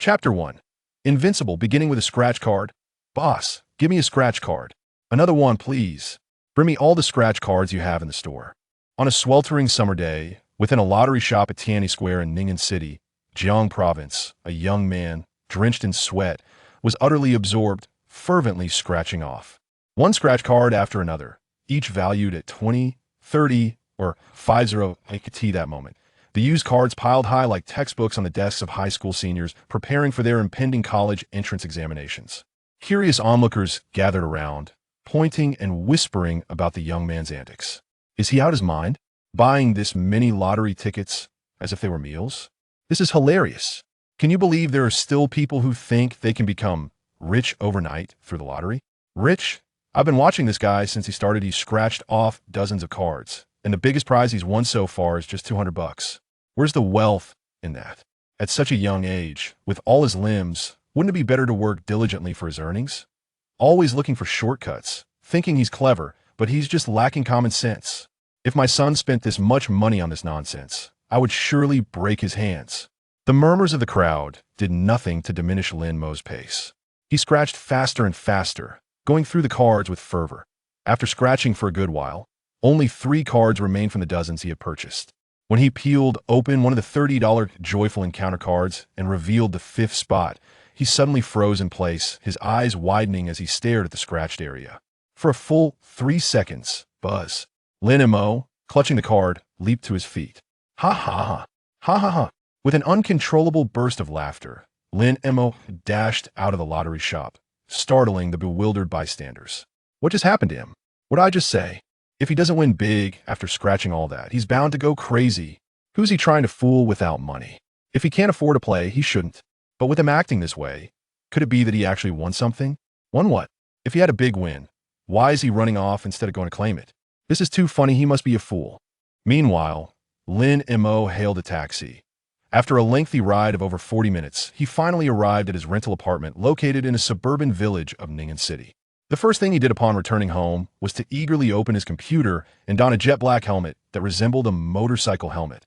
Chapter 1. Invincible, beginning with a scratch card. Boss, give me a scratch card. Another one, please. Bring me all the scratch cards you have in the store. On a sweltering summer day, within a lottery shop at Tianyi Square in Ning'an City, Jiang Province, a young man, drenched in sweat, was utterly absorbed, fervently scratching off one scratch card after another, each valued at 20, 30, or 50 AKT that moment. The used cards piled high like textbooks on the desks of high school seniors preparing for their impending college entrance examinations. Curious onlookers gathered around, pointing and whispering about the young man's antics. Is he out his mind? Buying this many lottery tickets as if they were meals? This is hilarious. Can you believe there are still people who think they can become rich overnight through the lottery? Rich? I've been watching this guy since he started. He's scratched off dozens of cards, and the biggest prize he's won so far is just 200 bucks. Where's the wealth in that? At such a young age, with all his limbs, wouldn't it be better to work diligently for his earnings? Always looking for shortcuts, thinking he's clever, but he's just lacking common sense. If my son spent this much money on this nonsense, I would surely break his hands. The murmurs of the crowd did nothing to diminish Lin Mo's pace. He scratched faster and faster, going through the cards with fervor. After scratching for a good while, only 3 cards remained from the dozens he had purchased. When he peeled open one of the $30 Joyful Encounter cards and revealed the 5th spot, he suddenly froze in place, his eyes widening as he stared at the scratched area. For a full 3 seconds, Buzz. Lin Mo, clutching the card, leaped to his feet. Ha ha ha. Ha ha ha. With an uncontrollable burst of laughter, Lin Mo dashed out of the lottery shop, startling the bewildered bystanders. What just happened to him? What'd I just say? If he doesn't win big after scratching all that, he's bound to go crazy. Who's he trying to fool without money? If he can't afford to play, he shouldn't. But with him acting this way, could it be that he actually won something? Won what? If he had a big win, why is he running off instead of going to claim it? This is too funny, he must be a fool. Meanwhile, Lin Mo hailed a taxi. After a lengthy ride of over 40 minutes, he finally arrived at his rental apartment located in a suburban village of Ning'an City. The first thing he did upon returning home was to eagerly open his computer and don a jet black helmet that resembled a motorcycle helmet.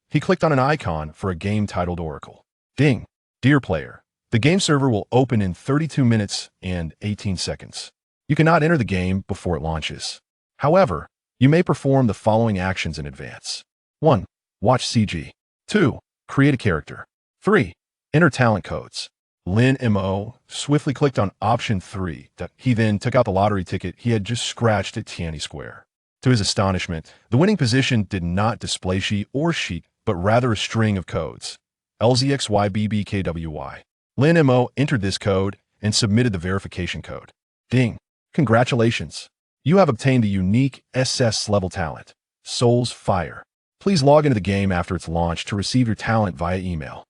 He clicked on an icon for a game titled Oracle. Ding! Dear player, the game server will open in 32 minutes and 18 seconds. You cannot enter the game before it launches. However, you may perform the following actions in advance. 1. Watch CG. 2. Create a character. 3. Enter talent codes. Lin Mo swiftly clicked on option 3. He then took out the lottery ticket he had just scratched at Tianyi Square. To his astonishment, the winning position did not display sheet or sheet, but rather a string of codes. LZXYBBKWY. Lin Mo entered this code and submitted the verification code. Ding! Congratulations! You have obtained a unique SS level talent, Soul's Fire. Please log into the game after its launch to receive your talent via email.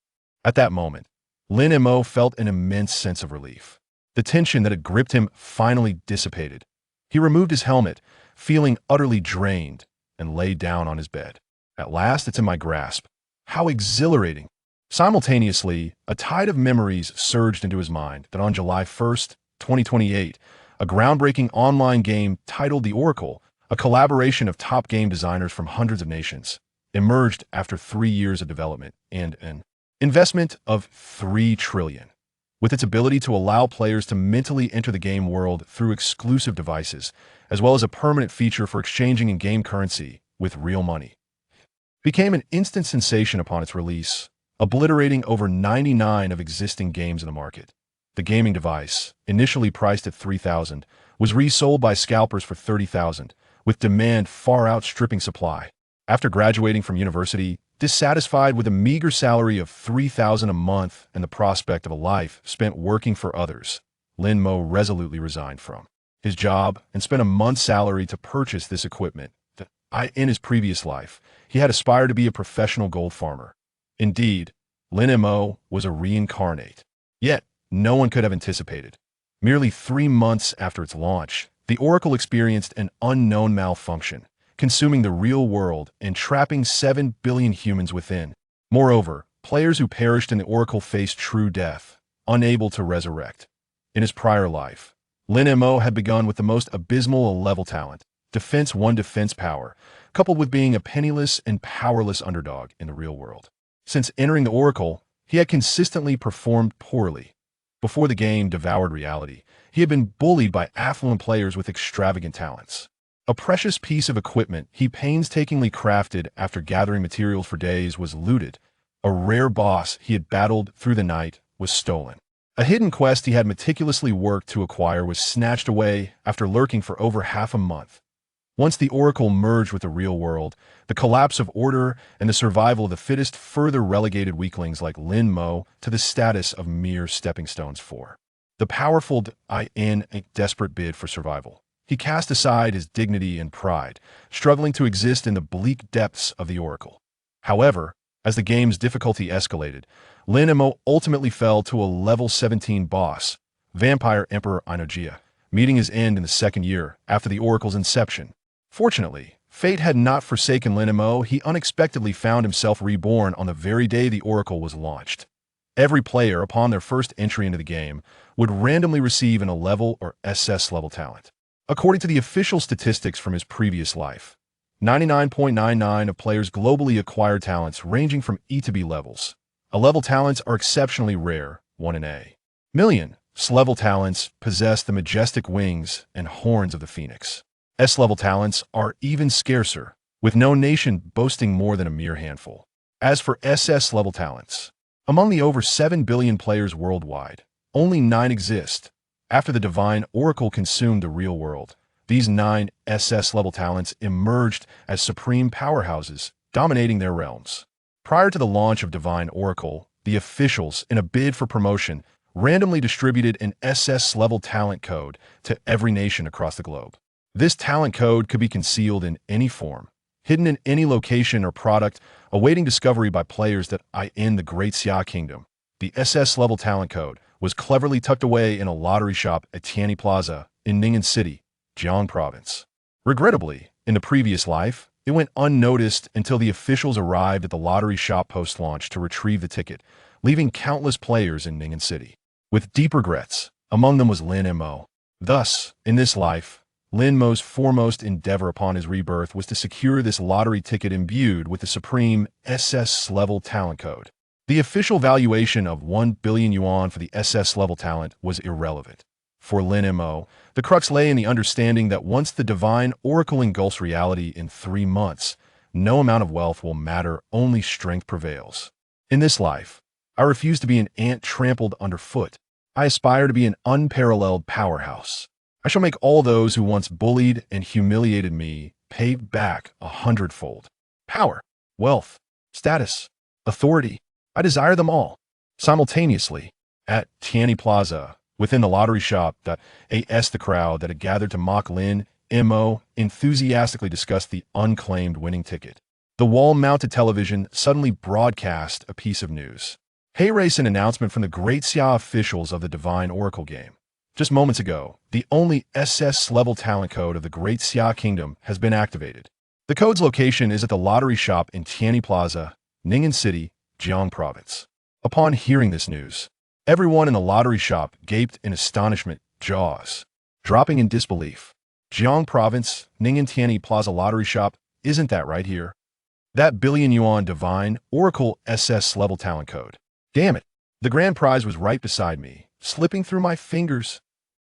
At that moment, Lin Mo felt an immense sense of relief. The tension that had gripped him finally dissipated. He removed his helmet, feeling utterly drained, and lay down on his bed. At last, it's in my grasp. How exhilarating! Simultaneously, a tide of memories surged into his mind that on July 1st, 2028, a groundbreaking online game titled The Oracle, a collaboration of top game designers from hundreds of nations, emerged after 3 years of development and an investment of $3 trillion. With its ability to allow players to mentally enter the game world through exclusive devices, as well as a permanent feature for exchanging in-game currency with real money. Became an instant sensation upon its release, obliterating over 99 of existing games in the market. The gaming device, initially priced at $3,000, was resold by scalpers for $30,000, with demand far outstripping supply. After graduating from university, dissatisfied with a meager salary of $3,000 a month and the prospect of a life spent working for others, Lin Mo resolutely resigned from his job and spent a month's salary to purchase this equipment. In his previous life, he had aspired to be a professional gold farmer. Indeed, Lin Mo was a reincarnate. Yet, no one could have anticipated. Merely 3 months after its launch, the Oracle experienced an unknown malfunction, consuming the real world and trapping 7 billion humans within. Moreover, players who perished in the Oracle faced true death, unable to resurrect. In his prior life, Lin Mo had begun with the most abysmal level talent, Defense 1 defense power, coupled with being a penniless and powerless underdog in the real world. Since entering the Oracle, He had consistently performed poorly. Before the game devoured reality, he had been bullied by affluent players with extravagant talents. A precious piece of equipment he painstakingly crafted after gathering materials for days was looted. A rare boss he had battled through the night was stolen. A hidden quest he had meticulously worked to acquire was snatched away after lurking for over half a month. Once the Oracle merged with the real world, the collapse of order and the survival of the fittest further relegated weaklings like Lin Mo to the status of mere stepping stones for the powerful in a desperate bid for survival. He cast aside his dignity and pride, struggling to exist in the bleak depths of the Oracle. However, as the game's difficulty escalated, Lin Mo ultimately fell to a level 17 boss, Vampire Emperor Inogia, meeting his end in the second year after the Oracle's inception. Fortunately, fate had not forsaken Lin Mo. He unexpectedly found himself reborn on the very day the Oracle was launched. Every player, upon their first entry into the game, would randomly receive an level or SS level talent. According to the official statistics from his previous life, 99.99% of players globally acquire talents ranging from E to B levels. A-level talents are exceptionally rare, 1 in a million. S-level talents possess the majestic wings and horns of the phoenix. S-level talents are even scarcer, with no nation boasting more than a mere handful. As for SS-level talents, among the over 7 billion players worldwide, only 9 exist. After the Divine Oracle consumed the real world, these 9 SS-level talents emerged as supreme powerhouses, dominating their realms. Prior to the launch of Divine Oracle, the officials, in a bid for promotion, randomly distributed an SS-level talent code to every nation across the globe. This talent code could be concealed in any form, hidden in any location or product, awaiting discovery by players that in the Greatsword Kingdom. The SS-level talent code was cleverly tucked away in a lottery shop at Tianyi Plaza in Ning'an City, Jiang Province. Regrettably, in the previous life, it went unnoticed until the officials arrived at the lottery shop post-launch to retrieve the ticket, leaving countless players in Ning'an City with deep regrets. Among them was Lin Mo. Thus, in this life, Lin Mo's foremost endeavor upon his rebirth was to secure this lottery ticket imbued with the supreme SS-level talent code. The official valuation of 1 billion yuan for the SS-level talent was irrelevant. For Lin Mo, the crux lay in the understanding that once the Divine Oracle engulfs reality in 3 months, no amount of wealth will matter, only strength prevails. In this life, I refuse to be an ant trampled underfoot. I aspire to be an unparalleled powerhouse. I shall make all those who once bullied and humiliated me pay back 100-fold. Power, wealth, status, authority. I desire them all. Simultaneously, at Tianyi Plaza, within the lottery shop, the crowd that had gathered to mock Lin Mo enthusiastically discussed the unclaimed winning ticket. The wall-mounted television suddenly broadcast a piece of news. Hey, race, an announcement from the Greatsword officials of the Divine Oracle game. Just moments ago, the only SS-level talent code of the Greatsword Kingdom has been activated. The code's location is at the lottery shop in Tianyi Plaza, Ning'an City, Jiang Province. Upon hearing this news, everyone in the lottery shop gaped in astonishment, jaws dropping in disbelief. Jiang Province, Ning'an Tianyi Plaza lottery shop, isn't that right here? That billion yuan Divine Oracle SS-level talent code. Damn it, the grand prize was right beside me, slipping through my fingers.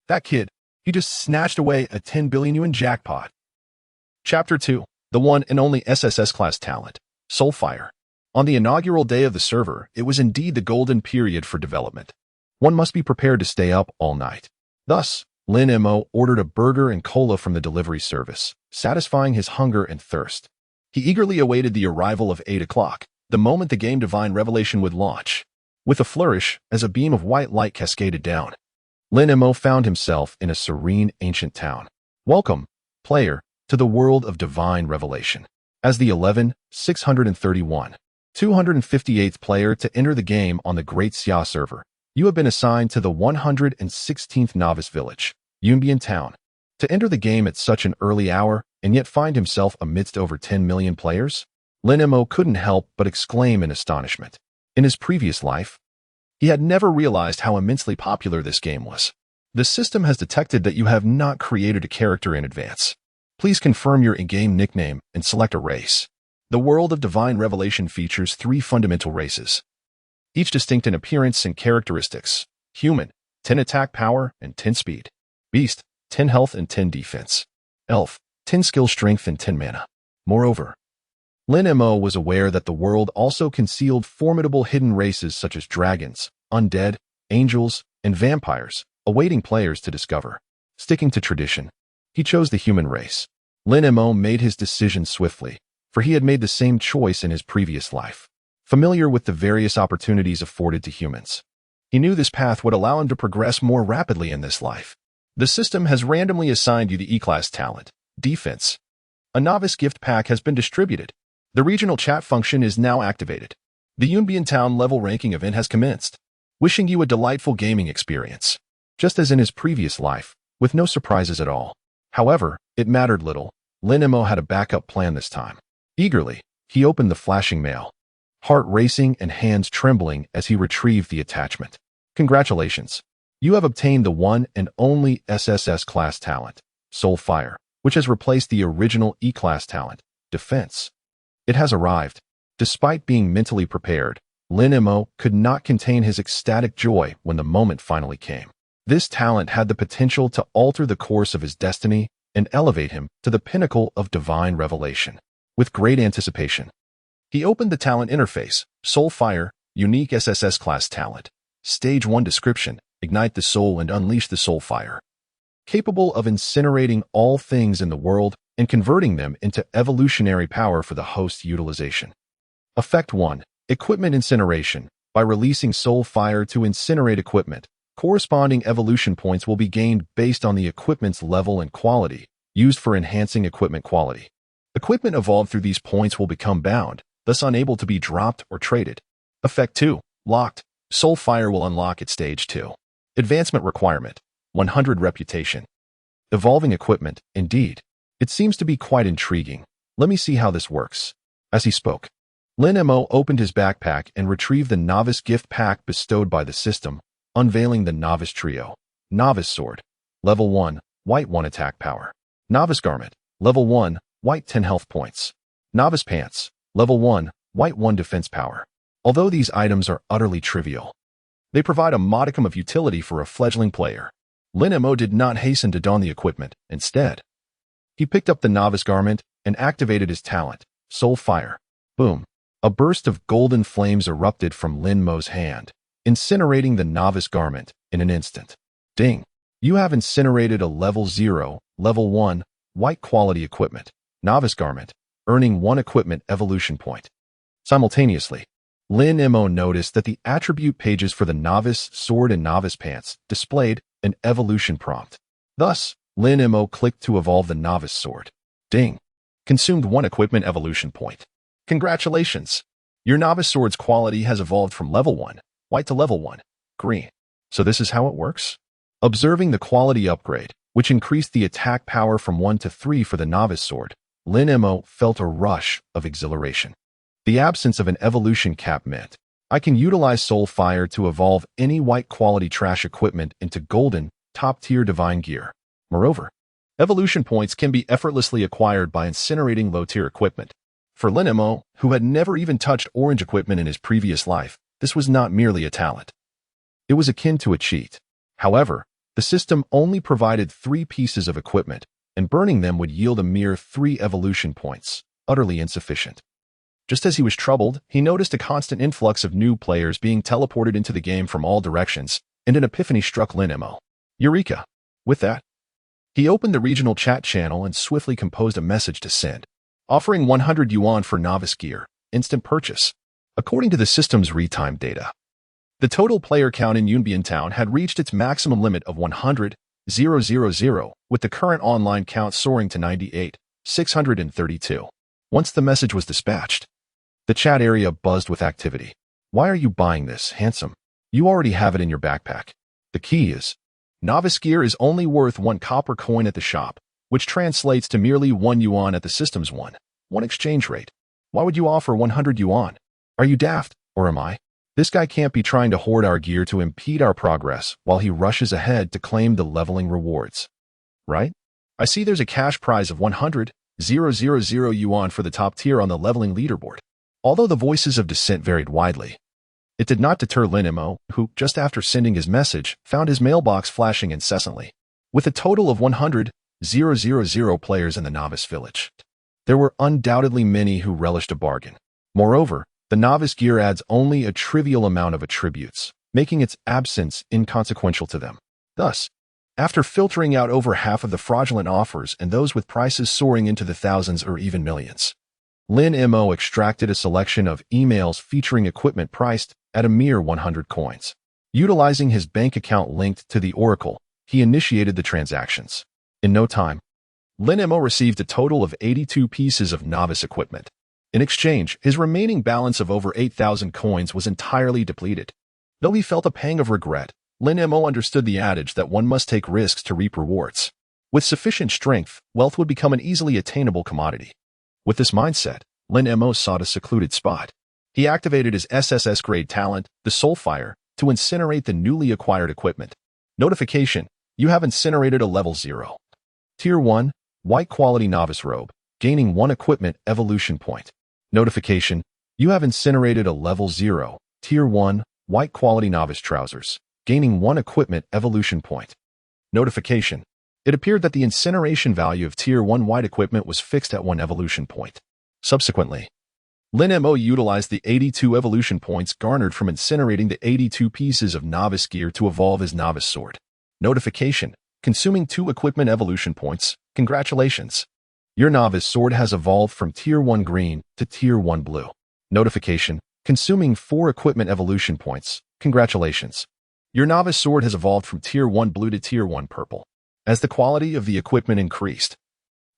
That kid, he just snatched away a 10 billion yuan jackpot. Chapter 2. The one and only SSS class talent, Soulfire. On the inaugural day of the server, it was indeed the golden period for development. One must be prepared to stay up all night. Thus, Lin Mo ordered a burger and cola from the delivery service, satisfying his hunger and thirst. He eagerly awaited the arrival of 8 o'clock, the moment the game Divine Revelation would launch. With a flourish, as a beam of white light cascaded down, Lin Mo found himself in a serene ancient town. Welcome, player, to the world of Divine Revelation. As the 631, 258th player to enter the game on the Greatsword server, you have been assigned to the 116th Novice Village, Yunbian Town. To enter the game at such an early hour and yet find himself amidst over 10 million players, Lin Mo couldn't help but exclaim in astonishment. In his previous life, he had never realized how immensely popular this game was. The system has detected that you have not created a character in advance. Please confirm your in-game nickname and select a race. The world of Divine Revelation features 3 fundamental races: each distinct in appearance and characteristics. Human, 10 attack power and 10 speed. Beast, 10 health and 10 defense. Elf, 10 skill strength and 10 mana. Moreover, Lin Mo was aware that the world also concealed formidable hidden races such as dragons, undead, angels, and vampires, awaiting players to discover. Sticking to tradition, he chose the human race. Lin Mo made his decision swiftly, for he had made the same choice in his previous life. Familiar with the various opportunities afforded to humans, he knew this path would allow him to progress more rapidly in this life. The system has randomly assigned you the E-Class talent, Defense. A novice gift pack has been distributed. The regional chat function is now activated. The Yunbian Town level ranking event has commenced. Wishing you a delightful gaming experience. Just as in his previous life, with no surprises at all. However, it mattered little. Lin Mo had a backup plan this time. Eagerly, he opened the flashing mail. Heart racing and hands trembling as he retrieved the attachment. Congratulations. You have obtained the one and only SSS class talent, Soul Fire, which has replaced the original E-Class talent, Defense. It has arrived. Despite being mentally prepared, Lin Mo could not contain his ecstatic joy when the moment finally came. This talent had the potential to alter the course of his destiny and elevate him to the pinnacle of divine revelation. With great anticipation, he opened the talent interface. Soul Fire, unique SSS class talent. Stage 1 description, ignite the soul and unleash the soul fire. Capable of incinerating all things in the world and converting them into evolutionary power for the host's utilization. Effect 1, equipment incineration. By releasing soul fire to incinerate equipment, corresponding evolution points will be gained based on the equipment's level and quality, used for enhancing equipment quality. Equipment evolved through these points will become bound, thus unable to be dropped or traded. Effect 2, locked. Soul Fire will unlock at Stage 2. Advancement requirement, 100 reputation. Evolving equipment, indeed. It seems to be quite intriguing. Let me see how this works. As he spoke, Lin Mo opened his backpack and retrieved the novice gift pack bestowed by the system, unveiling the novice trio. Novice Sword, Level 1, White 1 attack power. Novice Garment, Level 1, White 10 health points. Novice Pants, Level 1, White 1 defense power. Although these items are utterly trivial, they provide a modicum of utility for a fledgling player. Lin Mo did not hasten to don the equipment. Instead, he picked up the novice garment and activated his talent, Soul Fire. Boom. A burst of golden flames erupted from Lin Mo's hand, incinerating the novice garment in an instant. Ding. You have incinerated a Level 0, Level 1, White quality equipment, novice garment, earning 1 equipment evolution point. Simultaneously, Lin Mo noticed that the attribute pages for the novice sword and novice pants displayed an evolution prompt. Thus, Lin Mo clicked to evolve the novice sword. Ding. Consumed 1 equipment evolution point. Congratulations! Your novice sword's quality has evolved from Level 1, White to Level 1, Green. So this is how it works? Observing the quality upgrade, which increased the attack power from 1 to 3 for the novice sword, Lin Mo felt a rush of exhilaration. The absence of an evolution cap meant I can utilize Soul Fire to evolve any white quality trash equipment into golden, top-tier divine gear. Moreover, evolution points can be effortlessly acquired by incinerating low-tier equipment. For Lin Mo, who had never even touched orange equipment in his previous life, this was not merely a talent. It was akin to a cheat. However, the system only provided 3 pieces of equipment, and burning them would yield a mere 3 evolution points, utterly insufficient. Just as he was troubled, he noticed a constant influx of new players being teleported into the game from all directions, and an epiphany struck Lin Mo. Eureka! With that, he opened the regional chat channel and swiftly composed a message to send, offering 100 yuan for novice gear, instant purchase. According to the system's retime data, the total player count in Yunbian Town had reached its maximum limit of 100,000, with the current online count soaring to 98,632. Once the message was dispatched, the chat area buzzed with activity. Why are you buying this, handsome? You already have it in your backpack. The key is, novice gear is only worth 1 copper coin at the shop, which translates to merely 1 yuan at the system's 1 exchange rate. Why would you offer 100 yuan? Are you daft, or am I? This guy can't be trying to hoard our gear to impede our progress while he rushes ahead to claim the leveling rewards. Right? I see there's a cash prize of 100,000 yuan for the top tier on the leveling leaderboard. Although the voices of dissent varied widely, It did not deter Lin Mo, who, just after sending his message, found his mailbox flashing incessantly. With a total of 100,000 players in the novice village, there were undoubtedly many who relished a bargain. Moreover, the novice gear adds only a trivial amount of attributes, making its absence inconsequential to them. Thus, after filtering out over half of the fraudulent offers and those with prices soaring into the thousands or even millions, Lin Mo extracted a selection of emails featuring equipment priced at a mere 100 coins. Utilizing his bank account linked to the Oracle, he initiated the transactions. In no time, Lin Mo received a total of 82 pieces of novice equipment. In exchange, his remaining balance of over 8,000 coins was entirely depleted. Though he felt a pang of regret, Lin Mo understood the adage that one must take risks to reap rewards. With sufficient strength, wealth would become an easily attainable commodity. With this mindset, Lin Mo sought a secluded spot. He activated his SSS grade talent, the Soulfire, to incinerate the newly acquired equipment. Notification: you have incinerated a level 0. Tier 1, White Quality Novice Robe, gaining 1 equipment evolution point. Notification: you have incinerated a level 0, Tier 1, White Quality Novice Trousers, gaining 1 equipment evolution point. Notification: it appeared that the incineration value of Tier 1 white equipment was fixed at 1 evolution point. Subsequently, Lin Mo utilized the 82 evolution points garnered from incinerating the 82 pieces of novice gear to evolve his novice sword. Notification: consuming 2 equipment evolution points. Congratulations! Your novice sword has evolved from Tier 1 green to Tier 1 blue. Notification: consuming 4 equipment evolution points. Congratulations! Your novice sword has evolved from Tier 1 blue to Tier 1 purple. As the quality of the equipment increased,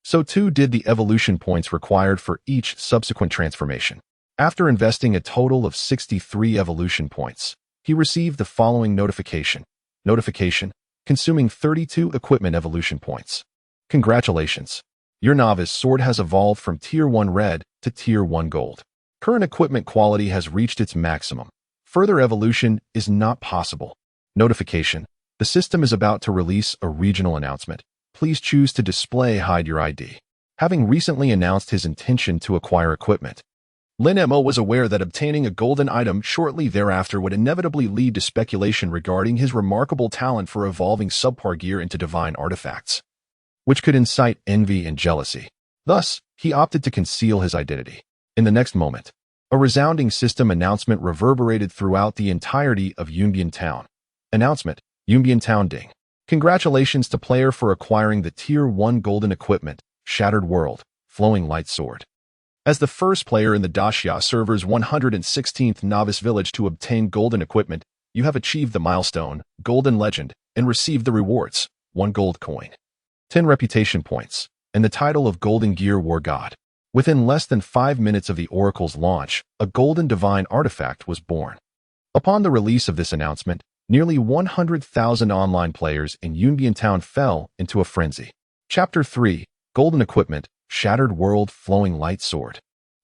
so too did the evolution points required for each subsequent transformation. After investing a total of 63 evolution points, he received the following notification. Notification: consuming 32 equipment evolution points. Congratulations! Your novice sword has evolved from Tier 1 red to Tier 1 gold. Current equipment quality has reached its maximum. Further evolution is not possible. Notification: the system is about to release a regional announcement. Please choose to display hide your ID. Having recently announced his intention to acquire equipment, Lin Mo was aware that obtaining a golden item shortly thereafter would inevitably lead to speculation regarding his remarkable talent for evolving subpar gear into divine artifacts, which could incite envy and jealousy. Thus, he opted to conceal his identity. In the next moment, a resounding system announcement reverberated throughout the entirety of Yunbian Town. Announcement: Yunbian Town Ding. Congratulations to player for acquiring the Tier 1 golden equipment, Shattered World, Flowing Light Sword. As the first player in the Daxia server's 116th novice village to obtain golden equipment, you have achieved the milestone, Golden Legend, and received the rewards, 1 gold coin, 10 reputation points, and the title of Golden Gear War God. Within less than 5 minutes of the Oracle's launch, a golden divine artifact was born. Upon the release of this announcement, nearly 100,000 online players in Yunbian Town fell into a frenzy. Chapter 3, Golden Equipment, Shattered World Flowing Light Sword.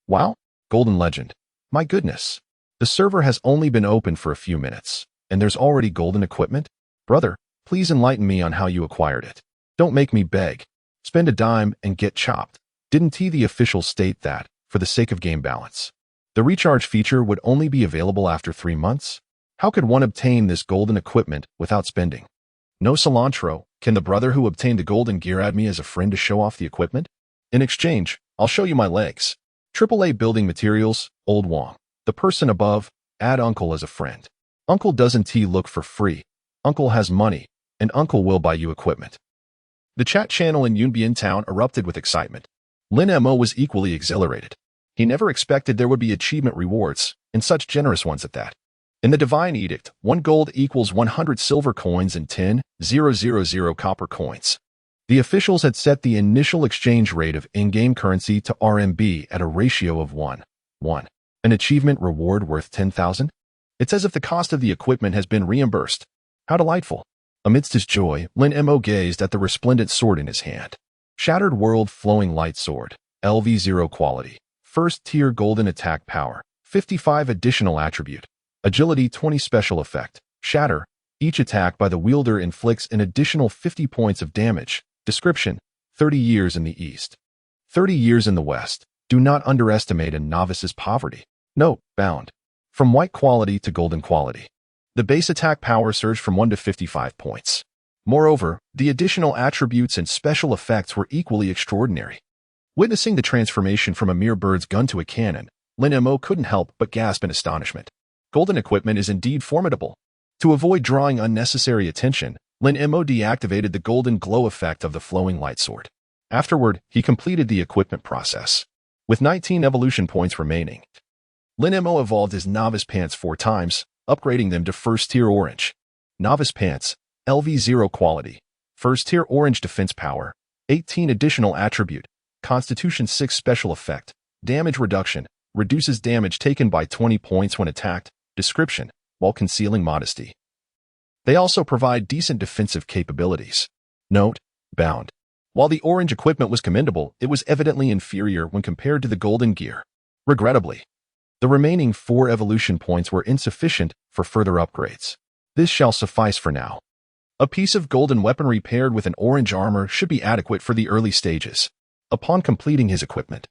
Wow, Golden Legend. My goodness. The server has only been open for a few minutes, and there's already golden equipment? Brother, please enlighten me on how you acquired it. Don't make me beg. Spend a dime and get chopped. Didn't the officials state that, for the sake of game balance, the recharge feature would only be available after 3 months? How could one obtain this golden equipment without spending? No cilantro. Can the brother who obtained the golden gear add me as a friend to show off the equipment? In exchange, I'll show you my legs. AAA building materials, Old Wong. The person above, add Uncle as a friend. Uncle doesn't look for free. Uncle has money, and Uncle will buy you equipment. The chat channel in Yunbian Town erupted with excitement. Lin Mo was equally exhilarated. He never expected there would be achievement rewards, and such generous ones at that. In the Divine Edict, 1 gold equals 100 silver coins and 10,000 copper coins. The officials had set the initial exchange rate of in-game currency to RMB at a ratio of 1:1. An achievement reward worth 10,000? It's as if the cost of the equipment has been reimbursed. How delightful. Amidst his joy, Lin Mo gazed at the resplendent sword in his hand. Shattered World Flowing Light Sword, LV0 quality, 1st tier golden attack power, 55 additional attribute. Agility 20 special effect. Shatter. Each attack by the wielder inflicts an additional 50 points of damage. Description: 30 years in the East, 30 years in the West. Do not underestimate a novice's poverty. Note: bound. from white quality to golden quality. The base attack power surged from 1 to 55 points. Moreover, the additional attributes and special effects were equally extraordinary. Witnessing the transformation from a mere bird's gun to a cannon, Lin Mo couldn't help but gasp in astonishment. Golden equipment is indeed formidable. To avoid drawing unnecessary attention, Lin Mo deactivated the golden glow effect of the flowing light sword. Afterward, he completed the equipment process. With 19 evolution points remaining, Lin Mo evolved his novice pants 4 times, upgrading them to first-tier orange. Novice pants, LV0 quality, first-tier orange defense power, 18 additional attribute, Constitution 6 special effect, damage reduction, reduces damage taken by 20 points when attacked, description, while concealing modesty. They also provide decent defensive capabilities. Note, bound. While the orange equipment was commendable, it was evidently inferior when compared to the golden gear. Regrettably, the remaining 4 evolution points were insufficient for further upgrades. This shall suffice for now. A piece of golden weaponry paired with an orange armor should be adequate for the early stages. Upon completing his equipment,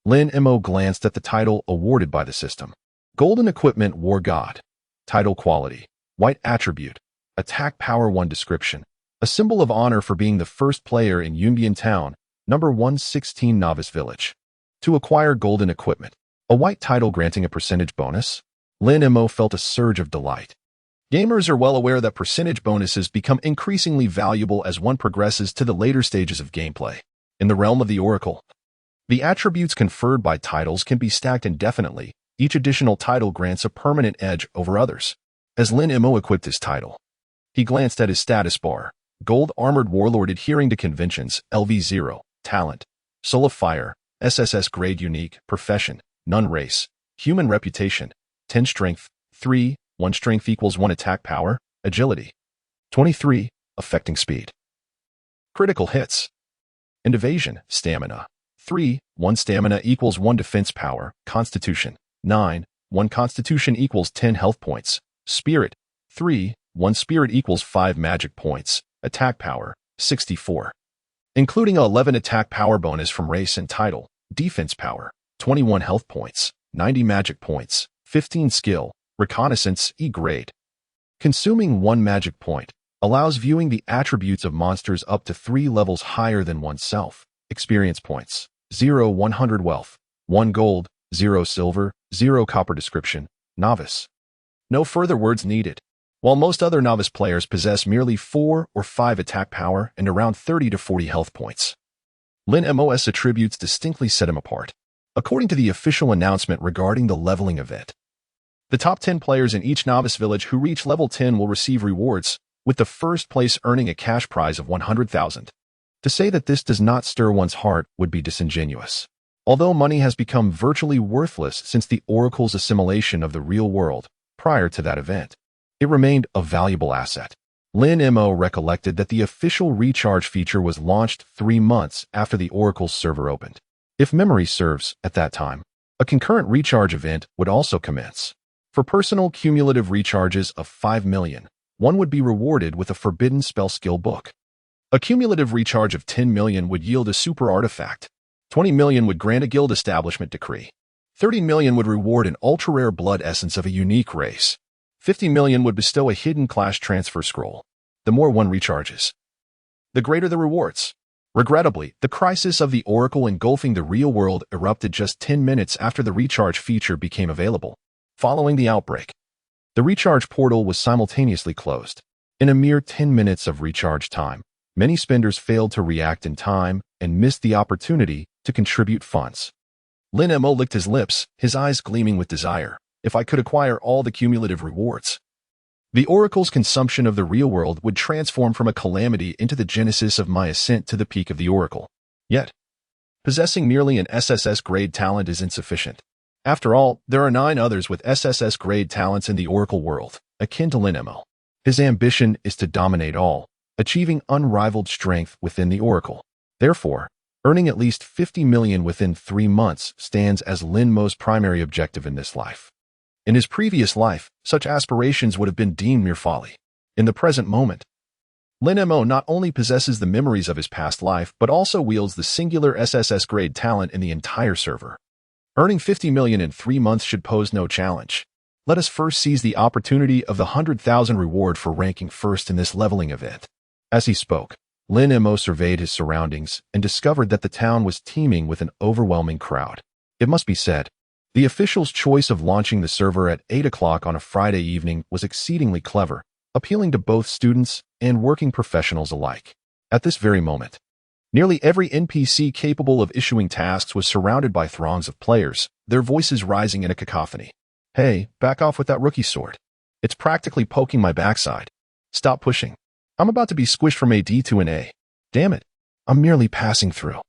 Lin Mo glanced at the title awarded by the system. Golden Equipment War God. Title Quality. White Attribute. Attack Power 1 Description. A symbol of honor for being the first player in Yunbian Town, number 116 Novice Village. To acquire golden equipment. A white title granting a percentage bonus. Lin Mo felt a surge of delight. Gamers are well aware that percentage bonuses become increasingly valuable as one progresses to the later stages of gameplay. In the realm of the Oracle, the attributes conferred by titles can be stacked indefinitely. Each additional title grants a permanent edge over others. As Lin Mo equipped his title, he glanced at his status bar. Gold Armored Warlord adhering to conventions, LV0, Talent, Soul of Fire, SSS Grade Unique, Profession, None Race, Human Reputation, 10 Strength, 3, 1 Strength equals 1 Attack Power, Agility, 23, Affecting Speed. Critical Hits, and Evasion, Stamina, 3, 1 Stamina equals 1 Defense Power, Constitution, 9, 1 Constitution equals 10 Health Points, Spirit, 3, 1 Spirit equals 5 Magic Points, Attack Power, 64. Including a 11 Attack Power bonus from race and title, Defense Power, 21 Health Points, 90 Magic Points, 15 Skill, Reconnaissance E grade. Consuming 1 Magic Point allows viewing the attributes of monsters up to 3 levels higher than oneself. Experience points, 0 100 Wealth, 1 Gold, 0 Silver, 0 Copper. Description, Novice. No further words needed. While most other novice players possess merely 4 or 5 attack power and around 30 to 40 health points, Lin Mo's attributes distinctly set him apart. According to the official announcement regarding the leveling event, the top 10 players in each novice village who reach level 10 will receive rewards, with the first place earning a cash prize of 100,000. To say that this does not stir one's heart would be disingenuous. Although money has become virtually worthless since the Oracle's assimilation of the real world prior to that event, it remained a valuable asset. Lin Mo recollected that the official recharge feature was launched 3 months after the Oracle's server opened. If memory serves, at that time, a concurrent recharge event would also commence. For personal cumulative recharges of 5 million, one would be rewarded with a forbidden spell skill book. A cumulative recharge of 10 million would yield a super artifact. 20 million would grant a guild establishment decree. 30 million would reward an ultra-rare blood essence of a unique race. 50 million would bestow a hidden class transfer scroll. The more one recharges, the greater the rewards. Regrettably, the crisis of the Oracle engulfing the real world erupted just 10 minutes after the recharge feature became available. Following the outbreak, the recharge portal was simultaneously closed. In a mere 10 minutes of recharge time, many spenders failed to react in time and missed the opportunity to contribute funds. Lin Mo licked his lips, his eyes gleaming with desire. If I could acquire all the cumulative rewards, the Oracle's consumption of the real world would transform from a calamity into the genesis of my ascent to the peak of the Oracle. Yet, possessing merely an SSS grade talent is insufficient. After all, there are 9 others with SSS grade talents in the Oracle world, akin to Lin Mo. His ambition is to dominate all, achieving unrivaled strength within the Oracle. Therefore, earning at least 50 million within 3 months stands as Lin Mo's primary objective in this life. In his previous life, such aspirations would have been deemed mere folly. In the present moment, Lin Mo not only possesses the memories of his past life, but also wields the singular SSS grade talent in the entire server. Earning 50 million in 3 months should pose no challenge. Let us first seize the opportunity of the 100,000 reward for ranking first in this leveling event. As he spoke, Lin Mo surveyed his surroundings and discovered that the town was teeming with an overwhelming crowd. It must be said, the official's choice of launching the server at 8 o'clock on a Friday evening was exceedingly clever, appealing to both students and working professionals alike. At this very moment, nearly every NPC capable of issuing tasks was surrounded by throngs of players, their voices rising in a cacophony. Hey, back off with that rookie sword. It's practically poking my backside. Stop pushing. I'm about to be squished from a D to an A. Damn it. I'm merely passing through.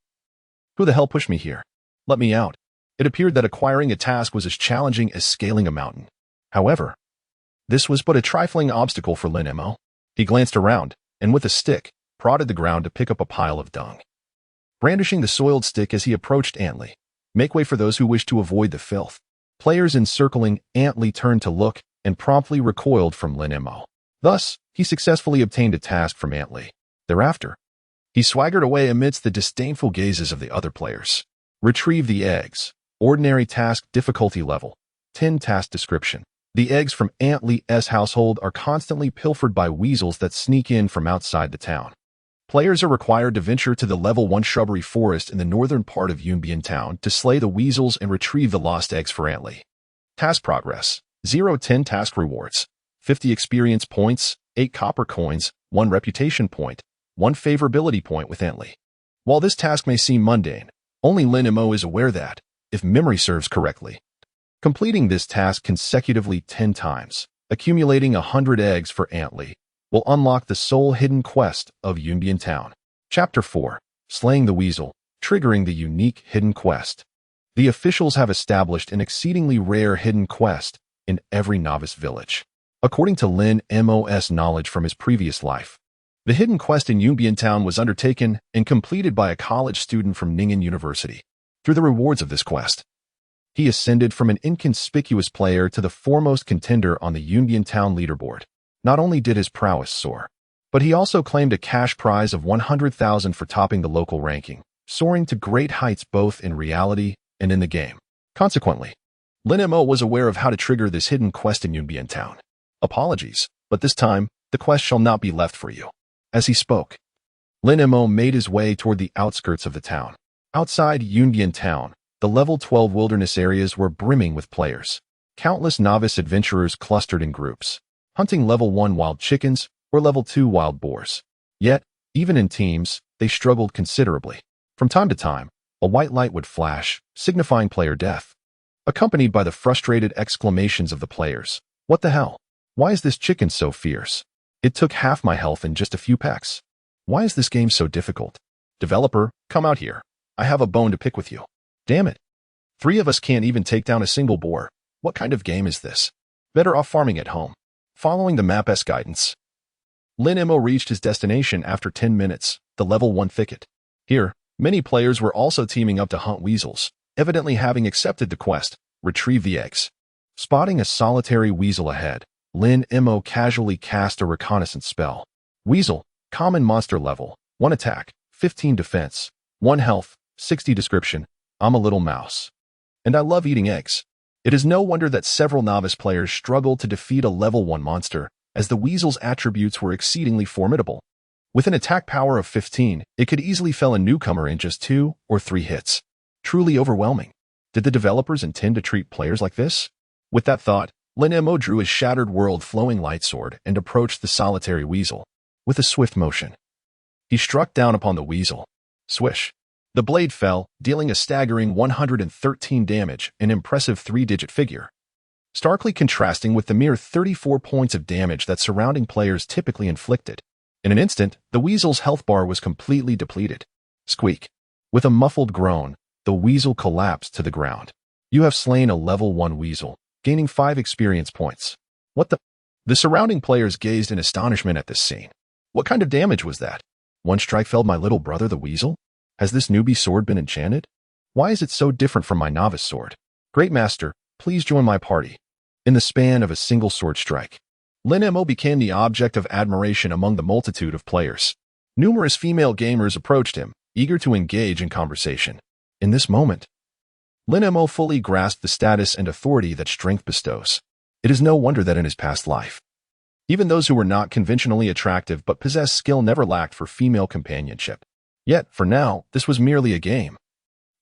Who the hell pushed me here? Let me out. It appeared that acquiring a task was as challenging as scaling a mountain. However, this was but a trifling obstacle for Lin Mo. He glanced around, and with a stick, prodded the ground to pick up a pile of dung. Brandishing the soiled stick as he approached Antly, make way for those who wish to avoid the filth. Players encircling Antly turned to look and promptly recoiled from Lin Mo. Thus, he successfully obtained a task from Antly. Thereafter, he swaggered away amidst the disdainful gazes of the other players. Retrieve the eggs. Ordinary task difficulty level. 10 task description. The eggs from Antly's household are constantly pilfered by weasels that sneak in from outside the town. Players are required to venture to the level 1 shrubbery forest in the northern part of Yunbian town to slay the weasels and retrieve the lost eggs for Antly. Task progress. 0-10 task rewards. 50 experience points, 8 copper coins, 1 reputation point, 1 favorability point with Antly. While this task may seem mundane, only Lin Mo is aware that, if memory serves correctly, completing this task consecutively 10 times, accumulating 100 eggs for Antly, will unlock the sole hidden quest of Yunbian Town. Chapter 4. Slaying the Weasel, triggering the unique hidden quest. The officials have established an exceedingly rare hidden quest in every novice village. According to Lin Mo's knowledge from his previous life, the hidden quest in Yunbian Town was undertaken and completed by a college student from Ningen University. Through the rewards of this quest, he ascended from an inconspicuous player to the foremost contender on the Yunbian Town leaderboard. Not only did his prowess soar, but he also claimed a cash prize of 100,000 for topping the local ranking, soaring to great heights both in reality and in the game. Consequently, Lin Mo was aware of how to trigger this hidden quest in Yunbian Town. Apologies, but this time, the quest shall not be left for you. As he spoke, Lin Mo made his way toward the outskirts of the town. Outside Yunbian Town, the level 12 wilderness areas were brimming with players. Countless novice adventurers clustered in groups, hunting level 1 wild chickens or level 2 wild boars. Yet, even in teams, they struggled considerably. From time to time, a white light would flash, signifying player death, accompanied by the frustrated exclamations of the players. What the hell? Why is this chicken so fierce? It took half my health in just a few pecks. Why is this game so difficult? Developer, come out here. I have a bone to pick with you. Damn it. 3 of us can't even take down a single boar. What kind of game is this? Better off farming at home. Following the map's guidance, Lin Mo reached his destination after 10 minutes, the level 1 thicket. Here, many players were also teaming up to hunt weasels, evidently having accepted the quest, retrieve the eggs. Spotting a solitary weasel ahead, Lin Mo casually cast a reconnaissance spell. Weasel, common monster level, 1 attack, 15 defense, 1 health, 60 description. I'm a little mouse. And I love eating eggs. It is no wonder that several novice players struggled to defeat a level 1 monster, as the weasel's attributes were exceedingly formidable. With an attack power of 15, it could easily fell a newcomer in just 2 or 3 hits. Truly overwhelming. Did the developers intend to treat players like this? With that thought, Lin Mo drew his Shattered World flowing light sword and approached the solitary weasel. With a swift motion, he struck down upon the weasel. Swish. The blade fell, dealing a staggering 113 damage, an impressive 3-digit figure, starkly contrasting with the mere 34 points of damage that surrounding players typically inflicted. In an instant, the weasel's health bar was completely depleted. Squeak. With a muffled groan, the weasel collapsed to the ground. You have slain a level 1 weasel, gaining 5 experience points. What the? The surrounding players gazed in astonishment at this scene. What kind of damage was that? 1 strike felled my little brother the weasel? Has this newbie sword been enchanted? Why is it so different from my novice sword? Great Master, please join my party. In the span of a single sword strike, Lin Mo became the object of admiration among the multitude of players. Numerous female gamers approached him, eager to engage in conversation. In this moment, Lin Mo fully grasped the status and authority that strength bestows. It is no wonder that in his past life, even those who were not conventionally attractive but possessed skill never lacked for female companionship. Yet, for now, this was merely a game.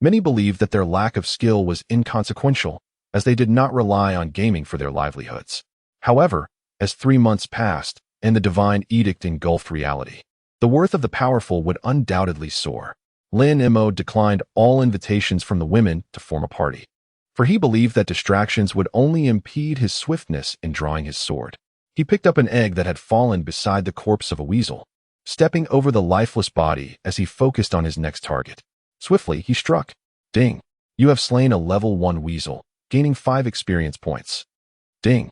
Many believed that their lack of skill was inconsequential, as they did not rely on gaming for their livelihoods. However, as 3 months passed, and the divine edict engulfed reality, the worth of the powerful would undoubtedly soar. Lin Mo declined all invitations from the women to form a party, for he believed that distractions would only impede his swiftness in drawing his sword. He picked up an egg that had fallen beside the corpse of a weasel, stepping over the lifeless body as he focused on his next target. Swiftly, he struck. Ding! You have slain a level 1 weasel, gaining 5 experience points. Ding!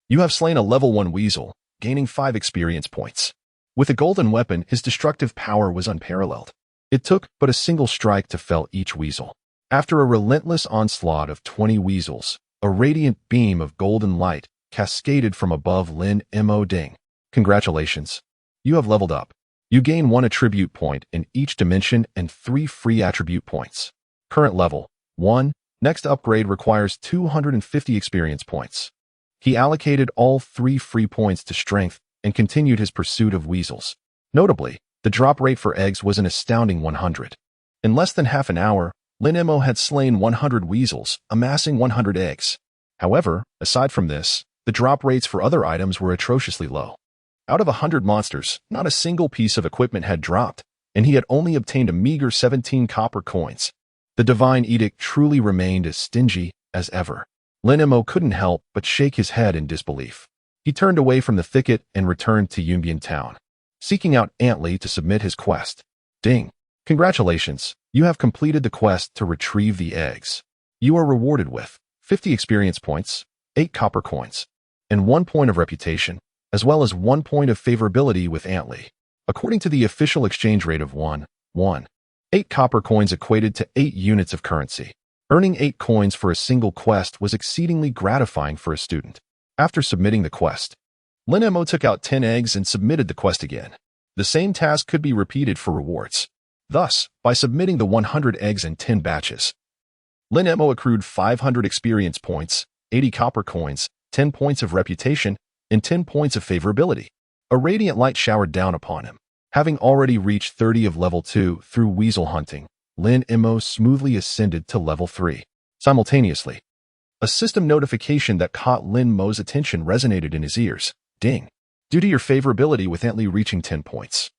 You have slain a level 1 weasel, gaining 5 experience points. With a golden weapon, his destructive power was unparalleled. It took but a single strike to fell each weasel. After a relentless onslaught of 20 weasels, a radiant beam of golden light cascaded from above Lin Mo. Ding! Congratulations! You have leveled up. You gain 1 attribute point in each dimension and 3 free attribute points. Current level, 1. Next upgrade requires 250 experience points. He allocated all 3 free points to strength and continued his pursuit of weasels. Notably, the drop rate for eggs was an astounding 100. In less than half an hour, Lin Mo had slain 100 weasels, amassing 100 eggs. However, aside from this, the drop rates for other items were atrociously low. Out of 100 monsters, not a single piece of equipment had dropped, and he had only obtained a meager 17 copper coins. The divine edict truly remained as stingy as ever. Lin Mo couldn't help but shake his head in disbelief. He turned away from the thicket and returned to Yunbian town, seeking out Antli to submit his quest. Ding! Congratulations, you have completed the quest to retrieve the eggs. You are rewarded with 50 experience points, 8 copper coins, and 1 point of reputation, as well as 1 point of favorability with Antli. According to the official exchange rate of 1:1, 8 copper coins equated to 8 units of currency. Earning 8 coins for a single quest was exceedingly gratifying for a student. After submitting the quest, Lin Mo took out 10 eggs and submitted the quest again. The same task could be repeated for rewards. Thus, by submitting the 100 eggs in 10 batches, Lin Mo accrued 500 experience points, 80 copper coins, 10 points of reputation, and 10 points of favorability. A radiant light showered down upon him. Having already reached 30 of level 2 through weasel hunting, Lin Mo smoothly ascended to level 3. Simultaneously, a system notification that caught Lin Mo's attention resonated in his ears. Ding! Due to your favorability with Antli reaching 10 points,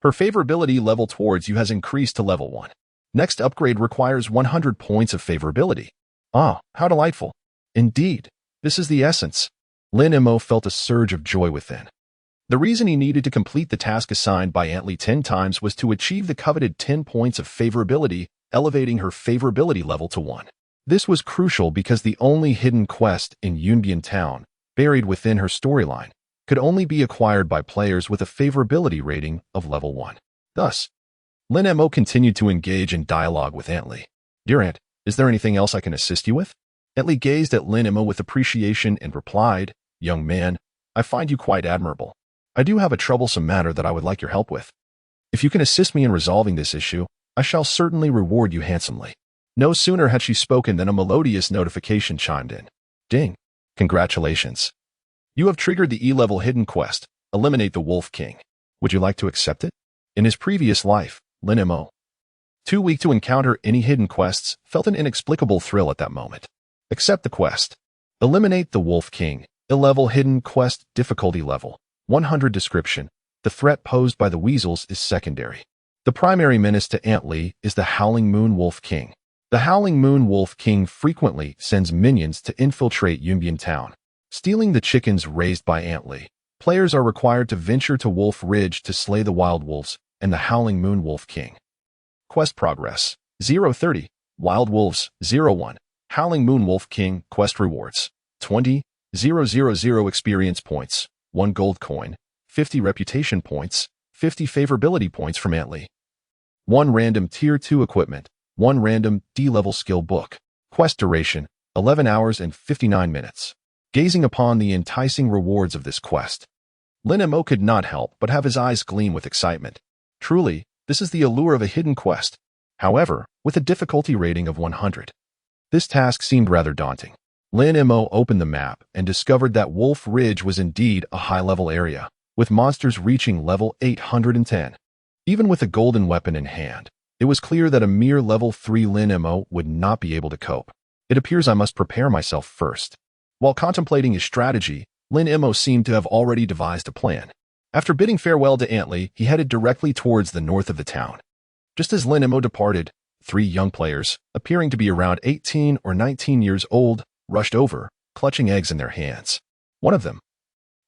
her favorability level towards you has increased to level 1. Next upgrade requires 100 points of favorability. Ah, how delightful. Indeed, this is the essence. Lin Mo felt a surge of joy within. The reason he needed to complete the task assigned by Antli 10 times was to achieve the coveted 10 points of favorability, elevating her favorability level to 1. This was crucial because the only hidden quest in Yunbian town, buried within her storyline, could only be acquired by players with a favorability rating of level 1. Thus, Lin Mo continued to engage in dialogue with Antli. Dear Ant, is there anything else I can assist you with? Antli gazed at Lin Mo with appreciation and replied, Young man, I find you quite admirable. I do have a troublesome matter that I would like your help with. If you can assist me in resolving this issue, I shall certainly reward you handsomely. No sooner had she spoken than a melodious notification chimed in. Ding! Congratulations. You have triggered the E-level hidden quest, Eliminate the Wolf King. Would you like to accept it? In his previous life, Lin Mo, too weak to encounter any hidden quests, felt an inexplicable thrill at that moment. Accept the quest. Eliminate the Wolf King, E-level hidden quest, difficulty level 100. Description: the threat posed by the weasels is secondary. The primary menace to Antli is the Howling Moon Wolf King. The Howling Moon Wolf King frequently sends minions to infiltrate Yunbian town, stealing the chickens raised by Antli. Players are required to venture to Wolf Ridge to slay the wild wolves and the Howling Moon Wolf King. Quest progress: 0:30. Wild Wolves 0:1. Howling Moon Wolf King quest rewards: 20,000 experience points, 1 gold coin, 50 reputation points, 50 favorability points from Antli. 1 random tier 2 equipment, 1 random D-level skill book. Quest duration: 11 hours and 59 minutes. Gazing upon the enticing rewards of this quest, Lin Mo could not help but have his eyes gleam with excitement. Truly, this is the allure of a hidden quest. However, with a difficulty rating of 100. This task seemed rather daunting. Lin Mo opened the map and discovered that Wolf Ridge was indeed a high-level area, with monsters reaching level 810. Even with a golden weapon in hand, it was clear that a mere level 3 Lin Mo would not be able to cope. It appears I must prepare myself first. While contemplating his strategy, Lin Mo seemed to have already devised a plan. After bidding farewell to Antley, he headed directly towards the north of the town. Just as Lin Mo departed, 3 young players, appearing to be around 18 or 19 years old, rushed over, clutching eggs in their hands. One of them,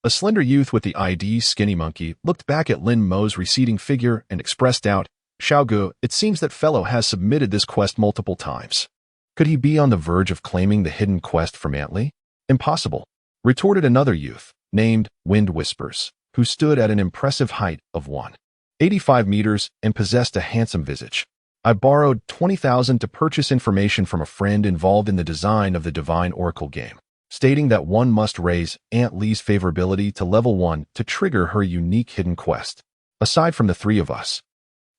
a slender youth with the ID Skinny Monkey, looked back at Lin Mo's receding figure and expressed doubt. "Xiaogu, it seems that fellow has submitted this quest multiple times. Could he be on the verge of claiming the hidden quest from Antley?" "Impossible," retorted another youth, named Wind Whispers, who stood at an impressive height of 185 meters and possessed a handsome visage. "I borrowed 20,000 to purchase information from a friend involved in the design of the Divine Oracle game, stating that one must raise Aunt Lee's favorability to level 1 to trigger her unique hidden quest. Aside from the 3 of us,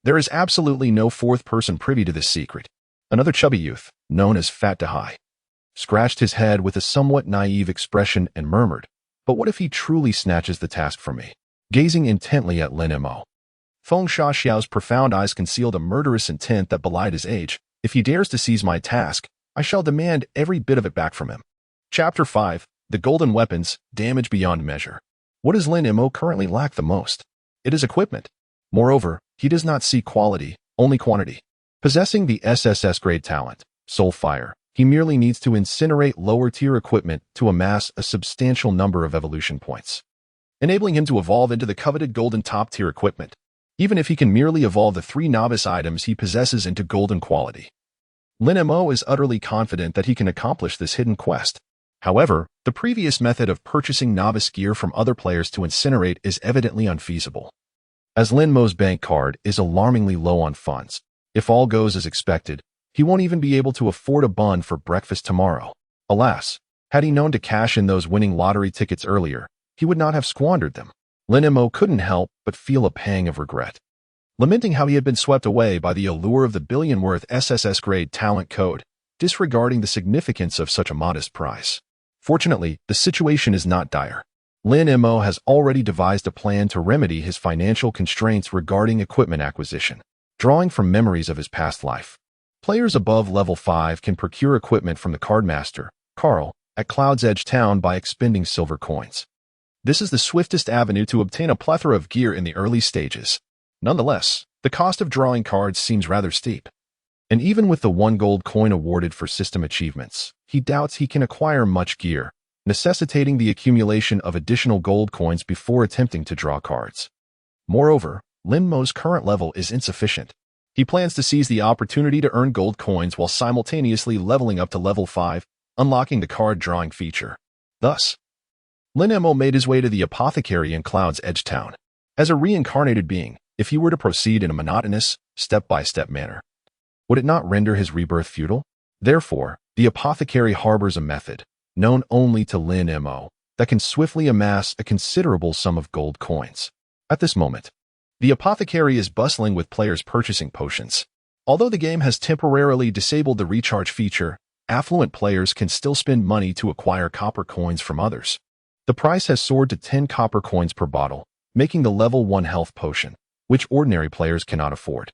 there is absolutely no 4th person privy to this secret." Another chubby youth, known as Fat Dehai, scratched his head with a somewhat naive expression and murmured, "But what if he truly snatches the task from me?" Gazing intently at Lin Mo, Feng Xiao's profound eyes concealed a murderous intent that belied his age. "If he dares to seize my task, I shall demand every bit of it back from him." Chapter 5. The Golden Weapons, Damage Beyond Measure. What does Lin Mo currently lack the most? It is equipment. Moreover, he does not seek quality, only quantity. Possessing the SSS grade talent, Soulfire, he merely needs to incinerate lower-tier equipment to amass a substantial number of evolution points, enabling him to evolve into the coveted golden top-tier equipment, even if he can merely evolve the 3 novice items he possesses into golden quality. Lin Mo is utterly confident that he can accomplish this hidden quest. However, the previous method of purchasing novice gear from other players to incinerate is evidently unfeasible, as Lin Mo's bank card is alarmingly low on funds. If all goes as expected, he won't even be able to afford a bun for breakfast tomorrow. Alas, had he known to cash in those winning lottery tickets earlier, he would not have squandered them. Lin Mo couldn't help but feel a pang of regret, lamenting how he had been swept away by the allure of the billion-worth SSS-grade talent code, disregarding the significance of such a modest price. Fortunately, the situation is not dire. Lin Mo has already devised a plan to remedy his financial constraints regarding equipment acquisition. Drawing from memories of his past life, players above level 5 can procure equipment from the cardmaster, Carl, at Cloud's Edge Town by expending silver coins. This is the swiftest avenue to obtain a plethora of gear in the early stages. Nonetheless, the cost of drawing cards seems rather steep. And even with the 1 gold coin awarded for system achievements, he doubts he can acquire much gear, necessitating the accumulation of additional gold coins before attempting to draw cards. Moreover, Lin Mo's current level is insufficient. He plans to seize the opportunity to earn gold coins while simultaneously leveling up to level 5, unlocking the card drawing feature. Thus, Lin Mo made his way to the apothecary in Cloud's Edge Town. As a reincarnated being, if he were to proceed in a monotonous, step-by-step manner, would it not render his rebirth futile? Therefore, the apothecary harbors a method, known only to Lin Mo, that can swiftly amass a considerable sum of gold coins. At this moment, the apothecary is bustling with players purchasing potions. Although the game has temporarily disabled the recharge feature, affluent players can still spend money to acquire copper coins from others. The price has soared to 10 copper coins per bottle, making the level 1 health potion, which ordinary players cannot afford,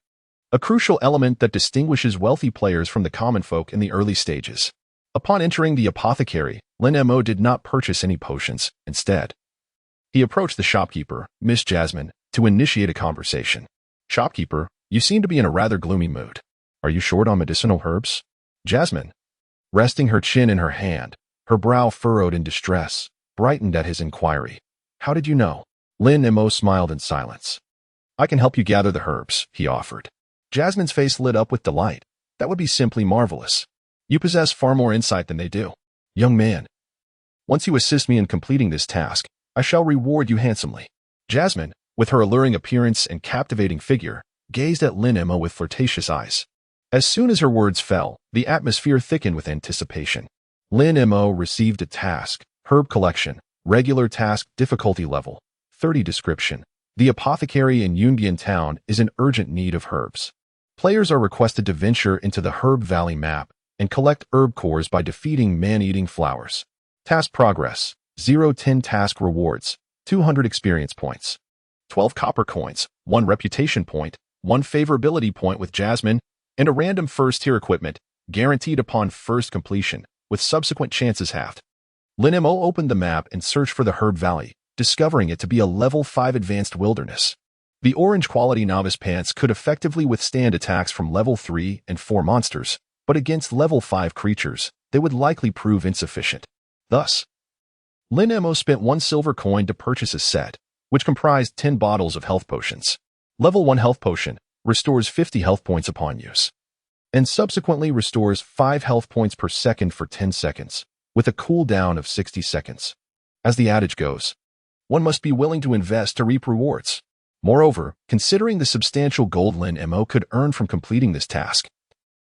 a crucial element that distinguishes wealthy players from the common folk in the early stages. Upon entering the apothecary, Lin Mo did not purchase any potions. Instead, he approached the shopkeeper, Miss Jasmine, to initiate a conversation. "Shopkeeper, you seem to be in a rather gloomy mood. Are you short on medicinal herbs?" Jasmine, resting her chin in her hand, her brow furrowed in distress, brightened at his inquiry. "How did you know?" Lin Mo smiled in silence. "I can help you gather the herbs," he offered. Jasmine's face lit up with delight. "That would be simply marvelous. You possess far more insight than they do. Young man, once you assist me in completing this task, I shall reward you handsomely." Jasmine, with her alluring appearance and captivating figure, gazed at Lin Mo with flirtatious eyes. As soon as her words fell, the atmosphere thickened with anticipation. Lin Mo received a task, herb collection, regular task difficulty level, 30 description. The apothecary in Yunbian Town is in urgent need of herbs. Players are requested to venture into the Herb Valley map and collect herb cores by defeating man-eating flowers. Task progress: 0-10 task rewards, 200 experience points, 12 copper coins, 1 reputation point, 1 favorability point with Jasmine, and a random first-tier equipment, guaranteed upon first completion, with subsequent chances halved. Lin Mo opened the map and searched for the Herb Valley, discovering it to be a level 5 advanced wilderness. The orange quality novice pants could effectively withstand attacks from level 3 and 4 monsters, but against level 5 creatures, they would likely prove insufficient. Thus, Lin Mo spent 1 silver coin to purchase a set, which comprised 10 bottles of health potions. Level 1 health potion restores 50 health points upon use, and subsequently restores 5 health points per second for 10 seconds, with a cooldown of 60 seconds. As the adage goes, one must be willing to invest to reap rewards. Moreover, considering the substantial gold Lin Mo could earn from completing this task,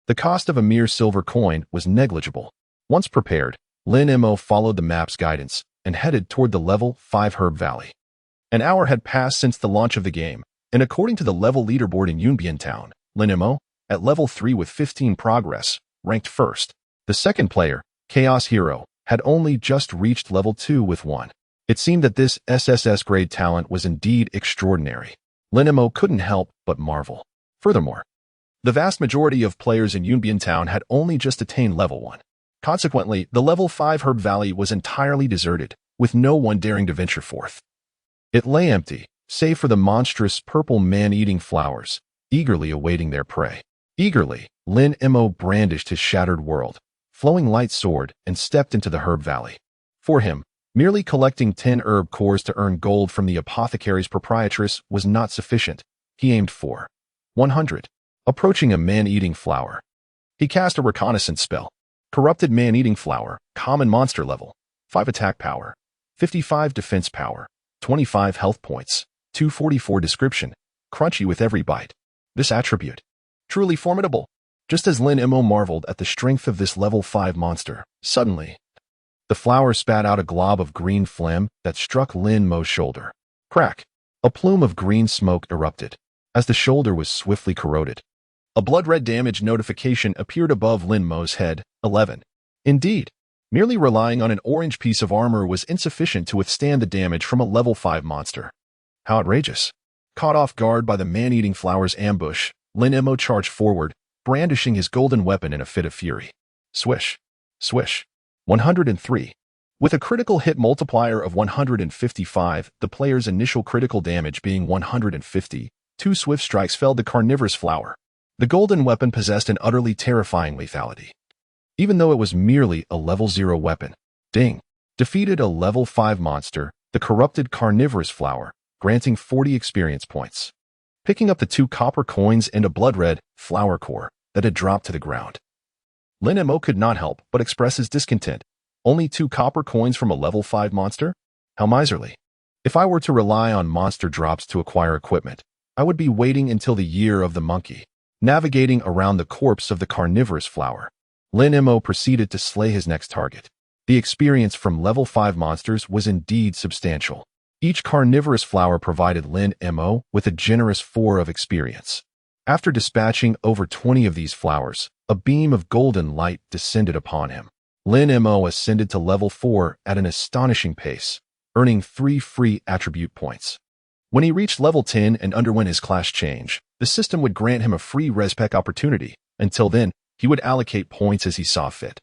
the cost of a mere silver coin was negligible. Once prepared, Lin Mo followed the map's guidance and headed toward the level 5 Herb Valley. An hour had passed since the launch of the game, and according to the level leaderboard in Yunbian Town, Lin Mo, at level 3 with 15 progress, ranked first. The second player, Chaos Hero, had only just reached level 2 with 1. It seemed that this SSS grade talent was indeed extraordinary. Lin Mo couldn't help but marvel. Furthermore, the vast majority of players in Yunbian Town had only just attained level 1. Consequently, the level 5 Herb Valley was entirely deserted, with no one daring to venture forth. It lay empty, save for the monstrous purple man-eating flowers, eagerly awaiting their prey. Eagerly, Lin Mo brandished his shattered world, flowing light sword, and stepped into the Herb Valley. For him, merely collecting 10 herb cores to earn gold from the apothecary's proprietress was not sufficient. He aimed for 100. Approaching a man-eating flower, he cast a reconnaissance spell. Corrupted man-eating flower, common monster level, 5 attack power, 55 defense power, 25 health points, 244 description, crunchy with every bite. This attribute, truly formidable. Just as Lin Mo marveled at the strength of this level 5 monster, suddenly, the flower spat out a glob of green phlegm that struck Lin Mo's shoulder. Crack! A plume of green smoke erupted, as the shoulder was swiftly corroded. A blood-red damage notification appeared above Lin Mo's head. 11. Indeed, merely relying on an orange piece of armor was insufficient to withstand the damage from a level 5 monster. How outrageous! Caught off guard by the man-eating flower's ambush, Lin Mo charged forward, brandishing his golden weapon in a fit of fury. Swish! Swish! 103. With a critical hit multiplier of 155, the player's initial critical damage being 150, 2 swift strikes felled the carnivorous flower. The golden weapon possessed an utterly terrifying lethality. Even though it was merely a level 0 weapon, Ding defeated a level 5 monster, the corrupted carnivorous flower, granting 40 experience points. Picking up the 2 copper coins and a blood-red flower core that had dropped to the ground, Lin Mo could not help but express his discontent. Only 2 copper coins from a level 5 monster? How miserly. If I were to rely on monster drops to acquire equipment, I would be waiting until the year of the monkey. Navigating around the corpse of the carnivorous flower, Lin Mo proceeded to slay his next target. The experience from level 5 monsters was indeed substantial. Each carnivorous flower provided Lin Mo with a generous 4 of experience. After dispatching over 20 of these flowers, a beam of golden light descended upon him. Lin Mo ascended to level 4 at an astonishing pace, earning 3 free attribute points. When he reached level 10 and underwent his class change, the system would grant him a free respec opportunity. Until then, he would allocate points as he saw fit,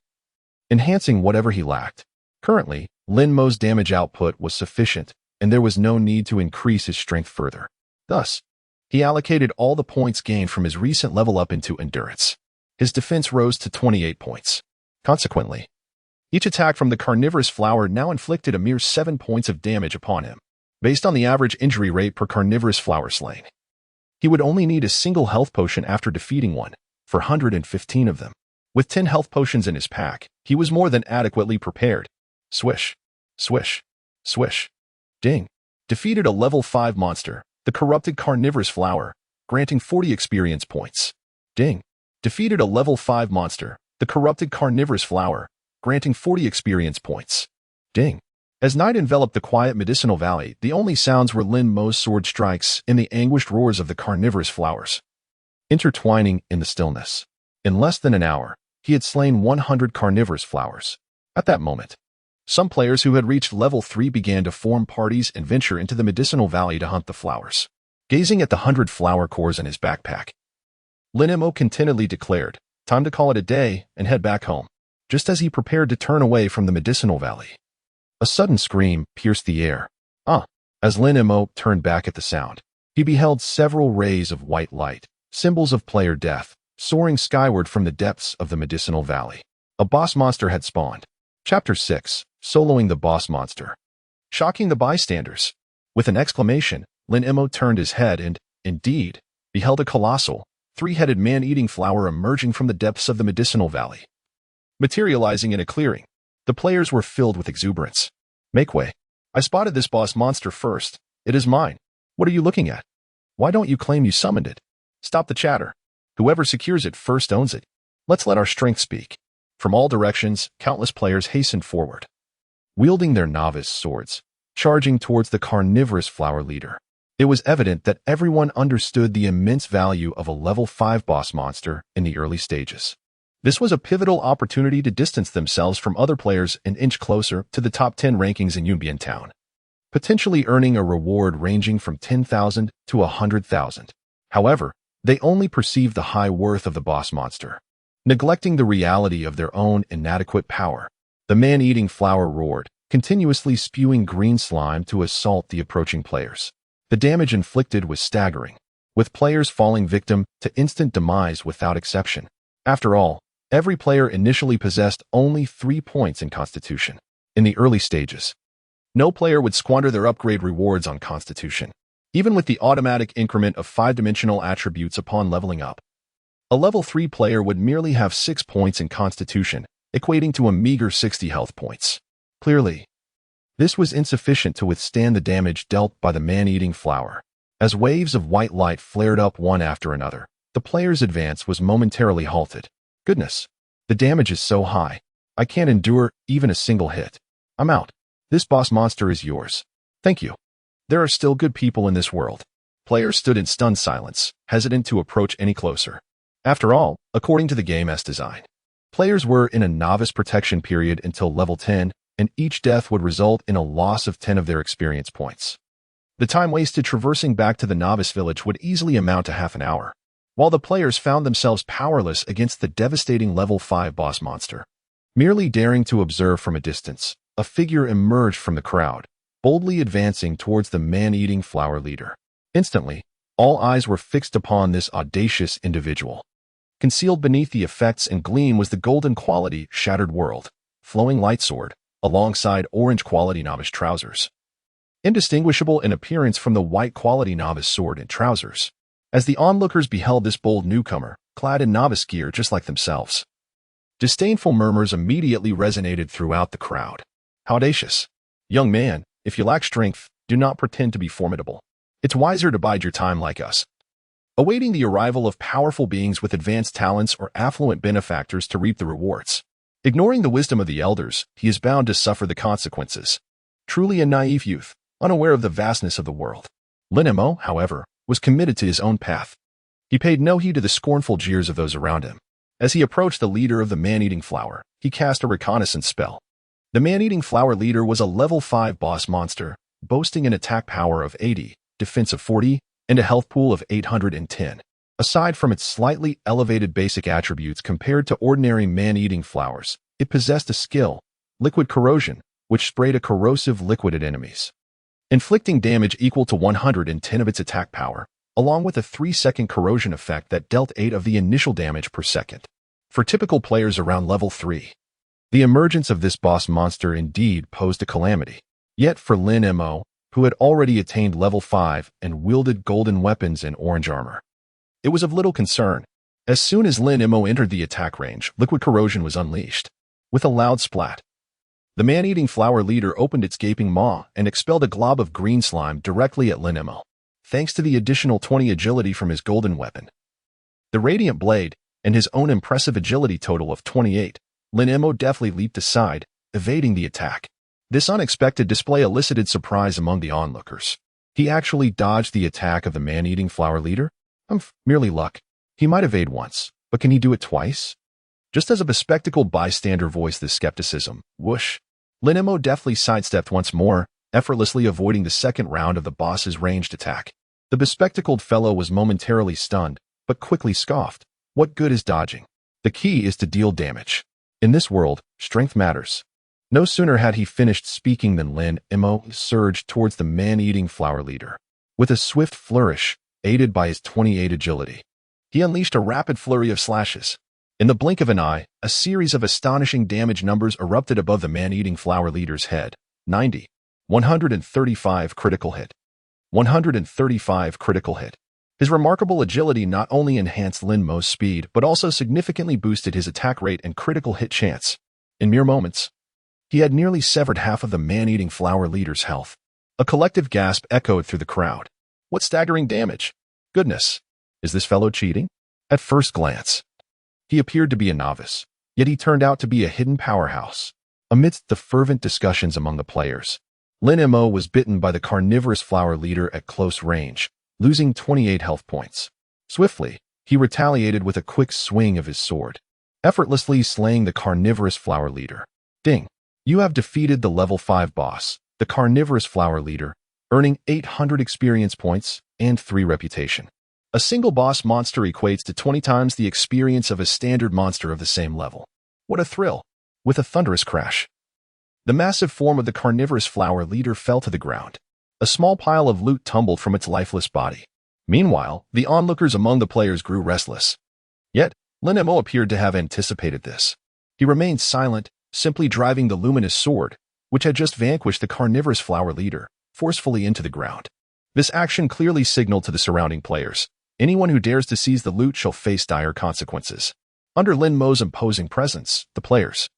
enhancing whatever he lacked. Currently, Lin Mo's damage output was sufficient, and there was no need to increase his strength further. Thus, he allocated all the points gained from his recent level up into endurance. His defense rose to 28 points. Consequently, each attack from the carnivorous flower now inflicted a mere 7 points of damage upon him. Based on the average injury rate per carnivorous flower slain, he would only need a single health potion after defeating one, for 115 of them. With 10 health potions in his pack, he was more than adequately prepared. Swish, swish, swish. Ding. Defeated a level 5 monster, the corrupted carnivorous flower, granting 40 experience points. Ding. Defeated a level 5 monster, the corrupted carnivorous flower, granting 40 experience points. Ding. As night enveloped the quiet medicinal valley, the only sounds were Lin Mo's sword strikes and the anguished roars of the carnivorous flowers, intertwining in the stillness. In less than an hour, He had slain 100 carnivorous flowers. At that moment, some players who had reached level 3 began to form parties and venture into the medicinal valley to hunt the flowers. Gazing at the 100 flower cores in his backpack, Lin Mo contentedly declared, "Time to call it a day and head back home." Just as he prepared to turn away from the medicinal valley, a sudden scream pierced the air. As Lin Mo turned back at the sound, he beheld several rays of white light, symbols of player death, soaring skyward from the depths of the medicinal valley. A boss monster had spawned. Chapter 6, Soloing the Boss Monster. Shocking the bystanders. With an exclamation, Lin Mo turned his head and, indeed, beheld a colossal, three-headed man-eating flower emerging from the depths of the medicinal valley. Materializing in a clearing, the players were filled with exuberance. "Make way. I spotted this boss monster first. It is mine. What are you looking at? Why don't you claim you summoned it? Stop the chatter. Whoever secures it first owns it. Let's let our strength speak." From all directions, countless players hastened forward, wielding their novice swords, charging towards the carnivorous flower leader. It was evident that everyone understood the immense value of a level 5 boss monster in the early stages. This was a pivotal opportunity to distance themselves from other players and inch closer to the top 10 rankings in Yunbian Town, potentially earning a reward ranging from 10,000 to 100,000. However, they only perceived the high worth of the boss monster, neglecting the reality of their own inadequate power. The man-eating flower roared, continuously spewing green slime to assault the approaching players. The damage inflicted was staggering, with players falling victim to instant demise without exception. After all, every player initially possessed only 3 points in Constitution. In the early stages, no player would squander their upgrade rewards on Constitution, even with the automatic increment of 5-dimensional attributes upon leveling up. A level 3 player would merely have 6 points in Constitution, equating to a meager 60 health points. Clearly, this was insufficient to withstand the damage dealt by the man-eating flower. As waves of white light flared up one after another, the player's advance was momentarily halted. "Goodness, the damage is so high. I can't endure even a single hit. I'm out. This boss monster is yours. Thank you." There are still good people in this world. Players stood in stunned silence, hesitant to approach any closer. After all, according to the game's design, players were in a novice protection period until level 10, and each death would result in a loss of 10 of their experience points. The time wasted traversing back to the novice village would easily amount to half an hour, while the players found themselves powerless against the devastating level 5 boss monster. Merely daring to observe from a distance, a figure emerged from the crowd, boldly advancing towards the man-eating flower leader. Instantly, all eyes were fixed upon this audacious individual. Concealed beneath the effects and gleam was the golden quality Shattered World, flowing light sword, alongside orange quality novice trousers. Indistinguishable in appearance from the white quality novice sword and trousers, as the onlookers beheld this bold newcomer, clad in novice gear just like themselves. Disdainful murmurs immediately resonated throughout the crowd. "How audacious! Young man, if you lack strength, do not pretend to be formidable. It's wiser to bide your time like us, awaiting the arrival of powerful beings with advanced talents or affluent benefactors to reap the rewards. Ignoring the wisdom of the elders, he is bound to suffer the consequences." Truly a naive youth, unaware of the vastness of the world. Lin Mo, however, was committed to his own path. He paid no heed to the scornful jeers of those around him. As he approached the leader of the man-eating flower, he cast a reconnaissance spell. The man-eating flower leader was a level 5 boss monster, boasting an attack power of 80, defense of 40, and a health pool of 810. Aside from its slightly elevated basic attributes compared to ordinary man-eating flowers, it possessed a skill, Liquid Corrosion, which sprayed a corrosive liquid at enemies, inflicting damage equal to 110 of its attack power, along with a 3-second corrosion effect that dealt 8 of the initial damage per second. For typical players around level 3, the emergence of this boss monster indeed posed a calamity. Yet for Lin Mo, who had already attained level 5 and wielded golden weapons and orange armor, it was of little concern. As soon as Lin Mo entered the attack range, Liquid Corrosion was unleashed. With a loud splat, the man-eating flower leader opened its gaping maw and expelled a glob of green slime directly at Lin Mo, thanks to the additional 20 agility from his golden weapon, the Radiant Blade, and his own impressive agility total of 28. Lin Mo deftly leaped aside, evading the attack. This unexpected display elicited surprise among the onlookers. He actually dodged the attack of the man-eating flower leader? Merely luck. He might evade once, but can he do it twice? Just as a bespectacled bystander voiced this skepticism, whoosh, Lin Mo deftly sidestepped once more, effortlessly avoiding the second round of the boss's ranged attack. The bespectacled fellow was momentarily stunned, but quickly scoffed. What good is dodging? The key is to deal damage. In this world, strength matters. No sooner had he finished speaking than Lin Mo surged towards the man-eating flower leader. With a swift flourish, aided by his 28 agility, he unleashed a rapid flurry of slashes. In the blink of an eye, a series of astonishing damage numbers erupted above the man-eating flower leader's head. 90. 135 critical hit. 135 critical hit. His remarkable agility not only enhanced Lin Mo's speed, but also significantly boosted his attack rate and critical hit chance. In mere moments, he had nearly severed half of the man-eating flower leader's health. A collective gasp echoed through the crowd. What staggering damage! Goodness, is this fellow cheating? At first glance, he appeared to be a novice, yet he turned out to be a hidden powerhouse. Amidst the fervent discussions among the players, Lin Mo was bitten by the carnivorous flower leader at close range, losing 28 health points. Swiftly, he retaliated with a quick swing of his sword, effortlessly slaying the carnivorous flower leader. Ding! You have defeated the level 5 boss, the carnivorous flower leader, earning 800 experience points and 3 reputation. A single boss monster equates to 20 times the experience of a standard monster of the same level. What a thrill! With a thunderous crash, the massive form of the carnivorous flower leader fell to the ground. A small pile of loot tumbled from its lifeless body. Meanwhile, the onlookers among the players grew restless. Yet, Lin Mo appeared to have anticipated this. He remained silent, simply driving the luminous sword, which had just vanquished the carnivorous flower leader, forcefully into the ground. This action clearly signaled to the surrounding players, anyone who dares to seize the loot shall face dire consequences. Under Lin Mo's imposing presence, the players,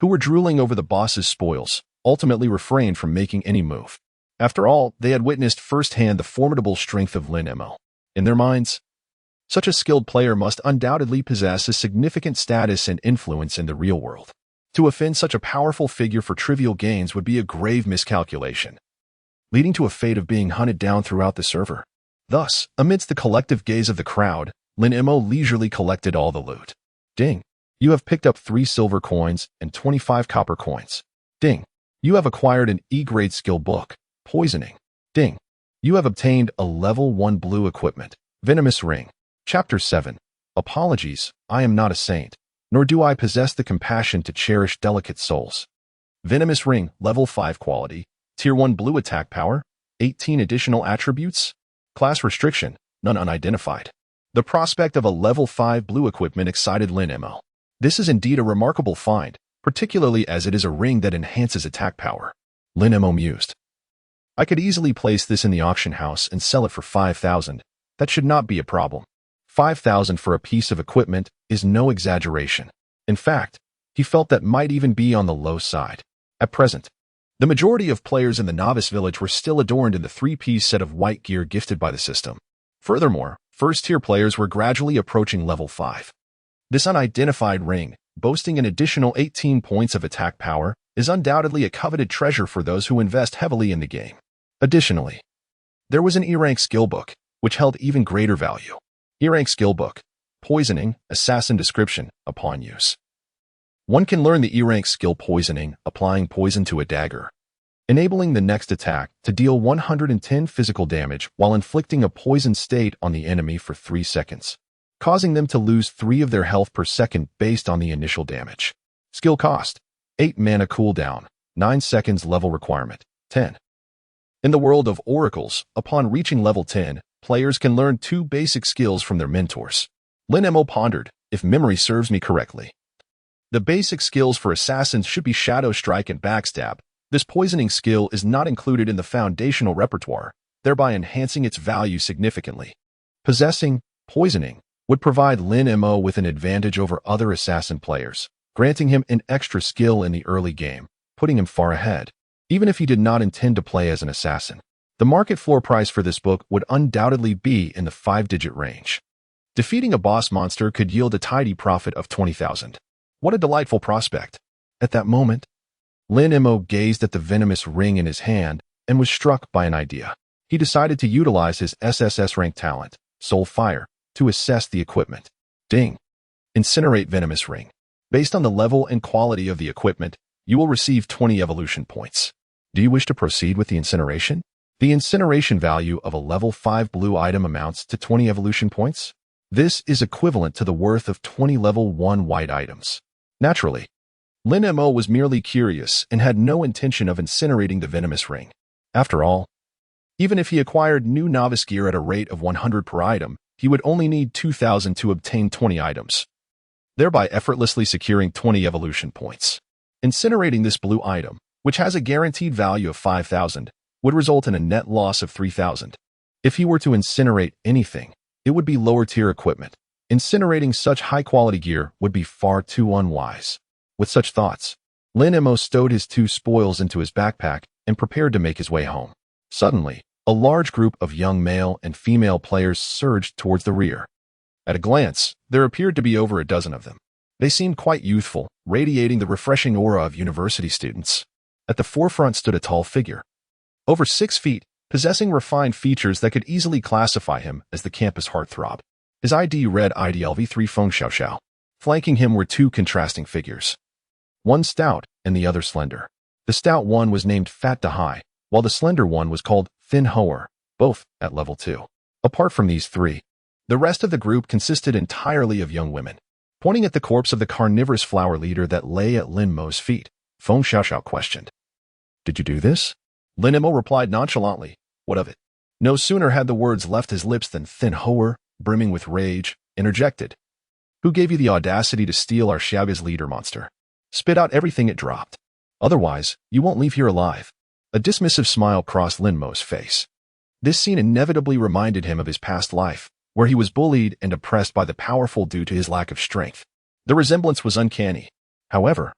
who were drooling over the boss's spoils, ultimately refrained from making any move. After all, they had witnessed firsthand the formidable strength of Lin Mo. In their minds, such a skilled player must undoubtedly possess a significant status and influence in the real world. To offend such a powerful figure for trivial gains would be a grave miscalculation, leading to a fate of being hunted down throughout the server. Thus, amidst the collective gaze of the crowd, Lin Mo leisurely collected all the loot. Ding! You have picked up 3 silver coins and 25 copper coins. Ding! You have acquired an E-grade skill book, Poisoning. Ding! You have obtained a level 1 blue equipment, Venomous Ring. Chapter 7. Apologies, I am not a saint, nor do I possess the compassion to cherish delicate souls. Venomous Ring, level 5 quality, Tier 1 blue attack power, 18 additional attributes, class restriction, none unidentified. The prospect of a level 5 blue equipment excited Lin Mo. This is indeed a remarkable find, particularly as it is a ring that enhances attack power. Lin Mo mused. I could easily place this in the auction house and sell it for 5,000. That should not be a problem. 5,000 for a piece of equipment is no exaggeration. In fact, he felt that might even be on the low side. At present, the majority of players in the novice village were still adorned in the 3-piece set of white gear gifted by the system. Furthermore, first-tier players were gradually approaching level 5. This unidentified ring, boasting an additional 18 points of attack power, is undoubtedly a coveted treasure for those who invest heavily in the game. Additionally, there was an E-rank skill book, which held even greater value. E-rank skill book, Poisoning, Assassin Description, upon use. One can learn the E-rank skill Poisoning, applying poison to a dagger, enabling the next attack to deal 110 physical damage while inflicting a poison state on the enemy for 3 seconds, causing them to lose 3 of their health per second based on the initial damage. Skill cost, 8 mana cooldown, 9 seconds level requirement, 10. In the world of oracles, upon reaching level 10, players can learn 2 basic skills from their mentors. Lin Mo pondered, if memory serves me correctly, the basic skills for assassins should be Shadow Strike and Backstab. This poisoning skill is not included in the foundational repertoire, thereby enhancing its value significantly. Possessing Poisoning would provide Lin Mo with an advantage over other assassin players, granting him an extra skill in the early game, putting him far ahead, even if he did not intend to play as an assassin. The market floor price for this book would undoubtedly be in the 5-digit range. Defeating a boss monster could yield a tidy profit of 20,000. What a delightful prospect. At that moment, Lin Mo gazed at the venomous ring in his hand and was struck by an idea. He decided to utilize his SSS-rank talent, Soul Fire, to assess the equipment. Ding! Incinerate Venomous Ring. Based on the level and quality of the equipment, you will receive 20 evolution points. Do you wish to proceed with the incineration? The incineration value of a level 5 blue item amounts to 20 evolution points. This is equivalent to the worth of 20 level 1 white items. Naturally, Lin Mo was merely curious and had no intention of incinerating the Venomous Ring. After all, even if he acquired new novice gear at a rate of 100 per item, he would only need 2,000 to obtain 20 items, thereby effortlessly securing 20 evolution points. Incinerating this blue item, which has a guaranteed value of 5,000, would result in a net loss of 3,000. If he were to incinerate anything, it would be lower-tier equipment. Incinerating such high-quality gear would be far too unwise. With such thoughts, Lin Mo stowed his 2 spoils into his backpack and prepared to make his way home. Suddenly, a large group of young male and female players surged towards the rear. At a glance, there appeared to be over a dozen of them. They seemed quite youthful, radiating the refreshing aura of university students. At the forefront stood a tall figure, over 6 feet, possessing refined features that could easily classify him as the campus heartthrob. His ID read IDLV3 Feng Xiaoxiao. Flanking him were 2 contrasting figures, one stout and the other slender. The stout one was named Fat Dahai, while the slender one was called Thin Hoer, both at level 2. Apart from these 3, the rest of the group consisted entirely of young women. Pointing at the corpse of the carnivorous flower leader that lay at Lin Mo's feet, Feng Xiaoxiao questioned, "Did you do this?" Lin Mo replied nonchalantly, "What of it?" No sooner had the words left his lips than Thin Hoer, brimming with rage, interjected, "Who gave you the audacity to steal our Xiaoga's leader monster? Spit out everything it dropped. Otherwise, you won't leave here alive." A dismissive smile crossed Lin Mo's face. This scene inevitably reminded him of his past life, where he was bullied and oppressed by the powerful due to his lack of strength. The resemblance was uncanny. However,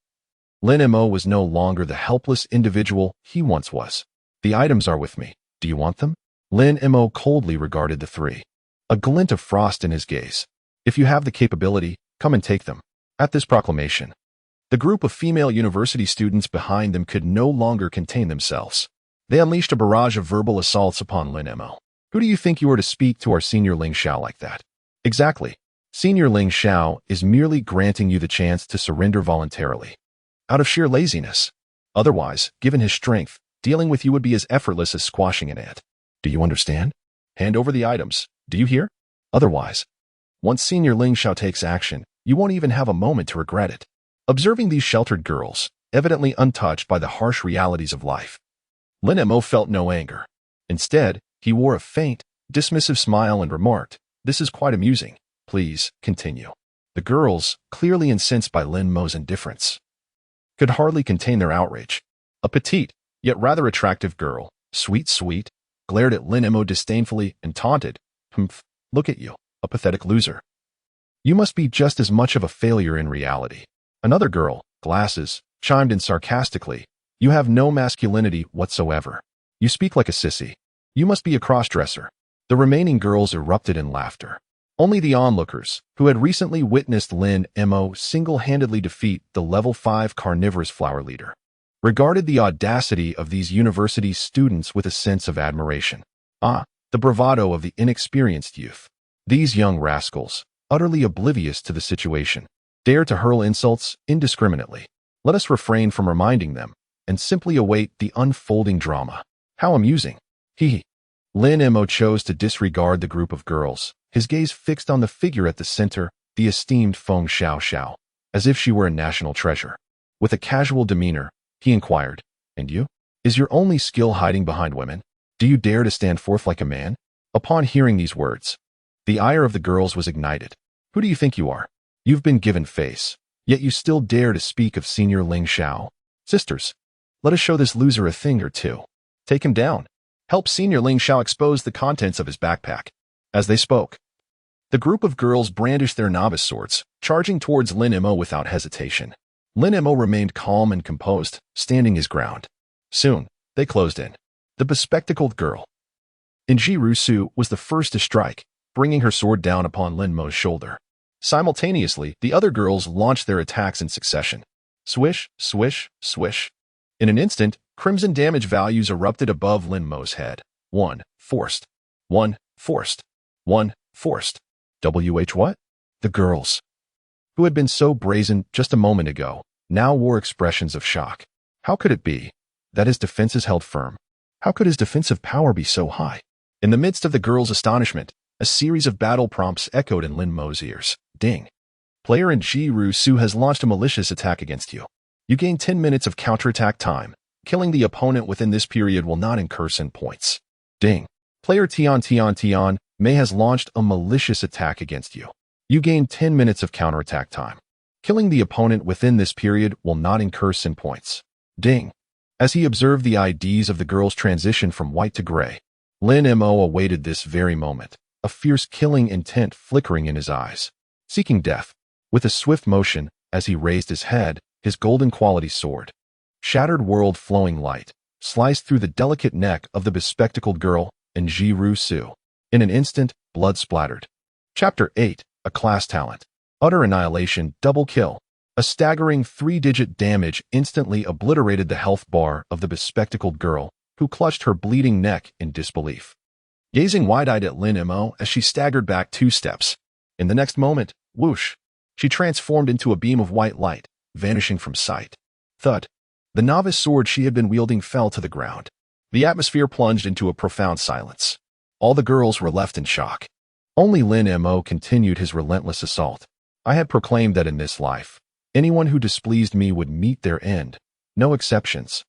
Lin Mo was no longer the helpless individual he once was. "The items are with me. Do you want them?" Lin Mo coldly regarded the 3, a glint of frost in his gaze. "If you have the capability, come and take them." At this proclamation, the group of female university students behind them could no longer contain themselves. They unleashed a barrage of verbal assaults upon Lin Mo. "Who do you think you are to speak to our Senior Ling Xiao like that?" "Exactly. Senior Ling Xiao is merely granting you the chance to surrender voluntarily, out of sheer laziness. Otherwise, given his strength, dealing with you would be as effortless as squashing an ant. Do you understand? Hand over the items. Do you hear? Otherwise, once Senior Ling Xiao takes action, you won't even have a moment to regret it." Observing these sheltered girls, evidently untouched by the harsh realities of life, Lin Mo felt no anger. Instead, he wore a faint, dismissive smile and remarked, "This is quite amusing. Please, continue." The girls, clearly incensed by Lin Mo's indifference, could hardly contain their outrage. A petite, yet rather attractive girl, sweet, glared at Lin Mo disdainfully and taunted, "Humph, look at you, a pathetic loser. You must be just as much of a failure in reality." Another girl, Glasses, chimed in sarcastically, "You have no masculinity whatsoever. You speak like a sissy. You must be a crossdresser." The remaining girls erupted in laughter. Only the onlookers, who had recently witnessed Lin Mo single-handedly defeat the level 5 carnivorous flower leader, regarded the audacity of these university students with a sense of admiration. The bravado of the inexperienced youth. These young rascals, utterly oblivious to the situation, dare to hurl insults indiscriminately. Let us refrain from reminding them, and simply await the unfolding drama. How amusing. He. Lin Mo chose to disregard the group of girls, his gaze fixed on the figure at the center, the esteemed Feng Xiaoxiao, as if she were a national treasure. With a casual demeanor, he inquired, "And you? Is your only skill hiding behind women? Do you dare to stand forth like a man?" Upon hearing these words, the ire of the girls was ignited. "Who do you think you are? You've been given face, yet you still dare to speak of Senior Ling Xiao. Sisters, let us show this loser a thing or two. Take him down. Help Senior Ling Xiao expose the contents of his backpack." As they spoke, the group of girls brandished their novice swords, charging towards Lin Mo without hesitation. Lin Mo remained calm and composed, standing his ground. Soon, they closed in. The bespectacled girl, Inji Rusu, was the first to strike, bringing her sword down upon Lin Mo's shoulder. Simultaneously, the other girls launched their attacks in succession. Swish, swish, swish. In an instant, crimson damage values erupted above Lin Mo's head. 1 forced. 1 forced. 1 forced. WH what? The girls, who had been so brazen just a moment ago, now wore expressions of shock. How could it be that his defenses held firm? How could his defensive power be so high? In the midst of the girl's astonishment, a series of battle prompts echoed in Lin Mo's ears. Ding. Player in Ji-Ru-Su has launched a malicious attack against you. You gain 10 minutes of counterattack time. Killing the opponent within this period will not incur sin points. Ding. Player Tian May has launched a malicious attack against you. You gain 10 minutes of counterattack time. Killing the opponent within this period will not incur sin points. Ding. As he observed the IDs of the girl's transition from white to gray, Lin Mo awaited this very moment, a fierce killing intent flickering in his eyes. Seeking death, with a swift motion, as he raised his head, his golden quality sword, shattered world flowing light, sliced through the delicate neck of the bespectacled girl in Ji-Ru-Su. In an instant, blood splattered. Chapter 8, A Class Talent. Utter annihilation, double kill. A staggering 3-digit damage instantly obliterated the health bar of the bespectacled girl, who clutched her bleeding neck in disbelief. Gazing wide-eyed at Lin Mo as she staggered back 2 steps. In the next moment, whoosh, she transformed into a beam of white light, vanishing from sight. Thud. The novice sword she had been wielding fell to the ground. The atmosphere plunged into a profound silence. All the girls were left in shock. Only Lin Mo continued his relentless assault. I had proclaimed that in this life, anyone who displeased me would meet their end. No exceptions.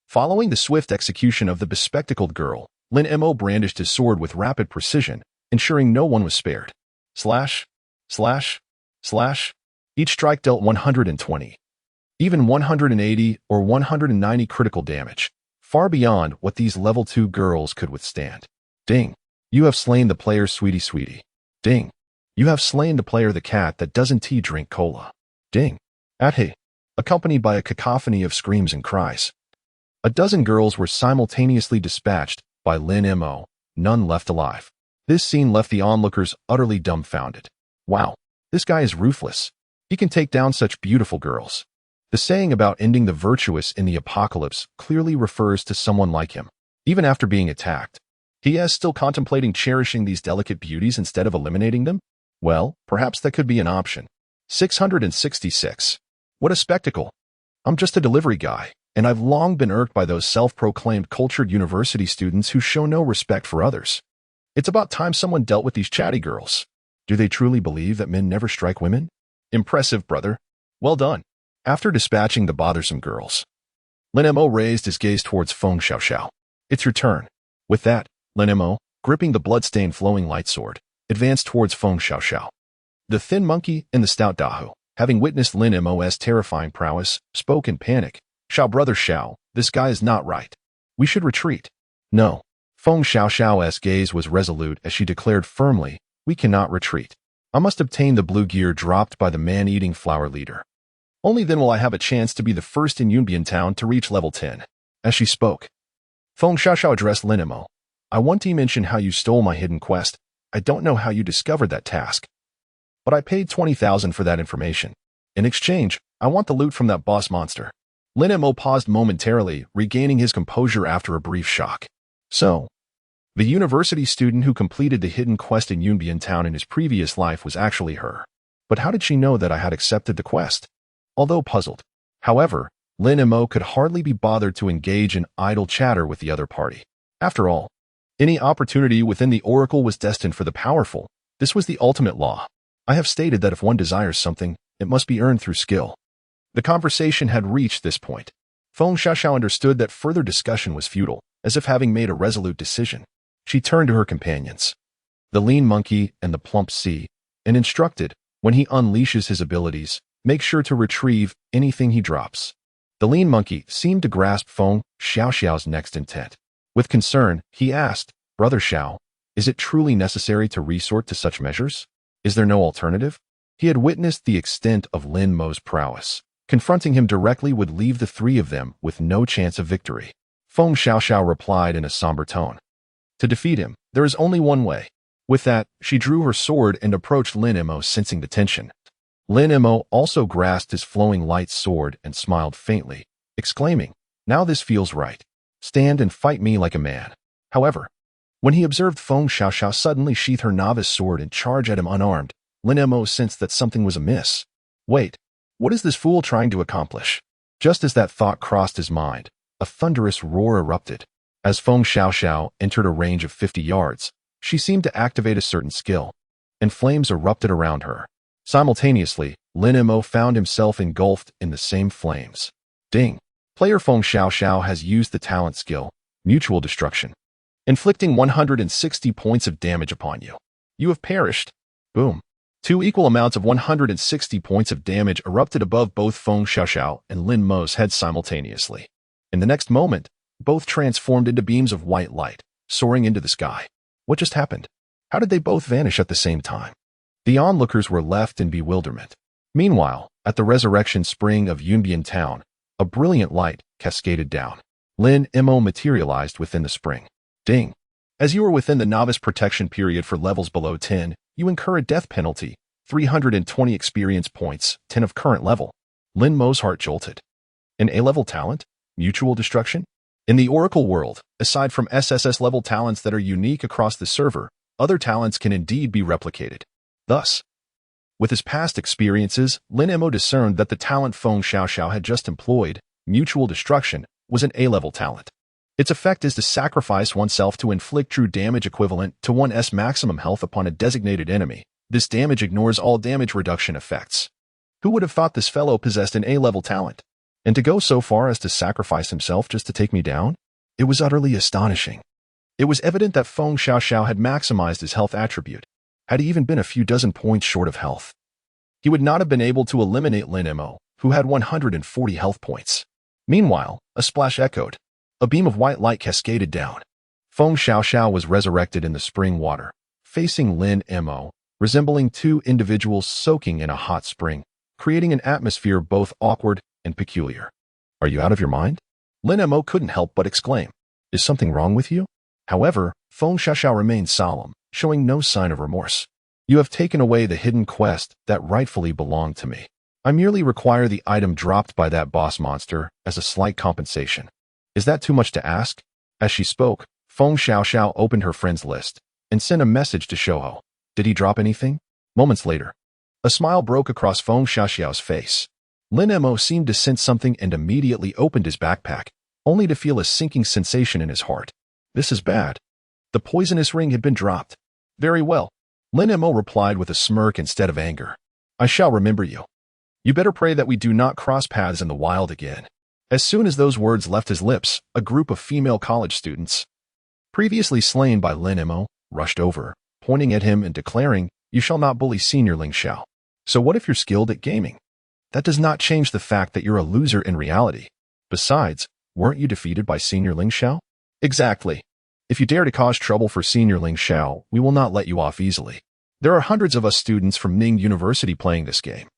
Following the swift execution of the bespectacled girl, Lin Mo brandished his sword with rapid precision, ensuring no one was spared. Slash, slash, slash. Each strike dealt 120, even 180 or 190 critical damage, far beyond what these level 2 girls could withstand. Ding. You have slain the player sweetie. Ding. You have slain the player the cat that doesn't drink cola. Ding. Athe. Accompanied by a cacophony of screams and cries. A dozen girls were simultaneously dispatched by Lin Mo, none left alive. This scene left the onlookers utterly dumbfounded. Wow, this guy is ruthless. He can take down such beautiful girls. The saying about ending the virtuous in the apocalypse clearly refers to someone like him. Even after being attacked, he is still contemplating cherishing these delicate beauties instead of eliminating them? Well, perhaps that could be an option. 666. What a spectacle. I'm just a delivery guy, and I've long been irked by those self-proclaimed cultured university students who show no respect for others. It's about time someone dealt with these chatty girls. Do they truly believe that men never strike women? Impressive, brother. Well done. After dispatching the bothersome girls, Lin Mo raised his gaze towards Feng Xiaoxiao. It's your turn. With that, Lin Mo, gripping the blood-stained flowing light sword, advanced towards Feng Xiaoxiao. The thin monkey and the stout Dahu, having witnessed Lin Mo's terrifying prowess, spoke in panic. Xiao brother Xiao, this guy is not right. We should retreat. No. Feng Xiaoxiao's gaze was resolute as she declared firmly, we cannot retreat. I must obtain the blue gear dropped by the man-eating flower leader. Only then will I have a chance to be the first in Yunbian town to reach level 10. As she spoke, Feng Xiaoxiao addressed Lin Mo. I want to mention how you stole my hidden quest. I don't know how you discovered that task, but I paid 20,000 for that information. In exchange, I want the loot from that boss monster. Lin Mo paused momentarily, regaining his composure after a brief shock. So, the university student who completed the hidden quest in Yunbian town in his previous life was actually her. But how did she know that I had accepted the quest? Although puzzled, however, Lin Mo could hardly be bothered to engage in idle chatter with the other party. After all, any opportunity within the Oracle was destined for the powerful. This was the ultimate law. I have stated that if one desires something, it must be earned through skill. The conversation had reached this point. Feng Xiaoxiao understood that further discussion was futile, as if having made a resolute decision. She turned to her companions, the lean monkey and the plump sea, and instructed, when he unleashes his abilities, make sure to retrieve anything he drops. The lean monkey seemed to grasp Feng Xiaoxiao's next intent. With concern, he asked, Brother Xiao, is it truly necessary to resort to such measures? Is there no alternative? He had witnessed the extent of Lin Mo's prowess. Confronting him directly would leave the 3 of them with no chance of victory. Feng Xiaoxiao replied in a somber tone. To defeat him, there is only one way. With that, she drew her sword and approached Lin Mo, sensing the tension. Lin Mo also grasped his flowing light sword and smiled faintly, exclaiming, now this feels right. Stand and fight me like a man. However, when he observed Feng Xiaoxiao suddenly sheath her novice sword and charge at him unarmed, Lin Mo sensed that something was amiss. Wait, what is this fool trying to accomplish? Just as that thought crossed his mind, a thunderous roar erupted. As Feng Xiaoxiao entered a range of 50 yards, she seemed to activate a certain skill, and flames erupted around her. Simultaneously, Lin Mo found himself engulfed in the same flames. Ding! Player Feng Xiaoxiao has used the talent skill, Mutual Destruction, inflicting 160 points of damage upon you. You have perished. Boom. 2 equal amounts of 160 points of damage erupted above both Feng Xiaoxiao and Lin Mo's heads simultaneously. In the next moment, both transformed into beams of white light, soaring into the sky. What just happened? How did they both vanish at the same time? The onlookers were left in bewilderment. Meanwhile, at the resurrection spring of Yunbian Town, a brilliant light cascaded down. Lin Mo materialized within the spring. Ding! As you are within the novice protection period for levels below 10, you incur a death penalty, 320 experience points, 10 of current level. Lin Mo's heart jolted. An A-level talent? Mutual Destruction? In the Oracle world, aside from SSS level talents that are unique across the server, other talents can indeed be replicated. Thus, with his past experiences, Lin Mo discerned that the talent Feng Xiaoxiao had just employed, Mutual Destruction, was an A-level talent. Its effect is to sacrifice oneself to inflict true damage equivalent to 1's maximum health upon a designated enemy. This damage ignores all damage reduction effects. Who would have thought this fellow possessed an A-level talent? And to go so far as to sacrifice himself just to take me down? It was utterly astonishing. It was evident that Feng Xiaoxiao had maximized his health attribute. Had he even been a few dozen points short of health, he would not have been able to eliminate Lin Mo, who had 140 health points. Meanwhile, a splash echoed. A beam of white light cascaded down. Feng Xiaoxiao was resurrected in the spring water, facing Lin Mo, resembling two individuals soaking in a hot spring, creating an atmosphere both awkward and peculiar. Are you out of your mind? Lin Mo couldn't help but exclaim. Is something wrong with you? However, Feng Xiaoxiao remained solemn, showing no sign of remorse. You have taken away the hidden quest that rightfully belonged to me. I merely require the item dropped by that boss monster as a slight compensation. Is that too much to ask? As she spoke, Feng Xiaoxiao opened her friend's list and sent a message to Shouho. Did he drop anything? Moments later, a smile broke across Feng Xiaoxiao's face. Lin Mo seemed to sense something and immediately opened his backpack, only to feel a sinking sensation in his heart. This is bad. The poisonous ring had been dropped. Very well. Lin Mo replied with a smirk instead of anger. I shall remember you. You better pray that we do not cross paths in the wild again. As soon as those words left his lips, a group of female college students, previously slain by Lin Mo, rushed over, pointing at him and declaring, You shall not bully Senior Ling Xiao. So what if you're skilled at gaming? That does not change the fact that you're a loser in reality. Besides, weren't you defeated by Senior Ling Xiao? Exactly. If you dare to cause trouble for Senior Ling Xiao, we will not let you off easily. There are hundreds of us students from Ning University playing this game.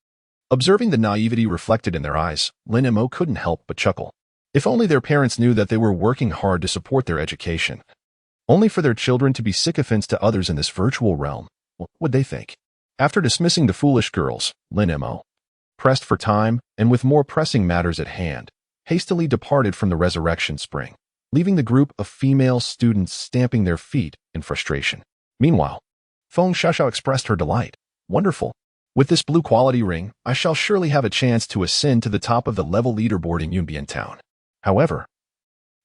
Observing the naivety reflected in their eyes, Lin Mo couldn't help but chuckle. If only their parents knew that they were working hard to support their education. Only for their children to be sycophants to others in this virtual realm, what would they think? After dismissing the foolish girls, Lin Mo, pressed for time and with more pressing matters at hand, hastily departed from the resurrection spring, leaving the group of female students stamping their feet in frustration. Meanwhile, Feng Xiaoxiao expressed her delight. Wonderful. With this blue quality ring, I shall surely have a chance to ascend to the top of the level leaderboard in Yunbian Town. However,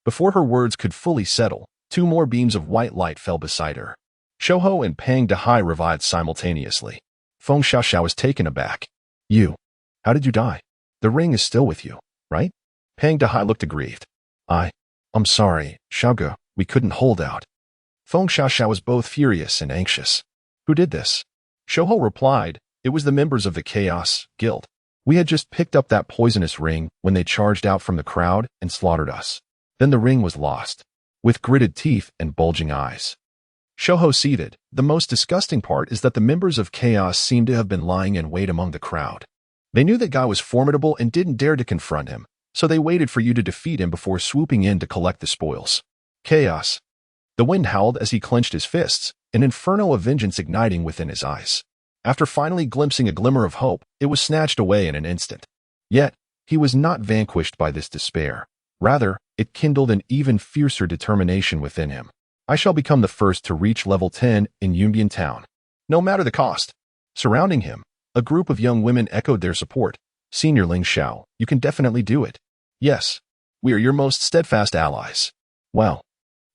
before her words could fully settle, two more beams of white light fell beside her. Shouho and Pang Dehai revived simultaneously. Feng Xiaoxiao was taken aback. How did you die? The ring is still with you, right? Pang Dehai looked aggrieved. I'm sorry, Xiaoge, we couldn't hold out. Feng Xiaoxiao was both furious and anxious. Who did this? Shouho replied, It was the members of the Chaos Guild. We had just picked up that poisonous ring when they charged out from the crowd and slaughtered us. Then the ring was lost, with gritted teeth and bulging eyes. Shouho seethed. The most disgusting part is that the members of Chaos seemed to have been lying in wait among the crowd. They knew that guy was formidable and didn't dare to confront him, so they waited for you to defeat him before swooping in to collect the spoils. Chaos. The wind howled as he clenched his fists, an inferno of vengeance igniting within his eyes. After finally glimpsing a glimmer of hope, it was snatched away in an instant. Yet, he was not vanquished by this despair. Rather, it kindled an even fiercer determination within him. I shall become the first to reach level 10 in Yunbian Town, no matter the cost. Surrounding him, A group of young women echoed their support. Senior Ling Xiao, you can definitely do it. Yes, we are your most steadfast allies. Well,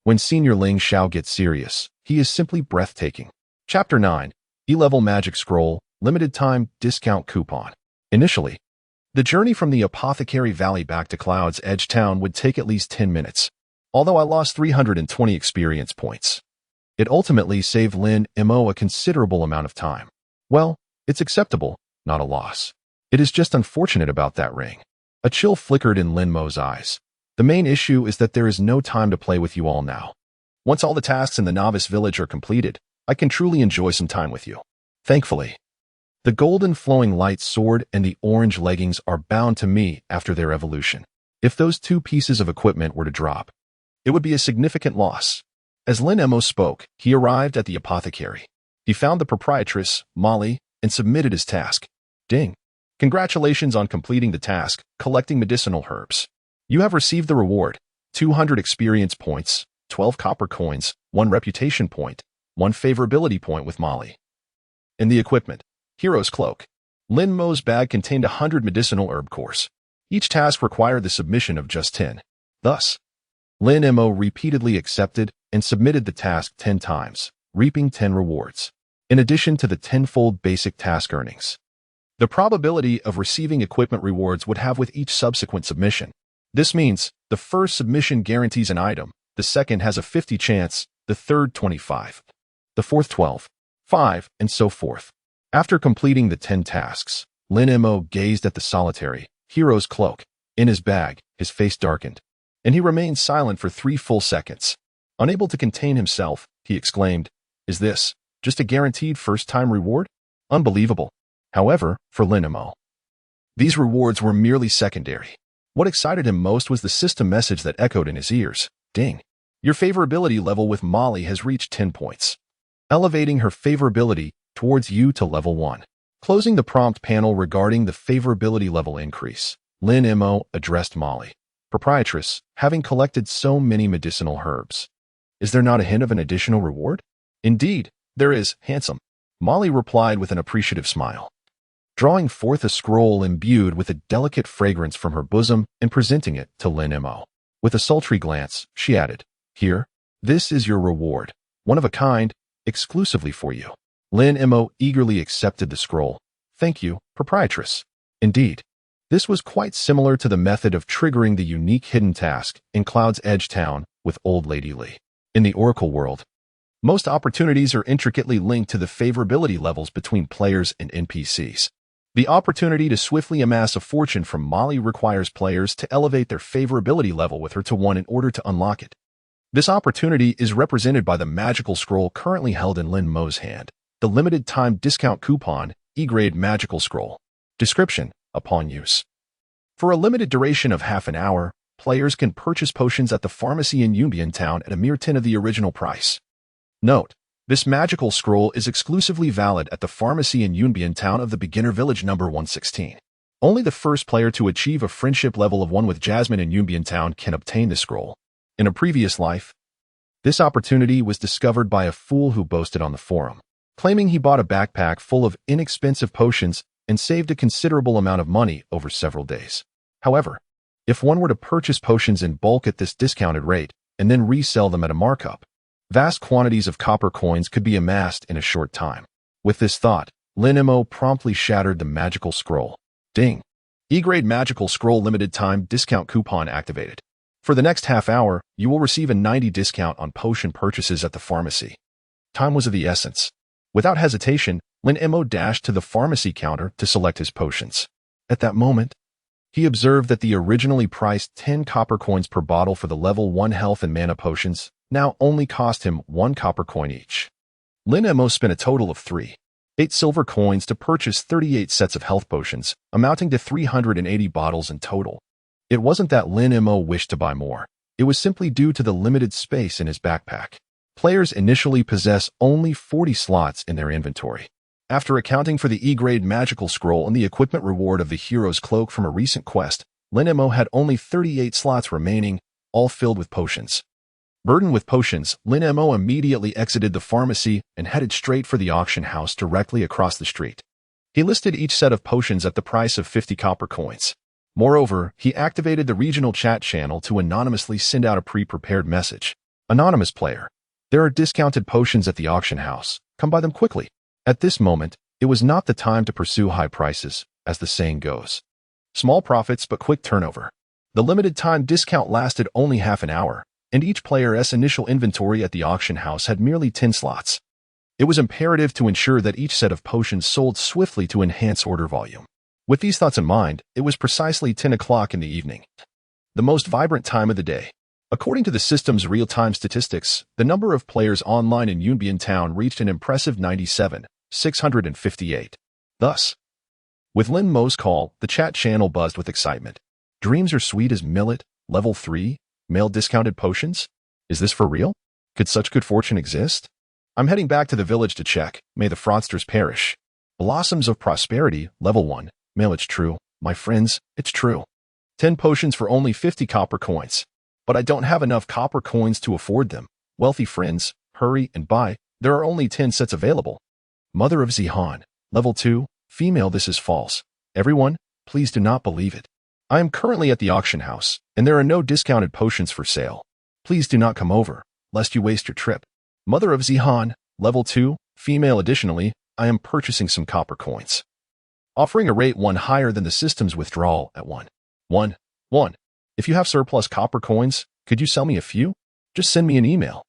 when Senior Ling Xiao gets serious, he is simply breathtaking. Chapter 9, E-Level Magic Scroll, Limited Time Discount Coupon. Initially, the journey from the Apothecary Valley back to Cloud's Edge Town would take at least 10 minutes, although I lost 320 experience points. It ultimately saved Lin Mo a considerable amount of time. Well, it's acceptable, not a loss. It is just unfortunate about that ring. A chill flickered in Lin Mo's eyes. The main issue is that there is no time to play with you all now. Once all the tasks in the Novice Village are completed, I can truly enjoy some time with you. Thankfully, the golden flowing light sword and the orange leggings are bound to me after their evolution. If those two pieces of equipment were to drop, it would be a significant loss. As Lin Mo spoke, he arrived at the apothecary. He found the proprietress, Molly, and submitted his task. Ding. Congratulations on completing the task, collecting medicinal herbs. You have received the reward, 200 experience points, 12 copper coins, 1 reputation point, 1 favorability point with Molly. In the equipment, Hero's Cloak. Lin Mo's bag contained 100 medicinal herb cores. Each task required the submission of just 10. Thus, Lin Mo repeatedly accepted and submitted the task 10 times, reaping 10 rewards, in addition to the tenfold basic task earnings. The probability of receiving equipment rewards would have with each subsequent submission. This means the first submission guarantees an item, the second has a 50 chance, the third 25, the fourth 12, 5, and so forth. After completing the 10 tasks, Lin Mo gazed at the solitary Hero's Cloak in his bag, his face darkened, and he remained silent for 3 full seconds. Unable to contain himself, he exclaimed, "Is this just a guaranteed first-time reward? Unbelievable." However, for Lin Mo, these rewards were merely secondary. What excited him most was the system message that echoed in his ears. Ding. Your favorability level with Molly has reached 10 points, elevating her favorability towards you to level 1. Closing the prompt panel regarding the favorability level increase, Lin Mo addressed Molly. Proprietress, having collected so many medicinal herbs, is there not a hint of an additional reward? Indeed, there is, handsome. Molly replied with an appreciative smile, drawing forth a scroll imbued with a delicate fragrance from her bosom and presenting it to Lin Mo. With a sultry glance, she added, "Here, this is your reward, one of a kind, exclusively for you." Lin Mo eagerly accepted the scroll. "Thank you, proprietress." Indeed, this was quite similar to the method of triggering the unique hidden task in Cloud's Edge Town with Old Lady Li. In the Oracle world, most opportunities are intricately linked to the favorability levels between players and NPCs. The opportunity to swiftly amass a fortune from Molly requires players to elevate their favorability level with her to 1 in order to unlock it. This opportunity is represented by the magical scroll currently held in Lin Mo's hand, the limited time discount coupon, E-grade magical scroll. Description: upon use. For a limited duration of half an hour, players can purchase potions at the pharmacy in Yunbian Town at a mere 10 of the original price. Note: this magical scroll is exclusively valid at the pharmacy in Yunbian Town of the beginner village number 116. Only the first player to achieve a friendship level of 1 with Jasmine in Yunbian Town can obtain the scroll. In a previous life, this opportunity was discovered by a fool who boasted on the forum, claiming he bought a backpack full of inexpensive potions and saved a considerable amount of money over several days. However, if one were to purchase potions in bulk at this discounted rate and then resell them at a markup, vast quantities of copper coins could be amassed in a short time. With this thought, Lin Mo promptly shattered the magical scroll. Ding. E-grade magical scroll limited time discount coupon activated. For the next half hour, you will receive a 90 discount on potion purchases at the pharmacy. Time was of the essence. Without hesitation, Lin Mo dashed to the pharmacy counter to select his potions. At that moment, he observed that the originally priced 10 copper coins per bottle for the level 1 health and mana potions now only cost him 1 copper coin each. Lin Mo spent a total of 8 silver coins to purchase 38 sets of health potions, amounting to 380 bottles in total. It wasn't that Lin Mo wished to buy more. It was simply due to the limited space in his backpack. Players initially possess only 40 slots in their inventory. After accounting for the E-grade magical scroll and the equipment reward of the Hero's Cloak from a recent quest, Lin Mo had only 38 slots remaining, all filled with potions. Burdened with potions, Lin Mo immediately exited the pharmacy and headed straight for the auction house directly across the street. He listed each set of potions at the price of 50 copper coins. Moreover, he activated the regional chat channel to anonymously send out a pre-prepared message. Anonymous player. There are discounted potions at the auction house. Come buy them quickly. At this moment, it was not the time to pursue high prices, as the saying goes. Small profits but quick turnover. The limited time discount lasted only half an hour, and each player's initial inventory at the auction house had merely 10 slots. It was imperative to ensure that each set of potions sold swiftly to enhance order volume. With these thoughts in mind, it was precisely 10 o'clock in the evening. The most vibrant time of the day. According to the system's real-time statistics, the number of players online in Yunbian Town reached an impressive 97,658. Thus, with Lin Mo's call, the chat channel buzzed with excitement. Dreams are sweet as millet, level 3, male discounted potions? Is this for real? Could such good fortune exist? I'm heading back to the village to check. May the fraudsters perish. Blossoms of prosperity, level 1. Male, it's true. My friends, it's true. 10 potions for only 50 copper coins. But I don't have enough copper coins to afford them. Wealthy friends, hurry and buy. There are only 10 sets available. Mother of Zihan, level 2. Female, this is false. Everyone, please do not believe it. I am currently at the auction house, and there are no discounted potions for sale. Please do not come over, lest you waste your trip. Mother of Zihan, level 2. Female, additionally, I am purchasing some copper coins. Offering a rate 1 higher than the system's withdrawal at 1. If you have surplus copper coins, could you sell me a few? Just send me an email.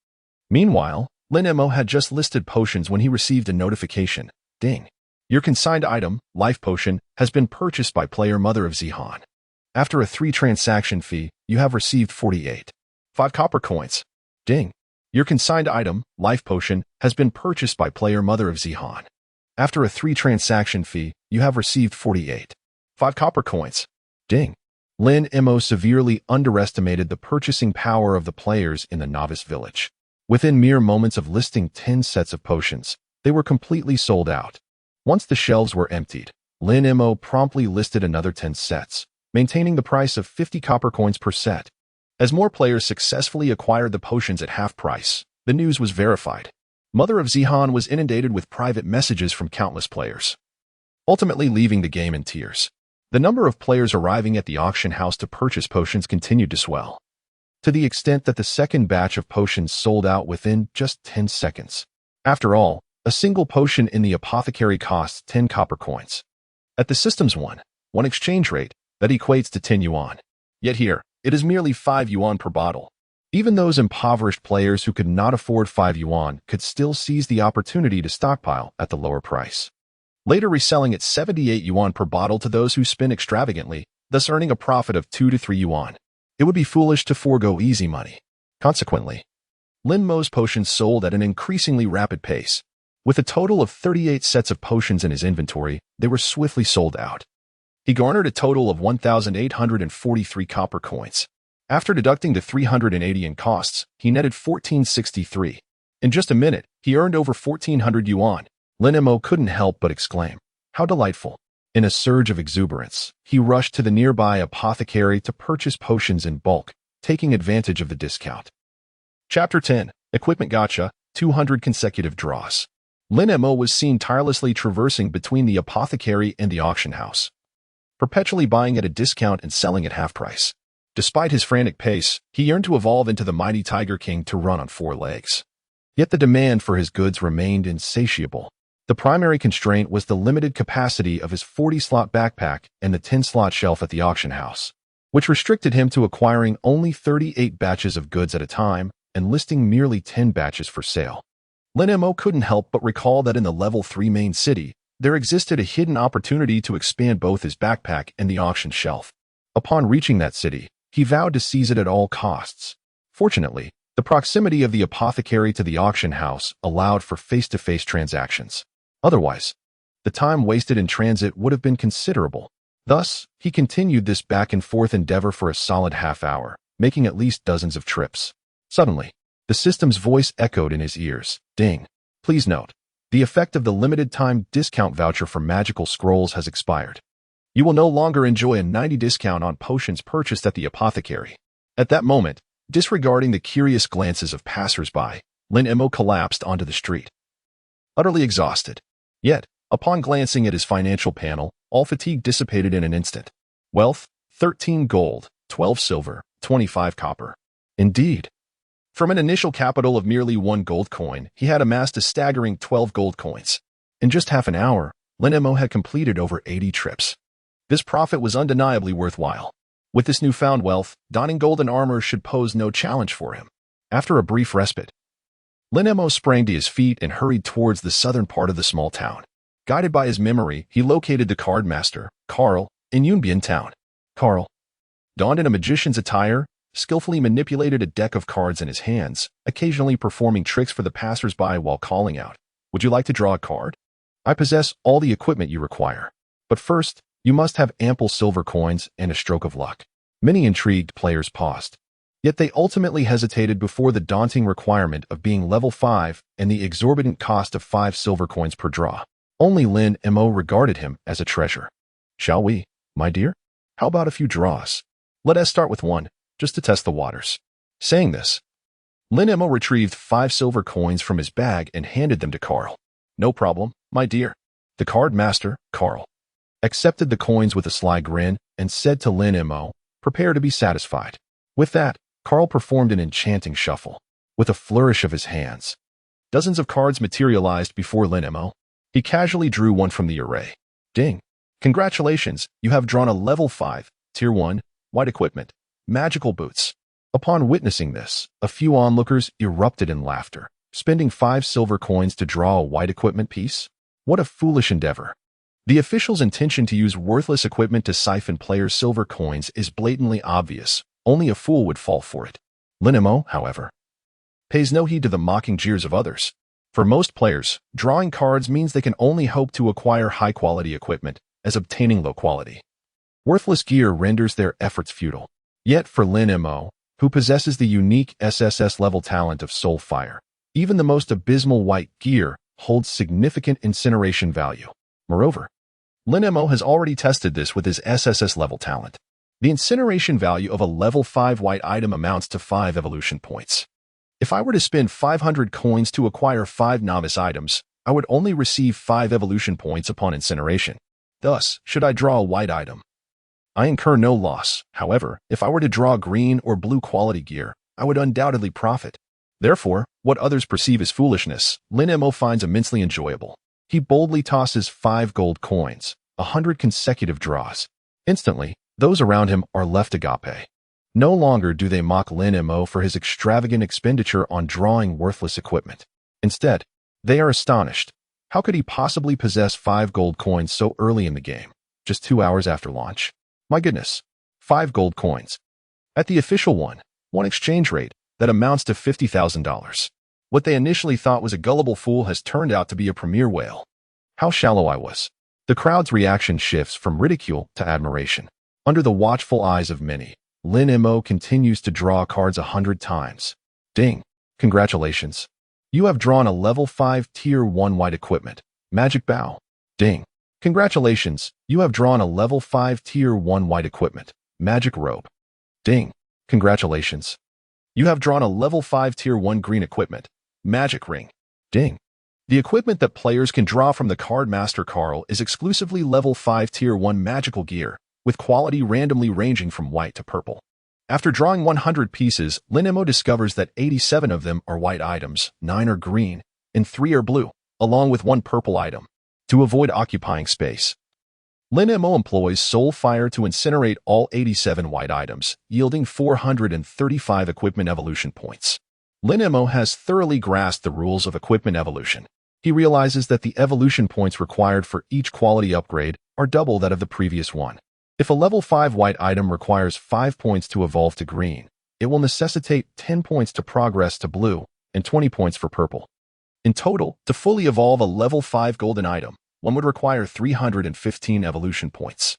Meanwhile, Lin Mo had just listed potions when he received a notification. Ding. Your consigned item, Life Potion, has been purchased by player Mother of Zihan. After a 3-transaction fee, you have received 48. 5 copper coins. Ding. Your consigned item, Life Potion, has been purchased by player Mother of Zihan. After a 3-transaction fee, you have received 48. 5 copper coins. Ding. Lin Mo severely underestimated the purchasing power of the players in the novice village. Within mere moments of listing 10 sets of potions, they were completely sold out. Once the shelves were emptied, Lin Mo promptly listed another 10 sets, maintaining the price of 50 copper coins per set. As more players successfully acquired the potions at half price, the news was verified. Mother of Zihan was inundated with private messages from countless players, ultimately leaving the game in tears. The number of players arriving at the auction house to purchase potions continued to swell, to the extent that the second batch of potions sold out within just 10 seconds. After all, a single potion in the apothecary costs 10 copper coins. At the system's 1 exchange rate, that equates to 10 yuan. Yet here, it is merely 5 yuan per bottle. Even those impoverished players who could not afford 5 yuan could still seize the opportunity to stockpile at the lower price, later reselling at 78 yuan per bottle to those who spend extravagantly, thus earning a profit of 2 to 3 yuan. It would be foolish to forego easy money. Consequently, Lin Mo's potions sold at an increasingly rapid pace. With a total of 38 sets of potions in his inventory, they were swiftly sold out. He garnered a total of 1,843 copper coins. After deducting the 380 in costs, he netted 1,463. In just a minute, he earned over 1,400 yuan. Lin Mo couldn't help but exclaim, "How delightful." In a surge of exuberance, he rushed to the nearby apothecary to purchase potions in bulk, taking advantage of the discount. Chapter 10. Equipment Gotcha, 200 consecutive draws. Lin Mo was seen tirelessly traversing between the apothecary and the auction house, perpetually buying at a discount and selling at half price. Despite his frantic pace, he yearned to evolve into the mighty Tiger King to run on 4 legs. Yet the demand for his goods remained insatiable. The primary constraint was the limited capacity of his 40-slot backpack and the 10-slot shelf at the auction house, which restricted him to acquiring only 38 batches of goods at a time and listing merely 10 batches for sale. Lin Mo couldn't help but recall that in the level 3 main city, there existed a hidden opportunity to expand both his backpack and the auction shelf. Upon reaching that city, he vowed to seize it at all costs. Fortunately, the proximity of the apothecary to the auction house allowed for face-to-face transactions. Otherwise, the time wasted in transit would have been considerable. Thus, he continued this back-and-forth endeavor for a solid half hour, making at least dozens of trips. Suddenly, the system's voice echoed in his ears. Ding. Please note, the effect of the limited-time discount voucher for magical scrolls has expired. You will no longer enjoy a 90 discount on potions purchased at the apothecary. At that moment, disregarding the curious glances of passers-by, Lin Mo collapsed onto the street, utterly exhausted. Yet, Upon glancing at his financial panel, all fatigue dissipated in an instant. Wealth, 13 gold, 12 silver, 25 copper. Indeed. From an initial capital of merely 1 gold coin, he had amassed a staggering 12 gold coins. In just half an hour, Lin Mo had completed over 80 trips. This profit was undeniably worthwhile. With this newfound wealth, donning golden armor should pose no challenge for him. After a brief respite, Lin Mo sprang to his feet and hurried towards the southern part of the small town. Guided by his memory, he located the card master, Carl, in Yunbian town. Carl, donned in a magician's attire, skillfully manipulated a deck of cards in his hands, occasionally performing tricks for the passers-by while calling out, "Would you like to draw a card? I possess all the equipment you require. But first, you must have ample silver coins and a stroke of luck." Many intrigued players paused. Yet they ultimately hesitated before the daunting requirement of being level 5 and the exorbitant cost of 5 silver coins per draw. Only Lin Mo regarded him as a treasure. "Shall we, my dear? How about a few draws? Let us start with one, just to test the waters." Saying this, Lin Mo retrieved 5 silver coins from his bag and handed them to Carl. "No problem, my dear." The card master, Carl, accepted the coins with a sly grin and said to Lin Mo, "Prepare to be satisfied." With that, Carl performed an enchanting shuffle. With a flourish of his hands, dozens of cards materialized before Lin Mo. He casually drew one from the array. Ding! Congratulations, you have drawn a level 5, Tier 1, white equipment, magical boots. Upon witnessing this, a few onlookers erupted in laughter. Spending 5 silver coins to draw a white equipment piece? What a foolish endeavor. The official's intention to use worthless equipment to siphon players' silver coins is blatantly obvious. Only a fool would fall for it. Lin Mo, however, pays no heed to the mocking jeers of others. For most players, drawing cards means they can only hope to acquire high-quality equipment, as obtaining low-quality, worthless gear renders their efforts futile. Yet for Lin Mo, who possesses the unique SSS-level talent of Soul Fire, even the most abysmal white gear holds significant incineration value. Moreover, Lin Mo has already tested this with his SSS-level talent. The incineration value of a level 5 white item amounts to 5 evolution points. If I were to spend 500 coins to acquire 5 novice items, I would only receive 5 evolution points upon incineration. Thus, should I draw a white item, I incur no loss. However, if I were to draw green or blue quality gear, I would undoubtedly profit. Therefore, what others perceive as foolishness, Lin Mo finds immensely enjoyable. He boldly tosses 5 gold coins, 100 consecutive draws. Instantly, those around him are left agape. No longer do they mock Lin Mo for his extravagant expenditure on drawing worthless equipment. Instead, they are astonished. How could he possibly possess 5 gold coins so early in the game, just 2 hours after launch? My goodness, 5 gold coins. At the official one exchange rate, that amounts to $50,000. What they initially thought was a gullible fool has turned out to be a premier whale. How shallow I was. The crowd's reaction shifts from ridicule to admiration. Under the watchful eyes of many, Lin Mo continues to draw cards 100 times. Ding! Congratulations. You have drawn a level 5 Tier 1 white equipment, Magic Bow. Ding! Congratulations, you have drawn a level 5 Tier 1 white equipment, Magic Robe. Ding! Congratulations. You have drawn a level 5 Tier 1 green equipment, Magic Ring. Ding! The equipment that players can draw from the card master Carl is exclusively level 5 Tier 1 magical gear, with quality randomly ranging from white to purple. After drawing 100 pieces, Lin Mo discovers that 87 of them are white items, 9 are green, and 3 are blue, along with 1 purple item. To avoid occupying space, Lin Mo employs Soul Fire to incinerate all 87 white items, yielding 435 equipment evolution points. Lin Mo has thoroughly grasped the rules of equipment evolution. He realizes that the evolution points required for each quality upgrade are double that of the previous one. If a level 5 white item requires 5 points to evolve to green, it will necessitate 10 points to progress to blue and 20 points for purple. In total, to fully evolve a level 5 golden item, one would require 315 evolution points.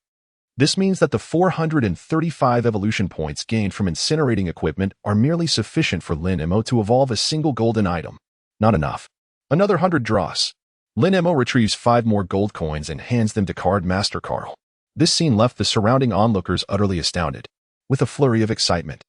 This means that the 435 evolution points gained from incinerating equipment are merely sufficient for Lin Mo to evolve a single golden item. Not enough. Another 100 draws. Lin Mo retrieves 5 more gold coins and hands them to Card Master Carl. This scene left the surrounding onlookers utterly astounded, with a flurry of excitement.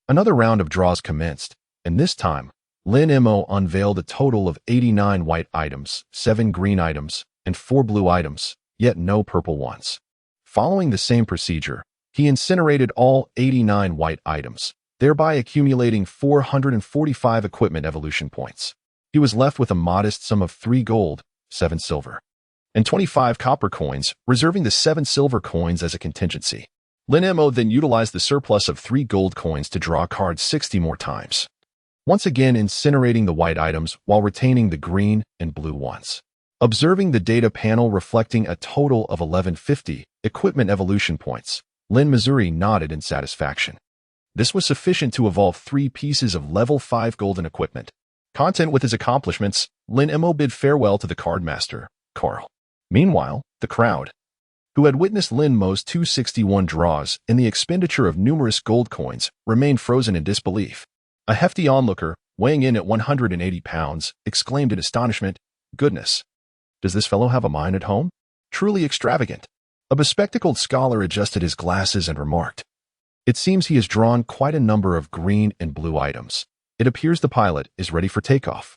Another round of draws commenced, and this time, Lin Mo unveiled a total of 89 white items, 7 green items, and 4 blue items, yet no purple ones. Following the same procedure, he incinerated all 89 white items, thereby accumulating 445 equipment evolution points. He was left with a modest sum of 3 gold, 7 silver, and 25 copper coins, reserving the 7 silver coins as a contingency. Lin Mo then utilized the surplus of 3 gold coins to draw cards 60 more times, once again incinerating the white items while retaining the green and blue ones. Observing the data panel reflecting a total of 1150 equipment evolution points, Lin Mo nodded in satisfaction. This was sufficient to evolve 3 pieces of level 5 golden equipment. Content with his accomplishments, Lin Mo bid farewell to the card master, Carl. Meanwhile, the crowd, who had witnessed Lin Mo's 261 draws and the expenditure of numerous gold coins, remained frozen in disbelief. A hefty onlooker, weighing in at 180 pounds, exclaimed in astonishment, "Goodness! Does this fellow have a mind at home? Truly extravagant." A bespectacled scholar adjusted his glasses and remarked, "It seems he has drawn quite a number of green and blue items. It appears the pilot is ready for takeoff."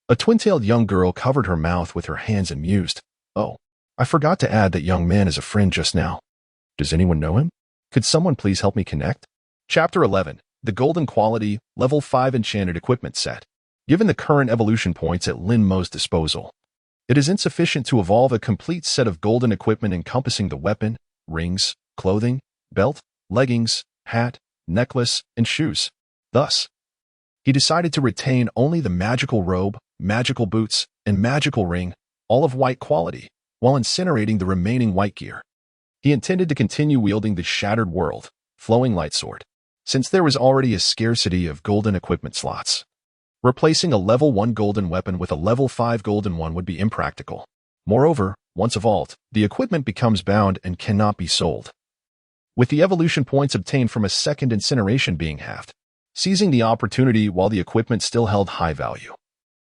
A twin-tailed young girl covered her mouth with her hands and mused, "Oh, I forgot to add that young man is a friend just now. Does anyone know him? Could someone please help me connect?" Chapter 11. The Golden Quality, Level 5 Enchanted Equipment Set. Given the current evolution points at Lin Mo's disposal, it is insufficient to evolve a complete set of golden equipment encompassing the weapon, rings, clothing, belt, leggings, hat, necklace, and shoes. Thus, he decided to retain only the magical robe, magical boots, and magical ring, all of white quality, while incinerating the remaining white gear. He intended to continue wielding the Shattered World, Flowing Lightsword, since there was already a scarcity of golden equipment slots. Replacing a level 1 golden weapon with a level 5 golden one would be impractical. Moreover, once evolved, the equipment becomes bound and cannot be sold, with the evolution points obtained from a second incineration being halved. Seizing the opportunity while the equipment still held high value,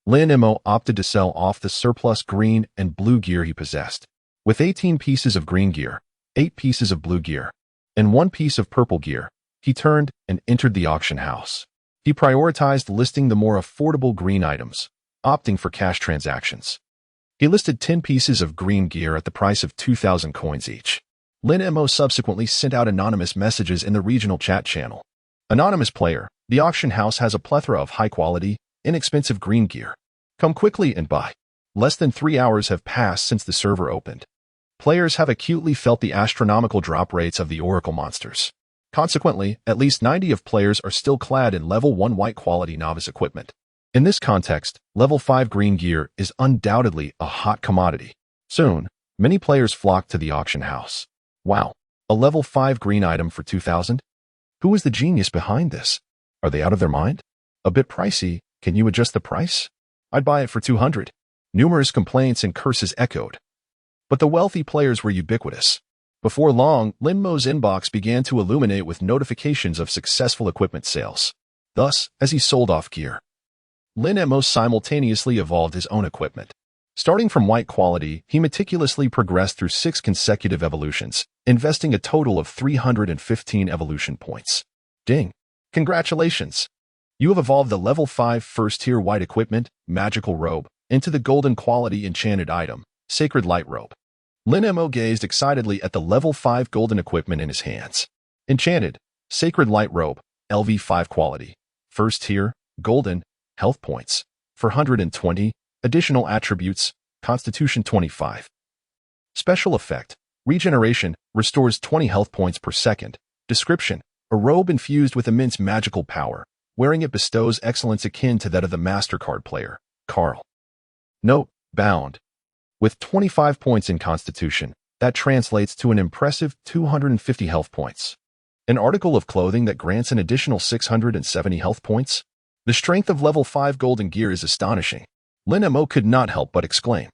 Lin Mo opted to sell off the surplus green and blue gear he possessed. With 18 pieces of green gear, 8 pieces of blue gear, and 1 piece of purple gear, he turned and entered the auction house. He prioritized listing the more affordable green items, opting for cash transactions. He listed 10 pieces of green gear at the price of 2,000 coins each. Lin Mo subsequently sent out anonymous messages in the regional chat channel. Anonymous player, the auction house has a plethora of high-quality, inexpensive green gear. Come quickly and buy. Less than 3 hours have passed since the server opened. Players have acutely felt the astronomical drop rates of the Oracle monsters. Consequently, at least 90 of players are still clad in level 1 white quality novice equipment. In this context, level 5 green gear is undoubtedly a hot commodity. Soon, many players flock to the auction house. Wow, a level 5 green item for 2,000? Who is the genius behind this? Are they out of their mind? A bit pricey. Can you adjust the price? I'd buy it for 200. Numerous complaints and curses echoed. But the wealthy players were ubiquitous. Before long, Lin Mo's inbox began to illuminate with notifications of successful equipment sales. Thus, as he sold off gear, Lin Mo simultaneously evolved his own equipment. Starting from white quality, he meticulously progressed through 6 consecutive evolutions, investing a total of 315 evolution points. Ding! Congratulations! You have evolved the level 5 first-tier white equipment, magical robe, into the golden quality enchanted item, Sacred Light Robe. Lin Mo gazed excitedly at the level 5 golden equipment in his hands. Enchanted, Sacred Light Robe, LV 5 quality, first tier, golden, health points, 420, additional attributes, Constitution 25. Special effect, regeneration, restores 20 health points per second. Description, a robe infused with immense magical power. Wearing it bestows excellence akin to that of the MasterCard player, Carl. Note, bound. With 25 points in Constitution, that translates to an impressive 250 health points. An article of clothing that grants an additional 670 health points? The strength of level 5 golden gear is astonishing. Lin Mo could not help but exclaim.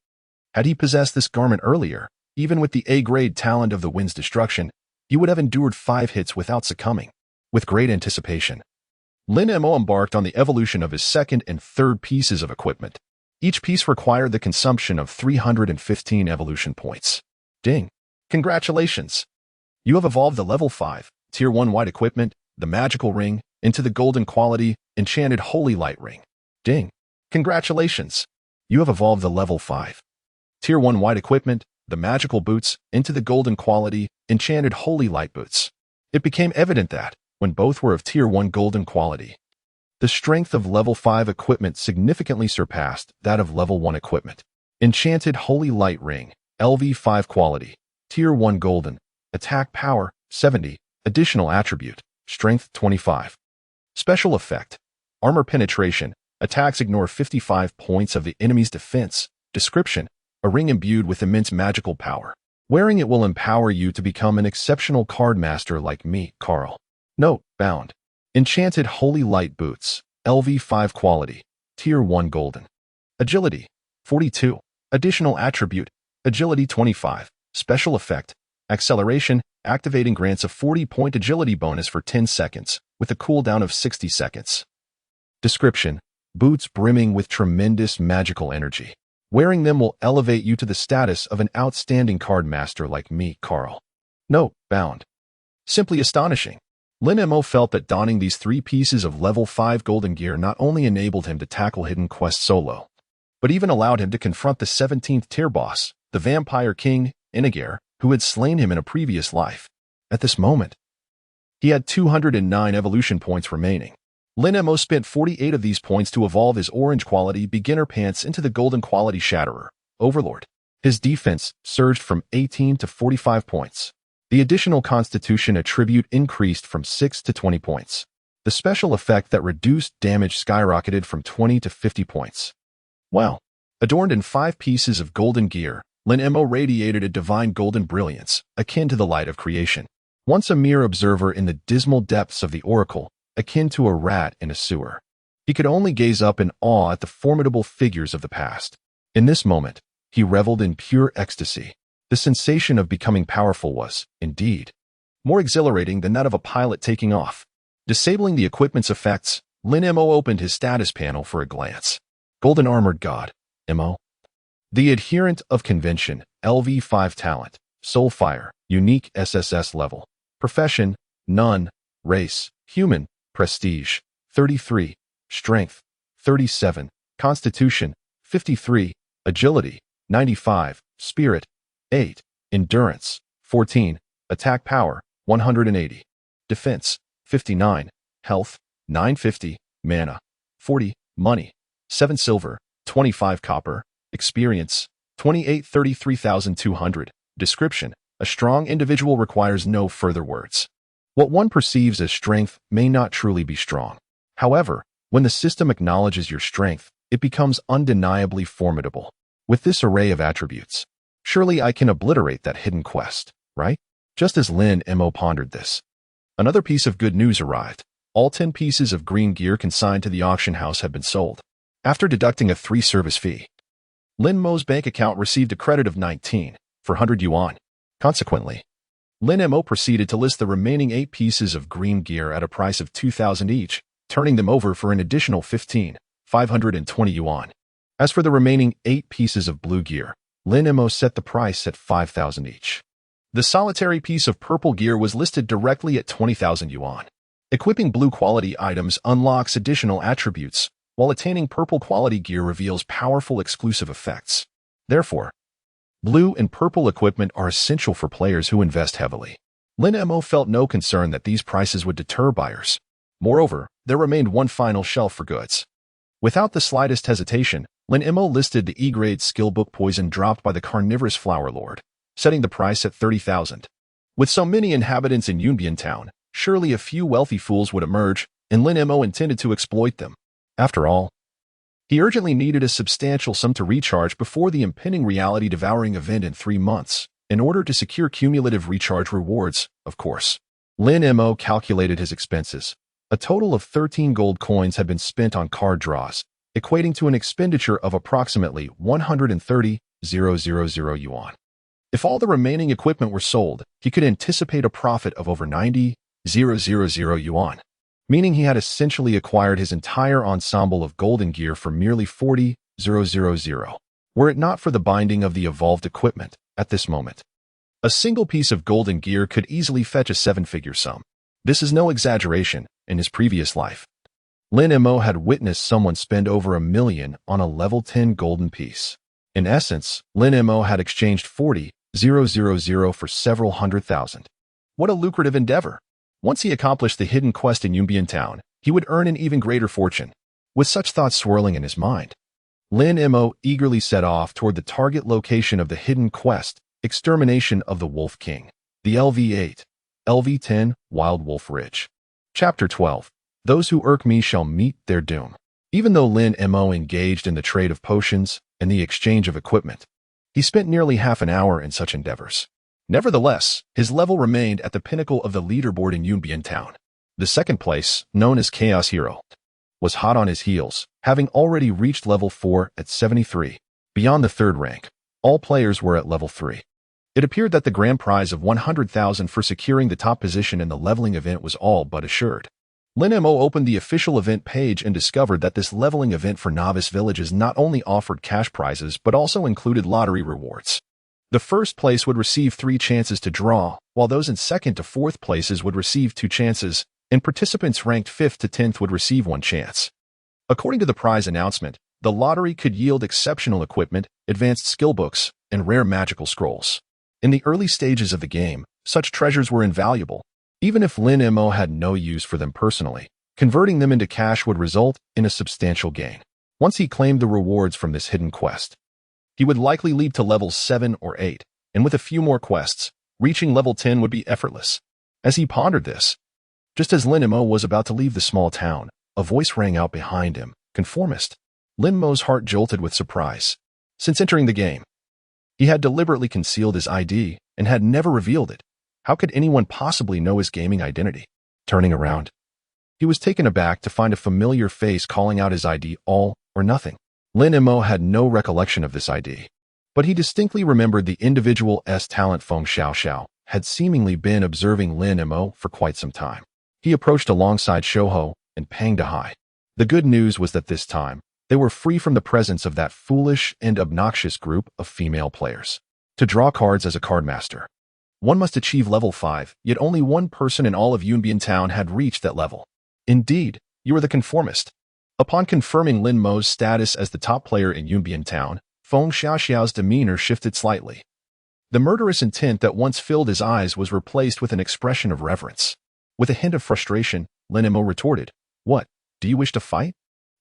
Had he possessed this garment earlier, even with the A-grade talent of the wind's destruction, he would have endured 5 hits without succumbing. With great anticipation, Lin Mo embarked on the evolution of his second and third pieces of equipment. Each piece required the consumption of 315 evolution points. Ding! Congratulations! You have evolved the level 5, Tier 1 white equipment, the magical ring, into the golden quality, enchanted holy light ring. Ding! Congratulations! You have evolved the level 5, Tier 1 white equipment, the magical boots, into the golden quality, enchanted holy light boots. It became evident that, when both were of Tier 1 golden quality, the strength of level 5 equipment significantly surpassed that of level 1 equipment. Enchanted holy light ring, LV5 quality, Tier 1 golden, attack power, 70, additional attribute, strength 25. Special effect, armor penetration, attacks ignore 55 points of the enemy's defense. Description, a ring imbued with immense magical power. Wearing it will empower you to become an exceptional card master like me, Carl. Note, bound. Enchanted holy light boots, LV5 quality, Tier 1 golden. Agility, 42. Additional attribute, agility 25. Special effect, acceleration, activating grants a 40-point agility bonus for 10 seconds, with a cooldown of 60 seconds. Description, boots brimming with tremendous magical energy. Wearing them will elevate you to the status of an outstanding card master like me, Carl. Note, bound. Simply astonishing. Lin Mo felt that donning these 3 pieces of level 5 golden gear not only enabled him to tackle hidden quests solo, but even allowed him to confront the 17th tier boss, the Vampire King, Inagir, who had slain him in a previous life. At this moment, he had 209 evolution points remaining. Lin Mo spent 48 of these points to evolve his orange quality beginner pants into the golden quality Shatterer, Overlord. His defense surged from 18 to 45 points. The additional Constitution attribute increased from 6 to 20 points. The special effect that reduced damage skyrocketed from 20 to 50 points. Wow! Adorned in 5 pieces of golden gear, Lin Mo radiated a divine golden brilliance, akin to the light of creation. Once a mere observer in the dismal depths of the Oracle, akin to a rat in a sewer, he could only gaze up in awe at the formidable figures of the past. In this moment, he reveled in pure ecstasy. The sensation of becoming powerful was, indeed, more exhilarating than that of a pilot taking off. Disabling the equipment's effects, Lin Mo opened his status panel for a glance. Golden Armored God, Mo. The adherent of convention, LV5 talent, Soulfire, unique SSS level. Profession, none. Race, human. Prestige, 33. Strength, 37. Constitution, 53. Agility, 95. Spirit, 8. Endurance, 14. Attack power, 180. Defense, 59. Health, 950. Mana, 40. Money, 7 silver, 25 copper. Experience, 33,200. Description, a strong individual requires no further words. What one perceives as strength may not truly be strong. However, when the system acknowledges your strength, it becomes undeniably formidable. With this array of attributes, surely I can obliterate that hidden quest, right? Just as Lin Mo pondered this, another piece of good news arrived. All 10 pieces of green gear consigned to the auction house had been sold. After deducting a 3 service fee, Lin Mo's bank account received a credit of 19,400 yuan. Consequently, Lin Mo proceeded to list the remaining 8 pieces of green gear at a price of 2,000 each, turning them over for an additional 15,520 yuan. As for the remaining 8 pieces of blue gear, Lin Mo set the price at 5,000 each. The solitary piece of purple gear was listed directly at 20,000 yuan. Equipping blue quality items unlocks additional attributes, while attaining purple quality gear reveals powerful exclusive effects. Therefore, blue and purple equipment are essential for players who invest heavily. Lin Mo felt no concern that these prices would deter buyers. Moreover, there remained one final shelf for goods. Without the slightest hesitation, Lin Mo listed the E-grade skill book Poison dropped by the carnivorous Flower Lord, setting the price at 30,000. With so many inhabitants in Yunbian town, surely a few wealthy fools would emerge, and Lin Mo intended to exploit them. After all, he urgently needed a substantial sum to recharge before the impending reality-devouring event in 3 months, in order to secure cumulative recharge rewards, of course. Lin Mo calculated his expenses. A total of 13 gold coins had been spent on card draws, equating to an expenditure of approximately 130,000 yuan. If all the remaining equipment were sold, he could anticipate a profit of over 90,000 yuan, meaning he had essentially acquired his entire ensemble of golden gear for merely 40,000, were it not for the binding of the evolved equipment at this moment. A single piece of golden gear could easily fetch a 7-figure sum. This is no exaggeration. In his previous life, Lin Mo had witnessed someone spend over $1 million on a level 10 golden piece. In essence, Lin Mo had exchanged 40,000 for several 100,000. What a lucrative endeavor! Once he accomplished the hidden quest in Yunbian Town, he would earn an even greater fortune. With such thoughts swirling in his mind, Lin Mo eagerly set off toward the target location of the hidden quest, Extermination of the Wolf King, the LV8, LV10, Wild Wolf Ridge. Chapter 12. Those who irk me shall meet their doom. Even though Lin Mo engaged in the trade of potions and the exchange of equipment, he spent nearly half an hour in such endeavors. Nevertheless, his level remained at the pinnacle of the leaderboard in Yunbian Town. The second place, known as Chaos Hero, was hot on his heels, having already reached level 4 at 73. Beyond the third rank, all players were at level 3. It appeared that the grand prize of 100,000 for securing the top position in the leveling event was all but assured. Lin Mo opened the official event page and discovered that this leveling event for novice villages not only offered cash prizes but also included lottery rewards. The first place would receive 3 chances to draw, while those in second to fourth places would receive 2 chances, and participants ranked 5th to 10th would receive 1 chance. According to the prize announcement, the lottery could yield exceptional equipment, advanced skill books, and rare magical scrolls. In the early stages of the game, such treasures were invaluable. Even if Lin Mo had no use for them personally, converting them into cash would result in a substantial gain. Once he claimed the rewards from this hidden quest, he would likely leap to levels 7 or 8, and with a few more quests, reaching level 10 would be effortless. As he pondered this, just as Lin Mo was about to leave the small town, a voice rang out behind him, "Conformist." Lin Mo's heart jolted with surprise. Since entering the game, he had deliberately concealed his ID and had never revealed it. How could anyone possibly know his gaming identity? Turning around, he was taken aback to find a familiar face calling out his ID, all or nothing. Lin Mo had no recollection of this ID, but he distinctly remembered the individual's talent. Feng Xiao had seemingly been observing Lin Mo for quite some time. He approached alongside Shouho and Pang Dehai. The good news was that this time, they were free from the presence of that foolish and obnoxious group of female players. To draw cards as a cardmaster, one must achieve level 5, yet only one person in all of Yunbian Town had reached that level. Indeed, you were the conformist. Upon confirming Lin Mo's status as the top player in Yunbian Town, Feng Xiao's demeanor shifted slightly. The murderous intent that once filled his eyes was replaced with an expression of reverence. With a hint of frustration, Lin Mo retorted, "What, do you wish to fight?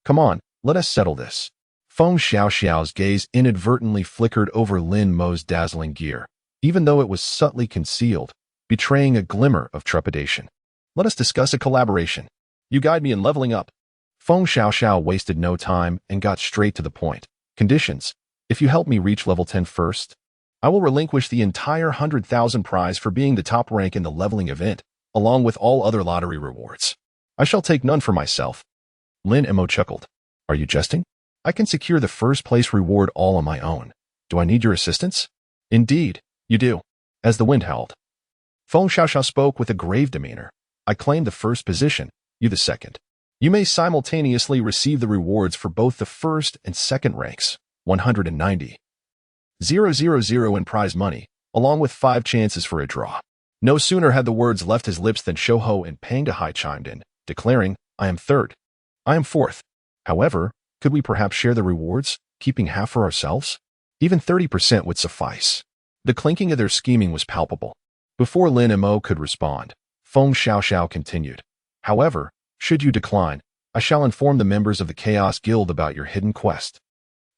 Come on, let us settle this." Feng Xiao's gaze inadvertently flickered over Lin Mo's dazzling gear, even though it was subtly concealed, betraying a glimmer of trepidation. "Let us discuss a collaboration. You guide me in leveling up." Feng Xiao wasted no time and got straight to the point. "Conditions: if you help me reach level 10 first, I will relinquish the entire 100,000 prize for being the top rank in the leveling event, along with all other lottery rewards. I shall take none for myself." Lin Mo chuckled. "Are you jesting? I can secure the first place reward all on my own. Do I need your assistance?" "Indeed, you do." As the wind howled, Feng Xiao spoke with a grave demeanor. "I claim the first position, you the second. You may simultaneously receive the rewards for both the first and second ranks, 190,000 in prize money, along with 5 chances for a draw." No sooner had the words left his lips than Shouho and Pang Dehai chimed in, declaring, "I am third. I am fourth. However, could we perhaps share the rewards, keeping half for ourselves? Even 30% would suffice." The clinking of their scheming was palpable. Before Lin Mo could respond, Feng Xiao continued, "However, should you decline, I shall inform the members of the Chaos Guild about your hidden quest."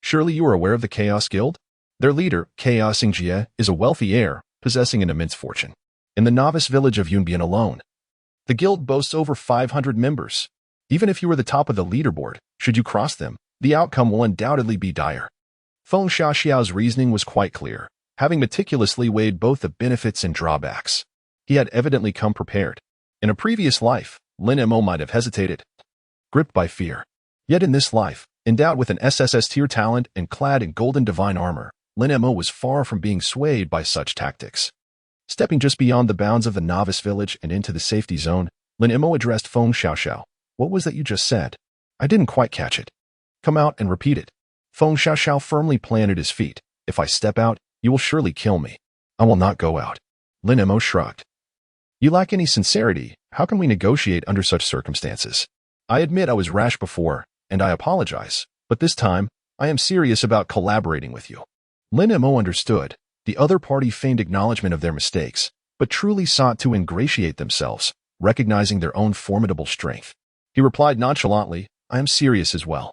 Surely you are aware of the Chaos Guild? Their leader, Chaos Jie, is a wealthy heir, possessing an immense fortune. In the novice village of Yunbian alone, the guild boasts over 500 members. Even if you were the top of the leaderboard, should you cross them, the outcome will undoubtedly be dire. Feng Xiao's reasoning was quite clear, having meticulously weighed both the benefits and drawbacks. He had evidently come prepared. In a previous life, Lin Mo might have hesitated, gripped by fear. Yet in this life, endowed with an SSS tier talent and clad in golden divine armor, Lin Mo was far from being swayed by such tactics. Stepping just beyond the bounds of the novice village and into the safety zone, Lin Mo addressed Feng Xiao. "What was that you just said? I didn't quite catch it. Come out and repeat it." Feng Xiao firmly planted his feet. "If I step out, you will surely kill me." "I will not go out." Lin Mo shrugged. "You lack any sincerity. How can we negotiate under such circumstances? I admit I was rash before, and I apologize, but this time, I am serious about collaborating with you." Lin Mo understood. The other party feigned acknowledgement of their mistakes, but truly sought to ingratiate themselves, recognizing their own formidable strength. He replied nonchalantly, "I am serious as well."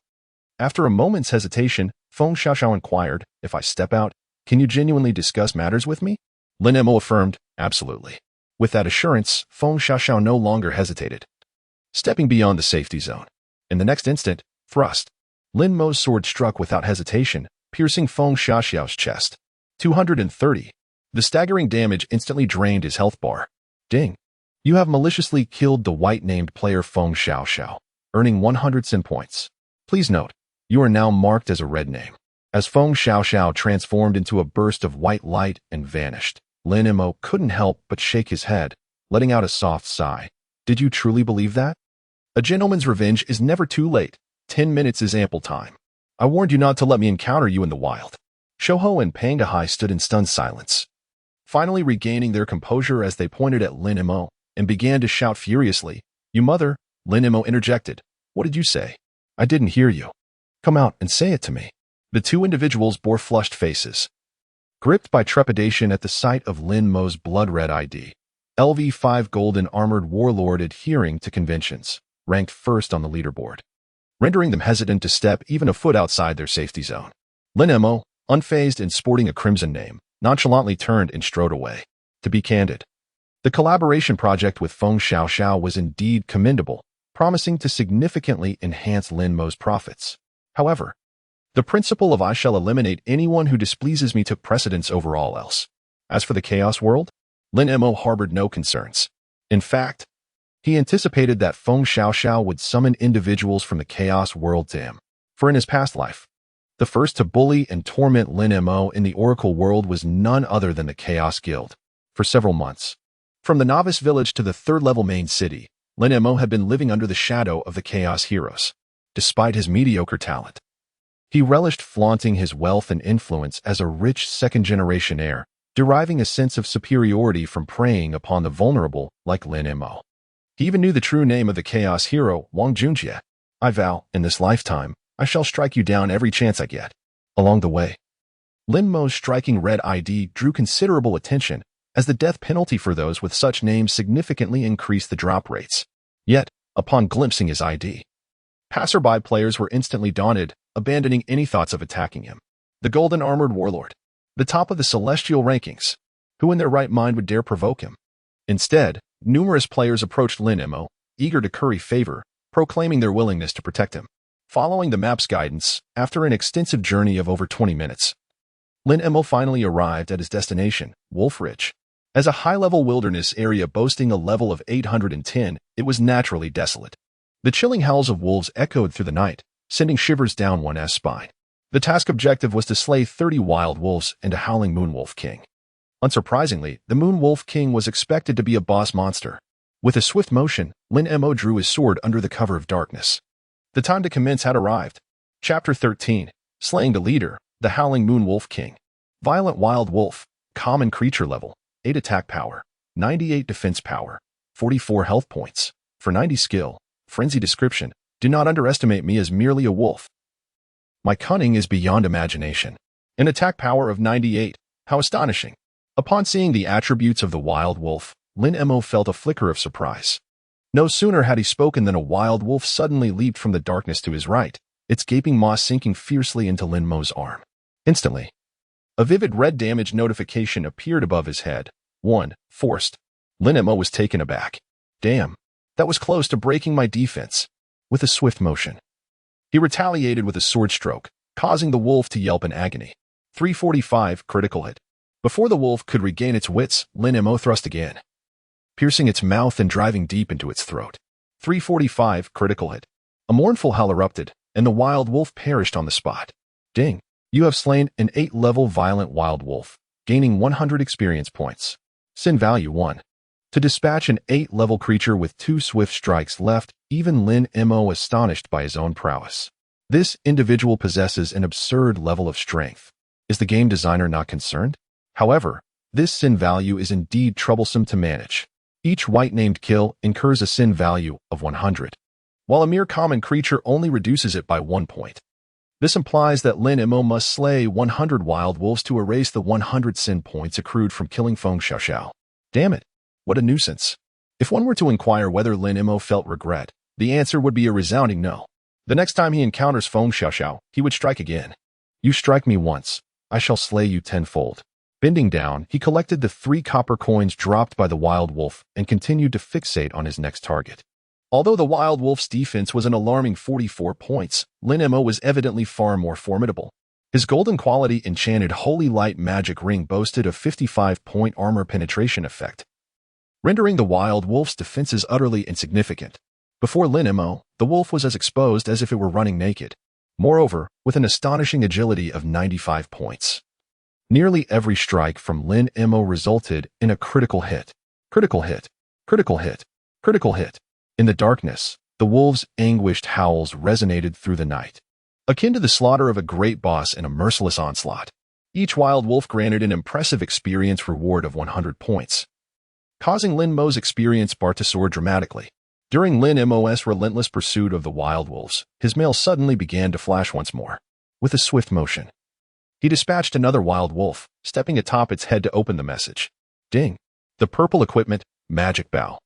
After a moment's hesitation, Feng Xiaoxiao inquired, "If I step out, can you genuinely discuss matters with me?" Lin Mo affirmed, "Absolutely." With that assurance, Feng Xiaoxiao no longer hesitated, stepping beyond the safety zone. In the next instant, thrust. Lin Mo's sword struck without hesitation, piercing Feng Xiaoxiao's chest. 230. The staggering damage instantly drained his health bar. Ding. You have maliciously killed the white-named player Feng Xiaoxiao, earning 100 sin points. Please note, you are now marked as a red name. As Feng Xiaoxiao transformed into a burst of white light and vanished, Lin Mo couldn't help but shake his head, letting out a soft sigh. Did you truly believe that? A gentleman's revenge is never too late. 10 minutes is ample time. I warned you not to let me encounter you in the wild. Shouho and Pangahai stood in stunned silence, finally regaining their composure as they pointed at Lin Mo and began to shout furiously. "You mother!" Lin Mo interjected. "What did you say? I didn't hear you. Come out and say it to me." The two individuals bore flushed faces, gripped by trepidation at the sight of Lin Mo's blood-red ID. LV5 golden armored warlord adhering to conventions, ranked first on the leaderboard, rendering them hesitant to step even a foot outside their safety zone. Lin Mo, unfazed and sporting a crimson name, nonchalantly turned and strode away. To be candid, the collaboration project with Feng Xiaoxiao was indeed commendable, promising to significantly enhance Lin Mo's profits. However, the principle of "I shall eliminate anyone who displeases me" took precedence over all else. As for the Chaos World, Lin Mo harbored no concerns. In fact, he anticipated that Feng Xiaoxiao would summon individuals from the Chaos World to him. For in his past life, the first to bully and torment Lin Mo in the Oracle World was none other than the Chaos Guild. For several months, from the novice village to the third-level main city, Lin Mo had been living under the shadow of the Chaos Heroes. Despite his mediocre talent, he relished flaunting his wealth and influence as a rich second-generation heir, deriving a sense of superiority from preying upon the vulnerable like Lin Mo. He even knew the true name of the Chaos Hero, Wang Junjie. "I vow, in this lifetime, I shall strike you down every chance I get." Along the way, Lin Mo's striking red ID drew considerable attention, as the death penalty for those with such names significantly increased the drop rates. Yet, upon glimpsing his ID, passerby players were instantly daunted, abandoning any thoughts of attacking him. The golden armored warlord, the top of the celestial rankings, who in their right mind would dare provoke him? Instead, numerous players approached Lin Mo, eager to curry favor, proclaiming their willingness to protect him. Following the map's guidance, after an extensive journey of over 20 minutes, Lin Mo finally arrived at his destination, Wolf Ridge. As a high-level wilderness area boasting a level of 810, it was naturally desolate. The chilling howls of wolves echoed through the night, sending shivers down one's spine. The task objective was to slay 30 wild wolves and a howling moonwolf king. Unsurprisingly, the moonwolf king was expected to be a boss monster. With a swift motion, Lin Mo drew his sword under the cover of darkness. The time to commence had arrived. Chapter 13. Slaying the Leader, the Howling Moonwolf King. Violent Wild Wolf, Common Creature Level, 8 Attack Power, 98 Defense Power, 44 Health Points. For 90 Skill, Frenzy Description, do not underestimate me as merely a wolf. My cunning is beyond imagination. An attack power of 98, how astonishing. Upon seeing the attributes of the wild wolf, Lin Mo felt a flicker of surprise. No sooner had he spoken than a wild wolf suddenly leaped from the darkness to his right, its gaping maw sinking fiercely into Lin Mo's arm. Instantly, a vivid red damage notification appeared above his head. 1. Forced. Lin Mo was taken aback. Damn, that was close to breaking my defense. With a swift motion, he retaliated with a sword stroke, causing the wolf to yelp in agony. 345 critical hit. Before the wolf could regain its wits, Lin Mo thrust again, piercing its mouth and driving deep into its throat. 345 critical hit. A mournful howl erupted, and the wild wolf perished on the spot. Ding. You have slain an 8-level violent wild wolf, gaining 100 experience points. Sin value 1. To dispatch an 8-level creature with 2 swift strikes left, even Lin Mo astonished by his own prowess. This individual possesses an absurd level of strength. Is the game designer not concerned? However, this sin value is indeed troublesome to manage. Each white-named kill incurs a sin value of 100, while a mere common creature only reduces it by 1 point. This implies that Lin Mo must slay 100 wild wolves to erase the 100 sin points accrued from killing Feng Xiaoxiao. Damn it, what a nuisance. If one were to inquire whether Lin Mo felt regret, the answer would be a resounding no. The next time he encounters Feng Xiaoxiao, he would strike again. You strike me once, I shall slay you tenfold. Bending down, he collected the 3 copper coins dropped by the wild wolf and continued to fixate on his next target. Although the wild wolf's defense was an alarming 44 points, Lin Mo was evidently far more formidable. His golden quality enchanted Holy Light magic ring boasted a 55-point armor penetration effect, rendering the wild wolf's defenses utterly insignificant. Before Lin Mo, the wolf was as exposed as if it were running naked. Moreover, with an astonishing agility of 95 points. Nearly every strike from Lin Mo resulted in a critical hit. Critical hit. Critical hit. Critical hit. In the darkness, the wolves' anguished howls resonated through the night, akin to the slaughter of a great boss in a merciless onslaught. Each wild wolf granted an impressive experience reward of 100 points, causing Lin Mo's experience bar to soar dramatically. During Lin Mo's relentless pursuit of the wild wolves, his mail suddenly began to flash once more. With a swift motion, he dispatched another wild wolf, stepping atop its head to open the message. Ding! The purple equipment, Magic Bow,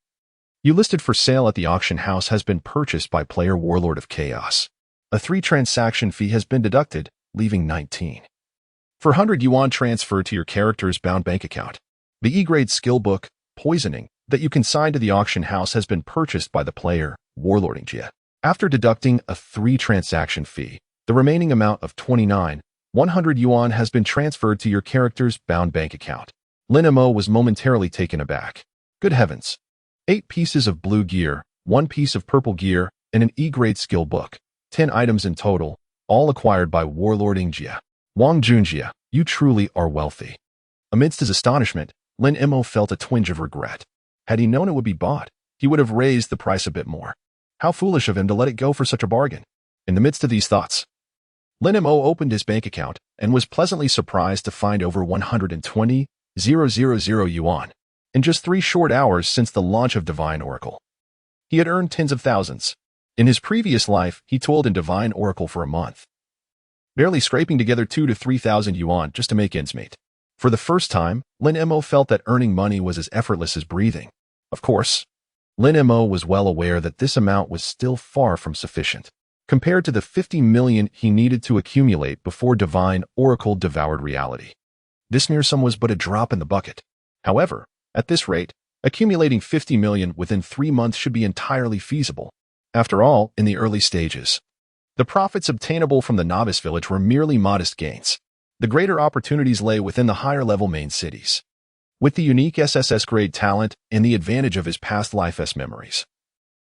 you listed for sale at the auction house has been purchased by player Warlord of Chaos. A 3 transaction fee has been deducted, leaving 19. For 100 yuan transferred to your character's bound bank account. The E-grade skill book, Poisoning, that you consigned to the auction house has been purchased by the player, Warlording Jia. After deducting a 3 transaction fee, the remaining amount of 100 yuan has been transferred to your character's bound bank account. Lin Mo was momentarily taken aback. Good heavens! 8 pieces of blue gear, 1 piece of purple gear, and an E-grade skill book. 10 items in total, all acquired by Warlording Jia. Wang Junjia, you truly are wealthy. Amidst his astonishment, Lin Mo felt a twinge of regret. Had he known it would be bought, he would have raised the price a bit more. How foolish of him to let it go for such a bargain. In the midst of these thoughts, Lin Mo opened his bank account and was pleasantly surprised to find over 120,000 yuan. In just 3 short hours since the launch of Divine Oracle, he had earned tens of thousands. In his previous life, he toiled in Divine Oracle for a month, barely scraping together 2,000 to 3,000 yuan just to make ends meet. For the first time, Lin Mo felt that earning money was as effortless as breathing. Of course, Lin Mo was well aware that this amount was still far from sufficient, compared to the 50 million he needed to accumulate before Divine Oracle devoured reality. This mere sum was but a drop in the bucket. However, at this rate, accumulating 50 million within 3 months should be entirely feasible. After all, in the early stages, the profits obtainable from the novice village were merely modest gains. The greater opportunities lay within the higher-level main cities. With the unique SSS-grade talent and the advantage of his past life's memories,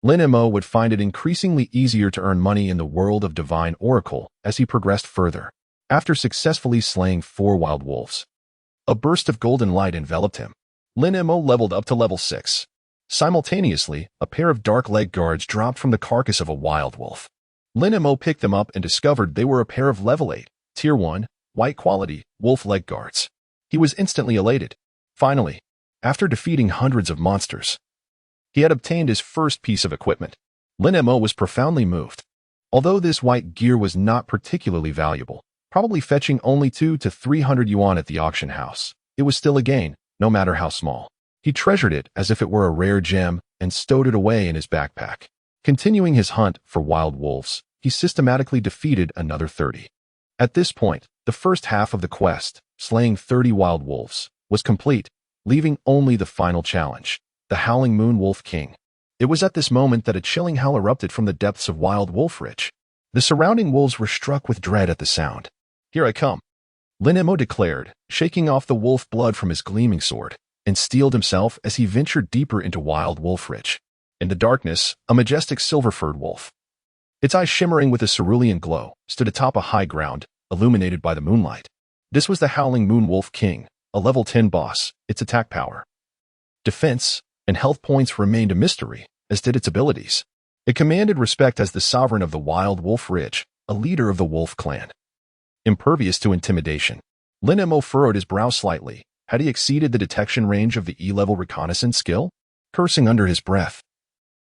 Lin Mo would find it increasingly easier to earn money in the world of Divine Oracle as he progressed further. After successfully slaying 4 wild wolves, a burst of golden light enveloped him. Lin Mo leveled up to level 6. Simultaneously, a pair of dark leg guards dropped from the carcass of a wild wolf. Lin Mo picked them up and discovered they were a pair of level 8, tier 1, white quality, wolf leg guards. He was instantly elated. Finally, after defeating hundreds of monsters, he had obtained his first piece of equipment. Lin Mo was profoundly moved. Although this white gear was not particularly valuable, probably fetching only 200 to 300 yuan at the auction house, it was still a gain, no matter how small. He treasured it as if it were a rare gem and stowed it away in his backpack. Continuing his hunt for wild wolves, he systematically defeated another 30. At this point, the first half of the quest, slaying 30 wild wolves, was complete, leaving only the final challenge, the Howling Moon Wolf King. It was at this moment that a chilling howl erupted from the depths of Wild Wolf Ridge. The surrounding wolves were struck with dread at the sound. Here I come, Lin Mo declared, shaking off the wolf blood from his gleaming sword, and steeled himself as he ventured deeper into Wild Wolf Ridge. In the darkness, a majestic silver-furred wolf, its eyes shimmering with a cerulean glow, stood atop a high ground, illuminated by the moonlight. This was the Howling Moon Wolf King, a level 10 boss. Its attack power, defense, and health points remained a mystery, as did its abilities. It commanded respect as the sovereign of the Wild Wolf Ridge, a leader of the wolf clan. Impervious to intimidation, Lin Mo furrowed his brow slightly. Had he exceeded the detection range of the E-level reconnaissance skill? Cursing under his breath,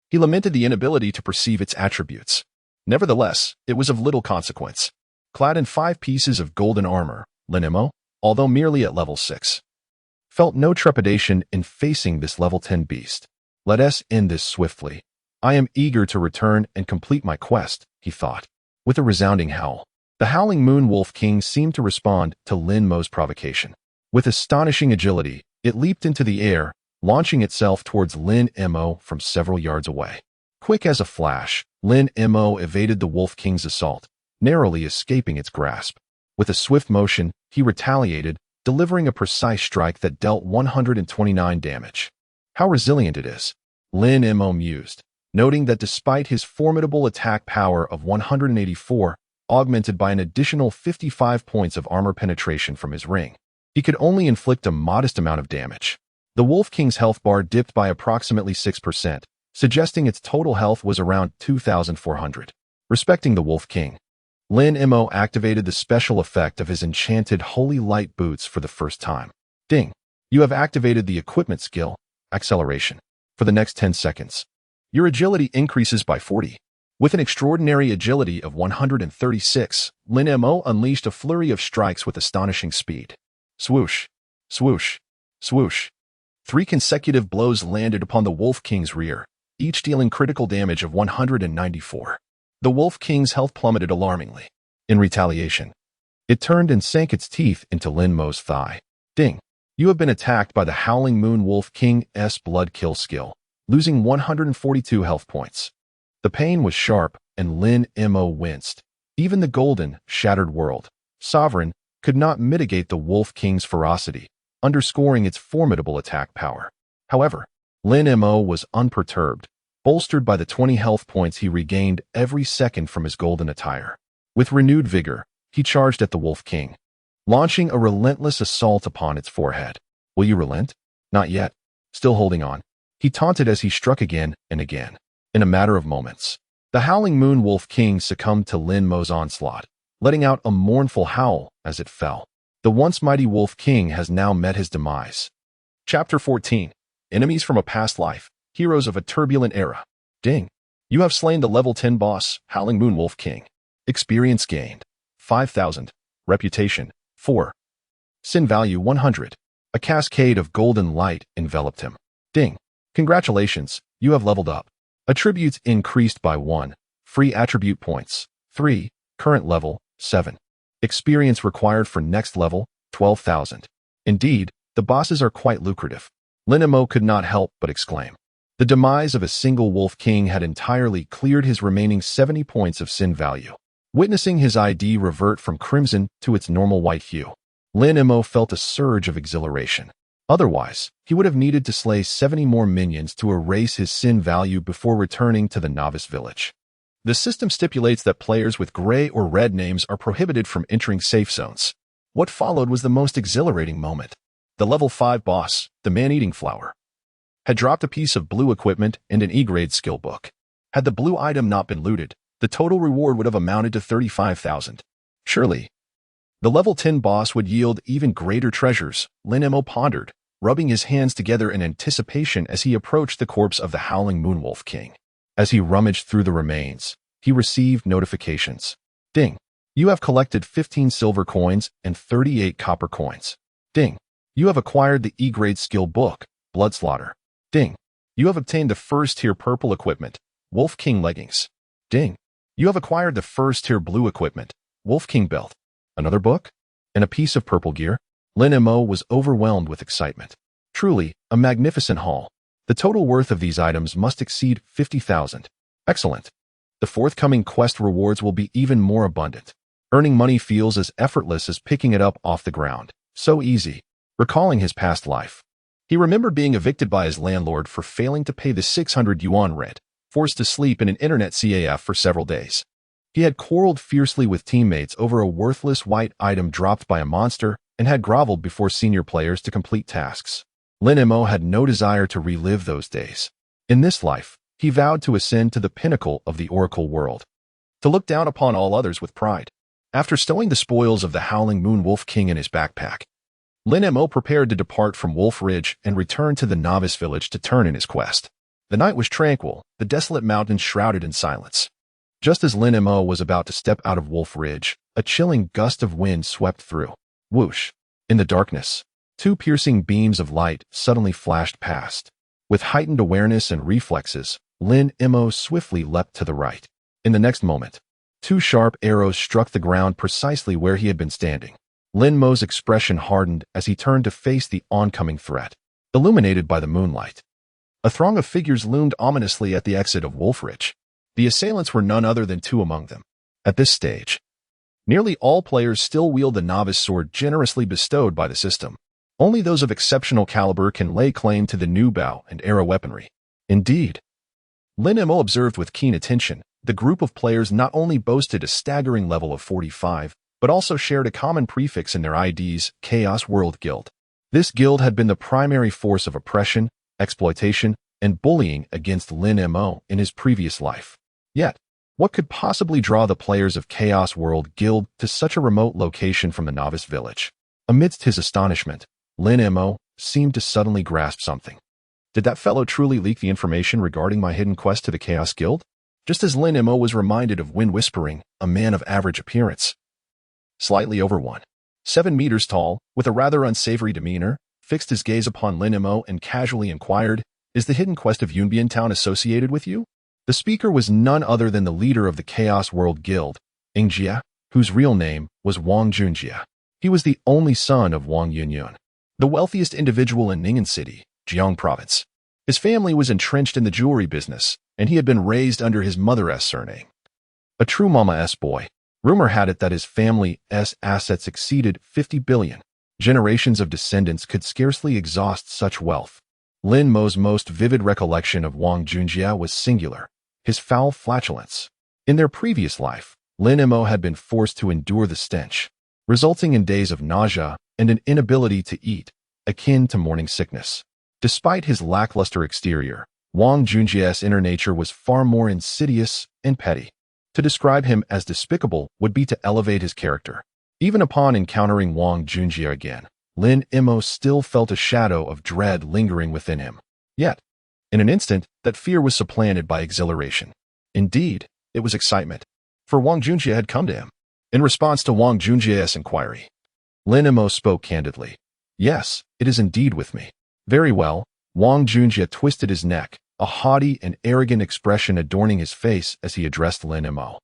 he lamented the inability to perceive its attributes. Nevertheless, it was of little consequence. clad in 5 pieces of golden armor, Lin Mo, although merely at level 6, felt no trepidation in facing this level 10 beast. Let us end this swiftly. I am eager to return and complete my quest, he thought. With a resounding howl, the Howling Moon Wolf King seemed to respond to Lin Mo's provocation. With astonishing agility, it leaped into the air, launching itself towards Lin Mo from several yards away. Quick as a flash, Lin Mo evaded the Wolf King's assault, narrowly escaping its grasp. With a swift motion, he retaliated, delivering a precise strike that dealt 129 damage. How resilient it is, Lin Mo mused, noting that despite his formidable attack power of 184, augmented by an additional 55 points of armor penetration from his ring, he could only inflict a modest amount of damage. The Wolf King's health bar dipped by approximately 6%, suggesting its total health was around 2,400. Respecting the Wolf King, Lin Mo activated the special effect of his enchanted Holy Light Boots for the first time. Ding! You have activated the equipment skill, Acceleration. For the next 10 seconds, your agility increases by 40. With an extraordinary agility of 136, Lin Mo unleashed a flurry of strikes with astonishing speed. Swoosh! Swoosh! Swoosh! 3 consecutive blows landed upon the Wolf King's rear, each dealing critical damage of 194. The Wolf King's health plummeted alarmingly. In retaliation, it turned and sank its teeth into Lin Mo's thigh. Ding! You have been attacked by the Howling Moon Wolf King's Blood Kill skill, losing 142 health points. The pain was sharp, and Lin Mo winced. Even the golden, shattered world sovereign could not mitigate the Wolf King's ferocity, underscoring its formidable attack power. However, Lin Mo was unperturbed, bolstered by the 20 health points he regained every second from his golden attire. With renewed vigor, he charged at the Wolf King, launching a relentless assault upon its forehead. Will you relent? Not yet. Still holding on, he taunted as he struck again and again. In a matter of moments, the Howling Moon Wolf King succumbed to Lin Mo's onslaught, letting out a mournful howl as it fell. The once mighty Wolf King has now met his demise. Chapter 14. Enemies from a Past Life, Heroes of a Turbulent Era. Ding! You have slain the level 10 boss, Howling Moon Wolf King. Experience gained, 5,000. Reputation, 4. Sin value, 100. A cascade of golden light enveloped him. Ding! Congratulations, you have leveled up. Attributes increased by 1. Free attribute points, 3. Current level, 7. Experience required for next level, 12,000. Indeed, the bosses are quite lucrative. Lin Mo could not help but exclaim. The demise of a single Wolf King had entirely cleared his remaining 70 points of sin value. Witnessing his ID revert from crimson to its normal white hue, Lin Mo felt a surge of exhilaration. Otherwise, he would have needed to slay 70 more minions to erase his sin value before returning to the novice village. The system stipulates that players with gray or red names are prohibited from entering safe zones. What followed was the most exhilarating moment. The level 5 boss, the Man-Eating Flower, had dropped a piece of blue equipment and an E-grade skill book. Had the blue item not been looted, the total reward would have amounted to 35,000. Surely, the level 10 boss would yield even greater treasures, Lin Mo pondered, rubbing his hands together in anticipation as he approached the corpse of the Howling Moon Wolf King. As he rummaged through the remains, he received notifications. Ding! You have collected 15 silver coins and 38 copper coins. Ding! You have acquired the E-grade skill book, Blood Slaughter. Ding! You have obtained the first-tier purple equipment, Wolf King Leggings. Ding! You have acquired the first-tier blue equipment, Wolf King Belt. Another book? And a piece of purple gear? Lin Mo was overwhelmed with excitement. Truly, a magnificent haul. The total worth of these items must exceed 50,000. Excellent. The forthcoming quest rewards will be even more abundant. Earning money feels as effortless as picking it up off the ground. So easy. Recalling his past life, he remembered being evicted by his landlord for failing to pay the 600 yuan rent, forced to sleep in an internet CAF for several days. He had quarreled fiercely with teammates over a worthless white item dropped by a monster and had groveled before senior players to complete tasks. Lin Mo had no desire to relive those days. In this life, he vowed to ascend to the pinnacle of the Oracle world, to look down upon all others with pride. After stowing the spoils of the Howling Moon Wolf King in his backpack, Lin Mo prepared to depart from Wolf Ridge and return to the novice village to turn in his quest. The night was tranquil, the desolate mountains shrouded in silence. Just as Lin Mo was about to step out of Wolf Ridge, a chilling gust of wind swept through. Whoosh! In the darkness, two piercing beams of light suddenly flashed past. With heightened awareness and reflexes, Lin Mo swiftly leapt to the right. In the next moment, two sharp arrows struck the ground precisely where he had been standing. Lin Mo's expression hardened as he turned to face the oncoming threat. Illuminated by the moonlight, a throng of figures loomed ominously at the exit of Wolfridge. The assailants were none other than two among them. At this stage, nearly all players still wield the novice sword generously bestowed by the system. Only those of exceptional caliber can lay claim to the new bow and arrow weaponry. Indeed, Lin Mo observed with keen attention, the group of players not only boasted a staggering level of 45, but also shared a common prefix in their IDs, Chaos World Guild. This guild had been the primary force of oppression, exploitation, and bullying against Lin Mo in his previous life. Yet, what could possibly draw the players of Chaos World Guild to such a remote location from the novice village? Amidst his astonishment, Lin Mo seemed to suddenly grasp something. Did that fellow truly leak the information regarding my hidden quest to the Chaos Guild? Just as Lin Mo was reminded of Wind Whispering, a man of average appearance, slightly over 1.7 meters tall, with a rather unsavory demeanor, fixed his gaze upon Lin Mo and casually inquired, "Is the hidden quest of Yunbian Town associated with you?" The speaker was none other than the leader of the Chaos World Guild, Jia, whose real name was Wang Junjie. He was the only son of Wang Yunyun, the wealthiest individual in Ning'an City, Jiang Province. His family was entrenched in the jewelry business, and he had been raised under his mother's surname. A true Mama-S boy. Rumor had it that his family's assets exceeded 50 billion. Generations of descendants could scarcely exhaust such wealth. Lin Mo's most vivid recollection of Wang Junjie was singular, his foul flatulence. In their previous life, Lin Mo had been forced to endure the stench, resulting in days of nausea and an inability to eat, akin to morning sickness. Despite his lackluster exterior, Wang Junjie's inner nature was far more insidious and petty. To describe him as despicable would be to elevate his character. Even upon encountering Wang Junjie again, Lin Mo still felt a shadow of dread lingering within him. Yet, in an instant, that fear was supplanted by exhilaration. Indeed, it was excitement, for Wang Junjie had come to him. In response to Wang Junjie's inquiry, Lin Mo spoke candidly. "Yes, it is indeed with me." "Very well." Wang Junjie twisted his neck, a haughty and arrogant expression adorning his face as he addressed Lin Mo.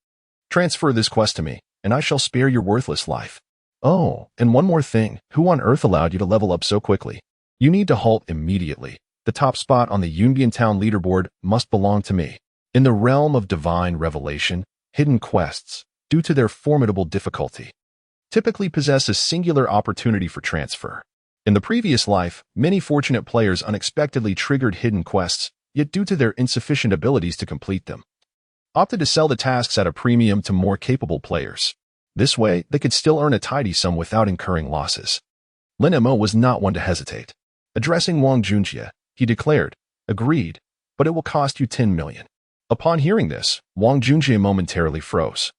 "Transfer this quest to me, and I shall spare your worthless life. Oh, and one more thing. Who on earth allowed you to level up so quickly? You need to halt immediately. The top spot on the Yunbian Town leaderboard must belong to me." In the realm of divine revelation, hidden quests, due to their formidable difficulty, typically possess a singular opportunity for transfer. In the previous life, many fortunate players unexpectedly triggered hidden quests, yet due to their insufficient abilities to complete them, opted to sell the tasks at a premium to more capable players. This way, they could still earn a tidy sum without incurring losses. Lin Mo was not one to hesitate. Addressing Wang Junjie, he declared, "Agreed, but it will cost you 10 million. Upon hearing this, Wang Junjie momentarily froze,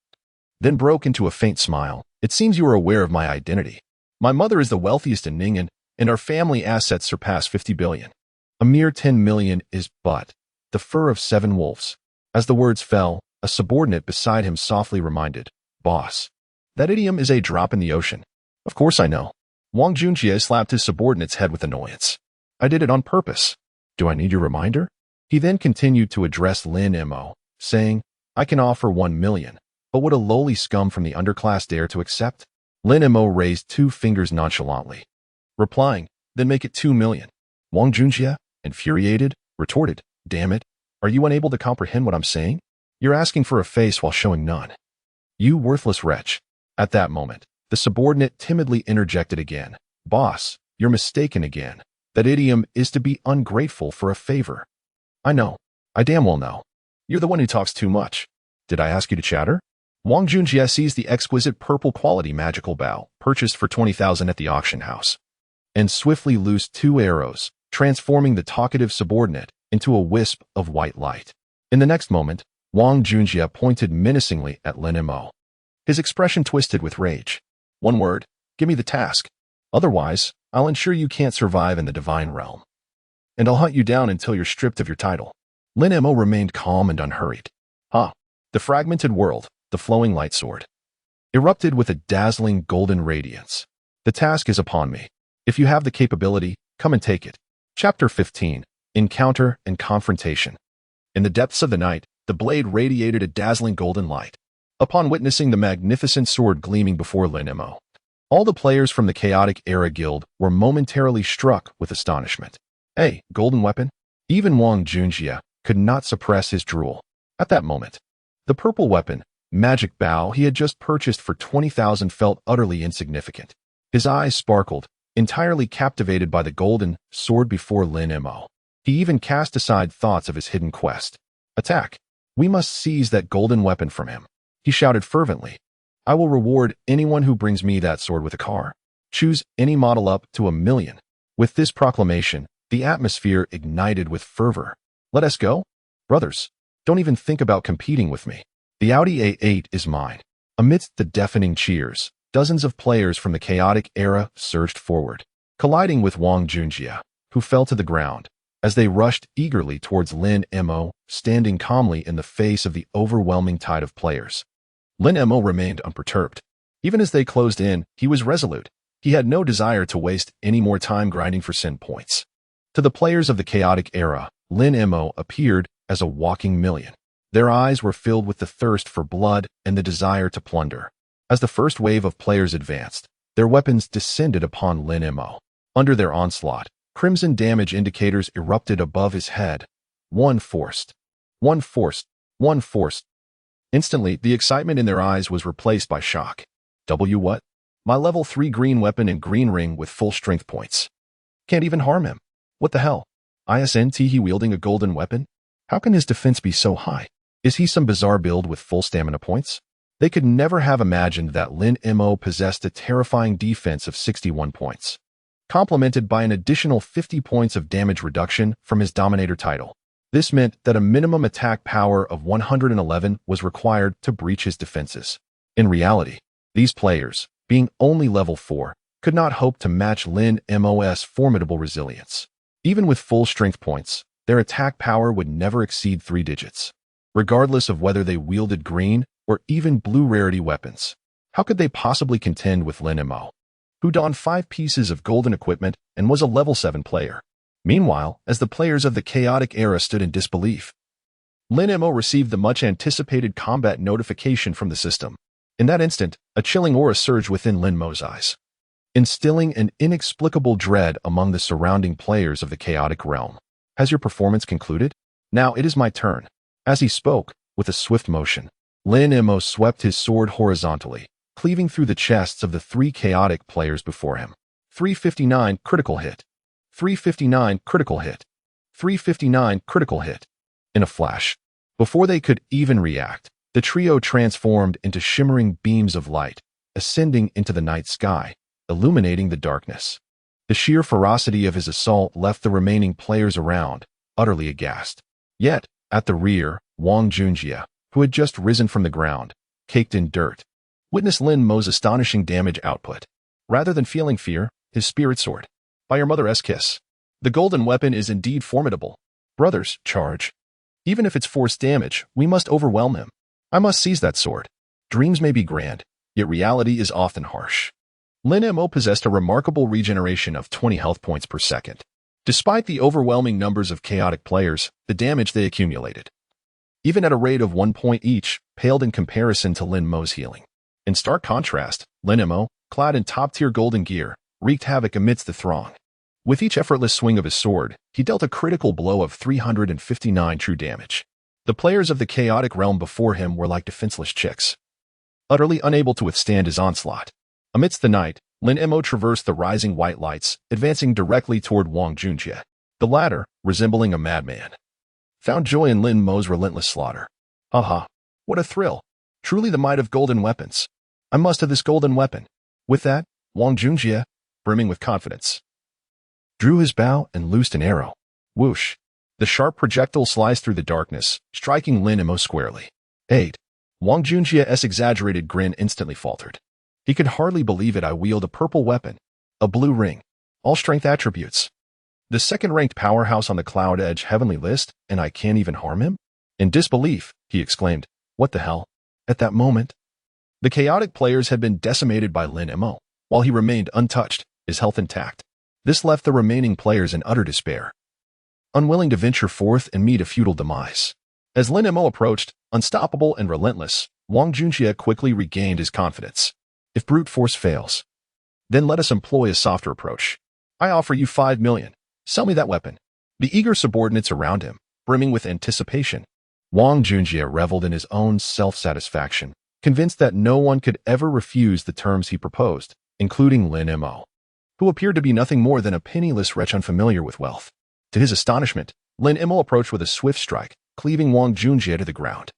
then broke into a faint smile. "It seems you are aware of my identity. My mother is the wealthiest in Ning'an, and our family assets surpass 50 billion. A mere 10 million is but the fur of 7 wolves." As the words fell, a subordinate beside him softly reminded, "Boss, that idiom is a drop in the ocean." "Of course I know." Wang Junjie slapped his subordinate's head with annoyance. "I did it on purpose. Do I need your reminder?" He then continued to address Lin Mo, saying, "I can offer 1 million, but would a lowly scum from the underclass dare to accept?" Lin Mo raised 2 fingers nonchalantly, replying, "Then make it 2 million. Wang Junjie, infuriated, retorted, "Damn it, are you unable to comprehend what I'm saying? You're asking for a face while showing none. You worthless wretch." At that moment, the subordinate timidly interjected again, "Boss, you're mistaken again. That idiom is to be ungrateful for a favor." "I know. I damn well know. You're the one who talks too much. Did I ask you to chatter?" Wang Junjie seized the exquisite purple quality magical bow, purchased for 20,000 at the auction house, and swiftly loosed 2 arrows, transforming the talkative subordinate into a wisp of white light. In the next moment, Wang Junjie pointed menacingly at Lin Mo. His expression twisted with rage. "One word, give me the task. Otherwise, I'll ensure you can't survive in the divine realm. And I'll hunt you down until you're stripped of your title." Lin Mo remained calm and unhurried. The fragmented world, the flowing light sword. erupted with a dazzling golden radiance. The task is upon me. If you have the capability, come and take it. Chapter 15. Encounter and Confrontation. In the depths of the night, the blade radiated a dazzling golden light. Upon witnessing the magnificent sword gleaming before Lin Mo, all the players from the Chaotic Era Guild were momentarily struck with astonishment. Hey, golden weapon? Even Wang Junjie could not suppress his drool. At that moment, the purple weapon, Magic Bow, he had just purchased for 20,000 felt utterly insignificant. His eyes sparkled, entirely captivated by the golden sword before Lin Mo. He even cast aside thoughts of his hidden quest. Attack! We must seize that golden weapon from him. He shouted fervently. I will reward anyone who brings me that sword with a car. Choose any model up to 1,000,000. With this proclamation, the atmosphere ignited with fervor. Let us go? Brothers, don't even think about competing with me. The Audi A8 is mine. Amidst the deafening cheers, dozens of players from the Chaotic Era surged forward, colliding with Wang Junjie, who fell to the ground, as they rushed eagerly towards Lin Mo, standing calmly in the face of the overwhelming tide of players. Lin Mo remained unperturbed. Even as they closed in, he was resolute. He had no desire to waste any more time grinding for sin points. To the players of the Chaotic Era, Lin Mo appeared as a walking million. Their eyes were filled with the thirst for blood and the desire to plunder. As the first wave of players advanced, their weapons descended upon Lin Mo. Under their onslaught, crimson damage indicators erupted above his head. One forced. Instantly, the excitement in their eyes was replaced by shock. What? My level 3 green weapon and green ring with full strength points. Can't even harm him. What the hell? Isn't he wielding a golden weapon? How can his defense be so high? Is he some bizarre build with full stamina points? They could never have imagined that Lin Mo possessed a terrifying defense of 61 points, complemented by an additional 50 points of damage reduction from his Dominator title. This meant that a minimum attack power of 111 was required to breach his defenses. In reality, these players, being only level 4, could not hope to match Lin Mo's formidable resilience. Even with full strength points, their attack power would never exceed 3 digits, regardless of whether they wielded green or even blue rarity weapons. How could they possibly contend with Lin Mo, who donned 5 pieces of golden equipment and was a level 7 player? Meanwhile, as the players of the Chaotic Era stood in disbelief, Lin Mo received the much-anticipated combat notification from the system. In that instant, a chilling aura surged within Lin Mo's eyes, instilling an inexplicable dread among the surrounding players of the Chaotic Realm. Has your performance concluded? Now it is my turn. As he spoke, with a swift motion, Lin Mo swept his sword horizontally, cleaving through the chests of the 3 chaotic players before him. 359 critical hit. 359 critical hit. 359 critical hit. In a flash, before they could even react, the trio transformed into shimmering beams of light, ascending into the night sky, illuminating the darkness. The sheer ferocity of his assault left the remaining players around, utterly aghast. Yet, at the rear, Wang Junjie, who had just risen from the ground, caked in dirt, witnessed Lin Mo's astonishing damage output. Rather than feeling fear, his spirit soared. By your mother's kiss. The golden weapon is indeed formidable. Brothers, charge. Even if it's force damage, we must overwhelm him. I must seize that sword. Dreams may be grand, yet reality is often harsh. Lin Mo possessed a remarkable regeneration of 20 health points per second. Despite the overwhelming numbers of chaotic players, the damage they accumulated, even at a rate of 1 point each, paled in comparison to Lin Mo's healing. In stark contrast, Lin Mo, clad in top-tier golden gear, wreaked havoc amidst the throng. With each effortless swing of his sword, he dealt a critical blow of 359 true damage. The players of the chaotic realm before him were like defenseless chicks, utterly unable to withstand his onslaught. Amidst the night, Lin Mo traversed the rising white lights, advancing directly toward Wang Junjie. The latter, resembling a madman, found joy in Lin Mo's relentless slaughter. Aha! What a thrill! Truly the might of golden weapons. I must have this golden weapon. With that, Wang Junjie, brimming with confidence, drew his bow and loosed an arrow. Whoosh! The sharp projectile sliced through the darkness, striking Lin Mo squarely. 8. Wang Junjie's exaggerated grin instantly faltered. He could hardly believe it. I wield a purple weapon, a blue ring, all strength attributes. The second-ranked powerhouse on the Cloud Edge heavenly list, and I can't even harm him? In disbelief, he exclaimed, what the hell? At that moment, The chaotic players had been decimated by Lin Mo, while he remained untouched, his health intact. This left the remaining players in utter despair, unwilling to venture forth and meet a futile demise. As Lin Mo approached, unstoppable and relentless, Wang Junjie quickly regained his confidence. If brute force fails, then let us employ a softer approach. I offer you 5 million. Sell me that weapon. The eager subordinates around him, brimming with anticipation. Wang Junjie reveled in his own self-satisfaction, convinced that no one could ever refuse the terms he proposed, including Lin Mo, who appeared to be nothing more than a penniless wretch unfamiliar with wealth. To his astonishment, Lin Mo approached with a swift strike, cleaving Wang Junjie to the ground.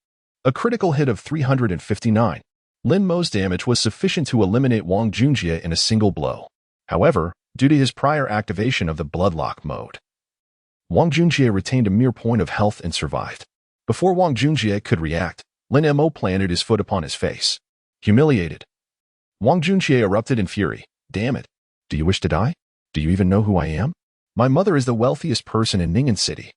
A critical hit of 359. Lin Mo's damage was sufficient to eliminate Wang Junjie in a single blow. However, due to his prior activation of the Bloodlock mode, Wang Junjie retained a mere point of health and survived. Before Wang Junjie could react, Lin Mo planted his foot upon his face. Humiliated, Wang Junjie erupted in fury. Damn it. Do you wish to die? Do you even know who I am? My mother is the wealthiest person in Ningen City.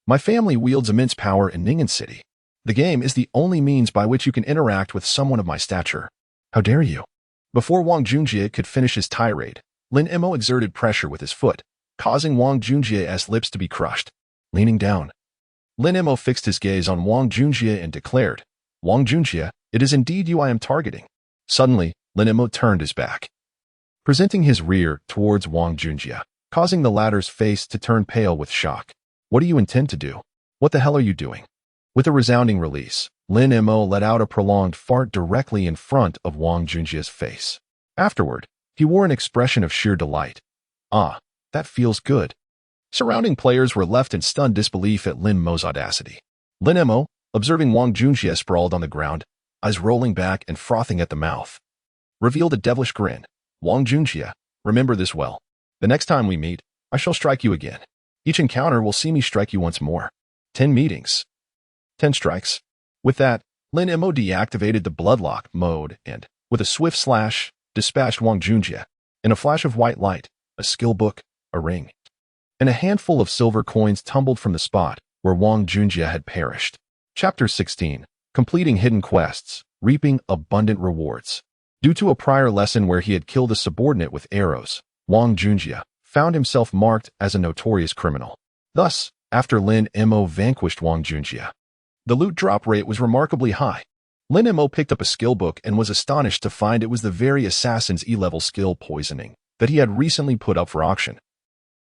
My family wields immense power in Ningen City. The game is the only means by which you can interact with someone of my stature. How dare you? Before Wang Junjie could finish his tirade, Lin Mo exerted pressure with his foot, causing Wang Junjie's lips to be crushed. Leaning down, Lin Mo fixed his gaze on Wang Junjie and declared, Wang Junjie, it is indeed you I am targeting. Suddenly, Lin Mo turned his back, presenting his rear towards Wang Junjie, causing the latter's face to turn pale with shock. What do you intend to do? What the hell are you doing? With a resounding release, Lin Mo let out a prolonged fart directly in front of Wang Junjie's face. Afterward, he wore an expression of sheer delight. Ah, that feels good. Surrounding players were left in stunned disbelief at Lin Mo's audacity. Lin Mo, observing Wang Junjie sprawled on the ground, eyes rolling back and frothing at the mouth, revealed a devilish grin. Wang Junjie, remember this well. The next time we meet, I shall strike you again. Each encounter will see me strike you once more. 10 meetings. 10 strikes. With that, Lin Mo deactivated the Bloodlock mode and, with a swift slash, dispatched Wang Junjie. In a flash of white light, a skill book, a ring, and a handful of silver coins tumbled from the spot where Wang Junjie had perished. Chapter 16. Completing Hidden Quests, Reaping Abundant Rewards. Due to a prior lesson where he had killed a subordinate with arrows, Wang Junjie found himself marked as a notorious criminal. Thus, after Lin Mo vanquished Wang Junjie, the loot drop rate was remarkably high. Lin Mo picked up a skill book and was astonished to find it was the very assassin's E-level skill Poisoning that he had recently put up for auction,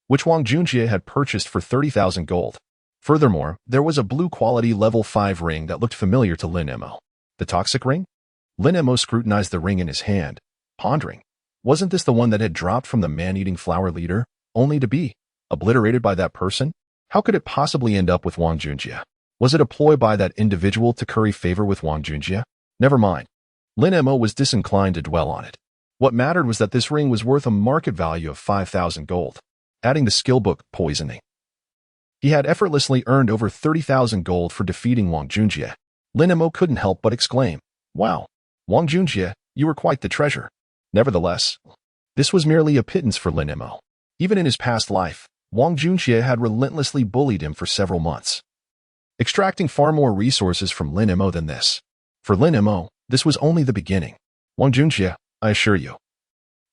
which Wang Junjie had purchased for 30,000 gold. Furthermore, there was a blue-quality level 5 ring that looked familiar to Lin Mo. The toxic ring? Lin Mo scrutinized the ring in his hand, pondering. Wasn't this the one that had dropped from the man-eating flower leader, only to be obliterated by that person? How could it possibly end up with Wang Junjie? Was it a ploy by that individual to curry favor with Wang Junjie? Never mind. Lin Mo was disinclined to dwell on it. What mattered was that this ring was worth a market value of 5,000 gold. Adding the skill book, Poisoning, he had effortlessly earned over 30,000 gold for defeating Wang Junjie. Lin Mo couldn't help but exclaim, Wow, Wang Junjie, you were quite the treasure. Nevertheless, this was merely a pittance for Lin Mo. Even in his past life, Wang Junjie had relentlessly bullied him for several months, extracting far more resources from Lin Mo than this. For Lin Mo, this was only the beginning. Wang Junjie, I assure you,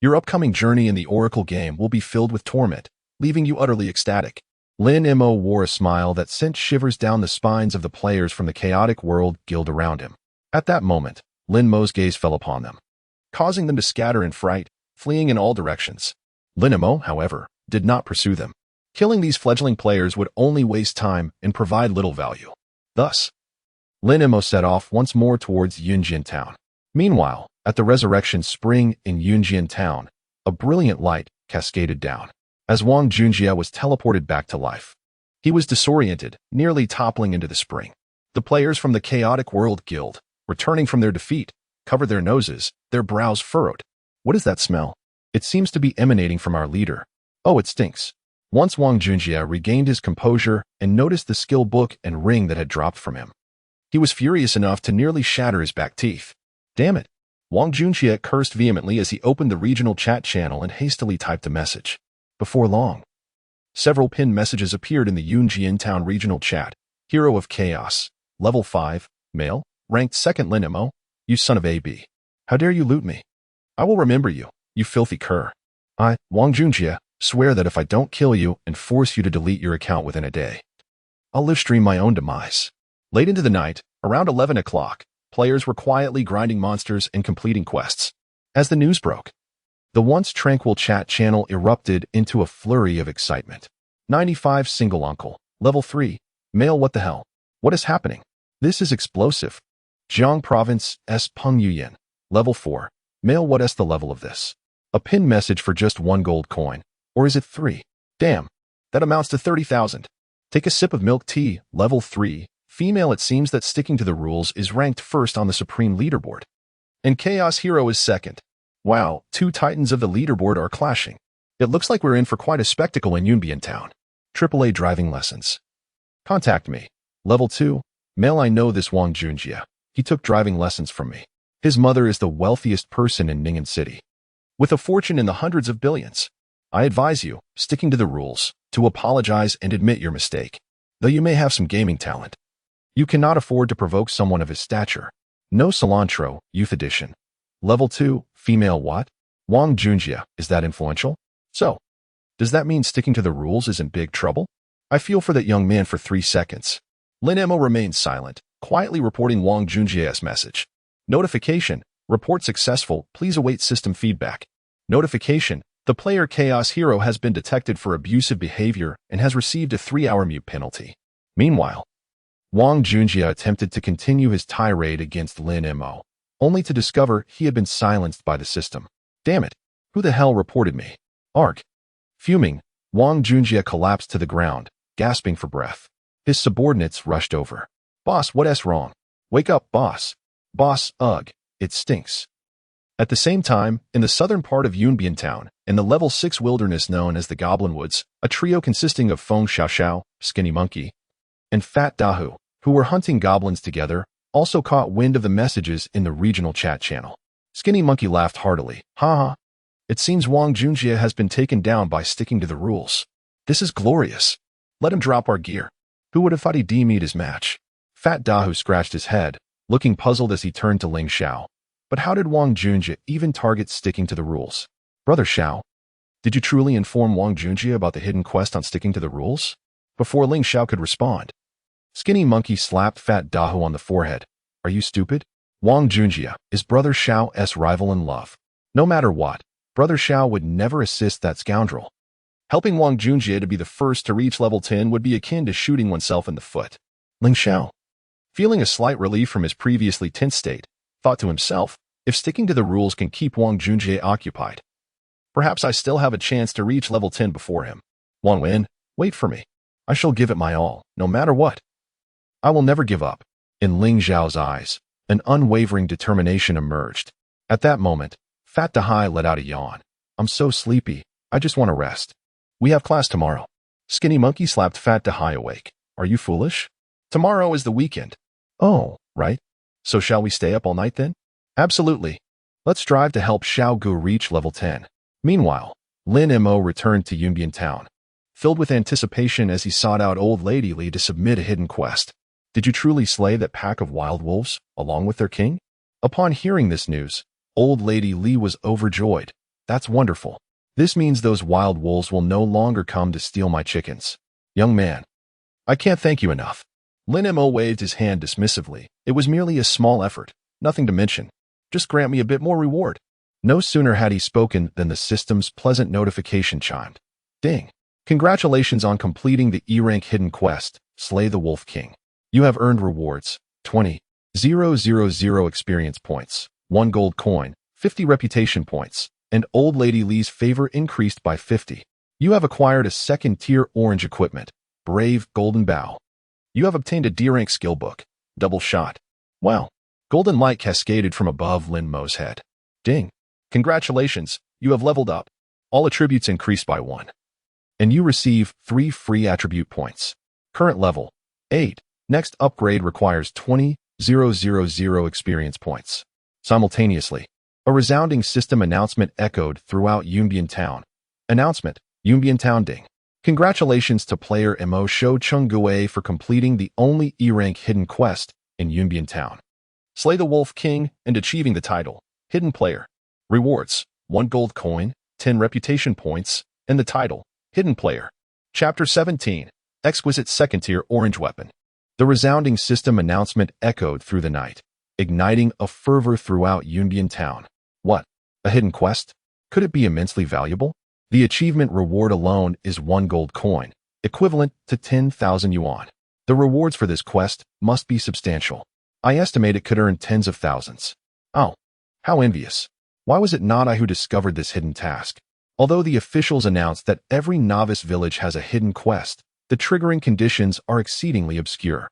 your upcoming journey in the Oracle game will be filled with torment, leaving you utterly ecstatic. Lin Mo wore a smile that sent shivers down the spines of the players from the Chaotic World Guild around him. At that moment, Lin Mo's gaze fell upon them, causing them to scatter in fright, fleeing in all directions. Lin Mo, however, did not pursue them. Killing these fledgling players would only waste time and provide little value. Thus, Lin Mo set off once more towards Yunjian Town. Meanwhile, at the Resurrection Spring in Yunjian Town, a brilliant light cascaded down. As Wang Junjie was teleported back to life, he was disoriented, nearly toppling into the spring. The players from the Chaotic World Guild, returning from their defeat, covered their noses, their brows furrowed. What is that smell? It seems to be emanating from our leader. Oh, it stinks. Once Wang Junjie regained his composure and noticed the skill book and ring that had dropped from him, he was furious enough to nearly shatter his back teeth. Damn it. Wang Junjie cursed vehemently as he opened the regional chat channel and hastily typed a message. Before long, several pinned messages appeared in the Yunjian Town regional chat. Hero of Chaos, level 5, male, ranked 2nd Lin Mo, you son of a b. How dare you loot me? I will remember you, you filthy cur. I, Wang Junjie, swear that if I don't kill you and force you to delete your account within a day, I'll live stream my own demise. Late into the night, around 11 o'clock, players were quietly grinding monsters and completing quests. As the news broke, the once tranquil chat channel erupted into a flurry of excitement. 95 single uncle, level 3, male what the hell? What is happening? This is explosive. Jiang Province S. Peng Yuyan, level 4, male what is the level of this? A pin message for just 1 gold coin, or is it 3? Damn, that amounts to 30,000. Take a sip of milk tea, level 3, female. It seems that sticking to the rules is ranked first on the Supreme Leaderboard. And Chaos Hero is second. Wow, 2 titans of the leaderboard are clashing. It looks like we're in for quite a spectacle in Yunbian Town. AAA driving lessons. Contact me. Level 2, male. I know this Wang Junjie. He took driving lessons from me. His mother is the wealthiest person in Ning'an City, with a fortune in the hundreds of billions. I advise you, sticking to the rules, to apologize and admit your mistake. Though you may have some gaming talent, you cannot afford to provoke someone of his stature. No cilantro, Youth Edition. Level 2, female what? Wang Junjie, is that influential? So, does that mean sticking to the rules is in big trouble? I feel for that young man for 3 seconds. Lin Mo remained silent, quietly reporting Wang Junjie's message. Notification, report successful, please await system feedback. Notification, the player Chaos Hero has been detected for abusive behavior and has received a 3-hour mute penalty. Meanwhile, Wang Junjie attempted to continue his tirade against Lin Mo, only to discover he had been silenced by the system. Damn it, who the hell reported me? Arc. Fuming, Wang Junjie collapsed to the ground, gasping for breath. His subordinates rushed over. Boss, what's wrong? Wake up, boss. Boss, ugh, it stinks. At the same time, in the southern part of Yunbian Town, in the level 6 wilderness known as the Goblin Woods, a trio consisting of Feng Xiaoxiao, Skinny Monkey, and Fat Dahu, who were hunting goblins together, also caught wind of the messages in the regional chat channel. Skinny Monkey laughed heartily. Ha! It seems Wang Junjie has been taken down by sticking to the rules. This is glorious. Let him drop our gear. Who would have thought he'd meet his match? Fat Dahu scratched his head, looking puzzled as he turned to Ling Xiao. But how did Wang Junjie even target sticking to the rules? Brother Xiao, did you truly inform Wang Junjie about the hidden quest on sticking to the rules? Before Ling Xiao could respond, Skinny Monkey slapped Fat Dahu on the forehead. Are you stupid? Wang Junjie is Brother Xiao's rival in love. No matter what, Brother Xiao would never assist that scoundrel. Helping Wang Junjie to be the first to reach level 10 would be akin to shooting oneself in the foot. Ling Xiao, feeling a slight relief from his previously tense state, thought to himself, if sticking to the rules can keep Wang Junjie occupied, perhaps I still have a chance to reach level 10 before him. Wang Wen, wait for me. I shall give it my all, no matter what. I will never give up. In Ling Xiao's eyes, an unwavering determination emerged. At that moment, Fat Dahai let out a yawn. I'm so sleepy, I just want to rest. We have class tomorrow. Skinny Monkey slapped Fat Dahai awake. Are you foolish? Tomorrow is the weekend. Oh, right. So shall we stay up all night then? Absolutely. Let's strive to help Xiao Gu reach level 10. Meanwhile, Lin Mo returned to Yunbian Town, filled with anticipation as he sought out Old Lady Li to submit a hidden quest. Did you truly slay that pack of wild wolves, along with their king? Upon hearing this news, Old Lady Li was overjoyed. That's wonderful. This means those wild wolves will no longer come to steal my chickens. Young man, I can't thank you enough. Lin Mo waved his hand dismissively. It was merely a small effort, nothing to mention. Just grant me a bit more reward. No sooner had he spoken than the system's pleasant notification chimed. Ding. Congratulations on completing the E-rank hidden quest, Slay the Wolf King. You have earned rewards, 20,000 experience points, 1 gold coin, 50 reputation points, and Old Lady Li's favor increased by 50. You have acquired a second-tier orange equipment, Brave Golden Bow. You have obtained a D-rank skill book, Double Shot. Wow. Golden light cascaded from above Lin Mo's head. Ding. Congratulations, you have leveled up. All attributes increased by 1. And you receive 3 free attribute points. Current level, 8. Next upgrade requires 20,000 experience points. Simultaneously, a resounding system announcement echoed throughout Yunbian Town. Announcement, Yunbian Town Ding. Congratulations to player Mo Shou Chung Gue for completing the only E-rank hidden quest in Yunbian Town. Slay the Wolf King and achieving the title. Hidden player. Rewards: 1 gold coin, 10 reputation points, and the title, Hidden Player. Chapter 17. Exquisite Second-Tier Orange Weapon. The resounding system announcement echoed through the night, igniting a fervor throughout Yunbian town. What? A hidden quest? Could it be immensely valuable? The achievement reward alone is 1 gold coin, equivalent to 10,000 yuan. The rewards for this quest must be substantial. I estimate it could earn tens of thousands. Oh, how envious. Why was it not I who discovered this hidden task? Although the officials announced that every novice village has a hidden quest, the triggering conditions are exceedingly obscure.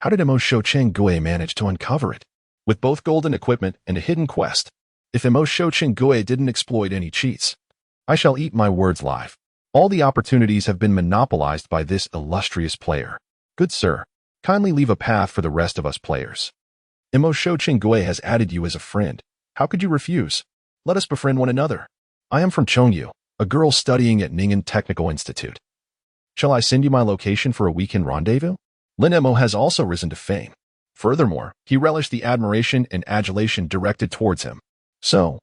How did Imo Shoucheng Gui manage to uncover it? With both golden equipment and a hidden quest, if Imo Shoucheng Gui didn't exploit any cheats, I shall eat my words live. All the opportunities have been monopolized by this illustrious player. Good sir, kindly leave a path for the rest of us players. Imo Shoucheng Gui has added you as a friend. How could you refuse? Let us befriend one another. I am from Chongyu, a girl studying at Ning'an Technical Institute. Shall I send you my location for a weekend rendezvous? Lin Mo has also risen to fame. Furthermore, he relished the admiration and adulation directed towards him. So,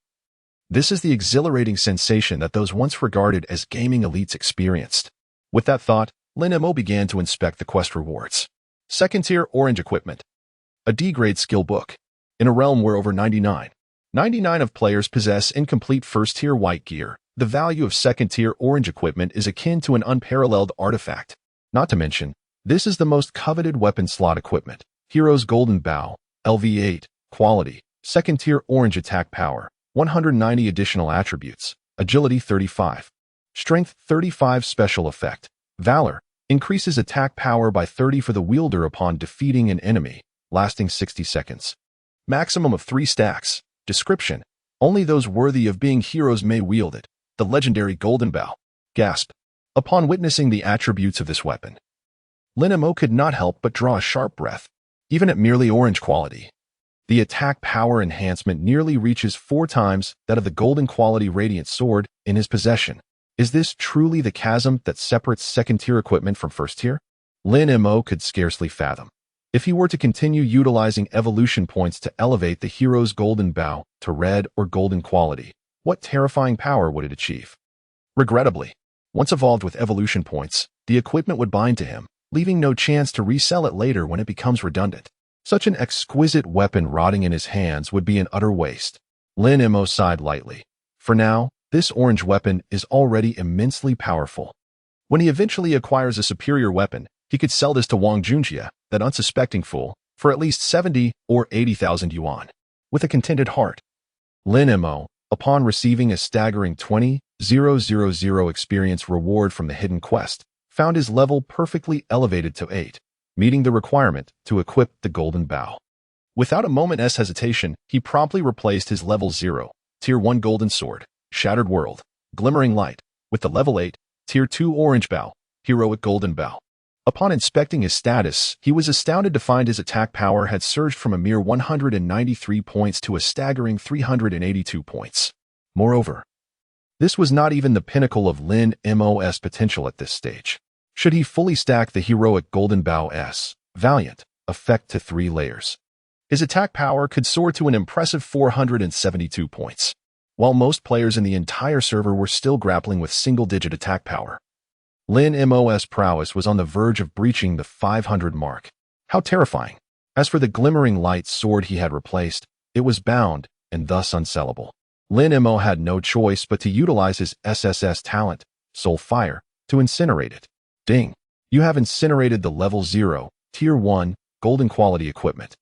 this is the exhilarating sensation that those once regarded as gaming elites experienced. With that thought, Lin Mo began to inspect the quest rewards. Second-tier orange equipment. A D-grade skill book. In a realm where over 99 of players possess incomplete first-tier white gear, the value of second-tier orange equipment is akin to an unparalleled artifact. Not to mention, this is the most coveted weapon slot equipment. Hero's Golden Bow, LV8, quality, second-tier orange attack power, 190 additional attributes, agility 35, strength 35 special effect, valor, increases attack power by 30 for the wielder upon defeating an enemy, lasting 60 seconds. Maximum of 3 stacks. Description: only those worthy of being heroes may wield it. The legendary Golden Bow. Gasp. Upon witnessing the attributes of this weapon, Lin Mo could not help but draw a sharp breath. Even at merely orange quality, the attack power enhancement nearly reaches 4 times that of the golden quality Radiance Sword in his possession. Is this truly the chasm that separates second-tier equipment from first-tier? Lin Mo could scarcely fathom. If he were to continue utilizing evolution points to elevate the hero's Golden Bow to red or golden quality, what terrifying power would it achieve? Regrettably, once evolved with evolution points, the equipment would bind to him, leaving no chance to resell it later when it becomes redundant. Such an exquisite weapon rotting in his hands would be an utter waste. Lin Mo sighed lightly. For now, this orange weapon is already immensely powerful. When he eventually acquires a superior weapon, he could sell this to Wang Junjie, that unsuspecting fool, for at least 70 or 80,000 yuan. With a contented heart, Lin Mo, upon receiving a staggering 20,000 experience reward from the hidden quest, found his level perfectly elevated to 8, meeting the requirement to equip the Golden Bow. Without a moment's hesitation, he promptly replaced his level 0, Tier 1 Golden Sword, Shattered World, Glimmering Light, with the level 8, Tier 2 Orange Bow, Heroic Golden Bow. Upon inspecting his status, he was astounded to find his attack power had surged from a mere 193 points to a staggering 382 points. Moreover, this was not even the pinnacle of Lin Mo's potential at this stage. Should he fully stack the heroic Golden Bow S, Valiant, effect to 3 layers, his attack power could soar to an impressive 472 points. While most players in the entire server were still grappling with single-digit attack power, Lin Mo's prowess was on the verge of breaching the 500 mark. How terrifying! As for the glimmering light sword he had replaced, it was bound and thus unsellable. Lin Mo had no choice but to utilize his SSS talent, Soul Fire, to incinerate it. Ding! You have incinerated the level 0, Tier 1, golden quality equipment.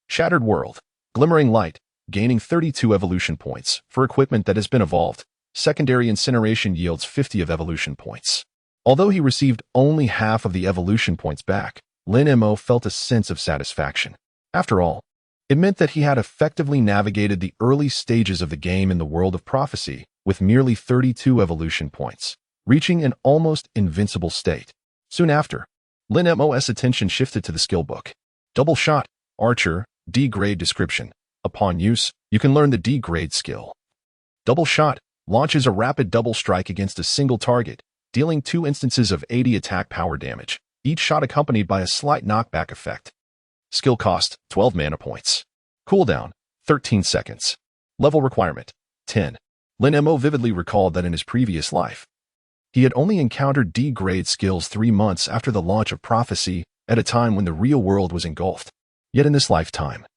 Shattered World, Glimmering Light, gaining 32 evolution points for equipment that has been evolved. Secondary incineration yields 50 of evolution points. Although he received only half of the evolution points back, Lin Mo felt a sense of satisfaction. After all, it meant that he had effectively navigated the early stages of the game in the world of prophecy with merely 32 evolution points, reaching an almost invincible state. Soon after, Lin Mo's attention shifted to the skill book. Double Shot, Archer, D-grade description. Upon use, you can learn the D-grade skill. Double Shot launches a rapid double strike against a single target, dealing 2 instances of 80 attack power damage, each shot accompanied by a slight knockback effect. Skill cost, 12 mana points. Cooldown, 13 seconds. Level requirement, 10. Lin Mo vividly recalled that in his previous life, he had only encountered D-grade skills 3 months after the launch of Prophecy, at a time when the real world was engulfed. Yet in this lifetime,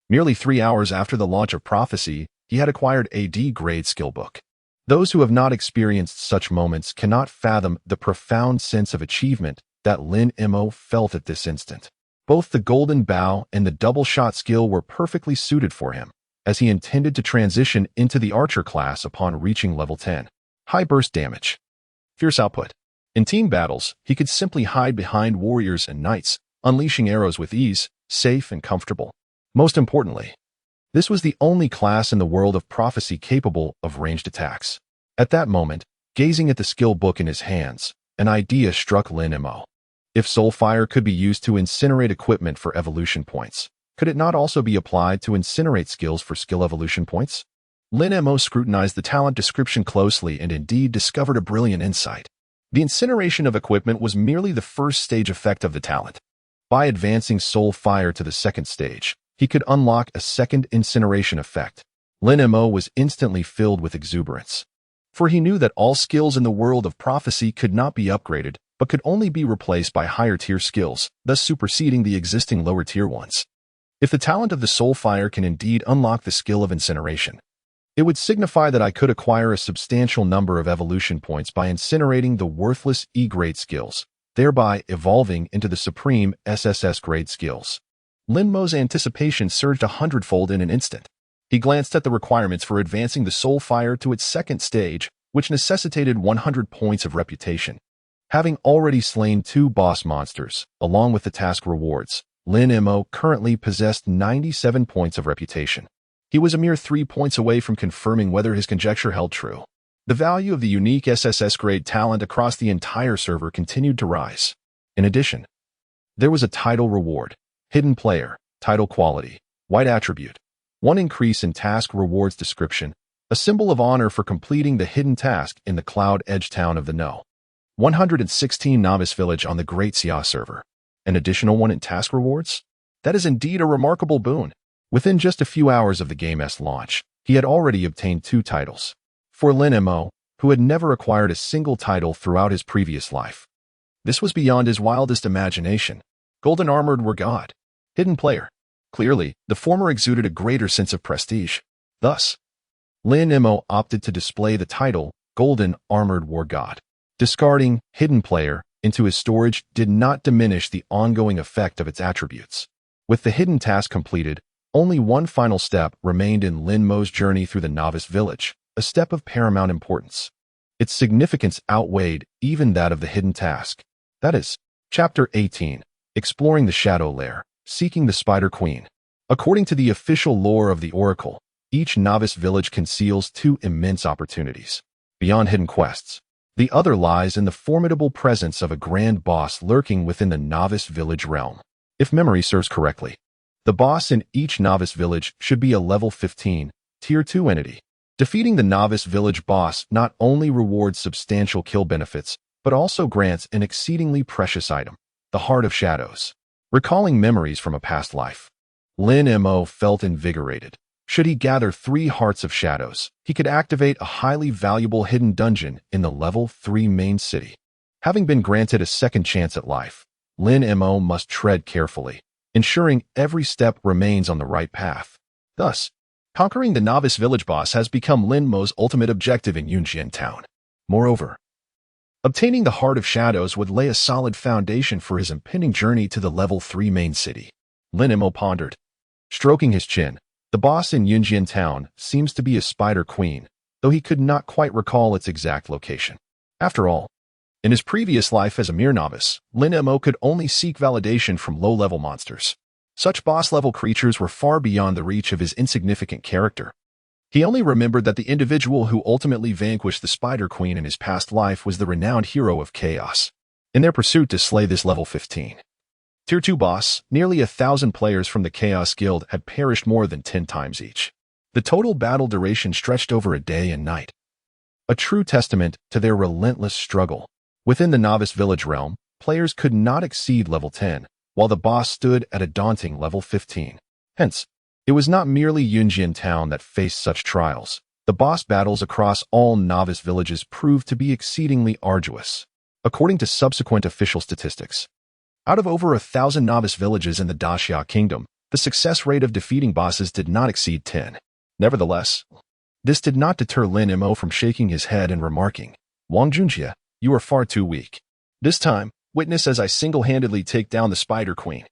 merely 3 hours after the launch of Prophecy, he had acquired a D-grade skill book. Those who have not experienced such moments cannot fathom the profound sense of achievement that Lin Mo felt at this instant. Both the Golden Bow and the double shot skill were perfectly suited for him, as he intended to transition into the Archer class upon reaching level 10. High burst damage. Fierce output. In team battles, he could simply hide behind warriors and knights, unleashing arrows with ease, safe and comfortable. Most importantly, this was the only class in the world of Prophecy capable of ranged attacks. At that moment, gazing at the skill book in his hands, an idea struck Lin Mo. If Soulfire could be used to incinerate equipment for evolution points, could it not also be applied to incinerate skills for skill evolution points? Lin Mo scrutinized the talent description closely and indeed discovered a brilliant insight. The incineration of equipment was merely the first stage effect of the talent. By advancing Soulfire to the second stage, he could unlock a second incineration effect. Lin Mo was instantly filled with exuberance, for he knew that all skills in the world of Prophecy could not be upgraded, but could only be replaced by higher-tier skills, thus superseding the existing lower-tier ones. If the talent of the Soulfire can indeed unlock the skill of incineration, it would signify that I could acquire a substantial number of evolution points by incinerating the worthless E-grade skills, thereby evolving into the supreme SSS-grade skills. Lin Mo's anticipation surged 100-fold in an instant. He glanced at the requirements for advancing the Soulfire to its second stage, which necessitated 100 points of reputation. Having already slain 2 boss monsters, along with the task rewards, Lin Mo currently possessed 97 points of reputation. He was a mere 3 points away from confirming whether his conjecture held true. The value of the unique SSS-grade talent across the entire server continued to rise. In addition, there was a title reward, hidden player, title quality, white attribute, 1 increase in task rewards description, a symbol of honor for completing the hidden task in the Cloud Edge town of the No. 116 Novice Village on the Greatsword server. An additional 1 in task rewards? That is indeed a remarkable boon. Within just a few hours of the game's launch, he had already obtained 2 titles. For Lin Mo, who had never acquired a single title throughout his previous life, this was beyond his wildest imagination. Golden Armored War God. Hidden player. Clearly, the former exuded a greater sense of prestige. Thus, Lin Mo opted to display the title Golden Armored War God. Discarding Hidden Player into his storage did not diminish the ongoing effect of its attributes. With the hidden task completed, only 1 final step remained in Lin Mo's journey through the Novice Village, a step of paramount importance. Its significance outweighed even that of the hidden task. That is, Chapter 18, Exploring the Shadow Lair, Seeking the Spider Queen. According to the official lore of the Oracle, each Novice Village conceals 2 immense opportunities. Beyond hidden quests, the other lies in the formidable presence of a grand boss lurking within the Novice Village realm. If memory serves correctly, the boss in each Novice Village should be a level 15, Tier 2 entity. Defeating the Novice Village boss not only rewards substantial kill benefits, but also grants an exceedingly precious item, the Heart of Shadows. Recalling memories from a past life, Lin Mo felt invigorated. Should he gather 3 Hearts of Shadows, he could activate a highly valuable hidden dungeon in the level 3 main city. Having been granted a second chance at life, Lin Mo must tread carefully, ensuring every step remains on the right path. Thus, conquering the Novice Village boss has become Lin Mo's ultimate objective in Yunjian Town. Moreover, obtaining the Heart of Shadows would lay a solid foundation for his impending journey to the level 3 main city. Lin Mo pondered. Stroking his chin, the boss in Yunjian Town seems to be a Spider Queen, though he could not quite recall its exact location. After all, in his previous life as a mere novice, Lin Mo could only seek validation from low-level monsters. Such boss-level creatures were far beyond the reach of his insignificant character. He only remembered that the individual who ultimately vanquished the Spider Queen in his past life was the renowned hero of Chaos. In their pursuit to slay this level 15 Tier 2 boss, nearly 1,000 players from the Chaos Guild had perished more than 10 times each. The total battle duration stretched over a day and night, a true testament to their relentless struggle. Within the Novice Village realm, players could not exceed level 10, while the boss stood at a daunting level 15. Hence, It was not merely Yunjian Town that faced such trials. The boss battles across all novice villages proved to be exceedingly arduous. According to subsequent official statistics, out of over 1,000 novice villages in the Daxia Kingdom, the success rate of defeating bosses did not exceed 10. Nevertheless, this did not deter Lin Mo from shaking his head and remarking, "Wang Junjie, you are far too weak. This time, witness as I single-handedly take down the Spider Queen."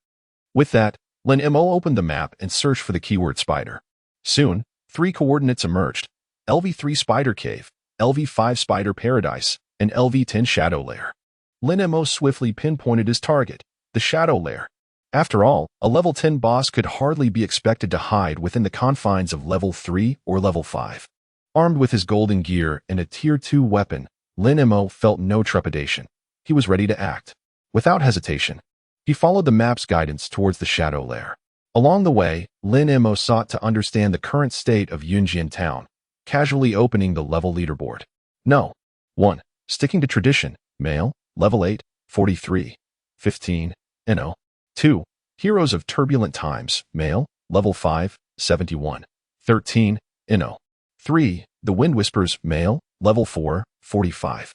With that, Lin Mo opened the map and searched for the keyword spider. Soon, 3 coordinates emerged: LV3 Spider Cave, LV5 Spider Paradise, and LV10 Shadow Lair. Lin Mo swiftly pinpointed his target, the Shadow Lair. After all, a level 10 boss could hardly be expected to hide within the confines of level 3 or level 5. Armed with his golden gear and a tier 2 weapon, Lin Mo felt no trepidation. He was ready to act. Without hesitation, he followed the map's guidance towards the Shadow Lair. Along the way, Lin Mo sought to understand the current state of Yunjian Town, casually opening the level leaderboard. No. 1. Sticking to tradition, male, level 8, 43, 15, NO. 2. Heroes of Turbulent Times, male, level 5, 71, 13, NO. 3. The Wind Whispers, male, level 4, 45,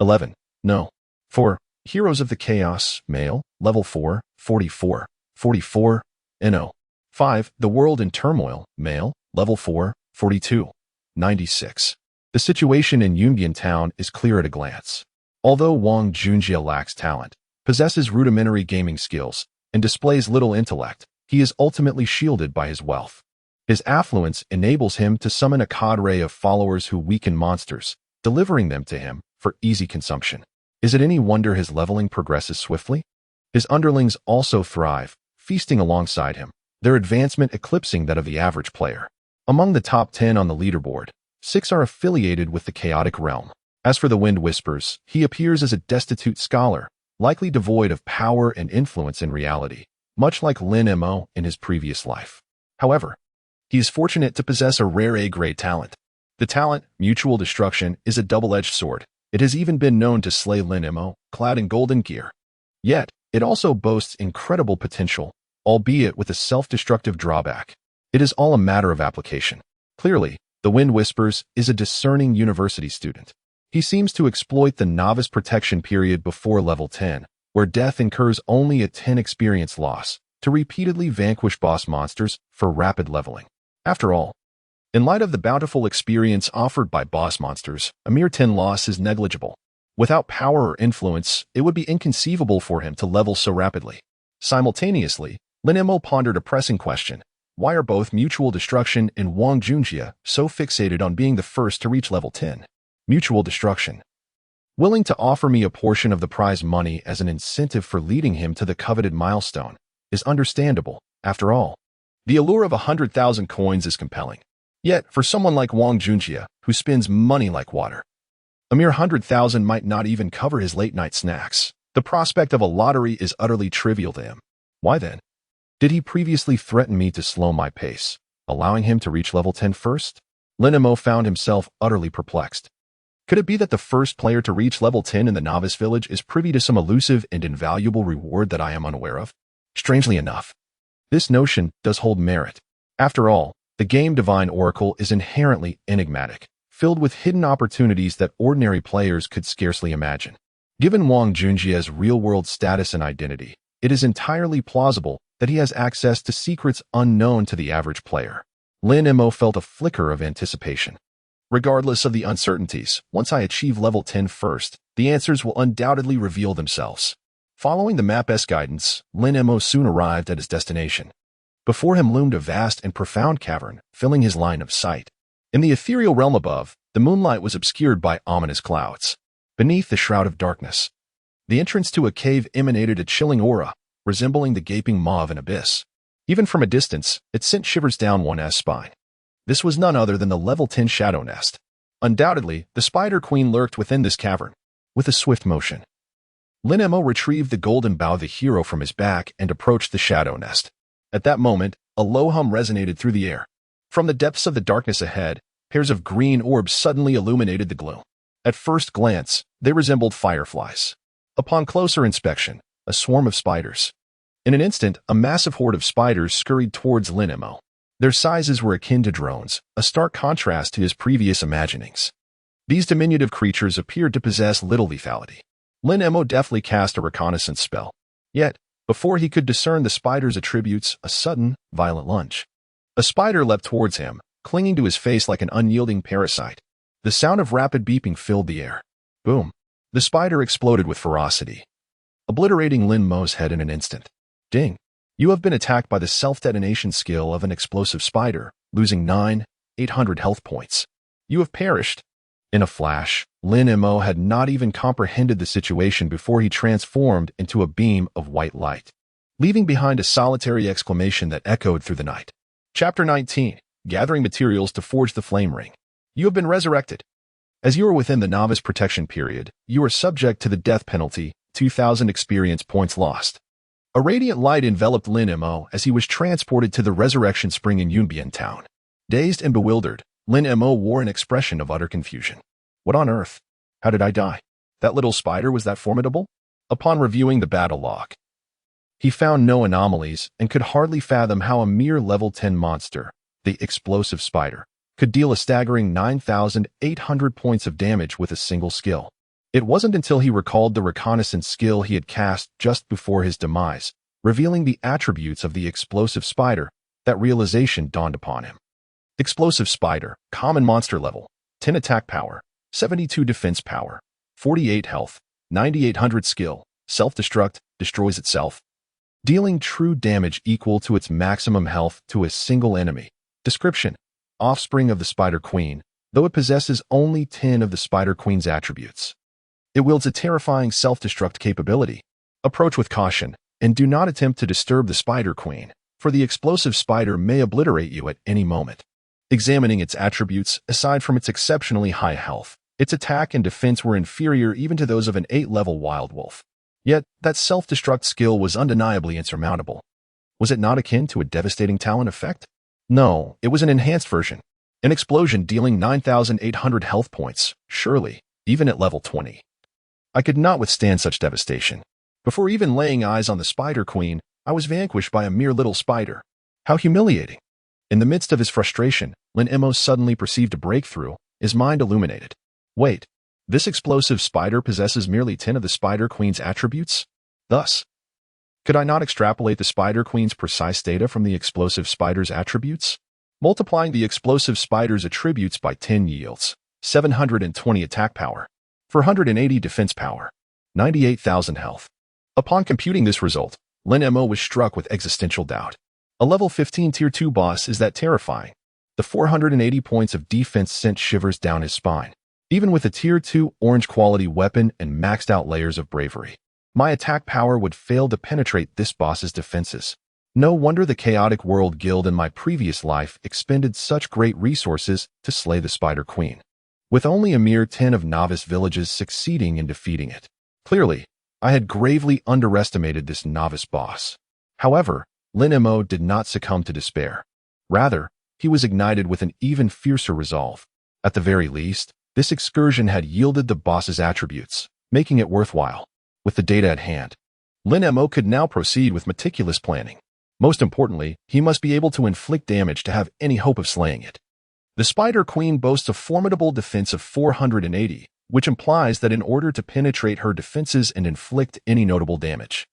11, no. 4. Heroes of the Chaos, male, level 4, 44, 44, NO. 5. The World in Turmoil, male, level 4, 42, 96. The situation in Yunjian Town is clear at a glance. Although Wang Junjie lacks talent, possesses rudimentary gaming skills, and displays little intellect, he is ultimately shielded by his wealth. His affluence enables him to summon a cadre of followers who weaken monsters, delivering them to him for easy consumption. Is it any wonder his leveling progresses swiftly? His underlings also thrive, feasting alongside him, their advancement eclipsing that of the average player. Among the top 10 on the leaderboard, 6 are affiliated with the chaotic realm. As for the Wind Whispers, he appears as a destitute scholar, likely devoid of power and influence in reality, much like Lin Mo in his previous life. However, he is fortunate to possess a rare A-grade talent. The talent, Mutual Destruction, is a double-edged sword. It has even been known to slay Lin Mo, clad in golden gear. Yet, it also boasts incredible potential, albeit with a self-destructive drawback. It is all a matter of application. Clearly, the Wind Whispers is a discerning university student. He seems to exploit the novice protection period before level 10, where death incurs only a 10 experience loss, to repeatedly vanquish boss monsters for rapid leveling. After all, in light of the bountiful experience offered by boss monsters, a mere 10 loss is negligible. Without power or influence, it would be inconceivable for him to level so rapidly. Simultaneously, Lin Mo pondered a pressing question. Why are both Mutual Destruction and Wang Junjie so fixated on being the first to reach level 10? Mutual Destruction. Willing to offer me a portion of the prize money as an incentive for leading him to the coveted milestone is understandable. After all, the allure of 100,000 coins is compelling. Yet, for someone like Wang Junjie, who spends money like water, a mere 100,000 might not even cover his late-night snacks. The prospect of a lottery is utterly trivial to him. Why then? Did he previously threaten me to slow my pace, allowing him to reach level 10 first? Lin Mo found himself utterly perplexed. Could it be that the first player to reach level 10 in the novice village is privy to some elusive and invaluable reward that I am unaware of? Strangely enough, this notion does hold merit. After all, the game Divine Oracle is inherently enigmatic, filled with hidden opportunities that ordinary players could scarcely imagine. Given Wang Junjie's real-world status and identity, it is entirely plausible that he has access to secrets unknown to the average player. Lin Mo felt a flicker of anticipation. Regardless of the uncertainties, once I achieve level 10 first, the answers will undoubtedly reveal themselves. Following the map's guidance, Lin Mo soon arrived at his destination. Before him loomed a vast and profound cavern, filling his line of sight. In the ethereal realm above, the moonlight was obscured by ominous clouds. Beneath the shroud of darkness, the entrance to a cave emanated a chilling aura, resembling the gaping maw of an abyss. Even from a distance, it sent shivers down one's spine. This was none other than the level 10 Shadow Nest. Undoubtedly, the Spider Queen lurked within this cavern. With a swift motion, Lin Mo retrieved the golden bow of the hero from his back and approached the Shadow Nest. At that moment, a low hum resonated through the air. From the depths of the darkness ahead, pairs of green orbs suddenly illuminated the gloom. At first glance, they resembled fireflies. Upon closer inspection, a swarm of spiders. In an instant, a massive horde of spiders scurried towards Lin Mo. Their sizes were akin to drones, a stark contrast to his previous imaginings. These diminutive creatures appeared to possess little lethality. Lin Mo deftly cast a reconnaissance spell. Yet, before he could discern the spider's attributes, a sudden, violent lunge. A spider leapt towards him, clinging to his face like an unyielding parasite. The sound of rapid beeping filled the air. Boom. The spider exploded with ferocity, obliterating Lin Mo's head in an instant. Ding. You have been attacked by the self-detonation skill of an explosive spider, losing 9,800 health points. You have perished. In a flash, Lin Mo had not even comprehended the situation before he transformed into a beam of white light, leaving behind a solitary exclamation that echoed through the night. Chapter 19. Gathering Materials to Forge the Flame Ring. You have been resurrected. As you are within the novice protection period, you are subject to the death penalty, 2,000 experience points lost. A radiant light enveloped Lin Mo as he was transported to the resurrection spring in Yunbian town. Dazed and bewildered, Lin Mo wore an expression of utter confusion. What on earth? How did I die? That little spider was that formidable? Upon reviewing the battle log, he found no anomalies and could hardly fathom how a mere level 10 monster, the explosive spider, could deal a staggering 9,800 points of damage with a single skill. It wasn't until he recalled the reconnaissance skill he had cast just before his demise, revealing the attributes of the explosive spider, that realization dawned upon him. Explosive spider, common monster level, 10 attack power, 72 defense power, 48 health, 9,800 skill, self-destruct, destroys itself, dealing true damage equal to its maximum health to a single enemy. Description: offspring of the Spider Queen, though it possesses only 10 of the Spider Queen's attributes. It wields a terrifying self-destruct capability. Approach with caution, and do not attempt to disturb the Spider Queen, for the explosive spider may obliterate you at any moment. Examining its attributes, aside from its exceptionally high health, its attack and defense were inferior even to those of an 8-level wild wolf. Yet, that self-destruct skill was undeniably insurmountable. Was it not akin to a devastating talent effect? No, it was an enhanced version. An explosion dealing 9,800 health points, surely, even at level 20. I could not withstand such devastation. Before even laying eyes on the Spider Queen, I was vanquished by a mere little spider. How humiliating. In the midst of his frustration, Lin Mo suddenly perceived a breakthrough, his mind illuminated. Wait, this explosive spider possesses merely 10 of the Spider Queen's attributes? Thus, could I not extrapolate the Spider Queen's precise data from the explosive spider's attributes? Multiplying the explosive spider's attributes by 10 yields 720 attack power, 480 defense power, 98,000 health. Upon computing this result, Lin Mo was struck with existential doubt. A level 15 Tier 2 boss is that terrifying. The 480 points of defense sent shivers down his spine. Even with a Tier 2 orange quality weapon and maxed out layers of bravery, my attack power would fail to penetrate this boss's defenses. No wonder the Chaotic World Guild in my previous life expended such great resources to slay the Spider Queen, with only a mere 10 of novice villages succeeding in defeating it. Clearly, I had gravely underestimated this novice boss. However, Lin Mo did not succumb to despair. Rather, he was ignited with an even fiercer resolve. At the very least, this excursion had yielded the boss's attributes, making it worthwhile. With the data at hand, Lin Mo could now proceed with meticulous planning. Most importantly, he must be able to inflict damage to have any hope of slaying it. The Spider Queen boasts a formidable defense of 480, which implies that in order to penetrate her defenses and inflict any notable damage,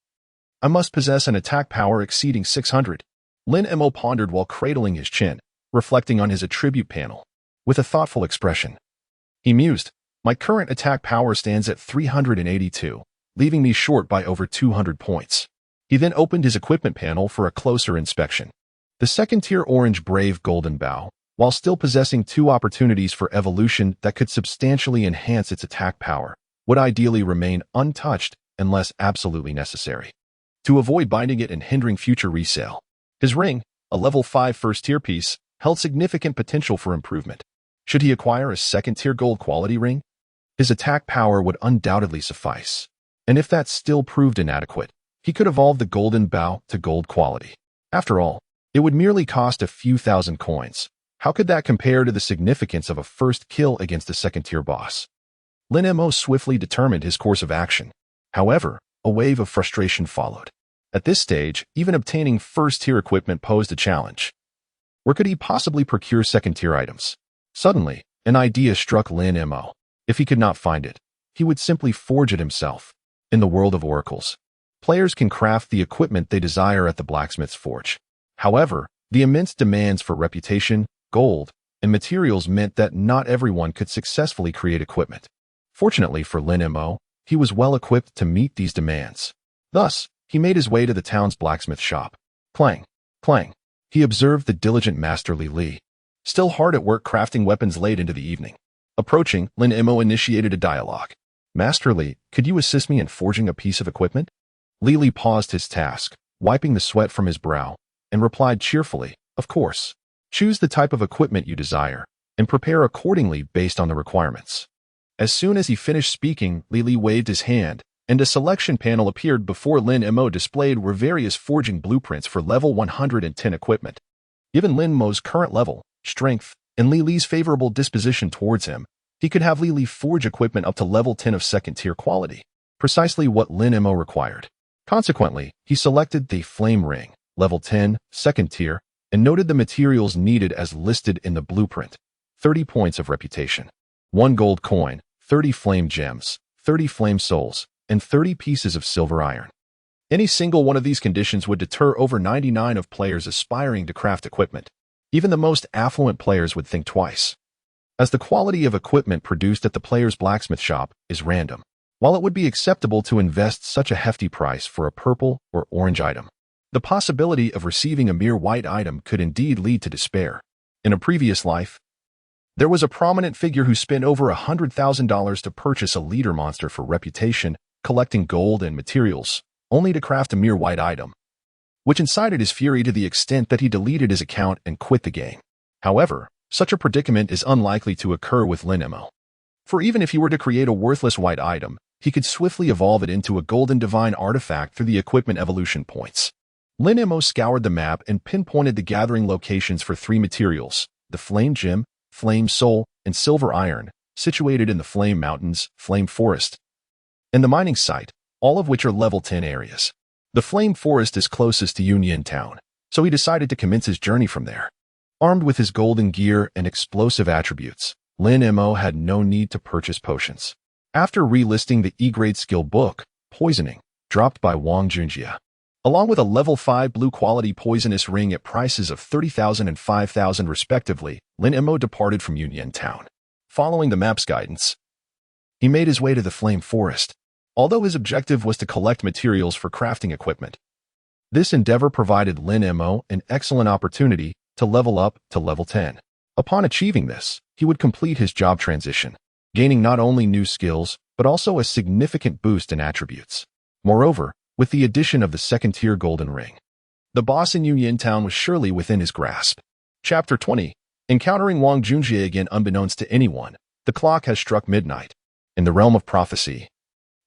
I must possess an attack power exceeding 600. Lin Mo pondered while cradling his chin, reflecting on his attribute panel. With a thoughtful expression, he mused, my current attack power stands at 382, leaving me short by over 200 points. He then opened his equipment panel for a closer inspection. The second-tier orange Brave Golden Bow, while still possessing 2 opportunities for evolution that could substantially enhance its attack power, would ideally remain untouched unless absolutely necessary, to avoid binding it and hindering future resale. His ring, a level 5 first-tier piece, held significant potential for improvement. Should he acquire a second-tier gold quality ring, his attack power would undoubtedly suffice. And if that still proved inadequate, he could evolve the Golden Bow to gold quality. After all, it would merely cost a few thousand coins. How could that compare to the significance of a first kill against a second-tier boss? Lin Mo swiftly determined his course of action. However, a wave of frustration followed. At this stage, even obtaining first-tier equipment posed a challenge. Where could he possibly procure second-tier items? Suddenly, an idea struck Lin Mo. If he could not find it, he would simply forge it himself. In the world of oracles, players can craft the equipment they desire at the blacksmith's forge. However, the immense demands for reputation, gold, and materials meant that not everyone could successfully create equipment. Fortunately for Lin Mo, he was well equipped to meet these demands. Thus, he made his way to the town's blacksmith shop. Clang, clang. He observed the diligent master Li, still hard at work crafting weapons late into the evening. Approaching, Lin Mo initiated a dialogue. Master Li, could you assist me in forging a piece of equipment? Li paused his task, wiping the sweat from his brow, and replied cheerfully, of course. Choose the type of equipment you desire, and prepare accordingly based on the requirements. As soon as he finished speaking, Li waved his hand, and a selection panel appeared before Lin Mo. Displayed were various forging blueprints for level 110 equipment. Given Lin Mo's current level, strength, and Li's favorable disposition towards him, he could have Li forge equipment up to level 10 of second-tier quality, precisely what Lin Mo required. Consequently, he selected the Flame Ring, level 10, second tier, and noted the materials needed as listed in the blueprint. 30 points of reputation, 1 gold coin, 30 flame gems, 30 flame souls, and 30 pieces of silver iron. Any single one of these conditions would deter over 99 of players aspiring to craft equipment. Even the most affluent players would think twice, as the quality of equipment produced at the player's blacksmith shop is random. While it would be acceptable to invest such a hefty price for a purple or orange item, the possibility of receiving a mere white item could indeed lead to despair. In a previous life, there was a prominent figure who spent over $100,000 to purchase a leader monster for reputation, collecting gold and materials, only to craft a mere white item, which incited his fury to the extent that he deleted his account and quit the game. However, such a predicament is unlikely to occur with Lin Mo. For even if he were to create a worthless white item, he could swiftly evolve it into a golden divine artifact through the equipment evolution points. Lin Mo scoured the map and pinpointed the gathering locations for 3 materials, the Flame Gem, Flame Soul, and Silver Iron, situated in the Flame Mountains, Flame Forest, and the mining site, all of which are level 10 areas. The Flame Forest is closest to Union Town, so he decided to commence his journey from there. Armed with his golden gear and explosive attributes, Lin Mo had no need to purchase potions. After relisting the E-grade skill book, Poisoning, dropped by Wang Junjie, along with a level 5 blue-quality poisonous ring at prices of 30,000 and 5,000 respectively, Lin Mo departed from Union Town. Following the map's guidance, he made his way to the Flame Forest. Although his objective was to collect materials for crafting equipment, this endeavor provided Lin Mo an excellent opportunity to level up to level 10. Upon achieving this, he would complete his job transition, gaining not only new skills, but also a significant boost in attributes. Moreover, with the addition of the second-tier golden ring, the boss in Union Town was surely within his grasp. Chapter 20. Encountering Wang Junjie again. Unbeknownst to anyone, the clock has struck midnight. In the realm of prophecy,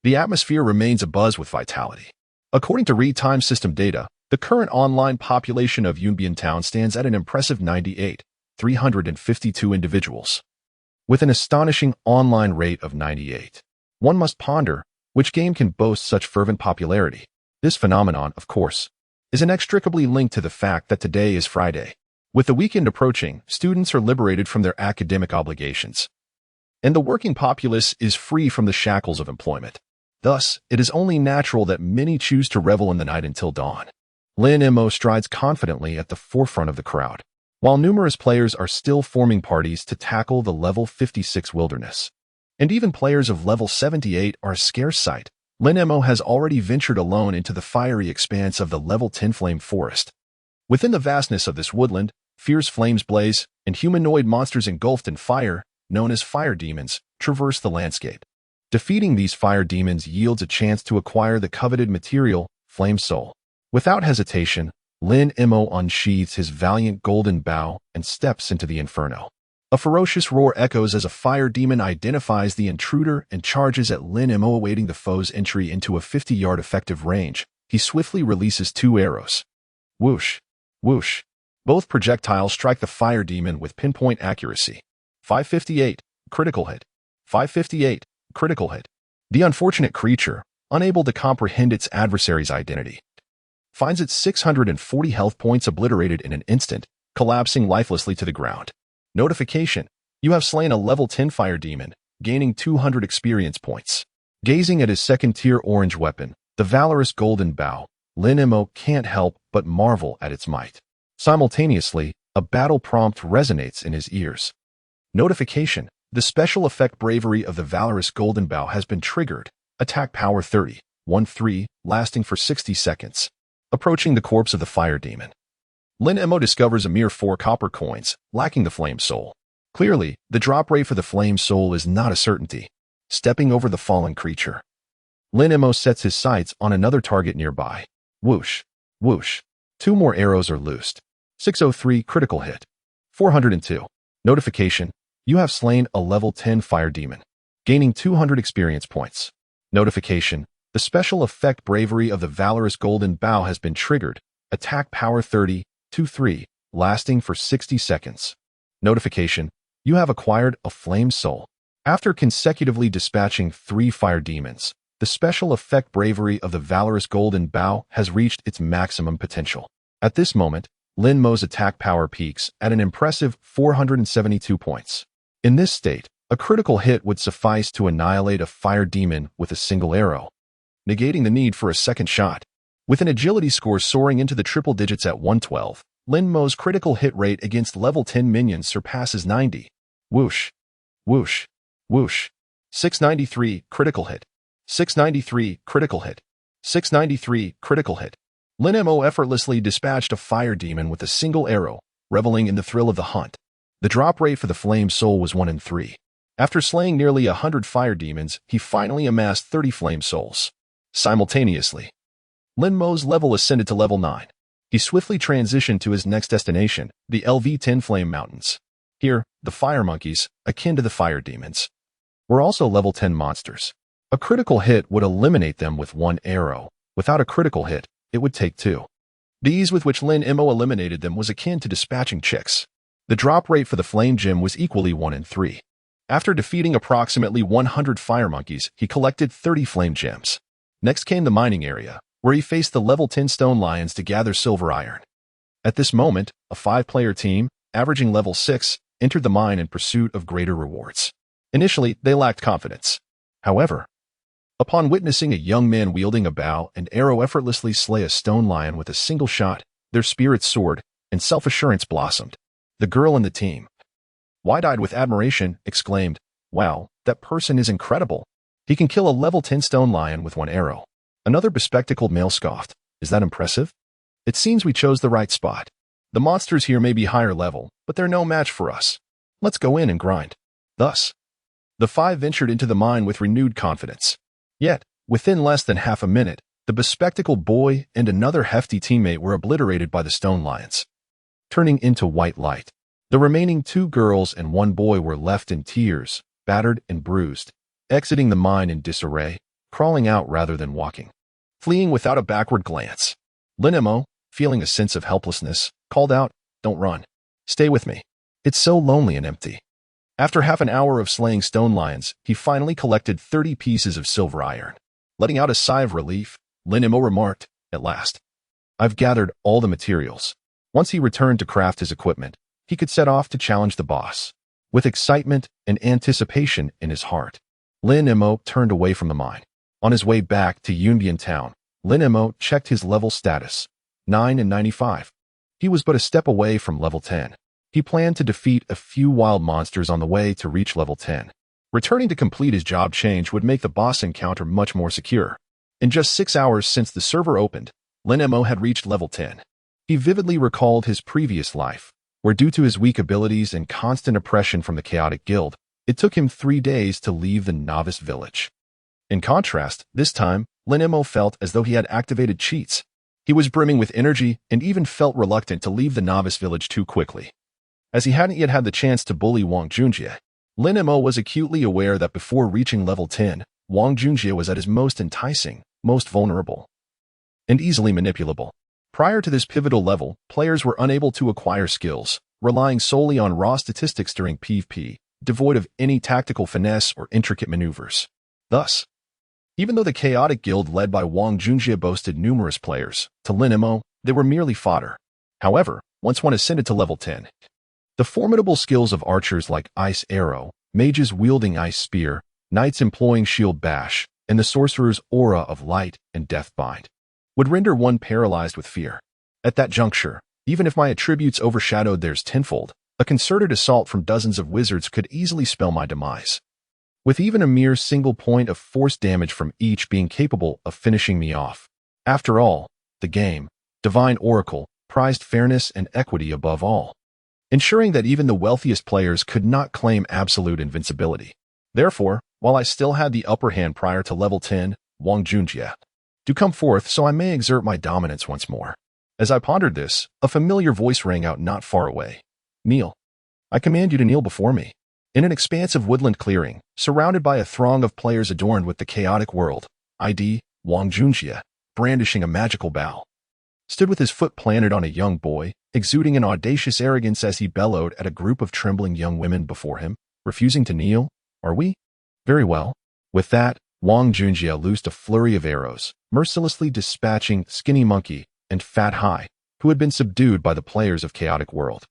the atmosphere remains abuzz with vitality. According to real-time system data, the current online population of Union Town stands at an impressive 98,352 individuals, with an astonishing online rate of 98. One must ponder, which game can boast such fervent popularity? This phenomenon, of course, is inextricably linked to the fact that today is Friday. With the weekend approaching, students are liberated from their academic obligations, and the working populace is free from the shackles of employment. Thus, it is only natural that many choose to revel in the night until dawn. Lin Mo strides confidently at the forefront of the crowd, while numerous players are still forming parties to tackle the level 56 wilderness. And even players of level 78 are a scarce sight. Lin Mo has already ventured alone into the fiery expanse of the level 10 Flame Forest. Within the vastness of this woodland, fierce flames blaze, and humanoid monsters engulfed in fire, known as fire demons, traverse the landscape. Defeating these fire demons yields a chance to acquire the coveted material, Flame Soul. Without hesitation, Lin Mo unsheathes his valiant golden bow and steps into the inferno. A ferocious roar echoes as a fire demon identifies the intruder and charges at Lin Mo, awaiting the foe's entry into a 50-yard effective range. He swiftly releases 2 arrows. Whoosh, whoosh. Both projectiles strike the fire demon with pinpoint accuracy. 558, critical hit. 558, critical hit. The unfortunate creature, unable to comprehend its adversary's identity, finds its 640 health points obliterated in an instant, collapsing lifelessly to the ground. Notification: you have slain a level 10 fire demon, gaining 200 experience points. Gazing at his second-tier orange weapon, the valorous golden bow, Lin Mo can't help but marvel at its might. Simultaneously, a battle prompt resonates in his ears. Notification: the special effect bravery of the valorous golden bow has been triggered. Attack power 30, 1-3, lasting for 60 seconds. Approaching the corpse of the fire demon, Lin Mo discovers a mere 4 copper coins, lacking the flame soul. Clearly, the drop rate for the flame soul is not a certainty. Stepping over the fallen creature, Lin Mo sets his sights on another target nearby. Whoosh, whoosh. 2 more arrows are loosed. 603 critical hit. 402. Notification: you have slain a level 10 fire demon, gaining 200 experience points. Notification: the special effect bravery of the valorous golden bow has been triggered. Attack power 30, 2-3, lasting for 60 seconds. Notification: you have acquired a flame soul. After consecutively dispatching 3 fire demons, the special effect bravery of the valorous golden bow has reached its maximum potential. At this moment, Lin Mo's attack power peaks at an impressive 472 points. In this state, a critical hit would suffice to annihilate a fire demon with a single arrow, negating the need for a second shot. With an agility score soaring into the triple digits at 112, Lin Mo's critical hit rate against level 10 minions surpasses 90. Whoosh, whoosh, whoosh. 693 critical hit. 693 critical hit. 693 critical hit. Lin Mo effortlessly dispatched a fire demon with a single arrow, reveling in the thrill of the hunt. The drop rate for the flame soul was 1 in 3. After slaying nearly 100 fire demons, he finally amassed 30 flame souls. Simultaneously, Lin Mo's level ascended to level 9. He swiftly transitioned to his next destination, the LV-10 Flame Mountains. Here, the fire monkeys, akin to the fire demons, were also level 10 monsters. A critical hit would eliminate them with 1 arrow. Without a critical hit, it would take 2. The ease with which Lin Mo eliminated them was akin to dispatching chicks. The drop rate for the flame gem was equally 1 in 3. After defeating approximately 100 fire monkeys, he collected 30 flame gems. Next came the mining area, where he faced the level 10 stone lions to gather silver iron. At this moment, a 5-player team, averaging level 6, entered the mine in pursuit of greater rewards. Initially, they lacked confidence. However, upon witnessing a young man wielding a bow and arrow effortlessly slay a stone lion with a single shot, their spirits soared, and self-assurance blossomed. The girl in the team, wide-eyed with admiration, exclaimed, "Wow, that person is incredible. He can kill a level 10 stone lion with 1 arrow." Another bespectacled male scoffed, "Is that impressive? It seems we chose the right spot. The monsters here may be higher level, but they're no match for us. Let's go in and grind." Thus, the 5 ventured into the mine with renewed confidence. Yet, within less than half a minute, the bespectacled boy and another hefty teammate were obliterated by the stone lions, turning into white light. The remaining 2 girls and 1 boy were left in tears, battered and bruised, exiting the mine in disarray, crawling out rather than walking, fleeing without a backward glance. Lin Mo, feeling a sense of helplessness, called out, "Don't run. Stay with me. It's so lonely and empty." After half an hour of slaying stone lions, he finally collected 30 pieces of silver iron. Letting out a sigh of relief, Lin Mo remarked, "At last, I've gathered all the materials." Once he returned to craft his equipment, he could set off to challenge the boss. With excitement and anticipation in his heart, Lin Mo turned away from the mine. On his way back to Yunbian town, Lin Mo checked his level status, 9 and 95. He was but a step away from level 10. He planned to defeat a few wild monsters on the way to reach level 10. Returning to complete his job change would make the boss encounter much more secure. In just 6 hours since the server opened, Lin Mo had reached level 10. He vividly recalled his previous life, where due to his weak abilities and constant oppression from the Chaotic Guild, it took him 3 days to leave the novice village. In contrast, this time, Lin Mo felt as though he had activated cheats. He was brimming with energy and even felt reluctant to leave the novice village too quickly. As he hadn't yet had the chance to bully Wang Junjie, Lin Mo was acutely aware that before reaching level 10, Wang Junjie was at his most enticing, most vulnerable, and easily manipulable. Prior to this pivotal level, players were unable to acquire skills, relying solely on raw statistics during PvP, devoid of any tactical finesse or intricate maneuvers. Thus, even though the Chaotic Guild led by Wang Junjie boasted numerous players, to Lin Mo, they were merely fodder. However, once one ascended to level 10. The formidable skills of archers like Ice Arrow, mages wielding Ice Spear, knights employing Shield Bash, and the sorcerer's aura of Light and Death Bind would render one paralyzed with fear. At that juncture, even if my attributes overshadowed theirs tenfold, a concerted assault from dozens of wizards could easily spell my demise, with even a mere single point of force damage from each being capable of finishing me off. After all, the game, Divine Oracle, prized fairness and equity above all, ensuring that even the wealthiest players could not claim absolute invincibility. Therefore, while I still had the upper hand prior to level 10, Wang Junjie, do come forth so I may exert my dominance once more. As I pondered this, a familiar voice rang out not far away. Kneel. I command you to kneel before me. In an expansive woodland clearing, surrounded by a throng of players adorned with the chaotic world, ID, Wang Junjie, brandishing a magical bow, stood with his foot planted on a young boy, exuding an audacious arrogance as he bellowed at a group of trembling young women before him. Refusing to kneel, are we? Very well. With that, Wang Junjie loosed a flurry of arrows, mercilessly dispatching Skinny Monkey and Fat High, who had been subdued by the players of Chaotic World.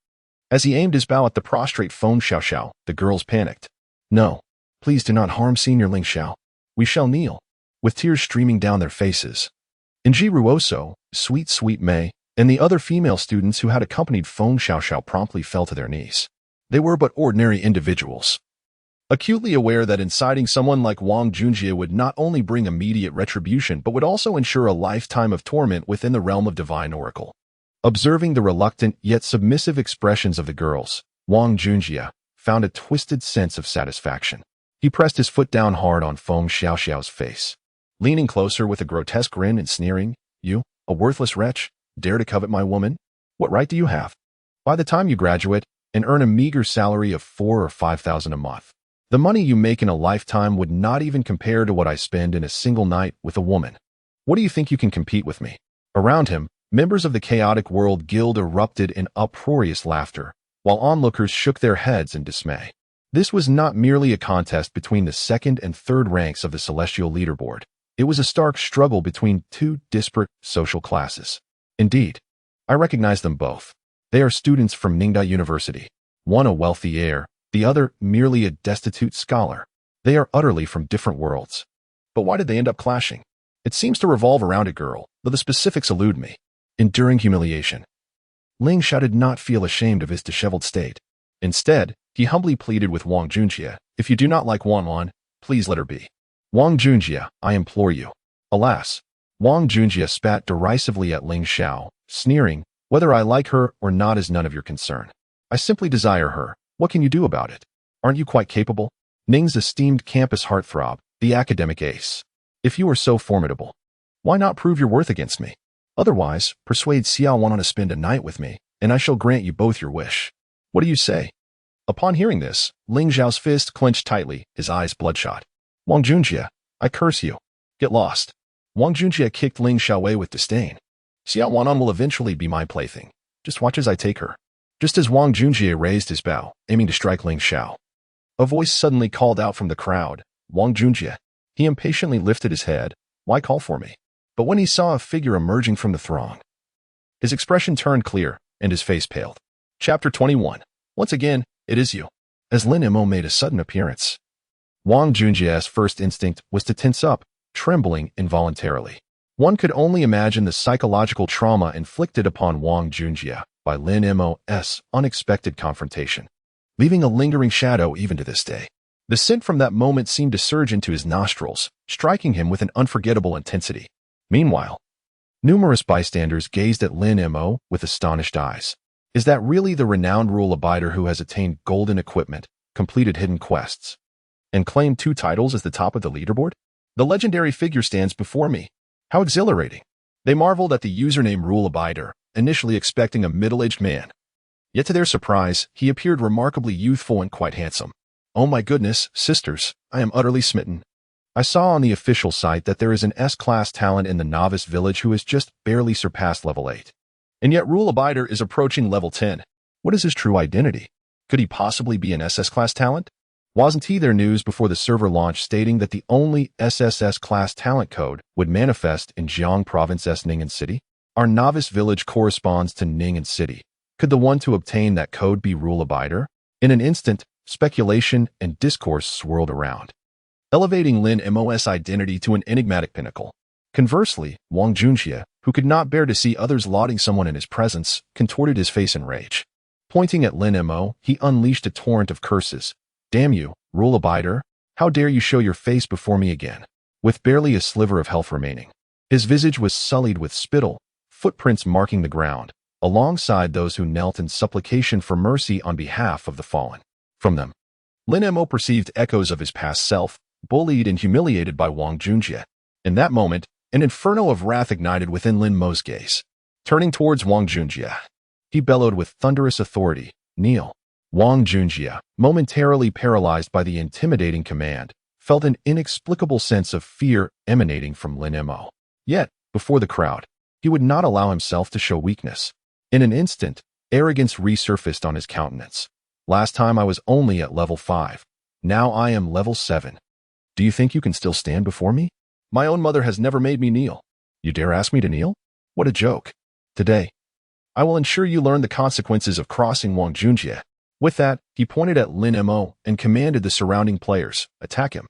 As he aimed his bow at the prostrate Feng Xiaoxiao, the girls panicked. No, please do not harm Senior Ling Xiao. We shall kneel. With tears streaming down their faces, Inji Ruoso, Sweet Mei, and the other female students who had accompanied Feng Xiaoxiao promptly fell to their knees. They were but ordinary individuals, acutely aware that inciting someone like Wang Junjie would not only bring immediate retribution but would also ensure a lifetime of torment within the realm of Divine Oracle. Observing the reluctant yet submissive expressions of the girls, Wang Junjie found a twisted sense of satisfaction. He pressed his foot down hard on Feng Xiaoxiao's face, leaning closer with a grotesque grin and sneering, "You, a worthless wretch, dare to covet my woman? What right do you have? By the time you graduate and earn a meager salary of 4,000 or 5,000 a month, the money you make in a lifetime would not even compare to what I spend in a single night with a woman. What do you think you can compete with me?" Around him, members of the Chaotic World Guild erupted in uproarious laughter, while onlookers shook their heads in dismay. This was not merely a contest between the second and third ranks of the Celestial Leaderboard. It was a stark struggle between two disparate social classes. Indeed, I recognize them both. They are students from Ningda University, one a wealthy heir, the other merely a destitute scholar. They are utterly from different worlds. But why did they end up clashing? It seems to revolve around a girl, though the specifics elude me. Enduring humiliation. Ling Xiao did not feel ashamed of his disheveled state. Instead, he humbly pleaded with Wang Junjie, "If you do not like Wan, please let her be. Wang Junjie, I implore you." Alas, Wang Junjie spat derisively at Ling Xiao, sneering, "Whether I like her or not is none of your concern. I simply desire her. What can you do about it? Aren't you quite capable?" Ning's esteemed campus heartthrob, the academic ace. "If you are so formidable, why not prove your worth against me? Otherwise, persuade Xiao Wan to spend a night with me, and I shall grant you both your wish. What do you say?" Upon hearing this, Ling Xiao's fist clenched tightly, his eyes bloodshot. "Wang Junjie, I curse you. Get lost." Wang Junjie kicked Ling Xiao away with disdain. "Xiao Wan will eventually be my plaything. Just watch as I take her." Just as Wang Junjie raised his bow, aiming to strike Ling Xiao, a voice suddenly called out from the crowd, "Wang Junjie." He impatiently lifted his head. Why call for me? But when he saw a figure emerging from the throng, his expression turned clear, and his face paled. Chapter 21. Once again, it is you. As Lin Mo made a sudden appearance, Wang Junjie's first instinct was to tense up, trembling involuntarily. One could only imagine the psychological trauma inflicted upon Wang Junjie by Lin Mo's unexpected confrontation, leaving a lingering shadow even to this day. The scent from that moment seemed to surge into his nostrils, striking him with an unforgettable intensity. Meanwhile, numerous bystanders gazed at Lin Mo with astonished eyes. Is that really the renowned rule abider who has attained golden equipment, completed hidden quests, and claimed 2 titles as the top of the leaderboard? The legendary figure stands before me. How exhilarating. They marveled at the username Rule Abider, initially expecting a middle-aged man. Yet to their surprise, he appeared remarkably youthful and quite handsome. Oh my goodness, sisters, I am utterly smitten. I saw on the official site that there is an S-class talent in the novice village who has just barely surpassed level 8. And yet Rule Abider is approaching level 10. What is his true identity? Could he possibly be an SS-class talent? Wasn't he their news before the server launch stating that the only SSS-class talent code would manifest in Jiang Province's Ning'an City? Our novice village corresponds to Ning'an City, Could the one to obtain that code be Rule Abider? In an instant, speculation and discourse swirled around, elevating Lin Mo's identity to an enigmatic pinnacle. Conversely, Wang Junjie, who could not bear to see others lauding someone in his presence, contorted his face in rage. Pointing at Lin Mo, he unleashed a torrent of curses. "Damn you, Rule Abider! How dare you show your face before me again?" With barely a sliver of health remaining, his visage was sullied with spittle, footprints marking the ground, alongside those who knelt in supplication for mercy on behalf of the fallen. From them, Lin Mo perceived echoes of his past self, bullied and humiliated by Wang Junjie. In that moment, an inferno of wrath ignited within Lin Mo's gaze. Turning towards Wang Junjie, he bellowed with thunderous authority, "Kneel." Wang Junjie, momentarily paralyzed by the intimidating command, felt an inexplicable sense of fear emanating from Lin Mo. Yet, before the crowd, he would not allow himself to show weakness. In an instant, arrogance resurfaced on his countenance. "Last time I was only at level 5. Now I am level 7. Do you think you can still stand before me? My own mother has never made me kneel. You dare ask me to kneel? What a joke. Today, I will ensure you learn the consequences of crossing Wang Junjie." With that, he pointed at Lin Mo and commanded the surrounding players, "Attack him.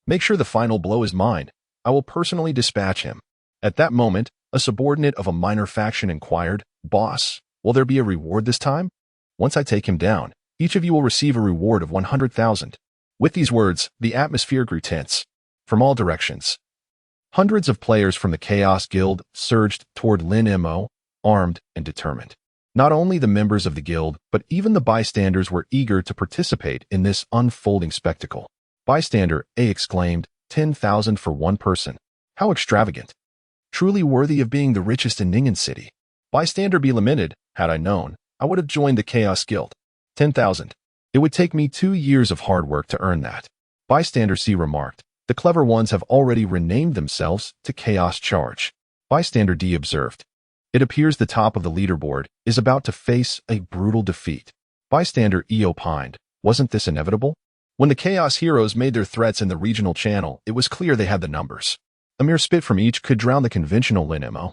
Make sure the final blow is mine. I will personally dispatch him." At that moment, a subordinate of a minor faction inquired, "Boss, will there be a reward this time? Once I take him down, each of you will receive a reward of 100,000. With these words, the atmosphere grew tense. From all directions, hundreds of players from the Chaos Guild surged toward Lin Mo, armed and determined. Not only the members of the guild, but even the bystanders were eager to participate in this unfolding spectacle. Bystander A exclaimed, 10,000 for one person. How extravagant. Truly worthy of being the richest in Ningen City. Bystander B lamented, "Had I known, I would have joined the Chaos Guild. 10,000. It would take me 2 years of hard work to earn that." Bystander C remarked, "The clever ones have already renamed themselves to Chaos Charge." Bystander D observed, "It appears the top of the leaderboard is about to face a brutal defeat." Bystander E opined, "Wasn't this inevitable? When the Chaos Heroes made their threats in the regional channel, it was clear they had the numbers. A mere spit from each could drown the conventional Lin Mo.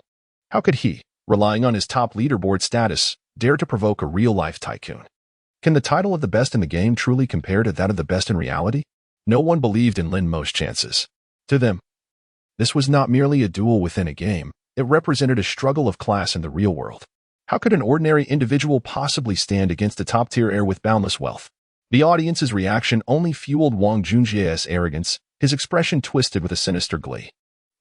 How could he, relying on his top leaderboard status, dare to provoke a real-life tycoon? Can the title of the best in the game truly compare to that of the best in reality?" No one believed in Lin Mo's chances. To them, this was not merely a duel within a game. It represented a struggle of class in the real world. How could an ordinary individual possibly stand against a top-tier heir with boundless wealth? The audience's reaction only fueled Wang Junjie's arrogance, his expression twisted with a sinister glee.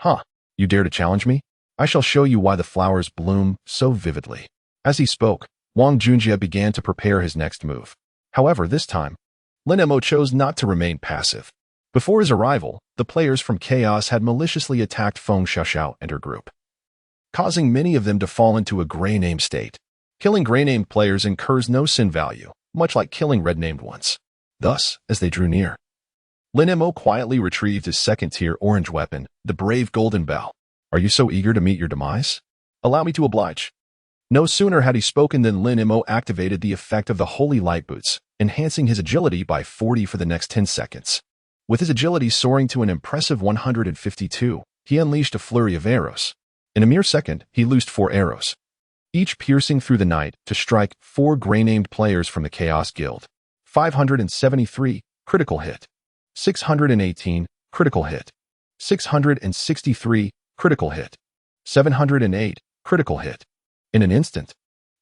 "Huh, you dare to challenge me? I shall show you why the flowers bloom so vividly." As he spoke, Wang Junjie began to prepare his next move. However, this time, Lin Mo chose not to remain passive. Before his arrival, the players from Chaos had maliciously attacked Feng Xiaoxiao and her group, causing many of them to fall into a gray-named state. Killing gray-named players incurs no sin value, much like killing red-named ones. Thus, as they drew near, Lin Mo quietly retrieved his second-tier orange weapon, the Brave Golden Bell. "Are you so eager to meet your demise? Allow me to oblige." No sooner had he spoken than Lin Mo activated the effect of the Holy Light Boots, enhancing his agility by 40 for the next 10 seconds. With his agility soaring to an impressive 152, he unleashed a flurry of arrows. In a mere second, he loosed 4 arrows, each piercing through the night to strike 4 gray-named players from the Chaos Guild. 573, critical hit. 618, critical hit. 663, critical hit. 708, critical hit. In an instant,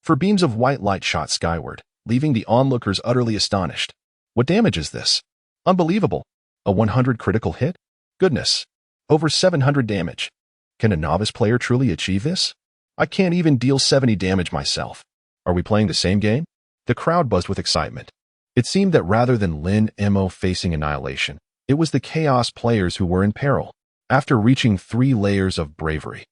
4 beams of white light shot skyward, leaving the onlookers utterly astonished. What damage is this? Unbelievable. A 100 critical hit? Goodness. Over 700 damage. Can a novice player truly achieve this? I can't even deal 70 damage myself. Are we playing the same game? The crowd buzzed with excitement. It seemed that rather than Lin Mo facing annihilation, it was the Chaos players who were in peril. After reaching 3 layers of bravery,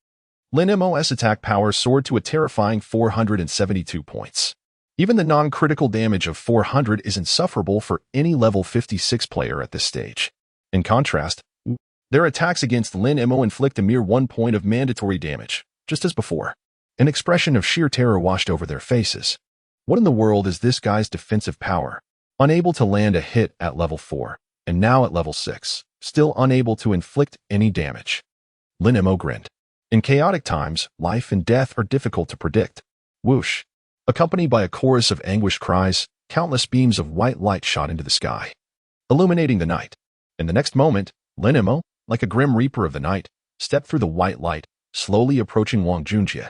Lin Mo's attack power soared to a terrifying 472 points. Even the non-critical damage of 400 is insufferable for any level 56 player at this stage. In contrast, their attacks against Lin Mo inflict a mere 1 point of mandatory damage, just as before. An expression of sheer terror washed over their faces. What in the world is this guy's defensive power? Unable to land a hit at level 4, and now at level 6, still unable to inflict any damage. Lin Mo grinned. In chaotic times, life and death are difficult to predict. Whoosh. Accompanied by a chorus of anguished cries, countless beams of white light shot into the sky, illuminating the night. In the next moment, Lin Mo, like a grim reaper of the night, stepped through the white light, slowly approaching Wang Junjie.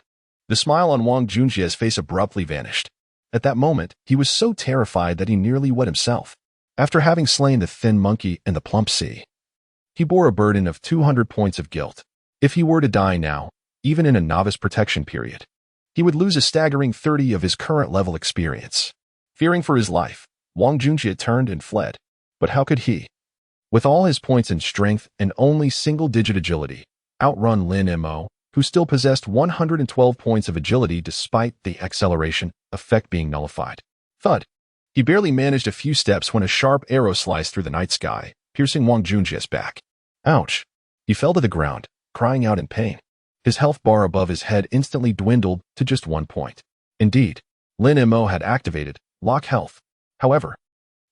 The smile on Wang Junjie's face abruptly vanished. At that moment, he was so terrified that he nearly wet himself. After having slain the thin monkey and the plump sea, he bore a burden of 200 points of guilt. If he were to die now, even in a novice protection period, he would lose a staggering 30 of his current level experience. Fearing for his life, Wang Junjie turned and fled. But how could he, with all his points in strength and only single-digit agility, outrun Lin Mo, who still possessed 112 points of agility despite the acceleration effect being nullified? Thud! He barely managed a few steps when a sharp arrow sliced through the night sky, piercing Wang Junjie's back. Ouch! He fell to the ground, crying out in pain. His health bar above his head instantly dwindled to just 1 point. Indeed, Lin Mo had activated Lock Health. However,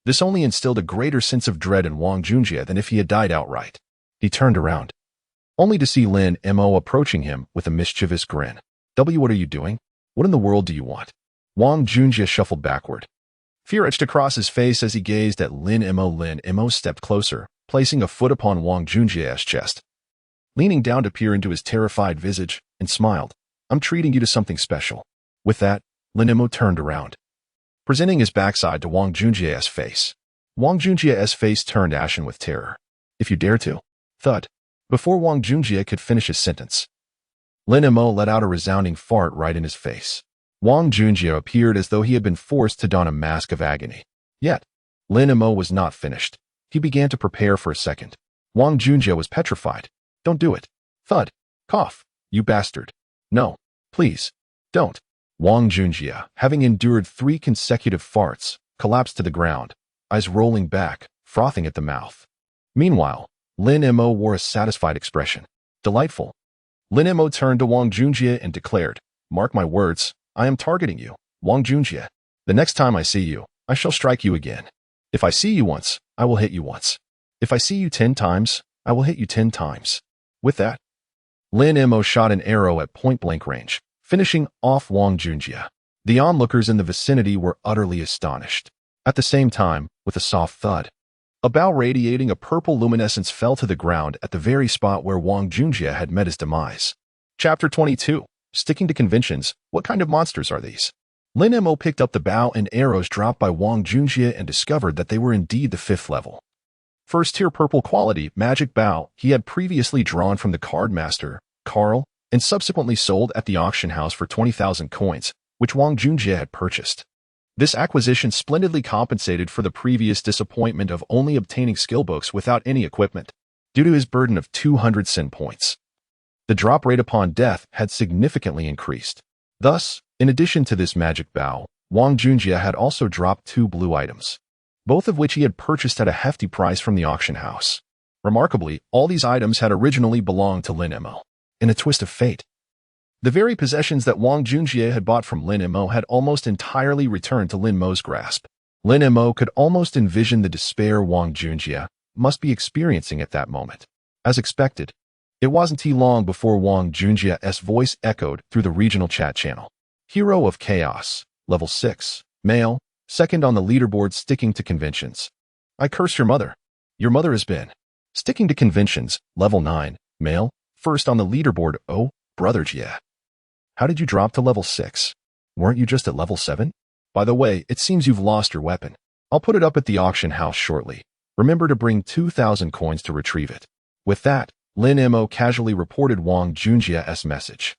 this only instilled a greater sense of dread in Wang Junjie than if he had died outright. He turned around, only to see Lin Mo approaching him with a mischievous grin. What are you doing? What in the world do you want? Wang Junjie shuffled backward. Fear etched across his face as he gazed at Lin Mo. Lin Mo stepped closer, placing a foot upon Wang Junjie's chest, leaning down to peer into his terrified visage, and smiled. I'm treating you to something special. With that, Lin Mo turned around, presenting his backside to Wang Junjie's face. Wang Junjie's face turned ashen with terror. If you dare to. Thud. Before Wang Junjie could finish his sentence, Lin Mo let out a resounding fart right in his face. Wang Junjie appeared as though he had been forced to don a mask of agony. Yet, Lin Mo was not finished. He began to prepare for a second. Wang Junjie was petrified. Don't do it. Thud. Cough. You bastard. No. Please. Don't. Wang Junjie, having endured 3 consecutive farts, collapsed to the ground, eyes rolling back, frothing at the mouth. Meanwhile, Lin Mo wore a satisfied expression. Delightful. Lin Mo turned to Wang Junjie and declared, Mark my words, I am targeting you, Wang Junjie. The next time I see you, I shall strike you again. If I see you once, I will hit you once. If I see you 10 times, I will hit you 10 times. With that, Lin Mo shot an arrow at point-blank range, finishing off Wang Junjie. The onlookers in the vicinity were utterly astonished. At the same time, with a soft thud, a bough radiating a purple luminescence fell to the ground at the very spot where Wang Junjie had met his demise. Chapter 22. Sticking to conventions, what kind of monsters are these? Lin Mo picked up the bow and arrows dropped by Wang Junjie and discovered that they were indeed the 5th level. First-tier purple quality magic bow he had previously drawn from the card master, Carl, and subsequently sold at the auction house for 20,000 coins, which Wang Junjie had purchased. This acquisition splendidly compensated for the previous disappointment of only obtaining skill books without any equipment, due to his burden of 200 sin points. The drop rate upon death had significantly increased. Thus, in addition to this magic bow, Wang Junjie had also dropped 2 blue items, both of which he had purchased at a hefty price from the auction house. Remarkably, all these items had originally belonged to Lin Mo. In a twist of fate, the very possessions that Wang Junjie had bought from Lin Mo had almost entirely returned to Lin Mo's grasp. Lin Mo could almost envision the despair Wang Junjie must be experiencing at that moment. As expected, it wasn't too long before Wang Junjie's voice echoed through the regional chat channel. Hero of Chaos, level 6, male, 2nd on the leaderboard sticking to conventions. I curse your mother. Your mother has been sticking to conventions, level 9, male, 1st on the leaderboard. Oh, brother Jie. How did you drop to level 6? Weren't you just at level 7? By the way, it seems you've lost your weapon. I'll put it up at the auction house shortly. Remember to bring 2,000 coins to retrieve it. With that, Lin Mo casually reported Wang Junjie's message.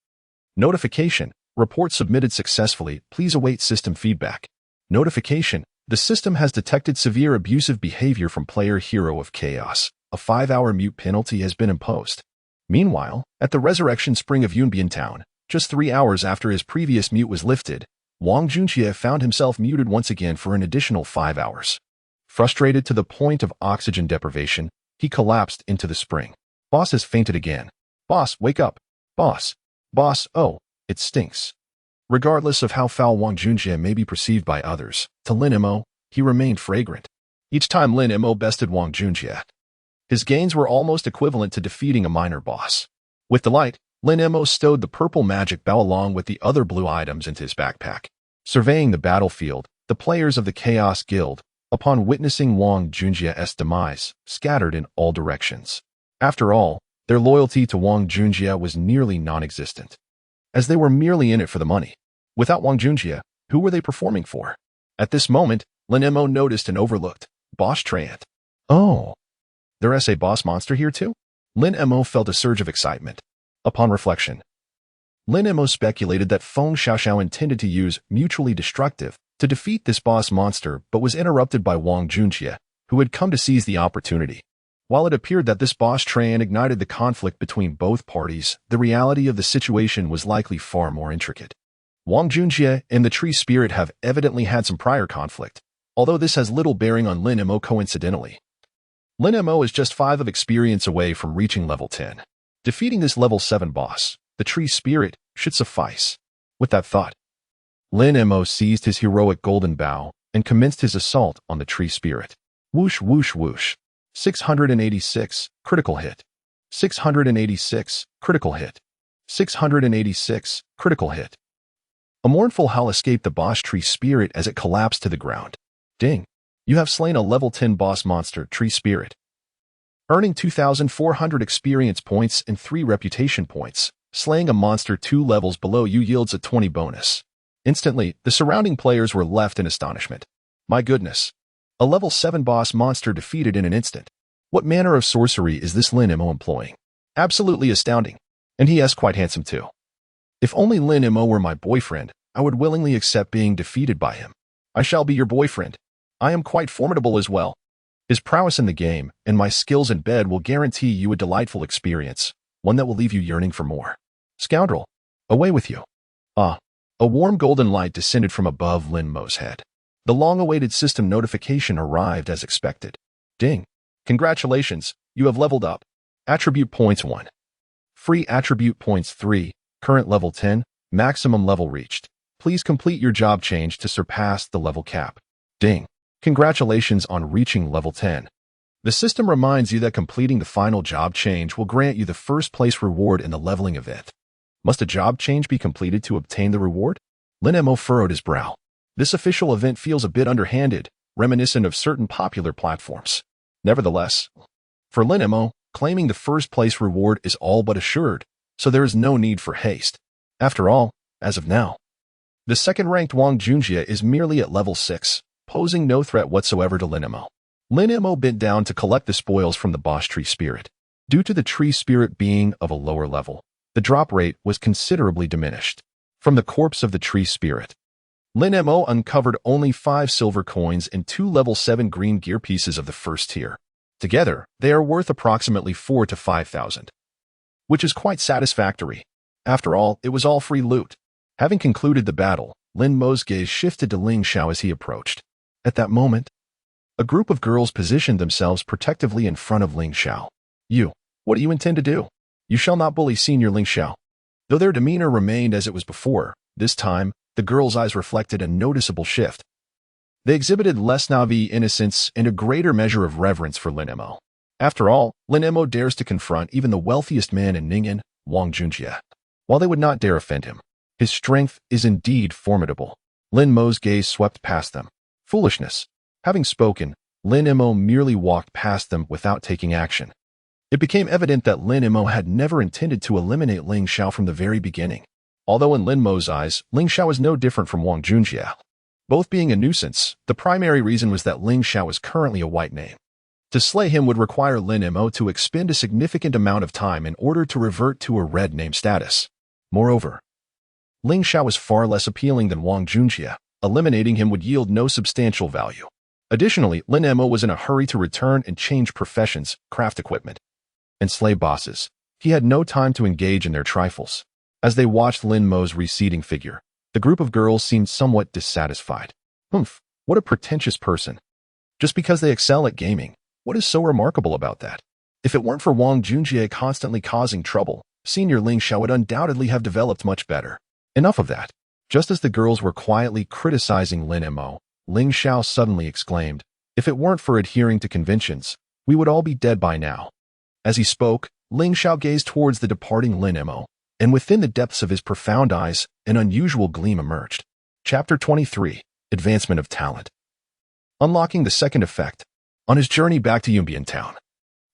Notification. Report submitted successfully. Please await system feedback. Notification. The system has detected severe abusive behavior from player Hero of Chaos. A 5-hour mute penalty has been imposed. Meanwhile, at the Resurrection Spring of Yunbian Town, just 3 hours after his previous mute was lifted, Wang Junjie found himself muted once again for an additional 5 hours. Frustrated to the point of oxygen deprivation, he collapsed into the spring. Boss has fainted again. Boss, wake up. Boss. Boss, oh, it stinks. Regardless of how foul Wang Junjie may be perceived by others, to Lin Mo, he remained fragrant. Each time Lin Mo bested Wang Junjie, his gains were almost equivalent to defeating a minor boss. With delight, Lin Mo stowed the purple magic bow along with the other blue items into his backpack. Surveying the battlefield, the players of the Chaos Guild, upon witnessing Wang Junjia's demise, scattered in all directions. After all, their loyalty to Wang Junjia was nearly non-existent, as they were merely in it for the money. Without Wang Junjia, who were they performing for? At this moment, Lin Mo noticed and overlooked Boss Trant. Oh, there's a boss monster here too? Lin Mo felt a surge of excitement. Upon reflection, Lin Mo speculated that Feng Xiaoxiao intended to use mutually destructive to defeat this boss monster, but was interrupted by Wang Junjia, who had come to seize the opportunity. While it appeared that this boss Tran ignited the conflict between both parties, the reality of the situation was likely far more intricate. Wang Junjia and the tree spirit have evidently had some prior conflict, although this has little bearing on Lin Mo coincidentally. Lin Mo is just 5 of experience away from reaching level 10. Defeating this level 7 boss, the tree spirit, should suffice. With that thought, Lin Mo seized his heroic golden bow and commenced his assault on the tree spirit. Whoosh, whoosh, whoosh. 686, critical hit. 686, critical hit. 686, critical hit. A mournful howl escaped the boss tree spirit as it collapsed to the ground. Ding! You have slain a level 10 boss monster, tree spirit. Earning 2,400 experience points and 3 reputation points, slaying a monster 2 levels below you yields a 20 bonus. Instantly, the surrounding players were left in astonishment. My goodness! A level 7 boss monster defeated in an instant. What manner of sorcery is this Lin Mo employing? Absolutely astounding. And he is quite handsome too. If only Lin Mo were my boyfriend, I would willingly accept being defeated by him. I shall be your boyfriend. I am quite formidable as well. His prowess in the game and my skills in bed will guarantee you a delightful experience, one that will leave you yearning for more. Scoundrel, away with you. Ah, a warm golden light descended from above Lin Mo's head. The long-awaited system notification arrived as expected. Ding. Congratulations, you have leveled up. Attribute points 1. Free attribute points 3. Current level 10. Maximum level reached. Please complete your job change to surpass the level cap. Ding. Congratulations on reaching level 10. The system reminds you that completing the final job change will grant you the first place reward in the leveling event. Must a job change be completed to obtain the reward? Lin Mo furrowed his brow. This official event feels a bit underhanded, reminiscent of certain popular platforms. Nevertheless, for Lin Mo, claiming the first place reward is all but assured, so there is no need for haste. After all, as of now, the second-ranked Wang Junjia is merely at level 6, posing no threat whatsoever to Lin Mo. Lin Mo bent down to collect the spoils from the boss tree spirit. Due to the tree spirit being of a lower level, the drop rate was considerably diminished. From the corpse of the tree spirit, Lin Mo uncovered only 5 silver coins and 2 level 7 green gear pieces of the first tier. Together, they are worth approximately 4,000 to 5,000, which is quite satisfactory. After all, it was all free loot. Having concluded the battle, Lin Mo's gaze shifted to Ling Xiao as he approached. At that moment, a group of girls positioned themselves protectively in front of Ling Xiao. You, what do you intend to do? You shall not bully Senior Ling Xiao. Though their demeanor remained as it was before, this time, the girls' eyes reflected a noticeable shift. They exhibited less naive innocence and a greater measure of reverence for Lin Mo. After all, Lin Mo dares to confront even the wealthiest man in Ning'an, Wang Junjia. While they would not dare offend him, his strength is indeed formidable. Lin Mo's gaze swept past them. Foolishness. Having spoken, Lin Mo merely walked past them without taking action. It became evident that Lin Mo had never intended to eliminate Ling Xiao from the very beginning. Although in Lin Mo's eyes, Ling Xiao is no different from Wang Junjia. Both being a nuisance, the primary reason was that Ling Xiao is currently a white name. To slay him would require Lin Mo to expend a significant amount of time in order to revert to a red name status. Moreover, Ling Xiao is far less appealing than Wang Junjia. Eliminating him would yield no substantial value. Additionally, Lin Mo was in a hurry to return and change professions, craft equipment, and slay bosses. He had no time to engage in their trifles. As they watched Lin Mo's receding figure, the group of girls seemed somewhat dissatisfied. Humph, what a pretentious person. Just because they excel at gaming, what is so remarkable about that? If it weren't for Wang Junjie constantly causing trouble, Senior Ling Xiao would undoubtedly have developed much better. Enough of that. Just as the girls were quietly criticizing Lin Mo, Ling Xiao suddenly exclaimed, "If it weren't for adhering to conventions, we would all be dead by now." As he spoke, Ling Xiao gazed towards the departing Lin Mo, and within the depths of his profound eyes, an unusual gleam emerged. Chapter 23. Advancement of Talent. Unlocking the second effect. On his journey back to Yunbian Town,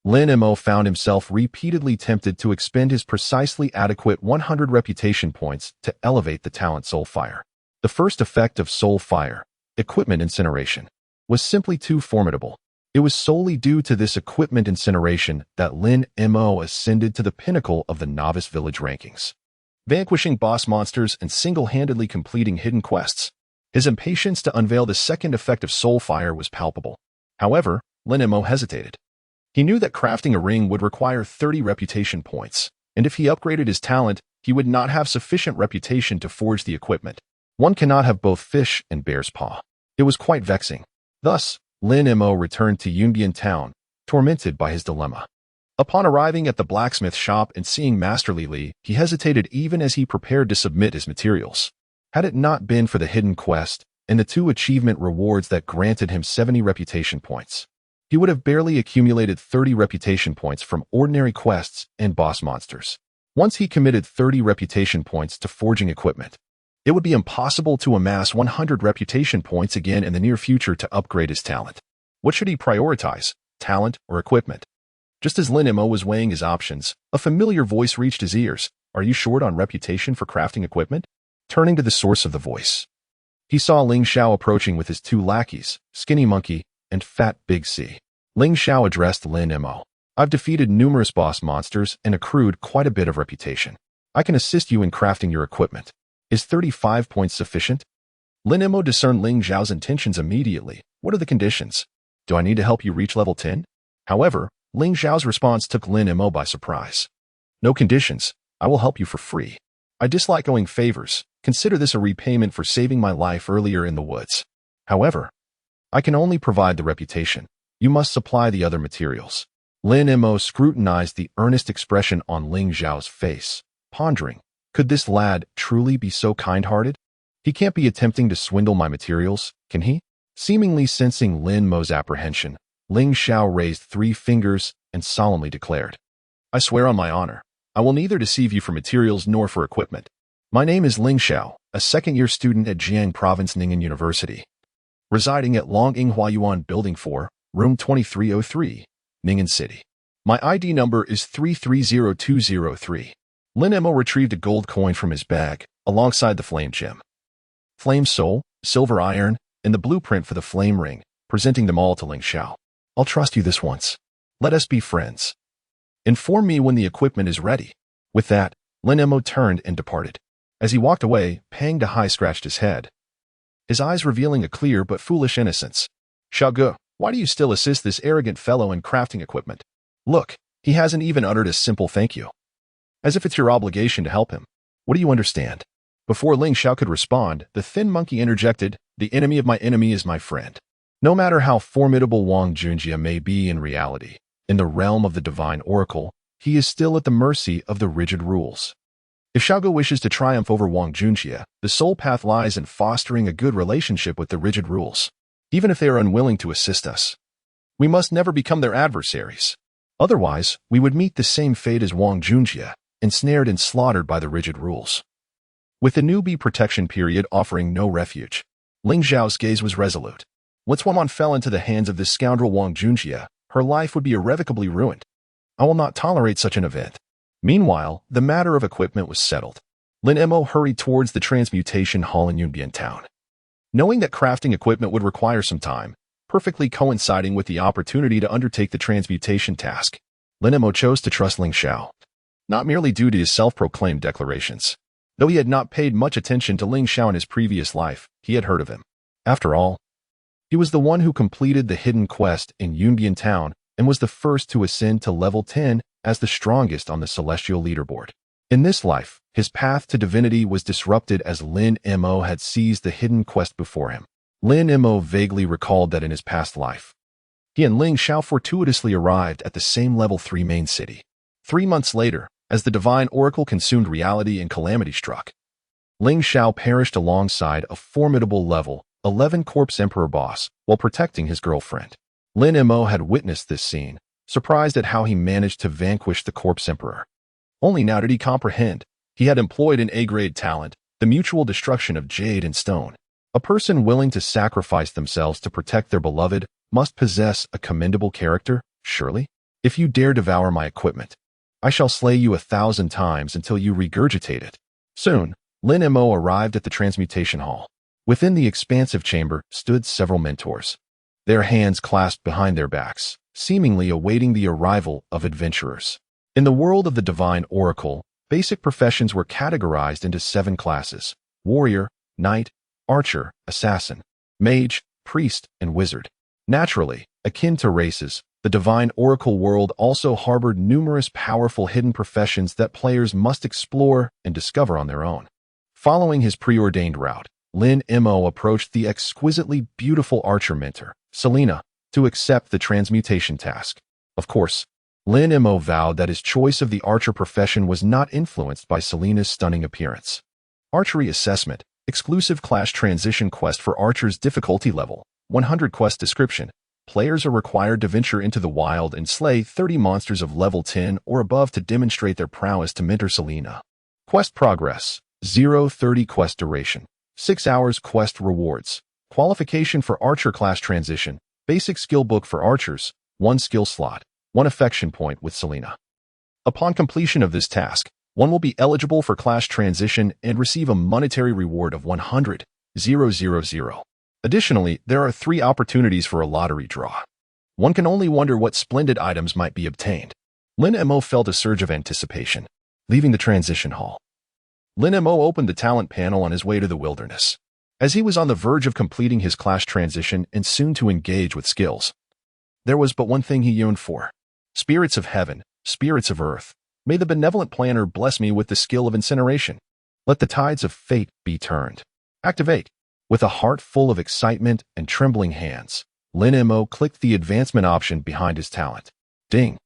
Lin Mo found himself repeatedly tempted to expend his precisely adequate 100 reputation points to elevate the talent Soul Fire. The first effect of Soul Fire, Equipment Incineration, was simply too formidable. It was solely due to this equipment incineration that Lin Mo ascended to the pinnacle of the novice village rankings. Vanquishing boss monsters and single-handedly completing hidden quests, his impatience to unveil the second effect of Soul Fire was palpable. However, Lin Mo hesitated. He knew that crafting a ring would require 30 reputation points, and if he upgraded his talent, he would not have sufficient reputation to forge the equipment. One cannot have both fish and bear's paw. It was quite vexing. Thus, Lin Mo returned to Yunbian Town, tormented by his dilemma. Upon arriving at the blacksmith shop and seeing Master Li, he hesitated even as he prepared to submit his materials. Had it not been for the hidden quest and the 2 achievement rewards that granted him 70 reputation points, he would have barely accumulated 30 reputation points from ordinary quests and boss monsters. Once he committed 30 reputation points to forging equipment, it would be impossible to amass 100 reputation points again in the near future to upgrade his talent. What should he prioritize, talent or equipment? Just as Lin Mo was weighing his options, a familiar voice reached his ears. Are you short on reputation for crafting equipment? Turning to the source of the voice, he saw Ling Xiao approaching with his 2 lackeys, Skinny Monkey and Fat Big C. Ling Xiao addressed Lin Mo. I've defeated numerous boss monsters and accrued quite a bit of reputation. I can assist you in crafting your equipment. Is 35 points sufficient? Lin Mo discerned Ling Xiao's intentions immediately. What are the conditions? Do I need to help you reach level 10? However, Ling Xiao's response took Lin Mo by surprise. No conditions. I will help you for free. I dislike owing favors. Consider this a repayment for saving my life earlier in the woods. However, I can only provide the reputation. You must supply the other materials. Lin Mo scrutinized the earnest expression on Ling Xiao's face, pondering, could this lad truly be so kind-hearted? He can't be attempting to swindle my materials, can he? Seemingly sensing Lin Mo's apprehension, Ling Xiao raised 3 fingers and solemnly declared, I swear on my honor, I will neither deceive you for materials nor for equipment. My name is Ling Xiao, a second-year student at Jiang Province Ning'an University, residing at Longying Huayuan Building 4, Room 2303, Ning'an City. My ID number is 330203. Lin Mo retrieved a gold coin from his bag, alongside the flame gem, flame soul, silver iron, and the blueprint for the flame ring, presenting them all to Ling Xiao. I'll trust you this once. Let us be friends. Inform me when the equipment is ready. With that, Lin Mo turned and departed. As he walked away, Pang Dehai scratched his head, his eyes revealing a clear but foolish innocence. Xiao Ge, why do you still assist this arrogant fellow in crafting equipment? Look, he hasn't even uttered a simple thank you. As if it's your obligation to help him. What do you understand? Before Ling Xiao could respond, the thin monkey interjected, the enemy of my enemy is my friend. No matter how formidable Wang Junjie may be in reality, in the realm of the divine oracle, he is still at the mercy of the rigid rules. If Xiao Ge wishes to triumph over Wang Junjie, the sole path lies in fostering a good relationship with the rigid rules. Even if they are unwilling to assist us, we must never become their adversaries. Otherwise, we would meet the same fate as Wang Junjie, ensnared and slaughtered by the rigid rules. With the newbie protection period offering no refuge, Ling Xiao's gaze was resolute. Once Wanman fell into the hands of this scoundrel Wang Junjie, her life would be irrevocably ruined. I will not tolerate such an event. Meanwhile, the matter of equipment was settled. Lin Mo hurried towards the transmutation hall in Yunbian Town. Knowing that crafting equipment would require some time, perfectly coinciding with the opportunity to undertake the transmutation task, Lin Mo chose to trust Ling Xiao. Not merely due to his self-proclaimed declarations. Though he had not paid much attention to Ling Xiao in his previous life, he had heard of him. After all, he was the one who completed the hidden quest in Yunbian Town and was the first to ascend to level 10 as the strongest on the celestial leaderboard. In this life, his path to divinity was disrupted as Lin Mo had seized the hidden quest before him. Lin Mo vaguely recalled that in his past life, he and Ling Xiao fortuitously arrived at the same level 3 main city. 3 months later, as the divine oracle consumed reality and calamity struck, Ling Xiao perished alongside a formidable level 11 Corpse Emperor boss while protecting his girlfriend. Lin Mo had witnessed this scene, surprised at how he managed to vanquish the Corpse Emperor. Only now did he comprehend. He had employed an A-grade talent, the mutual destruction of jade and stone. A person willing to sacrifice themselves to protect their beloved must possess a commendable character, surely? If you dare devour my equipment, I shall slay you 1,000 times until you regurgitate it. Soon, Lin Mo arrived at the transmutation hall. Within the expansive chamber stood several mentors, their hands clasped behind their backs, seemingly awaiting the arrival of adventurers. In the world of the Divine Oracle, basic professions were categorized into 7 classes: warrior, knight, archer, assassin, mage, priest, and wizard. Naturally, akin to races, the Divine Oracle world also harbored numerous powerful hidden professions that players must explore and discover on their own. Following his preordained route, Lin Mo approached the exquisitely beautiful archer mentor, Selena, to accept the transmutation task. Of course, Lin Mo vowed that his choice of the archer profession was not influenced by Selena's stunning appearance. Archery Assessment, Exclusive Class Transition Quest for Archers Difficulty Level, 100 Quest Description. Players are required to venture into the wild and slay 30 monsters of level 10 or above to demonstrate their prowess to mentor Selena. Quest Progress, 0-30 Quest Duration, 6 hours Quest Rewards. Qualification for Archer Class Transition, Basic Skill Book for Archers, 1 skill slot, 1 affection point with Selena. Upon completion of this task, one will be eligible for class transition and receive a monetary reward of 100,000. Additionally, there are 3 opportunities for a lottery draw. One can only wonder what splendid items might be obtained. Lin Mo felt a surge of anticipation. Leaving the transition hall, Lin Mo opened the talent panel on his way to the wilderness. As he was on the verge of completing his class transition and soon to engage with skills, there was but one thing he yearned for. Spirits of heaven, spirits of earth, may the benevolent planner bless me with the skill of incineration. Let the tides of fate be turned. Activate. With a heart full of excitement and trembling hands, Lin Mo clicked the advancement option behind his talent. Ding.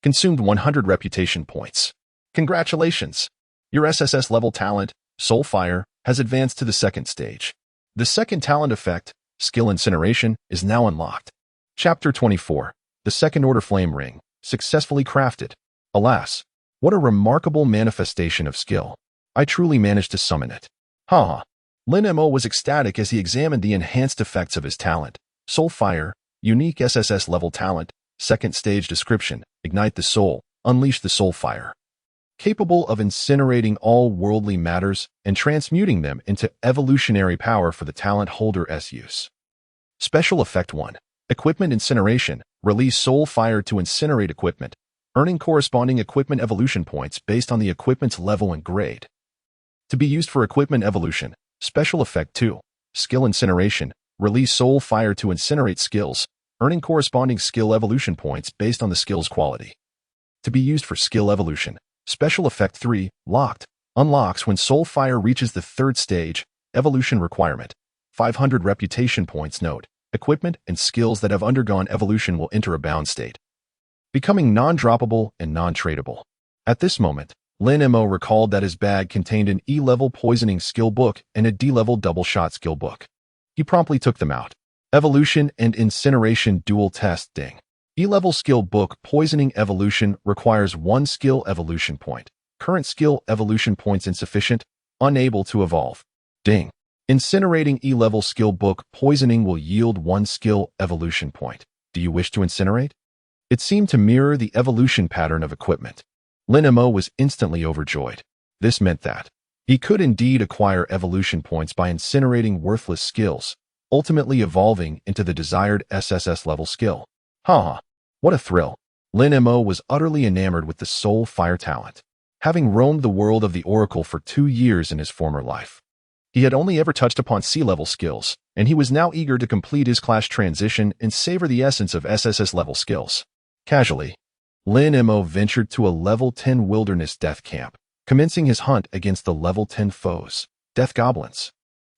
Consumed 100 reputation points. Congratulations! Your SSS level talent, Soul Fire, has advanced to the 2nd stage. The 2nd talent effect, Skill Incineration, is now unlocked. Chapter 24. The 2nd Order Flame Ring, successfully crafted. Alas, what a remarkable manifestation of skill. I truly managed to summon it. Haha. Lin Mo was ecstatic as he examined the enhanced effects of his talent. Soul Fire, unique SSS level talent, 2nd stage description, ignite the soul, unleash the soul fire. Capable of incinerating all worldly matters and transmuting them into evolutionary power for the talent holder's use. Special Effect 1. Equipment Incineration, release soul fire to incinerate equipment, earning corresponding equipment evolution points based on the equipment's level and grade. To be used for equipment evolution, Special Effect 2. Skill Incineration, release soul fire to incinerate skills, earning corresponding skill evolution points based on the skill's quality. To be used for skill evolution, Special Effect 3. Locked, unlocks when soul fire reaches the 3rd stage, evolution requirement. 500 reputation points. Note, equipment and skills that have undergone evolution will enter a bound state, becoming non-droppable and non-tradable. At this moment, Lin Mo recalled that his bag contained an E-level poisoning skill book and a D-level double-shot skill book. He promptly took them out. Evolution and Incineration Dual Test. Ding. E-level skill book Poisoning Evolution requires 1 skill evolution point. Current skill evolution points insufficient, unable to evolve. Ding. Incinerating E-level skill book Poisoning will yield 1 skill evolution point. Do you wish to incinerate? It seemed to mirror the evolution pattern of equipment. Lin Mo was instantly overjoyed. This meant that he could indeed acquire evolution points by incinerating worthless skills, ultimately evolving into the desired SSS level skill. Haha, what a thrill. Lin Mo was utterly enamored with the soul fire talent. Having roamed the world of the Oracle for 2 years in his former life, he had only ever touched upon C-level skills, and he was now eager to complete his class transition and savor the essence of SSS level skills. Casually, Lin Mo ventured to a level 10 wilderness death camp, commencing his hunt against the level 10 foes, death goblins.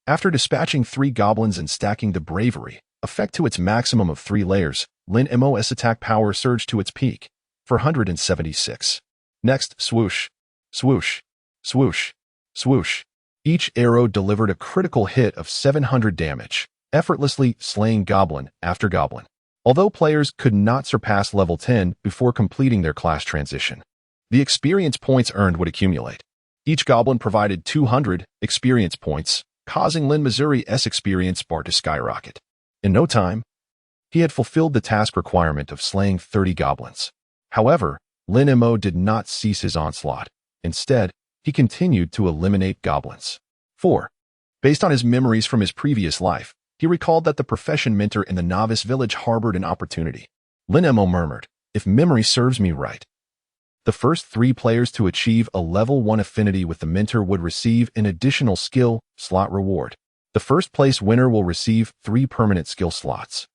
After dispatching 3 goblins and stacking the bravery effect to its maximum of 3 layers, Lin Mo's attack power surged to its peak, 476. Next, swoosh, swoosh, swoosh, swoosh. Each arrow delivered a critical hit of 700 damage, effortlessly slaying goblin after goblin. Although players could not surpass level 10 before completing their class transition, the experience points earned would accumulate. Each goblin provided 200 experience points, causing Lin Mo's experience bar to skyrocket. In no time, he had fulfilled the task requirement of slaying 30 goblins. However, Lin Mo did not cease his onslaught. Instead, he continued to eliminate goblins. 4. Based on his memories from his previous life, he recalled that the profession mentor in the novice village harbored an opportunity. Lin Mo murmured, "If memory serves me right, the first 3 players to achieve a level 1 affinity with the mentor would receive an additional skill slot reward. The first place winner will receive 3 permanent skill slots.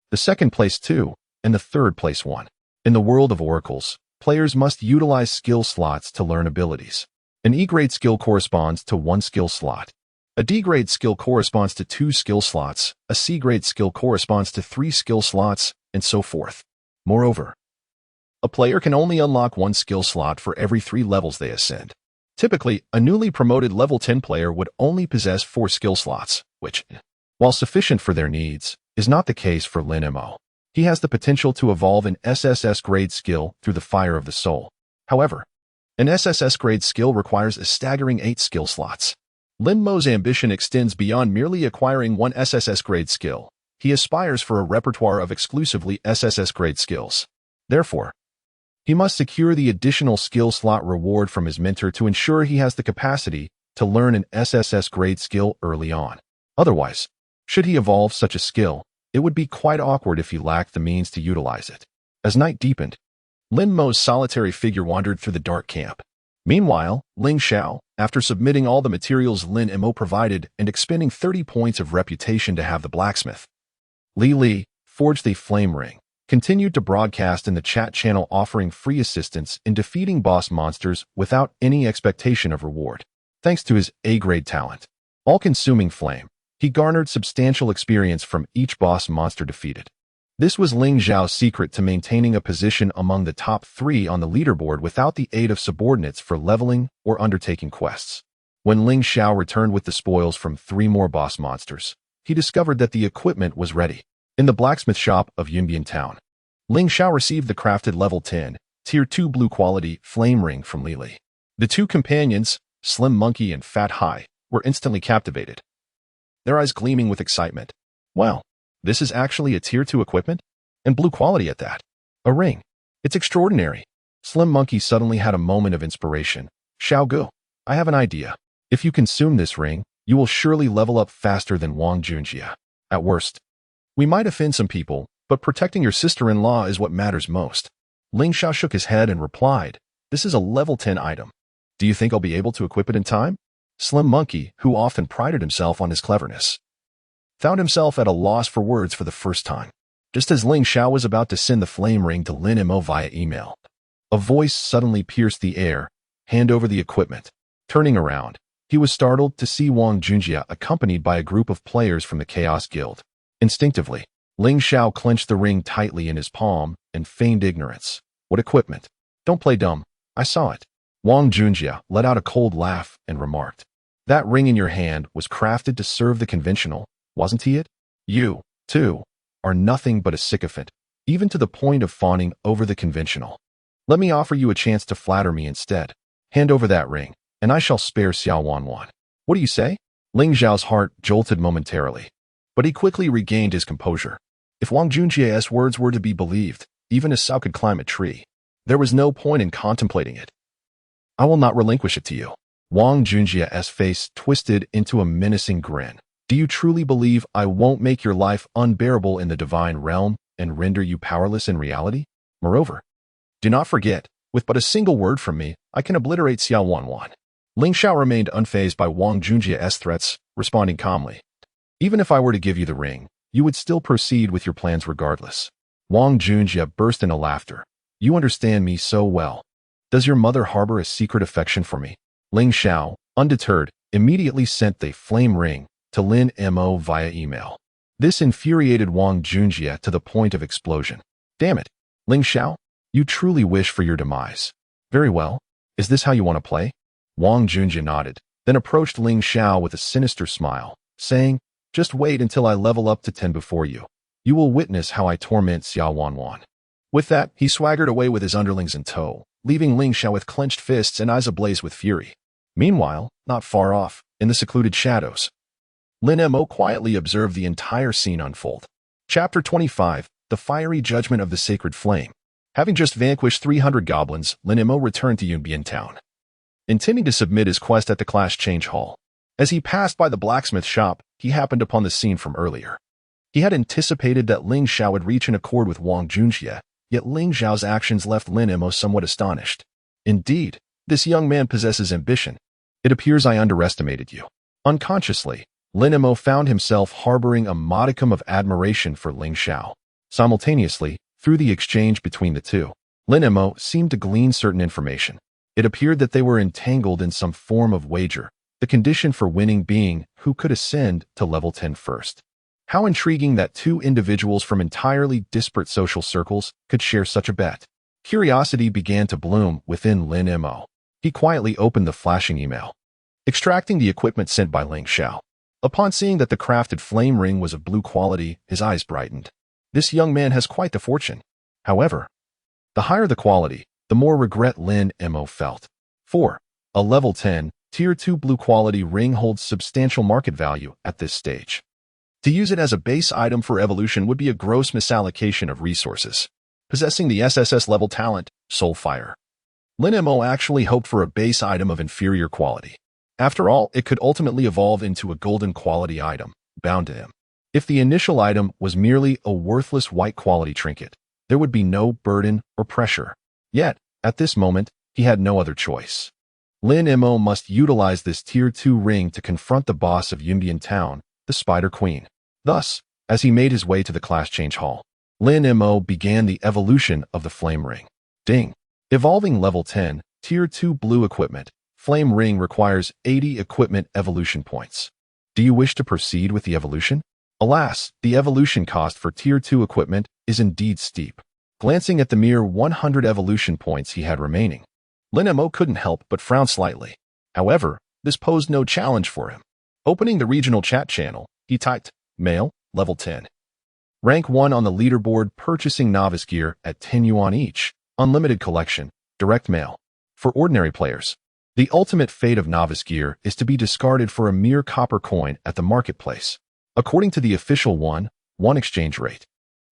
The second place 2, and the third place 1. In the world of oracles, players must utilize skill slots to learn abilities. An E-grade skill corresponds to 1 skill slot. A D-grade skill corresponds to 2 skill slots, a C-grade skill corresponds to 3 skill slots, and so forth. Moreover, a player can only unlock 1 skill slot for every 3 levels they ascend. Typically, a newly promoted level 10 player would only possess 4 skill slots, which, while sufficient for their needs, is not the case for Lin Mo. He has the potential to evolve an SSS grade skill through the fire of the soul. However, an SSS grade skill requires a staggering 8 skill slots. Lin Mo's ambition extends beyond merely acquiring 1 SSS grade skill. He aspires for a repertoire of exclusively SSS grade skills. Therefore, he must secure the additional skill slot reward from his mentor to ensure he has the capacity to learn an SSS grade skill early on. Otherwise, should he evolve such a skill, it would be quite awkward if he lacked the means to utilize it. As night deepened, Lin Mo's solitary figure wandered through the dark camp. Meanwhile, Ling Xiao, after submitting all the materials Lin Mo provided and expending 30 points of reputation to have the blacksmith Li forged a flame ring, continued to broadcast in the chat channel offering free assistance in defeating boss monsters without any expectation of reward. Thanks to his A-grade talent, all-consuming flame, he garnered substantial experience from each boss monster defeated. This was Ling Xiao's secret to maintaining a position among the top 3 on the leaderboard without the aid of subordinates for leveling or undertaking quests. When Ling Xiao returned with the spoils from 3 more boss monsters, he discovered that the equipment was ready. In the blacksmith shop of Yunbian Town, Ling Xiao received the crafted level 10, tier 2 blue quality flame ring from Li. The 2 companions, Slim Monkey and Fat Hai, were instantly captivated, their eyes gleaming with excitement. Wow, this is actually a tier 2 equipment? And blue quality at that. A ring. It's extraordinary. Slim Monkey suddenly had a moment of inspiration. Xiao Gu, I have an idea. If you consume this ring, you will surely level up faster than Wang Junjie. At worst, we might offend some people, but protecting your sister-in-law is what matters most. Ling Xiao shook his head and replied, "This is a level 10 item. Do you think I'll be able to equip it in time?" Slim Monkey, who often prided himself on his cleverness, found himself at a loss for words for the first time. Just as Ling Xiao was about to send the flame ring to Lin Mo via email, a voice suddenly pierced the air, "Hand over the equipment." Turning around, he was startled to see Wang Junjie accompanied by a group of players from the Chaos Guild. Instinctively, Ling Xiao clenched the ring tightly in his palm and feigned ignorance. "What equipment? Don't play dumb. I saw it." Wang Junjie let out a cold laugh and remarked, "That ring in your hand was crafted to serve the conventional, wasn't he it? You, too, are nothing but a sycophant, even to the point of fawning over the conventional. Let me offer you a chance to flatter me instead. Hand over that ring, and I shall spare Xiao Wanwan. What do you say?" Ling Xiao's heart jolted momentarily, but he quickly regained his composure. If Wang Junjie's words were to be believed, even a sow could climb a tree. There was no point in contemplating it. "I will not relinquish it to you." Wang Junjie's face twisted into a menacing grin. "Do you truly believe I won't make your life unbearable in the divine realm and render you powerless in reality? Moreover, do not forget, with but a single word from me, I can obliterate Xiao Wanwan." Ling Xiao remained unfazed by Wang Junjie's threats, responding calmly, "Even if I were to give you the ring, you would still proceed with your plans regardless." Wang Junjie burst into laughter. "You understand me so well. Does your mother harbor a secret affection for me?" Ling Xiao, undeterred, immediately sent the flame ring to Lin Mo via email. This infuriated Wang Junjie to the point of explosion. "Damn it, Ling Xiao, you truly wish for your demise. Very well, is this how you want to play?" Wang Junjie nodded, then approached Ling Xiao with a sinister smile, saying, "Just wait until I level up to 10 before you. You will witness how I torment Xiao Wanwan." With that, he swaggered away with his underlings in tow, leaving Ling Xiao with clenched fists and eyes ablaze with fury. Meanwhile, not far off, in the secluded shadows, Lin Mo quietly observed the entire scene unfold. Chapter 25, The Fiery Judgment of the Sacred Flame. Having just vanquished 300 goblins, Lin Mo returned to Yunbian Town, intending to submit his quest at the Class Change Hall. As he passed by the blacksmith shop, he happened upon the scene from earlier. He had anticipated that Ling Xiao would reach an accord with Wang Junxie, yet Ling Xiao's actions left Lin Mo somewhat astonished. Indeed, this young man possesses ambition. It appears I underestimated you. Unconsciously, Lin Mo found himself harboring a modicum of admiration for Ling Xiao. Simultaneously, through the exchange between the two, Lin Mo seemed to glean certain information. It appeared that they were entangled in some form of wager, the condition for winning being who could ascend to level 10 first. How intriguing that two individuals from entirely disparate social circles could share such a bet. Curiosity began to bloom within Lin Mo. He quietly opened the flashing email, extracting the equipment sent by Ling Xiao. Upon seeing that the crafted flame ring was of blue quality, his eyes brightened. This young man has quite the fortune. However, the higher the quality, the more regret Lin Mo felt. 4. A level 10, Tier 2 blue quality ring holds substantial market value at this stage. To use it as a base item for evolution would be a gross misallocation of resources. Possessing the SSS level talent, Soul Fire, Lin Mo actually hoped for a base item of inferior quality. After all, it could ultimately evolve into a golden quality item, bound to him. If the initial item was merely a worthless white quality trinket, there would be no burden or pressure. Yet, at this moment, he had no other choice. Lin Mo must utilize this Tier 2 ring to confront the boss of Yunbian Town, the Spider Queen. Thus, as he made his way to the Class Change Hall, Lin Mo began the evolution of the Flame Ring. Ding! Evolving level 10, Tier 2 blue equipment. Flame Ring requires 80 equipment evolution points. Do you wish to proceed with the evolution? Alas, the evolution cost for Tier 2 equipment is indeed steep. Glancing at the mere 100 evolution points he had remaining, Lin Mo couldn't help but frown slightly. However, this posed no challenge for him. Opening the regional chat channel, he typed, Male, level 10. Rank 1 on the leaderboard, purchasing novice gear at 10 yuan each. Unlimited collection, direct mail. For ordinary players, the ultimate fate of novice gear is to be discarded for a mere copper coin at the marketplace. According to the official 1 exchange rate,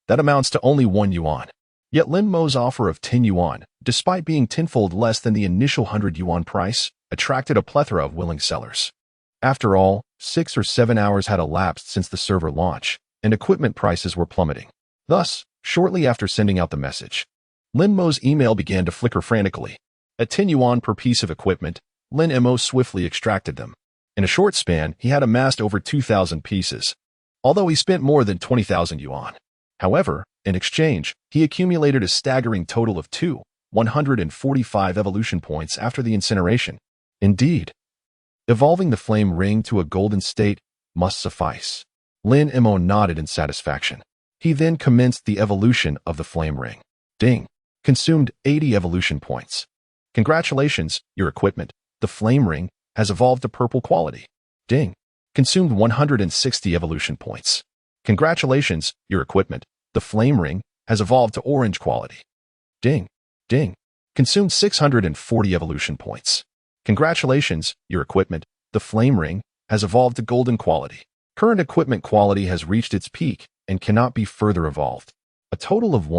that amounts to only 1 yuan. Yet Lin Mo's offer of 10 yuan, despite being tenfold less than the initial 100 yuan price, attracted a plethora of willing sellers. After all, 6 or 7 hours had elapsed since the server launch, and equipment prices were plummeting. Thus, shortly after sending out the message, Lin Mo's email began to flicker frantically. At 10 yuan per piece of equipment, Lin Mo swiftly extracted them. In a short span, he had amassed over 2,000 pieces, although he spent more than 20,000 yuan. However, in exchange, he accumulated a staggering total of 145 evolution points after the incineration. Indeed, evolving the flame ring to a golden state must suffice. Lin Mo nodded in satisfaction. He then commenced the evolution of the flame ring. Ding! Consumed 80 evolution points. Congratulations, your equipment, the flame ring, has evolved to purple quality. Ding! Consumed 160 evolution points. Congratulations, your equipment, the flame ring, has evolved to orange quality. Ding! Ding! Consumed 640 evolution points. Congratulations, your equipment, the flame ring, has evolved to golden quality. Current equipment quality has reached its peak and cannot be further evolved. A total of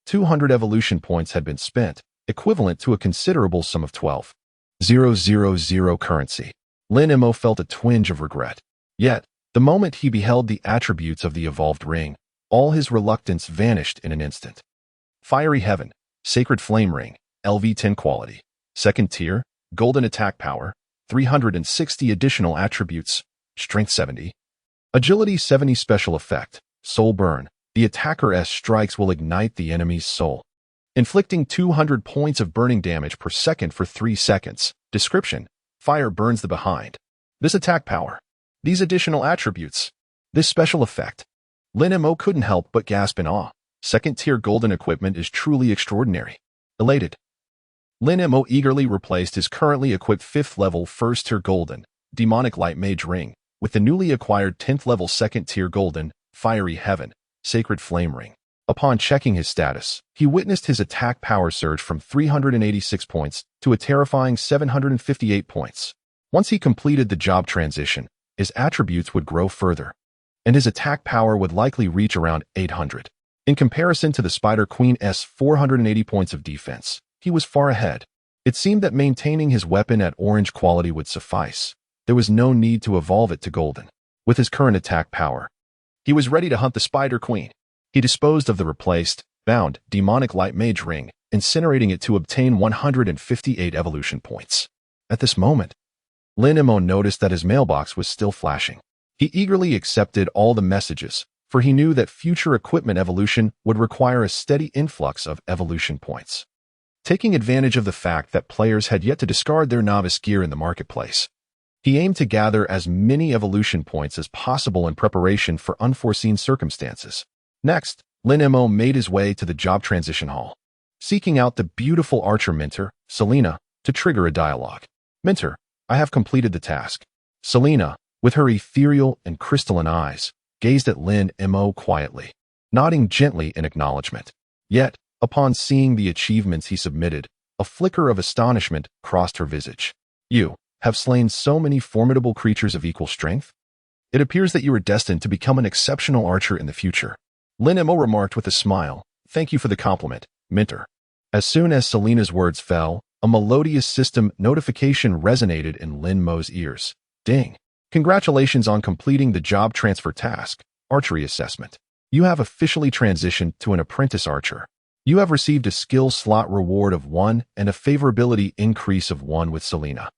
200 evolution points had been spent, equivalent to a considerable sum of 12,000 currency. Lin Mo felt a twinge of regret. Yet, the moment he beheld the attributes of the evolved ring, all his reluctance vanished in an instant. Fiery Heaven, Sacred Flame Ring, LV10 quality, second tier, golden attack power, 360 additional attributes, strength 70, agility 70 special effect, soul burn. The attacker's strikes will ignite the enemy's soul, inflicting 200 points of burning damage per second for 3 seconds. Description: fire burns the behind. This attack power, these additional attributes, this special effect. Lin Mo couldn't help but gasp in awe. Second-tier golden equipment is truly extraordinary. Elated, Lin Mo eagerly replaced his currently equipped 5th-level first-tier golden demonic light mage ring with the newly acquired 10th-level second-tier golden fiery heaven sacred flame ring. Upon checking his status, he witnessed his attack power surge from 386 points to a terrifying 758 points. Once he completed the job transition, his attributes would grow further, and his attack power would likely reach around 800. In comparison to the Spider Queen's 480 points of defense, he was far ahead. It seemed that maintaining his weapon at orange quality would suffice. There was no need to evolve it to golden. With his current attack power, he was ready to hunt the Spider Queen. He disposed of the replaced, bound, demonic light mage ring, incinerating it to obtain 158 evolution points. At this moment, Lin Mo noticed that his mailbox was still flashing. He eagerly accepted all the messages, for he knew that future equipment evolution would require a steady influx of evolution points. Taking advantage of the fact that players had yet to discard their novice gear in the marketplace, he aimed to gather as many evolution points as possible in preparation for unforeseen circumstances. Next, Lin Mo made his way to the job transition hall, seeking out the beautiful archer Minter, Selena, to trigger a dialogue. Minter, I have completed the task. Selena, with her ethereal and crystalline eyes, gazed at Lin Mo quietly, nodding gently in acknowledgement. Yet, upon seeing the achievements he submitted, a flicker of astonishment crossed her visage. You have slain so many formidable creatures of equal strength? It appears that you are destined to become an exceptional archer in the future. Lin Mo remarked with a smile. Thank you for the compliment, Minter. As soon as Selena's words fell, a melodious system notification resonated in Lin Mo's ears. Ding. Congratulations on completing the job transfer task, archery assessment. You have officially transitioned to an apprentice archer. You have received a skill slot reward of 1 and a favorability increase of 1 with Selena.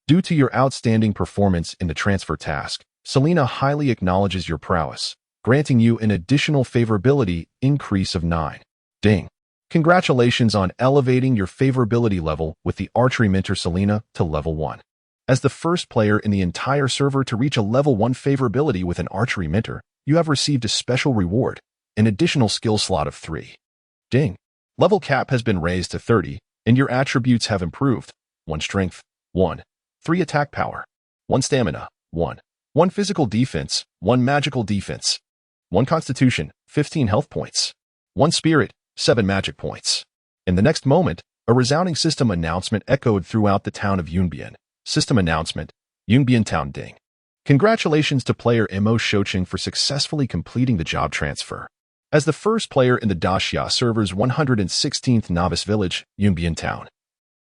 Due to your outstanding performance in the transfer task, Selena highly acknowledges your prowess, granting you an additional favorability increase of 9. Ding. Congratulations on elevating your favorability level with the archery Minter Selena to level 1. As the first player in the entire server to reach a level 1 favorability with an archery Minter, you have received a special reward, an additional skill slot of 3. Ding. Level cap has been raised to 30, and your attributes have improved. 1 strength, 1. 3 attack power, 1 stamina, 1. 1 physical defense, 1 magical defense. 1 constitution, 15 health points. 1 spirit, 7 magic points. In the next moment, a resounding system announcement echoed throughout the town of Yunbian. System announcement, Yunbian Town Ding. Congratulations to player Mo Shoching for successfully completing the job transfer. As the first player in the Daxia server's 116th novice village, Yunbian Town,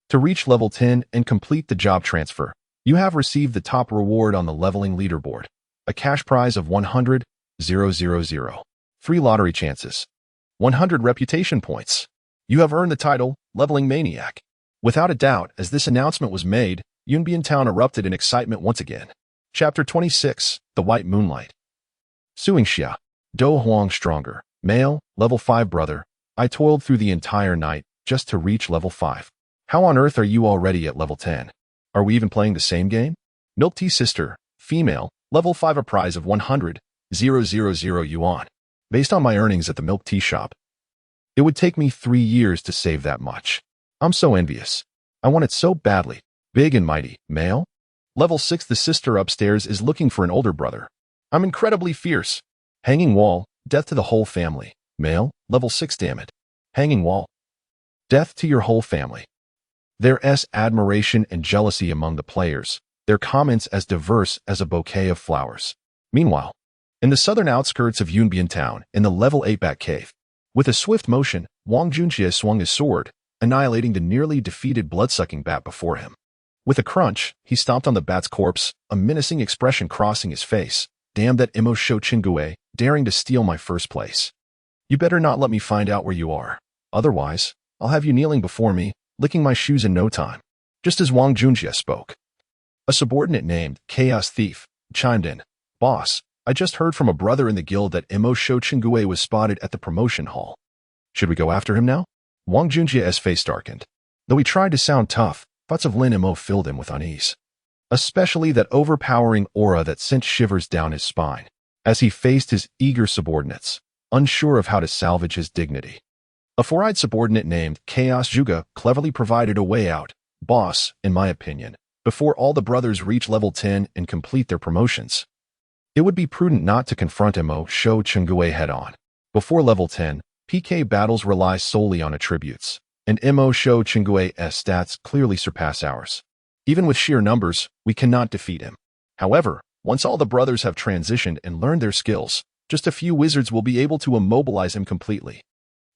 to reach level 10 and complete the job transfer, you have received the top reward on the leveling leaderboard, a cash prize of 100,000. 3 lottery chances. 100 reputation points. You have earned the title, Leveling Maniac. Without a doubt, as this announcement was made, Yunbian Town erupted in excitement once again. Chapter 26, The White Moonlight. Suing Xia, Do Huang Stronger, male, level 5 brother. I toiled through the entire night just to reach level 5. How on earth are you already at level 10? Are we even playing the same game? Milk Tea Sister, female, level 5, a prize of 100,000 yuan. Based on my earnings at the milk tea shop, it would take me 3 years to save that much. I'm so envious. I want it so badly. Big and mighty, male. Level 6, the sister upstairs is looking for an older brother. I'm incredibly fierce. Hanging wall, death to the whole family. Male, level 6, damn it. Hanging wall. Death to your whole family. There's admiration and jealousy among the players, their comments as diverse as a bouquet of flowers. Meanwhile, in the southern outskirts of Yunbian Town, in the level 8 Bat Cave, with a swift motion, Wang Junjie swung his sword, annihilating the nearly defeated blood-sucking bat before him. With a crunch, he stomped on the bat's corpse, a menacing expression crossing his face. Damn that Imo Shou Chingue, daring to steal my first place. You better not let me find out where you are. Otherwise, I'll have you kneeling before me, licking my shoes in no time. Just as Wang Junjie spoke, a subordinate named Chaos Thief chimed in. Boss, I just heard from a brother in the guild that Imo Shou Chingue was spotted at the promotion hall. Should we go after him now? Wang Junjie's face darkened. Though he tried to sound tough, thoughts of Lin Mo filled him with unease. Especially that overpowering aura that sent shivers down his spine, as he faced his eager subordinates, unsure of how to salvage his dignity. A four-eyed subordinate named Chaos Juga cleverly provided a way out. Boss, in my opinion, before all the brothers reach level 10 and complete their promotions, it would be prudent not to confront Imo Shou Chingue head-on. Before level 10, PK battles rely solely on attributes, and Imo Shou Chingue's stats clearly surpass ours. Even with sheer numbers, we cannot defeat him. However, once all the brothers have transitioned and learned their skills, just a few wizards will be able to immobilize him completely.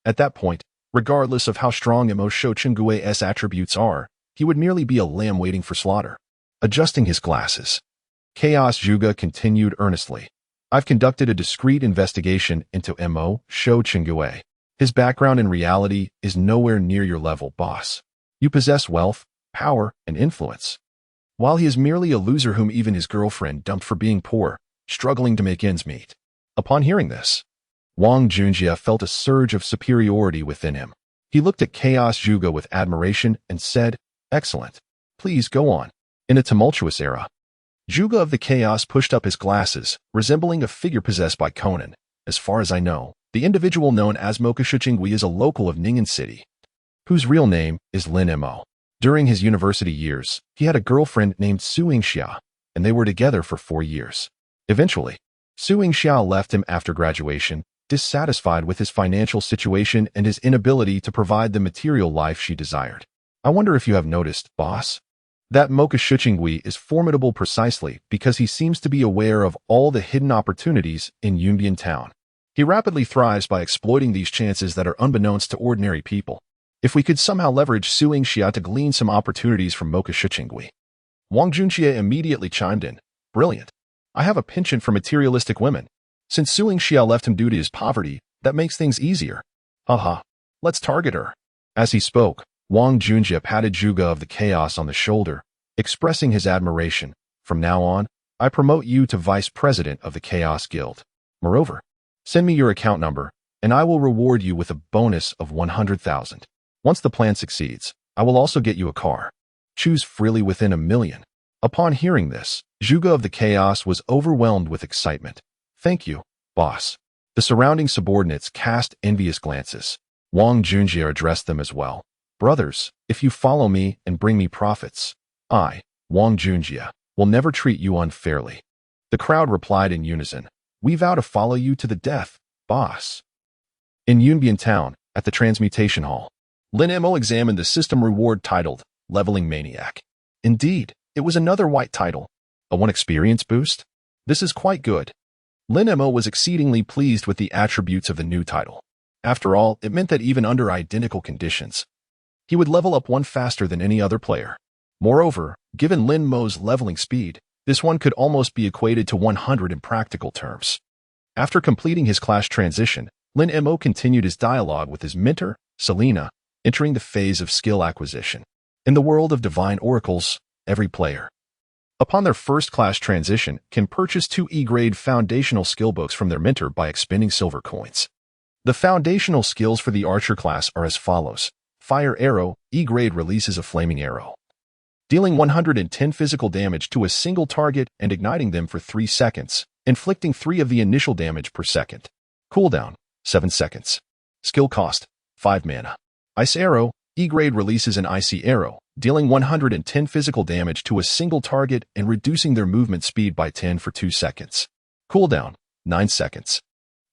At that point, regardless of how strong Imo Shochengue's attributes are, he would merely be a lamb waiting for slaughter. Adjusting his glasses, Chaos Juga continued earnestly. I've conducted a discreet investigation into Imo Shochengue. His background in reality is nowhere near your level, boss. You possess wealth, power, and influence. While he is merely a loser whom even his girlfriend dumped for being poor, struggling to make ends meet. Upon hearing this, Wang Junjie felt a surge of superiority within him. He looked at Chaos Juga with admiration and said, "Excellent. Please go on." In a tumultuous era, Juga of the Chaos pushed up his glasses, resembling a figure possessed by Conan. As far as I know, the individual known as Mokashuchingui is a local of Ning'an City, whose real name is Lin Mo. During his university years, he had a girlfriend named Suing Xia, and they were together for 4 years. Eventually, Suing Xia left him after graduation, dissatisfied with his financial situation and his inability to provide the material life she desired. I wonder if you have noticed, boss, that Mokashuchingui is formidable precisely because he seems to be aware of all the hidden opportunities in Yunbian Town. He rapidly thrives by exploiting these chances that are unbeknownst to ordinary people. If we could somehow leverage Suing Xia to glean some opportunities from Mokashuchingui. Wang Junjie immediately chimed in. Brilliant. I have a penchant for materialistic women. Since Suing Xia left him due to his poverty, that makes things easier. Haha. Let's target her. As he spoke, Wang Junjie patted Juga of the Chaos on the shoulder, expressing his admiration. From now on, I promote you to Vice President of the Chaos Guild. Moreover, send me your account number, and I will reward you with a bonus of 100,000. Once the plan succeeds, I will also get you a car. Choose freely within 1 million. Upon hearing this, Juga of the Chaos was overwhelmed with excitement. Thank you, boss. The surrounding subordinates cast envious glances. Wang Junjie addressed them as well. Brothers, if you follow me and bring me profits, I, Wang Junjie, will never treat you unfairly. The crowd replied in unison. We vow to follow you to the death, boss. In Yunbian Town, at the Transmutation Hall, Lin Mo examined the system reward titled Leveling Maniac. Indeed, it was another white title. A 1 experience boost? This is quite good. Lin Mo was exceedingly pleased with the attributes of the new title. After all, it meant that even under identical conditions, he would level up 1 faster than any other player. Moreover, given Lin Mo's leveling speed, this one could almost be equated to 100 in practical terms. After completing his class transition, Lin Mo continued his dialogue with his mentor, Selena, entering the phase of skill acquisition. In the world of divine oracles, every player, upon their first class transition, can purchase 2 E-grade foundational skill books from their mentor by expending silver coins. The foundational skills for the archer class are as follows. Fire Arrow, E-grade releases a flaming arrow, dealing 110 physical damage to a single target and igniting them for 3 seconds, inflicting 3 of the initial damage per second. Cooldown, 7 seconds. Skill cost, 5 mana. Ice Arrow, E-grade releases an icy arrow, dealing 110 physical damage to a single target and reducing their movement speed by 10 for 2 seconds. Cooldown, 9 seconds.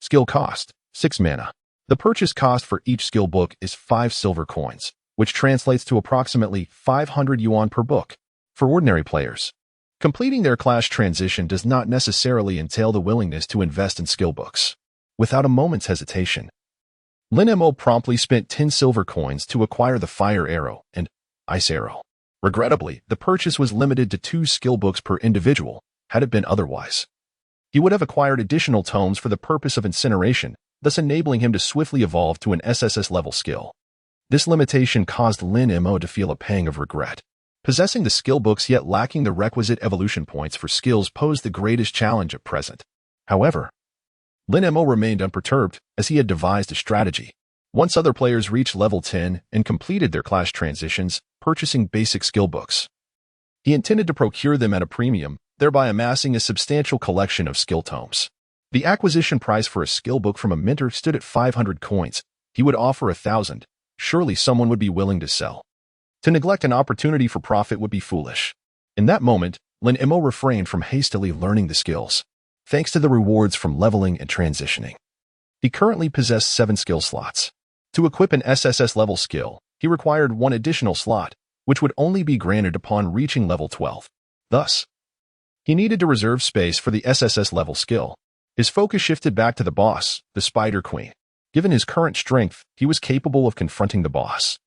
Skill cost, 6 mana. The purchase cost for each skill book is 5 silver coins, which translates to approximately 500 yuan per book. For ordinary players, completing their class transition does not necessarily entail the willingness to invest in skill books. Without a moment's hesitation, Lin Mo promptly spent 10 silver coins to acquire the Fire Arrow and Ice Arrow. Regrettably, the purchase was limited to 2 skill books per individual. Had it been otherwise, he would have acquired additional tomes for the purpose of incineration, thus enabling him to swiftly evolve to an SSS level skill. This limitation caused Lin Mo to feel a pang of regret. Possessing the skill books yet lacking the requisite evolution points for skills posed the greatest challenge at present. However, Lin Mo remained unperturbed as he had devised a strategy. Once other players reached level 10 and completed their class transitions, purchasing basic skill books, he intended to procure them at a premium, thereby amassing a substantial collection of skill tomes. The acquisition price for a skill book from a mentor stood at 500 coins. He would offer 1,000. Surely someone would be willing to sell. To neglect an opportunity for profit would be foolish. In that moment, Lin Mo refrained from hastily learning the skills, thanks to the rewards from leveling and transitioning. He currently possessed 7 skill slots. To equip an SSS level skill, he required 1 additional slot, which would only be granted upon reaching level 12. Thus, he needed to reserve space for the SSS level skill. His focus shifted back to the boss, the Spider Queen. Given his current strength, he was capable of confronting the boss.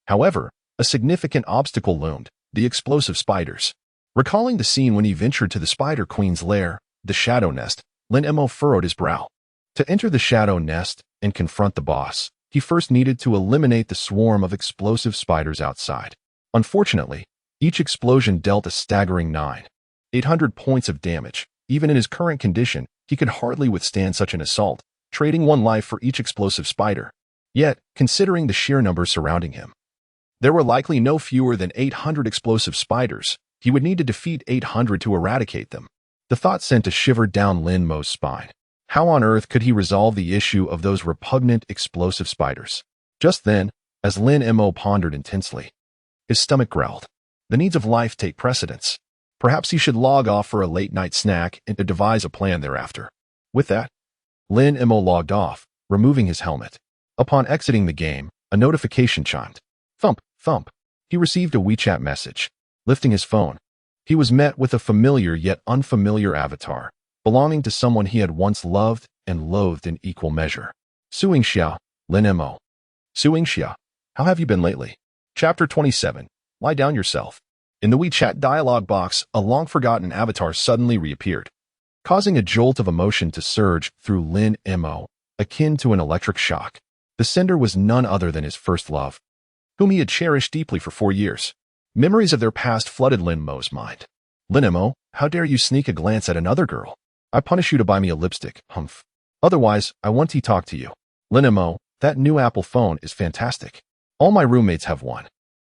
However, a significant obstacle loomed: the explosive spiders. Recalling the scene when he ventured to the Spider Queen's lair, the Shadow Nest, Lin Mo furrowed his brow. To enter the Shadow Nest and confront the boss, he first needed to eliminate the swarm of explosive spiders outside. Unfortunately, each explosion dealt a staggering 9,800 points of damage. Even in his current condition, he could hardly withstand such an assault, trading one life for each explosive spider. Yet, considering the sheer numbers surrounding him, there were likely no fewer than 800 explosive spiders. He would need to defeat 800 to eradicate them. The thought sent a shiver down Lin Mo's spine. How on earth could he resolve the issue of those repugnant explosive spiders? Just then, as Lin Mo pondered intensely, his stomach growled. The needs of life take precedence. Perhaps he should log off for a late-night snack and devise a plan thereafter. With that, Lin Mo logged off, removing his helmet. Upon exiting the game, a notification chimed. Thump, thump. He received a WeChat message. Lifting his phone, he was met with a familiar yet unfamiliar avatar, belonging to someone he had once loved and loathed in equal measure. Suingxia, Lin Mo. Suingxia, how have you been lately? Chapter 27. Lie down yourself. In the WeChat dialogue box, a long-forgotten avatar suddenly reappeared, causing a jolt of emotion to surge through Lin Mo, akin to an electric shock. The sender was none other than his first love, whom he had cherished deeply for 4 years. Memories of their past flooded Lin Mo's mind. Lin Mo, how dare you sneak a glance at another girl? I punish you to buy me a lipstick, humph. Otherwise, I want to talk to you. Lin Mo, that new Apple phone is fantastic. All my roommates have one.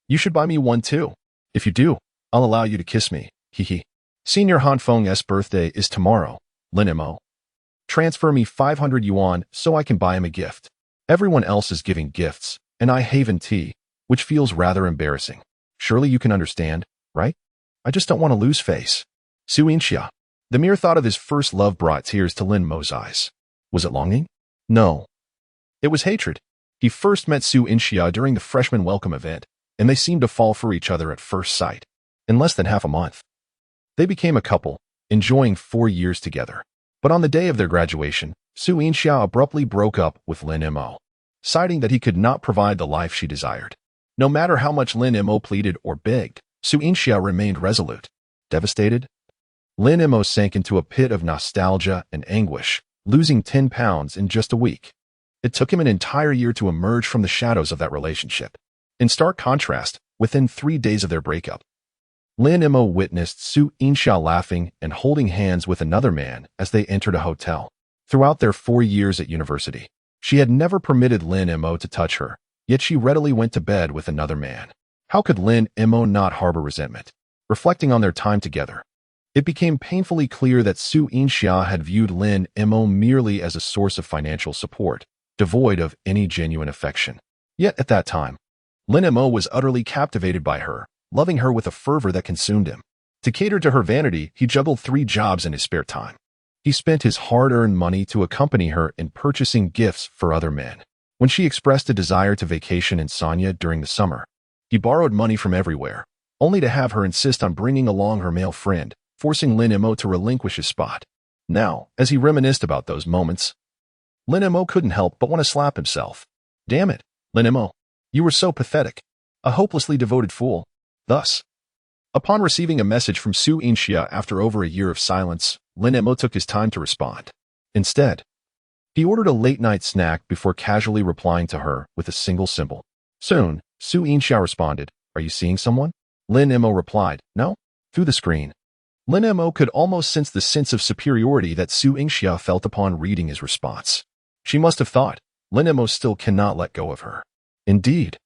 You should buy me one too. If you do, I'll allow you to kiss me, hee. Senior Hanfeng's birthday is tomorrow, Lin Mo. Transfer me 500 yuan so I can buy him a gift. Everyone else is giving gifts, and I haven tea, which feels rather embarrassing. Surely you can understand, right? I just don't want to lose face. Suingxia. The mere thought of his first love brought tears to Lin Mo's eyes. Was it longing? No. It was hatred. He first met Suingxia during the freshman welcome event, and they seemed to fall for each other at first sight. In less than half a month, they became a couple, enjoying 4 years together. But on the day of their graduation, Suingxia abruptly broke up with Lin Mo, citing that he could not provide the life she desired. No matter how much Lin Mo pleaded or begged, Suingxia remained resolute. Devastated, Lin Mo sank into a pit of nostalgia and anguish, losing 10 pounds in just a week. It took him an entire year to emerge from the shadows of that relationship. In stark contrast, within 3 days of their breakup, Lin Mo witnessed Suingxia laughing and holding hands with another man as they entered a hotel. Throughout their 4 years at university, she had never permitted Lin Mo to touch her, yet she readily went to bed with another man. How could Lin Mo not harbor resentment? Reflecting on their time together, it became painfully clear that Suingxia had viewed Lin Mo merely as a source of financial support, devoid of any genuine affection. Yet at that time, Lin Mo was utterly captivated by her, loving her with a fervor that consumed him. To cater to her vanity, he juggled 3 jobs in his spare time. He spent his hard-earned money to accompany her in purchasing gifts for other men. When she expressed a desire to vacation in Sanya during the summer, he borrowed money from everywhere, only to have her insist on bringing along her male friend, forcing Lin Mo to relinquish his spot. Now, as he reminisced about those moments, Lin Mo couldn't help but want to slap himself. Damn it, Lin Mo. You were so pathetic. A hopelessly devoted fool. Thus, upon receiving a message from Suingxia after over a year of silence, Lin Mo took his time to respond. Instead, he ordered a late-night snack before casually replying to her with a single symbol. Soon, Suingxia responded, "Are you seeing someone?" Lin Mo replied, "No." Through the screen, Lin Mo could almost sense the sense of superiority that Suingxia felt upon reading his response. She must have thought, Lin Mo still cannot let go of her. Indeed.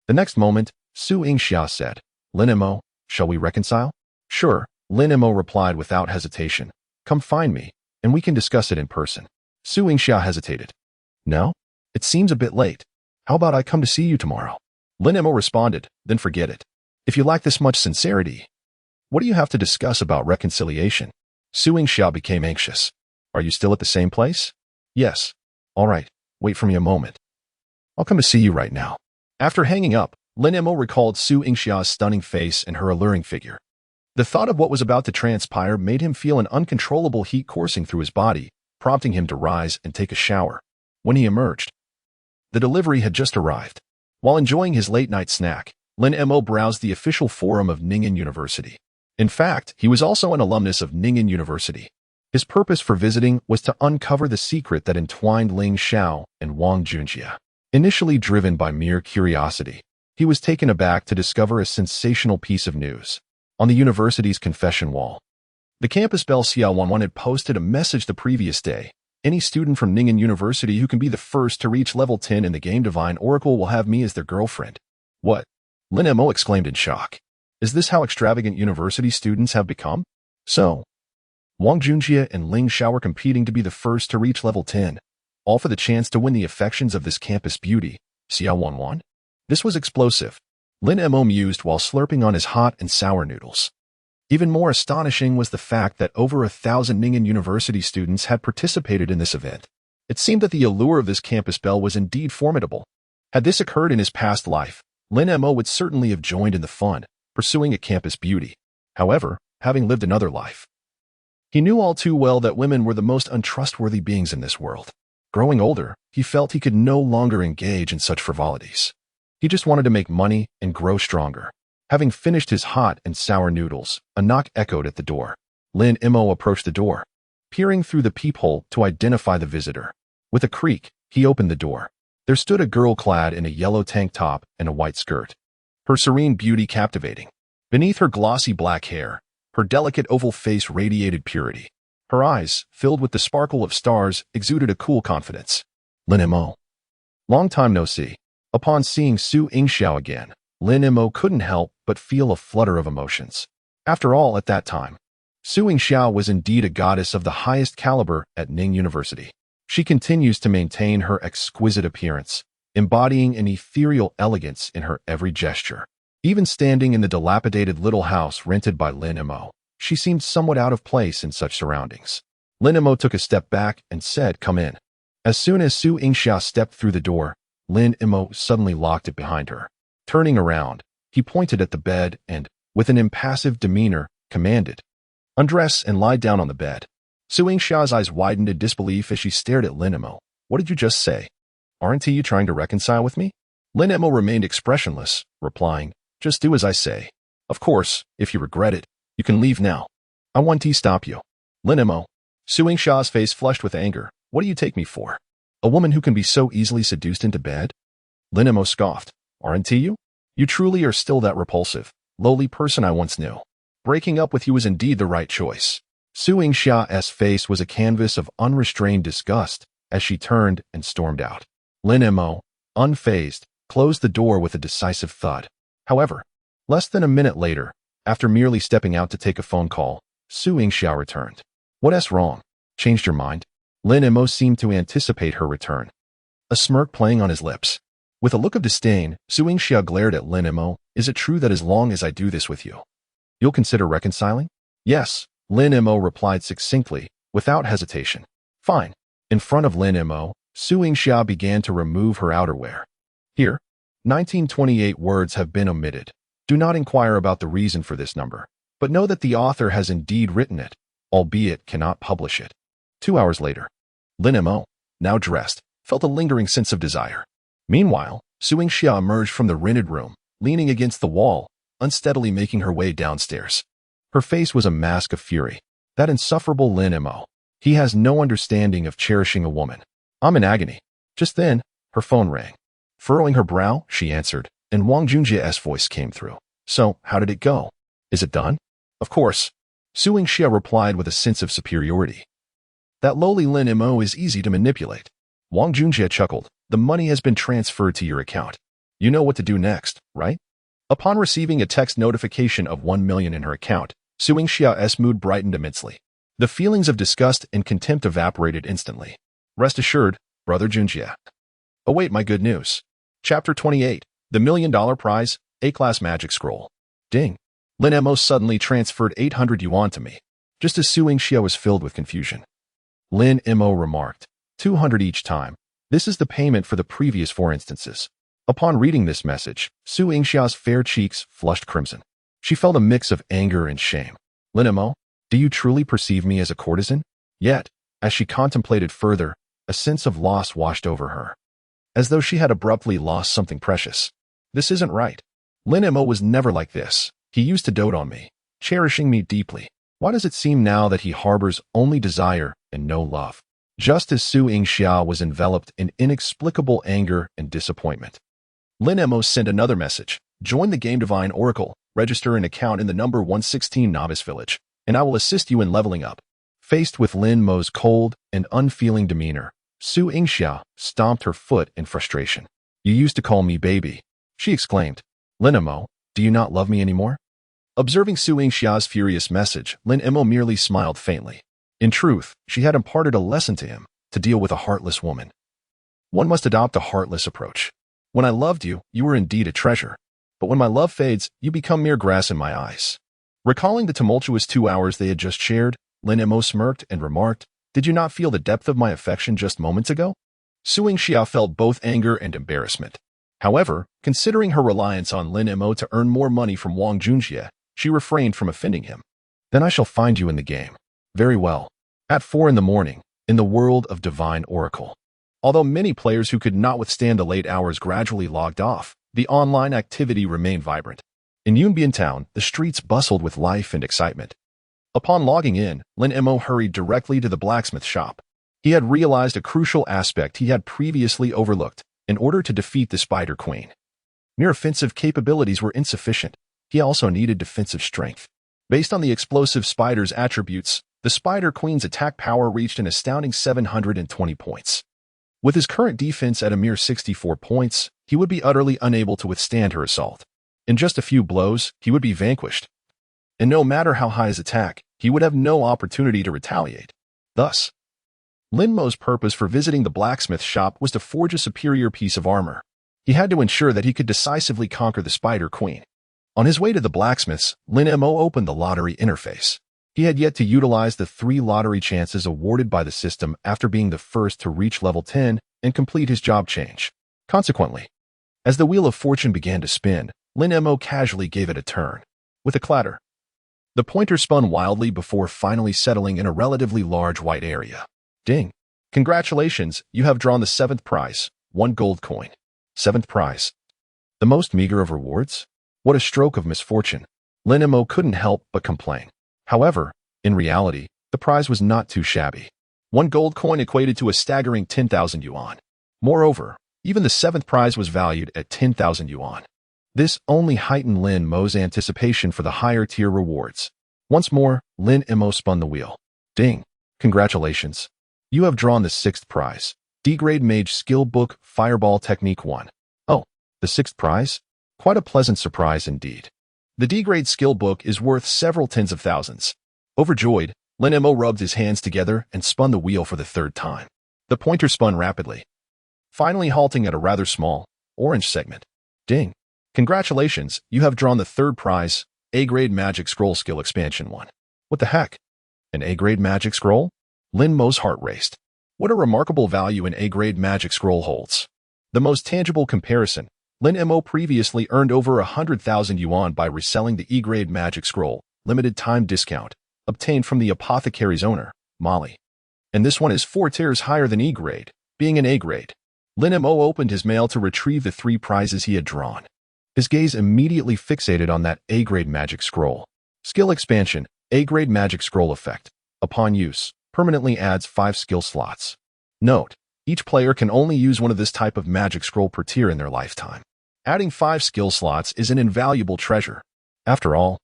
The next moment, Suingxia said, "Lin Mo, shall we reconcile?" "Sure," Lin Mo replied without hesitation. "Come find me, and we can discuss it in person." Suingxia hesitated. "No? It seems a bit late. How about I come to see you tomorrow?" Lin Mo responded, "Then forget it. If you lack this much sincerity, what do you have to discuss about reconciliation?" Suingxia became anxious. "Are you still at the same place?" "Yes." "All right, wait for me a moment. I'll come to see you right now." After hanging up, Lin Mo recalled Su Yingxia's stunning face and her alluring figure. The thought of what was about to transpire made him feel an uncontrollable heat coursing through his body, prompting him to rise and take a shower. When he emerged, the delivery had just arrived. While enjoying his late-night snack, Lin Mo browsed the official forum of Ning'an University. In fact, he was also an alumnus of Ning'an University. His purpose for visiting was to uncover the secret that entwined Ling Xiao and Wang Junjie. Initially driven by mere curiosity, he was taken aback to discover a sensational piece of news. On the university's confession wall, the campus belle Xiaowan had posted a message the previous day. Any student from Ning'an University who can be the first to reach level 10 in the game Divine Oracle will have me as their girlfriend. What? Lin Mo exclaimed in shock. Is this how extravagant university students have become? So, Wang Junjie and Ling Xiao were competing to be the first to reach level 10, all for the chance to win the affections of this campus beauty, Xiaowan. This was explosive. Lin Mo mused while slurping on his hot and sour noodles. Even more astonishing was the fact that over 1,000 Ning'an University students had participated in this event. It seemed that the allure of this campus belle was indeed formidable. Had this occurred in his past life, Lin Mo would certainly have joined in the fun, pursuing a campus beauty. However, having lived another life, he knew all too well that women were the most untrustworthy beings in this world. Growing older, he felt he could no longer engage in such frivolities. He just wanted to make money and grow stronger. Having finished his hot and sour noodles, a knock echoed at the door. Lin Mo approached the door, peering through the peephole to identify the visitor. With a creak, he opened the door. There stood a girl clad in a yellow tank top and a white skirt. Her serene beauty captivating. Beneath her glossy black hair, her delicate oval face radiated purity. Her eyes, filled with the sparkle of stars, exuded a cool confidence. Lin Mo. Long time no see. Upon seeing Su Yingxiao again, Lin Mo couldn't help but feel a flutter of emotions. After all, at that time, Su Yingxiao was indeed a goddess of the highest caliber at Ning'an University. She continues to maintain her exquisite appearance, embodying an ethereal elegance in her every gesture. Even standing in the dilapidated little house rented by Lin Mo, she seemed somewhat out of place in such surroundings. Lin Mo took a step back and said, "Come in." As soon as Su Yingxiao stepped through the door, Lin Mo suddenly locked it behind her. Turning around, he pointed at the bed and, with an impassive demeanor, commanded, "Undress and lie down on the bed." Su Yingxiao's eyes widened in disbelief as she stared at Lin Mo. "What did you just say? Aren't you trying to reconcile with me?" Lin Mo remained expressionless, replying, "Just do as I say. Of course, if you regret it, you can leave now. I want to stop you." Lin Mo. Su Yingxiao's face flushed with anger. "What do you take me for? A woman who can be so easily seduced into bed?" Lin Mo scoffed. "Aren't you? You truly are still that repulsive, lowly person I once knew. Breaking up with you was indeed the right choice." Su Yingxiao's face was a canvas of unrestrained disgust as she turned and stormed out. Lin Mo, unfazed, closed the door with a decisive thud. However, less than a minute later, after merely stepping out to take a phone call, Su Yingxiao returned. "What's wrong? Changed your mind?" Lin Mo seemed to anticipate her return, a smirk playing on his lips. With a look of disdain, Su Yingxiao glared at Lin Mo. "Is it true that as long as I do this with you, you'll consider reconciling?" "Yes," Lin Mo replied succinctly, without hesitation. "Fine." In front of Lin Mo, Su Yingxiao began to remove her outerwear. Here, 1928 words have been omitted. Do not inquire about the reason for this number, but know that the author has indeed written it, albeit cannot publish it. 2 hours later, Lin Mo, now dressed, felt a lingering sense of desire. Meanwhile, Su Yingxiao emerged from the rented room, leaning against the wall, unsteadily making her way downstairs. Her face was a mask of fury. That insufferable Lin Mo. He has no understanding of cherishing a woman. I'm in agony. Just then, her phone rang. Furrowing her brow, she answered, and Wang Junjie's voice came through. "So, how did it go? Is it done?" "Of course," Su Yingxiao replied with a sense of superiority. "That lowly Lin Mo is easy to manipulate." Wang Junjie chuckled. "The money has been transferred to your account. You know what to do next, right?" Upon receiving a text notification of 1 million in her account, Su Yingxiao's mood brightened immensely. The feelings of disgust and contempt evaporated instantly. "Rest assured, brother Junjie. Await my good news." Chapter 28. The $1 Million Prize, A-Class Magic Scroll. Ding. Lin Mo suddenly transferred 800 yuan to me, just as Su Yingxiao was filled with confusion. Lin Mo remarked, 200 each time. This is the payment for the previous 4 instances. Upon reading this message, Su Yingxia's fair cheeks flushed crimson. She felt a mix of anger and shame. Lin Mo, do you truly perceive me as a courtesan? Yet, as she contemplated further, a sense of loss washed over her, as though she had abruptly lost something precious. This isn't right. Lin Mo was never like this. He used to dote on me, cherishing me deeply. Why does it seem now that he harbors only desire and no love? Just as Su Yingxia was enveloped in inexplicable anger and disappointment. Lin Mo sent another message. Join the game Divine Oracle, register an account in the number 116 Novice Village, and I will assist you in leveling up. Faced with Lin Mo's cold and unfeeling demeanor, Su Yingxia stomped her foot in frustration. You used to call me baby, she exclaimed. Lin Mo, do you not love me anymore? Observing Su Yingxia's furious message, Lin Mo merely smiled faintly. In truth, she had imparted a lesson to him, to deal with a heartless woman. One must adopt a heartless approach. When I loved you, you were indeed a treasure. But when my love fades, you become mere grass in my eyes. Recalling the tumultuous 2 hours they had just shared, Lin Mo smirked and remarked, Did you not feel the depth of my affection just moments ago? Su Yingxia felt both anger and embarrassment. However, considering her reliance on Lin Mo to earn more money from Wang Junjie, she refrained from offending him. Then I shall find you in the game. Very well. At 4 in the morning, in the world of Divine Oracle. Although many players who could not withstand the late hours gradually logged off, the online activity remained vibrant. In Yunbian Town, the streets bustled with life and excitement. Upon logging in, Lin Mo hurried directly to the blacksmith shop. He had realized a crucial aspect he had previously overlooked. In order to defeat the Spider Queen, mere offensive capabilities were insufficient. He also needed defensive strength. Based on the explosive spider's attributes, the Spider Queen's attack power reached an astounding 720 points. With his current defense at a mere 64 points, he would be utterly unable to withstand her assault. In just a few blows, he would be vanquished. And no matter how high his attack, he would have no opportunity to retaliate. Thus, Lin Mo's purpose for visiting the blacksmith shop was to forge a superior piece of armor. He had to ensure that he could decisively conquer the Spider Queen. On his way to the blacksmith's, Lin Mo opened the lottery interface. He had yet to utilize the 3 lottery chances awarded by the system after being the first to reach level 10 and complete his job change. Consequently, as the Wheel of Fortune began to spin, Lin Mo casually gave it a turn. With a clatter, the pointer spun wildly before finally settling in a relatively large white area. Ding! Congratulations, you have drawn the 7th prize, 1 gold coin. 7th prize. The most meager of rewards? What a stroke of misfortune. Lin Mo couldn't help but complain. However, in reality, the prize was not too shabby. 1 gold coin equated to a staggering 10,000 yuan. Moreover, even the 7th prize was valued at 10,000 yuan. This only heightened Lin Mo's anticipation for the higher tier rewards. Once more, Lin Mo spun the wheel. Ding! Congratulations. You have drawn the 6th prize. D-grade Mage Skill Book Fireball Technique 1. Oh, the 6th prize? Quite a pleasant surprise indeed. The D-grade skill book is worth several tens of thousands. Overjoyed, Lin Mo rubbed his hands together and spun the wheel for the 3rd time. The pointer spun rapidly, finally halting at a rather small, orange segment. Ding! Congratulations, you have drawn the 3rd prize, A-grade Magic Scroll Skill Expansion 1. What the heck? An A-grade Magic Scroll? Lin Mo's heart raced. What a remarkable value an A-grade Magic Scroll holds. The most tangible comparison, Lin Mo previously earned over 100,000 yuan by reselling the E-grade Magic Scroll, limited time discount, obtained from the apothecary's owner, Molly. And this one is 4 tiers higher than E-grade, being an A-grade. Lin Mo opened his mail to retrieve the 3 prizes he had drawn. His gaze immediately fixated on that A-grade Magic Scroll. Skill Expansion, A-grade Magic Scroll Effect. Upon use, permanently adds 5 skill slots. Note, each player can only use one of this type of magic scroll per tier in their lifetime. Adding 5 skill slots is an invaluable treasure. After all,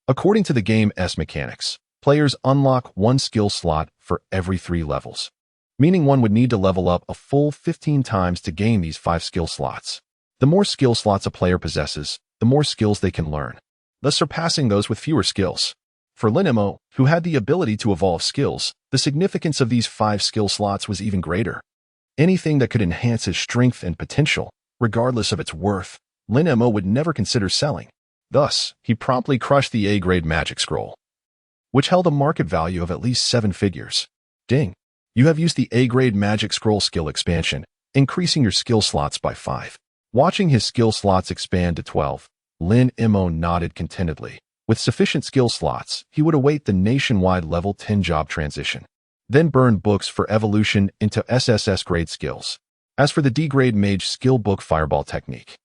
according to the game's mechanics, players unlock 1 skill slot for every 3 levels, meaning one would need to level up a full 15 times to gain these 5 skill slots. The more skill slots a player possesses, the more skills they can learn, thus surpassing those with fewer skills. For Lin Mo, who had the ability to evolve skills, the significance of these 5 skill slots was even greater. Anything that could enhance his strength and potential, regardless of its worth, Lin Mo would never consider selling. Thus, he promptly crushed the A-grade Magic Scroll, which held a market value of at least 7 figures. Ding! You have used the A-grade Magic Scroll skill expansion, increasing your skill slots by 5. Watching his skill slots expand to 12, Lin Mo nodded contentedly. With sufficient skill slots, he would await the nationwide level 10 job transition, then burn books for evolution into SSS grade skills. As for the D-grade mage skill book Fireball technique,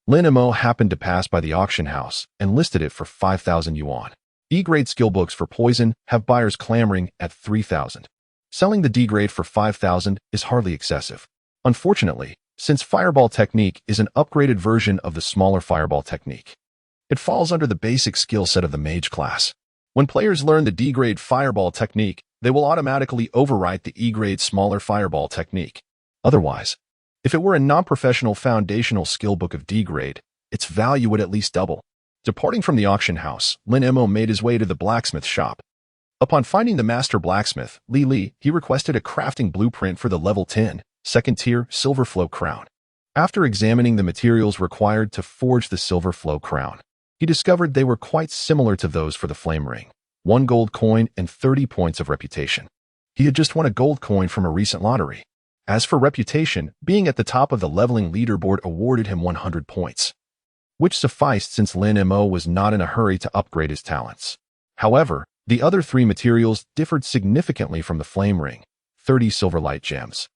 Lin Mo happened to pass by the auction house and listed it for 5,000 yuan. E-grade skill books for poison have buyers clamoring at 3,000. Selling the D-grade for 5,000 is hardly excessive. Unfortunately, since Fireball technique is an upgraded version of the smaller Fireball technique, it falls under the basic skill set of the mage class. When players learn the D-grade Fireball technique, they will automatically overwrite the E-grade smaller Fireball technique. Otherwise, if it were a non-professional foundational skill book of D-grade, its value would at least double. Departing from the auction house, Lin Mo made his way to the blacksmith shop. Upon finding the master blacksmith, Li, he requested a crafting blueprint for the level 10, second-tier Silver Flow crown. After examining the materials required to forge the Silver Flow crown, he discovered they were quite similar to those for the flame ring. 1 gold coin and 30 points of reputation. He had just won a gold coin from a recent lottery. As for reputation, being at the top of the leveling leaderboard awarded him 100 points, which sufficed since Lin Mo was not in a hurry to upgrade his talents. However, the other 3 materials differed significantly from the flame ring: 30 silver light gems,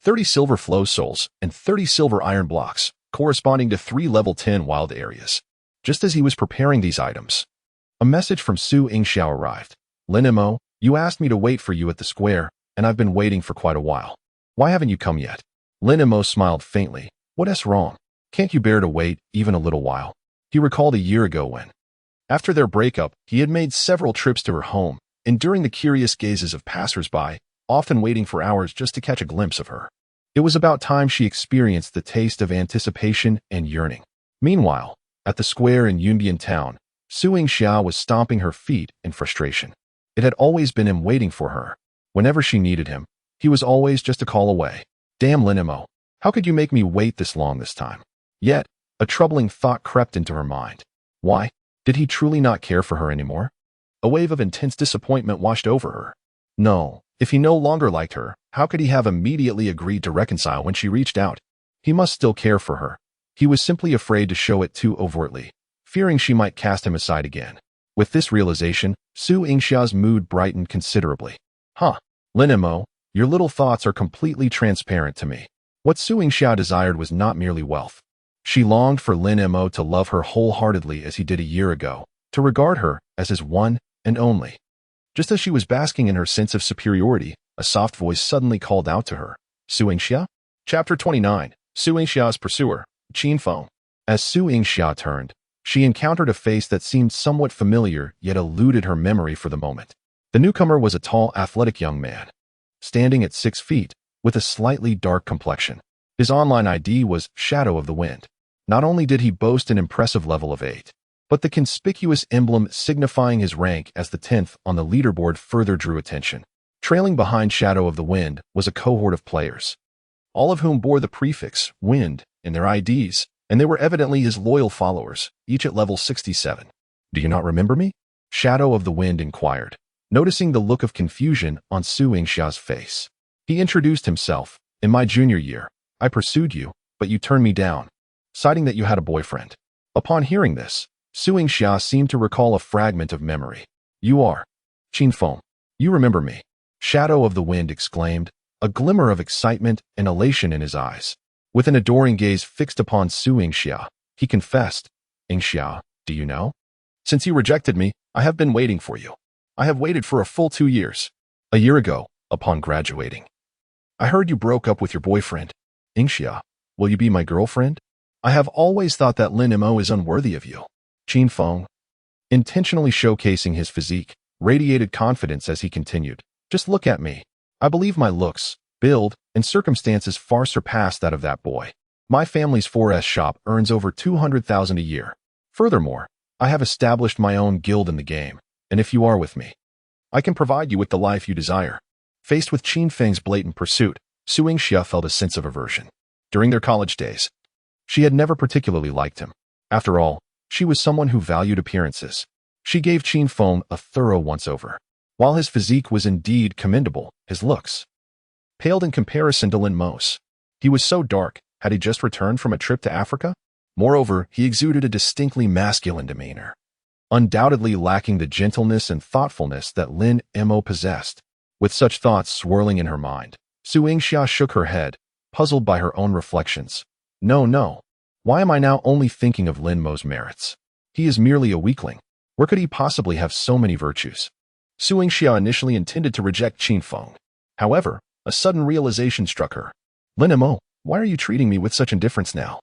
30 silver flow souls, and 30 silver iron blocks, corresponding to 3 level 10 wild areas. Just as he was preparing these items, a message from Su Yingxiao arrived. Lin Mo, you asked me to wait for you at the square, and I've been waiting for quite a while. Why haven't you come yet? Lin Mo smiled faintly. What's wrong? Can't you bear to wait even a little while? He recalled a year ago when, after their breakup, he had made several trips to her home, enduring the curious gazes of passers-by, often waiting for hours just to catch a glimpse of her. It was about time she experienced the taste of anticipation and yearning. Meanwhile, at the square in Yundian town, Su Yingxiao was stomping her feet in frustration. It had always been him waiting for her. Whenever she needed him, he was always just a call away. Damn Lin Mo, how could you make me wait this long this time? Yet, a troubling thought crept into her mind. Why? Did he truly not care for her anymore? A wave of intense disappointment washed over her. No, if he no longer liked her, how could he have immediately agreed to reconcile when she reached out? He must still care for her. He was simply afraid to show it too overtly, fearing she might cast him aside again. With this realization, Su Yingxiao's mood brightened considerably. Lin Mo, your little thoughts are completely transparent to me. What Su Yingxiao desired was not merely wealth. She longed for Lin Mo to love her wholeheartedly as he did a year ago, to regard her as his one and only. Just as she was basking in her sense of superiority, a soft voice suddenly called out to her. Su Yingxiao? Chapter 29, Su Yingxiao's Pursuer, Qin Feng. As Su Yingxiao turned, she encountered a face that seemed somewhat familiar yet eluded her memory for the moment. The newcomer was a tall, athletic young man, standing at 6 feet, with a slightly dark complexion. His online ID was Shadow of the Wind. Not only did he boast an impressive level of 8, but the conspicuous emblem signifying his rank as the 10th on the leaderboard further drew attention. Trailing behind Shadow of the Wind was a cohort of players, all of whom bore the prefix Wind in their IDs, and they were evidently his loyal followers, each at level 67. Do you not remember me? Shadow of the Wind inquired, noticing the look of confusion on Su Yingxiao's face. He introduced himself. In my junior year, I pursued you, but you turned me down, citing that you had a boyfriend. Upon hearing this, Su Yingxiao seemed to recall a fragment of memory. You are Qin Feng. You remember me. Shadow of the Wind exclaimed, a glimmer of excitement and elation in his eyes. With an adoring gaze fixed upon Su Yingxiao, he confessed, Yingxiao, do you know? Since you rejected me, I have been waiting for you. I have waited for a full 2 years. A year ago, upon graduating, I heard you broke up with your boyfriend. Yingxiao, will you be my girlfriend? I have always thought that Lin Mo is unworthy of you. Qin Feng, intentionally showcasing his physique, radiated confidence as he continued. Just look at me. I believe my looks, build, and circumstances far surpass that of that boy. My family's 4S shop earns over 200,000 a year. Furthermore, I have established my own guild in the game, and if you are with me, I can provide you with the life you desire. Faced with Qin Feng's blatant pursuit, Su Yingxiao felt a sense of aversion. During their college days, she had never particularly liked him. After all, she was someone who valued appearances. She gave Qin Feng a thorough once-over. While his physique was indeed commendable, his looks paled in comparison to Lin Mo's. He was so dark, Had he just returned from a trip to Africa? Moreover, he exuded a distinctly masculine demeanor, undoubtedly lacking the gentleness and thoughtfulness that Lin Mo possessed. With such thoughts swirling in her mind, Su Yingxia shook her head, puzzled by her own reflections. No. Why am I now only thinking of Lin Mo's merits? He is merely a weakling. Where could he possibly have so many virtues? Su Yingxia initially intended to reject Qin Feng. However, a sudden realization struck her. Lin Mo, why are you treating me with such indifference now?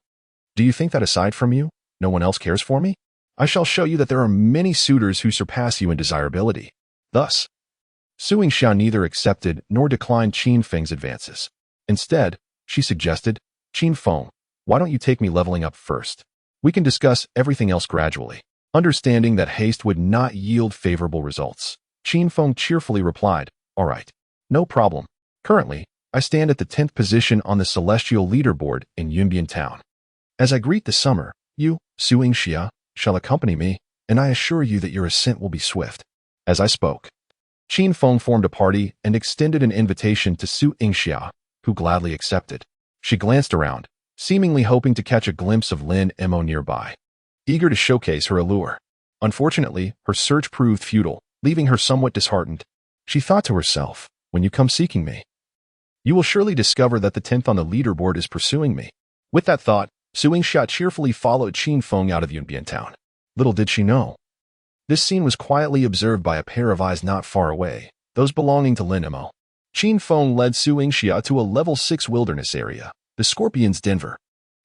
Do you think that aside from you, no one else cares for me? I shall show you that there are many suitors who surpass you in desirability. Thus, Su Yingxia neither accepted nor declined Qin Feng's advances. Instead, she suggested, Qin Feng, why don't you take me leveling up first? We can discuss everything else gradually. Understanding that haste would not yield favorable results, Qin Feng cheerfully replied, all right, no problem. Currently, I stand at the 10th position on the celestial leaderboard in Yunbian Town. As I greet the summer, you, Su Yingxia, shall accompany me, and I assure you that your ascent will be swift. As I spoke, Qin Feng formed a party and extended an invitation to Su Yingxia, who gladly accepted. She glanced around, seemingly hoping to catch a glimpse of Lin Mo nearby, eager to showcase her allure. Unfortunately, her search proved futile, leaving her somewhat disheartened. She thought to herself, when you come seeking me, you will surely discover that the 10th on the leaderboard is pursuing me. With that thought, Su Yingxia cheerfully followed Qin Feng out of Yunbian Town. Little did she know, this scene was quietly observed by a pair of eyes not far away, those belonging to Lin Mo. Qin Feng led Su Yingxia to a level 6 wilderness area, the Scorpion's Denver.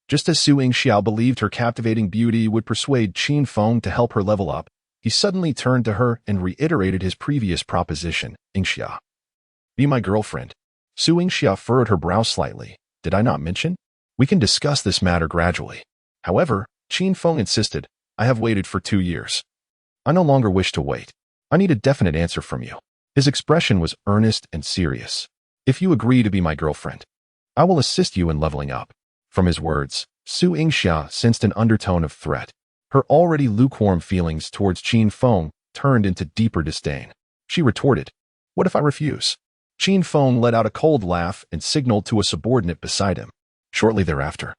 Just as Su Yingxia believed her captivating beauty would persuade Qin Feng to help her level up, he suddenly turned to her and reiterated his previous proposition, Yingxia, be my girlfriend. Su Yingxia furrowed her brow slightly. Did I not mention? We can discuss this matter gradually. However, Qin Feng insisted, I have waited for 2 years. I no longer wish to wait. I need a definite answer from you. His expression was earnest and serious. If you agree to be my girlfriend, I will assist you in leveling up. From his words, Su Yingxia sensed an undertone of threat. Her already lukewarm feelings towards Qin Feng turned into deeper disdain. She retorted, what if I refuse? Qin Feng let out a cold laugh and signaled to a subordinate beside him. Shortly thereafter,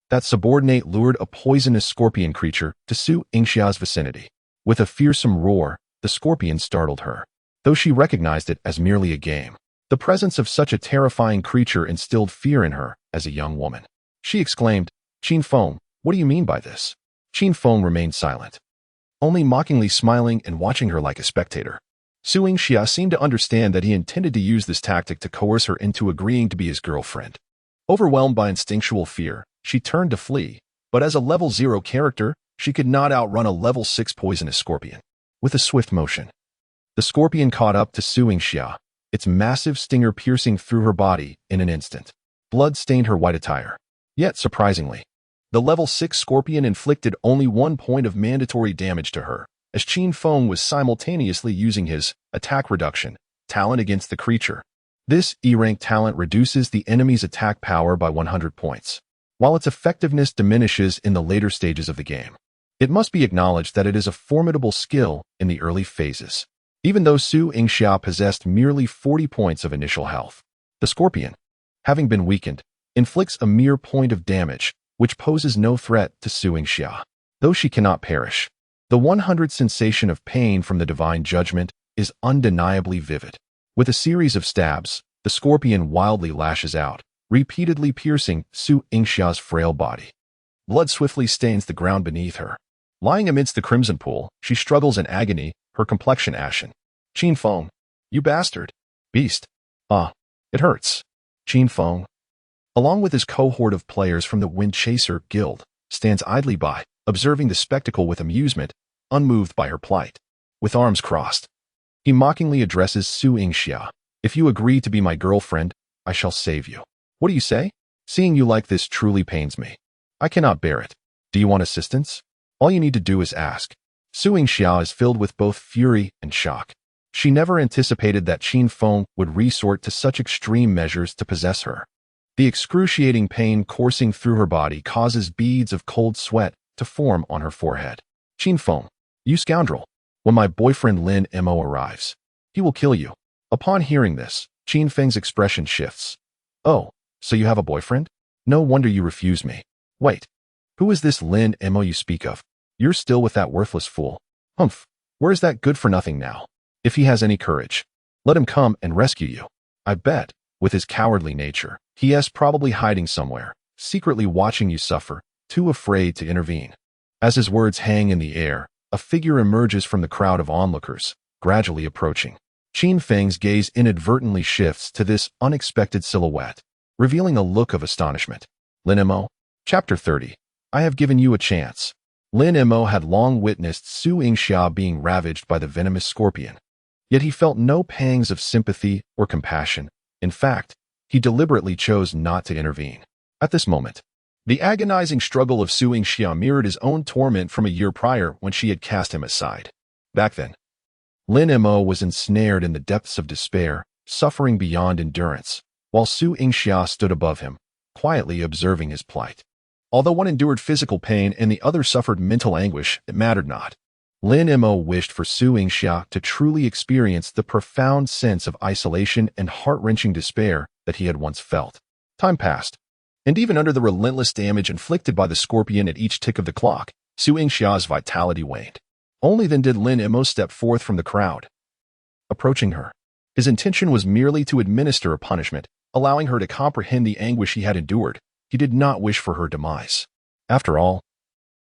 that subordinate lured a poisonous scorpion creature to Su Yingxia's vicinity. With a fearsome roar, the scorpion startled her. Though she recognized it as merely a game, the presence of such a terrifying creature instilled fear in her as a young woman. She exclaimed, Qin Feng, what do you mean by this? Qin Feng remained silent, only mockingly smiling and watching her like a spectator. Su Yingxia seemed to understand that he intended to use this tactic to coerce her into agreeing to be his girlfriend. Overwhelmed by instinctual fear, she turned to flee, but as a level 0 character, she could not outrun a level 6 poisonous scorpion. With a swift motion, the scorpion caught up to Su Yingxia, its massive stinger piercing through her body in an instant. Blood stained her white attire. Yet, surprisingly, the level 6 scorpion inflicted only 1 point of mandatory damage to her, as Qin Feng was simultaneously using his attack reduction talent against the creature. This E-rank talent reduces the enemy's attack power by 100 points, while its effectiveness diminishes in the later stages of the game. It must be acknowledged that it is a formidable skill in the early phases. Even though Su Yingxia possessed merely 40 points of initial health, the scorpion, having been weakened, inflicts a mere point of damage, which poses no threat to Su Yingxia. Though she cannot perish, the 100 sensation of pain from the divine judgment is undeniably vivid. With a series of stabs, the scorpion wildly lashes out, repeatedly piercing Su Yingxia's frail body. Blood swiftly stains the ground beneath her. Lying amidst the crimson pool, she struggles in agony, her complexion ashen. Qin Feng, you bastard. Beast. Ah, it hurts. Qin Feng, along with his cohort of players from the Wind Chaser Guild, stands idly by, observing the spectacle with amusement, unmoved by her plight. With arms crossed, he mockingly addresses Su Yingxia. If you agree to be my girlfriend, I shall save you. What do you say? Seeing you like this truly pains me. I cannot bear it. Do you want assistance? All you need to do is ask. Su Yingxia is filled with both fury and shock. She never anticipated that Qin Feng would resort to such extreme measures to possess her. The excruciating pain coursing through her body causes beads of cold sweat to form on her forehead. Qin Feng, you scoundrel. When my boyfriend Lin Mo arrives, he will kill you. Upon hearing this, Qin Feng's expression shifts. Oh, so you have a boyfriend? No wonder you refuse me. Wait, who is this Lin Mo you speak of? You're still with that worthless fool. Humph, where is that good-for-nothing now? If he has any courage, let him come and rescue you. I bet, with his cowardly nature, he is probably hiding somewhere, secretly watching you suffer, too afraid to intervene. As his words hang in the air, a figure emerges from the crowd of onlookers, gradually approaching. Qin Feng's gaze inadvertently shifts to this unexpected silhouette, revealing a look of astonishment. Lin Mo, Chapter 30. I have given you a chance. Lin Mo had long witnessed Su Yingxia being ravaged by the venomous scorpion. Yet he felt no pangs of sympathy or compassion. In fact, he deliberately chose not to intervene. At this moment, the agonizing struggle of Su Yingxia mirrored his own torment from a year prior when she had cast him aside. Back then, Lin Mo was ensnared in the depths of despair, suffering beyond endurance, while Su Yingxia stood above him, quietly observing his plight. Although one endured physical pain and the other suffered mental anguish, it mattered not. Lin Mo wished for Su Yingxia to truly experience the profound sense of isolation and heart-wrenching despair that he had once felt. Time passed, and even under the relentless damage inflicted by the scorpion at each tick of the clock, Su Yingxia's vitality waned. Only then did Lin Mo step forth from the crowd. Approaching her, his intention was merely to administer a punishment, allowing her to comprehend the anguish he had endured. He did not wish for her demise. After all,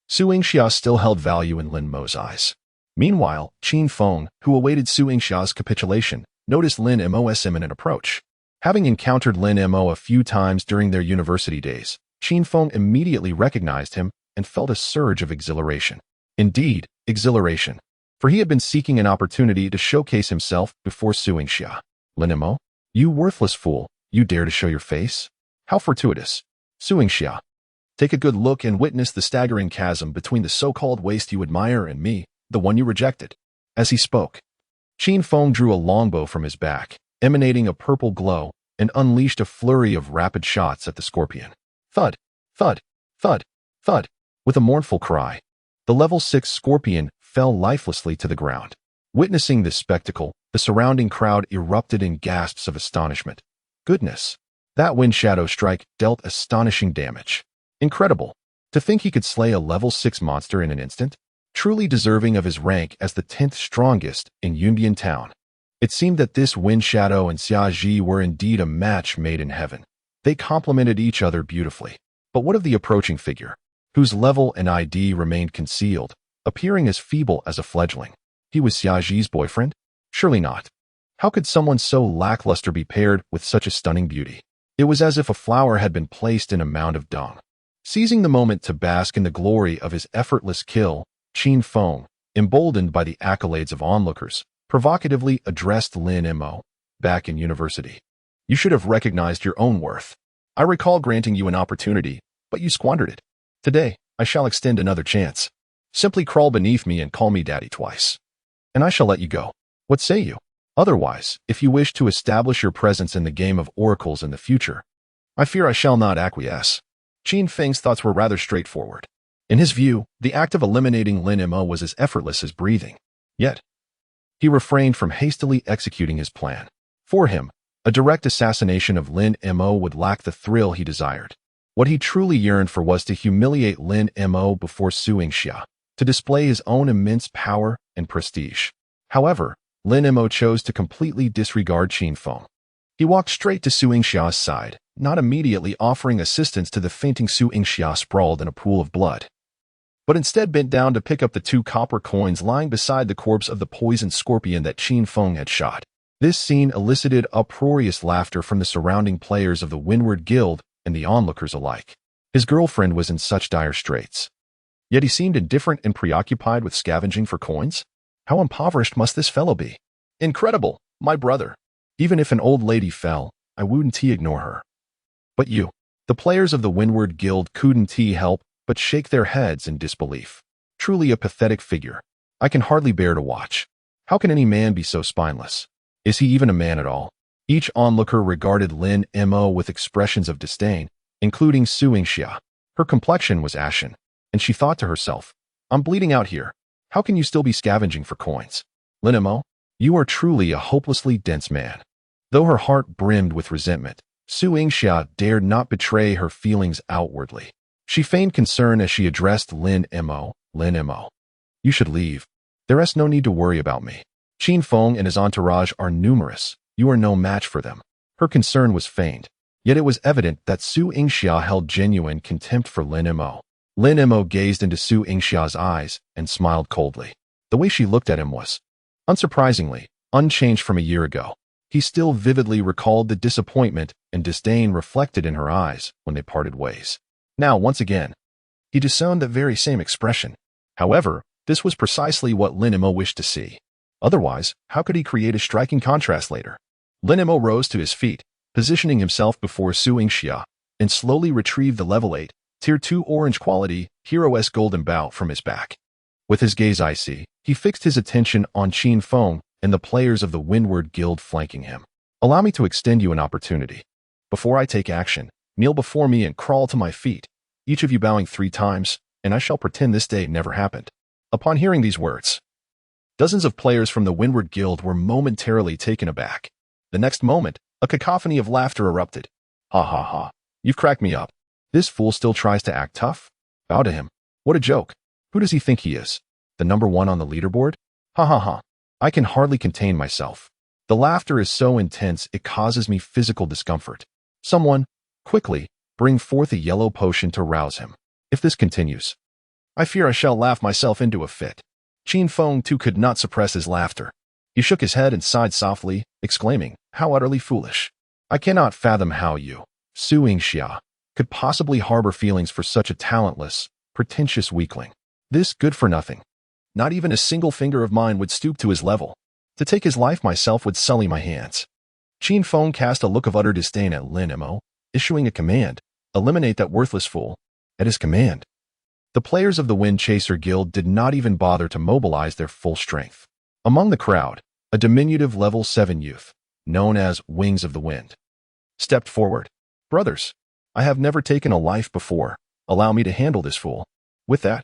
Su Yingxia still held value in Lin Mo's eyes. Meanwhile, Qin Feng, who awaited Su Yingxia's capitulation, noticed Lin Mo's imminent approach. Having encountered Lin Mo a few times during their university days, Qin Feng immediately recognized him and felt a surge of exhilaration. Indeed, exhilaration, for he had been seeking an opportunity to showcase himself before Su Yingxia. Lin Mo, you worthless fool, you dare to show your face? How fortuitous. Su Yingxia, take a good look and witness the staggering chasm between the so-called waste you admire and me, the one you rejected. As he spoke, Qin Feng drew a longbow from his back, emanating a purple glow, and unleashed a flurry of rapid shots at the scorpion. Thud, thud, thud, thud. With a mournful cry, the level 6 scorpion fell lifelessly to the ground. Witnessing this spectacle, the surrounding crowd erupted in gasps of astonishment. Goodness! That wind shadow strike dealt astonishing damage. Incredible! To think he could slay a level 6 monster in an instant? Truly deserving of his rank as the 10th strongest in Yunbian Town. It seemed that this wind shadow and Xia Ji were indeed a match made in heaven. They complemented each other beautifully. But what of the approaching figure, whose level and ID remained concealed, appearing as feeble as a fledgling? He was Xia Ji's boyfriend? Surely not. How could someone so lackluster be paired with such a stunning beauty? It was as if a flower had been placed in a mound of dung. Seizing the moment to bask in the glory of his effortless kill, Qin Feng, emboldened by the accolades of onlookers, provocatively addressed Lin Mo, back in university. You should have recognized your own worth. I recall granting you an opportunity, but you squandered it. Today, I shall extend another chance. Simply crawl beneath me and call me daddy twice, and I shall let you go. What say you? Otherwise, if you wish to establish your presence in the game of oracles in the future, I fear I shall not acquiesce. Qin Feng's thoughts were rather straightforward. In his view, the act of eliminating Lin Mo was as effortless as breathing. Yet, he refrained from hastily executing his plan. For him, a direct assassination of Lin Mo would lack the thrill he desired. What he truly yearned for was to humiliate Lin Mo before Su Yingxia, to display his own immense power and prestige. However, Lin Mo chose to completely disregard Qin Feng. He walked straight to Su Yingxia's side, not immediately offering assistance to the fainting Su Yingxia sprawled in a pool of blood, but instead bent down to pick up the 2 copper coins lying beside the corpse of the poisoned scorpion that Qin Feng had shot. This scene elicited uproarious laughter from the surrounding players of the Windward Guild and the onlookers alike. His girlfriend was in such dire straits, yet he seemed indifferent and preoccupied with scavenging for coins. How impoverished must this fellow be? Incredible, my brother. Even if an old lady fell, I wouldn't ignore her. But you, the players of the Windward Guild couldn't help but shake their heads in disbelief. Truly a pathetic figure. I can hardly bear to watch. How can any man be so spineless? Is he even a man at all? Each onlooker regarded Lin Mo with expressions of disdain, including Su Yingxia. Her complexion was ashen, and she thought to herself, I'm bleeding out here. How can you still be scavenging for coins? Lin Mo, you are truly a hopelessly dense man. Though her heart brimmed with resentment, Su Yingxia dared not betray her feelings outwardly. She feigned concern as she addressed Lin Mo. Lin Mo, you should leave. There is no need to worry about me. Qin Feng and his entourage are numerous. You are no match for them. Her concern was feigned, yet it was evident that Su Yingxia held genuine contempt for Lin Mo. Lin Mo gazed into Su Yingxia's eyes and smiled coldly. The way she looked at him was, unsurprisingly, unchanged from a year ago. He still vividly recalled the disappointment and disdain reflected in her eyes when they parted ways. Now, once again, he discerned the very same expression. However, this was precisely what Lin Mo wished to see. Otherwise, how could he create a striking contrast later? Lin Mo rose to his feet, positioning himself before Su Yingxia, and slowly retrieved the level 8, Tier 2 orange quality, Hero-S golden bow from his back. With his gaze icy, he fixed his attention on Qin Feng and the players of the Windward Guild flanking him. Allow me to extend you an opportunity. Before I take action, kneel before me and crawl to my feet, each of you bowing 3 times, and I shall pretend this day never happened. Upon hearing these words, dozens of players from the Windward Guild were momentarily taken aback. The next moment, a cacophony of laughter erupted. Ha ha ha. You've cracked me up. This fool still tries to act tough? Bow to him. What a joke. Who does he think he is? The number 1 on the leaderboard? Ha ha ha. I can hardly contain myself. The laughter is so intense it causes me physical discomfort. Someone, quickly, bring forth a yellow potion to rouse him. If this continues, I fear I shall laugh myself into a fit. Qin Feng too could not suppress his laughter. He shook his head and sighed softly, exclaiming, how utterly foolish. I cannot fathom how you, Su Yingxia, could possibly harbor feelings for such a talentless, pretentious weakling. This good-for-nothing. Not even a single finger of mine would stoop to his level. To take his life myself would sully my hands. Qin Feng cast a look of utter disdain at Lin Mo, issuing a command, eliminate that worthless fool. At his command, the players of the Wind Chaser Guild did not even bother to mobilize their full strength. Among the crowd, a diminutive level 7 youth, known as Wings of the Wind, stepped forward. Brothers, I have never taken a life before. Allow me to handle this fool. With that,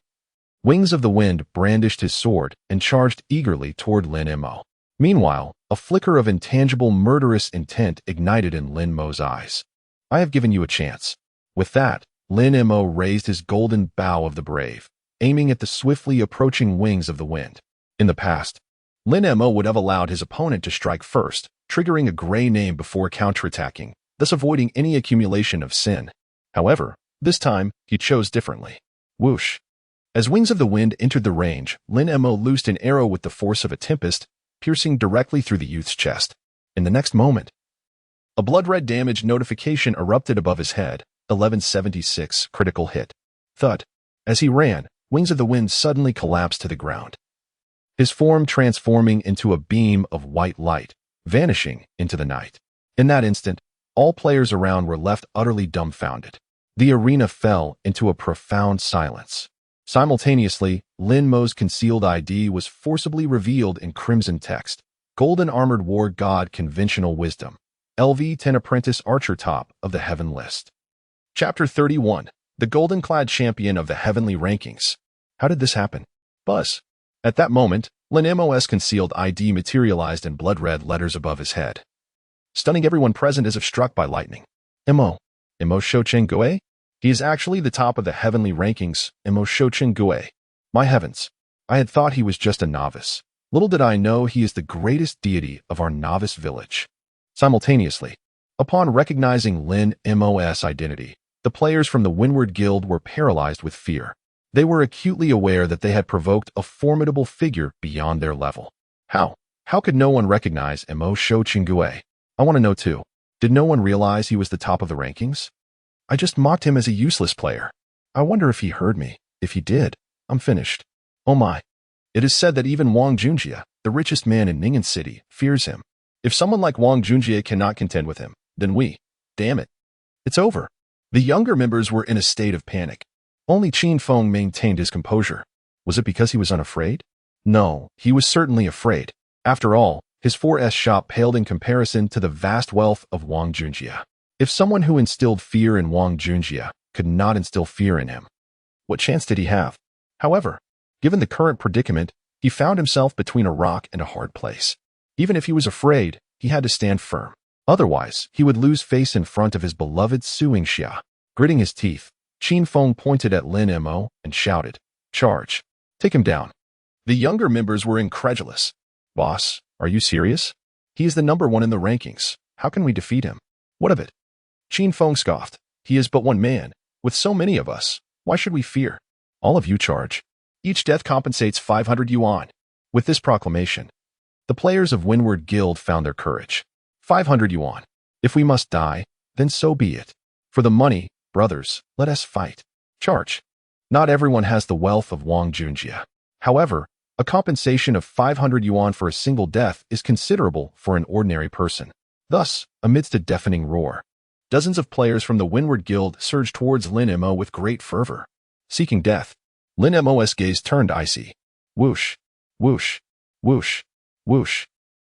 Wings of the Wind brandished his sword and charged eagerly toward Lin Mo. Meanwhile, a flicker of intangible murderous intent ignited in Lin Mo's eyes. I have given you a chance. With that, Lin Mo raised his golden bow of the brave, aiming at the swiftly approaching Wings of the Wind. In the past, Lin Mo would have allowed his opponent to strike first, triggering a gray name before counterattacking, thus avoiding any accumulation of sin. However, this time, he chose differently. Whoosh! As Wings of the Wind entered the range, Lin Mo loosed an arrow with the force of a tempest, piercing directly through the youth's chest. In the next moment, a blood-red damage notification erupted above his head, 1176 critical hit. Thud. As he ran, Wings of the Wind suddenly collapsed to the ground, his form transforming into a beam of white light, vanishing into the night. In that instant, all players around were left utterly dumbfounded. The arena fell into a profound silence. Simultaneously, Lin Mo's concealed ID was forcibly revealed in crimson text. Golden Armored War God Conventional Wisdom. LV-10 Apprentice Archer Top of the Heaven List. Chapter 31. The Golden-Clad Champion of the Heavenly Rankings. How did this happen? Buzz. At that moment, Lin Mo's concealed ID materialized in blood-red letters above his head, stunning everyone present as if struck by lightning. Mo Shouchen Gue? He is actually the top of the heavenly rankings, Mo Shouchen Gue. My heavens, I had thought he was just a novice. Little did I know he is the greatest deity of our novice village. Simultaneously, upon recognizing Lin Mo's identity, the players from the Windward Guild were paralyzed with fear. They were acutely aware that they had provoked a formidable figure beyond their level. How could no one recognize Mo Shouchen Gue? I want to know too. Did no one realize he was the top of the rankings? I just mocked him as a useless player. I wonder if he heard me. If he did, I'm finished. Oh my. It is said that even Wang Junjie, the richest man in Ningen City, fears him. If someone like Wang Junjie cannot contend with him, then damn it. It's over. The younger members were in a state of panic. Only Qin Feng maintained his composure. Was it because he was unafraid? No, he was certainly afraid. After all, his 4S shop paled in comparison to the vast wealth of Wang Junjie. If someone who instilled fear in Wang Junjie could not instill fear in him, what chance did he have? However, given the current predicament, he found himself between a rock and a hard place. Even if he was afraid, he had to stand firm. Otherwise, he would lose face in front of his beloved Su Yingxia. Gritting his teeth, Qin Feng pointed at Lin Mo and shouted, "Charge! Take him down." The younger members were incredulous. "Boss, are you serious? He is the #1 in the rankings. How can we defeat him?" "What of it?" Qin Feng scoffed. "He is but one man. With so many of us, why should we fear? All of you charge. Each death compensates 500 yuan." With this proclamation, the players of Windward Guild found their courage. 500 yuan. If we must die, then so be it. For the money, brothers, let us fight. Charge. Not everyone has the wealth of Wang Junjie. However, a compensation of 500 yuan for a single death is considerable for an ordinary person. Thus, amidst a deafening roar, dozens of players from the Windward Guild surged towards Lin Mo with great fervor. Seeking death, Lin Mo's gaze turned icy. Whoosh, whoosh, whoosh, whoosh.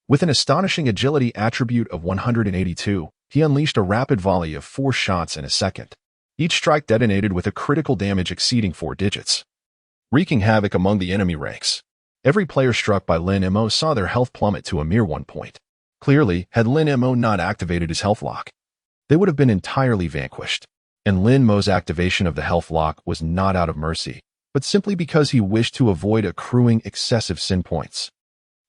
With an astonishing agility attribute of 182, he unleashed a rapid volley of 4 shots in a second. Each strike detonated with a critical damage exceeding 4 digits, wreaking havoc among the enemy ranks. Every player struck by Lin Mo saw their health plummet to a mere 1 point. Clearly, had Lin Mo not activated his health lock, they would have been entirely vanquished. And Lin Mo's activation of the health lock was not out of mercy, but simply because he wished to avoid accruing excessive sin points.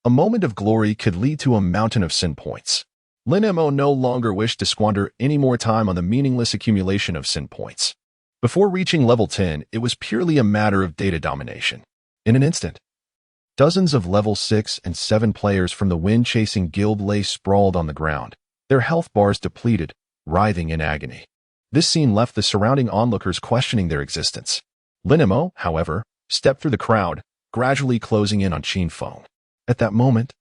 A moment of glory could lead to a mountain of sin points. Lin Mo no longer wished to squander any more time on the meaningless accumulation of sin points. Before reaching level 10, it was purely a matter of data domination. In an instant, dozens of level 6 and 7 players from the wind-chasing guild lay sprawled on the ground, their health bars depleted, writhing in agony. This scene left the surrounding onlookers questioning their existence. Lin Mo, however, stepped through the crowd, gradually closing in on Qin Feng. At that moment,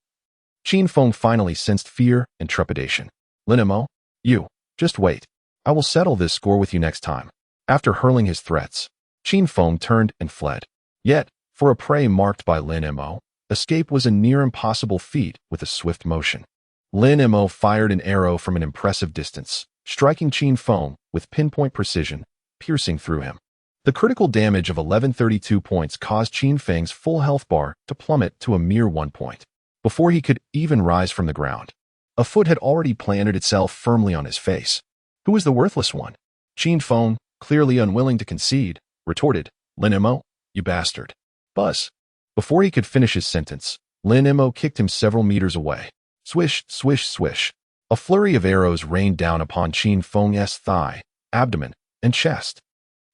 Qin Feng finally sensed fear and trepidation. "Lin Mo, you, just wait. I will settle this score with you next time." After hurling his threats, Qin Feng turned and fled. Yet, for a prey marked by Lin Mo, escape was a near impossible feat with a swift motion. Lin Mo fired an arrow from an impressive distance, striking Qin Feng with pinpoint precision, piercing through him. The critical damage of 1132 points caused Qin Feng's full health bar to plummet to a mere 1 point. Before he could even rise from the ground, a foot had already planted itself firmly on his face. "Who is the worthless one?" Qin Feng, clearly unwilling to concede, retorted, "Lin Mo, you bastard." Buzz. Before he could finish his sentence, Lin Mo kicked him several meters away. Swish, swish, swish. A flurry of arrows rained down upon Qin Feng's thigh, abdomen, and chest.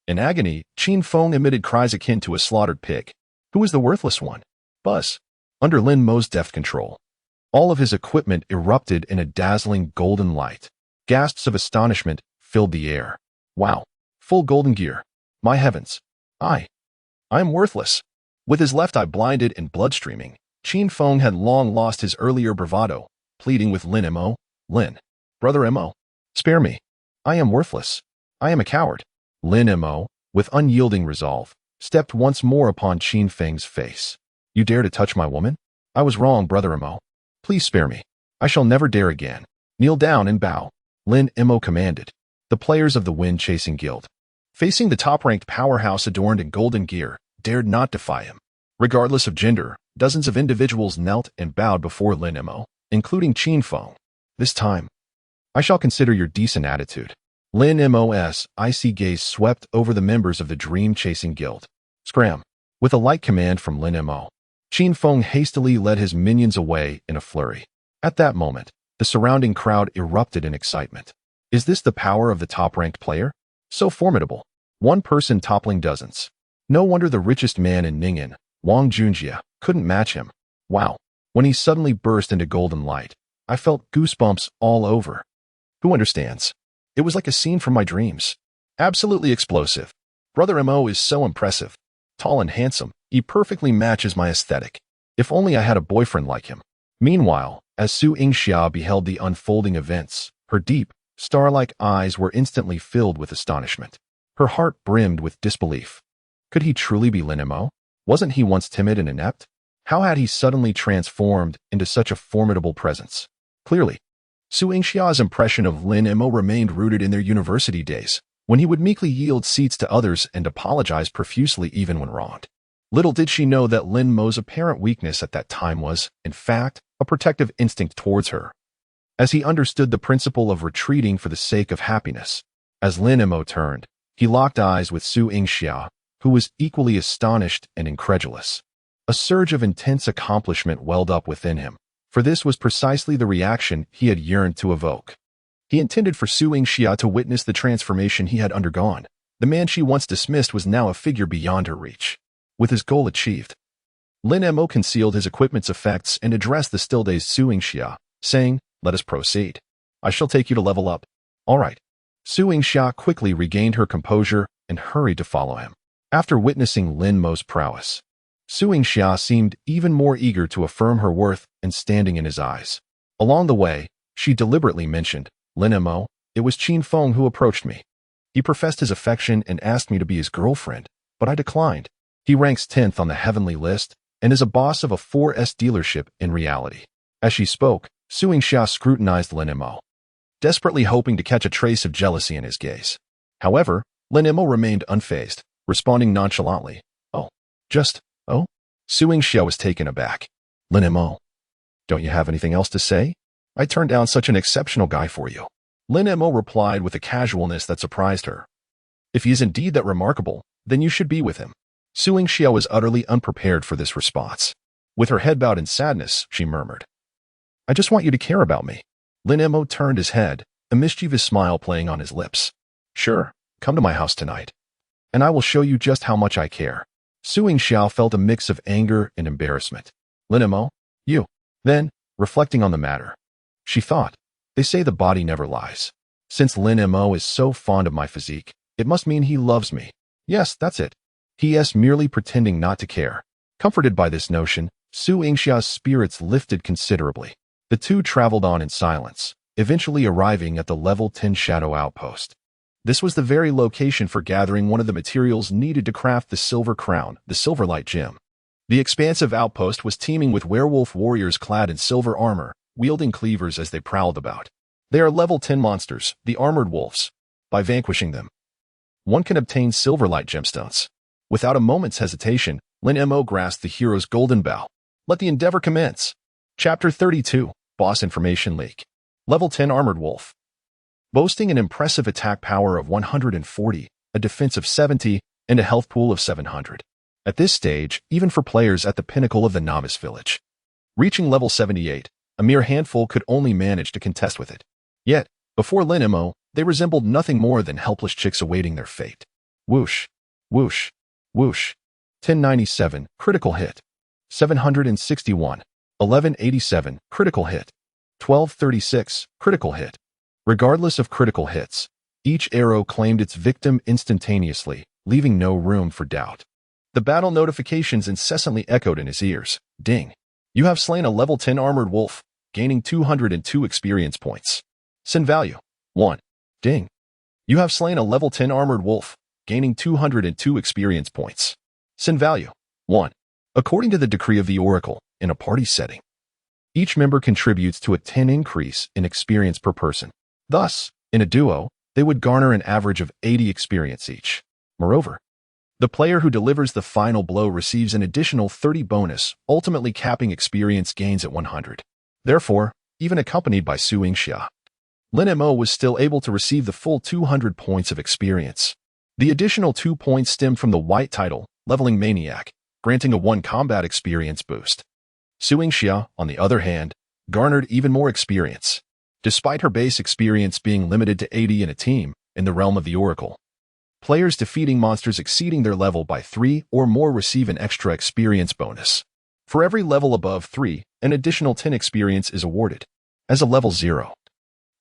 In agony, Qin Feng emitted cries akin to a slaughtered pig. Who was the worthless one? Buzz. Under Lin Mo's deft control, all of his equipment erupted in a dazzling golden light. Gasps of astonishment filled the air. Wow, full golden gear. My heavens. I am worthless. With his left eye blinded and blood streaming, Qin Feng had long lost his earlier bravado, pleading with Lin Mo, "Lin, brother Mo, spare me. I am worthless. I am a coward." Lin Mo, with unyielding resolve, stepped once more upon Qin Feng's face. "You dare to touch my woman? I was wrong, brother Mo. Please spare me. I shall never dare again. Kneel down and bow," Lin Mo commanded. The players of the Wind-Chasing Guild, facing the top-ranked powerhouse adorned in golden gear, dared not defy him. Regardless of gender, dozens of individuals knelt and bowed before Lin Mo, including Qin Feng. "This time, I shall consider your decent attitude." Lin Mo's icy gaze swept over the members of the Dream-Chasing Guild. Scram. With a light command from Lin Mo, Qin Feng hastily led his minions away in a flurry. At that moment, the surrounding crowd erupted in excitement. Is this the power of the top-ranked player? So formidable. One person toppling dozens. No wonder the richest man in Ning'an, Wang Junjie, couldn't match him. Wow. When he suddenly burst into golden light, I felt goosebumps all over. Who understands? It was like a scene from my dreams. Absolutely explosive. Brother Mo is so impressive. Tall and handsome, he perfectly matches my aesthetic. If only I had a boyfriend like him. Meanwhile, as Su Yingxia beheld the unfolding events, her deep, star-like eyes were instantly filled with astonishment. Her heart brimmed with disbelief. Could he truly be Lin Mo? Wasn't he once timid and inept? How had he suddenly transformed into such a formidable presence? Clearly, Su Yingxia's impression of Lin Mo remained rooted in their university days, when he would meekly yield seats to others and apologize profusely even when wronged. Little did she know that Lin Mo's apparent weakness at that time was, in fact, a protective instinct towards her. as he understood the principle of retreating for the sake of happiness. As Lin Mo turned, he locked eyes with Su Yingxia, who was equally astonished and incredulous. A surge of intense accomplishment welled up within him, for this was precisely the reaction he had yearned to evoke. He intended for Su Yingxia to witness the transformation he had undergone. The man she once dismissed was now a figure beyond her reach. With his goal achieved, Lin Mo concealed his equipment's effects and addressed the still-dazed Su Yingxia, saying, "Let us proceed. I shall take you to level up." "All right." Su Yingxia quickly regained her composure and hurried to follow him. After witnessing Lin Mo's prowess, Su Yingxia seemed even more eager to affirm her worth and standing in his eyes. Along the way, she deliberately mentioned, "Lin Mo, it was Qin Feng who approached me. He professed his affection and asked me to be his girlfriend, but I declined. He ranks 10th on the heavenly list and is a boss of a 4S dealership in reality." As she spoke, Su Yingxia scrutinized Lin Mo, desperately hoping to catch a trace of jealousy in his gaze. However, Lin Mo remained unfazed, responding nonchalantly, "Oh, oh?" Su Yingxia was taken aback. "Lin Mo, don't you have anything else to say? I turned down such an exceptional guy for you." Lin Mo replied with a casualness that surprised her. "If he is indeed that remarkable, then you should be with him." Su Yingxia was utterly unprepared for this response. With her head bowed in sadness, she murmured, "I just want you to care about me." Lin Mo turned his head, a mischievous smile playing on his lips. "Sure, come to my house tonight, and I will show you just how much I care." Su Yingxia felt a mix of anger and embarrassment. "Lin Mo, you." Then, reflecting on the matter, she thought, "They say the body never lies. Since Lin Mo is so fond of my physique, it must mean he loves me. Yes, that's it. He is merely pretending not to care." Comforted by this notion, Su Yingxia's spirits lifted considerably. The two traveled on in silence, eventually arriving at the level 10 shadow outpost. This was the very location for gathering one of the materials needed to craft the silver crown, the Silverlight gem. The expansive outpost was teeming with werewolf warriors clad in silver armor, wielding cleavers as they prowled about. They are level 10 monsters, the armored wolves. By vanquishing them, one can obtain Silverlight gemstones. Without a moment's hesitation, Lin Mo grasped the hero's golden bow. Let the endeavor commence. Chapter 32, Boss Information Leak. Level 10 Armored Wolf. Boasting an impressive attack power of 140, a defense of 70, and a health pool of 700. At this stage, even for players at the pinnacle of the novice village. Reaching level 78, a mere handful could only manage to contest with it. Yet, before Lin Mo, they resembled nothing more than helpless chicks awaiting their fate. Whoosh, whoosh, whoosh. 1097, critical hit. 761, 1187, critical hit. 1236, critical hit. Regardless of critical hits, each arrow claimed its victim instantaneously, leaving no room for doubt. The battle notifications incessantly echoed in his ears. Ding. You have slain a level 10 armored wolf, gaining 202 experience points. Sin value, 1. Ding. You have slain a level 10 armored wolf, gaining 202 experience points. Sin value, 1. According to the decree of the Oracle, in a party setting, each member contributes to a 10 increase in experience per person. Thus, in a duo, they would garner an average of 80 experience each. Moreover, the player who delivers the final blow receives an additional 30 bonus, ultimately capping experience gains at 100. Therefore, even accompanied by Su Yingxia, Lin Mo was still able to receive the full 200 points of experience. The additional 2 points stemmed from the white title, Leveling Maniac, granting a 1 combat experience boost. Su Yingxia, on the other hand, garnered even more experience. Despite her base experience being limited to 80 in a team, in the realm of the Oracle, players defeating monsters exceeding their level by 3 or more receive an extra experience bonus. For every level above 3, an additional 10 experience is awarded. As a level 0,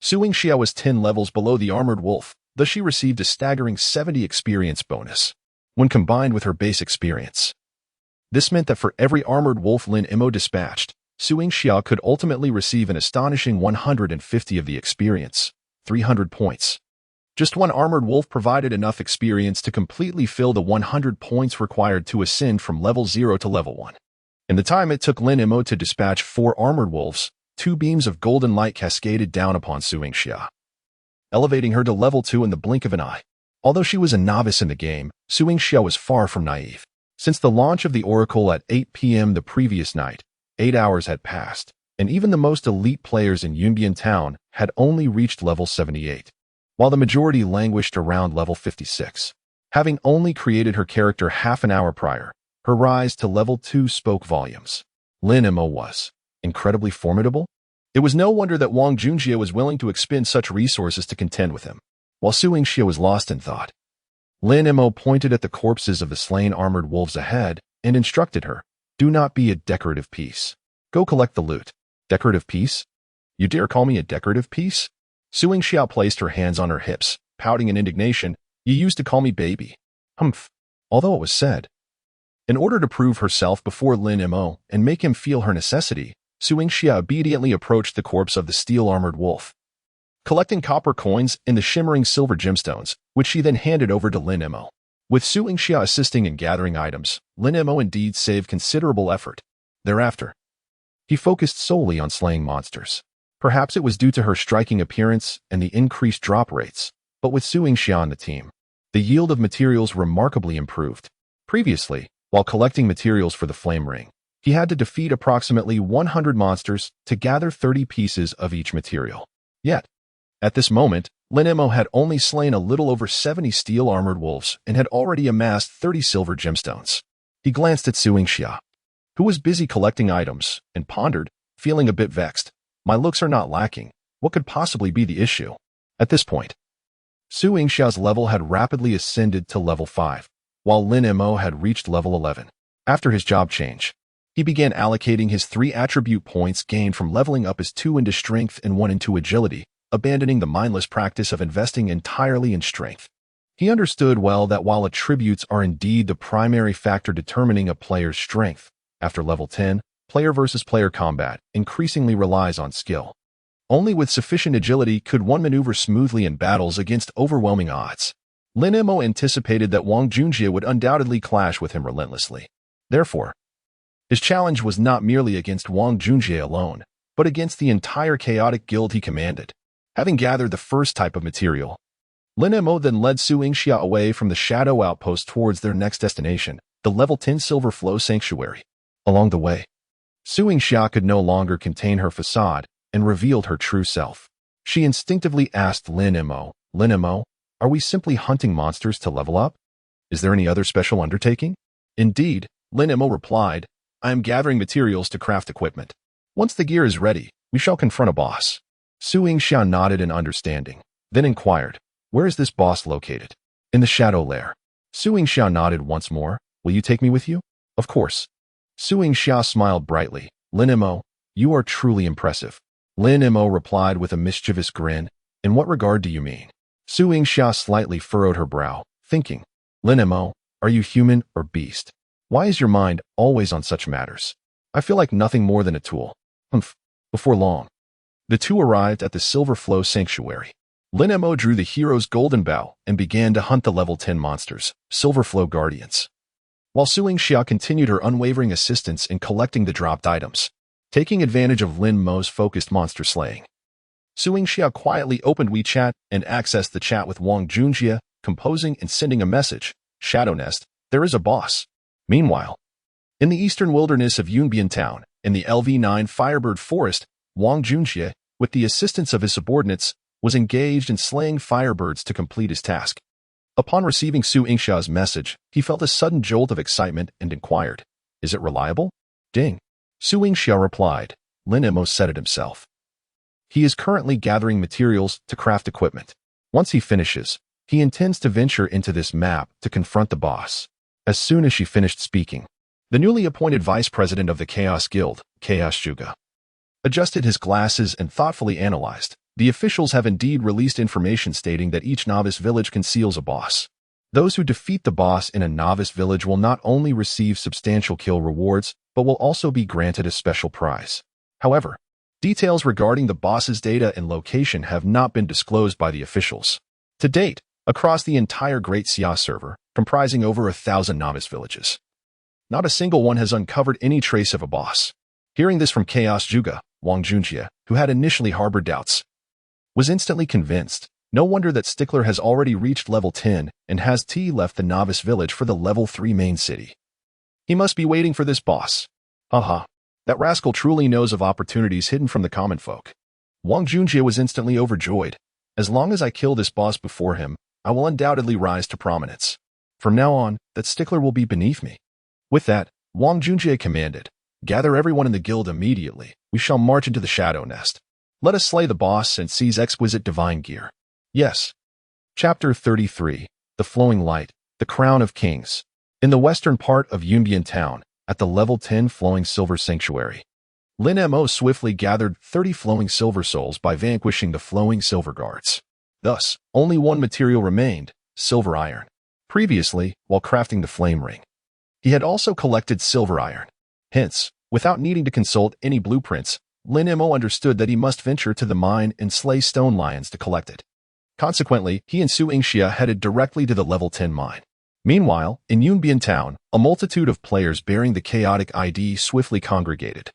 Su Yingxia was 10 levels below the Armored Wolf, thus she received a staggering 70 experience bonus, when combined with her base experience. This meant that for every Armored Wolf Lin Mo dispatched, Su Yingxia could ultimately receive an astonishing 150 of the experience, 300 points. Just one Armored Wolf provided enough experience to completely fill the 100 points required to ascend from level 0 to level 1. In the time it took Lin Mo to dispatch 4 Armored Wolves, 2 beams of golden light cascaded down upon Su Yingxia, elevating her to level 2 in the blink of an eye. Although she was a novice in the game, Su Yingxia was far from naive. Since the launch of the Oracle at 8 p.m. the previous night, 8 hours had passed, and even the most elite players in Yunbian Town had only reached level 78, while the majority languished around level 56. Having only created her character half an hour prior, her rise to level 2 spoke volumes. Lin Mo was incredibly formidable. It was no wonder that Wang Junjie was willing to expend such resources to contend with him, while Su Yingxia was lost in thought. Lin Mo pointed at the corpses of the slain armored wolves ahead and instructed her, "Do not be a decorative piece. Go collect the loot." Decorative piece? You dare call me a decorative piece? Su Yingxia placed her hands on her hips, pouting in indignation. You used to call me baby. Humph. Although it was said. In order to prove herself before Lin Mo and make him feel her necessity, Su Yingxia obediently approached the corpse of the steel-armored wolf, collecting copper coins and the shimmering silver gemstones, which she then handed over to Lin Mo. With Su Yingxia assisting in gathering items, Lin Mo indeed saved considerable effort. Thereafter, he focused solely on slaying monsters. Perhaps it was due to her striking appearance and the increased drop rates, but with Su Yingxia on the team, the yield of materials remarkably improved. Previously, while collecting materials for the Flame Ring, he had to defeat approximately 100 monsters to gather 30 pieces of each material. Yet, at this moment, Lin Mo had only slain a little over 70 steel-armored wolves and had already amassed 30 silver gemstones. He glanced at Su Yingxia, who was busy collecting items, and pondered, feeling a bit vexed. My looks are not lacking. What could possibly be the issue? At this point, Su Yingxia's level had rapidly ascended to level 5, while Lin Mo had reached level 11. After his job change, he began allocating his 3 attribute points gained from leveling up his 2 into strength and 1 into agility, abandoning the mindless practice of investing entirely in strength. He understood well that while attributes are indeed the primary factor determining a player's strength, after level 10, player versus player combat increasingly relies on skill. Only with sufficient agility could one maneuver smoothly in battles against overwhelming odds. Lin Mo anticipated that Wang Junjie would undoubtedly clash with him relentlessly. Therefore, his challenge was not merely against Wang Junjie alone, but against the entire chaotic guild he commanded. Having gathered the first type of material, Lin Mo then led Su Yingxia away from the Shadow Outpost towards their next destination, the level 10 Silver Flow Sanctuary. Along the way, Su Yingxia could no longer contain her facade and revealed her true self. She instinctively asked Lin Mo, are we simply hunting monsters to level up? Is there any other special undertaking? Indeed, Lin Mo replied, I am gathering materials to craft equipment. Once the gear is ready, we shall confront a boss. Su Yingxia nodded in understanding, then inquired, where is this boss located? In the Shadow Lair. Su Yingxia nodded once more, will you take me with you? Of course. Su Yingxia smiled brightly. Lin Mo, you are truly impressive. Lin Mo replied with a mischievous grin, in what regard do you mean? Su Yingxia slightly furrowed her brow, thinking, Lin Mo, are you human or beast? Why is your mind always on such matters? I feel like nothing more than a tool. Humph. Before long, the two arrived at the Silver Flow Sanctuary. Lin Mo drew the hero's golden bow and began to hunt the level 10 monsters, Silver Flow Guardians, while Su Yingxia continued her unwavering assistance in collecting the dropped items, taking advantage of Lin Mo's focused monster slaying. Su Yingxia quietly opened WeChat and accessed the chat with Wang Junjie, composing and sending a message, Shadow Nest, there is a boss. Meanwhile, in the eastern wilderness of Yunbian Town, in the LV9 Firebird Forest, Wang Junjie, with the assistance of his subordinates, was engaged in slaying firebirds to complete his task. Upon receiving Su Yingxia's message, he felt a sudden jolt of excitement and inquired, is it reliable? Ding. Su Yingxia replied, Lin Mo said it himself. He is currently gathering materials to craft equipment. Once he finishes, he intends to venture into this map to confront the boss. As soon as she finished speaking, the newly appointed vice president of the Chaos Guild, Chaos Juga, adjusted his glasses and thoughtfully analyzed. The officials have indeed released information stating that each novice village conceals a boss. Those who defeat the boss in a novice village will not only receive substantial kill rewards, but will also be granted a special prize. However, details regarding the boss's data and location have not been disclosed by the officials. To date, across the entire Great Xia server, comprising over 1,000 novice villages, not a single one has uncovered any trace of a boss. Hearing this from Chaos Juga, Wang Junjie, who had initially harbored doubts, was instantly convinced. No wonder that Stickler has already reached level 10 and has left the novice village for the level 3 main city. He must be waiting for this boss. Haha. That rascal truly knows of opportunities hidden from the common folk. Wang Junjie was instantly overjoyed. As long as I kill this boss before him, I will undoubtedly rise to prominence. From now on, that stickler will be beneath me. With that, Wang Junjie commanded, "Gather everyone in the guild immediately. We shall march into the Shadow Nest. Let us slay the boss and seize exquisite divine gear." Yes. Chapter 33. The Flowing Light, the Crown of Kings. In the western part of Yunbian Town, at the level 10 Flowing Silver Sanctuary, Lin Mo swiftly gathered 30 flowing silver souls by vanquishing the flowing silver guards. Thus, only one material remained, silver iron. Previously, while crafting the flame ring, he had also collected silver iron. Hence, without needing to consult any blueprints, Lin Mo understood that he must venture to the mine and slay stone lions to collect it. Consequently, he and Su Yingxia headed directly to the level 10 mine. Meanwhile, in Yunbian Town, a multitude of players bearing the chaotic ID swiftly congregated,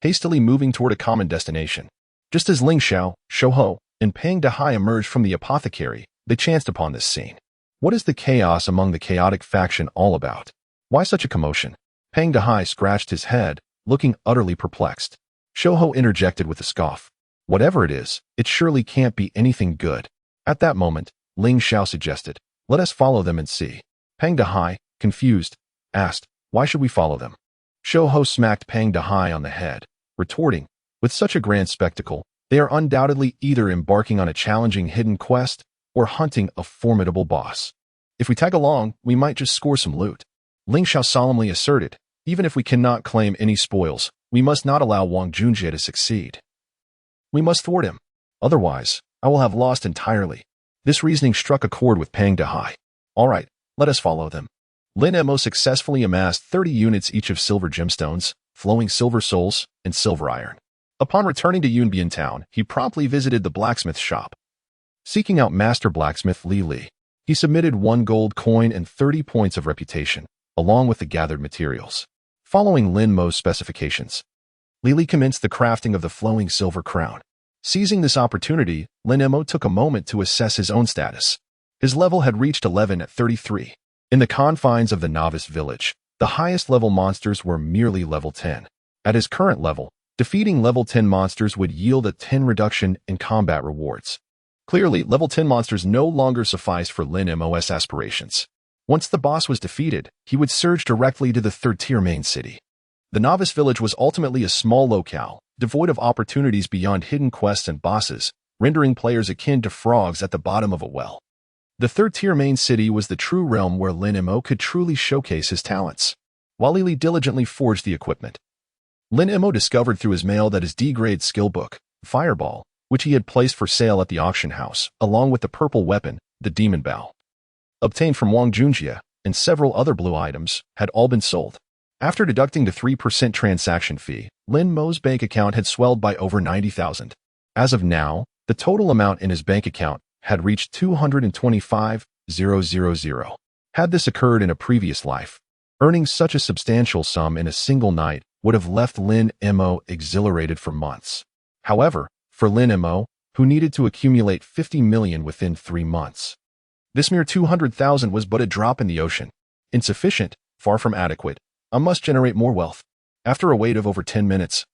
hastily moving toward a common destination. Just as Ling Xiao, Shouho, and Pang Dehai emerged from the apothecary, they chanced upon this scene. What is the chaos among the chaotic faction all about? Why such a commotion? Pang Dehai scratched his head, looking utterly perplexed. Shouho interjected with a scoff. Whatever it is, it surely can't be anything good. At that moment, Ling Xiao suggested, "Let us follow them and see." Pang Dehai, confused, asked, "Why should we follow them?" Shouho smacked Pang Dehai on the head, retorting, "With such a grand spectacle, they are undoubtedly either embarking on a challenging hidden quest or hunting a formidable boss. If we tag along, we might just score some loot." Ling Xiao solemnly asserted, "Even if we cannot claim any spoils, we must not allow Wang Junjie to succeed. We must thwart him. Otherwise, I will have lost entirely." This reasoning struck a chord with Pang Dehai. "All right, let us follow them." Lin Mo successfully amassed 30 units each of silver gemstones, flowing silver souls, and silver iron. Upon returning to Yunbian Town, he promptly visited the blacksmith shop. Seeking out Master Blacksmith Li Li, he submitted 1 gold coin and 30 points of reputation, along with the gathered materials. Following Lin Mo's specifications, Li Li commenced the crafting of the flowing silver crown. Seizing this opportunity, Lin Mo took a moment to assess his own status. His level had reached 11 at 33. In the confines of the novice village, the highest level monsters were merely level 10. At his current level, defeating level 10 monsters would yield a 10 reduction in combat rewards. Clearly, level 10 monsters no longer sufficed for Lin Mo's aspirations. Once the boss was defeated, he would surge directly to the third-tier main city. The novice village was ultimately a small locale, devoid of opportunities beyond hidden quests and bosses, rendering players akin to frogs at the bottom of a well. The third-tier main city was the true realm where Lin Mo could truly showcase his talents. While Li Li diligently forged the equipment, Lin Mo discovered through his mail that his D-grade skill book, Fireball, which he had placed for sale at the auction house, along with the purple weapon, the Demon Bow, obtained from Wang Junjie, and several other blue items, had all been sold. After deducting the 3% transaction fee, Lin Mo's bank account had swelled by over 90,000. As of now, the total amount in his bank account had reached 225,000. Had this occurred in a previous life, earning such a substantial sum in a single night would have left Lin Mo exhilarated for months. However, for Lin Mo, who needed to accumulate 50 million within 3 months, this mere 200,000 was but a drop in the ocean. Insufficient, far from adequate. I must generate more wealth. After a wait of over 10 minutes,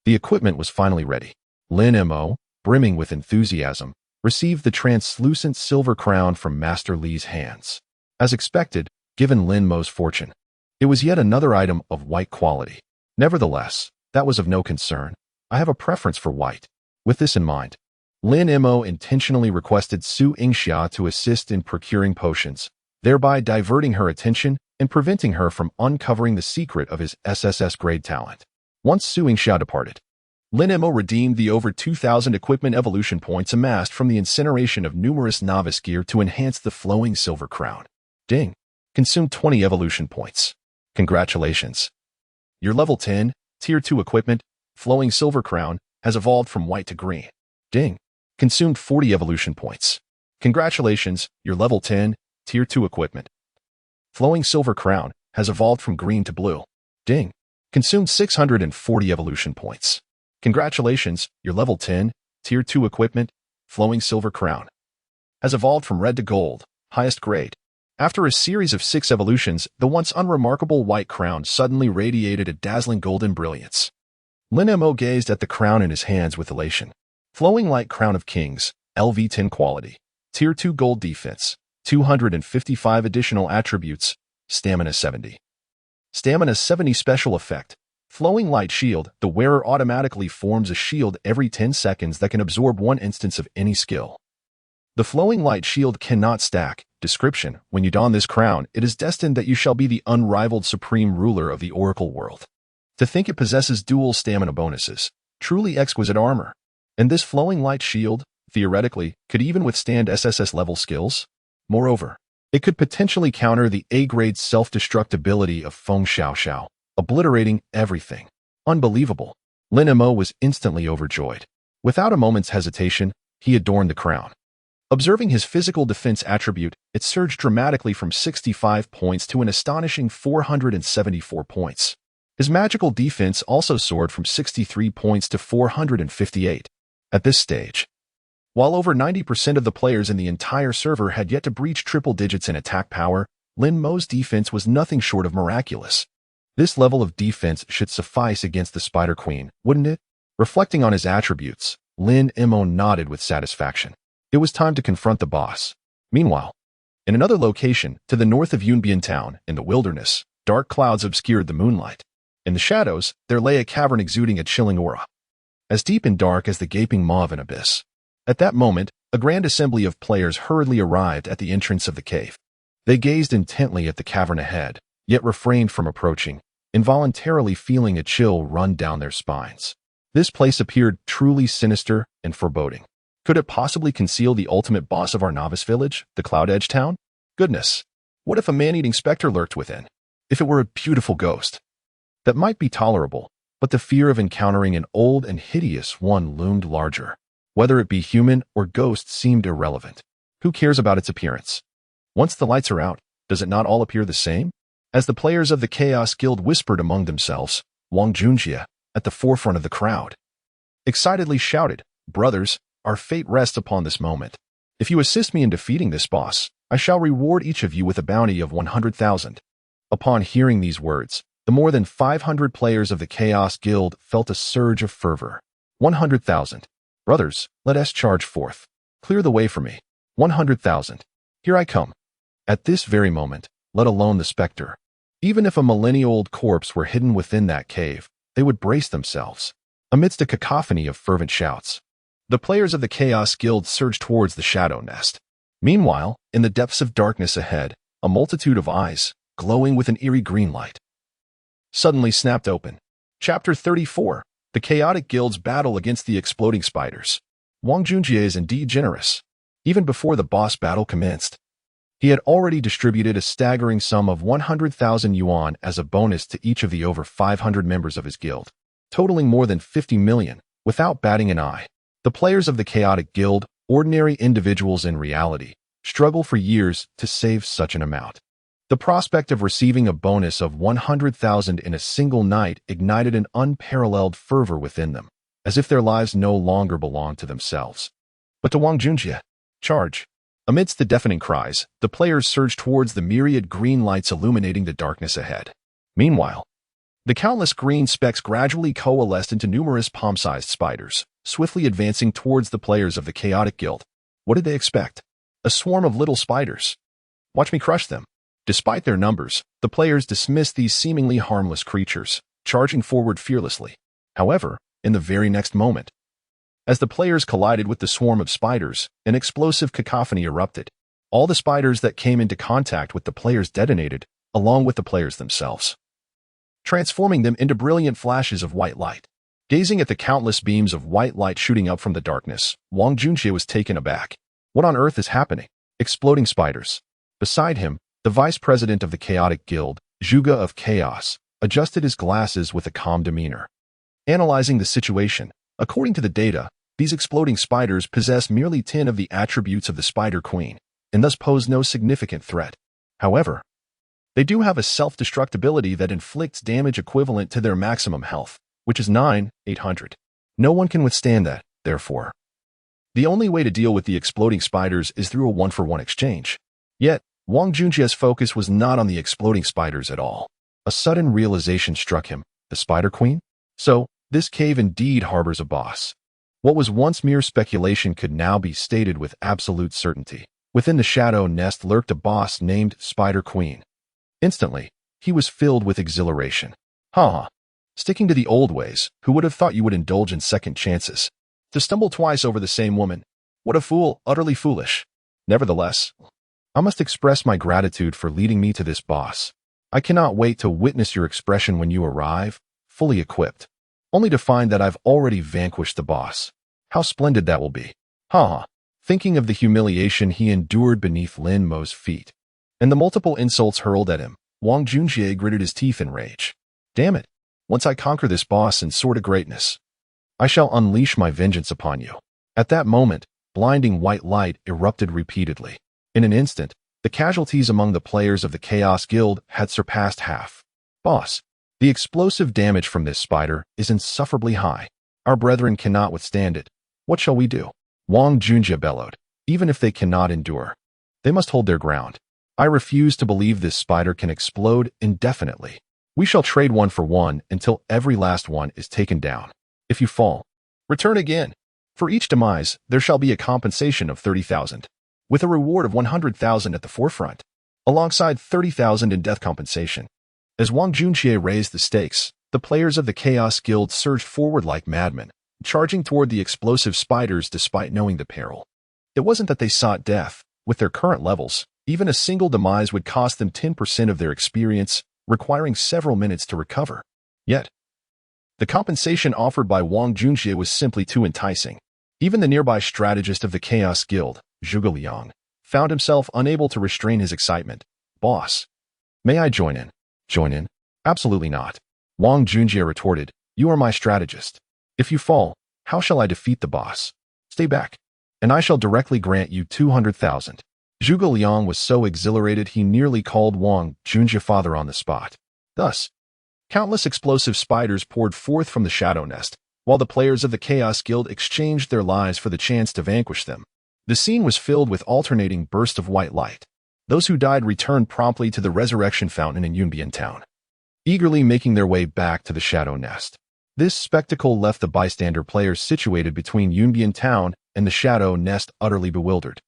the equipment was finally ready. Lin Mo, brimming with enthusiasm, received the translucent silver crown from Master Li's hands. As expected, given Lin Mo's fortune, it was yet another item of white quality. Nevertheless, that was of no concern. I have a preference for white. With this in mind, Lin Mo intentionally requested Su Yingxia to assist in procuring potions, thereby diverting her attention and preventing her from uncovering the secret of his SSS grade talent. Once Su Yingxia departed, Lin Mo redeemed the over 2,000 equipment evolution points amassed from the incineration of numerous novice gear to enhance the flowing silver crown. Ding! Consumed 20 evolution points. Congratulations! Your level 10, Tier 2 equipment, flowing silver crown, has evolved from white to green. Ding! Consumed 40 evolution points. Congratulations, your level 10, Tier 2 equipment, flowing silver crown, has evolved from green to blue. Ding! Consumed 640 evolution points. Congratulations, your level 10, Tier 2 equipment, flowing silver crown, has evolved from red to gold, highest grade. After a series of 6 evolutions, the once unremarkable white crown suddenly radiated a dazzling golden brilliance. Lin Mo gazed at the crown in his hands with elation. Flowing Light Crown of Kings, LV10 quality, Tier 2 gold defense, 255 additional attributes, Stamina 70. Stamina 70 special effect. Flowing Light Shield, the wearer automatically forms a shield every 10 seconds that can absorb one instance of any skill. The Flowing Light Shield cannot stack. Description: when you don this crown, it is destined that you shall be the unrivaled supreme ruler of the Oracle world. To think it possesses dual stamina bonuses. Truly exquisite armor. And this Flowing Light Shield, theoretically, could even withstand SSS level skills. Moreover, it could potentially counter the A-grade self-destructibility of Feng Xiao, obliterating everything. Unbelievable. Lin Mo was instantly overjoyed. Without a moment's hesitation, he adorned the crown. Observing his physical defense attribute, it surged dramatically from 65 points to an astonishing 474 points. His magical defense also soared from 63 points to 458. At this stage, while over 90% of the players in the entire server had yet to breach triple digits in attack power, Lin Mo's defense was nothing short of miraculous. This level of defense should suffice against the Spider Queen, wouldn't it? Reflecting on his attributes, Lin Mo nodded with satisfaction. It was time to confront the boss. Meanwhile, in another location, to the north of Yunbian town, in the wilderness, dark clouds obscured the moonlight. In the shadows, there lay a cavern exuding a chilling aura, as deep and dark as the gaping maw of an abyss. At that moment, a grand assembly of players hurriedly arrived at the entrance of the cave. They gazed intently at the cavern ahead, yet refrained from approaching, involuntarily feeling a chill run down their spines. This place appeared truly sinister and foreboding. Could it possibly conceal the ultimate boss of our novice village, the Cloud Edge town? Goodness, what if a man-eating specter lurked within? If it were a beautiful ghost? That might be tolerable, but the fear of encountering an old and hideous one loomed larger. Whether it be human or ghost seemed irrelevant. Who cares about its appearance? Once the lights are out, does it not all appear the same? As the players of the Chaos Guild whispered among themselves, Wang Junjie, at the forefront of the crowd, excitedly shouted, "Brothers, our fate rests upon this moment. If you assist me in defeating this boss, I shall reward each of you with a bounty of 100,000. Upon hearing these words, the more than 500 players of the Chaos Guild felt a surge of fervor. 100,000. Brothers, let us charge forth. Clear the way for me. 100,000. Here I come. At this very moment, let alone the specter. Even if a millennia-old corpse were hidden within that cave, they would brace themselves. Amidst a cacophony of fervent shouts, the players of the Chaos Guild surged towards the Shadow Nest. Meanwhile, in the depths of darkness ahead, a multitude of eyes, glowing with an eerie green light, suddenly snapped open. Chapter 34. The Chaotic Guild's battle against the exploding spiders. Wang Junjie is indeed generous. Even before the boss battle commenced, he had already distributed a staggering sum of 100,000 yuan as a bonus to each of the over 500 members of his guild, totaling more than 50 million, without batting an eye. The players of the Chaotic Guild, ordinary individuals in reality, struggle for years to save such an amount. The prospect of receiving a bonus of 100,000 in a single night ignited an unparalleled fervor within them, as if their lives no longer belonged to themselves, but to Wang Junjie. Charge! Amidst the deafening cries, the players surged towards the myriad green lights illuminating the darkness ahead. Meanwhile, the countless green specks gradually coalesced into numerous palm-sized spiders, swiftly advancing towards the players of the Chaotic Guild. What did they expect? A swarm of little spiders. Watch me crush them. Despite their numbers, the players dismissed these seemingly harmless creatures, charging forward fearlessly. However, in the very next moment, as the players collided with the swarm of spiders, an explosive cacophony erupted. All the spiders that came into contact with the players detonated, along with the players themselves, transforming them into brilliant flashes of white light. Gazing at the countless beams of white light shooting up from the darkness, Wang Junjie was taken aback. What on earth is happening? Exploding spiders. Beside him, the vice president of the Chaotic Guild, Zhuge of Chaos, adjusted his glasses with a calm demeanor. Analyzing the situation, according to the data, these exploding spiders possess merely 10 of the attributes of the Spider Queen, and thus pose no significant threat. However, they do have a self-destructibility that inflicts damage equivalent to their maximum health, which is 9,800. No one can withstand that, therefore. The only way to deal with the exploding spiders is through a one-for-one exchange. Yet, Wang Junjie's focus was not on the exploding spiders at all. A sudden realization struck him. The Spider Queen? So, This cave indeed harbors a boss. What was once mere speculation could now be stated with absolute certainty. Within the shadow nest lurked a boss named Spider Queen. Instantly, he was filled with exhilaration. Ha! Sticking to the old ways, who would have thought you would indulge in second chances? To stumble twice over the same woman. What a fool, utterly foolish. Nevertheless, I must express my gratitude for leading me to this boss. I cannot wait to witness your expression when you arrive, fully equipped, only to find that I've already vanquished the boss. How splendid that will be. Ha! Thinking of the humiliation he endured beneath Lin Mo's feet, and the multiple insults hurled at him, Wang Junjie gritted his teeth in rage. Damn it! Once I conquer this boss and soar to greatness, I shall unleash my vengeance upon you. At that moment, blinding white light erupted repeatedly. In an instant, the casualties among the players of the Chaos Guild had surpassed half. Boss, the explosive damage from this spider is insufferably high. Our brethren cannot withstand it. What shall we do? Wang Junjie bellowed. Even if they cannot endure, they must hold their ground. I refuse to believe this spider can explode indefinitely. We shall trade one for one until every last one is taken down. If you fall, return again. For each demise, there shall be a compensation of 30,000, with a reward of 100,000 at the forefront, alongside 30,000 in death compensation. As Wang Junjie raised the stakes, the players of the Chaos Guild surged forward like madmen, charging toward the explosive spiders despite knowing the peril. It wasn't that they sought death. With their current levels, even a single demise would cost them 10% of their experience, requiring several minutes to recover. Yet, the compensation offered by Wang Junjie was simply too enticing. Even the nearby strategist of the Chaos Guild, Zhuge Liang, found himself unable to restrain his excitement. Boss, may I join in? Join in? Absolutely not. Wang Junjie retorted, you are my strategist. If you fall, how shall I defeat the boss? Stay back, and I shall directly grant you 200,000. Zhuge Liang was so exhilarated he nearly called Wang Junjie father on the spot. Thus, countless explosive spiders poured forth from the shadow nest, while the players of the Chaos Guild exchanged their lives for the chance to vanquish them. The scene was filled with alternating bursts of white light. Those who died returned promptly to the resurrection fountain in Yunbian Town, eagerly making their way back to the shadow nest. This spectacle left the bystander players situated between Yunbian Town and the shadow nest utterly bewildered.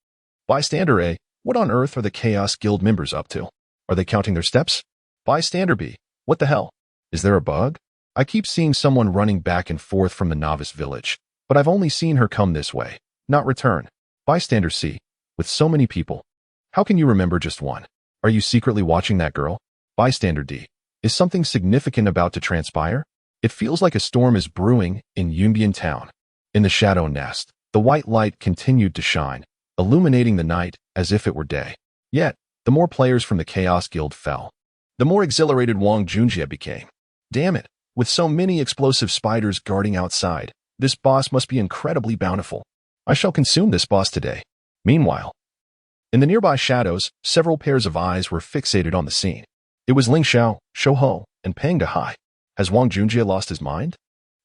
Bystander A, what on earth are the Chaos Guild members up to? Are they counting their steps? Bystander B, what the hell? Is there a bug? I keep seeing someone running back and forth from the novice village, but I've only seen her come this way, not return. Bystander C, with so many people, how can you remember just one? Are you secretly watching that girl? Bystander D, is something significant about to transpire? It feels like a storm is brewing in Yunbian Town. In the shadow nest, the white light continued to shine, illuminating the night as if it were day. Yet, the more players from the Chaos Guild fell, the more exhilarated Wang Junjie became. Damn it, with so many explosive spiders guarding outside, this boss must be incredibly bountiful. I shall consume this boss today. Meanwhile, in the nearby shadows, several pairs of eyes were fixated on the scene. It was Ling Xiao, Shou Ho, and Peng Dehai. Has Wang Junjie lost his mind?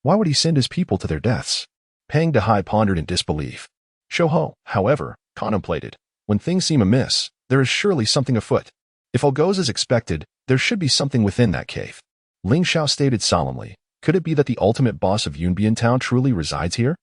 Why would he send his people to their deaths? Peng Dehai pondered in disbelief. Shou Ho, however, contemplated. When things seem amiss, there is surely something afoot. If all goes as expected, there should be something within that cave. Ling Xiao stated solemnly, could it be that the ultimate boss of Yunbian Town truly resides here?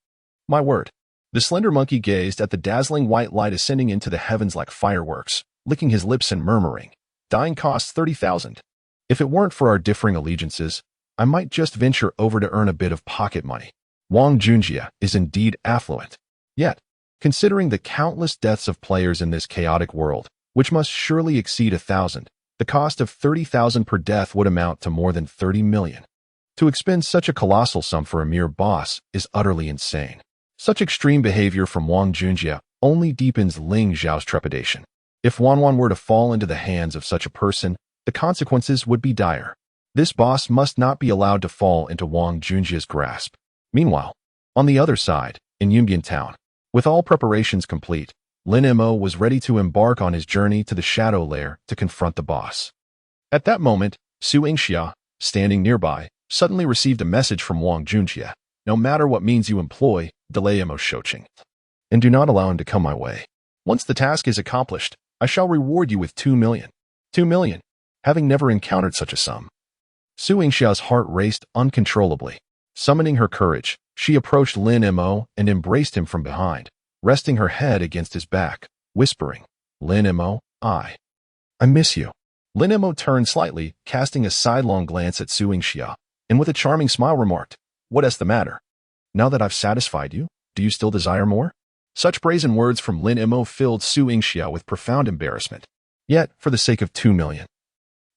My word. The slender monkey gazed at the dazzling white light ascending into the heavens like fireworks, licking his lips and murmuring, dying costs 30,000. If it weren't for our differing allegiances, I might just venture over to earn a bit of pocket money. Wang Junjie is indeed affluent. Yet, considering the countless deaths of players in this chaotic world, which must surely exceed 1,000, the cost of 30,000 per death would amount to more than 30 million. To expend such a colossal sum for a mere boss is utterly insane. Such extreme behavior from Wang Junjie only deepens Ling Xiao's trepidation. If Wanwan were to fall into the hands of such a person, the consequences would be dire. This boss must not be allowed to fall into Wang Junjie's grasp. Meanwhile, on the other side, in Yunbian Town, with all preparations complete, Lin Mo was ready to embark on his journey to the Shadow Lair to confront the boss. At that moment, Su Yingxia, standing nearby, suddenly received a message from Wang Junjie. No matter what means you employ, delay Mo Shouqing, and do not allow him to come my way. Once the task is accomplished, I shall reward you with 2 million. 2 million, having never encountered such a sum. Su Yingxia's heart raced uncontrollably. Summoning her courage, she approached Lin Mo and embraced him from behind, resting her head against his back, whispering, "Lin Mo, I miss you." Lin Mo turned slightly, casting a sidelong glance at Su Yingxia, and with a charming smile remarked, "What is the matter? Now that I've satisfied you, do you still desire more?" Such brazen words from Lin Mo filled Su Yingxia with profound embarrassment. Yet, for the sake of 2 million,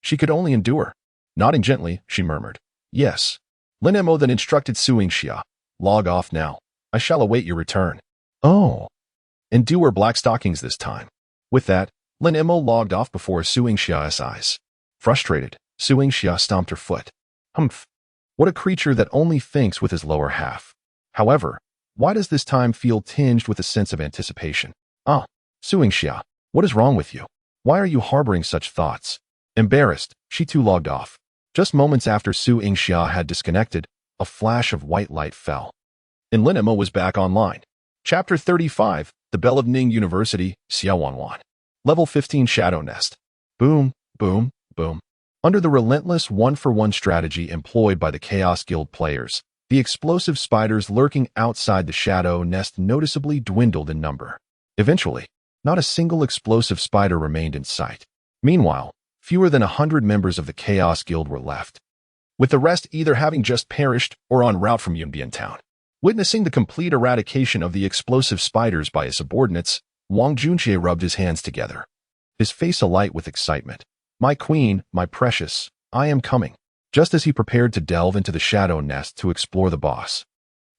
she could only endure. Nodding gently, she murmured, "Yes." Lin Mo then instructed Su Yingxia, "Log off now. I shall await your return." "Oh." "And do wear black stockings this time." With that, Lin Mo logged off before Su Yingxia's eyes. Frustrated, Su Yingxia stomped her foot. Humph. What a creature that only thinks with his lower half. However, why does this time feel tinged with a sense of anticipation? Ah, Su Yingxia, what is wrong with you? Why are you harboring such thoughts? Embarrassed, she too logged off. Just moments after Su Yingxia had disconnected, a flash of white light fell. And Lin Mo was back online. Chapter 35, The Bell of Ning University, Xiaowanwan. Level 15 Shadow Nest. Boom, boom, boom. Under the relentless one-for-one strategy employed by the Chaos Guild players, the explosive spiders lurking outside the Shadow Nest noticeably dwindled in number. Eventually, not a single explosive spider remained in sight. Meanwhile, fewer than 100 members of the Chaos Guild were left, with the rest either having just perished or en route from Yunbian Town. Witnessing the complete eradication of the explosive spiders by his subordinates, Wang Junjie rubbed his hands together, his face alight with excitement. "My queen, my precious, I am coming." Just as he prepared to delve into the Shadow Nest to explore the boss,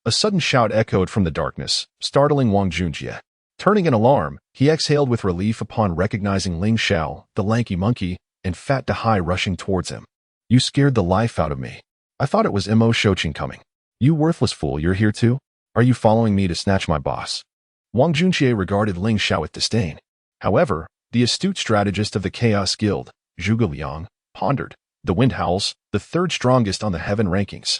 a sudden shout echoed from the darkness, startling Wang Junjie. Turning in alarm, he exhaled with relief upon recognizing Ling Xiao, the lanky monkey, and Fat Dahai rushing towards him. "You scared the life out of me. I thought it was Mo Shouqing coming. You worthless fool, you're here too? Are you following me to snatch my boss?" Wang Junjie regarded Ling Xiao with disdain. However, the astute strategist of the Chaos Guild, Zhuge Liang, pondered. The Wind Howls, the third strongest on the Heaven rankings.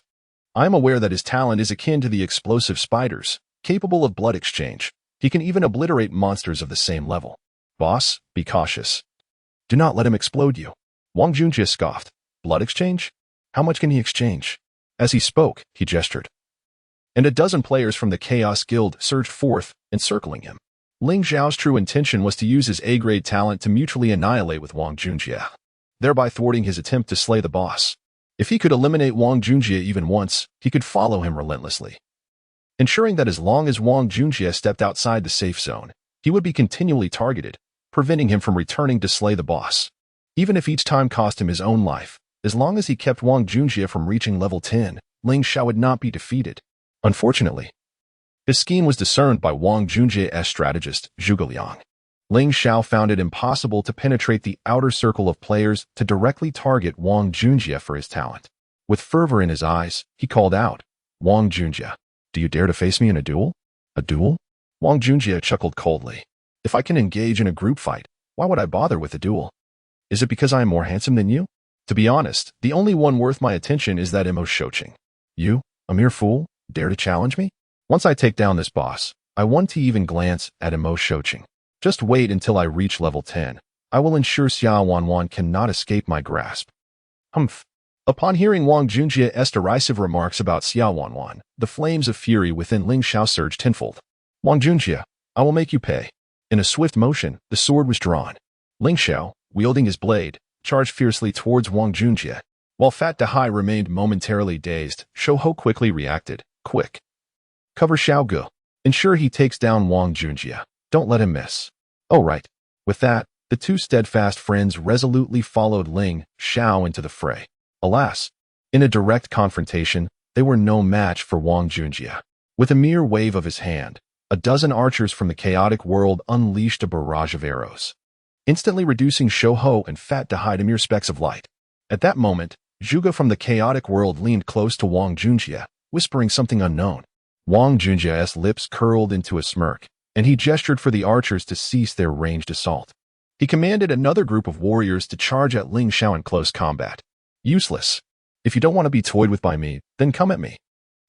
I am aware that his talent is akin to the explosive spiders, capable of blood exchange. He can even obliterate monsters of the same level. Boss, be cautious. Do not let him explode you. Wang Junjie scoffed. Blood exchange? How much can he exchange? As he spoke, he gestured. And a dozen players from the Chaos Guild surged forth, encircling him. Ling Xiao's true intention was to use his A-grade talent to mutually annihilate with Wang Junjie, thereby thwarting his attempt to slay the boss. If he could eliminate Wang Junjie even once, he could follow him relentlessly, ensuring that as long as Wang Junjie stepped outside the safe zone, he would be continually targeted, preventing him from returning to slay the boss. Even if each time cost him his own life, as long as he kept Wang Junjie from reaching level 10, Ling Xiao would not be defeated. Unfortunately, his scheme was discerned by Wang Junjie's strategist, Zhuge Liang. Ling Xiao found it impossible to penetrate the outer circle of players to directly target Wang Junjie for his talent. With fervor in his eyes, he called out, "Wang Junjie, do you dare to face me in a duel?" "A duel?" Wang Junjie chuckled coldly. "If I can engage in a group fight, why would I bother with a duel? Is it because I am more handsome than you? To be honest, the only one worth my attention is that Mo Shouqing. You, a mere fool, dare to challenge me? Once I take down this boss, I want to even glance at Mo Shouqing. Just wait until I reach level 10. I will ensure Xiaowanwan cannot escape my grasp." Humph. Upon hearing Wang Junjie's derisive remarks about Xiaowanwan, the flames of fury within Ling Xiao surged tenfold. "Wang Junjie, I will make you pay." In a swift motion, the sword was drawn. Ling Xiao, wielding his blade, charged fiercely towards Wang Junjie. While Fat Dahai remained momentarily dazed, Shouho quickly reacted. "Quick. Cover Xiao Gu. Ensure he takes down Wang Junjie. Don't let him miss." "Oh right." With that, the two steadfast friends resolutely followed Ling Xiao into the fray. Alas, in a direct confrontation, they were no match for Wang Junjie. With a mere wave of his hand, a dozen archers from the chaotic world unleashed a barrage of arrows, instantly reducing Shouho and Fat Dahai to mere specks of light. At that moment, Zhuge from the chaotic world leaned close to Wang Junjie, whispering something unknown. Wang Junjie's lips curled into a smirk, and he gestured for the archers to cease their ranged assault. He commanded another group of warriors to charge at Ling Xiao in close combat. "Useless. If you don't want to be toyed with by me, then come at me."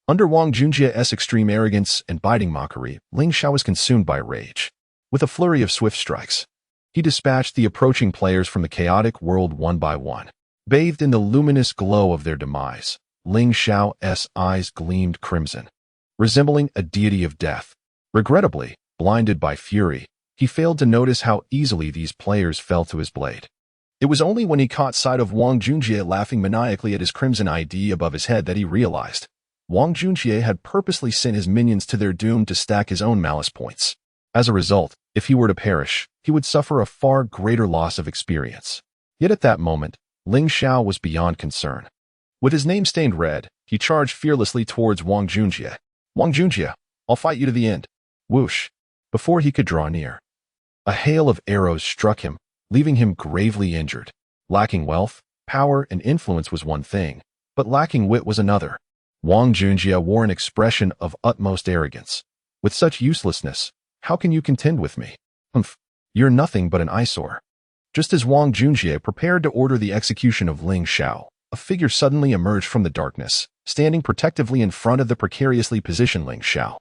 Under Wang Junjie's extreme arrogance and biting mockery, Ling Xiao was consumed by rage. With a flurry of swift strikes, he dispatched the approaching players from the chaotic world one by one. Bathed in the luminous glow of their demise, Ling Xiao's eyes gleamed crimson, resembling a deity of death. Regrettably, blinded by fury, he failed to notice how easily these players fell to his blade. It was only when he caught sight of Wang Junjie laughing maniacally at his crimson ID above his head that he realized Wang Junjie had purposely sent his minions to their doom to stack his own malice points. As a result, if he were to perish, he would suffer a far greater loss of experience. Yet at that moment, Ling Xiao was beyond concern. With his name stained red, he charged fearlessly towards Wang Junjie. Wang Junjie, I'll fight you to the end. Whoosh! Before he could draw near, a hail of arrows struck him, leaving him gravely injured. Lacking wealth, power, and influence was one thing, but lacking wit was another. Wang Junjie wore an expression of utmost arrogance. With such uselessness, how can you contend with me? Humph, you're nothing but an eyesore. Just as Wang Junjie prepared to order the execution of Ling Xiao, a figure suddenly emerged from the darkness, standing protectively in front of the precariously positioned Ling Xiao.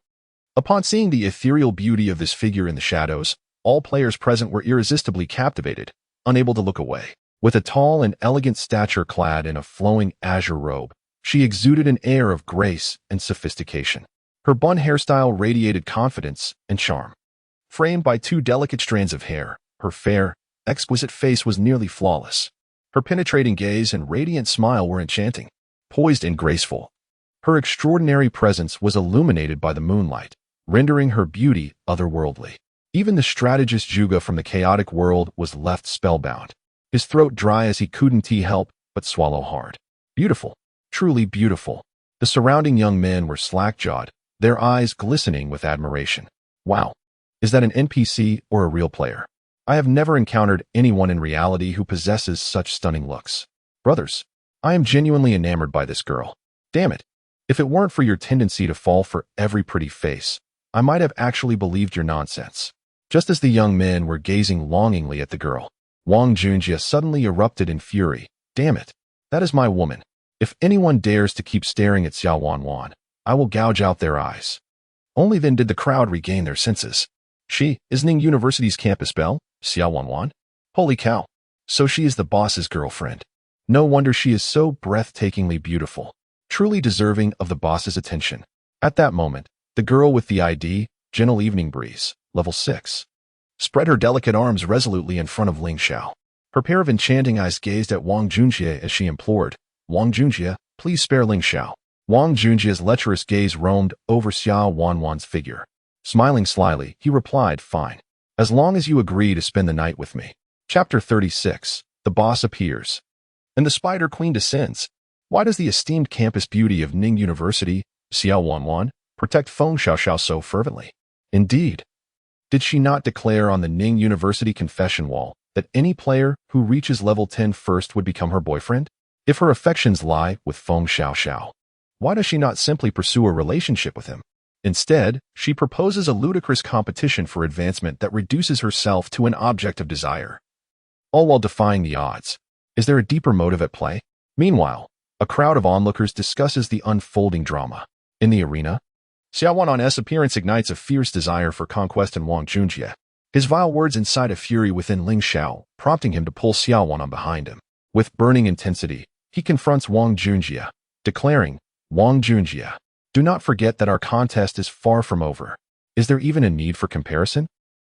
Upon seeing the ethereal beauty of this figure in the shadows, all players present were irresistibly captivated, unable to look away. With a tall and elegant stature clad in a flowing azure robe, she exuded an air of grace and sophistication. Her bun hairstyle radiated confidence and charm. Framed by two delicate strands of hair, her fair, exquisite face was nearly flawless. Her penetrating gaze and radiant smile were enchanting, poised and graceful. Her extraordinary presence was illuminated by the moonlight, rendering her beauty otherworldly. Even the strategist Juga from the chaotic world was left spellbound, his throat dry as he couldn't help but swallow hard. Beautiful, truly beautiful. The surrounding young men were slack-jawed, their eyes glistening with admiration. Wow, is that an NPC or a real player? I have never encountered anyone in reality who possesses such stunning looks. Brothers, I am genuinely enamored by this girl. Damn it. If it weren't for your tendency to fall for every pretty face, I might have actually believed your nonsense. Just as the young men were gazing longingly at the girl, Wang Junjie suddenly erupted in fury. Damn it. That is my woman. If anyone dares to keep staring at Xiao Wanwan, I will gouge out their eyes. Only then did the crowd regain their senses. She is Ning University's campus belle, Xiao Wanwan? Holy cow. So she is the boss's girlfriend. No wonder she is so breathtakingly beautiful, truly deserving of the boss's attention. At that moment, the girl with the ID, Gentle Evening Breeze, level 6, spread her delicate arms resolutely in front of Ling Xiao. Her pair of enchanting eyes gazed at Wang Junjie as she implored, Wang Junjie, please spare Ling Xiao. Wang Junjie's lecherous gaze roamed over Xiao Wanwan's figure. Smiling slyly, he replied, fine. As long as you agree to spend the night with me. Chapter 36. The Boss Appears. And the Spider Queen descends. Why does the esteemed campus beauty of Ning University, Xiao Wanwan, protect Feng Xiaoxiao so fervently? Indeed. Did she not declare on the Ning University confession wall that any player who reaches level 10 first would become her boyfriend? If her affections lie with Feng Xiaoxiao, why does she not simply pursue a relationship with him? Instead, she proposes a ludicrous competition for advancement that reduces herself to an object of desire, all while defying the odds. Is there a deeper motive at play? Meanwhile, a crowd of onlookers discusses the unfolding drama. In the arena, Xiao Wanwan's appearance ignites a fierce desire for conquest in Wang Junjie. His vile words incite a fury within Ling Xiao, prompting him to pull Xiao Wanwan behind him. With burning intensity, he confronts Wang Junjie, declaring, Wang Junjie, do not forget that our contest is far from over. Is there even a need for comparison?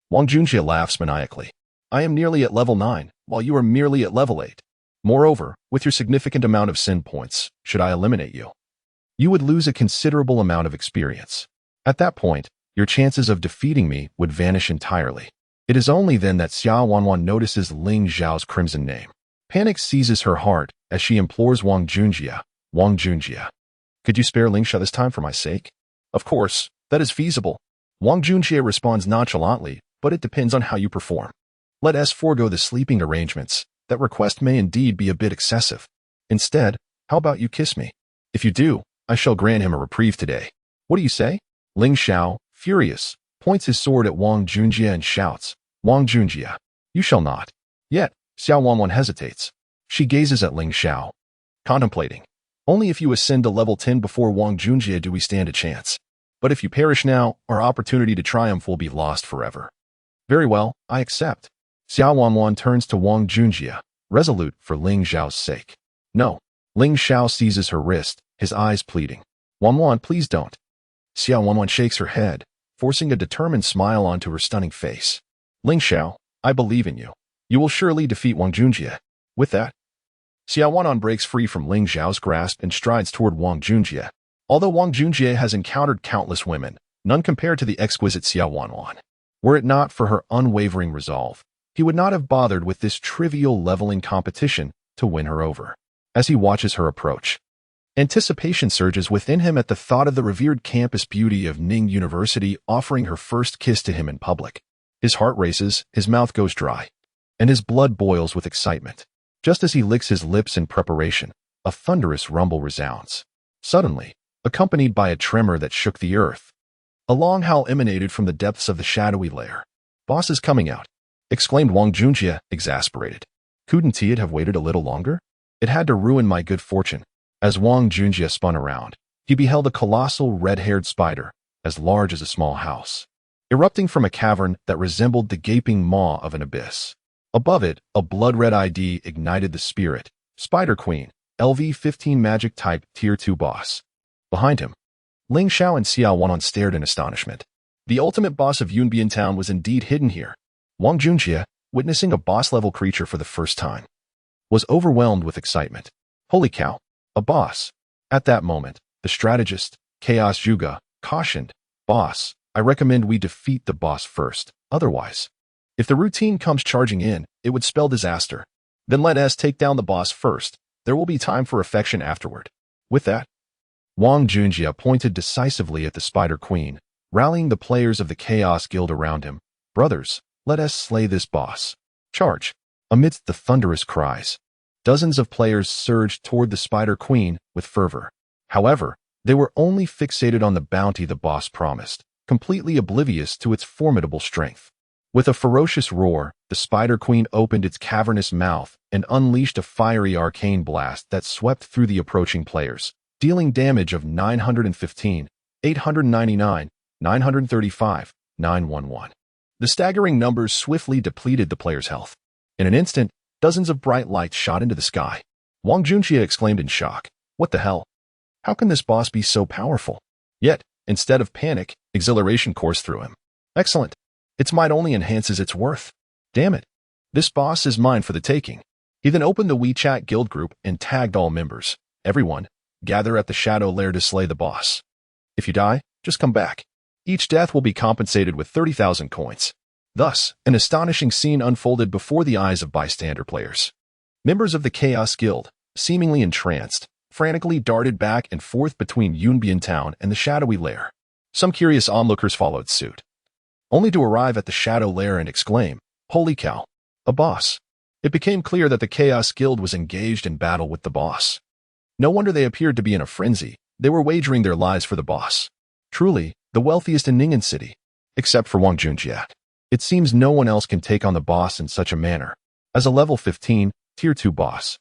Wang Junjie laughs maniacally. I am nearly at level 9, while you are merely at level 8. Moreover, with your significant amount of sin points, should I eliminate you, you would lose a considerable amount of experience. At that point, your chances of defeating me would vanish entirely. It is only then that Xiao Wanwan notices Ling Zhao's crimson name. Panic seizes her heart as she implores Wang Junjie, Wang Junjie, could you spare Ling Xiao this time for my sake? Of course, that is feasible. Wang Junjie responds nonchalantly, but it depends on how you perform. Let us forego the sleeping arrangements. That request may indeed be a bit excessive. Instead, how about you kiss me? If you do, I shall grant him a reprieve today. What do you say? Ling Xiao, furious, points his sword at Wang Junjie and shouts, Wang Junjie, you shall not. Yet, Xiao Wanwan hesitates. She gazes at Ling Xiao, contemplating. Only if you ascend to level 10 before Wang Junjie do we stand a chance. But if you perish now, our opportunity to triumph will be lost forever. Very well, I accept. Xiao Wanwan turns to Wang Junjie, resolute for Ling Zhao's sake. No. Ling Xiao seizes her wrist his eyes pleading. Wan, please don't. Xiao Wan shakes her head, forcing a determined smile onto her stunning face. Ling Xiao, I believe in you. You will surely defeat Wang Junjie. With that, Xiao Wan breaks free from Ling Xiao's grasp and strides toward Wang Junjie. Although Wang Junjie has encountered countless women, none compared to the exquisite Xiao Wan. Were it not for her unwavering resolve, he would not have bothered with this trivial leveling competition to win her over. As he watches her approach, anticipation surges within him at the thought of the revered campus beauty of Ning University offering her first kiss to him in public. His heart races, his mouth goes dry, and his blood boils with excitement. Just as he licks his lips in preparation, a thunderous rumble resounds. Suddenly, accompanied by a tremor that shook the earth, a long howl emanated from the depths of the shadowy lair. Boss is coming out, exclaimed Wang Junjie, exasperated. Couldn't he have waited a little longer? It had to ruin my good fortune. As Wang Junjie spun around, he beheld a colossal red-haired spider, as large as a small house, erupting from a cavern that resembled the gaping maw of an abyss. Above it, a blood-red ID ignited the spirit, Spider Queen, LV-15 Magic Type Tier 2 boss. Behind him, Ling Xiao and Xiao Wan stared in astonishment. The ultimate boss of Yunbian Town was indeed hidden here. Wang Junjie, witnessing a boss-level creature for the first time, was overwhelmed with excitement. Holy cow, a boss! At that moment, the strategist, Chaos Juga, cautioned, Boss, I recommend we defeat the boss first. Otherwise, if the routine comes charging in, it would spell disaster. Then let us take down the boss first. There will be time for affection afterward. With that, Wang Junjie pointed decisively at the Spider Queen, rallying the players of the Chaos Guild around him. Brothers, let us slay this boss. Charge! Amidst the thunderous cries, dozens of players surged toward the Spider Queen with fervor. However, they were only fixated on the bounty the boss promised, completely oblivious to its formidable strength. With a ferocious roar, the Spider Queen opened its cavernous mouth and unleashed a fiery arcane blast that swept through the approaching players, dealing damage of 915, 899, 935, 911. The staggering numbers swiftly depleted the players' health. In an instant, dozens of bright lights shot into the sky. Wang Junjie exclaimed in shock, What the hell? How can this boss be so powerful? Yet, instead of panic, exhilaration coursed through him. Excellent. Its might only enhances its worth. Damn it. This boss is mine for the taking. He then opened the WeChat guild group and tagged all members. Everyone, gather at the Shadow Lair to slay the boss. If you die, just come back. Each death will be compensated with 30,000 coins. Thus, an astonishing scene unfolded before the eyes of bystander players. Members of the Chaos Guild, seemingly entranced, frantically darted back and forth between Yunbian Town and the shadowy lair. Some curious onlookers followed suit, only to arrive at the Shadow Lair and exclaim, Holy cow, a boss. It became clear that the Chaos Guild was engaged in battle with the boss. No wonder they appeared to be in a frenzy. They were wagering their lives for the boss. Truly, the wealthiest in Ningen City, except for Wang Junjie. It seems no one else can take on the boss in such a manner. As a level 15, Tier 2 boss,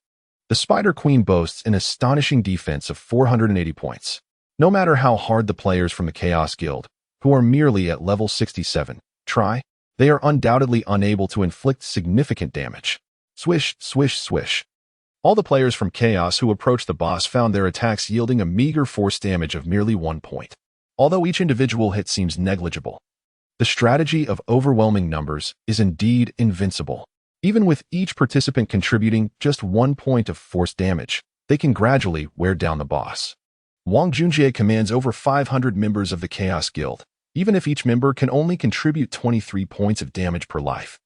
the Spider Queen boasts an astonishing defense of 480 points. No matter how hard the players from the Chaos Guild, who are merely at level 67, try, they are undoubtedly unable to inflict significant damage. Swish, swish, swish. All the players from Chaos who approached the boss found their attacks yielding a meager force damage of merely 1 point. Although each individual hit seems negligible, the strategy of overwhelming numbers is indeed invincible. Even with each participant contributing just 1 point of force damage, they can gradually wear down the boss. Wang Junjie commands over 500 members of the Chaos Guild. Even if each member can only contribute 23 points of damage per life,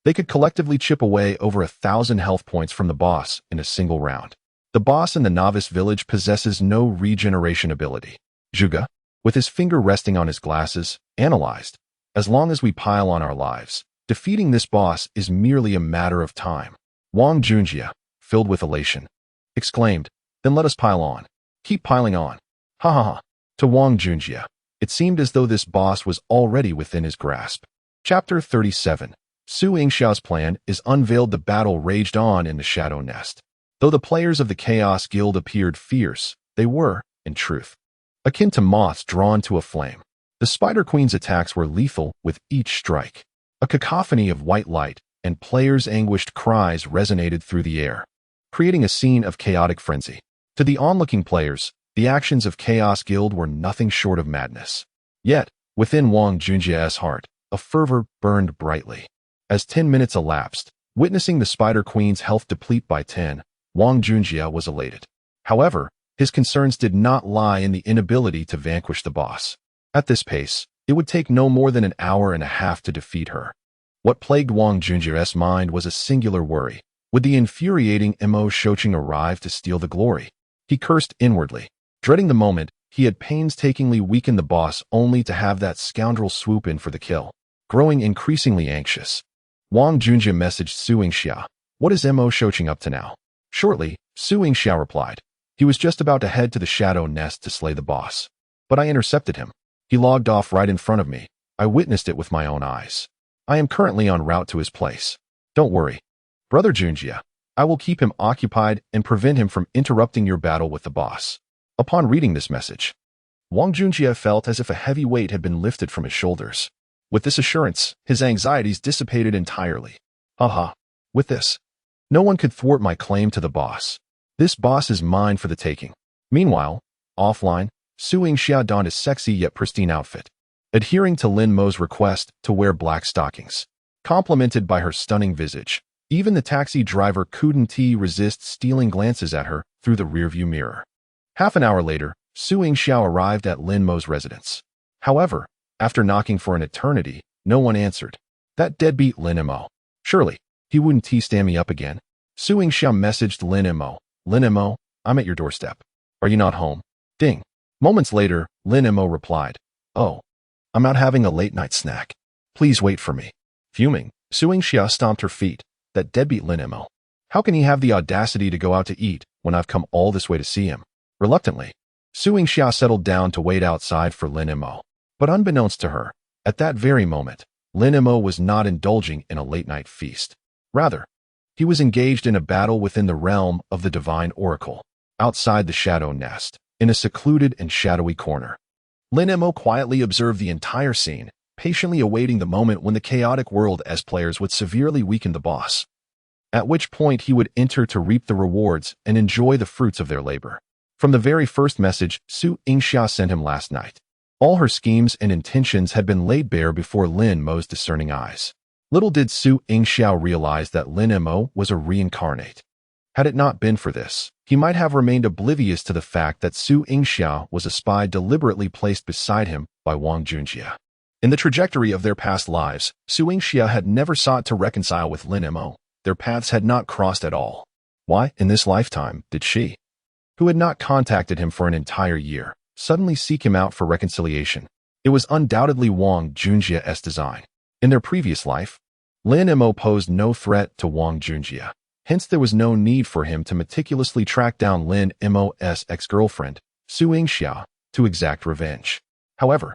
they could collectively chip away over 1,000 health points from the boss in a single round. The boss in the novice village possesses no regeneration ability. Juga, with his finger resting on his glasses, analyzed, As long as we pile on our lives, defeating this boss is merely a matter of time. Wang Junjie, filled with elation, exclaimed, Then let us pile on. Keep piling on. Ha ha ha. To Wang Junjie, it seemed as though this boss was already within his grasp. Chapter 37. Su Yingxiao's plan is unveiled. The battle raged on in the Shadow Nest. Though the players of the Chaos Guild appeared fierce, they were, in truth, akin to moths drawn to a flame. The Spider Queen's attacks were lethal with each strike. A cacophony of white light and players' anguished cries resonated through the air, creating a scene of chaotic frenzy. To the onlooking players, The actions of Chaos Guild were nothing short of madness. Yet, within Wang Junjia's heart, a fervor burned brightly. As 10 minutes elapsed, witnessing the Spider Queen's health deplete by 10, Wang Junjia was elated. However, his concerns did not lie in the inability to vanquish the boss. At this pace, it would take no more than an hour and a half to defeat her. What plagued Wang Junjia's mind was a singular worry. Would the infuriating Mo Shocheng arrive to steal the glory? He cursed inwardly. Dreading the moment, he had painstakingly weakened the boss only to have that scoundrel swoop in for the kill. Growing increasingly anxious, Wang Junjia messaged Su Yingxia. What is Mo Shocheng up to now? Shortly, Su Yingxia replied. He was just about to head to the Shadow Nest to slay the boss. But I intercepted him. He logged off right in front of me. I witnessed it with my own eyes. I am currently en route to his place. Don't worry. Brother Junjia, I will keep him occupied and prevent him from interrupting your battle with the boss. Upon reading this message, Wang Junjia felt as if a heavy weight had been lifted from his shoulders. With this assurance, his anxieties dissipated entirely. Aha. With this, no one could thwart my claim to the boss. This boss is mine for the taking. Meanwhile, offline, Su Yingxia donned a sexy yet pristine outfit, adhering to Lin Mo's request to wear black stockings. Complimented by her stunning visage, even the taxi driver couldn't resist stealing glances at her through the rearview mirror. Half an hour later, Su Yingxia arrived at Lin Mo's residence. However, after knocking for an eternity, no one answered. That deadbeat Lin Mo. Surely, he wouldn't stand me up again. Su Yingxia messaged Lin Mo. Lin Mo, I'm at your doorstep. Are you not home? Ding. Moments later, Lin Mo replied. Oh, I'm out having a late-night snack. Please wait for me. Fuming, Su Yingxia stomped her feet. That deadbeat Lin Mo. How can he have the audacity to go out to eat when I've come all this way to see him? Reluctantly, Su Yingxia settled down to wait outside for Lin Mo. But unbeknownst to her, at that very moment, Lin Mo was not indulging in a late-night feast. Rather, he was engaged in a battle within the realm of the Divine Oracle, outside the Shadow Nest, in a secluded and shadowy corner. Lin Mo quietly observed the entire scene, patiently awaiting the moment when the chaotic world as players would severely weaken the boss, at which point he would enter to reap the rewards and enjoy the fruits of their labor. From the very first message Su Yingxia sent him last night, all her schemes and intentions had been laid bare before Lin Mo's discerning eyes. Little did Su Yingxia realize that Lin Mo was a reincarnate. Had it not been for this, he might have remained oblivious to the fact that Su Yingxia was a spy deliberately placed beside him by Wang Junjia. In the trajectory of their past lives, Su Yingxia had never sought to reconcile with Lin Mo. Their paths had not crossed at all. Why, in this lifetime, did she, who had not contacted him for an entire year, suddenly seek him out for reconciliation? It was undoubtedly Wang Junjia's design. In their previous life, Lin Mo posed no threat to Wang Junjia. Hence there was no need for him to meticulously track down Lin Mo's ex-girlfriend, Su Yingxia, to exact revenge. However,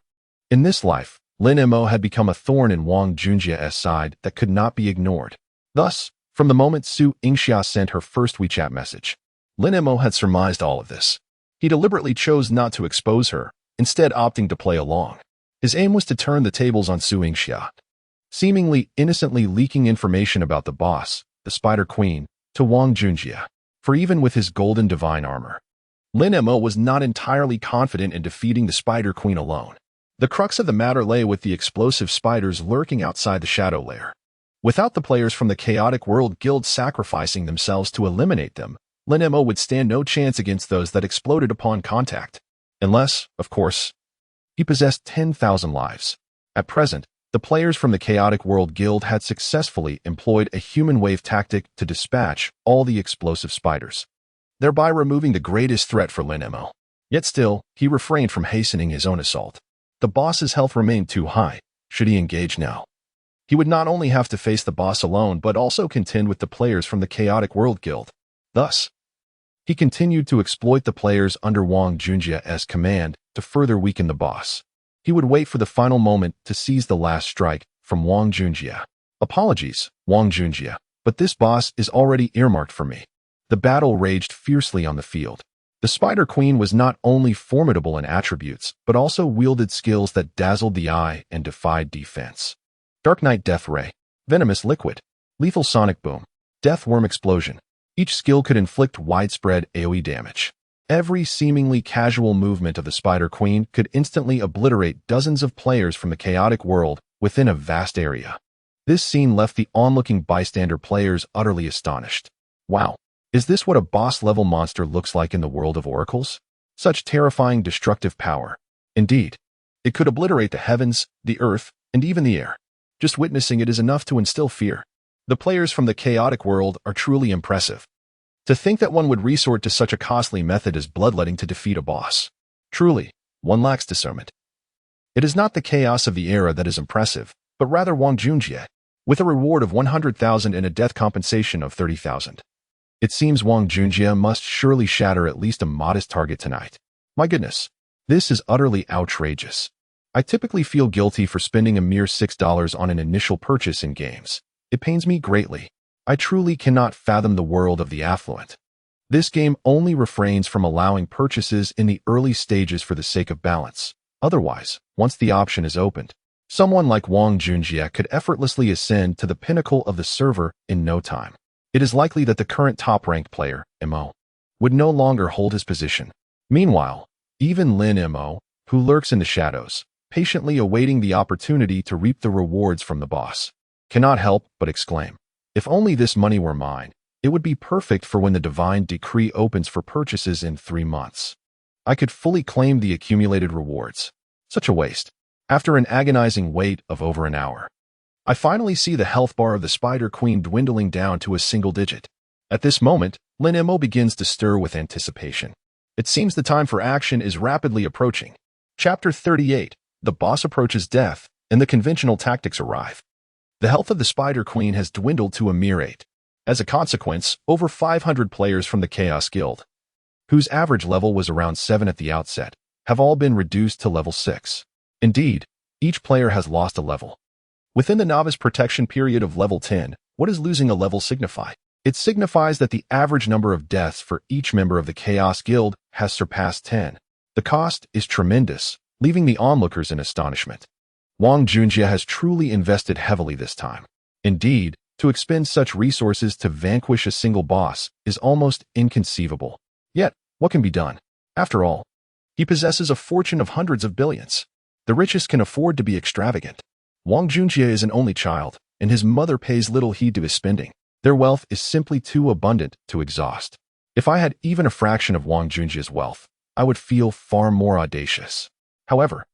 in this life, Lin Mo had become a thorn in Wang Junjia's side that could not be ignored. Thus, from the moment Su Yingxia sent her first WeChat message, Lin Mo had surmised all of this. He deliberately chose not to expose her, instead opting to play along. His aim was to turn the tables on Su Yingxia, seemingly innocently leaking information about the boss, the Spider Queen, to Wang Junjia. For even with his golden divine armor, Lin Mo was not entirely confident in defeating the Spider Queen alone. The crux of the matter lay with the explosive spiders lurking outside the Shadow Lair. Without the players from the Chaotic World Guild sacrificing themselves to eliminate them, Lin Mo would stand no chance against those that exploded upon contact. Unless, of course, he possessed 10,000 lives. At present, the players from the Chaotic World Guild had successfully employed a human wave tactic to dispatch all the explosive spiders, thereby removing the greatest threat for Lin Mo. Yet still, he refrained from hastening his own assault. The boss's health remained too high. Should he engage now, he would not only have to face the boss alone but also contend with the players from the Chaotic World Guild. Thus, he continued to exploit the players under Wang Junjia's command to further weaken the boss. He would wait for the final moment to seize the last strike from Wang Junjia. Apologies, Wang Junjia, but this boss is already earmarked for me. The battle raged fiercely on the field. The Spider Queen was not only formidable in attributes, but also wielded skills that dazzled the eye and defied defense. Dark Knight Death Ray, Venomous Liquid, Lethal Sonic Boom, Death Worm Explosion. Each skill could inflict widespread AoE damage. Every seemingly casual movement of the Spider Queen could instantly obliterate dozens of players from the chaotic world within a vast area. This scene left the onlooking bystander players utterly astonished. Wow, is this what a boss-level monster looks like in the world of oracles? Such terrifying destructive power. Indeed, it could obliterate the heavens, the earth, and even the air. Just witnessing it is enough to instill fear. The players from the chaotic world are truly impressive. To think that one would resort to such a costly method as bloodletting to defeat a boss. Truly, one lacks discernment. It is not the chaos of the era that is impressive, but rather Wang Junjie, with a reward of 100,000 and a death compensation of 30,000. It seems Wang Junjie must surely shatter at least a modest target tonight. My goodness, this is utterly outrageous. I typically feel guilty for spending a mere $6 on an initial purchase in games. It pains me greatly. I truly cannot fathom the world of the affluent. This game only refrains from allowing purchases in the early stages for the sake of balance. Otherwise, once the option is opened, someone like Wang Junjie could effortlessly ascend to the pinnacle of the server in no time. It is likely that the current top-ranked player, Mo, would no longer hold his position. Meanwhile, even Lin Mo, who lurks in the shadows, patiently awaiting the opportunity to reap the rewards from the boss, cannot help but exclaim, "If only this money were mine, it would be perfect for when the divine decree opens for purchases in 3 months. I could fully claim the accumulated rewards. Such a waste." After an agonizing wait of over an hour, I finally see the health bar of the Spider Queen dwindling down to a single digit. At this moment, Lin Mo begins to stir with anticipation. It seems the time for action is rapidly approaching. Chapter 38, the boss approaches death, and the conventional tactics arrive. The health of the Spider Queen has dwindled to a mere 8. As a consequence, over 500 players from the Chaos Guild, whose average level was around 7 at the outset, have all been reduced to level 6. Indeed, each player has lost a level. Within the novice protection period of level 10, what does losing a level signify? It signifies that the average number of deaths for each member of the Chaos Guild has surpassed 10. The cost is tremendous, leaving the onlookers in astonishment. Wang Junjie has truly invested heavily this time. Indeed, to expend such resources to vanquish a single boss is almost inconceivable. Yet, what can be done? After all, he possesses a fortune of hundreds of billions. The richest can afford to be extravagant. Wang Junjie is an only child, and his mother pays little heed to his spending. Their wealth is simply too abundant to exhaust. If I had even a fraction of Wang Junjie's wealth, I would feel far more audacious. However,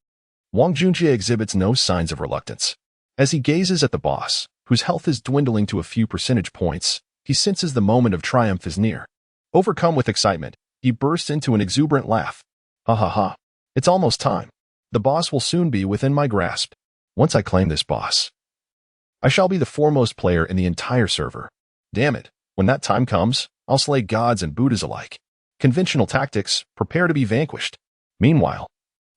Wang Junjie exhibits no signs of reluctance. As he gazes at the boss, whose health is dwindling to a few percentage points, he senses the moment of triumph is near. Overcome with excitement, he bursts into an exuberant laugh. Ha ha ha. It's almost time. The boss will soon be within my grasp. Once I claim this boss, I shall be the foremost player in the entire server. Damn it, when that time comes, I'll slay gods and Buddhas alike. Conventional tactics, prepare to be vanquished. Meanwhile,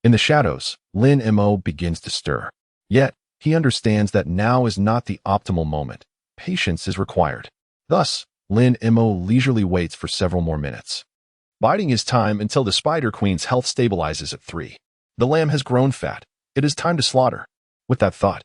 in the shadows, Lin Mo begins to stir. Yet, he understands that now is not the optimal moment. Patience is required. Thus, Lin Mo leisurely waits for several more minutes, biding his time until the Spider Queen's health stabilizes at 3. The lamb has grown fat. It is time to slaughter. With that thought,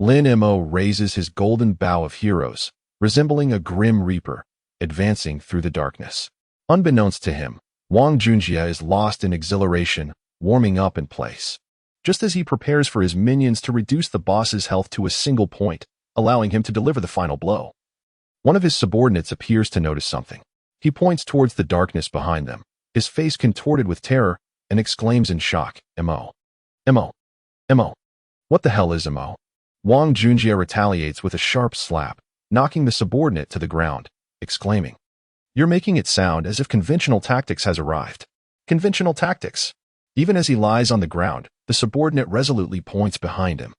Lin Mo raises his golden bow of heroes, resembling a grim reaper, advancing through the darkness. Unbeknownst to him, Wang Junjie is lost in exhilaration, warming up in place. Just as he prepares for his minions to reduce the boss's health to a single point, allowing him to deliver the final blow, one of his subordinates appears to notice something. He points towards the darkness behind them, his face contorted with terror, and exclaims in shock, Mo. What the hell is Mo? Wang Junjie retaliates with a sharp slap, knocking the subordinate to the ground, exclaiming, "You're making it sound as if conventional tactics has arrived." Conventional tactics. Even as he lies on the ground, the subordinate resolutely points behind him,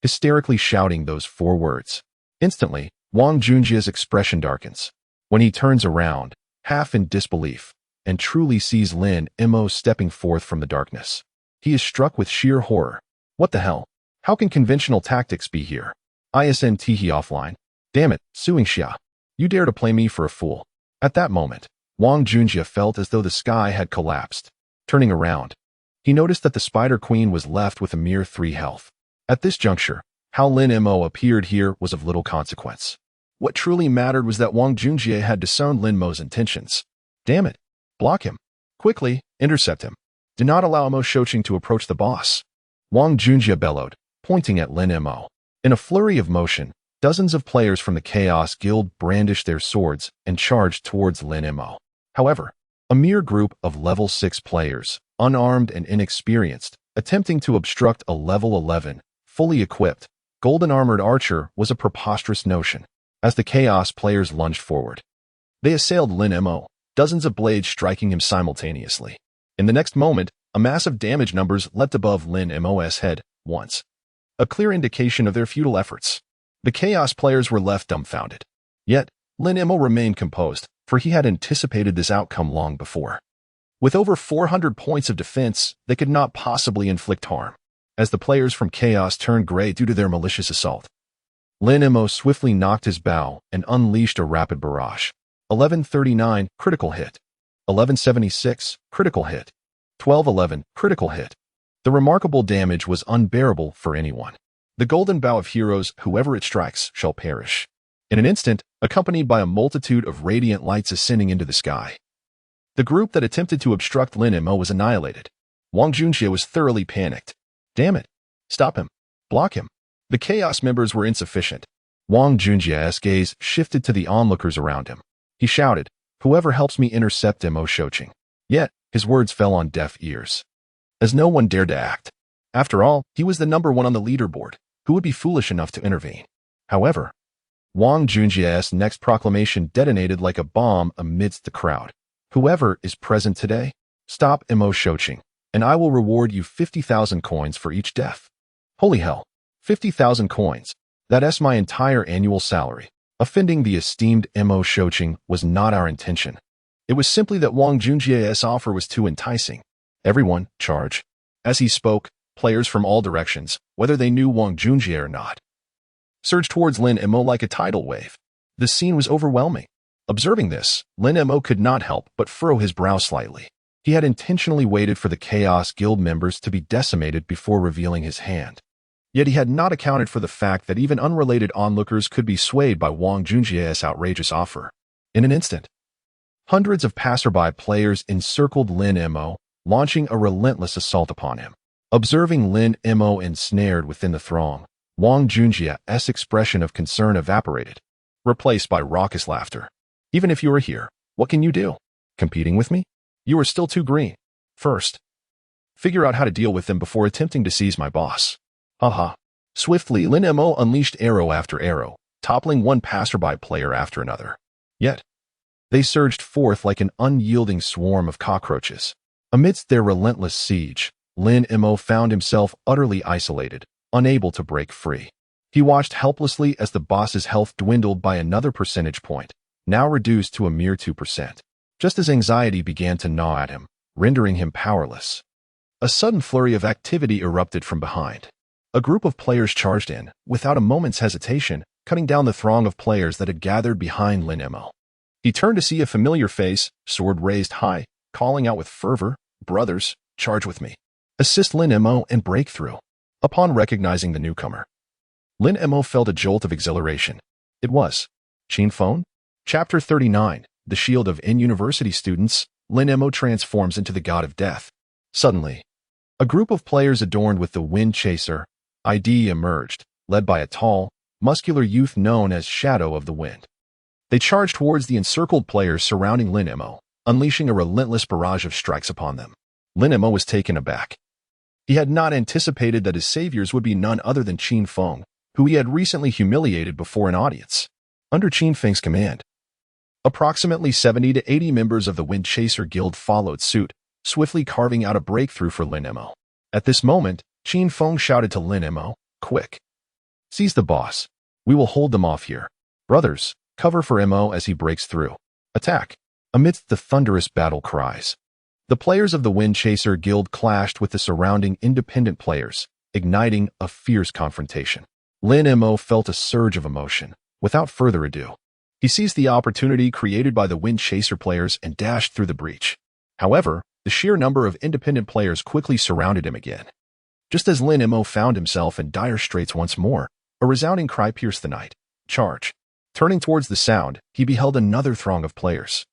hysterically shouting those 4 words. Instantly, Wang Junjie's expression darkens. When he turns around, half in disbelief, and truly sees Lin Mo stepping forth from the darkness, he is struck with sheer horror. What the hell? How can conventional tactics be here? ISNT he offline. Damn it, Suing Xia. You dare to play me for a fool. At that moment, Wang Junjie felt as though the sky had collapsed. Turning around, he noticed that the Spider Queen was left with a mere 3 health. At this juncture, how Lin Mo appeared here was of little consequence. What truly mattered was that Wang Junjie had discerned Lin Mo's intentions. Damn it, block him. Quickly, intercept him. Do not allow Mo Shoqing to approach the boss. Wang Junjie bellowed, pointing at Lin Mo. In a flurry of motion, dozens of players from the Chaos Guild brandished their swords and charged towards Lin Mo. However, a mere group of level 6 players, unarmed and inexperienced, attempting to obstruct a level 11, fully equipped, golden-armored archer was a preposterous notion. As the Chaos players lunged forward, they assailed Lin Mo, dozens of blades striking him simultaneously. In the next moment, a mass of damage numbers leapt above Lin Mo's head once, a clear indication of their futile efforts. The Chaos players were left dumbfounded. Yet, Lin Mo remained composed, for he had anticipated this outcome long before. With over 400 points of defense, they could not possibly inflict harm. As the players from Chaos turned gray due to their malicious assault, Lin Mo swiftly knocked his bow and unleashed a rapid barrage. 1139 critical hit. 1176 critical hit. 1211 critical hit. The remarkable damage was unbearable for anyone. The golden bow of heroes, whoever it strikes, shall perish. In an instant, accompanied by a multitude of radiant lights ascending into the sky, the group that attempted to obstruct Lin Mo was annihilated. Wang Junjie was thoroughly panicked. Damn it. Stop him. Block him. The Chaos members were insufficient. Wang Junjie's gaze shifted to the onlookers around him. He shouted, "Whoever helps me intercept Mo Shoqing." Yet, his words fell on deaf ears, as no one dared to act. After all, he was the number 1 on the leaderboard. Who would be foolish enough to intervene? However, Wang Junjie's next proclamation detonated like a bomb amidst the crowd. Whoever is present today, stop Mo Shoqing, and I will reward you 50,000 coins for each death. Holy hell, 50,000 coins. That's my entire annual salary. Offending the esteemed Mo Shoqing was not our intention. It was simply that Wang Junjie's offer was too enticing. Everyone, charge. As he spoke, players from all directions, whether they knew Wang Junjie or not, surged towards Lin Mo like a tidal wave. The scene was overwhelming. Observing this, Lin Mo could not help but furrow his brow slightly. He had intentionally waited for the Chaos Guild members to be decimated before revealing his hand. Yet he had not accounted for the fact that even unrelated onlookers could be swayed by Wang Junjie's outrageous offer. In an instant, hundreds of passerby players encircled Lin Mo, launching a relentless assault upon him. Observing Lin Mo ensnared within the throng, Wang Junjie's expression of concern evaporated, replaced by raucous laughter. Even if you are here, what can you do? Competing with me? You are still too green. First, figure out how to deal with them before attempting to seize my boss. Haha. Swiftly, Lin Mo unleashed arrow after arrow, toppling one passerby player after another. Yet, they surged forth like an unyielding swarm of cockroaches. Amidst their relentless siege, Lin Mo found himself utterly isolated, unable to break free. He watched helplessly as the boss's health dwindled by another percentage point, now reduced to a mere 2%. Just as anxiety began to gnaw at him, rendering him powerless, a sudden flurry of activity erupted from behind. A group of players charged in, without a moment's hesitation, cutting down the throng of players that had gathered behind Lin Mo. He turned to see a familiar face, sword raised high, calling out with fervor, "Brothers, charge with me. Assist Lin Mo and break through." Upon recognizing the newcomer, Lin Mo felt a jolt of exhilaration. It was Qin Feng. Chapter 39, The Shield of In-University Students. Lin Mo transforms into the God of Death. Suddenly, a group of players adorned with the Wind Chaser ID emerged, led by a tall, muscular youth known as Shadow of the Wind. They charged towards the encircled players surrounding Lin Mo, unleashing a relentless barrage of strikes upon them. Lin Mo was taken aback. He had not anticipated that his saviors would be none other than Qin Feng, who he had recently humiliated before an audience. Under Qin Feng's command, approximately 70 to 80 members of the Wind Chaser Guild followed suit, swiftly carving out a breakthrough for Lin Mo. At this moment, Qin Feng shouted to Lin Mo, "Quick! Seize the boss. We will hold them off here. Brothers, cover for Mo as he breaks through. Attack!" Amidst the thunderous battle cries, the players of the Wind Chaser Guild clashed with the surrounding independent players, igniting a fierce confrontation. Lin Mo felt a surge of emotion. Without further ado, he seized the opportunity created by the Wind Chaser players and dashed through the breach. However, the sheer number of independent players quickly surrounded him again. Just as Lin Mo found himself in dire straits once more, a resounding cry pierced the night. "Charge!" Turning towards the sound, he beheld another throng of players.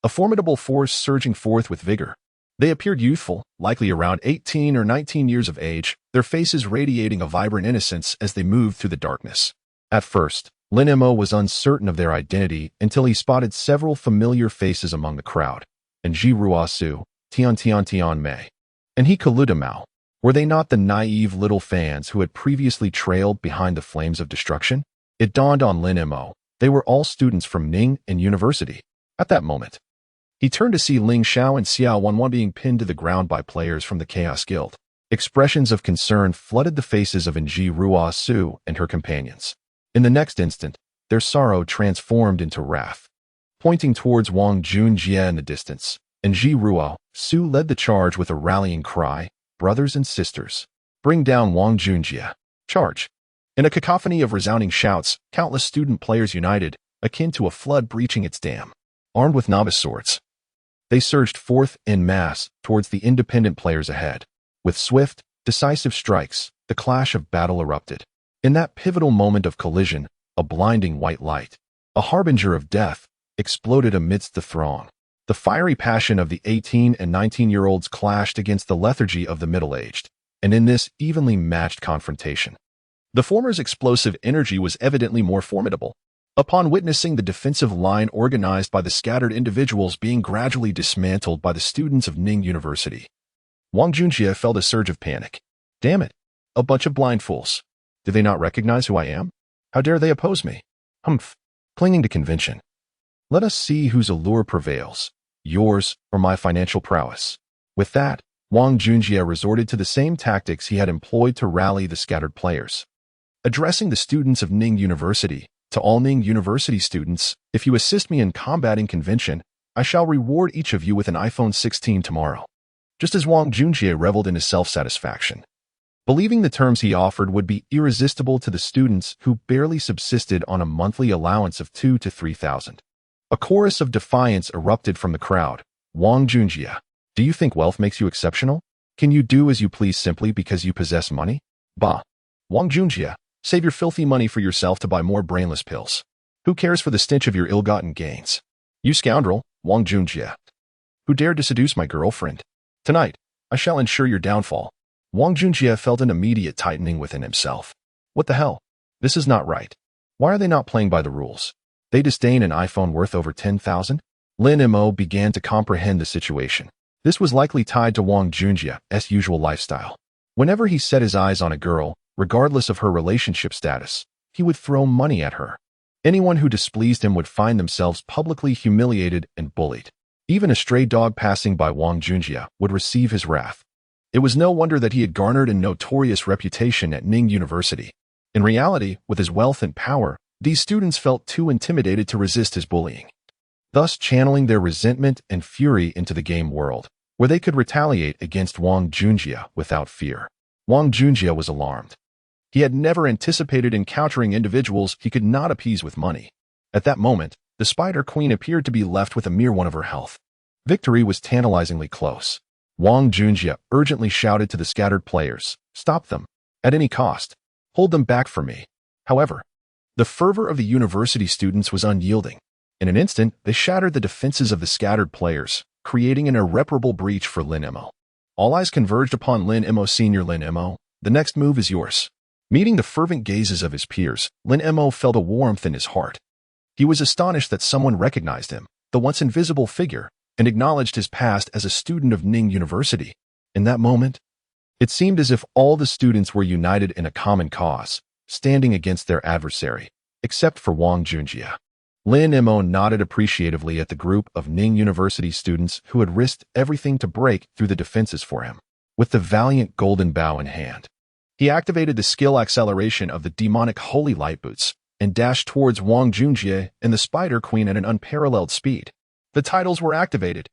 a formidable force surging forth with vigor. They appeared youthful, likely around 18 or 19 years of age, their faces radiating a vibrant innocence as they moved through the darkness. At first, Lin Mo was uncertain of their identity until he spotted several familiar faces among the crowd. And Ji Ruosu, Tian Mei, and He Kaluda Mao. Were they not the naive little fans who had previously trailed behind the flames of destruction? It dawned on Lin Mo. They were all students from Ning and University. At that moment, he turned to see Ling Xiao and Xiao Wanwan being pinned to the ground by players from the Chaos Guild. Expressions of concern flooded the faces of Ji Ruosu and her companions. In the next instant, their sorrow transformed into wrath. Pointing towards Wang Junjie in the distance, Ji Ruosu led the charge with a rallying cry, "Brothers and sisters, bring down Wang Junjie. Charge!" In a cacophony of resounding shouts, countless student players united, akin to a flood breaching its dam. Armed with novice swords, they surged forth en masse towards the independent players ahead. With swift, decisive strikes, the clash of battle erupted. In that pivotal moment of collision, a blinding white light, a harbinger of death, exploded amidst the throng. The fiery passion of the 18 and 19-year-olds clashed against the lethargy of the middle-aged, and in this evenly matched confrontation, the former's explosive energy was evidently more formidable. Upon witnessing the defensive line organized by the scattered individuals being gradually dismantled by the students of Ning University, Wang Junjie felt a surge of panic. Damn it! A bunch of blind fools. Do they not recognize who I am? How dare they oppose me? Humph! Clinging to convention. Let us see whose allure prevails, yours or my financial prowess. With that, Wang Junjie resorted to the same tactics he had employed to rally the scattered players. Addressing the students of Ning University, to all Ning University students, if you assist me in combating convention, I shall reward each of you with an iPhone 16 tomorrow. Just as Wang Junjie reveled in his self-satisfaction, believing the terms he offered would be irresistible to the students who barely subsisted on a monthly allowance of 2,000 to 3,000. A chorus of defiance erupted from the crowd. Wang Junjie, do you think wealth makes you exceptional? Can you do as you please simply because you possess money? Bah! Wang Junjie, save your filthy money for yourself to buy more brainless pills. Who cares for the stench of your ill-gotten gains? You scoundrel, Wang Junjie, who dared to seduce my girlfriend. Tonight, I shall ensure your downfall. Wang Junjie felt an immediate tightening within himself. What the hell? This is not right. Why are they not playing by the rules? They disdain an iPhone worth over 10,000? Lin Mo began to comprehend the situation. This was likely tied to Wang Junjie's usual lifestyle. Whenever he set his eyes on a girl, regardless of her relationship status, he would throw money at her. Anyone who displeased him would find themselves publicly humiliated and bullied. Even a stray dog passing by Wang Junjie would receive his wrath. It was no wonder that he had garnered a notorious reputation at Ning University. In reality, with his wealth and power, these students felt too intimidated to resist his bullying, thus channeling their resentment and fury into the game world, where they could retaliate against Wang Junjie without fear. Wang Junjie was alarmed. He had never anticipated encountering individuals he could not appease with money. At that moment, the Spider Queen appeared to be left with a mere one of her health. Victory was tantalizingly close. Wang Junjie urgently shouted to the scattered players, "Stop them, at any cost. Hold them back for me." However, the fervor of the university students was unyielding. In an instant, they shattered the defenses of the scattered players, creating an irreparable breach for Lin Mo. All eyes converged upon Lin Mo. Senior Lin Mo, the next move is yours. Meeting the fervent gazes of his peers, Lin Mo felt a warmth in his heart. He was astonished that someone recognized him, the once invisible figure, and acknowledged his past as a student of Ning University. In that moment, it seemed as if all the students were united in a common cause, standing against their adversary, except for Wang Junjie. Lin Mo nodded appreciatively at the group of Ning University students who had risked everything to break through the defenses for him. With the valiant golden bow in hand, he activated the skill acceleration of the demonic holy light boots and dashed towards Wang Junjie and the Spider Queen at an unparalleled speed. The titles were activated.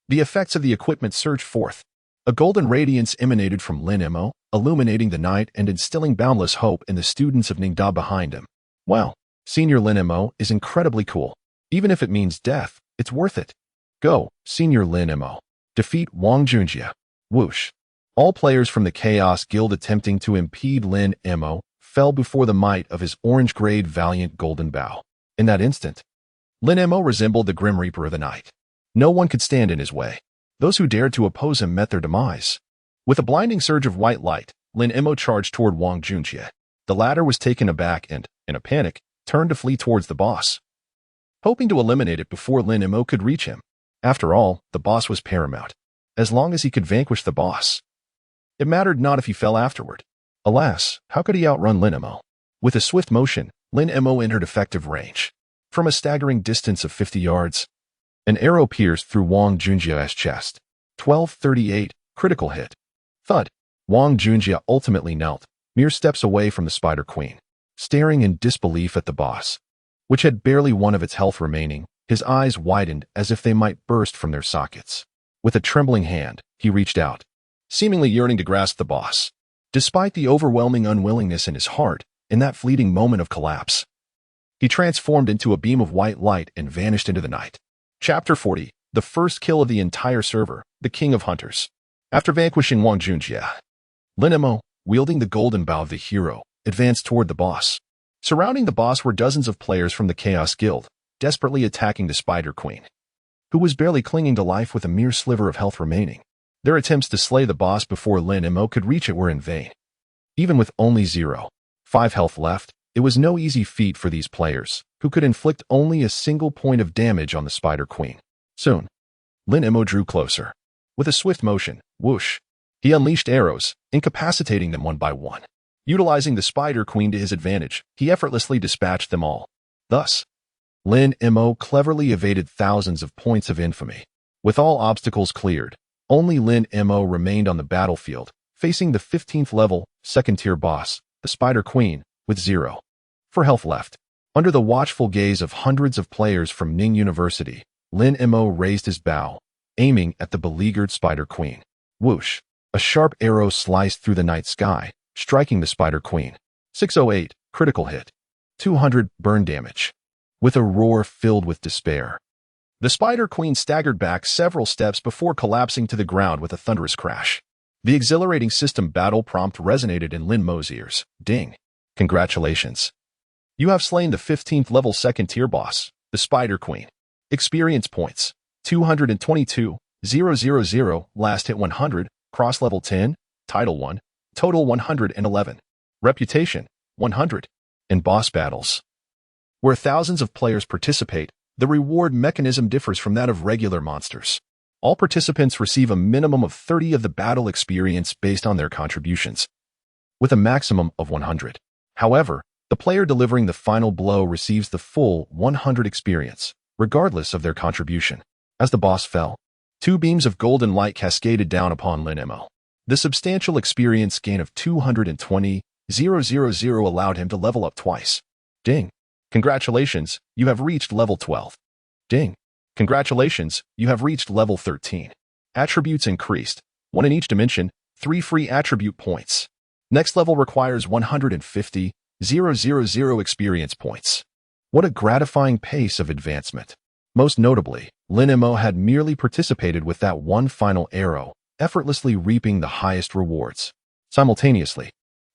The effects of the equipment surged forth. A golden radiance emanated from Lin Mo, illuminating the night and instilling boundless hope in the students of Ningda behind him. Wow, Senior Lin Mo is incredibly cool. Even if it means death, it's worth it. Go, Senior Lin Mo. Defeat Wang Junjie. Whoosh. All players from the Chaos Guild attempting to impede Lin Mo fell before the might of his orange-grade valiant golden bow. In that instant, Lin Mo resembled the Grim Reaper of the night. No one could stand in his way. Those who dared to oppose him met their demise. With a blinding surge of white light, Lin Mo charged toward Wang Junjie. The latter was taken aback and, in a panic, turned to flee towards the boss, hoping to eliminate it before Lin Mo could reach him. After all, the boss was paramount. As long as he could vanquish the boss, it mattered not if he fell afterward. Alas, how could he outrun Lin Mo? With a swift motion, Lin Mo entered effective range. From a staggering distance of 50 yards, an arrow pierced through Wang Junjie's chest. 1238, critical hit. Thud. Wang Junjie ultimately knelt, mere steps away from the Spider Queen. Staring in disbelief at the boss, which had barely one of its health remaining, his eyes widened as if they might burst from their sockets. With a trembling hand, he reached out, seemingly yearning to grasp the boss. Despite the overwhelming unwillingness in his heart, in that fleeting moment of collapse, he transformed into a beam of white light and vanished into the night. Chapter 40, the first kill of the entire server, the King of Hunters. After vanquishing Wang Junjie, Lin Mo, wielding the golden bow of the hero, advanced toward the boss. Surrounding the boss were dozens of players from the Chaos Guild, desperately attacking the Spider Queen, who was barely clinging to life with a mere sliver of health remaining. Their attempts to slay the boss before Lin Mo could reach it were in vain. Even with only 0.5 health left, it was no easy feat for these players, who could inflict only a single point of damage on the Spider Queen. Soon, Lin Mo drew closer. With a swift motion, whoosh, he unleashed arrows, incapacitating them one by one. Utilizing the Spider Queen to his advantage, he effortlessly dispatched them all. Thus, Lin Mo cleverly evaded thousands of points of infamy. With all obstacles cleared, only Lin Mo remained on the battlefield, facing the 15th level, second-tier boss, the Spider Queen, with 0 for health left. Under the watchful gaze of hundreds of players from Ning University, Lin Mo raised his bow, aiming at the beleaguered Spider Queen. Whoosh! A sharp arrow sliced through the night sky, striking the Spider Queen. 608, critical hit. 200 burn damage. With a roar filled with despair, the Spider Queen staggered back several steps before collapsing to the ground with a thunderous crash. The exhilarating system battle prompt resonated in Lin Mo's ears. Ding! Congratulations. You have slain the 15th level second-tier boss, the Spider Queen. Experience points: 222,000, last hit 100, cross level 10, title 1, total 111, reputation 100. In boss battles, where thousands of players participate, the reward mechanism differs from that of regular monsters. All participants receive a minimum of 30 of the battle experience based on their contributions, with a maximum of 100. However, the player delivering the final blow receives the full 100 experience, regardless of their contribution. As the boss fell, 2 beams of golden light cascaded down upon Lin Mo. The substantial experience gain of 220,000 allowed him to level up twice. Ding! Congratulations, you have reached level 12. Ding! Congratulations, you have reached level 13. Attributes increased, 1 in each dimension, 3 free attribute points. Next level requires 150,000 experience points. What a gratifying pace of advancement. Most notably, Lin Mo had merely participated with that one final arrow, effortlessly reaping the highest rewards. Simultaneously,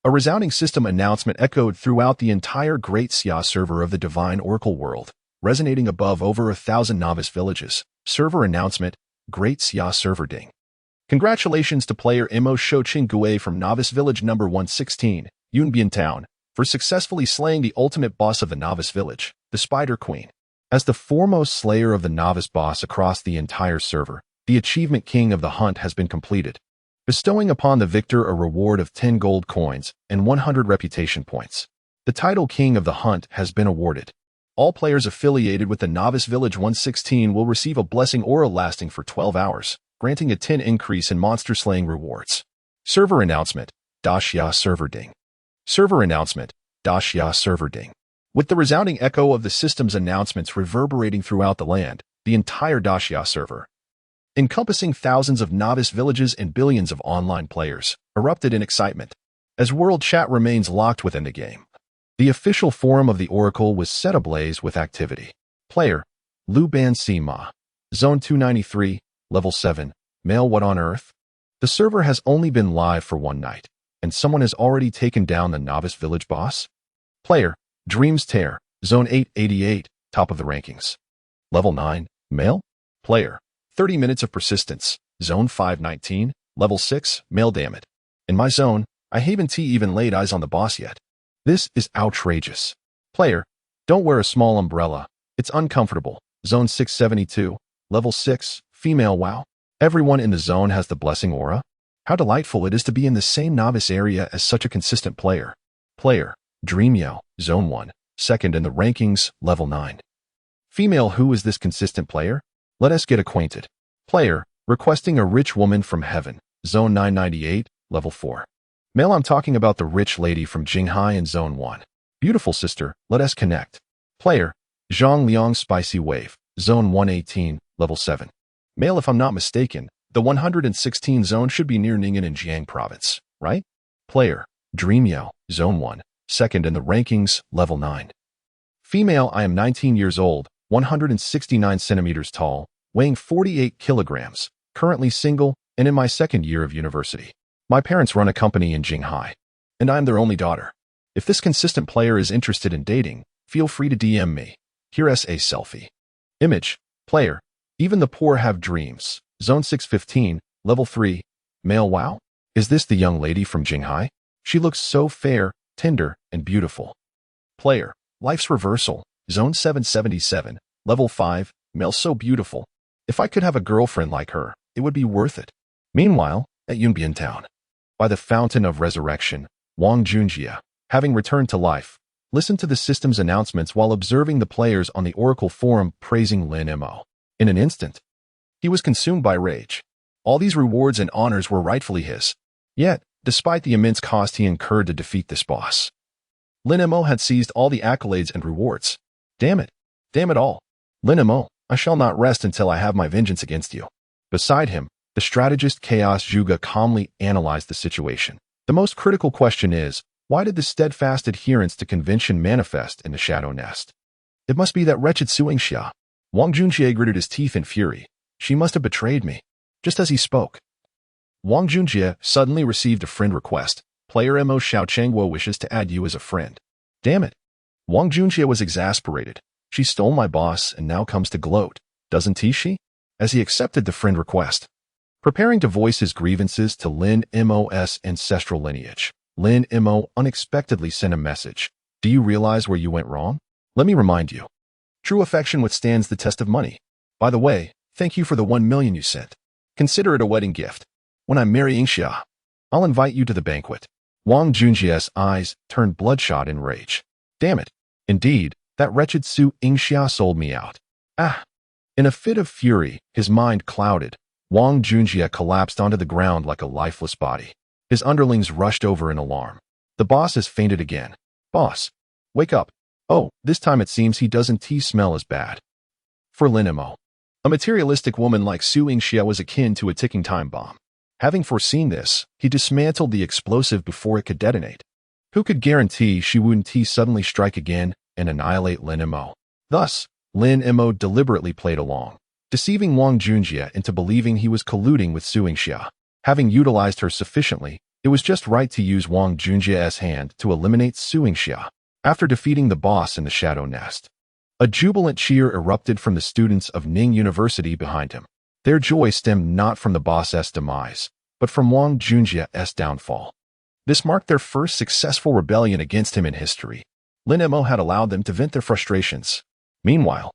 a resounding system announcement echoed throughout the entire Great Xia server of the Divine Oracle world, resonating above over 1,000 novice villages. Server announcement, Great Xia server ding. Congratulations to player Imo Shouqing Gue from Novice Village number 116, Yunbian Town, for successfully slaying the ultimate boss of the Novice Village, the Spider Queen. As the foremost slayer of the Novice boss across the entire server, the achievement King of the Hunt has been completed, bestowing upon the victor a reward of 10 gold coins and 100 reputation points. The title King of the Hunt has been awarded. All players affiliated with the Novice Village 116 will receive a blessing aura lasting for 12 hours, granting a 10 increase in monster slaying rewards. Server announcement, Daxia server ding. Server announcement, Daxia server ding. With the resounding echo of the system's announcements reverberating throughout the land, the entire Daxia server, encompassing thousands of novice villages and billions of online players, erupted in excitement. As world chat remains locked within the game, the official forum of the Oracle was set ablaze with activity. Player, Lu Ban Sima, Zone 293, Level 7, Male What on Earth? The server has only been live for one night, and someone has already taken down the novice village boss? Player, Dreams Tear, Zone 888, top of the rankings. Level 9, Male? Player, 30 minutes of persistence. Zone 519, level 6, male damn it. In my zone, I haven't even laid eyes on the boss yet. This is outrageous. Player, don't wear a small umbrella. It's uncomfortable. Zone 672, level 6, female wow. Everyone in the zone has the blessing aura. How delightful it is to be in the same novice area as such a consistent player. Player, Dream Yell, Zone 1, second in the rankings, level 9. Female, who is this consistent player? Let us get acquainted. Player, requesting a rich woman from heaven, Zone 998, level 4. Male, I'm talking about the rich lady from Jinghai in Zone 1. Beautiful sister, let us connect. Player, Zhang Liang Spicy Wave, Zone 118, level 7. Male, if I'm not mistaken, the 116 zone should be near Ning'an in Jiang province, right? Player, Dream Yell, Zone 1, second in the rankings, level 9. Female, I am 19 years old, 169 centimeters tall, weighing 48 kilograms, currently single, and in my second year of university. My parents run a company in Jinghai, and I am their only daughter. If this consistent player is interested in dating, feel free to DM me. Here's a selfie. Image, player, even the poor have dreams. Zone 615, level 3, male wow. Is this the young lady from Jinghai? She looks so fair, tender, and beautiful. Player, life's reversal. Zone 777, level 5, male so beautiful. If I could have a girlfriend like her, it would be worth it. Meanwhile, at Yunbian Town, by the Fountain of Resurrection, Wang Junjie, having returned to life, listened to the system's announcements while observing the players on the Oracle Forum praising Lin Mo. In an instant, he was consumed by rage. All these rewards and honors were rightfully his. Yet, despite the immense cost he incurred to defeat this boss, Lin Mo had seized all the accolades and rewards. Damn it. Damn it all. Lin Mo, I shall not rest until I have my vengeance against you. Beside him, the strategist Chaos Juga calmly analyzed the situation. The most critical question is, why did the steadfast adherence to convention manifest in the Shadow Nest? It must be that wretched Suingxia. Wang Junjie gritted his teeth in fury. She must have betrayed me. Just as he spoke, Wang Junjie suddenly received a friend request. Player Mo Xiao Chengguo wishes to add you as a friend. Damn it. Wang Junjie was exasperated. She stole my boss and now comes to gloat, doesn't she? As he accepted the friend request. Preparing to voice his grievances to Lin Mo's ancestral lineage, Lin Mo unexpectedly sent a message. Do you realize where you went wrong? Let me remind you. True affection withstands the test of money. By the way, thank you for the 1 million you sent. Consider it a wedding gift. When I marry Yingxia, I'll invite you to the banquet. Wang Junjie's eyes turned bloodshot in rage. Damn it. Indeed, that wretched Su Yingxia sold me out. Ah! In a fit of fury, his mind clouded. Wang Junjie collapsed onto the ground like a lifeless body. His underlings rushed over in alarm. The boss has fainted again. Boss, wake up. Oh, this time it seems he doesn't smell as bad. For Lin Mo, a materialistic woman like Su Yingxia was akin to a ticking time bomb. Having foreseen this, he dismantled the explosive before it could detonate. Who could guarantee she wouldn't suddenly strike again and annihilate Lin Mo? Thus, Lin Mo deliberately played along, deceiving Wang Junjie into believing he was colluding with Su Yingxia. Having utilized her sufficiently, it was just right to use Wang Junjie's hand to eliminate Su Yingxia. After defeating the boss in the Shadow Nest, a jubilant cheer erupted from the students of Ning University behind him. Their joy stemmed not from the boss's demise, but from Wang Junjie's downfall. This marked their first successful rebellion against him in history. Lin Mo had allowed them to vent their frustrations. Meanwhile,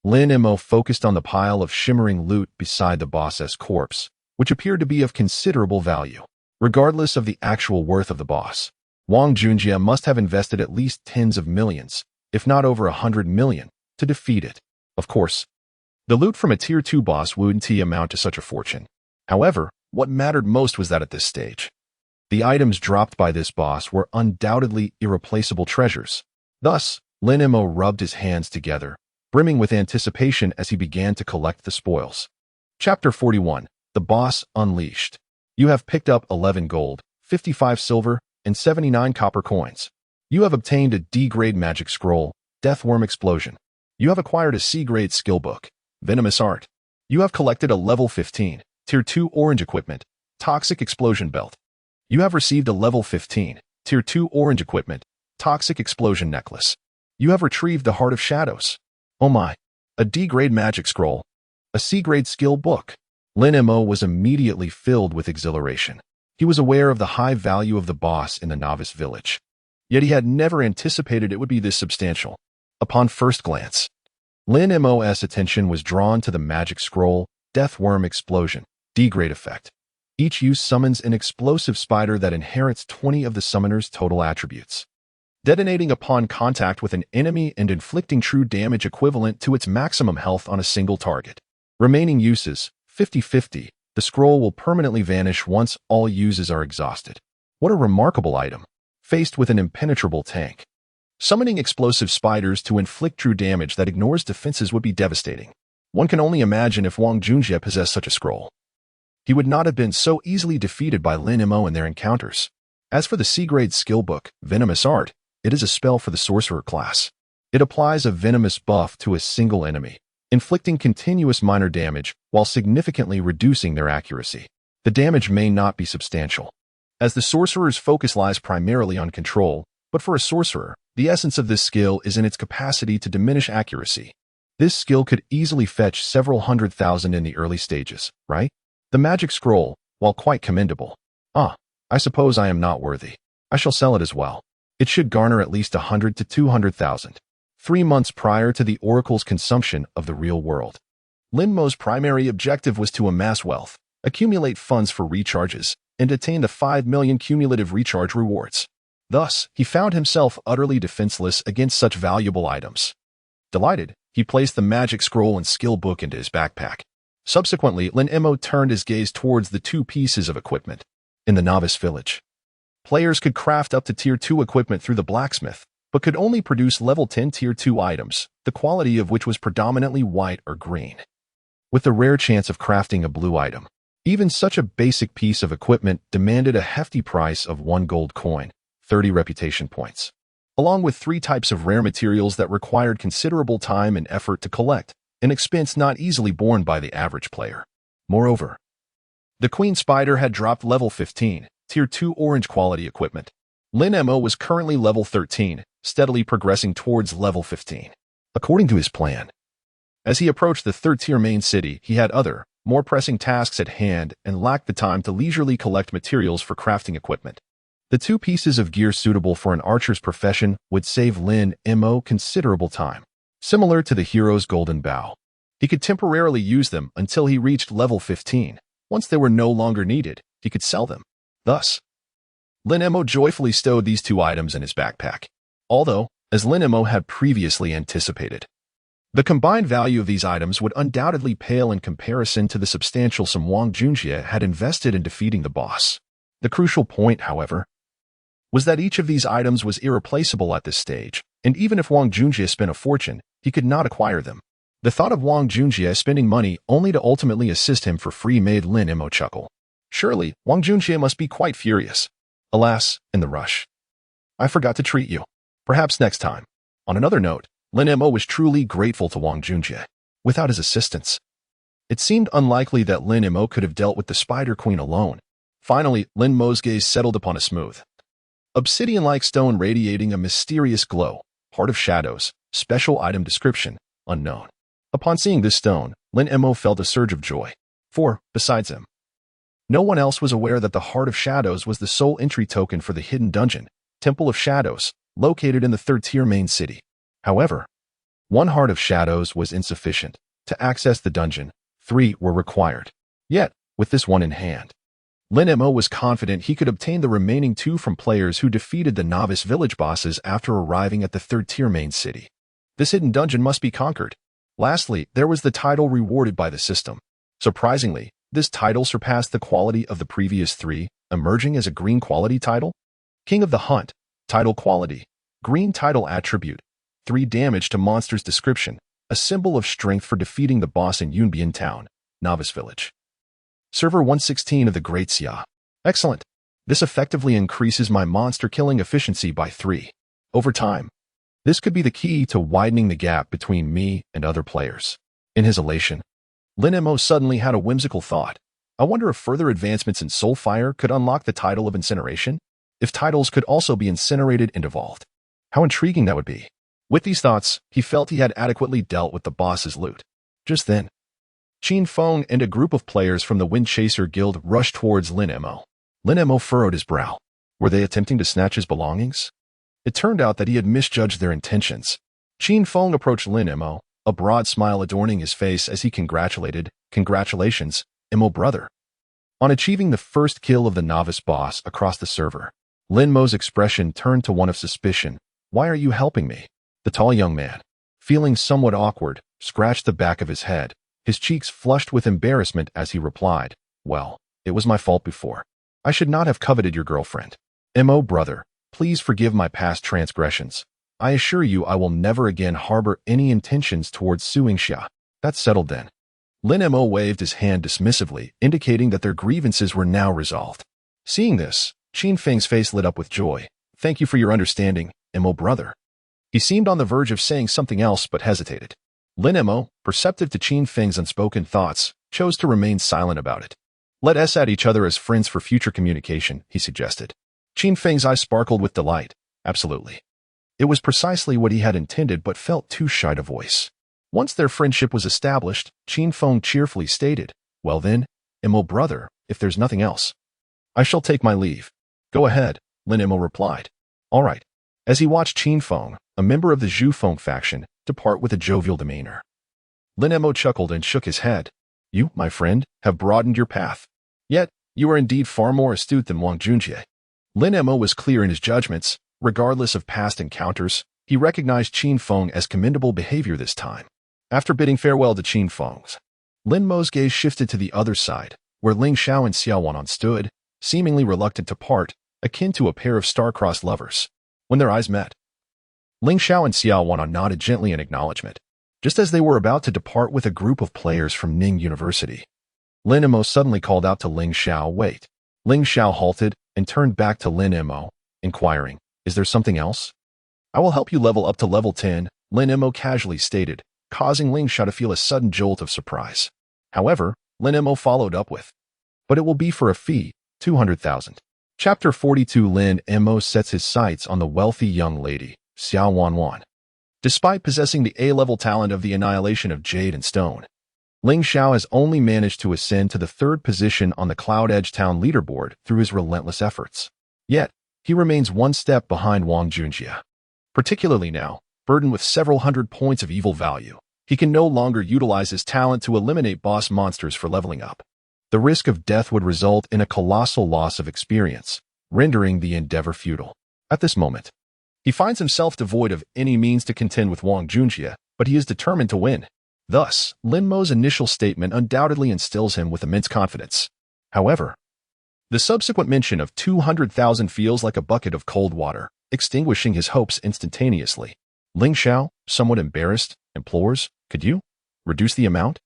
Lin Mo focused on the pile of shimmering loot beside the boss's corpse, which appeared to be of considerable value. Regardless of the actual worth of the boss, Wang Junjie must have invested at least tens of millions, if not over 100 million, to defeat it. Of course, the loot from a Tier 2 boss wouldn't amount to such a fortune. However, what mattered most was that at this stage, the items dropped by this boss were undoubtedly irreplaceable treasures. Thus, Lin Mo rubbed his hands together, brimming with anticipation as he began to collect the spoils. Chapter 41, The Boss Unleashed. You have picked up 11 gold, 55 silver, and 79 copper coins. You have obtained a D-grade magic scroll, Deathworm Explosion. You have acquired a C-grade skill book, Venomous Art. You have collected a level 15, Tier 2 orange equipment, Toxic Explosion Belt. You have received a level 15, Tier 2 orange equipment, Toxic Explosion Necklace. You have retrieved the Heart of Shadows. Oh my, a D-grade magic scroll. A C-grade skill book. Lin Mo was immediately filled with exhilaration. He was aware of the high value of the boss in the novice village. Yet he had never anticipated it would be this substantial. Upon first glance, Lin Mo's attention was drawn to the magic scroll, Death Worm Explosion, D-grade effect. Each use summons an explosive spider that inherits 20 of the summoner's total attributes, detonating upon contact with an enemy and inflicting true damage equivalent to its maximum health on a single target. Remaining uses, 50-50. The scroll will permanently vanish once all uses are exhausted. What a remarkable item. Faced with an impenetrable tank, summoning explosive spiders to inflict true damage that ignores defenses would be devastating. One can only imagine if Wang Junjie possessed such a scroll. He would not have been so easily defeated by Lin Mo in their encounters. As for the C-grade skill book, Venomous Art, it is a spell for the sorcerer class. It applies a venomous buff to a single enemy, inflicting continuous minor damage while significantly reducing their accuracy. The damage may not be substantial, as the sorcerer's focus lies primarily on control, but for a sorcerer, the essence of this skill is in its capacity to diminish accuracy. This skill could easily fetch several 100,000 in the early stages, right? The magic scroll, while quite commendable. I suppose I am not worthy. I shall sell it as well. It should garner at least 100 to 200,000. 3 months prior to the Oracle's consumption of the real world, Lin Mo's primary objective was to amass wealth, accumulate funds for recharges, and attain the 5 million cumulative recharge rewards. Thus, he found himself utterly defenseless against such valuable items. Delighted, he placed the magic scroll and skill book into his backpack. Subsequently, Lin Mo turned his gaze towards the 2 pieces of equipment. In the novice village, players could craft up to Tier 2 equipment through the blacksmith, but could only produce level 10 Tier 2 items, the quality of which was predominantly white or green, with the rare chance of crafting a blue item. Even such a basic piece of equipment demanded a hefty price of 1 gold coin, 30 reputation points, along with 3 types of rare materials that required considerable time and effort to collect, an expense not easily borne by the average player. Moreover, the Queen Spider had dropped level 15, Tier 2 orange quality equipment. Lin Mo was currently level 13, steadily progressing towards level 15. According to his plan, as he approached the 3rd tier main city, he had other, more pressing tasks at hand and lacked the time to leisurely collect materials for crafting equipment. The 2 pieces of gear suitable for an archer's profession would save Lin Mo considerable time. Similar to the hero's golden bow, he could temporarily use them until he reached level 15. Once they were no longer needed, he could sell them. Thus, Lin Mo joyfully stowed these 2 items in his backpack. Although, as Lin Mo had previously anticipated, the combined value of these items would undoubtedly pale in comparison to the substantial sum Wang Junjie had invested in defeating the boss. The crucial point, however, was that each of these items was irreplaceable at this stage, and even if Wang Junjie spent a fortune, he could not acquire them. The thought of Wang Junjie spending money only to ultimately assist him for free made Lin Mo chuckle. Surely, Wang Junjie must be quite furious. Alas, in the rush, I forgot to treat you. Perhaps next time. On another note, Lin Mo was truly grateful to Wang Junjie. Without his assistance, it seemed unlikely that Lin Mo could have dealt with the Spider Queen alone. Finally, Lin Mo's gaze settled upon a smooth, obsidian-like stone radiating a mysterious glow. Heart of Shadows, special item description, unknown. Upon seeing this stone, Lin Mo felt a surge of joy. For, besides him, no one else was aware that the Heart of Shadows was the sole entry token for the hidden dungeon, Temple of Shadows, located in the 3rd tier main city. However, 1 Heart of Shadows was insufficient. To access the dungeon, 3 were required. Yet, with this one in hand, Lin Mo was confident he could obtain the remaining 2 from players who defeated the novice village bosses after arriving at the 3rd tier main city. This hidden dungeon must be conquered. Lastly, there was the title rewarded by the system. Surprisingly, this title surpassed the quality of the previous 3, emerging as a green quality title. King of the Hunt, title quality, green title attribute, 3 damage to monsters description, a symbol of strength for defeating the boss in Yunbian Town, novice village. Server 116 of the Greatsword. Excellent. This effectively increases my monster killing efficiency by 3. Over time, this could be the key to widening the gap between me and other players. In his elation, Lin Mo suddenly had a whimsical thought. I wonder if further advancements in Soulfire could unlock the title of incineration? If titles could also be incinerated and evolved. How intriguing that would be. With these thoughts, he felt he had adequately dealt with the boss's loot. Just then, Qin Feng and a group of players from the Wind Chaser Guild rushed towards Lin Mo. Lin Mo furrowed his brow. Were they attempting to snatch his belongings? It turned out that he had misjudged their intentions. Qin Feng approached Lin Mo, a broad smile adorning his face as he congratulated, "Congratulations, Mo brother," on achieving the first kill of the novice boss across the server. Lin Mo's expression turned to one of suspicion. "Why are you helping me?" The tall young man, feeling somewhat awkward, scratched the back of his head, his cheeks flushed with embarrassment as he replied, "Well, it was my fault before. I should not have coveted your girlfriend. Mo brother, please forgive my past transgressions. I assure you I will never again harbor any intentions towards suing Xia." "That's settled then." Lin Mo waved his hand dismissively, indicating that their grievances were now resolved. Seeing this, Qin Feng's face lit up with joy. "Thank you for your understanding, Mo brother." He seemed on the verge of saying something else but hesitated. Lin Mo, perceptive to Qin Feng's unspoken thoughts, chose to remain silent about it. "Let us add each other as friends for future communication," he suggested. Qin Feng's eyes sparkled with delight. Absolutely. It was precisely what he had intended but felt too shy to voice. Once their friendship was established, Qin Feng cheerfully stated, "Well then, Mo brother, if there's nothing else, I shall take my leave." "Go ahead," Lin Mo replied. "All right." As he watched Qin Feng, a member of the Zhu Feng faction, depart with a jovial demeanor, Lin Mo chuckled and shook his head. "You, my friend, have broadened your path. Yet, you are indeed far more astute than Wang Junjie." Lin Mo was clear in his judgments. Regardless of past encounters, he recognized Qin Feng as commendable behavior this time. After bidding farewell to Qin Feng's, Lin Mo's gaze shifted to the other side, where Ling Xiao and Xiao Wanan stood, seemingly reluctant to part, akin to a pair of star-crossed lovers. When their eyes met, Ling Xiao and Xiao Wanan nodded gently in acknowledgement, just as they were about to depart with a group of players from Ning University. Lin Mo suddenly called out to Ling Xiao, "Wait." Ling Xiao halted and turned back to Lin Mo, inquiring, "Is there something else?" "I will help you level up to level 10, Lin Mo casually stated, causing Ling Xiao to feel a sudden jolt of surprise. However, Lin Mo followed up with, "But it will be for a fee, 200,000. Chapter 42. Lin Mo sets his sights on the wealthy young lady, Xiao Wanwan. Despite possessing the A-level talent of the annihilation of jade and stone, Ling Xiao has only managed to ascend to the 3rd position on the Cloud Edge Town leaderboard through his relentless efforts. Yet, he remains one step behind Wang Junjie. Particularly now, burdened with several hundred points of evil value, he can no longer utilize his talent to eliminate boss monsters for leveling up. The risk of death would result in a colossal loss of experience, rendering the endeavor futile. At this moment, he finds himself devoid of any means to contend with Wang Junjie, but he is determined to win. Thus, Lin Mo's initial statement undoubtedly instills him with immense confidence. However, the subsequent mention of 200,000 feels like a bucket of cold water, extinguishing his hopes instantaneously. Ling Xiao, somewhat embarrassed, implores, "Could you reduce the amount?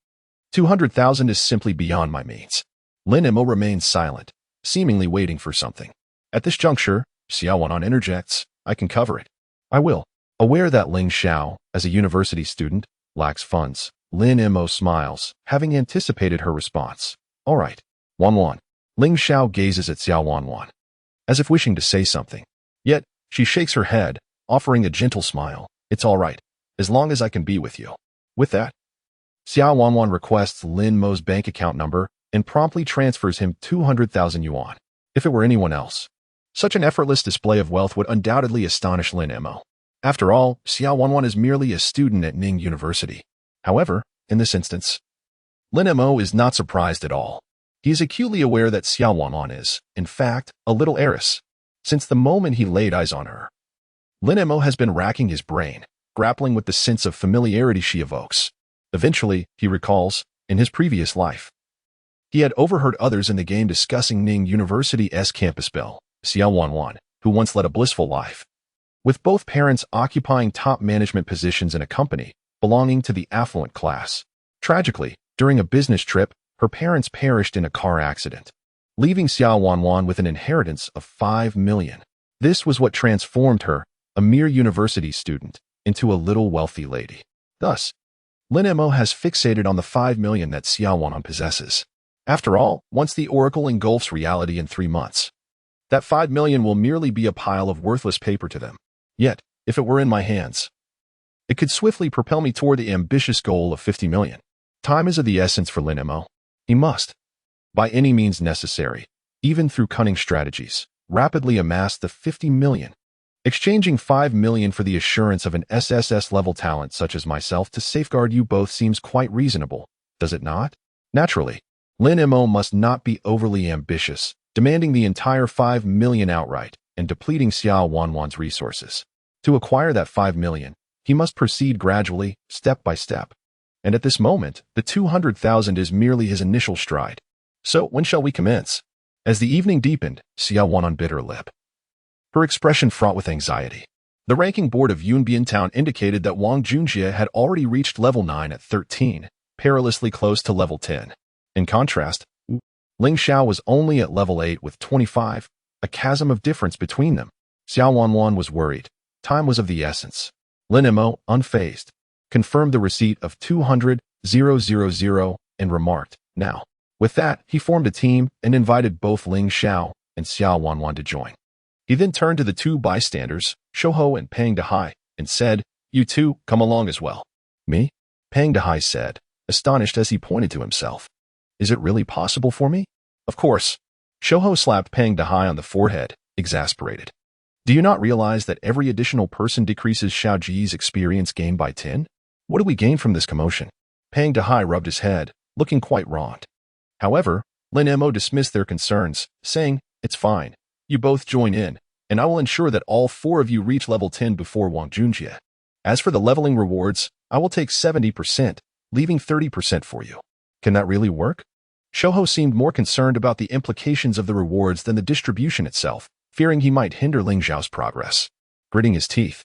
200,000 is simply beyond my means." Lin Mo remains silent, seemingly waiting for something. At this juncture, Xiao Wanan interjects, "I can cover it." "I will." Aware that Ling Xiao, as a university student, lacks funds, Lin Mo smiles, having anticipated her response. "All right, Wanwan." Ling Xiao gazes at Xiao Wanwan, as if wishing to say something. Yet, she shakes her head, offering a gentle smile. "It's all right, as long as I can be with you." With that, Xiao Wanwan requests Lin Mo's bank account number and promptly transfers him 200,000 yuan. If it were anyone else, such an effortless display of wealth would undoubtedly astonish Lin Mo. After all, Xiao Wanwan is merely a student at Ning University. However, in this instance, Lin Mo is not surprised at all. He is acutely aware that Xiao Wanwan is, in fact, a little heiress. Since the moment he laid eyes on her, Lin Mo has been racking his brain, grappling with the sense of familiarity she evokes. Eventually, he recalls, in his previous life, he had overheard others in the game discussing Ning University's campus belle, Xiao Wanwan, who once led a blissful life, with both parents occupying top management positions in a company belonging to the affluent class. Tragically, during a business trip, her parents perished in a car accident, leaving Xiao Wanwan with an inheritance of 5 million. This was what transformed her, a mere university student, into a little wealthy lady. Thus, Lin Mo has fixated on the 5 million that Xiao Wanwan possesses. After all, once the Oracle engulfs reality in 3 months, that 5 million will merely be a pile of worthless paper to them. Yet, if it were in my hands, it could swiftly propel me toward the ambitious goal of 50 million. Time is of the essence for Lin Mo. He must, by any means necessary, even through cunning strategies, rapidly amass the 50 million. Exchanging 5 million for the assurance of an SSS-level talent such as myself to safeguard you both seems quite reasonable, does it not? Naturally, Lin Mo must not be overly ambitious, demanding the entire 5 million outright and depleting Xiao Wanwan's resources. To acquire that 5 million, he must proceed gradually, step by step. And at this moment, the 200,000 is merely his initial stride. So when shall we commence? As the evening deepened, Xiao Wanwan bit her lip, her expression fraught with anxiety. The ranking board of Yunbian Town indicated that Wang Junjie had already reached level 9 at 13, perilously close to level 10. In contrast, Ling Xiao was only at level 8 with 25, a chasm of difference between them. Xiao Wanwan was worried. Time was of the essence. Lin Mo, unfazed, confirmed the receipt of 200,000 and remarked, now. With that, he formed a team and invited both Ling Xiao and Xiao Wanwan to join. He then turned to the two bystanders, Shouho and Pang Dehai, and said, "You two, come along as well." "Me?" Pang Dehai said, astonished as he pointed to himself. "Is it really possible for me?" "Of course." Shouho slapped Pang Dehai on the forehead, exasperated. "Do you not realize that every additional person decreases Xiaoji's experience gained by 10? What do we gain from this commotion?" Pang Dehai rubbed his head, looking quite wroth. However, Lin Mo dismissed their concerns, saying, "It's fine. You both join in, and I will ensure that all 4 of you reach level 10 before Wang Junjie. As for the leveling rewards, I will take 70%, leaving 30% for you. Can that really work?" Shouho seemed more concerned about the implications of the rewards than the distribution itself, fearing he might hinder Ling Xiao's progress. Gritting his teeth,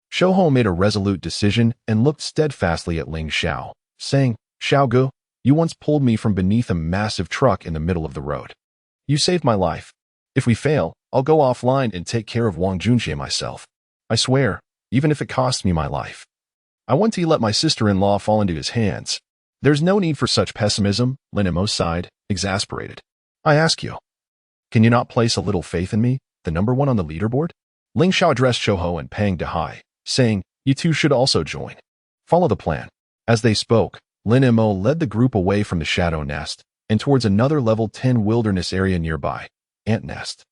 Shouho made a resolute decision and looked steadfastly at Ling Xiao, saying, "Xiaogu, you once pulled me from beneath a massive truck in the middle of the road. You saved my life. If we fail, I'll go offline and take care of Wang Junjie myself. I swear, even if it costs me my life. I want to let my sister-in-law fall into his hands." "There's no need for such pessimism," Lin Mo sighed, exasperated. "I ask you, can you not place a little faith in me, the number 1 on the leaderboard?" Ling Xiao addressed Shouho and Pang Dehai, saying, "You two should also join. Follow the plan." As they spoke, Lin Mo led the group away from the Shadow Nest and towards another level 10 wilderness area nearby, Ant Nest.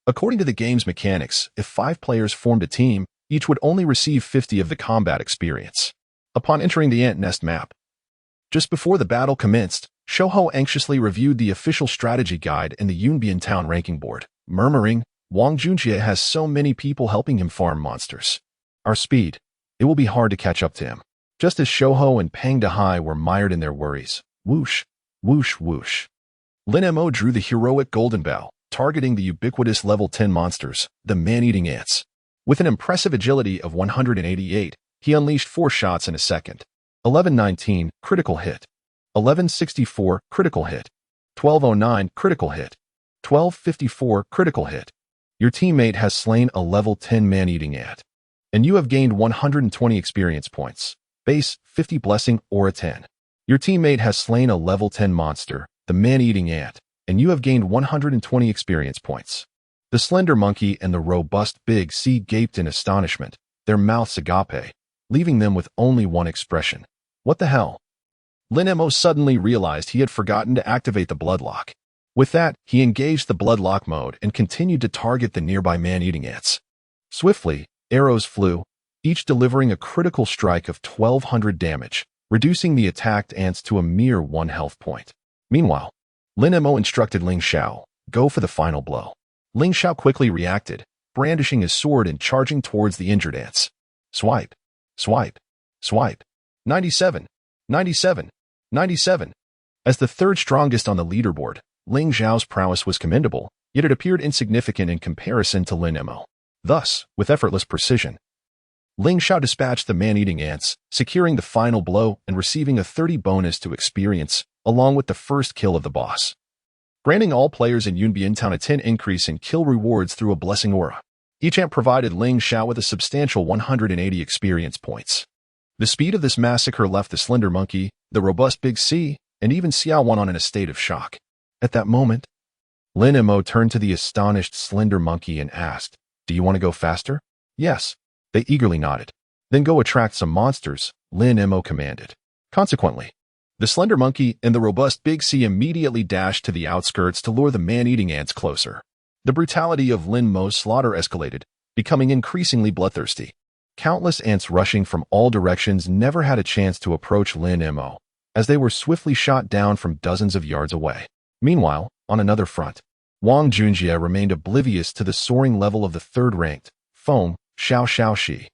According to the game's mechanics, if 5 players formed a team, each would only receive 50 of the combat experience. Upon entering the Ant Nest map, just before the battle commenced, Shouho anxiously reviewed the official strategy guide and the Yunbian Town ranking board, murmuring, "Wang Junjie has so many people helping him farm monsters. Our speed, it will be hard to catch up to him." Just as Shouho and Pang Dehai were mired in their worries, whoosh, whoosh, whoosh, Lin Mo drew the heroic golden bow, targeting the ubiquitous level 10 monsters, the man-eating ants. With an impressive agility of 188, he unleashed 4 shots in a second. 1119 critical hit, 1164 critical hit, 1209 critical hit, 1254 critical hit. Your teammate has slain a level 10 man-eating ant, and you have gained 120 experience points. Base 50 blessing or a 10. Your teammate has slain a level 10 monster, the man-eating ant, and you have gained 120 experience points. The slender monkey and the robust big C gaped in astonishment, their mouths agape, leaving them with only one expression. What the hell? Lin Mo suddenly realized he had forgotten to activate the bloodlock. With that, he engaged the bloodlock mode and continued to target the nearby man-eating ants. Swiftly, arrows flew, each delivering a critical strike of 1200 damage, reducing the attacked ants to a mere 1 health point. Meanwhile, Lin Mo instructed Ling Xiao, "Go for the final blow." Ling Xiao quickly reacted, brandishing his sword and charging towards the injured ants. Swipe, swipe, swipe. 97, 97, 97. As the 3rd strongest on the leaderboard, Ling Xiao's prowess was commendable, yet it appeared insignificant in comparison to Lin Mo. Thus, with effortless precision, Ling Xiao dispatched the man-eating ants, securing the final blow and receiving a 30 bonus to experience, along with the first kill of the boss, granting all players in Yunbian Town a 10 increase in kill rewards through a blessing aura. Each ant provided Ling Xiao with a substantial 180 experience points. The speed of this massacre left the slender monkey, the robust big C, and even Xiao Wanwan in a state of shock. At that moment, Lin Mo turned to the astonished slender monkey and asked, "Do you want to go faster?" "Yes." They eagerly nodded. "Then go attract some monsters," Lin Mo commanded. Consequently, The slender monkey and the robust Big C immediately dashed to the outskirts to lure the man-eating ants closer. The brutality of Lin Mo's slaughter escalated, becoming increasingly bloodthirsty. Countless ants rushing from all directions never had a chance to approach Lin Mo, as they were swiftly shot down from dozens of yards away. Meanwhile, on another front, Wang Junjie remained oblivious to the soaring level of the third-ranked Feng Xiaoxiaoxi.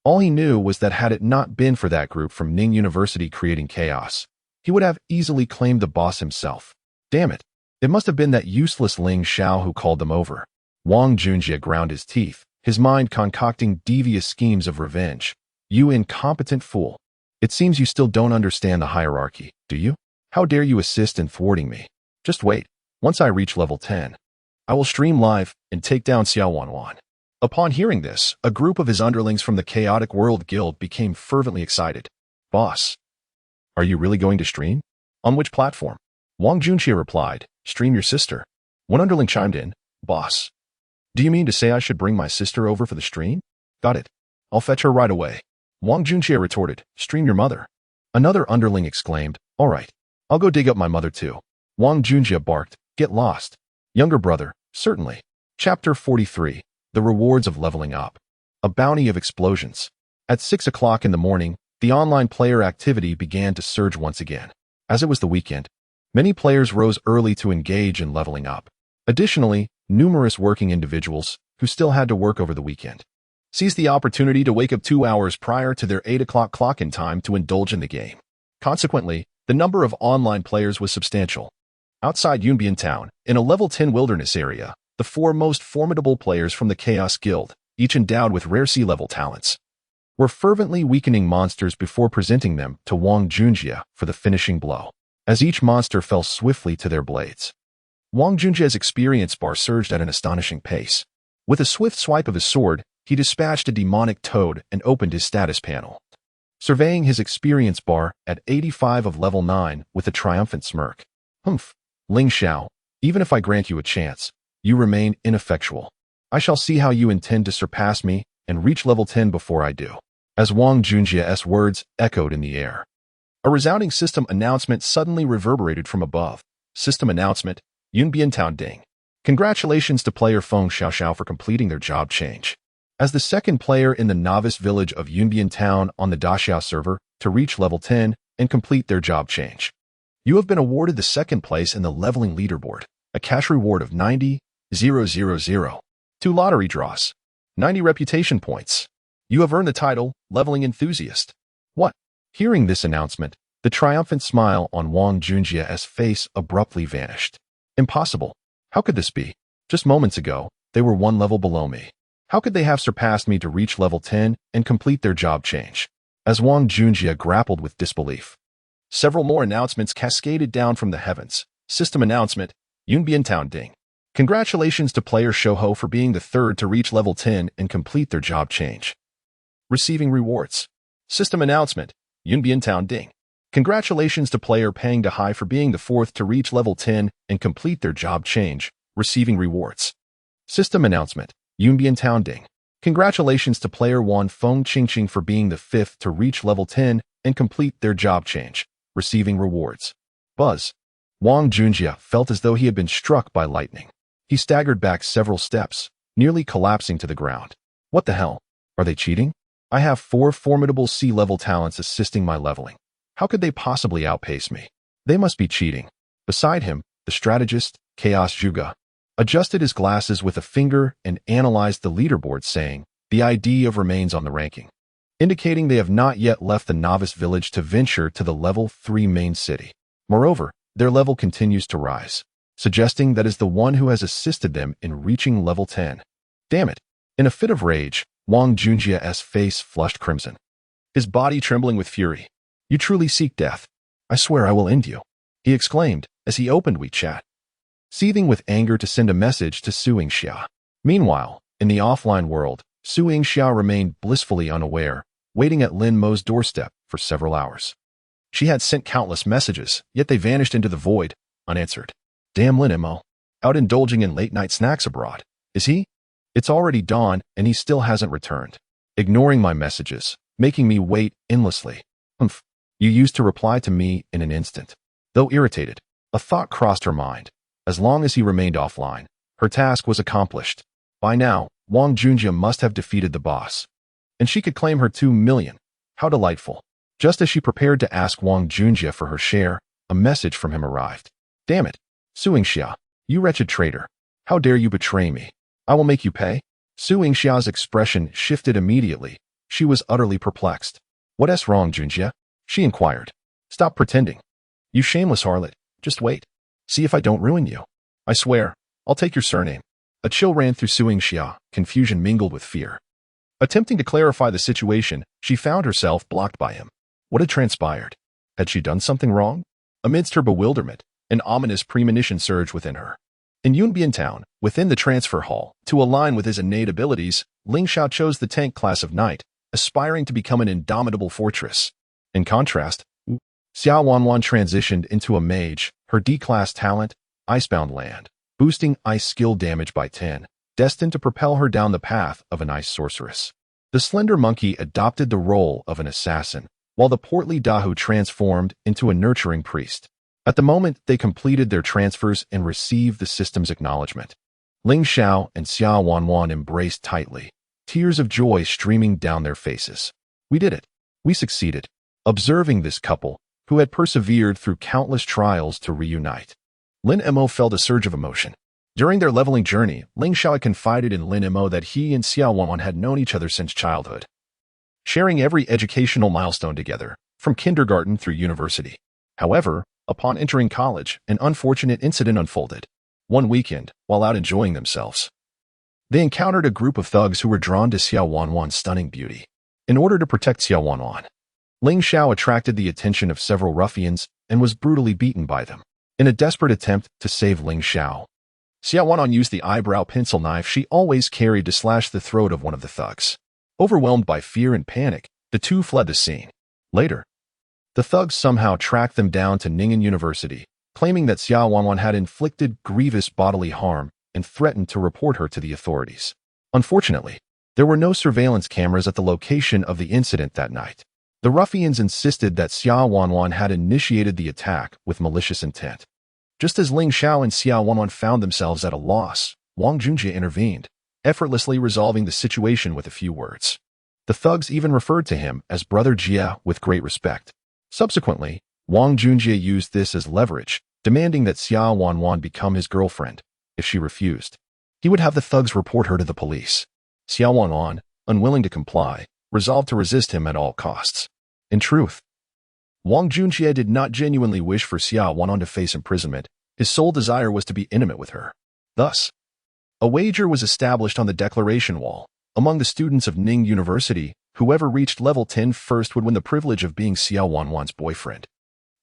All he knew was that had it not been for that group from Ning University creating chaos, he would have easily claimed the boss himself. Damn it. It must have been that useless Ling Xiao who called them over. Wang Junjie ground his teeth, his mind concocting devious schemes of revenge. You incompetent fool. It seems you still don't understand the hierarchy, do you? How dare you assist in thwarting me? Just wait. Once I reach level 10, I will stream live and take down Xiao Wanwan. Upon hearing this, a group of his underlings from the Chaotic World Guild became fervently excited. Boss, are you really going to stream? On which platform? Wang Junjie replied, stream your sister. One underling chimed in, boss, do you mean to say I should bring my sister over for the stream? Got it. I'll fetch her right away. Wang Junjie retorted, stream your mother. Another underling exclaimed, all right, I'll go dig up my mother too. Wang Junjie barked, get lost. Younger brother, certainly. Chapter 43, The Rewards of Leveling Up. A Bounty of Explosions. At 6 o'clock in the morning, the online player activity began to surge once again. As it was the weekend, many players rose early to engage in leveling up. Additionally, numerous working individuals, who still had to work over the weekend, seized the opportunity to wake up 2 hours prior to their 8 o'clock clock-in time to indulge in the game. Consequently, the number of online players was substantial. Outside Yunbian Town, in a level 10 wilderness area, the 4 most formidable players from the Chaos Guild, each endowed with rare sea-level talents, were fervently weakening monsters before presenting them to Wang Junjie for the finishing blow. As each monster fell swiftly to their blades, Wang Junjie's experience bar surged at an astonishing pace. With a swift swipe of his sword, he dispatched a demonic toad and opened his status panel, surveying his experience bar at 85 of level 9 with a triumphant smirk. Humph, Ling Xiao, even if I grant you a chance, you remain ineffectual. I shall see how you intend to surpass me and reach level 10 before I do. As Wang Junjie's words echoed in the air, a resounding system announcement suddenly reverberated from above. System announcement, Yunbian Town Ding. Congratulations to player Feng Xiaoxiao for completing their job change. As the second player in the novice village of Yunbian Town on the Daxiao server to reach level 10 and complete their job change, you have been awarded the second place in the leveling leaderboard, a cash reward of 90,000, 2 lottery draws, 90 reputation points. You have earned the title, Leveling Enthusiast. What? Hearing this announcement, the triumphant smile on Wang Junjie's face abruptly vanished. Impossible. How could this be? Just moments ago, they were 1 level below me. How could they have surpassed me to reach level 10 and complete their job change? As Wang Junjie grappled with disbelief, several more announcements cascaded down from the heavens. System announcement, Yunbian Town Ding. Congratulations to player Shouho for being the third to reach level 10 and complete their job change. Receiving rewards. System announcement, Yunbian Town Ding. Congratulations to player Pang Dehai for being the fourth to reach level 10 and complete their job change. Receiving rewards. System announcement, Yunbian Town Ding. Congratulations to player Wan Feng Qingqing for being the fifth to reach level 10 and complete their job change. Receiving rewards. Buzz. Wang Junjie felt as though he had been struck by lightning. He staggered back several steps, nearly collapsing to the ground. What the hell? Are they cheating? I have 4 formidable sea-level talents assisting my leveling. How could they possibly outpace me? They must be cheating. Beside him, the strategist, Chaos Juga, adjusted his glasses with a finger and analyzed the leaderboard, saying, the ID of remains on the ranking, indicating they have not yet left the novice village to venture to the level 3 main city. Moreover, their level continues to rise, suggesting that is the one who has assisted them in reaching level 10. Damn it. In a fit of rage, Wang Junjie's face flushed crimson, his body trembling with fury. You truly seek death. I swear I will end you, he exclaimed as he opened WeChat, seething with anger to send a message to Su Yingxia. Meanwhile, in the offline world, Su Yingxia remained blissfully unaware, waiting at Lin Mo's doorstep for several hours. She had sent countless messages, yet they vanished into the void, unanswered. Damn Lin Mo, out indulging in late-night snacks abroad. Is he? It's already dawn and he still hasn't returned, ignoring my messages, making me wait endlessly. Humph. You used to reply to me in an instant. Though irritated, a thought crossed her mind. As long as he remained offline, her task was accomplished. By now, Wang Junjie must have defeated the boss. And she could claim her 2 million. How delightful. Just as she prepared to ask Wang Junjie for her share, a message from him arrived. Damn it. Su Yingxia, you wretched traitor. How dare you betray me? I will make you pay. Su Yingxia's expression shifted immediately. She was utterly perplexed. What's wrong, Junjie? She inquired. Stop pretending. You shameless harlot. Just wait. See if I don't ruin you. I swear, I'll take your surname. A chill ran through Su Yingxia, confusion mingled with fear. Attempting to clarify the situation, she found herself blocked by him. What had transpired? Had she done something wrong? Amidst her bewilderment, an ominous premonition surged within her. In Yunbian Town, within the transfer hall, to align with his innate abilities, Ling Xiao chose the tank class of knight, aspiring to become an indomitable fortress. In contrast, Xiao Wanwan transitioned into a mage, her D-class talent, Icebound Land, boosting ice skill damage by 10, destined to propel her down the path of an ice sorceress. The slender monkey adopted the role of an assassin, while the portly Dahu transformed into a nurturing priest. At the moment, they completed their transfers and received the system's acknowledgement. Ling Xiao and Xiao Wanwan embraced tightly, tears of joy streaming down their faces. We did it. We succeeded. Observing this couple, who had persevered through countless trials to reunite, Lin Mo felt a surge of emotion. During their leveling journey, Ling Xiao had confided in Lin Mo that he and Xiao Wanwan had known each other since childhood, sharing every educational milestone together, from kindergarten through university. However, upon entering college, an unfortunate incident unfolded. One weekend, while out enjoying themselves, they encountered a group of thugs who were drawn to Xiao Wanwan's stunning beauty. In order to protect Xiao Wanwan, Ling Xiao attracted the attention of several ruffians and was brutally beaten by them. In a desperate attempt to save Ling Xiao, Xiao Wanwan used the eyebrow pencil knife she always carried to slash the throat of one of the thugs. Overwhelmed by fear and panic, the two fled the scene. Later, the thugs somehow tracked them down to Ning'an University, claiming that Xiao Wanwan had inflicted grievous bodily harm and threatened to report her to the authorities. Unfortunately, there were no surveillance cameras at the location of the incident that night. The ruffians insisted that Xiao Wanwan had initiated the attack with malicious intent. Just as Ling Xiao and Xiao Wanwan found themselves at a loss, Wang Junjie intervened, effortlessly resolving the situation with a few words. The thugs even referred to him as Brother Jia with great respect. Subsequently, Wang Junjie used this as leverage, demanding that Xiao Wanwan become his girlfriend. If she refused, he would have the thugs report her to the police. Xiao Wanwan, unwilling to comply, resolved to resist him at all costs. In truth, Wang Junjie did not genuinely wish for Xiao Wanwan to face imprisonment. His sole desire was to be intimate with her. Thus, a wager was established on the declaration wall. Among the students of Ning University, whoever reached level 10 first would win the privilege of being Xiao Wanwan's boyfriend.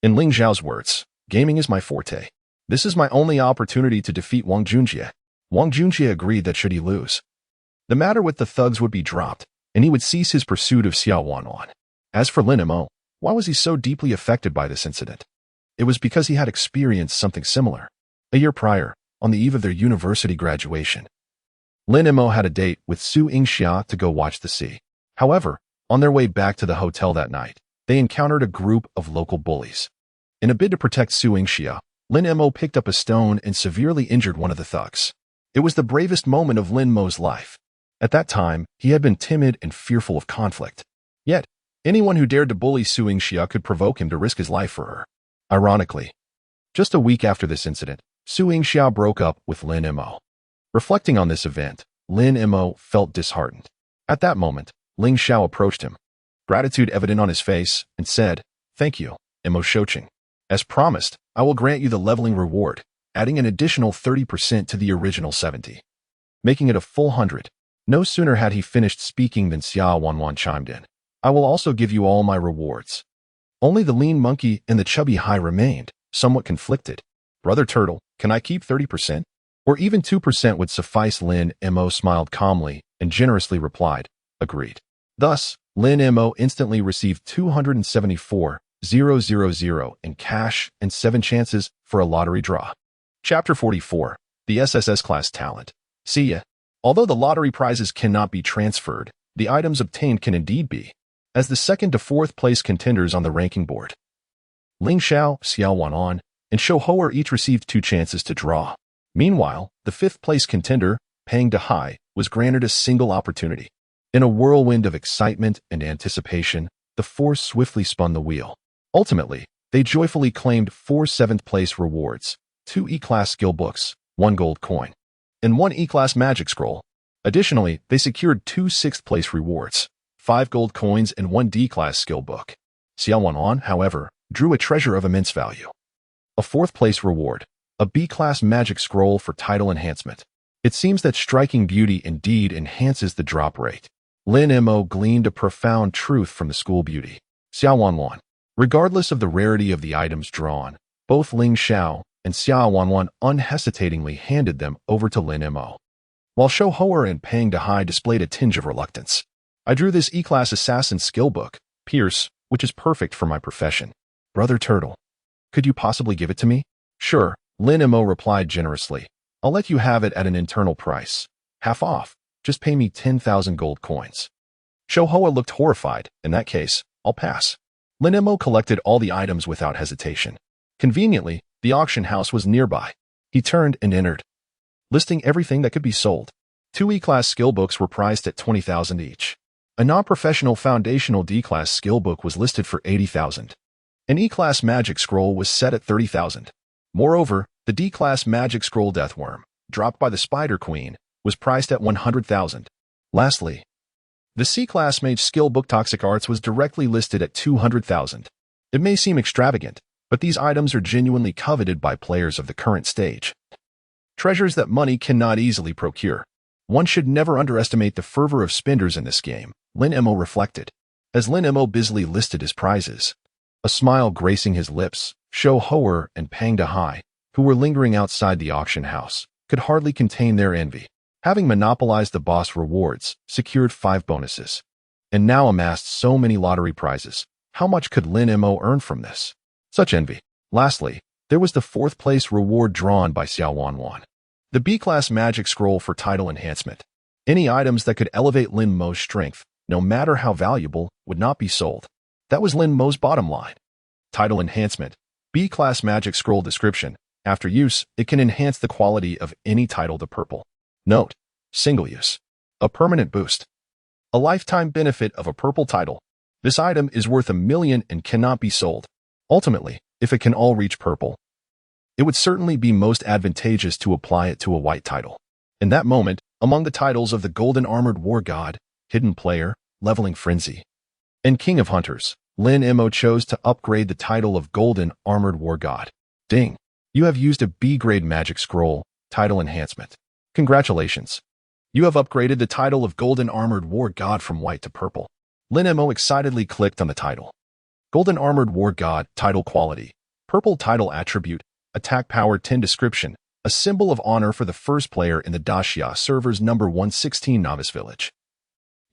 In Ling Zhao's words, gaming is my forte. This is my only opportunity to defeat Wang Junjie. Wang Junjie agreed that should he lose, the matter with the thugs would be dropped, and he would cease his pursuit of Xiao Wanwan. As for Lin Mo, why was he so deeply affected by this incident? It was because he had experienced something similar. A year prior, on the eve of their university graduation, Lin Mo had a date with Su Yingxia to go watch the sea. However, on their way back to the hotel that night, they encountered a group of local bullies. In a bid to protect Su Yingxia, Lin Mo picked up a stone and severely injured one of the thugs. It was the bravest moment of Lin Mo's life. At that time, he had been timid and fearful of conflict. Yet, anyone who dared to bully Su Yingxia could provoke him to risk his life for her. Ironically, just a week after this incident, Su Yingxia broke up with Lin Mo. Reflecting on this event, Lin Mo felt disheartened. At that moment, Ling Xiao approached him, gratitude evident on his face, and said, "Thank you, Mo Shoqing. As promised, I will grant you the leveling reward, adding an additional 30% to the original 70, making it a full 100. No sooner had he finished speaking than Xiao Wanwan chimed in. I will also give you all my rewards. Only the lean monkey and the chubby high remained, somewhat conflicted. Brother Turtle, can I keep 30%? Or even 2% would suffice. Lin Mo smiled calmly and generously replied, agreed. Thus, Lin Mo instantly received 274,000 in cash and 7 chances for a lottery draw. Chapter 44, the SSS class talent. See ya. Although the lottery prizes cannot be transferred, the items obtained can indeed be. as the second to fourth place contenders on the ranking board. Ling Xiao, Xiao Wanan, and Shou Hou each received 2 chances to draw. Meanwhile, the fifth place contender, Pang Dehai, was granted a single opportunity. In a whirlwind of excitement and anticipation, the force swiftly spun the wheel. Ultimately, they joyfully claimed 4 seventh-place rewards, 2 E-Class skill books, 1 gold coin, and 1 E-Class magic scroll. Additionally, they secured 2 sixth-place rewards, 5 gold coins and 1 D-Class skill book. Xiao Wanan, however, drew a treasure of immense value. A 4th-place reward, a B-Class magic scroll for title enhancement. It seems that striking beauty indeed enhances the drop rate. Lin Mo gleaned a profound truth from the school beauty. Xiao Wanwan. Regardless of the rarity of the items drawn, both Ling Xiao and Xiao Wanwan unhesitatingly handed them over to Lin Mo, while Shou Hou and Pang Dehai displayed a tinge of reluctance. I drew this E-Class Assassin skill book, Pierce, which is perfect for my profession. Brother Turtle, could you possibly give it to me? Sure, Lin Mo replied generously. I'll let you have it at an internal price. Half off. Just pay me 10,000 gold coins. Shou Hou looked horrified. In that case, I'll pass. Lin Mo collected all the items without hesitation. Conveniently, the auction house was nearby. He turned and entered, listing everything that could be sold. 2 E-Class skill books were priced at 20,000 each. A non-professional foundational D-Class skill book was listed for 80,000. An E-Class magic scroll was set at 30,000. Moreover, the D-Class magic scroll Deathworm, dropped by the Spider Queen, was priced at 100,000. Lastly, the C-Class Mage skill book Toxic Arts was directly listed at 200,000. It may seem extravagant, but these items are genuinely coveted by players of the current stage. Treasures that money cannot easily procure. One should never underestimate the fervor of spenders in this game, Lin Mo reflected. As Lin Mo busily listed his prizes, a smile gracing his lips, Shou Hou and Pang Dehai, who were lingering outside the auction house, could hardly contain their envy. Having monopolized the boss rewards, secured 5 bonuses, and now amassed so many lottery prizes, how much could Lin Mo earn from this? Such envy. Lastly, there was the 4th place reward drawn by Xiao Wanwan. The B-Class magic scroll for title enhancement. Any items that could elevate Lin Mo's strength, no matter how valuable, would not be sold. That was Lin Mo's bottom line. Title enhancement. B-Class magic scroll description. After use, it can enhance the quality of any title to purple. Note: single use. A permanent boost. A lifetime benefit of a purple title. This item is worth 1 million and cannot be sold. Ultimately, if it can all reach purple, it would certainly be most advantageous to apply it to a white title. In that moment, among the titles of the Golden Armored War God, Hidden Player, Leveling Frenzy, and King of Hunters, Lin Mo chose to upgrade the title of Golden Armored War God. Ding! You have used a B-grade magic scroll, title enhancement. Congratulations. You have upgraded the title of Golden Armored War God from white to purple. Lin Mo excitedly clicked on the title. Golden Armored War God, title quality. Purple title attribute, attack power 10 description, a symbol of honor for the first player in the Daxia server's number 116 novice village.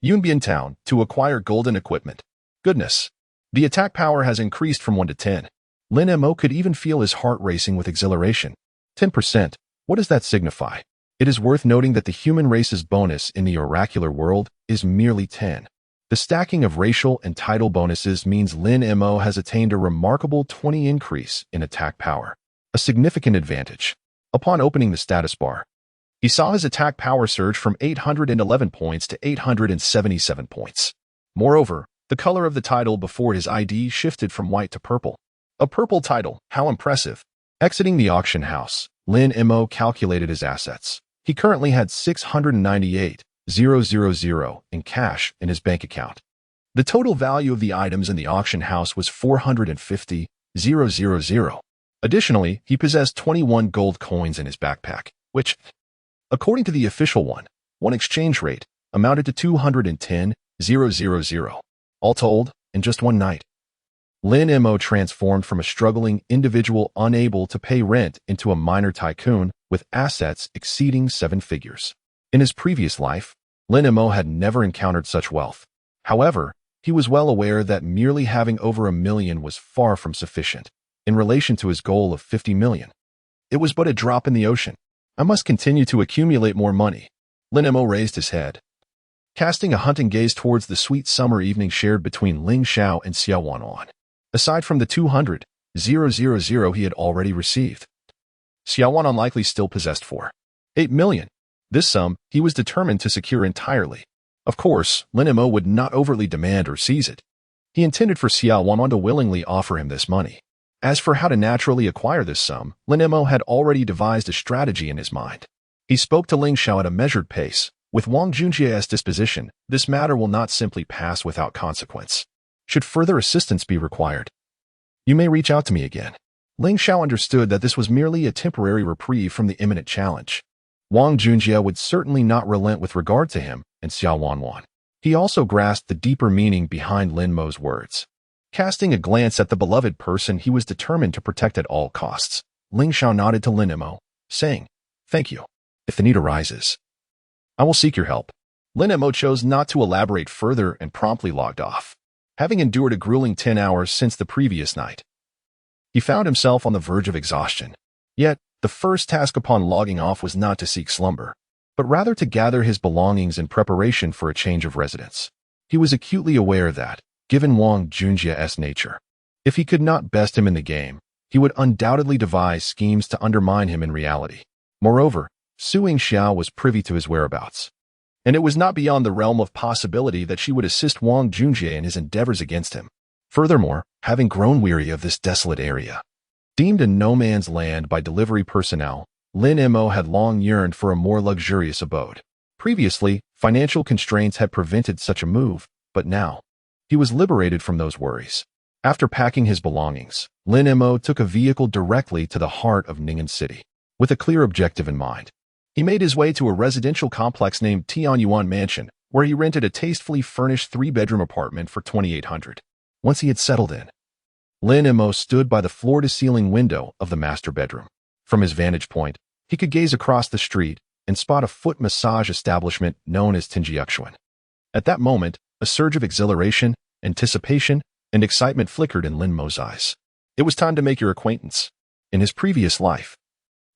Yunbian Town, to acquire golden equipment. Goodness. The attack power has increased from 1 to 10. Lin Mo could even feel his heart racing with exhilaration. 10%. What does that signify? It is worth noting that the human race's bonus in the oracular world is merely 10. The stacking of racial and title bonuses means Lin Mo has attained a remarkable 20 increase in attack power, a significant advantage. Upon opening the status bar, he saw his attack power surge from 811 points to 877 points. Moreover, the color of the title before his ID shifted from white to purple. A purple title, how impressive. Exiting the auction house, Lin Mo calculated his assets. He currently had 698,000 in cash in his bank account. The total value of the items in the auction house was 450,000. Additionally, he possessed 21 gold coins in his backpack, which, according to the official one exchange rate, amounted to 210,000. All told, in just one night, Lin Mo transformed from a struggling individual unable to pay rent into a minor tycoon with assets exceeding 7 figures. In his previous life, Lin Mo had never encountered such wealth. However, he was well aware that merely having over 1 million was far from sufficient in relation to his goal of 50 million. It was but a drop in the ocean. I must continue to accumulate more money. Lin Mo raised his head. casting a hunting gaze towards the sweet summer evening shared between Ling Xiao and Xiao Wanwan. Aside from the 200,000 he had already received, Xiao Wanwan likely still possessed 8 million. This sum he was determined to secure entirely. Of course, Lin Mo would not overtly demand or seize it. He intended for Xiao Wanwan to willingly offer him this money. As for how to naturally acquire this sum, Lin Mo had already devised a strategy in his mind. He spoke to Ling Xiao at a measured pace. With Wang Junjie's disposition, this matter will not simply pass without consequence. Should further assistance be required, you may reach out to me again. Ling Xiao understood that this was merely a temporary reprieve from the imminent challenge. Wang Junjie would certainly not relent with regard to him and Xiao Wanwan. He also grasped the deeper meaning behind Lin Mo's words. Casting a glance at the beloved person he was determined to protect at all costs, Ling Xiao nodded to Lin Mo, saying, "Thank you. If the need arises, I will seek your help." Lin Mo chose not to elaborate further and promptly logged off. Having endured a grueling 10 hours since the previous night, he found himself on the verge of exhaustion. Yet, the first task upon logging off was not to seek slumber, but rather to gather his belongings in preparation for a change of residence. He was acutely aware that, given Wang Junjie's nature, if he could not best him in the game, he would undoubtedly devise schemes to undermine him in reality. Moreover, Suing Xiao was privy to his whereabouts, and it was not beyond the realm of possibility that she would assist Wang Junjie in his endeavors against him. Furthermore, having grown weary of this desolate area, deemed a no-man's land by delivery personnel, Lin Mo had long yearned for a more luxurious abode. Previously, financial constraints had prevented such a move, but now, he was liberated from those worries. After packing his belongings, Lin Mo took a vehicle directly to the heart of Ning'an City. With a clear objective in mind, he made his way to a residential complex named Tianyuan Mansion, where he rented a tastefully furnished 3-bedroom apartment for 2,800. Once he had settled in, Lin Mo stood by the floor-to-ceiling window of the master bedroom. From his vantage point, he could gaze across the street and spot a foot massage establishment known as Tinjiuxuan. At that moment, a surge of exhilaration, anticipation, and excitement flickered in Lin Mo's eyes. It was time to make your acquaintance. In his previous life,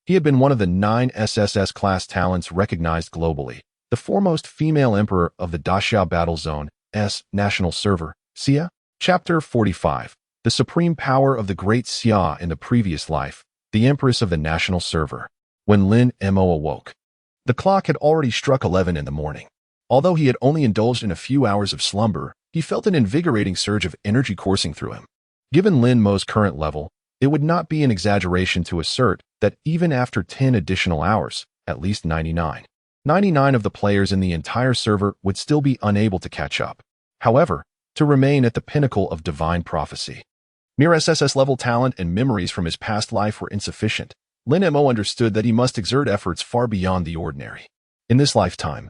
he had been one of the 9 SSS-class talents recognized globally, the foremost female emperor of the Daxiao Battle Zone, National Server, Xia. Chapter 45. The supreme power of the Great Xia in the previous life, the Empress of the National Server. When Lin Mo awoke, the clock had already struck 11 in the morning. Although he had only indulged in a few hours of slumber, he felt an invigorating surge of energy coursing through him. Given Lin Mo's current level, it would not be an exaggeration to assert that even after 10 additional hours, at least 99 of the players in the entire server would still be unable to catch up. However, to remain at the pinnacle of divine prophecy, mere SSS-level talent and memories from his past life were insufficient. Lin Mo understood that he must exert efforts far beyond the ordinary. In this lifetime,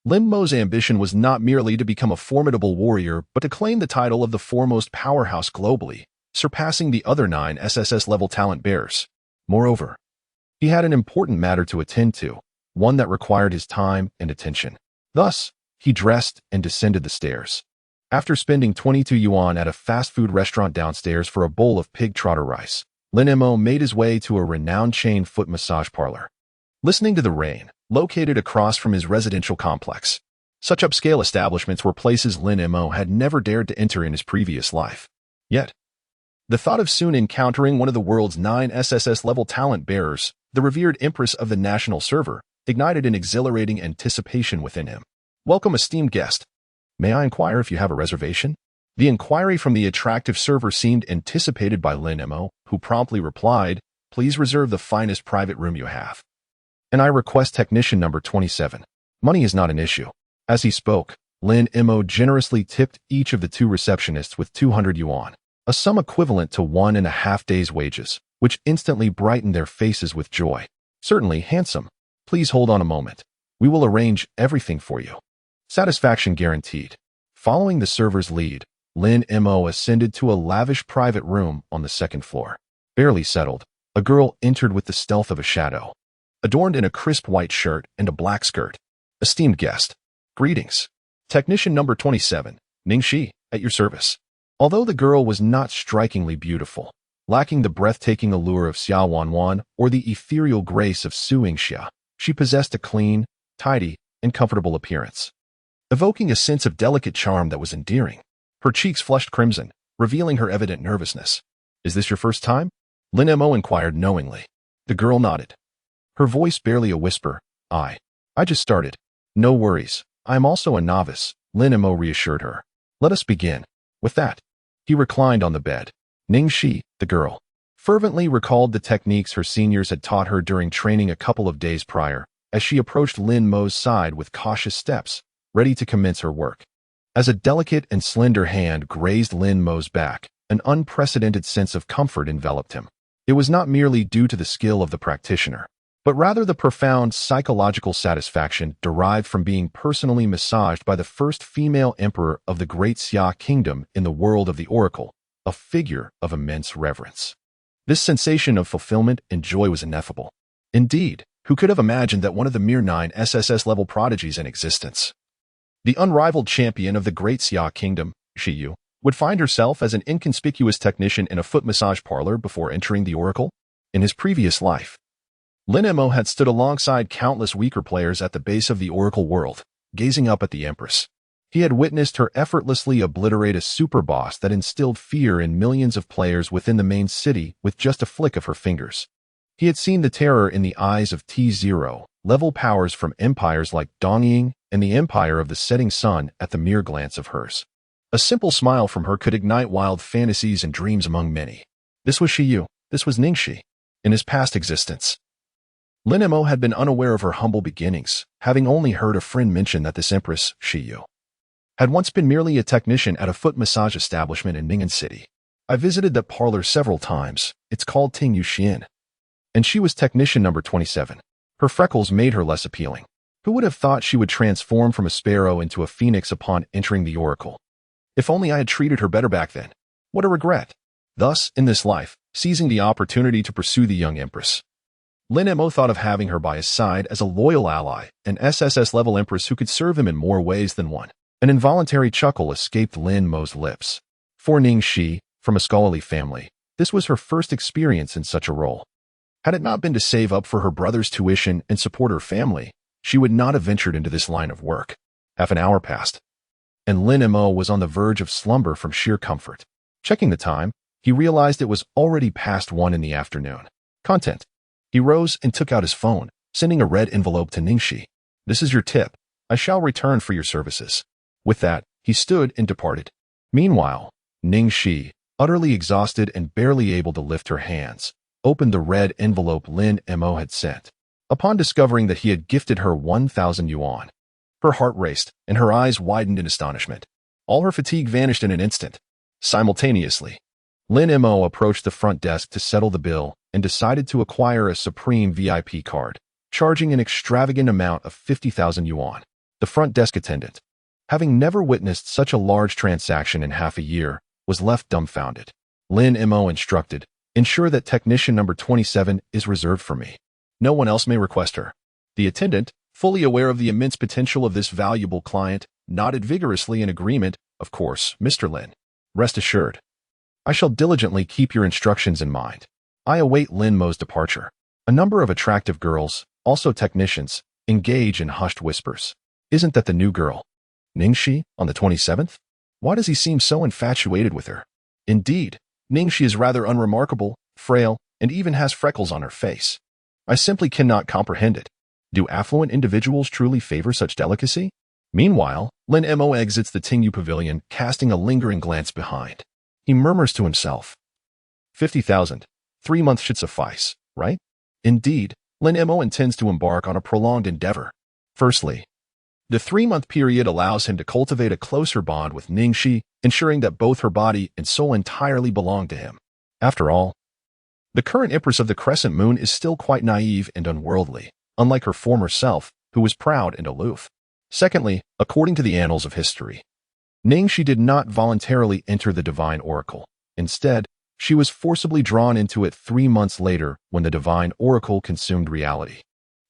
Lin Mo's ambition was not merely to become a formidable warrior, but to claim the title of the foremost powerhouse globally, surpassing the other 9 SSS-level talent bearers. Moreover, he had an important matter to attend to, one that required his time and attention. Thus, he dressed and descended the stairs. After spending 22 yuan at a fast food restaurant downstairs for a bowl of pig trotter rice, Lin Mo made his way to a renowned chain foot massage parlor. Listening to the rain, located across from his residential complex, such upscale establishments were places Lin Mo had never dared to enter in his previous life. Yet, the thought of soon encountering one of the world's 9 SSS-level talent bearers, the revered Empress of the National Server, ignited an exhilarating anticipation within him. "Welcome, esteemed guest. May I inquire if you have a reservation?" The inquiry from the attractive server seemed anticipated by Lin Mo, who promptly replied, "Please reserve the finest private room you have. And I request technician number 27. Money is not an issue." As he spoke, Lin Mo generously tipped each of the 2 receptionists with 200 yuan, a sum equivalent to 1.5 days' wages, which instantly brightened their faces with joy. "Certainly, handsome. Please hold on a moment. We will arrange everything for you." Satisfaction guaranteed. Following the server's lead, Lin Mo ascended to a lavish private room on the 2nd floor. Barely settled, a girl entered with the stealth of a shadow, adorned in a crisp white shirt and a black skirt. "Esteemed guest, greetings. Technician number 27, Ning Shi, at your service." Although the girl was not strikingly beautiful, lacking the breathtaking allure of Xiao Wanwan or the ethereal grace of Suing Xia, she possessed a clean, tidy, and comfortable appearance. evoking a sense of delicate charm that was endearing. Her cheeks flushed crimson, revealing her evident nervousness. "Is this your first time?" Lin Mo inquired knowingly. The girl nodded. Her voice barely a whisper. I just started. "No worries. I am also a novice," Lin Mo reassured her. "Let us begin." With that, he reclined on the bed. Ningxi, the girl, fervently recalled the techniques her seniors had taught her during training a couple of days prior, as she approached Lin Mo's side with cautious steps, ready to commence her work. As a delicate and slender hand grazed Lin Mo's back, an unprecedented sense of comfort enveloped him. It was not merely due to the skill of the practitioner, but rather the profound psychological satisfaction derived from being personally massaged by the first female emperor of the Great Xia Kingdom in the world of the Oracle, a figure of immense reverence. This sensation of fulfillment and joy was ineffable. Indeed, who could have imagined that one of the mere 9 SSS-level prodigies in existence, the unrivaled champion of the Great Xia Kingdom, Shiyu, would find herself as an inconspicuous technician in a foot massage parlor before entering the Oracle? In his previous life, Lin Mo had stood alongside countless weaker players at the base of the Oracle world, gazing up at the Empress. He had witnessed her effortlessly obliterate a super boss that instilled fear in millions of players within the main city with just a flick of her fingers. He had seen the terror in the eyes of T0, level powers from empires like Dongying and the Empire of the Setting Sun at the mere glance of hers. A simple smile from her could ignite wild fantasies and dreams among many. This was Shiyu. This was Ningxi. In his past existence, Lin Mo had been unaware of her humble beginnings, having only heard a friend mention that this Empress, Shiyu, had once been merely a technician at a foot massage establishment in Ning'an City. "I visited that parlor several times. It's called Ting Yuxian. And she was technician number 27. Her freckles made her less appealing. Who would have thought she would transform from a sparrow into a phoenix upon entering the Oracle? If only I had treated her better back then. What a regret." Thus, in this life, seizing the opportunity to pursue the young Empress, Lin Mo thought of having her by his side as a loyal ally, an SSS-level Empress who could serve him in more ways than one. An involuntary chuckle escaped Lin Mo's lips. For Ningxi, from a scholarly family, this was her first experience in such a role. Had it not been to save up for her brother's tuition and support her family, she would not have ventured into this line of work. Half an hour passed, and Lin Mo was on the verge of slumber from sheer comfort. Checking the time, he realized it was already past 1 in the afternoon. Content. He rose and took out his phone, sending a red envelope to Ningxi. "This is your tip. I shall return for your services." With that, he stood and departed. Meanwhile, Ningxi, utterly exhausted and barely able to lift her hands, opened the red envelope Lin Mo had sent. Upon discovering that he had gifted her 1,000 yuan, her heart raced and her eyes widened in astonishment. All her fatigue vanished in an instant. Simultaneously, Lin Mo approached the front desk to settle the bill and decided to acquire a Supreme VIP card, charging an extravagant amount of 50,000 yuan. The front desk attendant, having never witnessed such a large transaction in half a year, was left dumbfounded. Lin Mo instructed, "Ensure that technician number 27 is reserved for me. No one else may request her." The attendant, fully aware of the immense potential of this valuable client, nodded vigorously in agreement. "Of course, Mr. Lin. Rest assured. I shall diligently keep your instructions in mind." I await Lin Mo's departure. A number of attractive girls, also technicians, engage in hushed whispers. "Isn't that the new girl? Ningxi, on the 27th? Why does he seem so infatuated with her? Indeed, Ningxi is rather unremarkable, frail, and even has freckles on her face. I simply cannot comprehend it. Do affluent individuals truly favor such delicacy?" Meanwhile, Lin Mo exits the Tingyu Pavilion, casting a lingering glance behind. He murmurs to himself, 50,000. 3 months should suffice, right? Indeed, Lin Mo intends to embark on a prolonged endeavor. Firstly, the 3-month period allows him to cultivate a closer bond with Ningxi, ensuring that both her body and soul entirely belong to him. After all, the current Empress of the Crescent Moon is still quite naive and unworldly, unlike her former self, who was proud and aloof. Secondly, according to the annals of history, Ningxi did not voluntarily enter the Divine Oracle. Instead, she was forcibly drawn into it 3 months later when the Divine Oracle consumed reality,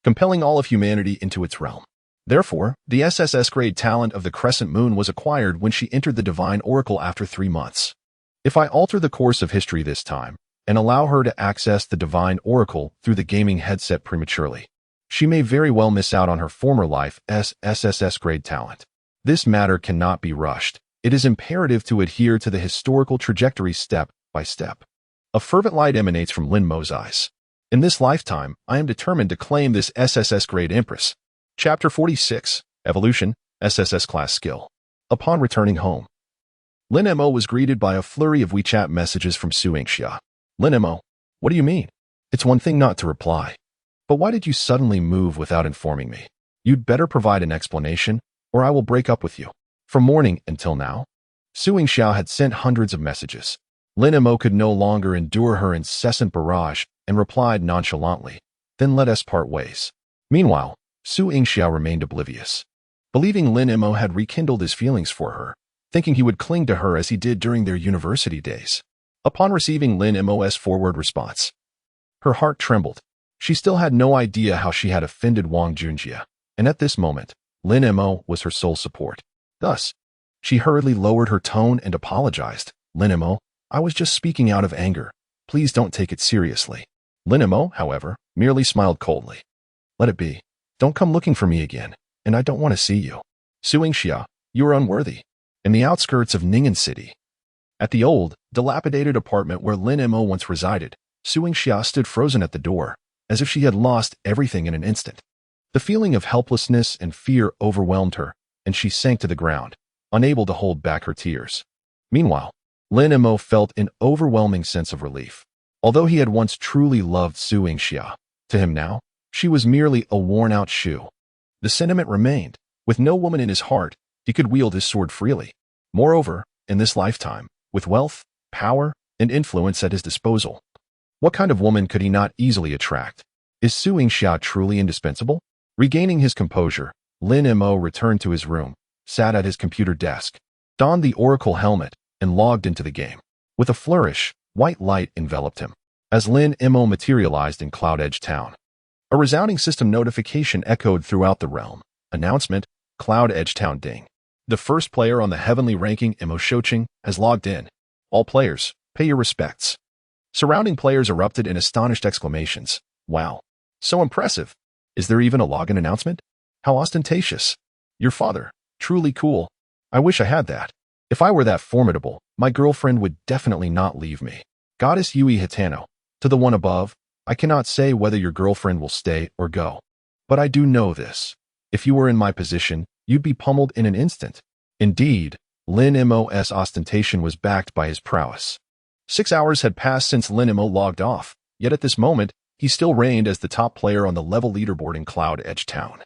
compelling all of humanity into its realm. Therefore, the SSS grade talent of the Crescent Moon was acquired when she entered the Divine Oracle after 3 months. If I alter the course of history this time, and allow her to access the Divine Oracle through the gaming headset prematurely, she may very well miss out on her former life as SSS grade talent. This matter cannot be rushed. It is imperative to adhere to the historical trajectory step by step. A fervent light emanates from Lin Mo's eyes. In this lifetime, I am determined to claim this SSS grade Empress. Chapter 46, Evolution, SSS class skill. Upon returning home, Lin Mo was greeted by a flurry of WeChat messages from Su Yingxia. Lin Mo, what do you mean? It's one thing not to reply. But why did you suddenly move without informing me? You'd better provide an explanation, or I will break up with you. From morning until now, Su Yingxia had sent hundreds of messages. Lin Mo could no longer endure her incessant barrage and replied nonchalantly, "Then let us part ways." Meanwhile, Su Yingxia remained oblivious. Believing Lin Mo had rekindled his feelings for her, thinking he would cling to her as he did during their university days. Upon receiving Lin Mo's forward response, her heart trembled. She still had no idea how she had offended Wang Junjie, and at this moment, Lin Mo was her sole support. Thus, she hurriedly lowered her tone and apologized. "Lin Mo, I was just speaking out of anger. Please don't take it seriously." Lin Mo, however, merely smiled coldly. "Let it be. Don't come looking for me again, and I don't want to see you. Su Yingxia, you are unworthy." In the outskirts of Ning'an City, at the old, dilapidated apartment where Lin Mo once resided, Su Yingxia stood frozen at the door, as if she had lost everything in an instant. The feeling of helplessness and fear overwhelmed her, and she sank to the ground, unable to hold back her tears. Meanwhile, Lin Mo felt an overwhelming sense of relief. Although he had once truly loved Su Yingxia, to him now, she was merely a worn-out shoe. The sentiment remained. With no woman in his heart, he could wield his sword freely. Moreover, in this lifetime, with wealth, power, and influence at his disposal, what kind of woman could he not easily attract? Is Su Yingxia truly indispensable? Regaining his composure, Lin Mo returned to his room, sat at his computer desk, donned the Oracle helmet, and logged into the game. With a flourish, white light enveloped him, as Lin Mo materialized in Cloud Edge Town. A resounding system notification echoed throughout the realm. Announcement, Cloud Edge Town ding. The first player on the heavenly ranking Imo Shoching has logged in. All players, pay your respects. Surrounding players erupted in astonished exclamations. Wow, so impressive. Is there even a login announcement? How ostentatious. Your father, truly cool. I wish I had that. If I were that formidable, my girlfriend would definitely not leave me. Goddess Yui Hitano, to the one above, I cannot say whether your girlfriend will stay or go. But I do know this. If you were in my position, you'd be pummeled in an instant. Indeed, Lin Mo's ostentation was backed by his prowess. 6 hours had passed since Lin Mo logged off, yet at this moment, he still reigned as the top player on the level leaderboard in Cloud Edge Town,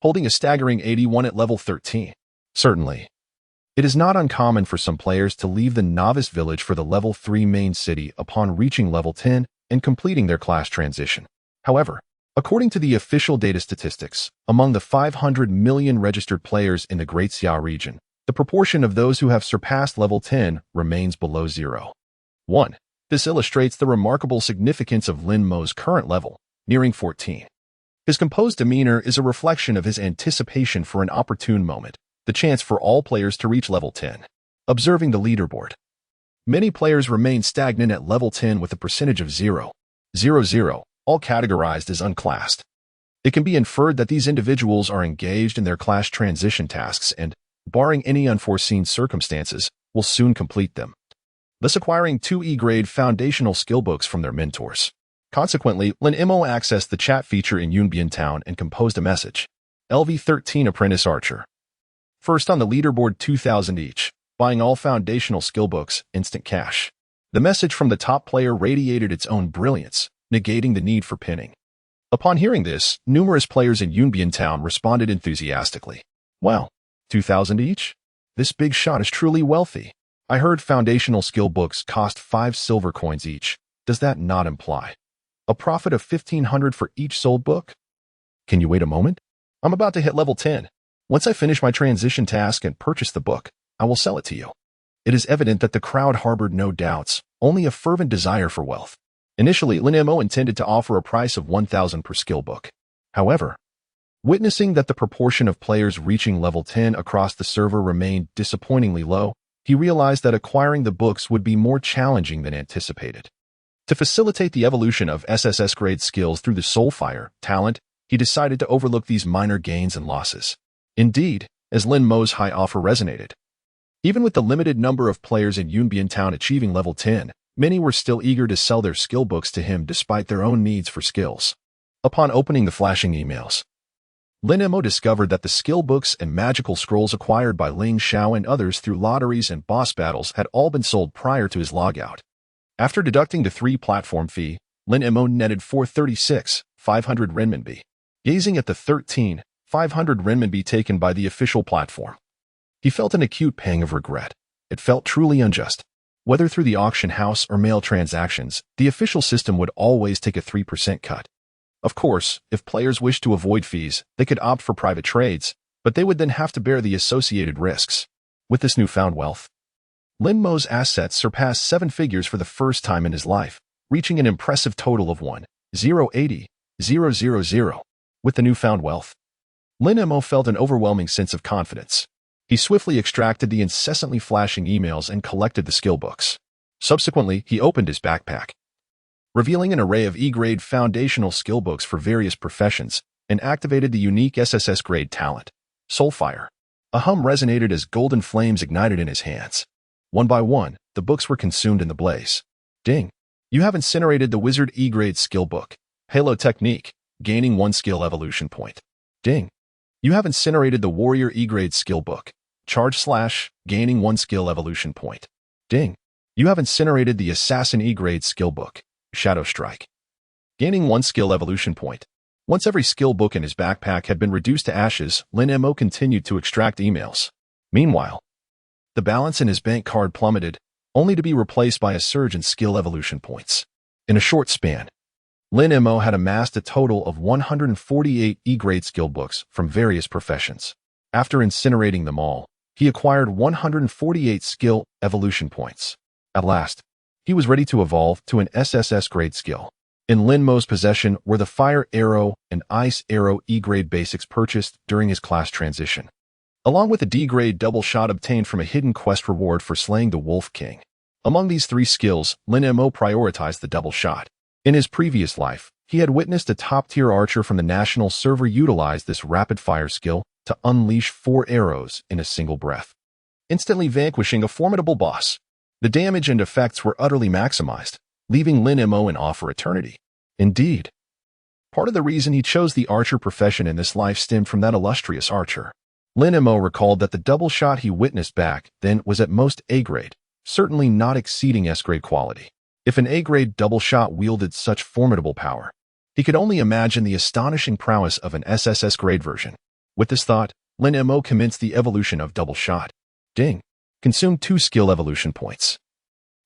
holding a staggering 81 at level 13. Certainly, it is not uncommon for some players to leave the novice village for the level 3 main city upon reaching level 10 and completing their class transition. However, according to the official data statistics, among the 500 million registered players in the Greatsword region, the proportion of those who have surpassed level 10 remains below 0.1. This illustrates the remarkable significance of Lin Mo's current level, nearing 14. His composed demeanor is a reflection of his anticipation for an opportune moment, the chance for all players to reach level 10. Observing the leaderboard, many players remain stagnant at level 10 with a percentage of 0.00, all categorized as unclassed. It can be inferred that these individuals are engaged in their class transition tasks and, barring any unforeseen circumstances, will soon complete them, thus acquiring 2E grade foundational skill books from their mentors. Consequently, Lin Mo accessed the chat feature in Yunbian Town and composed a message. LV13 Apprentice Archer. First on the leaderboard 2,000 each, buying all foundational skill books, instant cash. The message from the top player radiated its own brilliance, negating the need for pinning. Upon hearing this, numerous players in Yunbian Town responded enthusiastically. Wow, 2,000 each? This big shot is truly wealthy. I heard foundational skill books cost 5 silver coins each. Does that not imply a profit of 1,500 for each sold book? Can you wait a moment? I'm about to hit level 10. Once I finish my transition task and purchase the book, I will sell it to you. It is evident that the crowd harbored no doubts, only a fervent desire for wealth. Initially, Lin Mo intended to offer a price of 1,000 per skill book. However, witnessing that the proportion of players reaching level 10 across the server remained disappointingly low, he realized that acquiring the books would be more challenging than anticipated. To facilitate the evolution of SSS grade skills through the Soulfire talent, he decided to overlook these minor gains and losses. Indeed, as Lin Mo's high offer resonated. Even with the limited number of players in Yunbian Town achieving level 10, many were still eager to sell their skill books to him despite their own needs for skills. Upon opening the flashing emails, Lin Mo discovered that the skill books and magical scrolls acquired by Ling Xiao and others through lotteries and boss battles had all been sold prior to his logout. After deducting the 3 platform fee, Lin Mo netted 436,500 renminbi. Gazing at the 13,500 renminbi taken by the official platform, he felt an acute pang of regret. It felt truly unjust. Whether through the auction house or mail transactions, the official system would always take a 3% cut. Of course, if players wished to avoid fees, they could opt for private trades, but they would then have to bear the associated risks. With this newfound wealth, Lin Mo's assets surpassed 7 figures for the first time in his life, reaching an impressive total of 1,080,000. With the newfound wealth, Lin Mo felt an overwhelming sense of confidence. He swiftly extracted the incessantly flashing emails and collected the skill books. Subsequently, he opened his backpack, revealing an array of E-grade foundational skill books for various professions, and activated the unique SSS grade talent, Soulfire. A hum resonated as golden flames ignited in his hands. One by one, the books were consumed in the blaze. Ding! You have incinerated the Wizard E-grade skill book, Halo Technique, gaining 1 skill evolution point. Ding! You have incinerated the Warrior E-grade skill book, Charge Slash, gaining 1 skill evolution point. Ding! You have incinerated the Assassin E-grade skill book, Shadow Strike, gaining 1 skill evolution point. Once every skill book in his backpack had been reduced to ashes, Lin Mo continued to extract emails. Meanwhile, the balance in his bank card plummeted, only to be replaced by a surge in skill evolution points. In a short span, Lin Mo had amassed a total of 148 E-grade skill books from various professions. After incinerating them all, he acquired 148 skill evolution points. At last, he was ready to evolve to an SSS grade skill. In Lin Mo's possession were the Fire Arrow and Ice Arrow E-grade basics purchased during his class transition, along with a D-grade double shot obtained from a hidden quest reward for slaying the Wolf King. Among these 3 skills, Lin Mo prioritized the double shot. In his previous life, he had witnessed a top-tier archer from the national server utilize this rapid-fire skill to unleash 4 arrows in a single breath, instantly vanquishing a formidable boss. The damage and effects were utterly maximized, leaving Lin Mo in awe for eternity. Indeed, part of the reason he chose the archer profession in this life stemmed from that illustrious archer. Lin Mo recalled that the double shot he witnessed back then was at most A-grade, certainly not exceeding S-grade quality. If an A-grade double shot wielded such formidable power, he could only imagine the astonishing prowess of an SSS grade version. With this thought, Lin Mo commenced the evolution of double shot. Ding! Consumed 2 skill evolution points.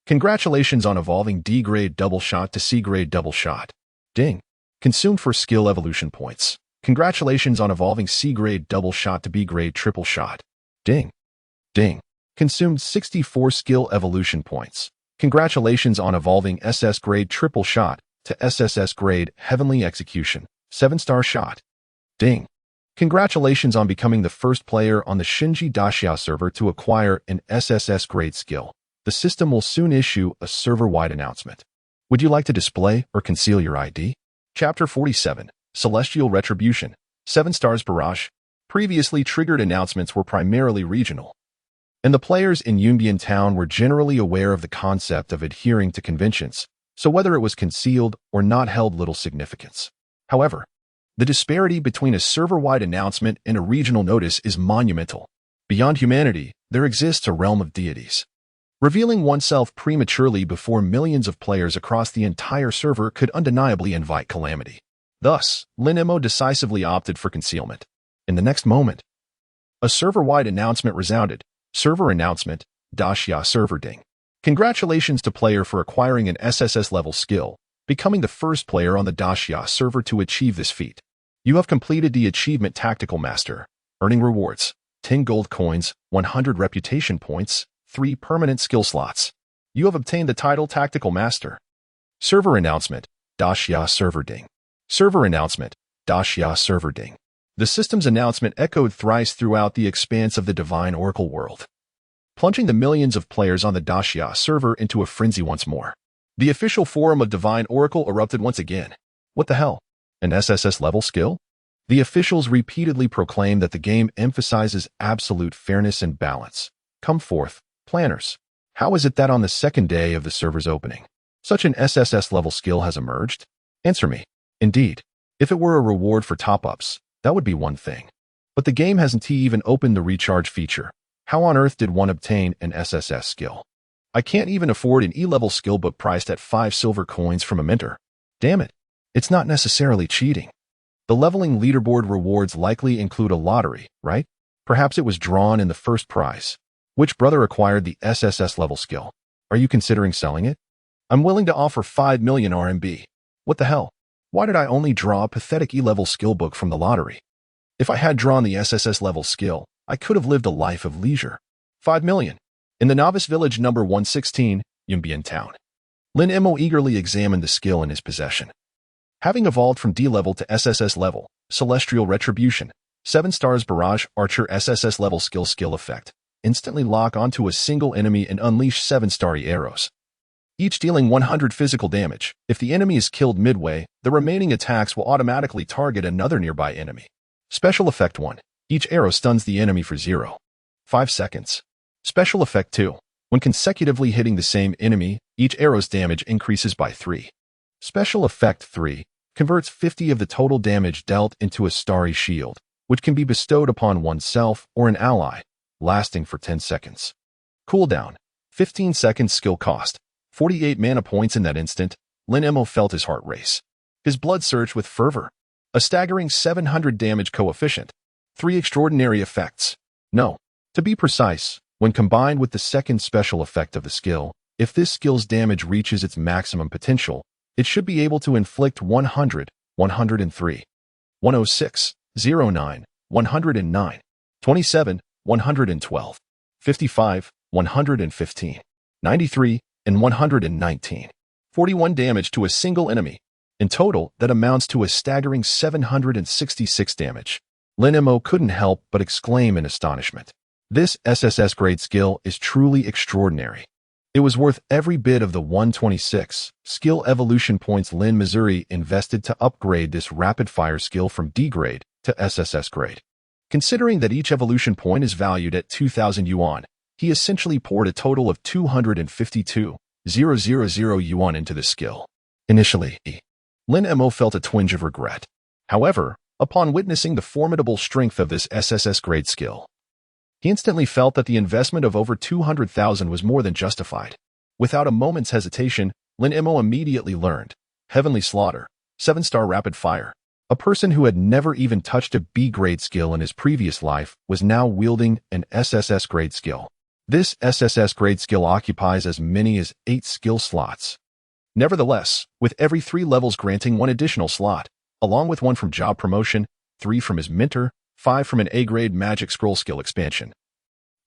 Congratulations on evolving D-grade double shot to C-grade double shot. Ding! Consumed 4 skill evolution points. Congratulations on evolving C-grade double shot to B-grade triple shot. Ding! Ding! Consumed 64 skill evolution points. Congratulations on evolving SS grade triple shot to SSS grade heavenly execution, 7-star shot. Ding! Congratulations on becoming the first player on the Shinji Daxia server to acquire an SSS grade skill. The system will soon issue a server-wide announcement. Would you like to display or conceal your ID? Chapter 47, Celestial Retribution, 7 stars Barrage. Previously triggered announcements were primarily regional, and the players in Yunbian Town were generally aware of the concept of adhering to conventions, so whether it was concealed or not held little significance. However, the disparity between a server-wide announcement and a regional notice is monumental. Beyond humanity, there exists a realm of deities. Revealing oneself prematurely before millions of players across the entire server could undeniably invite calamity. Thus, Lin Mo decisively opted for concealment. In the next moment, a server-wide announcement resounded. Server announcement, Daxia server ding. Congratulations to player for acquiring an SSS-level skill, becoming the first player on the Daxia server to achieve this feat. You have completed the achievement Tactical Master, earning rewards, 10 gold coins, 100 reputation points, 3 permanent skill slots. You have obtained the title Tactical Master. Server announcement, Daxia server ding. Server announcement, Daxia server ding. The system's announcement echoed thrice throughout the expanse of the Divine Oracle world, plunging the millions of players on the Daxia server into a frenzy once more. The official forum of Divine Oracle erupted once again. What the hell? An SSS level skill? The officials repeatedly proclaim that the game emphasizes absolute fairness and balance. Come forth, planners. How is it that on the second day of the server's opening, such an SSS-level skill has emerged? Answer me. Indeed, if it were a reward for top-ups, that would be one thing. But the game hasn't even opened the recharge feature. How on earth did one obtain an SSS skill? I can't even afford an E-level skill book priced at 5 silver coins from a minter. Damn it. It's not necessarily cheating. The leveling leaderboard rewards likely include a lottery, right? Perhaps it was drawn in the first prize. Which brother acquired the SSS level skill? Are you considering selling it? I'm willing to offer 5 million RMB. What the hell? Why did I only draw a pathetic E-level skill book from the lottery? If I had drawn the SSS level skill, I could have lived a life of leisure. 5 million. In the novice village number 116, Yunbian town. Lin Mo eagerly examined the skill in his possession. Having evolved from D-level to SSS level, Celestial Retribution, 7 stars Barrage Archer SSS level skill effect. Instantly lock onto a single enemy and unleash 7-starry arrows, each dealing 100 physical damage. If the enemy is killed midway, the remaining attacks will automatically target another nearby enemy. Special Effect 1. Each arrow stuns the enemy for 0.5 seconds. Special Effect 2. When consecutively hitting the same enemy, each arrow's damage increases by 3. Special Effect 3. Converts 50 of the total damage dealt into a starry shield, which can be bestowed upon oneself or an ally, lasting for 10 seconds. Cooldown. 15 seconds. Skill cost. 48 mana points. In that instant, Lin Mo felt his heart race. His blood surged with fervor. A staggering 700 damage coefficient. 3 extraordinary effects. No. To be precise, when combined with the second special effect of the skill, if this skill's damage reaches its maximum potential, it should be able to inflict 100, 103, 106, 09, 109, 27, 112, 55, 115, 93, and 119. 41 damage to a single enemy. In total, that amounts to a staggering 766 damage. Lin Mo couldn't help but exclaim in astonishment. This SSS grade skill is truly extraordinary. It was worth every bit of the 126 skill evolution points Lin Missouri invested to upgrade this rapid-fire skill from D grade to SSS grade. Considering that each evolution point is valued at 2,000 yuan, he essentially poured a total of 252,000 yuan into this skill. Initially, Lin Mo felt a twinge of regret. However, upon witnessing the formidable strength of this SSS grade skill, he instantly felt that the investment of over 200,000 was more than justified. Without a moment's hesitation, Lin Mo immediately learned Heavenly Slaughter, 7-star rapid fire. A person who had never even touched a B-grade skill in his previous life was now wielding an SSS grade skill. This SSS grade skill occupies as many as 8 skill slots. Nevertheless, with every 3 levels granting 1 additional slot, along with 1 from job promotion, 3 from his mentor, 5 from an A-grade magic scroll skill expansion,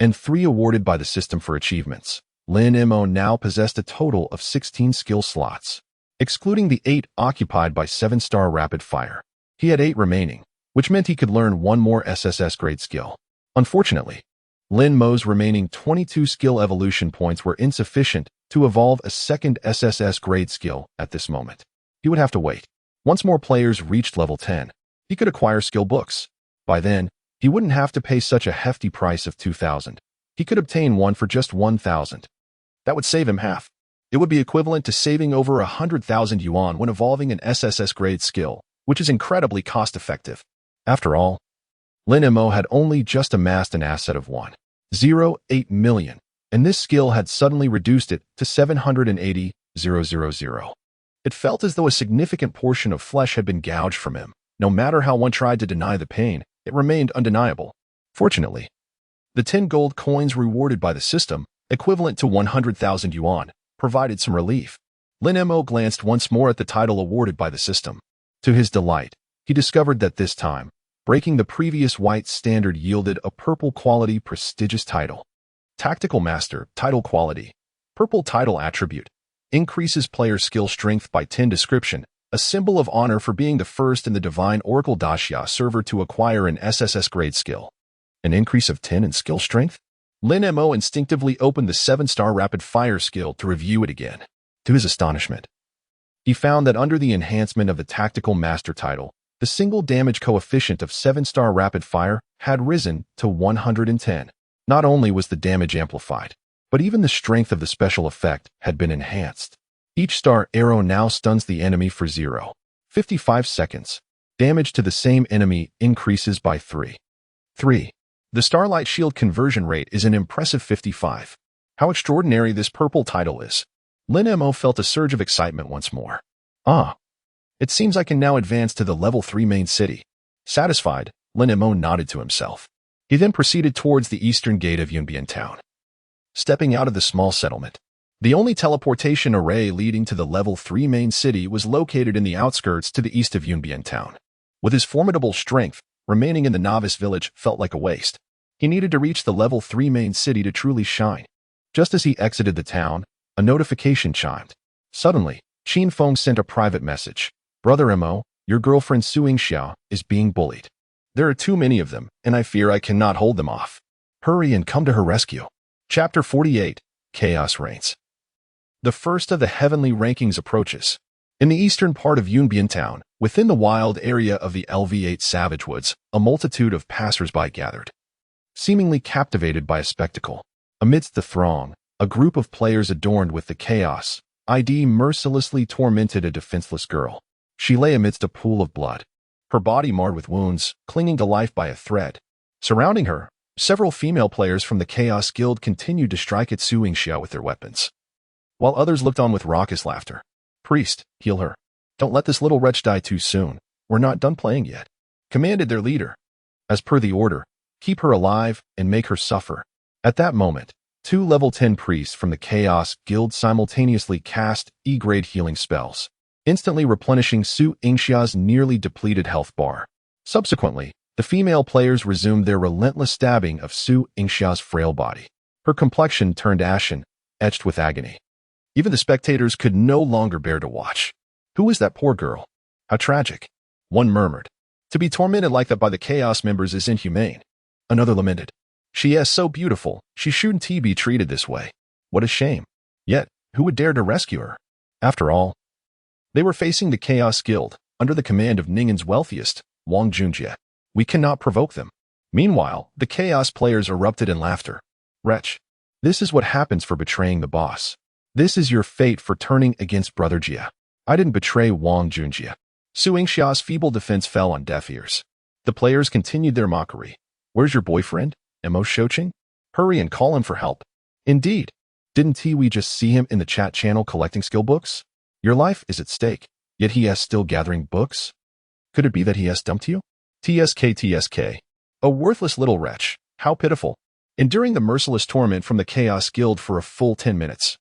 and 3 awarded by the system for achievements. Lin Mo now possessed a total of 16 skill slots, excluding the 8 occupied by 7-star rapid fire. He had 8 remaining, which meant he could learn 1 more SSS grade skill. Unfortunately, Lin Mo's remaining 22 skill evolution points were insufficient to evolve a second SSS grade skill at this moment. He would have to wait. Once more players reached level 10, he could acquire skill books. By then, he wouldn't have to pay such a hefty price of 2,000. He could obtain 1 for just 1,000. That would save him half. It would be equivalent to saving over 100,000 yuan when evolving an SSS grade skill, which is incredibly cost-effective. After all, Lin Mo had only just amassed an asset of 1.08 million, and this skill had suddenly reduced it to 780,000. It felt as though a significant portion of flesh had been gouged from him. No matter how one tried to deny the pain, it remained undeniable. Fortunately, the 10 gold coins rewarded by the system, equivalent to 100,000 yuan, provided some relief. Lin Mo glanced once more at the title awarded by the system. To his delight, he discovered that this time, breaking the previous white standard yielded a purple quality prestigious title. Tactical Master, Title Quality. Purple Title Attribute. Increases player skill strength by 10. Description. A symbol of honor for being the first in the Divine Oracle Daxia server to acquire an SSS grade skill. An increase of 10 in skill strength? Lin Mo instinctively opened the 7-star rapid fire skill to review it again. To his astonishment, he found that under the enhancement of the Tactical Master title, The single damage coefficient of 7-star rapid fire had risen to 110. Not only was the damage amplified, but even the strength of the special effect had been enhanced. Each star arrow now stuns the enemy for 0.55 seconds. Damage to the same enemy increases by 3. The Starlight Shield conversion rate is an impressive 55. How extraordinary this purple title is. Lin Mo felt a surge of excitement once more. It seems I can now advance to the level 3 main city. Satisfied, Lin Mo nodded to himself. He then proceeded towards the eastern gate of Yunbian town. Stepping out of the small settlement, the only teleportation array leading to the level 3 main city was located in the outskirts to the east of Yunbian town. With his formidable strength, remaining in the novice village felt like a waste. He needed to reach the level 3 main city to truly shine. Just as he exited the town, a notification chimed. Suddenly, Qin Feng sent a private message. Brother Mo, your girlfriend Su Yingxia is being bullied. There are too many of them, and I fear I cannot hold them off. Hurry and come to her rescue. Chapter 48, Chaos Reigns. The first of the heavenly rankings approaches. In the eastern part of Yunbian town, within the wild area of the LV8 Savage Woods, a multitude of passers-by gathered. Seemingly captivated by a spectacle. Amidst the throng, a group of players adorned with the chaos ID mercilessly tormented a defenseless girl. She lay amidst a pool of blood, her body marred with wounds, clinging to life by a thread. Surrounding her, several female players from the Chaos Guild continued to strike at Su Yingxia with their weapons, while others looked on with raucous laughter. Priest, heal her. Don't let this little wretch die too soon. We're not done playing yet, commanded their leader. As per the order, keep her alive and make her suffer. At that moment, 2 level 10 priests from the Chaos Guild simultaneously cast E-grade healing spells, instantly replenishing Su Yingxia's nearly depleted health bar. Subsequently, the female players resumed their relentless stabbing of Su Yingxia's frail body. Her complexion turned ashen, etched with agony. Even the spectators could no longer bear to watch. Who is that poor girl? How tragic. One murmured. To be tormented like that by the Chaos members is inhumane. Another lamented. She is so beautiful, she shouldn't be treated this way. What a shame. Yet, who would dare to rescue her? After all, they were facing the Chaos Guild, under the command of Ning'an's wealthiest, Wang Junjie. We cannot provoke them. Meanwhile, the Chaos players erupted in laughter. Wretch, this is what happens for betraying the boss. This is your fate for turning against Brother Jia. I didn't betray Wang Junjie. Su Yingxia's feeble defense fell on deaf ears. The players continued their mockery. Where's your boyfriend, Mo Shoqing? Hurry and call him for help. Indeed. Didn't we just see him in the chat channel collecting skill books? Your life is at stake, yet he is still gathering books? Could it be that he has dumped you? TSK. A worthless little wretch. How pitiful. Enduring the merciless torment from the Chaos Guild for a full 10 minutes.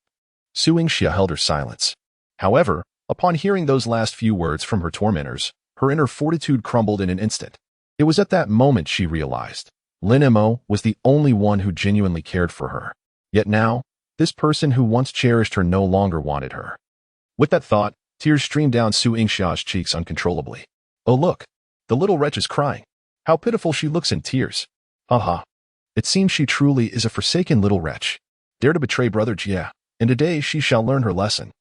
Su Yingxia held her silence. However, upon hearing those last few words from her tormentors, her inner fortitude crumbled in an instant. It was at that moment she realized Lin Mo was the only one who genuinely cared for her. Yet now, this person who once cherished her no longer wanted her. With that thought, tears streamed down Su Yingxia's cheeks uncontrollably. Oh look, the little wretch is crying. How pitiful she looks in tears. Aha. It seems she truly is a forsaken little wretch. Dare to betray Brother Jia, and today she shall learn her lesson.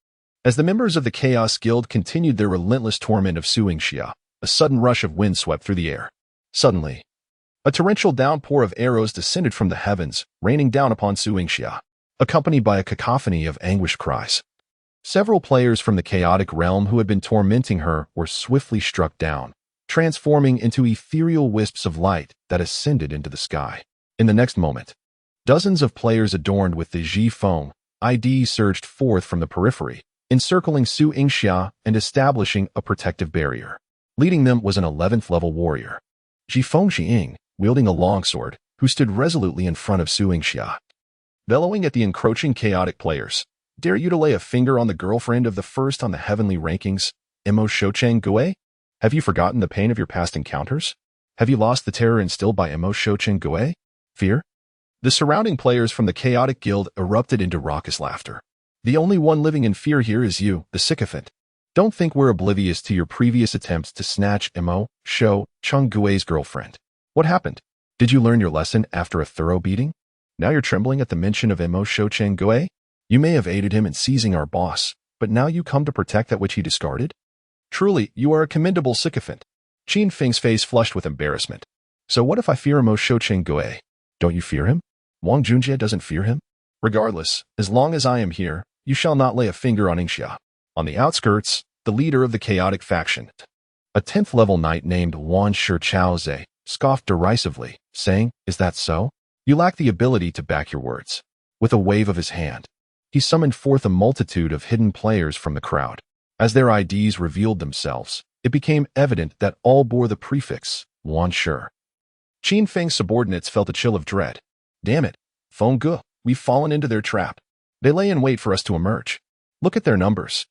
As the members of the Chaos Guild continued their relentless torment of Su Yingxia, a sudden rush of wind swept through the air. Suddenly, a torrential downpour of arrows descended from the heavens, raining down upon Su Yingxia, accompanied by a cacophony of anguished cries. Several players from the chaotic realm who had been tormenting her were swiftly struck down, transforming into ethereal wisps of light that ascended into the sky. In the next moment, dozens of players adorned with the Ji Feng ID surged forth from the periphery, encircling Su Yingxia and establishing a protective barrier. Leading them was an 11th level warrior, Ji Feng Jiying, wielding a longsword, who stood resolutely in front of Su Yingxia. Bellowing at the encroaching chaotic players, dare you to lay a finger on the girlfriend of the first on the heavenly rankings, Mo Shoqing Gue? Have you forgotten the pain of your past encounters? Have you lost the terror instilled by Mo Shoqing Gue? Fear? The surrounding players from the Chaotic Guild erupted into raucous laughter. The only one living in fear here is you, the sycophant. Don't think we're oblivious to your previous attempts to snatch Mo Shoqing Gue's girlfriend. What happened? Did you learn your lesson after a thorough beating? Now you're trembling at the mention of Mo Shoqing Gue? You may have aided him in seizing our boss, but now you come to protect that which he discarded? Truly, you are a commendable sycophant. Qin Feng's face flushed with embarrassment. So what if I fear Mo Shouqing Gui? Don't you fear him? Wang Junjie doesn't fear him? Regardless, as long as I am here, you shall not lay a finger on Yingxia. On the outskirts, the leader of the chaotic faction, a 10th level knight named Wan Shi Chaoze, scoffed derisively, saying, Is that so? You lack the ability to back your words. With a wave of his hand, he summoned forth a multitude of hidden players from the crowd. As their IDs revealed themselves, it became evident that all bore the prefix, Wan Shi. Qin Feng's subordinates felt a chill of dread. Damn it, Feng Ge, we've fallen into their trap. They lay in wait for us to emerge. Look at their numbers.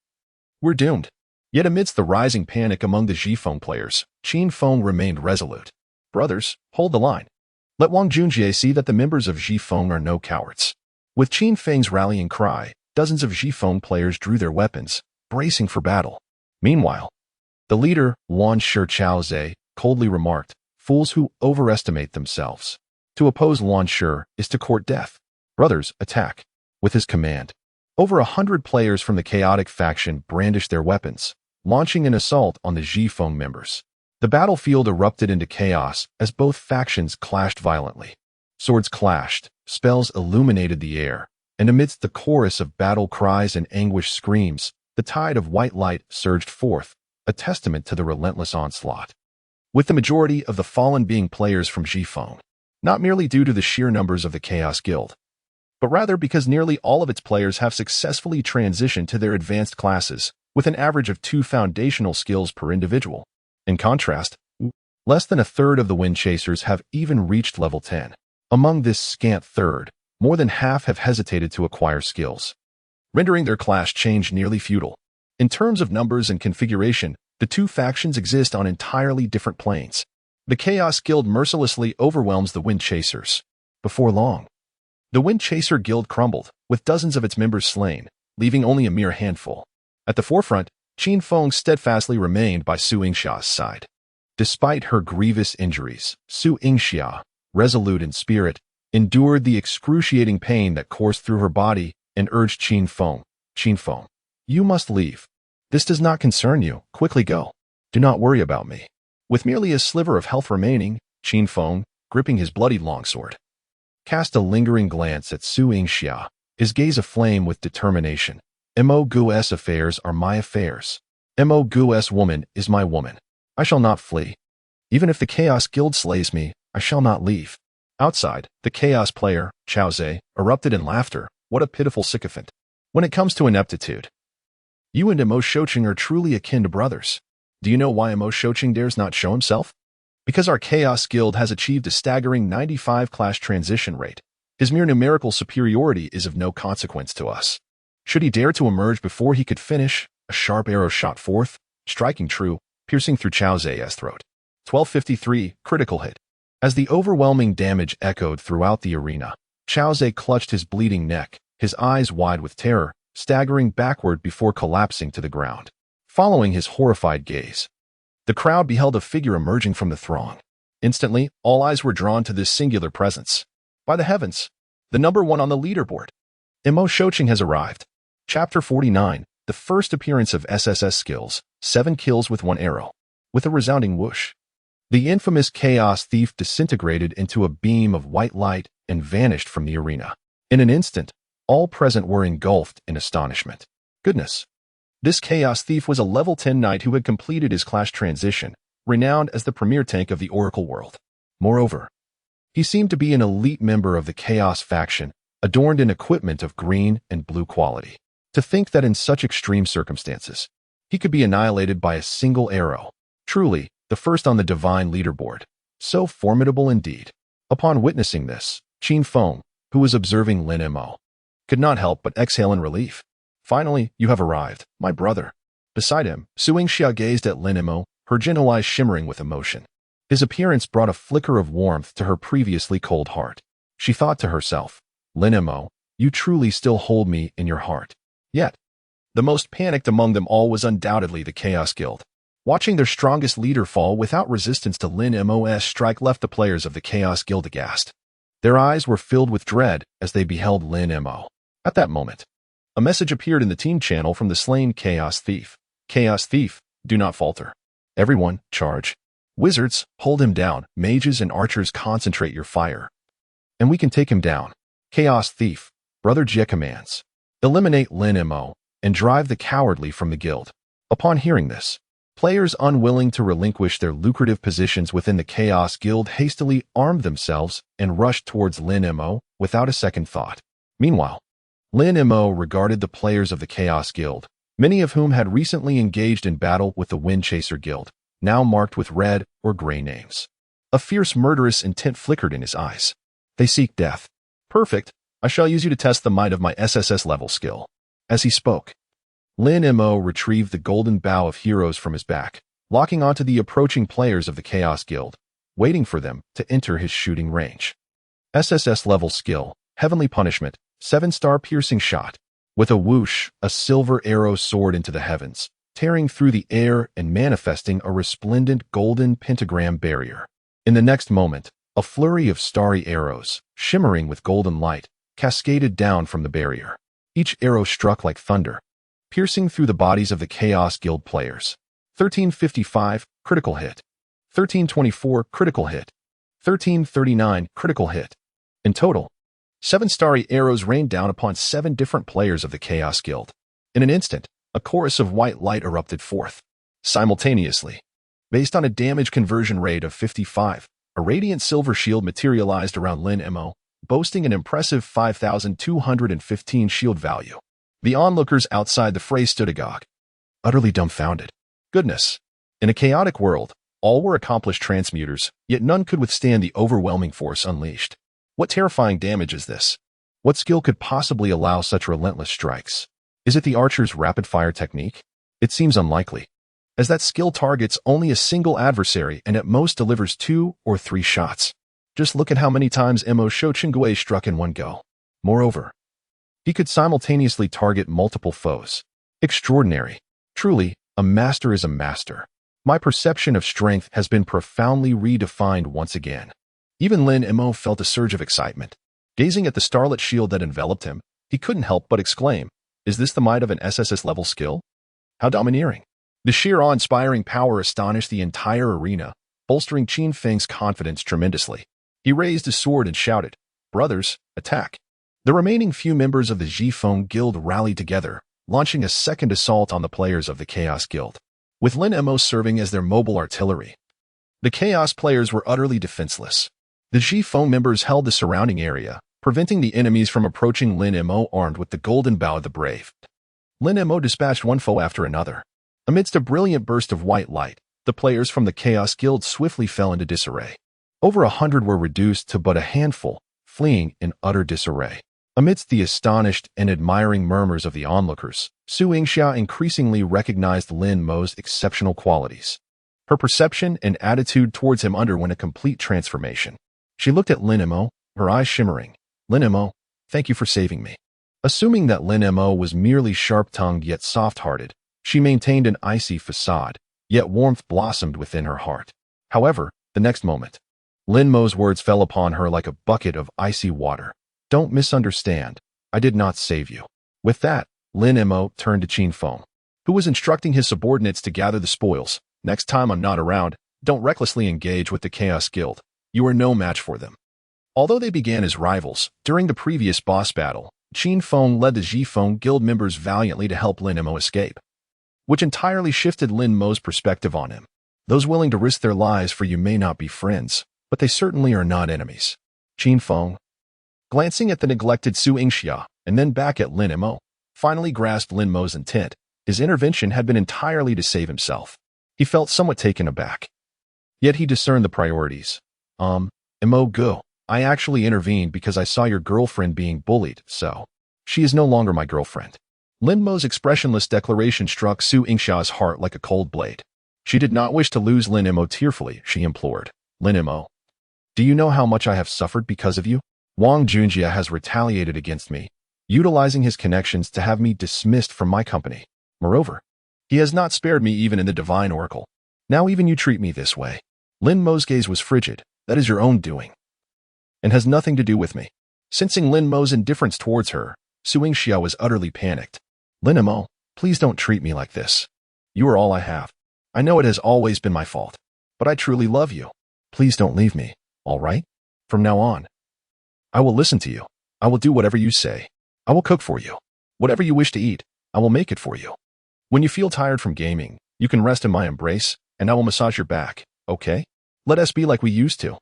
We're doomed. Yet amidst the rising panic among the Zhifeng players, Qin Feng remained resolute. Brothers, hold the line. Let Wang Junjie see that the members of Zhifeng are no cowards. With Qin Feng's rallying cry, dozens of Zhifeng players drew their weapons, bracing for battle. Meanwhile, the leader, Wan Shi Chaoze, coldly remarked, Fools who overestimate themselves. To oppose Wan Shi is to court death. Brothers, attack. With his command, over 100 players from the chaotic faction brandished their weapons, launching an assault on the Zhifeng members. The battlefield erupted into chaos as both factions clashed violently. Swords clashed, spells illuminated the air, and amidst the chorus of battle cries and anguished screams, the tide of white light surged forth, a testament to the relentless onslaught. With the majority of the fallen being players from Zhifeng, not merely due to the sheer numbers of the Chaos Guild, but rather because nearly all of its players have successfully transitioned to their advanced classes, with an average of 2 foundational skills per individual. In contrast, less than a third of the Wind Chasers have even reached level 10. Among this scant third, more than half have hesitated to acquire skills, rendering their class change nearly futile. In terms of numbers and configuration, the two factions exist on entirely different planes. The Chaos Guild mercilessly overwhelms the Wind Chasers. Before long, the Wind Chaser Guild crumbled, with dozens of its members slain, leaving only a mere handful. At the forefront, Qin Feng steadfastly remained by Su Yingxia's side. Despite her grievous injuries, Su Yingxia, resolute in spirit, endured the excruciating pain that coursed through her body and urged Qin Feng, you must leave. This does not concern you. Quickly go. Do not worry about me. With merely a sliver of health remaining, Qin Feng, gripping his bloodied longsword, cast a lingering glance at Su Yingxia, his gaze aflame with determination. Mo Gu's affairs are my affairs. Mo Gu's woman is my woman. I shall not flee. Even if the Chaos Guild slays me, I shall not leave. Outside, the Chaos player, Chaoze, erupted in laughter. What a pitiful sycophant. When it comes to ineptitude, you and Mo Shouqing are truly akin to brothers. Do you know why Mo Shouqing dares not show himself? Because our Chaos Guild has achieved a staggering 95 class transition rate. His mere numerical superiority is of no consequence to us. Should he dare to emerge before he could finish, a sharp arrow shot forth, striking true, piercing through Chaoze's throat. 1253, critical hit. As the overwhelming damage echoed throughout the arena, Chaoze clutched his bleeding neck, his eyes wide with terror, staggering backward before collapsing to the ground. Following his horrified gaze, the crowd beheld a figure emerging from the throng. Instantly, all eyes were drawn to this singular presence. By the heavens, the number 1 on the leaderboard. Mo Shouqing has arrived. Chapter 49, the first appearance of SSS skills, 7 kills with 1 arrow. With a resounding whoosh, the infamous Chaos Thief disintegrated into a beam of white light and vanished from the arena. In an instant, all present were engulfed in astonishment. Goodness! This Chaos Thief was a level 10 knight who had completed his class transition, renowned as the premier tank of the Oracle world. Moreover, he seemed to be an elite member of the Chaos faction, adorned in equipment of green and blue quality. To think that in such extreme circumstances, he could be annihilated by a single arrow. Truly, the first on the divine leaderboard. So formidable indeed. Upon witnessing this, Qin Feng, who was observing Lin Mo, could not help but exhale in relief. Finally, you have arrived, my brother. Beside him, Su Yingxia gazed at Lin Mo, her gentle eyes shimmering with emotion. His appearance brought a flicker of warmth to her previously cold heart. She thought to herself, Lin Mo, you truly still hold me in your heart. Yet, the most panicked among them all was undoubtedly the Chaos Guild. Watching their strongest leader fall without resistance to Lin Mo's strike left the players of the Chaos Guild aghast. Their eyes were filled with dread as they beheld Lin Mo. At that moment, a message appeared in the team channel from the slain Chaos Thief. Chaos Thief, do not falter. Everyone, charge. Wizards, hold him down. Mages and archers, concentrate your fire. And we can take him down. Chaos Thief, Brother Jie commands. Eliminate Lin Mo and drive the cowardly from the guild. Upon hearing this, players unwilling to relinquish their lucrative positions within the Chaos Guild hastily armed themselves and rushed towards Lin Mo without a second thought. Meanwhile, Lin Mo regarded the players of the Chaos Guild, many of whom had recently engaged in battle with the Windchaser Guild, now marked with red or gray names. A fierce murderous intent flickered in his eyes. They seek death. Perfect. I shall use you to test the might of my SSS level skill. As he spoke, Lin Mo retrieved the golden bow of heroes from his back, locking onto the approaching players of the Chaos Guild, waiting for them to enter his shooting range. SSS level skill, Heavenly Punishment, 7-star piercing shot. With a whoosh, a silver arrow soared into the heavens, tearing through the air and manifesting a resplendent golden pentagram barrier. In the next moment, a flurry of starry arrows, shimmering with golden light, cascaded down from the barrier. Each arrow struck like thunder, piercing through the bodies of the Chaos Guild players. 1355, critical hit. 1324, critical hit. 1339, critical hit. In total, 7 starry arrows rained down upon 7 different players of the Chaos Guild. In an instant, a chorus of white light erupted forth. Simultaneously, based on a damage conversion rate of 55, a radiant silver shield materialized around Lin Mo, boasting an impressive 5,215 shield value. The onlookers outside the fray stood agog, utterly dumbfounded. Goodness! In a chaotic world, all were accomplished transmuters, yet none could withstand the overwhelming force unleashed. What terrifying damage is this? What skill could possibly allow such relentless strikes? Is it the archer's rapid-fire technique? It seems unlikely, as that skill targets only a single adversary and at most delivers 2 or 3 shots. Just look at how many times Mo Shochengue struck in one go. Moreover, he could simultaneously target multiple foes. Extraordinary. Truly, a master is a master. My perception of strength has been profoundly redefined once again. Even Lin Mo felt a surge of excitement. Gazing at the starlit shield that enveloped him, he couldn't help but exclaim, "Is this the might of an SSS-level skill? How domineering!" The sheer awe-inspiring power astonished the entire arena, bolstering Qin Feng's confidence tremendously. He raised his sword and shouted, "Brothers, attack!" The remaining few members of the Zhifeng Guild rallied together, launching a second assault on the players of the Chaos Guild, with Lin Mo serving as their mobile artillery. The Chaos players were utterly defenseless. The Zhifeng members held the surrounding area, preventing the enemies from approaching Lin Mo armed with the golden bow of the brave. Lin Mo dispatched one foe after another. Amidst a brilliant burst of white light, the players from the Chaos Guild swiftly fell into disarray. Over 100 were reduced to but a handful, fleeing in utter disarray. Amidst the astonished and admiring murmurs of the onlookers, Su Yingxia increasingly recognized Lin Mo's exceptional qualities. Her perception and attitude towards him underwent a complete transformation. She looked at Lin Mo, her eyes shimmering. "Lin Mo, thank you for saving me." Assuming that Lin Mo was merely sharp-tongued yet soft-hearted, she maintained an icy facade, yet warmth blossomed within her heart. However, the next moment, Lin Mo's words fell upon her like a bucket of icy water. "Don't misunderstand. I did not save you." With that, Lin Mo turned to Qin Feng, who was instructing his subordinates to gather the spoils. "Next time I'm not around, don't recklessly engage with the Chaos Guild. You are no match for them." Although they began as rivals, during the previous boss battle, Qin Feng led the Zhifeng Guild members valiantly to help Lin Mo escape, which entirely shifted Lin Mo's perspective on him. Those willing to risk their lives for you may not be friends, but they certainly are not enemies. Qin Feng, glancing at the neglected Su Yingxia and then back at Lin Mo, finally grasped Lin Mo's intent. His intervention had been entirely to save himself. He felt somewhat taken aback. Yet he discerned the priorities. Mo go. I actually intervened because I saw your girlfriend being bullied, so she is no longer my girlfriend." Lin Mo's expressionless declaration struck Su Yingxia's heart like a cold blade. She did not wish to lose Lin Mo tearfully, she implored. "Lin Mo, do you know how much I have suffered because of you? Wang Junjia has retaliated against me, utilizing his connections to have me dismissed from my company. Moreover, he has not spared me even in the Divine Oracle. Now even you treat me this way." Lin Mo's gaze was frigid. "That is your own doing, and has nothing to do with me." Sensing Lin Mo's indifference towards her, Su Yingxia was utterly panicked. "Lin Mo, please don't treat me like this. You are all I have. I know it has always been my fault. but I truly love you. Please don't leave me, all right? From now on, I will listen to you. I will do whatever you say. I will cook for you. Whatever you wish to eat, I will make it for you. When you feel tired from gaming, you can rest in my embrace, and I will massage your back, okay? Let us be like we used to.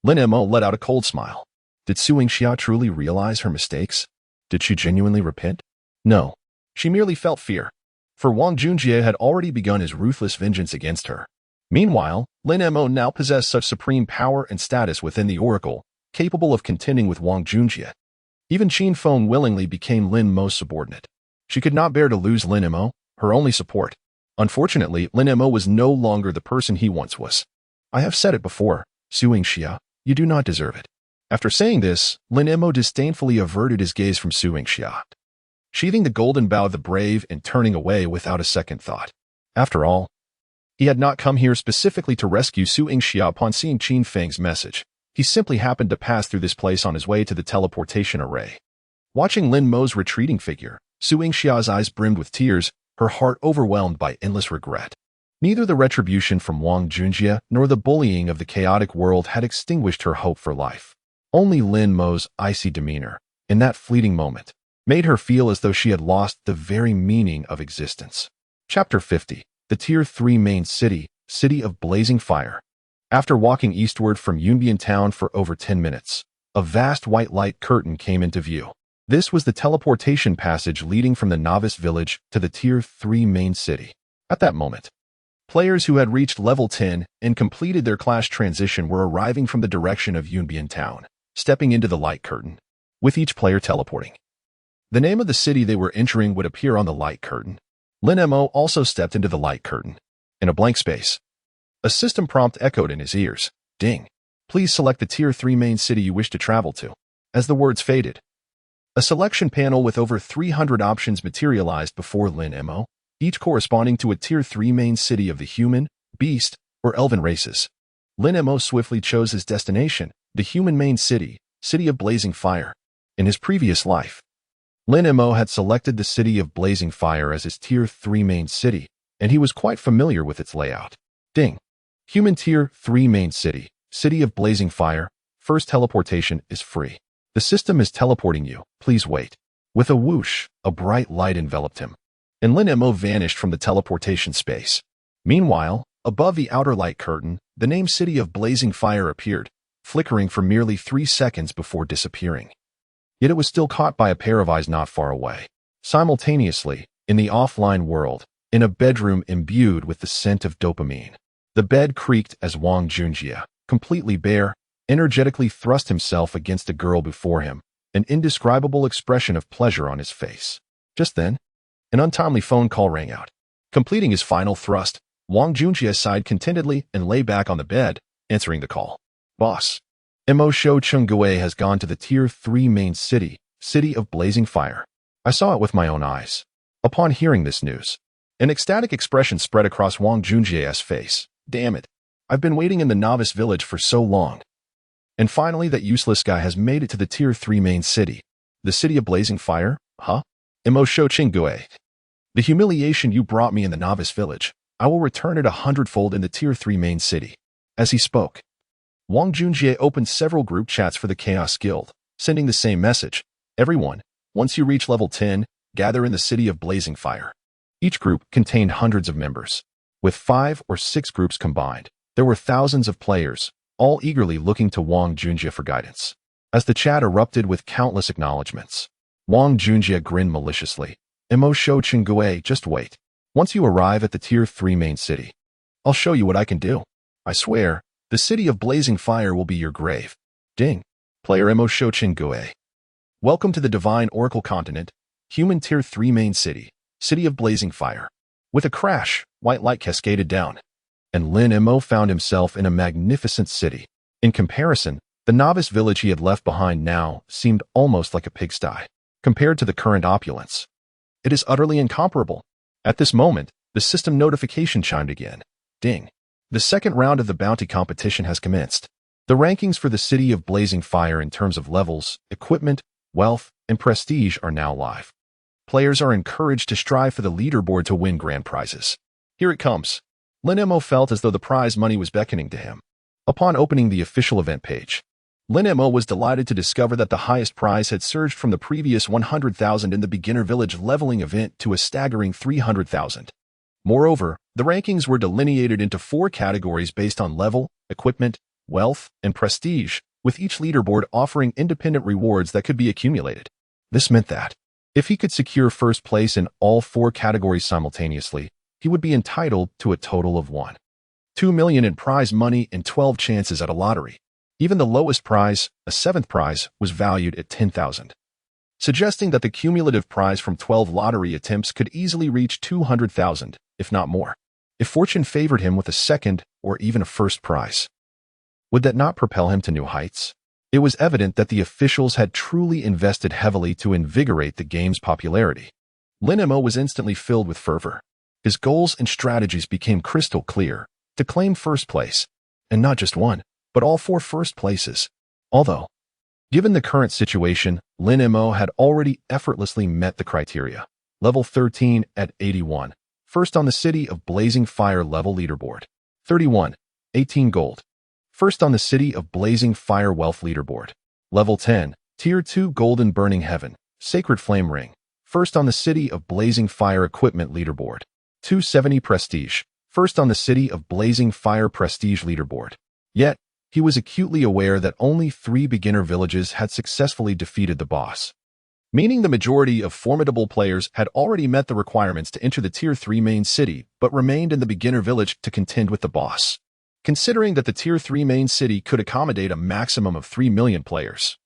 Lin Mo let out a cold smile. Did Su Yingxia truly realize her mistakes? Did she genuinely repent? No. She merely felt fear. For Wang Junjie had already begun his ruthless vengeance against her. Meanwhile, Lin Mo now possessed such supreme power and status within the Oracle, capable of contending with Wang Junjie. Even Qin Feng willingly became Lin Mo's subordinate. She could not bear to lose Lin Mo, her only support. Unfortunately, Lin Mo was no longer the person he once was. I have said it before, Su Yingxia, you do not deserve it. After saying this, Lin Mo disdainfully averted his gaze from Su Yingxia, sheathing the golden bow of the brave and turning away without a second thought. After all, he had not come here specifically to rescue Su Yingxia upon seeing Qin Feng's message. He simply happened to pass through this place on his way to the teleportation array. Watching Lin Mo's retreating figure, Su Yingxia's eyes brimmed with tears, her heart overwhelmed by endless regret. Neither the retribution from Wang Junjie nor the bullying of the chaotic world had extinguished her hope for life. Only Lin Mo's icy demeanor, in that fleeting moment, made her feel as though she had lost the very meaning of existence. Chapter 50. The Tier 3 Main City, City of Blazing Fire. After walking eastward from Yunbian Town for over 10 minutes, a vast white light curtain came into view. This was the teleportation passage leading from the novice village to the Tier 3 main city. At that moment, players who had reached level 10 and completed their class transition were arriving from the direction of Yunbian Town, stepping into the light curtain, with each player teleporting. The name of the city they were entering would appear on the light curtain. Lin Mo also stepped into the light curtain. In a blank space, a system prompt echoed in his ears. Ding. Please select the Tier 3 main city you wish to travel to. As the words faded, a selection panel with over 300 options materialized before Lin Mo, each corresponding to a Tier 3 main city of the human, beast, or elven races. Lin Mo swiftly chose his destination, the human main city, City of Blazing Fire. In his previous life, Lin Mo had selected the City of Blazing Fire as his Tier 3 main city, and he was quite familiar with its layout. Ding. Human Tier 3 main city, City of Blazing Fire. First teleportation is free. The system is teleporting you. Please wait. With a whoosh, a bright light enveloped him, and Lin Mo vanished from the teleportation space. Meanwhile, above the outer light curtain, the name City of Blazing Fire appeared, flickering for merely 3 seconds before disappearing. Yet it was still caught by a pair of eyes not far away. Simultaneously, in the offline world, in a bedroom imbued with the scent of dopamine, the bed creaked as Wang Junjie, completely bare, energetically thrust himself against the girl before him, an indescribable expression of pleasure on his face. Just then, an untimely phone call rang out. Completing his final thrust, Wang Junjie sighed contentedly and lay back on the bed, answering the call. Boss, Mo Shou Chenggue has gone to the Tier 3 main city, City of Blazing Fire. I saw it with my own eyes. Upon hearing this news, an ecstatic expression spread across Wang Junjie's face. Damn it. I've been waiting in the novice village for so long. And finally, that useless guy has made it to the Tier 3 main city. The City of Blazing Fire? Huh? Mo Shou Chenggue. The humiliation you brought me in the novice village, I will return it 100-fold in the Tier 3 main city. As he spoke, Wang Junjie opened several group chats for the Chaos Guild, sending the same message. Everyone, once you reach level 10, gather in the City of Blazing Fire. Each group contained hundreds of members. With 5 or 6 groups combined, there were thousands of players, all eagerly looking to Wang Junjie for guidance. As the chat erupted with countless acknowledgements, Wang Junjie grinned maliciously. Mo Shou Chenggue, just wait. Once you arrive at the Tier 3 main city, I'll show you what I can do. I swear, the City of Blazing Fire will be your grave. Ding. Player Mo Shou Chenggue. Welcome to the Divine Oracle Continent, Human Tier 3 main city, City of Blazing Fire. With a crash, white light cascaded down, and Lin Mo found himself in a magnificent city. In comparison, the novice village he had left behind now seemed almost like a pigsty, compared to the current opulence. It is utterly incomparable. At this moment, the system notification chimed again. Ding. The second round of the bounty competition has commenced. The rankings for the City of Blazing Fire in terms of levels, equipment, wealth, and prestige are now live. Players are encouraged to strive for the leaderboard to win grand prizes. Here it comes. Lin Mo felt as though the prize money was beckoning to him. Upon opening the official event page, Lin Mo was delighted to discover that the highest prize had surged from the previous 100,000 in the beginner village leveling event to a staggering 300,000. Moreover, the rankings were delineated into 4 categories based on level, equipment, wealth, and prestige, with each leaderboard offering independent rewards that could be accumulated. This meant that, if he could secure first place in all 4 categories simultaneously, he would be entitled to a total of 2 million in prize money and 12 chances at a lottery. Even the lowest prize, a 7th prize, was valued at 10,000, suggesting that the cumulative prize from 12 lottery attempts could easily reach 200,000, if not more, if fortune favored him with a second or even a first prize. Would that not propel him to new heights? It was evident that the officials had truly invested heavily to invigorate the game's popularity. Lin Mo was instantly filled with fervor. His goals and strategies became crystal clear: to claim first place, and not just one, but all 4 first places. Although, given the current situation, Lin Mo had already effortlessly met the criteria. Level 13 at 81. First on the City of Blazing Fire level leaderboard. 31. 18 gold. First on the City of Blazing Fire wealth leaderboard. Level 10. Tier 2 Golden Burning Heaven. Sacred Flame Ring. First on the City of Blazing Fire equipment leaderboard. 270 prestige. First on the City of Blazing Fire prestige leaderboard. Yet, he was acutely aware that only 3 beginner villages had successfully defeated the boss, meaning the majority of formidable players had already met the requirements to enter the Tier 3 main city but remained in the beginner village to contend with the boss. Considering that the Tier 3 main city could accommodate a maximum of 3 million players,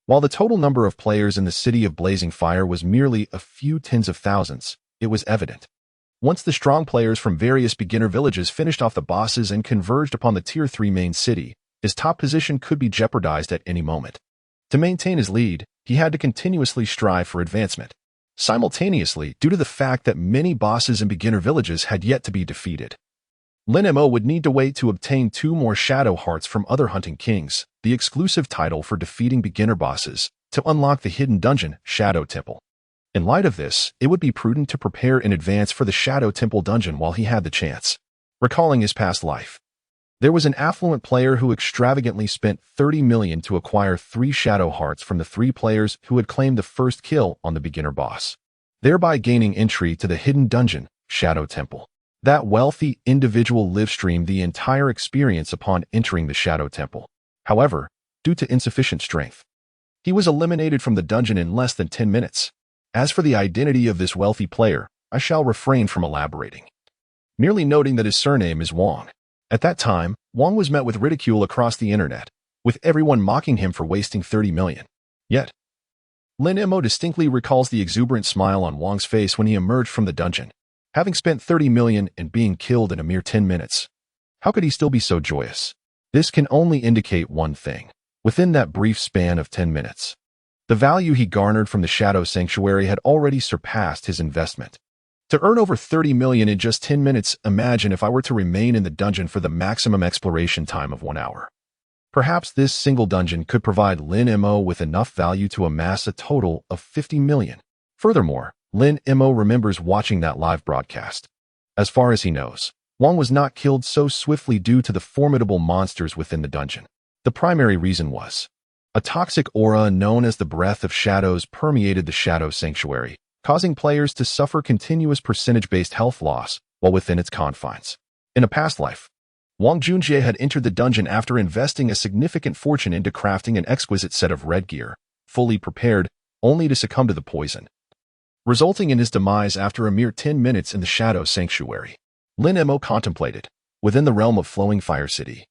while the total number of players in the City of Blazing Fire was merely a few tens of thousands, it was evident. Once the strong players from various beginner villages finished off the bosses and converged upon the Tier 3 main city, his top position could be jeopardized at any moment. To maintain his lead, he had to continuously strive for advancement. Simultaneously, due to the fact that many bosses in beginner villages had yet to be defeated, Lin Mo would need to wait to obtain 2 more Shadow Hearts from other Hunting Kings, the exclusive title for defeating beginner bosses, to unlock the hidden dungeon, Shadow Temple. In light of this, it would be prudent to prepare in advance for the Shadow Temple dungeon while he had the chance. Recalling his past life, there was an affluent player who extravagantly spent 30 million to acquire 3 Shadow Hearts from the 3 players who had claimed the first kill on the beginner boss, thereby gaining entry to the hidden dungeon, Shadow Temple. That wealthy individual live-streamed the entire experience upon entering the Shadow Temple. However, due to insufficient strength, he was eliminated from the dungeon in less than 10 minutes. As for the identity of this wealthy player, I shall refrain from elaborating, merely noting that his surname is Wong. At that time, Wong was met with ridicule across the internet, with everyone mocking him for wasting 30 million. Yet, Lin Mo distinctly recalls the exuberant smile on Wong's face when he emerged from the dungeon, having spent 30 million and being killed in a mere 10 minutes. How could he still be so joyous? This can only indicate one thing. Within that brief span of 10 minutes, the value he garnered from the Shadow Sanctuary had already surpassed his investment. To earn over 30 million in just 10 minutes, imagine if I were to remain in the dungeon for the maximum exploration time of 1 hour. Perhaps this single dungeon could provide Lin Mo with enough value to amass a total of 50 million. Furthermore, Lin Mo remembers watching that live broadcast. As far as he knows, Wong was not killed so swiftly due to the formidable monsters within the dungeon. The primary reason was a toxic aura known as the Breath of Shadows permeated the Shadow Sanctuary, causing players to suffer continuous percentage-based health loss while within its confines. In a past life, Wang Junjie had entered the dungeon after investing a significant fortune into crafting an exquisite set of red gear, fully prepared, only to succumb to the poison, resulting in his demise after a mere 10 minutes in the Shadow Sanctuary. Lin Mo contemplated, within the realm of Flowing Fire City,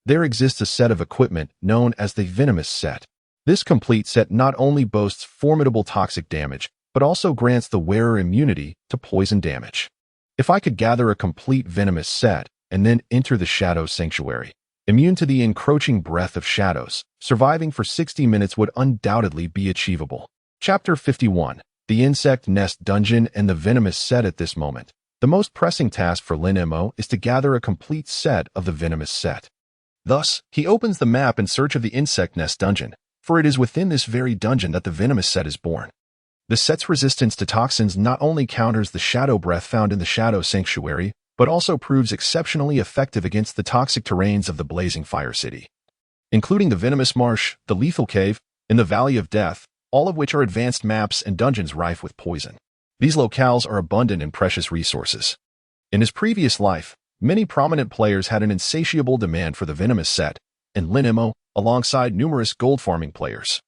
there exists a set of equipment known as the Venomous Set. This complete set not only boasts formidable toxic damage, but also grants the wearer immunity to poison damage. If I could gather a complete Venomous Set and then enter the Shadow Sanctuary, immune to the encroaching breath of shadows, surviving for 60 minutes would undoubtedly be achievable. Chapter 51. The Insect Nest Dungeon and the Venomous Set. At this moment, the most pressing task for Lin Mo is to gather a complete set of the Venomous Set. Thus, he opens the map in search of the Insect Nest Dungeon, for it is within this very dungeon that the Venomous Set is born. The set's resistance to toxins not only counters the shadow breath found in the Shadow Sanctuary, but also proves exceptionally effective against the toxic terrains of the Blazing Fire City, including the Venomous Marsh, the Lethal Cave, and the Valley of Death, all of which are advanced maps and dungeons rife with poison. These locales are abundant in precious resources. In his previous life, many prominent players had an insatiable demand for the Venomous set, and Lin Mo, alongside numerous gold-farming players,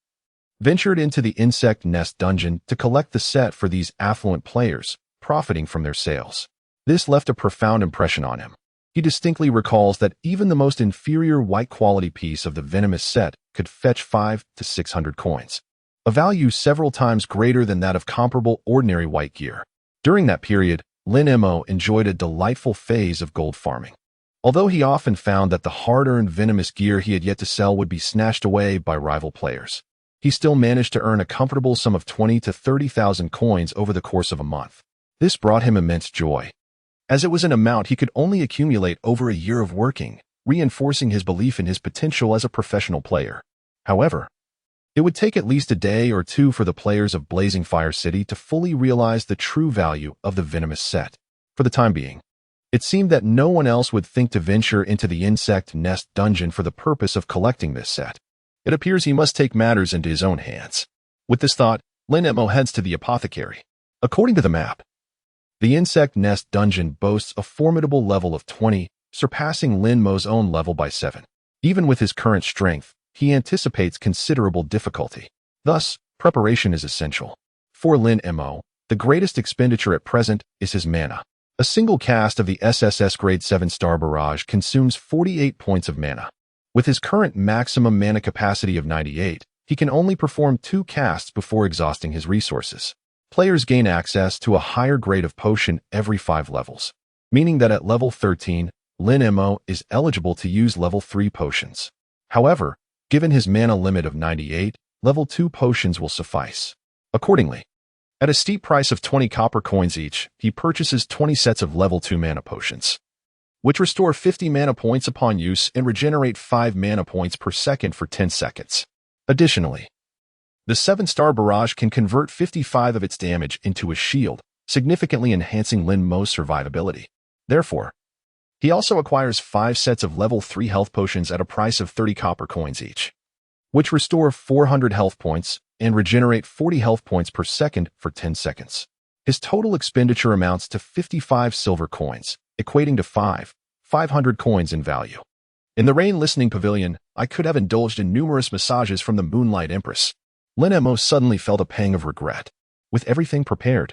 ventured into the Insect Nest dungeon to collect the set for these affluent players, profiting from their sales. This left a profound impression on him. He distinctly recalls that even the most inferior white-quality piece of the Venomous set could fetch 500 to 600 coins, a value several times greater than that of comparable ordinary white gear. During that period, Lin Mo enjoyed a delightful phase of gold farming. Although he often found that the hard-earned venomous gear he had yet to sell would be snatched away by rival players, he still managed to earn a comfortable sum of 20,000 to 30,000 coins over the course of a month. This brought him immense joy, as it was an amount he could only accumulate over a year of working, reinforcing his belief in his potential as a professional player. However, it would take at least a day or two for the players of Blazing Fire City to fully realize the true value of the Venomous set. For the time being, it seemed that no one else would think to venture into the Insect Nest dungeon for the purpose of collecting this set. It appears he must take matters into his own hands. With this thought, Lin Mo heads to the apothecary. According to the map, the Insect Nest dungeon boasts a formidable level of 20, surpassing Lin Mo's own level by 7. Even with his current strength, he anticipates considerable difficulty. Thus, preparation is essential. For Lin Mo, the greatest expenditure at present is his mana. A single cast of the SSS grade 7-star Barrage consumes 48 points of mana. With his current maximum mana capacity of 98, he can only perform 2 casts before exhausting his resources. Players gain access to a higher grade of potion every 5 levels, meaning that at level 13, Lin Mo is eligible to use level 3 potions. However, given his mana limit of 98, level 2 potions will suffice. Accordingly, at a steep price of 20 copper coins each, he purchases 20 sets of level 2 mana potions, which restore 50 mana points upon use and regenerate 5 mana points per second for 10 seconds. Additionally, the 7-star Barrage can convert 55 of its damage into a shield, significantly enhancing Lin Mo's survivability. Therefore, he also acquires 5 sets of level 3 health potions at a price of 30 copper coins each, which restore 400 health points and regenerate 40 health points per second for 10 seconds. His total expenditure amounts to 55 silver coins, equating to 500 coins in value. In the Rain Listening Pavilion, I could have indulged in numerous massages from the Moonlight Empress. Lin Mo suddenly felt a pang of regret. With everything prepared,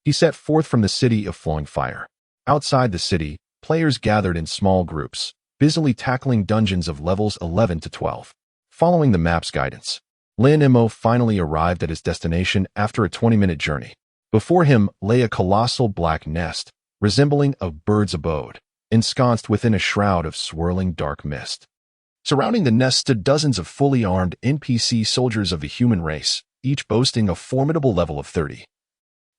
he set forth from the City of Flowing Fire. Outside the city, players gathered in small groups, busily tackling dungeons of levels 11 to 12. Following the map's guidance, Lin Mo finally arrived at his destination after a 20-minute journey. Before him lay a colossal black nest, resembling a bird's abode, ensconced within a shroud of swirling dark mist. Surrounding the nest stood dozens of fully armed NPC soldiers of the human race, each boasting a formidable level of 30.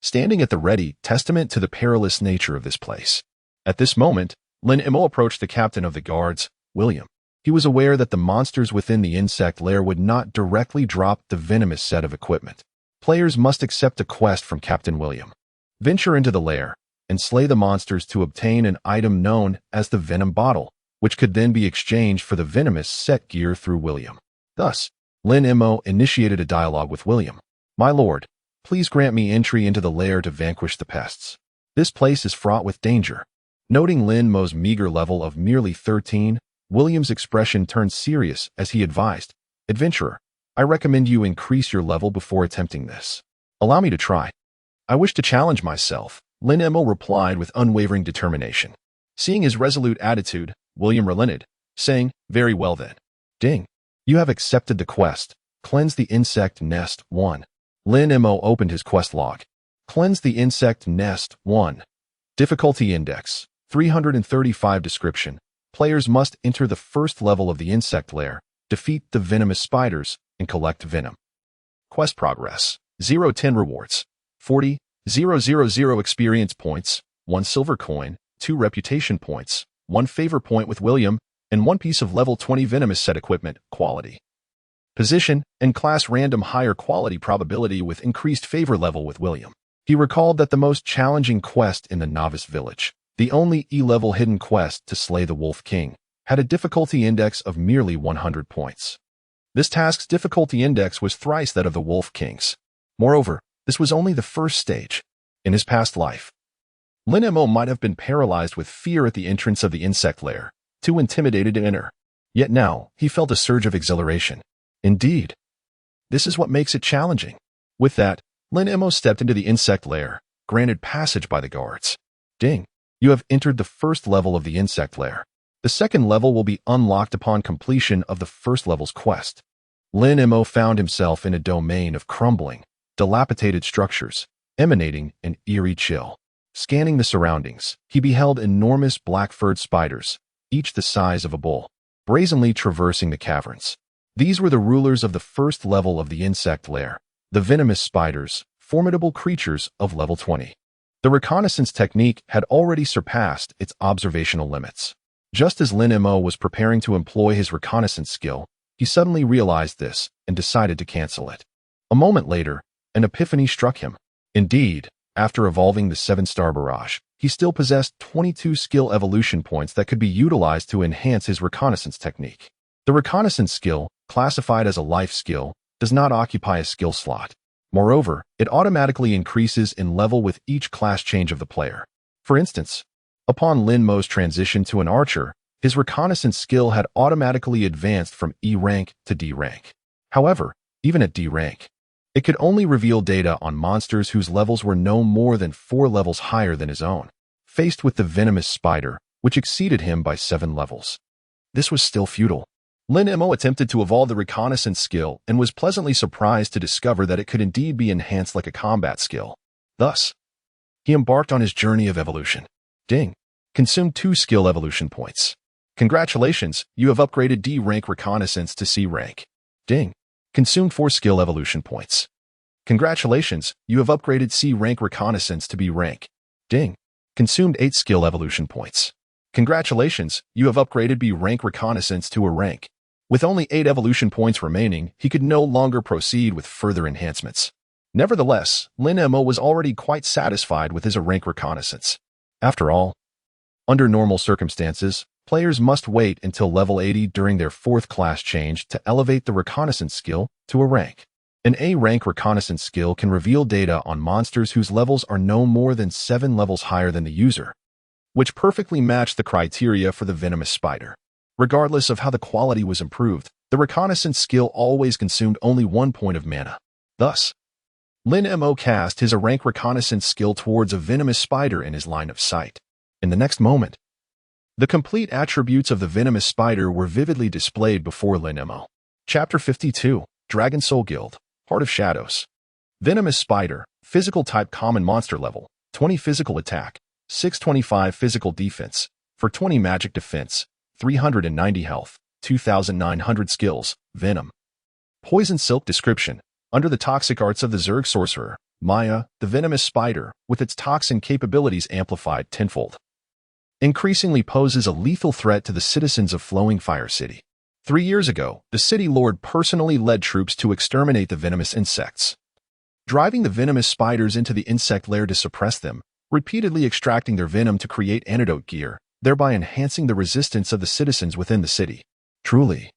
Standing at the ready, testament to the perilous nature of this place. At this moment, Lin Mo approached the captain of the guards, William. He was aware that the monsters within the insect lair would not directly drop the venomous set of equipment. Players must accept a quest from Captain William. Venture into the lair and slay the monsters to obtain an item known as the Venom Bottle, which could then be exchanged for the venomous set gear through William. Thus, Lin Mo initiated a dialogue with William. "My lord, please grant me entry into the lair to vanquish the pests. This place is fraught with danger." Noting Lin Mo's meager level of merely 13, William's expression turned serious as he advised, "Adventurer, I recommend you increase your level before attempting this. Allow me to try. I wish to challenge myself," Lin Mo replied with unwavering determination. Seeing his resolute attitude, William relented, saying, "Very well then. Ding. You have accepted the quest. Cleanse the insect nest 1. Lin Mo opened his quest log. Cleanse the insect nest 1. Difficulty index 335. Description: players must enter the first level of the insect lair, defeat the venomous spiders, and collect venom. Quest progress: 0-10 rewards, 40,000 experience points, 1 silver coin, 2 reputation points, 1 favor point with William, and 1 piece of level 20 venomous set equipment. Quality: position and class random, higher quality probability with increased favor level with William. He recalled that the most challenging quest in the novice village, The only E-level hidden quest to slay the Wolf King had a difficulty index of merely 100 points. This task's difficulty index was thrice that of the Wolf King's. Moreover, this was only the first stage. In his past life, Lin Mo might have been paralyzed with fear at the entrance of the insect lair, too intimidated to enter. Yet now, he felt a surge of exhilaration. Indeed, this is what makes it challenging. With that, Lin Mo stepped into the insect lair, granted passage by the guards. Ding! You have entered the first level of the insect lair. The second level will be unlocked upon completion of the first level's quest. Lin Mo found himself in a domain of crumbling, dilapidated structures, emanating an eerie chill. Scanning the surroundings, he beheld enormous black-furred spiders, each the size of a bull, brazenly traversing the caverns. These were the rulers of the first level of the insect lair, the venomous spiders, formidable creatures of level 20. The reconnaissance technique had already surpassed its observational limits. Just as Lin Mo was preparing to employ his reconnaissance skill, he suddenly realized this and decided to cancel it. A moment later, an epiphany struck him. Indeed, after evolving the 7-star Barrage, he still possessed 22 skill evolution points that could be utilized to enhance his reconnaissance technique. The reconnaissance skill, classified as a life skill, does not occupy a skill slot. Moreover, it automatically increases in level with each class change of the player. For instance, upon Lin Mo's transition to an archer, his reconnaissance skill had automatically advanced from E rank to D rank. However, even at D rank, it could only reveal data on monsters whose levels were no more than 4 levels higher than his own. Faced with the venomous spider, which exceeded him by 7 levels, this was still futile. Lin Mo attempted to evolve the reconnaissance skill and was pleasantly surprised to discover that it could indeed be enhanced like a combat skill. Thus, he embarked on his journey of evolution. Ding! Consumed 2 skill evolution points. Congratulations, you have upgraded D rank reconnaissance to C rank. Ding! Consumed 4 skill evolution points. Congratulations, you have upgraded C rank reconnaissance to B rank. Ding! Consumed 8 skill evolution points. Congratulations, you have upgraded B rank reconnaissance to a rank. With only 8 evolution points remaining, he could no longer proceed with further enhancements. Nevertheless, Lin Mo was already quite satisfied with his rank reconnaissance. After all, under normal circumstances, players must wait until level 80 during their 4th class change to elevate the reconnaissance skill to a rank. An A-rank reconnaissance skill can reveal data on monsters whose levels are no more than 7 levels higher than the user, which perfectly match the criteria for the venomous spider. Regardless of how the quality was improved, the reconnaissance skill always consumed only 1 point of mana. Thus, Lin Mo cast his A-rank reconnaissance skill towards a venomous spider in his line of sight. In the next moment, the complete attributes of the venomous spider were vividly displayed before Lin Mo. Chapter 52, Dragon Soul Guild, Heart of Shadows. Venomous Spider, Physical Type Common Monster Level, 20 Physical Attack, 625 Physical Defense, for 20 Magic Defense, 390 Health, 2,900 Skills, Venom. Poison Silk Description. Under the toxic arts of the Zerg Sorcerer, Maya, the venomous spider, with its toxin capabilities amplified tenfold, increasingly poses a lethal threat to the citizens of Flowing Fire City. 3 years ago, the city lord personally led troops to exterminate the venomous insects, driving the venomous spiders into the insect lair to suppress them, repeatedly extracting their venom to create antidote gear, thereby enhancing the resistance of the citizens within the city. Truly,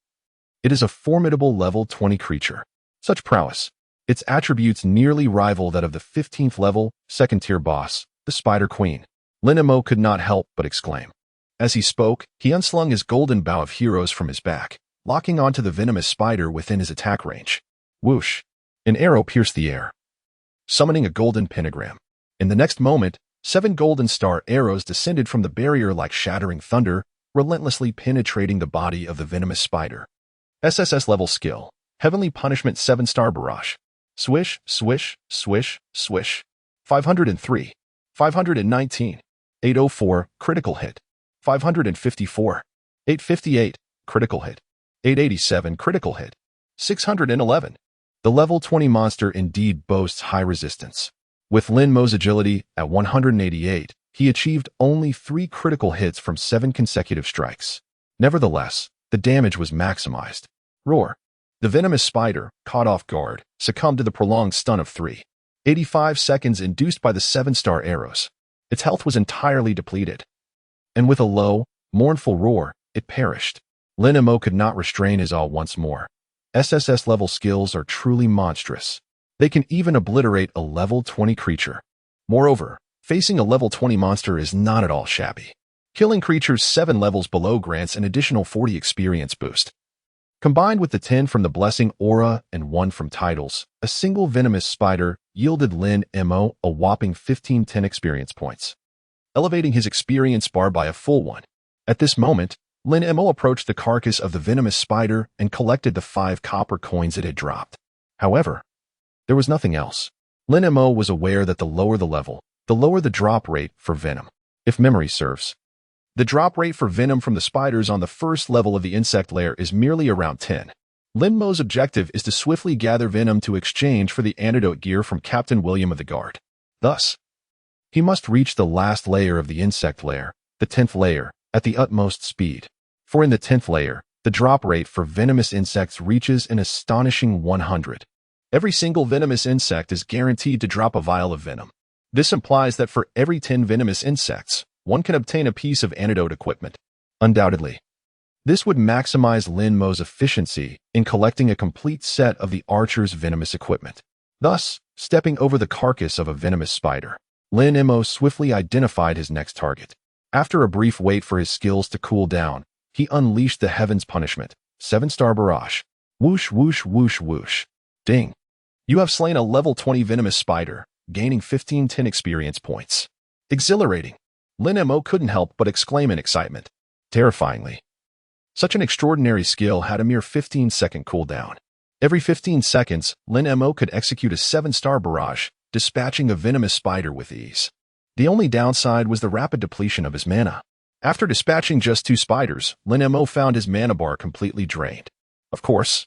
it is a formidable level 20 creature. Such prowess, its attributes nearly rival that of the 15th level, 2nd-tier boss, the Spider Queen. Lin Mo could not help but exclaim. As he spoke, he unslung his golden bow of heroes from his back, locking onto the venomous spider within his attack range. Whoosh! An arrow pierced the air, summoning a golden pentagram. In the next moment, 7 golden star arrows descended from the barrier like shattering thunder, relentlessly penetrating the body of the venomous spider. SSS level skill. Heavenly Punishment 7-star Barrage. Swish, swish, swish, swish. 503. 519. 804, critical hit. 554. 858, critical hit. 887, critical hit. 611. The level 20 monster indeed boasts high resistance. With Lin Mo's agility at 188, he achieved only 3 critical hits from 7 consecutive strikes. Nevertheless, the damage was maximized. Roar. The venomous spider, caught off guard, succumbed to the prolonged stun of 85 seconds induced by the 7-star arrows. Its health was entirely depleted. and with a low, mournful roar, it perished. Lin Mo could not restrain his awe once more. SSS-level skills are truly monstrous. They can even obliterate a level 20 creature. Moreover, facing a level 20 monster is not at all shabby. Killing creatures 7 levels below grants an additional 40 experience boost. Combined with the 10 from the Blessing Aura and 1 from Titles, a single venomous spider yielded Lin Mo a whopping 1510 experience points, elevating his experience bar by a full one. At this moment, Lin Mo approached the carcass of the venomous spider and collected the 5 copper coins it had dropped. However, there was nothing else. Lin Mo was aware that the lower the level, the lower the drop rate for venom. If memory serves, the drop rate for venom from the spiders on the first level of the insect layer is merely around 10. Lin Mo's objective is to swiftly gather venom to exchange for the antidote gear from Captain William of the Guard. Thus, he must reach the last layer of the insect layer, the 10th layer, at the utmost speed. For in the 10th layer, the drop rate for venomous insects reaches an astonishing 100. Every single venomous insect is guaranteed to drop a vial of venom. This implies that for every 10 venomous insects, one can obtain a piece of antidote equipment. Undoubtedly, this would maximize Lin Mo's efficiency in collecting a complete set of the archer's venomous equipment. Thus, stepping over the carcass of a venomous spider, Lin Mo swiftly identified his next target. After a brief wait for his skills to cool down, he unleashed the Heaven's Punishment, 7-star Barrage. Whoosh, whoosh, whoosh, whoosh. Ding. You have slain a level 20 venomous spider, gaining 1510 experience points. Exhilarating. Lin Mo couldn't help but exclaim in excitement. Terrifyingly, such an extraordinary skill had a mere 15-second cooldown. Every 15 seconds, Lin Mo could execute a 7-star barrage, dispatching a venomous spider with ease. The only downside was the rapid depletion of his mana. After dispatching just 2 spiders, Lin Mo found his mana bar completely drained. Of course,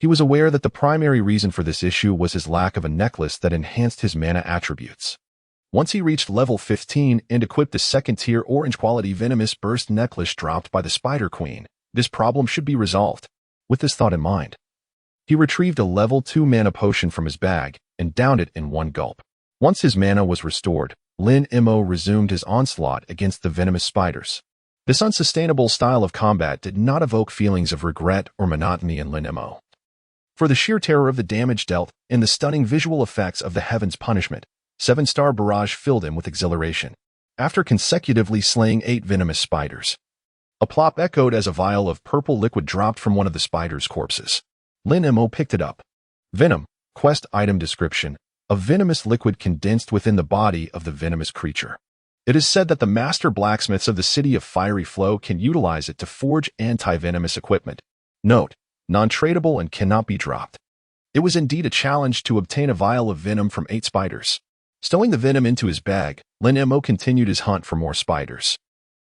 he was aware that the primary reason for this issue was his lack of a necklace that enhanced his mana attributes. Once he reached level 15 and equipped the second-tier orange-quality Venomous Burst necklace dropped by the Spider Queen, this problem should be resolved. With this thought in mind, he retrieved a level 2 mana potion from his bag and downed it in one gulp. Once his mana was restored, Lin Mo resumed his onslaught against the venomous spiders. This unsustainable style of combat did not evoke feelings of regret or monotony in Lin Mo. For the sheer terror of the damage dealt and the stunning visual effects of the Heaven's Punishment, 7-star Barrage filled him with exhilaration. After consecutively slaying 8 venomous spiders, a plop echoed as a vial of purple liquid dropped from one of the spiders' corpses. Lin Mo picked it up. Venom, quest item description, a venomous liquid condensed within the body of the venomous creature. It is said that the master blacksmiths of the city of Fiery Flow can utilize it to forge anti-venomous equipment. Note, non-tradable and cannot be dropped. It was indeed a challenge to obtain a vial of venom from 8 spiders. Stowing the venom into his bag, Lin Mo continued his hunt for more spiders.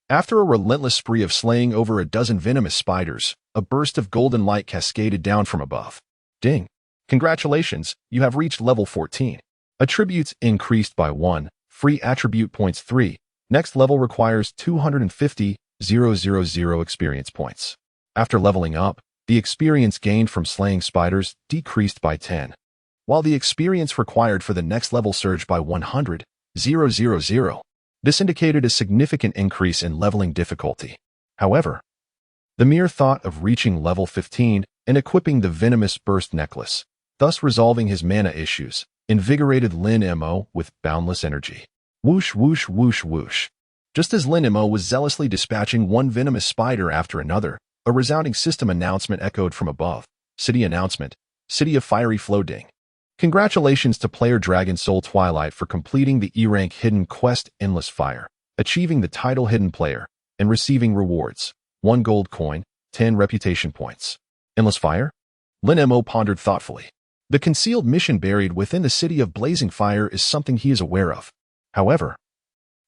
After a relentless spree of slaying over a dozen venomous spiders, a burst of golden light cascaded down from above. Ding! Congratulations, you have reached level 14. Attributes increased by 1, free attribute points 3. Next level requires 250,000 experience points. After leveling up, the experience gained from slaying spiders decreased by 10. While the experience required for the next level surged by 100,000. This indicated a significant increase in leveling difficulty. However, the mere thought of reaching level 15 and equipping the Venomous Burst necklace, thus resolving his mana issues, invigorated Lin Mo with boundless energy. Whoosh, whoosh, whoosh, whoosh. Just as Lin Mo was zealously dispatching one venomous spider after another, a resounding system announcement echoed from above. City announcement. City of Fiery Flow Ding. Congratulations to player Dragon Soul Twilight for completing the E-rank hidden quest Endless Fire, achieving the title Hidden Player, and receiving rewards. 1 gold coin, 10 reputation points. Endless Fire? Lin Mo pondered thoughtfully. The concealed mission buried within the city of Blazing Fire is something he is aware of. However,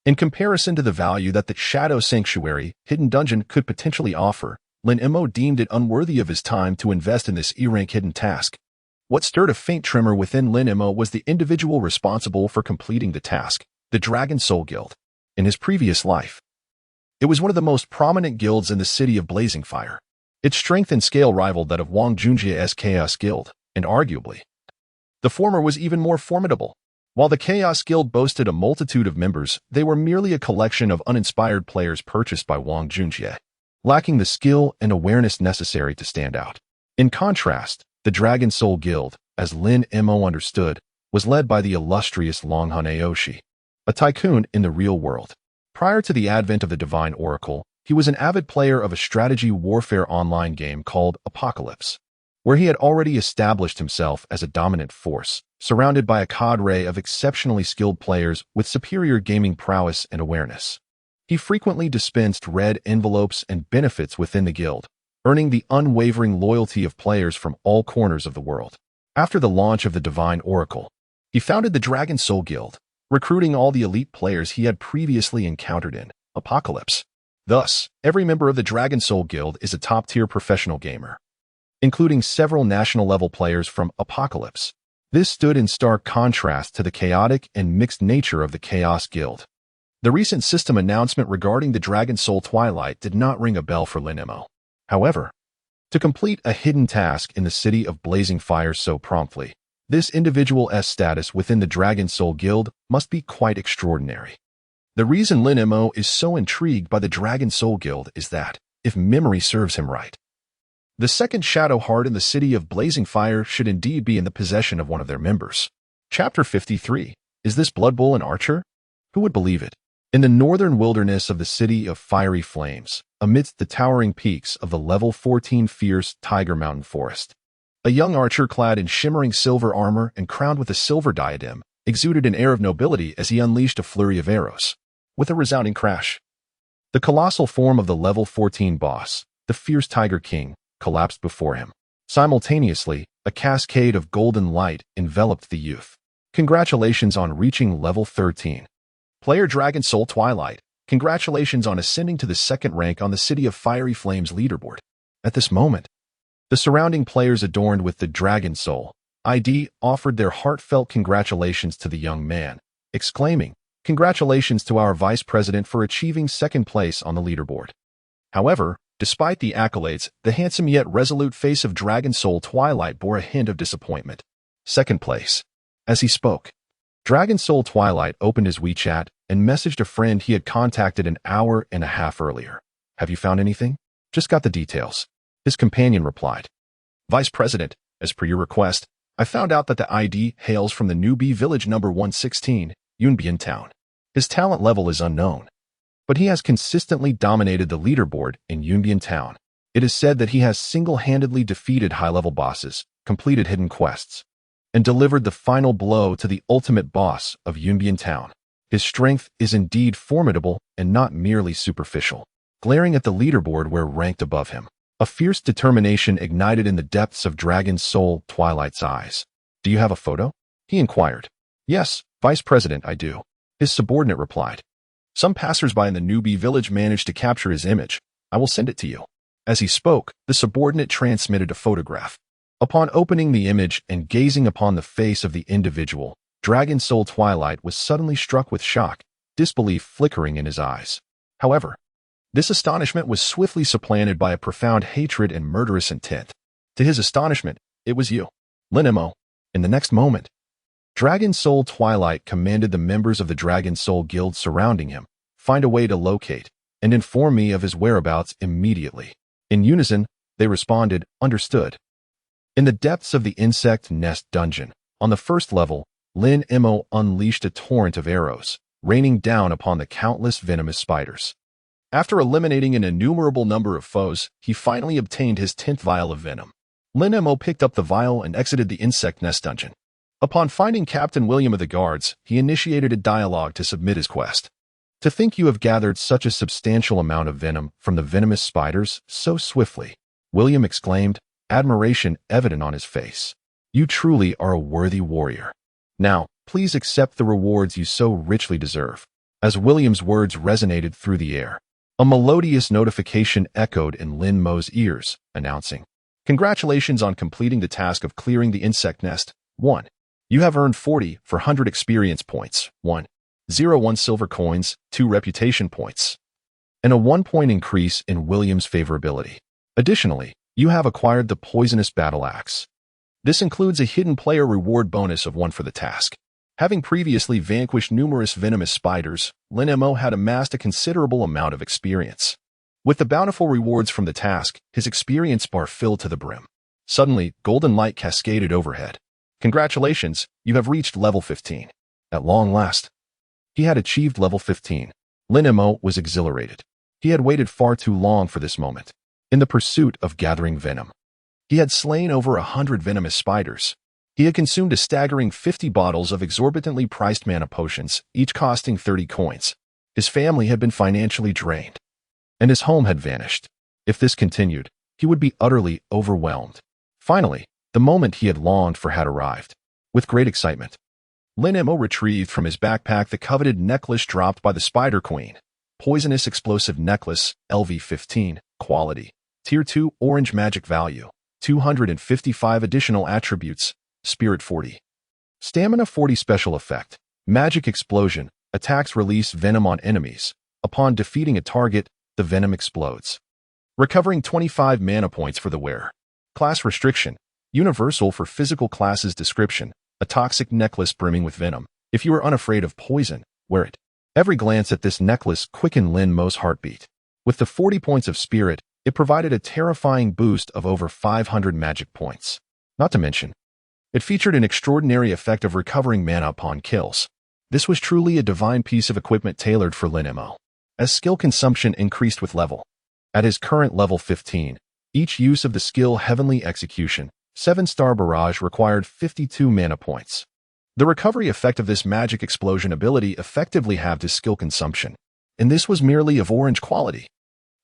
in comparison to the value that the Shadow Sanctuary hidden dungeon could potentially offer, Lin Mo deemed it unworthy of his time to invest in this E-rank hidden task. What stirred a faint tremor within Lin Mo was the individual responsible for completing the task, the Dragon Soul Guild. In his previous life, it was one of the most prominent guilds in the city of Blazing Fire. Its strength and scale rivaled that of Wang Junjia's Chaos Guild, and arguably, the former was even more formidable. While the Chaos Guild boasted a multitude of members, they were merely a collection of uninspired players purchased by Wang Junjie, lacking the skill and awareness necessary to stand out. In contrast, the Dragon Soul Guild, as Lin Mo understood, was led by the illustrious Longhun Aoshi, a tycoon in the real world. Prior to the advent of the Divine Oracle, he was an avid player of a strategy warfare online game called Apocalypse, where he had already established himself as a dominant force, surrounded by a cadre of exceptionally skilled players with superior gaming prowess and awareness. He frequently dispensed red envelopes and benefits within the guild, earning the unwavering loyalty of players from all corners of the world. After the launch of the Divine Oracle, he founded the Dragon Soul Guild, recruiting all the elite players he had previously encountered in Apocalypse. Thus, every member of the Dragon Soul Guild is a top-tier professional gamer, including several national-level players from Apocalypse. This stood in stark contrast to the chaotic and mixed nature of the Chaos Guild. The recent system announcement regarding the Dragon Soul Twilight did not ring a bell for Lin Mo. However, to complete a hidden task in the City of Blazing Fires so promptly, this individual's status within the Dragon Soul Guild must be quite extraordinary. The reason Lin Mo is so intrigued by the Dragon Soul Guild is that, if memory serves him right, the second Shadow Heart in the City of Blazing Fire should indeed be in the possession of one of their members. Chapter 53. Is this Blood Bull an archer? Who would believe it? In the northern wilderness of the City of Fiery Flames, amidst the towering peaks of the level 14 fierce Tiger Mountain Forest, a young archer clad in shimmering silver armor and crowned with a silver diadem exuded an air of nobility as he unleashed a flurry of arrows. With a resounding crash, the colossal form of the level 14 boss, the fierce Tiger King, collapsed before him. Simultaneously, a cascade of golden light enveloped the youth. Congratulations on reaching level 13. Player Dragon Soul Twilight, congratulations on ascending to the second rank on the City of Fiery Flames leaderboard. At this moment, the surrounding players adorned with the Dragon Soul ID offered their heartfelt congratulations to the young man, exclaiming, "Congratulations to our Vice President for achieving second place on the leaderboard." However, despite the accolades, the handsome yet resolute face of Dragon Soul Twilight bore a hint of disappointment. Second place. As he spoke, Dragon Soul Twilight opened his WeChat and messaged a friend he had contacted an hour and a half earlier. "Have you found anything?" "Just got the details." His companion replied, "Vice President, as per your request, I found out that the ID hails from the newbie village number 116, Yunbian Town. His talent level is unknown, but he has consistently dominated the leaderboard in Yunbian Town. It is said that he has single-handedly defeated high-level bosses, completed hidden quests, and delivered the final blow to the ultimate boss of Yunbian Town. His strength is indeed formidable and not merely superficial." Glaring at the leaderboard where ranked above him, a fierce determination ignited in the depths of Dragon Soul Twilight's eyes. "Do you have a photo?" he inquired. "Yes, Vice President, I do," his subordinate replied. "Some passersby in the newbie village managed to capture his image. I will send it to you." As he spoke, the subordinate transmitted a photograph. Upon opening the image and gazing upon the face of the individual, Dragon Soul Twilight was suddenly struck with shock, disbelief flickering in his eyes. However, this astonishment was swiftly supplanted by a profound hatred and murderous intent. To his astonishment, it was you, Lin Mo. In the next moment, Dragon Soul Twilight commanded the members of the Dragon Soul Guild surrounding him, "Find a way to locate and inform me of his whereabouts immediately." In unison, they responded, "Understood." In the depths of the Insect Nest dungeon, on the first level, Lin Mo unleashed a torrent of arrows, raining down upon the countless venomous spiders. After eliminating an innumerable number of foes, he finally obtained his 10th vial of venom. Lin Mo picked up the vial and exited the Insect Nest dungeon. Upon finding Captain William of the Guards, he initiated a dialogue to submit his quest. "To think you have gathered such a substantial amount of venom from the venomous spiders so swiftly," William exclaimed, admiration evident on his face. "You truly are a worthy warrior. Now, please accept the rewards you so richly deserve." As William's words resonated through the air, a melodious notification echoed in Lin Mo's ears, announcing, "Congratulations on completing the task of clearing the insect nest. 1. You have earned 40 for 100 experience points. 101 silver coins, 2 reputation points, and a 1-point increase in William's favorability. Additionally, you have acquired the Poisonous Battle Axe. This includes a hidden player reward bonus of 1 for the task. Having previously vanquished numerous venomous spiders, Lin Mo had amassed a considerable amount of experience. With the bountiful rewards from the task, his experience bar filled to the brim. Suddenly, golden light cascaded overhead. Congratulations, you have reached level 15. At long last. He had achieved level 15. Lin Mo was exhilarated. He had waited far too long for this moment. In the pursuit of gathering venom, he had slain over 100 venomous spiders. He had consumed a staggering 50 bottles of exorbitantly priced mana potions, each costing 30 coins. His family had been financially drained, and his home had vanished. If this continued, he would be utterly overwhelmed. Finally, the moment he had longed for had arrived. With great excitement, Lin Mo retrieved from his backpack the coveted necklace dropped by the Spider Queen. Poisonous Explosive Necklace, LV15, Quality, Tier 2 Orange Magic Value, 255 Additional Attributes, Spirit 40. Stamina 40 Special Effect, Magic Explosion, attacks release venom on enemies. Upon defeating a target, the venom explodes. Recovering 25 mana points for the wearer. Class Restriction, Universal for physical classes. Description, a toxic necklace brimming with venom. If you are unafraid of poison, wear it. Every glance at this necklace quickened Lin Mo's heartbeat. With the 40 points of spirit, it provided a terrifying boost of over 500 magic points. Not to mention, it featured an extraordinary effect of recovering mana upon kills. This was truly a divine piece of equipment tailored for Lin Mo. As skill consumption increased with level. At his current level 15, each use of the skill Heavenly Execution, 7-star Barrage required 52 mana points. The recovery effect of this magic explosion ability effectively halved his skill consumption, and this was merely of orange quality.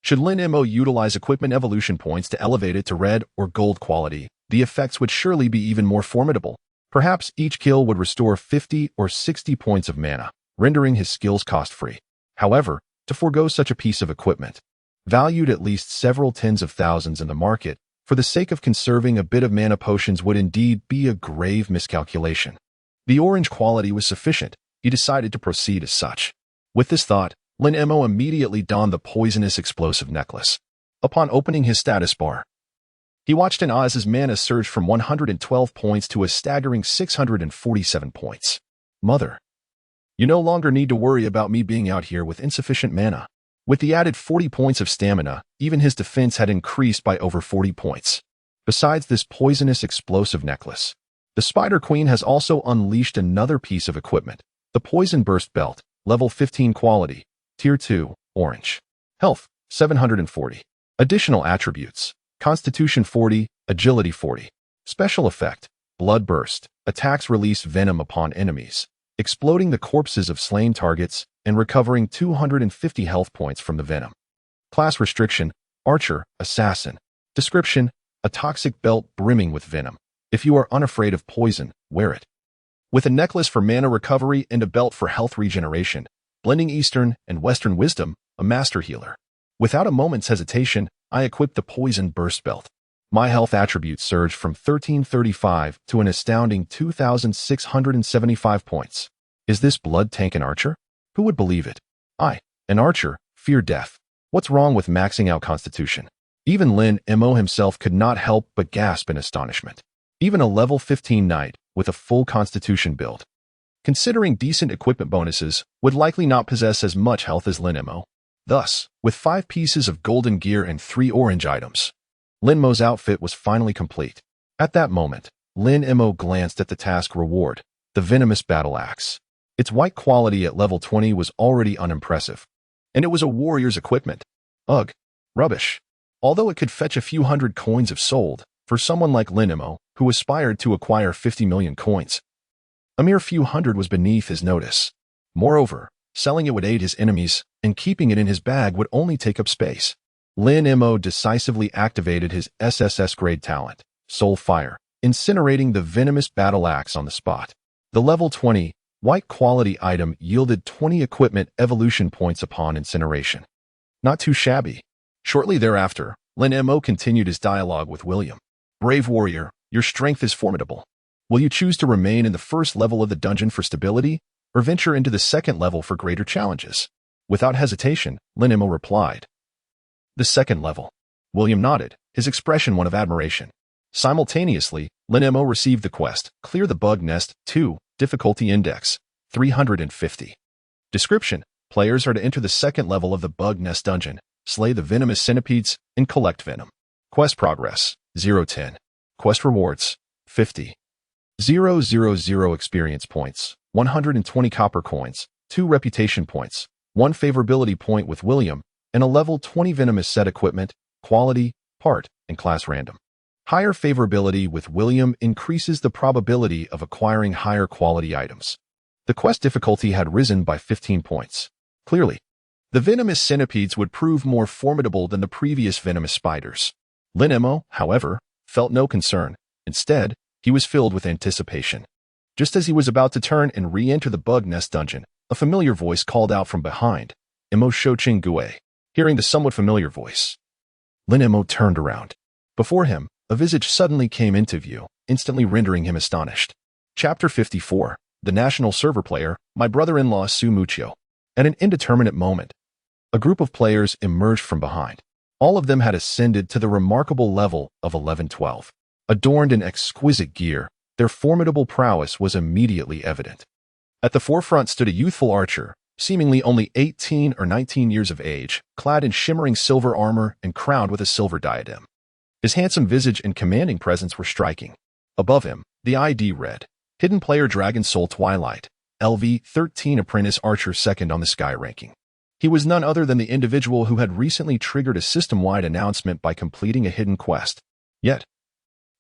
Should Lin Mo utilize equipment evolution points to elevate it to red or gold quality, the effects would surely be even more formidable. Perhaps each kill would restore 50 or 60 points of mana, rendering his skills cost-free. However, to forego such a piece of equipment, valued at least several tens of thousands in the market, for the sake of conserving a bit of mana potions would indeed be a grave miscalculation. The orange quality was sufficient. He decided to proceed as such. With this thought, Lin Mo immediately donned the Poisonous Explosive Necklace. Upon opening his status bar, he watched Oz's mana surge from 112 points to a staggering 647 points. Mother, you no longer need to worry about me being out here with insufficient mana. With the added 40 points of stamina, even his defense had increased by over 40 points. Besides this Poisonous Explosive Necklace, the Spider Queen has also unleashed another piece of equipment, the Poison Burst Belt, level 15 quality, Tier 2, Orange. Health, 740. Additional attributes, Constitution 40, Agility 40. Special effect, Blood Burst, attacks release venom upon enemies, exploding the corpses of slain targets and recovering 250 health points from the venom. Class Restriction, Archer, Assassin. Description, a toxic belt brimming with venom. If you are unafraid of poison, wear it. With a necklace for mana recovery and a belt for health regeneration, blending Eastern and Western wisdom, a master healer. Without a moment's hesitation, I equipped the Poison Burst Belt. My health attributes surged from 1335 to an astounding 2,675 points. Is this blood tank an archer? Who would believe it? I, an archer, fear death. What's wrong with maxing out Constitution? Even Lin Mo himself could not help but gasp in astonishment. Even a level 15 knight, with a full Constitution build, considering decent equipment bonuses, would likely not possess as much health as Lin Mo. Thus, with 5 pieces of golden gear and 3 orange items, Lin Mo's outfit was finally complete. At that moment, Lin Mo glanced at the task reward, the Venomous Battle Axe. Its white quality at level 20 was already unimpressive, and it was a warrior's equipment. Ugh, rubbish. Although it could fetch a few hundred coins if sold, for someone like Lin Mo, who aspired to acquire 50 million coins, a mere few hundred was beneath his notice. Moreover, selling it would aid his enemies, and keeping it in his bag would only take up space. Lin Mo decisively activated his SSS grade talent, Soul Fire, incinerating the Venomous Battle Axe on the spot. The level 20, white quality item yielded 20 equipment evolution points upon incineration. Not too shabby. Shortly thereafter, Lin Mo continued his dialogue with William. Brave warrior, your strength is formidable. Will you choose to remain in the first level of the dungeon for stability, or venture into the second level for greater challenges? Without hesitation, Lin Mo replied, the second level. William nodded, his expression one of admiration. Simultaneously, Lin Mo received the quest, Clear the Bug Nest 2, Difficulty Index, 350. Description: players are to enter the second level of the Bug Nest Dungeon, slay the venomous centipedes, and collect venom. Quest progress, 0-10. Quest rewards, 50. 000 experience points, 120 copper coins, 2 reputation points, 1 favorability point with William, and a level 20 venomous set equipment, quality, part, and class random. Higher favorability with William increases the probability of acquiring higher quality items. The quest difficulty had risen by 15 points. Clearly, the venomous centipedes would prove more formidable than the previous venomous spiders. Lin Mo, however, felt no concern. Instead, he was filled with anticipation. Just as he was about to turn and re-enter the Bug Nest Dungeon, a familiar voice called out from behind, "Imo Shouqing Gue." Hearing the somewhat familiar voice, Lin Mo turned around. Before him, a visage suddenly came into view, instantly rendering him astonished. Chapter 54. The National Server Player, my brother-in-law Su Muchio. At an indeterminate moment, a group of players emerged from behind. All of them had ascended to the remarkable level of 11-12. Adorned in exquisite gear, their formidable prowess was immediately evident. At the forefront stood a youthful archer, seemingly only 18 or 19 years of age, clad in shimmering silver armor and crowned with a silver diadem. His handsome visage and commanding presence were striking. Above him, the ID read, Hidden Player Dragon Soul Twilight, LV 13 Apprentice Archer second on the Sky ranking. He was none other than the individual who had recently triggered a system-wide announcement by completing a hidden quest. Yet,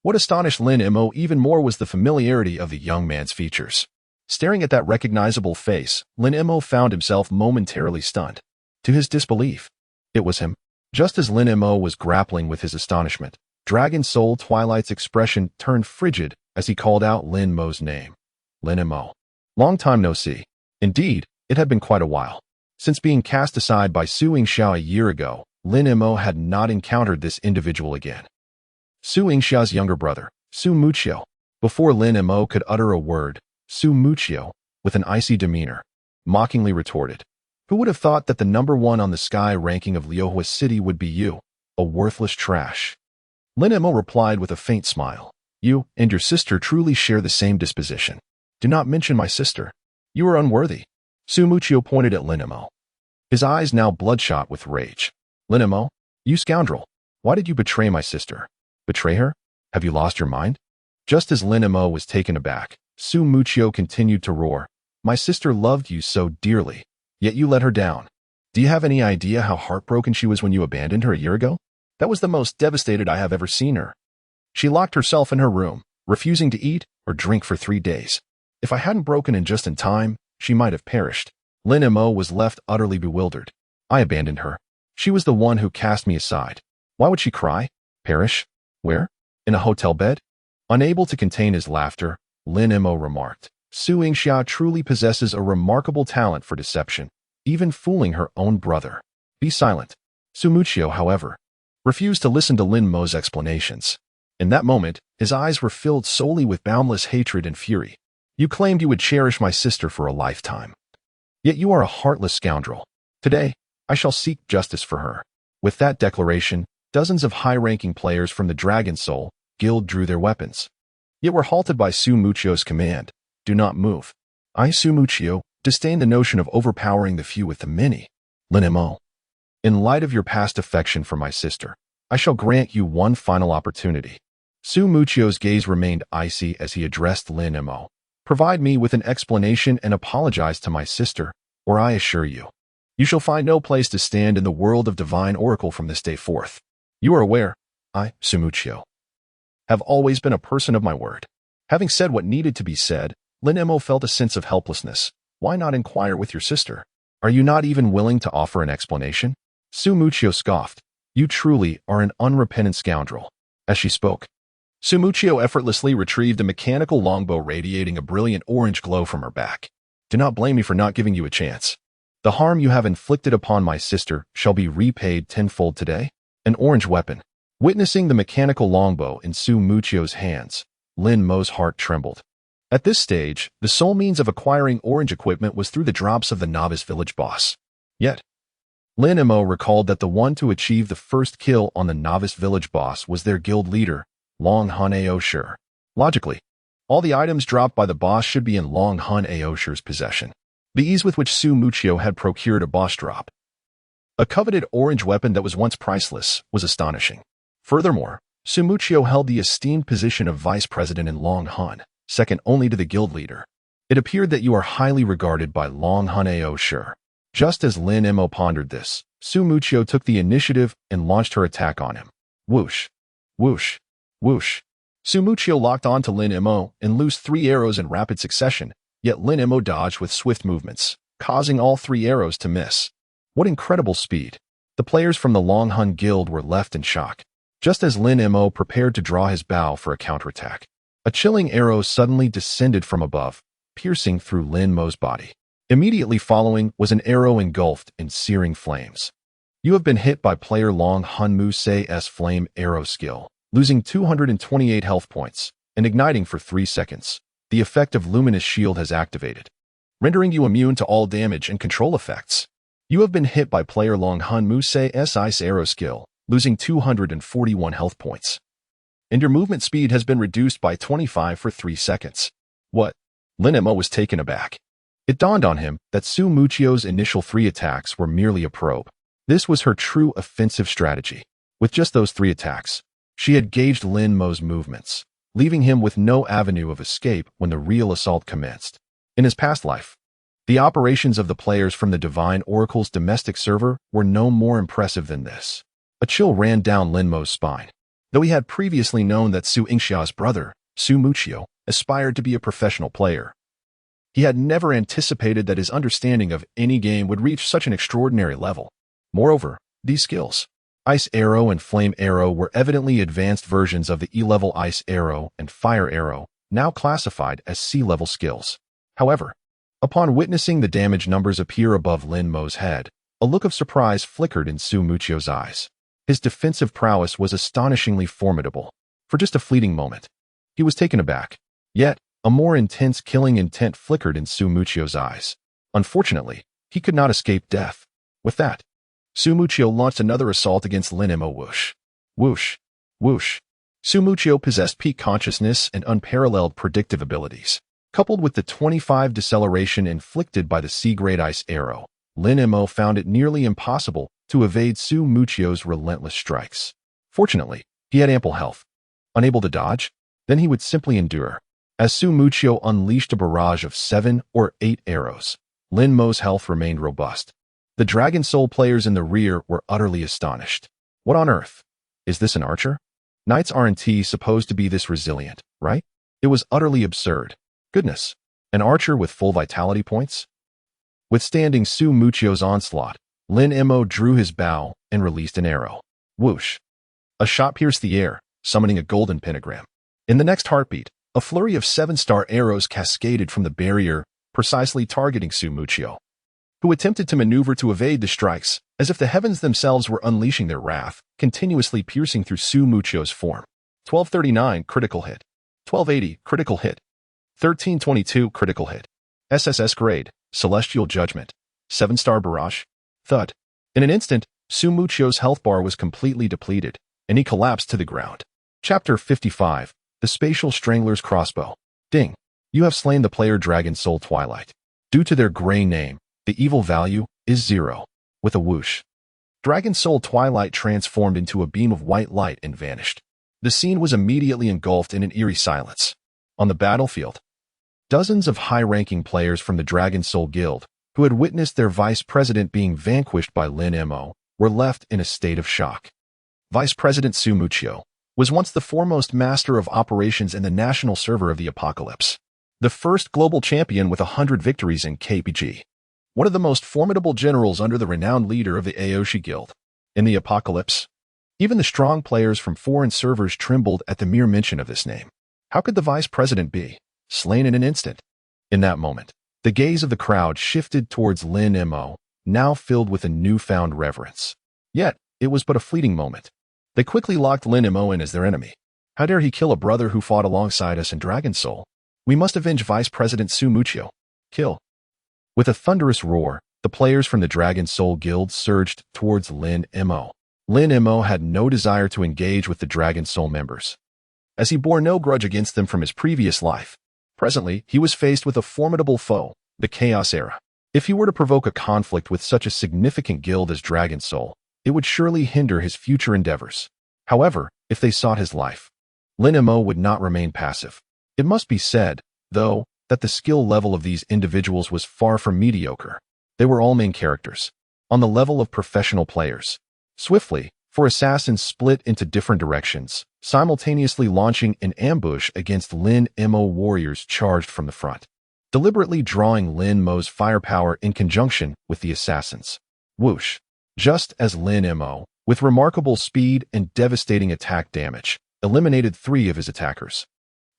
what astonished Lin Mo even more was the familiarity of the young man's features. Staring at that recognizable face, Lin Mo found himself momentarily stunned. To his disbelief, it was him. Just as Lin Mo was grappling with his astonishment, Dragon Soul Twilight's expression turned frigid as he called out Lin Mo's name. Lin Mo. Long time no see. Indeed, it had been quite a while. Since being cast aside by Su Yingxiao a year ago, Lin Mo had not encountered this individual again. Su Yingxiao's younger brother, Su Muchio. Before Lin Mo could utter a word, Su Muchio, with an icy demeanor, mockingly retorted, "Who would have thought that the number 1 on the Sky ranking of Liuhua City would be you, a worthless trash?" Lin Mo replied with a faint smile, "You and your sister truly share the same disposition. Do not mention my sister. You are unworthy." Su Muchio pointed at Lin Mo, his eyes now bloodshot with rage. "Lin Mo, you scoundrel, why did you betray my sister? Betray her? Have you lost your mind?" Just as Lin Mo was taken aback, Su Muchio continued to roar, "My sister loved you so dearly, yet you let her down. Do you have any idea how heartbroken she was when you abandoned her a year ago? That was the most devastated I have ever seen her. She locked herself in her room, refusing to eat or drink for 3 days. If I hadn't broken in just in time, she might have perished." Lin Mo was left utterly bewildered. "I abandoned her. She was the one who cast me aside. Why would she cry? Perish? Where? In a hotel bed?" Unable to contain his laughter, Lin Mo remarked, "Su Yingxiao truly possesses a remarkable talent for deception, even fooling her own brother." "Be silent." Su Muchio, however, refused to listen to Lin Mo's explanations. In that moment, his eyes were filled solely with boundless hatred and fury. "You claimed you would cherish my sister for a lifetime. Yet you are a heartless scoundrel. Today, I shall seek justice for her." With that declaration, dozens of high-ranking players from the Dragon Soul Guild drew their weapons, yet were halted by Su Muchio's command, "Do not move." I, Su Muchio, disdain the notion of overpowering the few with the many. Lin Mo, in light of your past affection for my sister, I shall grant you one final opportunity. Su Muchio's gaze remained icy as he addressed Lin Mo. "Provide me with an explanation and apologize to my sister, or I assure you, you shall find no place to stand in the world of Divine Oracle from this day forth. You are aware, I, Su Muchio, have always been a person of my word." Having said what needed to be said, Lin Mo felt a sense of helplessness. Why not inquire with your sister? Are you not even willing to offer an explanation? Su Muchio scoffed. "You truly are an unrepentant scoundrel." As she spoke, Su Muchio effortlessly retrieved a mechanical longbow radiating a brilliant orange glow from her back. "Do not blame me for not giving you a chance. The harm you have inflicted upon my sister shall be repaid tenfold today." An orange weapon. Witnessing the mechanical longbow in Su Muchio's hands, Lin Mo's heart trembled. At this stage, the sole means of acquiring orange equipment was through the drops of the novice village boss. Yet, Lin Mo recalled that the one to achieve the first kill on the novice village boss was their guild leader, Long Haneo Shi. Logically, All the items dropped by the boss should be in Long Hun Aoshi's possession. The ease with which Su Muchio had procured a boss drop, a coveted orange weapon that was once priceless, was astonishing. Furthermore, Su Muchio held the esteemed position of vice president in Long Hun, second only to the guild leader. It appeared that you are highly regarded by Long Hun Aoshi. Just as Lin Mo pondered this, Su Muchio took the initiative and launched her attack on him. Whoosh, whoosh, whoosh. Su Muchio locked on to Lin Mo and loosed 3 arrows in rapid succession, yet Lin Mo dodged with swift movements, causing all 3 arrows to miss. What incredible speed! The players from the Long Hun Guild were left in shock. Just as Lin Mo prepared to draw his bow for a counterattack, a chilling arrow suddenly descended from above, piercing through Lin Mo's body. Immediately following was an arrow engulfed in searing flames. You have been hit by player Long Hun Muse's flame arrow skill, losing 228 health points and igniting for 3 seconds. The effect of Luminous Shield has activated, rendering you immune to all damage and control effects. You have been hit by player Long Hun Muse's ice arrow skill, losing 241 health points. And your movement speed has been reduced by 25 for 3 seconds. What? Lin Mo was taken aback. It dawned on him that Su Muchio's initial 3 attacks were merely a probe. This was her true offensive strategy. With just those 3 attacks, she had gauged Lin Mo's movements, leaving him with no avenue of escape when the real assault commenced. In his past life, the operations of the players from the Divine Oracle's domestic server were no more impressive than this. A chill ran down Lin Mo's spine. Though he had previously known that Su Yingxia's brother, Su Muchio, aspired to be a professional player, he had never anticipated that his understanding of any game would reach such an extraordinary level. Moreover, these skills, Ice Arrow and Flame Arrow, were evidently advanced versions of the E-level Ice Arrow and Fire Arrow, now classified as C-level skills. However, upon witnessing the damage numbers appear above Lin Mo's head, a look of surprise flickered in Su Muchio's eyes. His defensive prowess was astonishingly formidable. For just a fleeting moment, he was taken aback. Yet, a more intense killing intent flickered in Su Muchio's eyes. Unfortunately, he could not escape death. With that, Su Muchio launched another assault against Lin Mo. Whoosh, whoosh, whoosh. Su Muchio possessed peak consciousness and unparalleled predictive abilities. Coupled with the 25 deceleration inflicted by the C-grade Ice Arrow, Lin Mo found it nearly impossible to evade Su Muchio's relentless strikes. Fortunately, he had ample health. Unable to dodge, then he would simply endure. As Su Muchio unleashed a barrage of 7 or 8 arrows, Lin Mo's health remained robust. The Dragon Soul players in the rear were utterly astonished. What on earth? Is this an archer? Knights aren't supposed to be this resilient, right? It was utterly absurd. Goodness, an archer with full vitality points? Withstanding Su Muchio's onslaught, Lin Mo drew his bow and released an arrow. Whoosh. A shot pierced the air, summoning a golden pentagram. In the next heartbeat, a flurry of 7-star arrows cascaded from the barrier, precisely targeting Su Muchio, who attempted to maneuver to evade the strikes, as if the heavens themselves were unleashing their wrath, continuously piercing through Su Muchio's form. 1239 critical hit. 1280 critical hit. 1322 critical hit. SSS grade, Celestial Judgment. 7-star barrage. Thud. In an instant, Su Muchio's health bar was completely depleted, and he collapsed to the ground. Chapter 55. The Spatial Strangler's Crossbow. Ding. You have slain the player Dragon Soul Twilight. Due to their gray name, the evil value is 0. With a whoosh, Dragon Soul Twilight transformed into a beam of white light and vanished. The scene was immediately engulfed in an eerie silence. On the battlefield, dozens of high-ranking players from the Dragon Soul Guild, who had witnessed their vice president being vanquished by Lin Mo, were left in a state of shock. Vice President Su Muchio was once the foremost master of operations in the national server of the Apocalypse, the first global champion with 100 victories in KPG, one of the most formidable generals under the renowned leader of the Aoshi Guild. In the Apocalypse, even the strong players from foreign servers trembled at the mere mention of this name. How could the vice president be slain in an instant? In that moment, the gaze of the crowd shifted towards Lin Mo, now filled with a newfound reverence. Yet, it was but a fleeting moment. They quickly locked Lin Mo in as their enemy. How dare he kill a brother who fought alongside us in Dragon Soul? We must avenge Vice President Su Muchio. Kill. With a thunderous roar, the players from the Dragon Soul Guild surged towards Lin Mo. Lin Mo had no desire to engage with the Dragon Soul members. as he bore no grudge against them from his previous life. Presently, he was faced with a formidable foe, the Chaos Era. If he were to provoke a conflict with such a significant guild as Dragon Soul, it would surely hinder his future endeavors. However, if they sought his life, Lin Mo would not remain passive. It must be said, though, that the skill level of these individuals was far from mediocre. They were all main characters, on the level of professional players. Swiftly, four assassins split into different directions, simultaneously launching an ambush against Lin Mo warriors charged from the front, deliberately drawing Lin Mo's firepower in conjunction with the assassins. Whoosh! Just as Lin Mo, with remarkable speed and devastating attack damage, eliminated 3 of his attackers.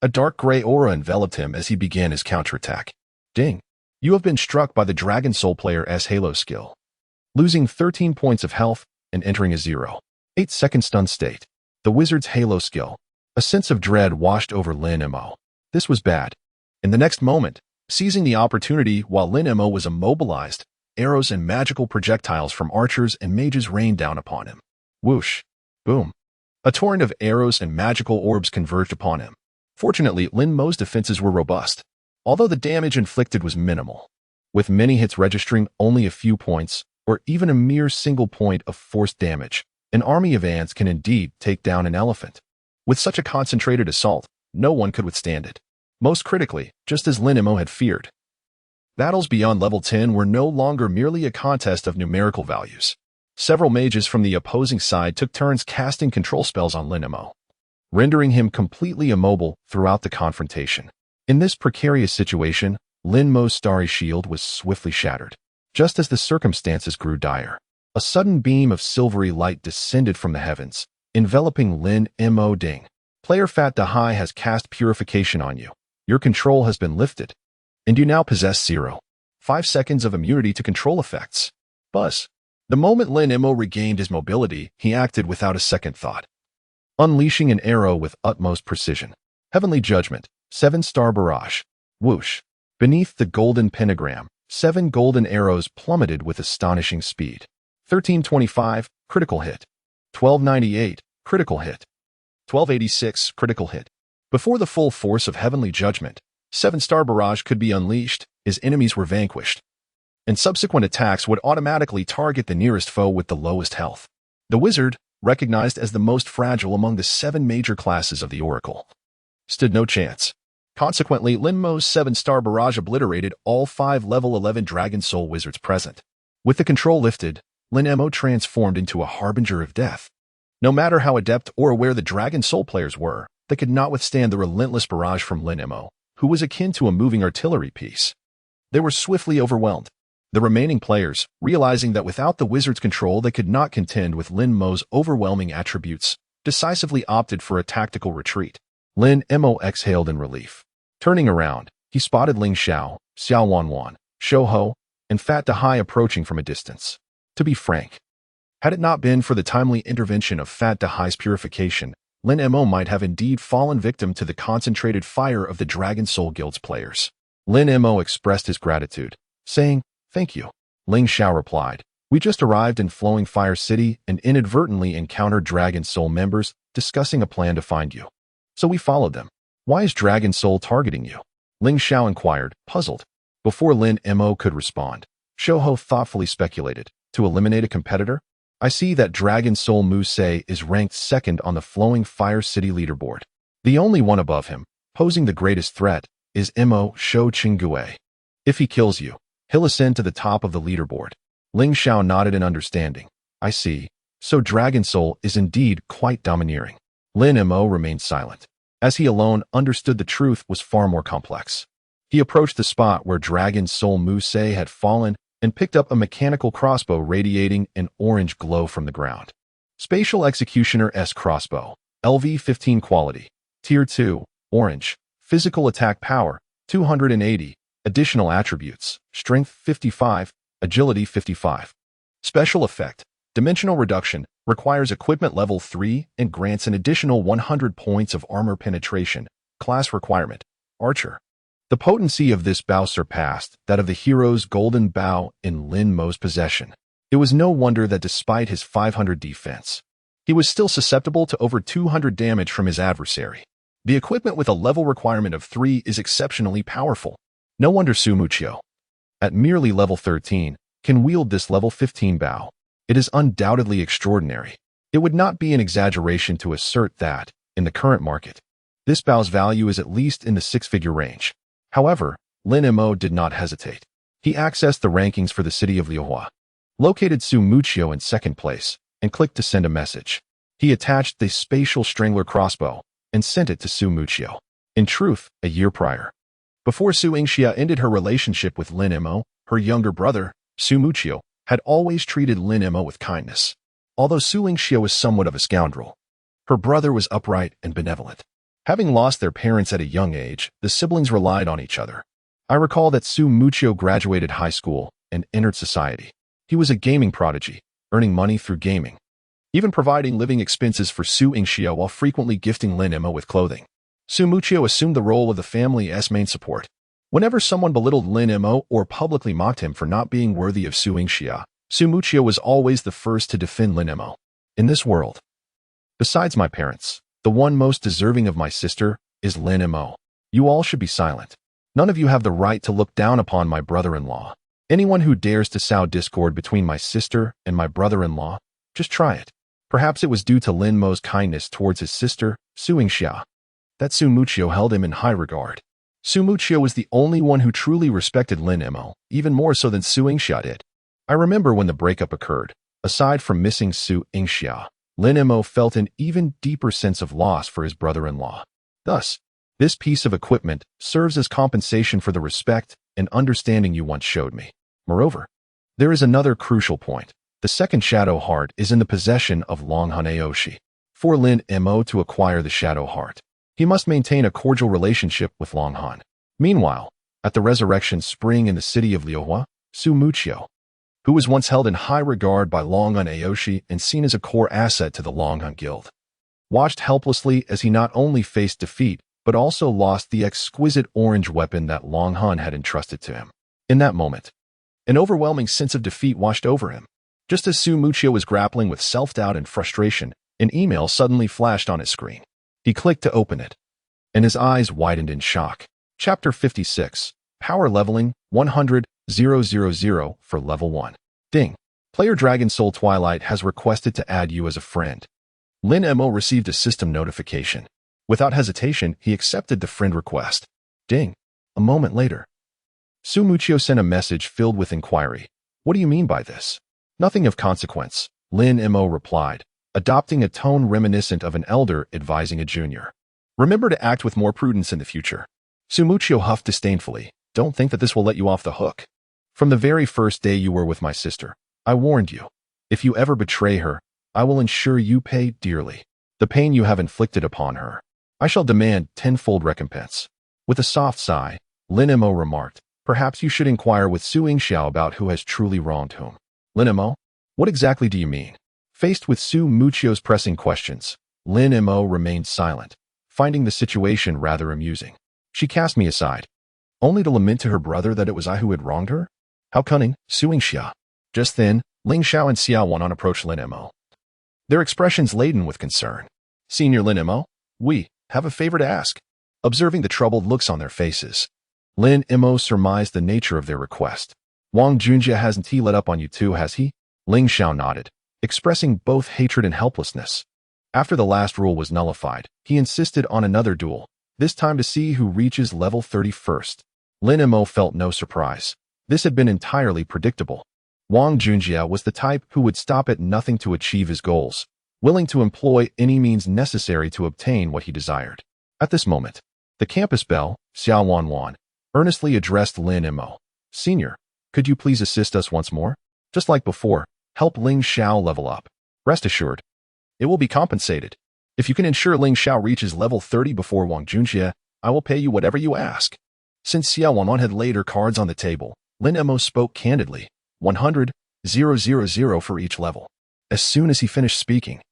A dark gray aura enveloped him as he began his counterattack. Ding! You have been struck by the Dragon Soul player's Halo skill, losing 13 points of health and entering a 0.8-second stun state. The wizard's Halo skill. A sense of dread washed over Lin Mo. This was bad. In the next moment, seizing the opportunity while Lin Mo was immobilized, arrows and magical projectiles from archers and mages rained down upon him. Whoosh! Boom! A torrent of arrows and magical orbs converged upon him. Fortunately, Lin Mo's defenses were robust, although the damage inflicted was minimal, with many hits registering only a few points, or even a mere single point of force damage. An army of ants can indeed take down an elephant. With such a concentrated assault, no one could withstand it. Most critically, just as Lin Mo had feared, battles beyond level 10 were no longer merely a contest of numerical values. Several mages from the opposing side took turns casting control spells on Lin Mo, rendering him completely immobile throughout the confrontation. In this precarious situation, Lin Mo's starry shield was swiftly shattered. Just as the circumstances grew dire, a sudden beam of silvery light descended from the heavens, enveloping Lin Mo. Ding! Player Fat Dahai has cast purification on you. Your control has been lifted, and you now possess 0.5 seconds of immunity to control effects. Buzz! The moment Lin Mo regained his mobility, he acted without a second thought, unleashing an arrow with utmost precision. Heavenly Judgment, 7-star barrage. Whoosh! Beneath the golden pentagram, 7 golden arrows plummeted with astonishing speed. 1325, critical hit. 1298, critical hit. 1286, critical hit. Before the full force of Heavenly Judgment, 7-star barrage could be unleashed, his enemies were vanquished, and subsequent attacks would automatically target the nearest foe with the lowest health. The wizard, recognized as the most fragile among the 7 major classes of the Oracle, stood no chance. Consequently, Lin Mo's 7-star barrage obliterated all 5 level 11 Dragon Soul wizards present. With the control lifted, Lin Mo transformed into a harbinger of death. No matter how adept or aware the Dragon Soul players were, they could not withstand the relentless barrage from Lin Mo, who was akin to a moving artillery piece. They were swiftly overwhelmed. The remaining players, realizing that without the wizard's control they could not contend with Lin Mo's overwhelming attributes, decisively opted for a tactical retreat. Lin Mo exhaled in relief. Turning around, he spotted Ling Xiao, Xiao Wanwan, Shou Ho, and Fat Dahai approaching from a distance. To be frank, had it not been for the timely intervention of Fat Dahai's purification, Lin Mo might have indeed fallen victim to the concentrated fire of the Dragon Soul Guild's players. Lin Mo expressed his gratitude, saying, "Thank you." Ling Xiao replied, "We just arrived in Flowing Fire City and inadvertently encountered Dragon Soul members discussing a plan to find you. So we followed them. Why is Dragon Soul targeting you?" Ling Xiao inquired, puzzled. Before Lin Mo could respond, Shou Ho thoughtfully speculated, "To eliminate a competitor? I see that Dragon Soul Mu Se is ranked 2nd on the Flowing Fire City leaderboard. The only one above him, posing the greatest threat, is Mo Shou Qinggue. If he kills you, he'll ascend to the top of the leaderboard." Ling Xiao nodded in understanding. "I see. So Dragon Soul is indeed quite domineering." Lin Mo remained silent, as he alone understood the truth was far more complex. He approached the spot where Dragon Soul Mu Se had fallen and picked up a mechanical crossbow radiating an orange glow from the ground. Spatial Executioner S crossbow, LV-15 quality, Tier 2, orange, physical attack power, 280, additional attributes, strength 55, agility 55. Special effect, dimensional reduction, requires equipment level 3 and grants an additional 100 points of armor penetration. Class requirement, Archer. The potency of this bow surpassed that of the hero's golden bow in Lin Mo's possession. It was no wonder that despite his 500 defense, he was still susceptible to over 200 damage from his adversary. The equipment with a level requirement of 3 is exceptionally powerful. No wonder Su Muchio, at merely level 13, can wield this level 15 bow. It is undoubtedly extraordinary. It would not be an exaggeration to assert that, in the current market, this bow's value is at least in the six-figure range. However, Lin Mo did not hesitate. He accessed the rankings for the city of Liuhua, located Su Muchio in second place, and clicked to send a message. He attached the Spatial Strangler crossbow and sent it to Su Muchio. In truth, a year prior, before Su Yingxia ended her relationship with Lin Mo, her younger brother, Su Muchio, had always treated Lin Mo with kindness. Although Su Yingxia was somewhat of a scoundrel, her brother was upright and benevolent. Having lost their parents at a young age, the siblings relied on each other. I recall that Su Muchio graduated high school and entered society. He was a gaming prodigy, earning money through gaming, even providing living expenses for Su Yingxia while frequently gifting Lin Mo with clothing. Su Muchio assumed the role of the family's main support. Whenever someone belittled Lin Mo or publicly mocked him for not being worthy of Su Yingxia, Su Muchio was always the first to defend Lin Mo. In this world, besides my parents, the one most deserving of my sister is Lin Mo. You all should be silent. None of you have the right to look down upon my brother-in-law. Anyone who dares to sow discord between my sister and my brother-in-law, just try it. Perhaps it was due to Lin Mo's kindness towards his sister, Su Yingxia, that Su Muchio held him in high regard. Su Muchio was the only one who truly respected Lin Mo, even more so than Su Yingxia did. I remember when the breakup occurred. Aside from missing Su Yingxia, Lin Mo felt an even deeper sense of loss for his brother-in-law. Thus, this piece of equipment serves as compensation for the respect and understanding you once showed me. Moreover, there is another crucial point. The second Shadow Heart is in the possession of Longhun Aoshi. For Lin Mo to acquire the Shadow Heart, he must maintain a cordial relationship with Longhun. Meanwhile, at the Resurrection Spring in the city of Liuhua, Su Muchio, who was once held in high regard by Longhun Aoshi and seen as a core asset to the Longhun Guild, watched helplessly as he not only faced defeat, but also lost the exquisite orange weapon that Longhun had entrusted to him. In that moment, an overwhelming sense of defeat washed over him. Just as Su Muchio was grappling with self-doubt and frustration, an email suddenly flashed on his screen. He clicked to open it, and his eyes widened in shock. Chapter 56, Power Leveling 100,000 for Level 1. Ding. Player Dragon Soul Twilight has requested to add you as a friend. Lin Mo received a system notification. Without hesitation, he accepted the friend request. Ding. A moment later, Su Muchio sent a message filled with inquiry. What do you mean by this? Nothing of consequence, Lin Mo replied, adopting a tone reminiscent of an elder advising a junior. Remember to act with more prudence in the future. Su Muchio huffed disdainfully. Don't think that this will let you off the hook. From the very first day you were with my sister, I warned you. If you ever betray her, I will ensure you pay dearly the pain you have inflicted upon her. I shall demand tenfold recompense. With a soft sigh, Lin Mo remarked, perhaps you should inquire with Su Yingxia about who has truly wronged whom. Lin Mo, what exactly do you mean? Faced with Su Muchio's pressing questions, Lin Mo remained silent, finding the situation rather amusing. She cast me aside, only to lament to her brother that it was I who had wronged her? How cunning, Su Yingxia. Just then, Ling Xiao and Xiao Wanan approached Lin Mo, their expressions laden with concern. Senior Lin Mo, we have a favor to ask. Observing the troubled looks on their faces, Lin Mo surmised the nature of their request. Wang Junjia hasn't he let up on you too, has he? Ling Xiao nodded, expressing both hatred and helplessness. After the last rule was nullified, he insisted on another duel, this time to see who reaches level 30 first. Lin Mo felt no surprise. This had been entirely predictable. Wang Junjia was the type who would stop at nothing to achieve his goals, willing to employ any means necessary to obtain what he desired. At this moment, the campus belle, Xiao Wanwan, earnestly addressed Lin Mo. Senior, could you please assist us once more? Just like before, help Ling Xiao level up. Rest assured, it will be compensated. If you can ensure Ling Xiao reaches level 30 before Wang Junjia, I will pay you whatever you ask. Since Xiao Wanwan had laid her cards on the table, Lin Mo spoke candidly, 100,000 for each level. As soon as he finished speaking,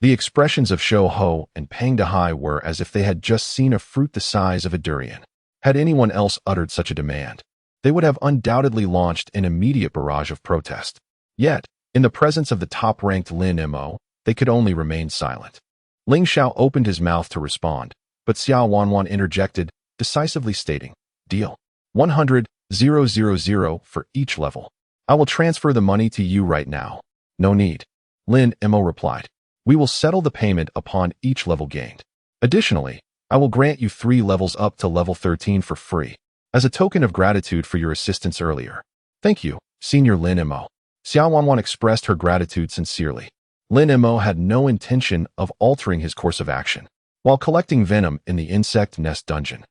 the expressions of Shou Ho and Pang Dehai were as if they had just seen a fruit the size of a durian. Had anyone else uttered such a demand, they would have undoubtedly launched an immediate barrage of protest. Yet, in the presence of the top-ranked Lin Mo, they could only remain silent. Ling Xiao opened his mouth to respond, but Xiao Wanwan interjected, decisively stating, "Deal. 100,000 for each level. I will transfer the money to you right now." "No need," Lin Mo replied. "We will settle the payment upon each level gained. Additionally, I will grant you 3 levels up to level 13 for free, as a token of gratitude for your assistance earlier." "Thank you, Senior Lin Mo." Xiao Wanwan expressed her gratitude sincerely. Lin Mo had no intention of altering his course of action. While collecting venom in the insect nest dungeon,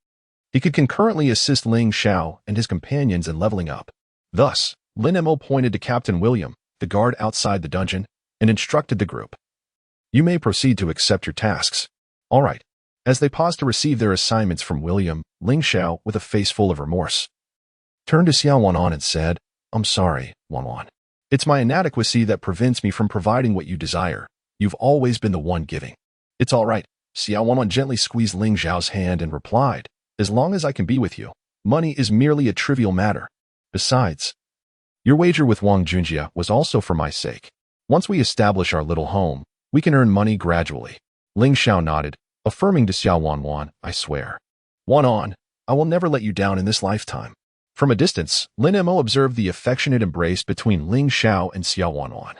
he could concurrently assist Ling Xiao and his companions in leveling up. Thus, Lin Mo pointed to Captain William, the guard outside the dungeon, and instructed the group, "You may proceed to accept your tasks." "All right." As they paused to receive their assignments from William, Ling Xiao, with a face full of remorse, turned to Xiao Wanwan and said, "I'm sorry, Wanwan. It's my inadequacy that prevents me from providing what you desire. You've always been the one giving." "It's all right." Xiao Wanwan gently squeezed Ling Xiao's hand and replied, "As long as I can be with you, money is merely a trivial matter. Besides, your wager with Wang Junjie was also for my sake. Once we establish our little home, we can earn money gradually." Ling Xiao nodded, affirming to Xiao Wanwan, "I swear. Wanwan, I will never let you down in this lifetime." From a distance, Lin Mo observed the affectionate embrace between Ling Xiao and Xiao Wanwan,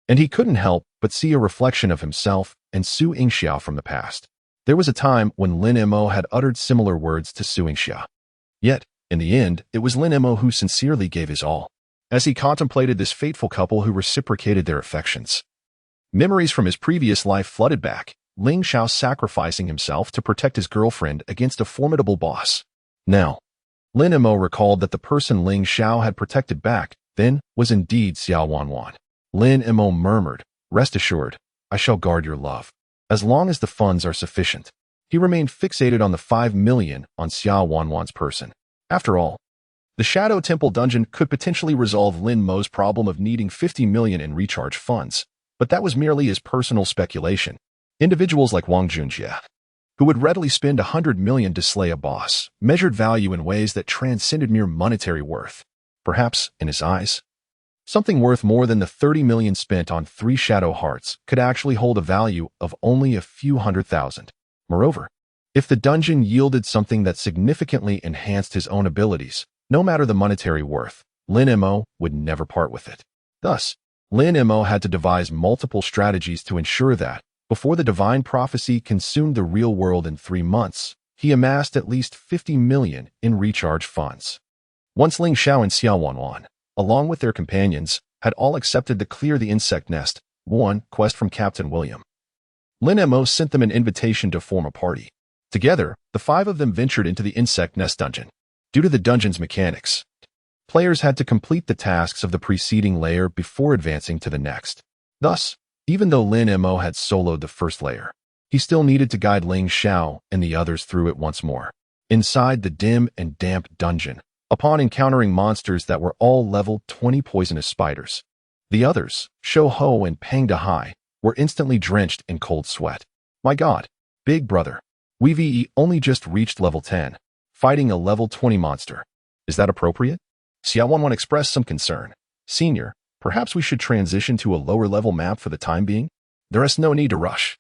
and he couldn't help but see a reflection of himself and Su Yingxiao from the past. There was a time when Lin Mo had uttered similar words to Su Yingxiao. Yet, in the end, it was Lin Mo who sincerely gave his all. As he contemplated this fateful couple who reciprocated their affections, memories from his previous life flooded back, Ling Xiao sacrificing himself to protect his girlfriend against a formidable boss. Now, Lin Mo recalled that the person Ling Xiao had protected back then was indeed Xiao Wanwan. Lin Mo murmured, "Rest assured, I shall guard your love, as long as the funds are sufficient." He remained fixated on the 5 million on Xiao Wanwan's person. After all, the Shadow Temple dungeon could potentially resolve Lin Mo's problem of needing 50 million in recharge funds, but that was merely his personal speculation. Individuals like Wang Junjie, who would readily spend 100 million to slay a boss, measured value in ways that transcended mere monetary worth. Perhaps, in his eyes, something worth more than the 30 million spent on 3 Shadow Hearts could actually hold a value of only a few 100,000. Moreover, if the dungeon yielded something that significantly enhanced his own abilities, no matter the monetary worth, Lin Mo would never part with it. Thus, Lin Mo had to devise multiple strategies to ensure that, before the divine prophecy consumed the real world in 3 months, he amassed at least 50 million in recharge funds. Once Ling Xiao and Xiao Wanwan, along with their companions, had all accepted the Clear the Insect Nest 1 quest from Captain William, Lin Mo sent them an invitation to form a party. Together, the 5 of them ventured into the Insect Nest dungeon. Due to the dungeon's mechanics, players had to complete the tasks of the preceding layer before advancing to the next. Thus, even though Lin Mo had soloed the first layer, he still needed to guide Ling Xiao and the others through it once more. Inside the dim and damp dungeon, upon encountering monsters that were all level 20 poisonous spiders, the others, Shou Ho and Pang Dehai, were instantly drenched in cold sweat. "My God, big brother, we've only just reached level 10, fighting a level 20 monster. Is that appropriate?" Xiao Wanwan expressed some concern. "Senior, perhaps we should transition to a lower level map for the time being? There is no need to rush.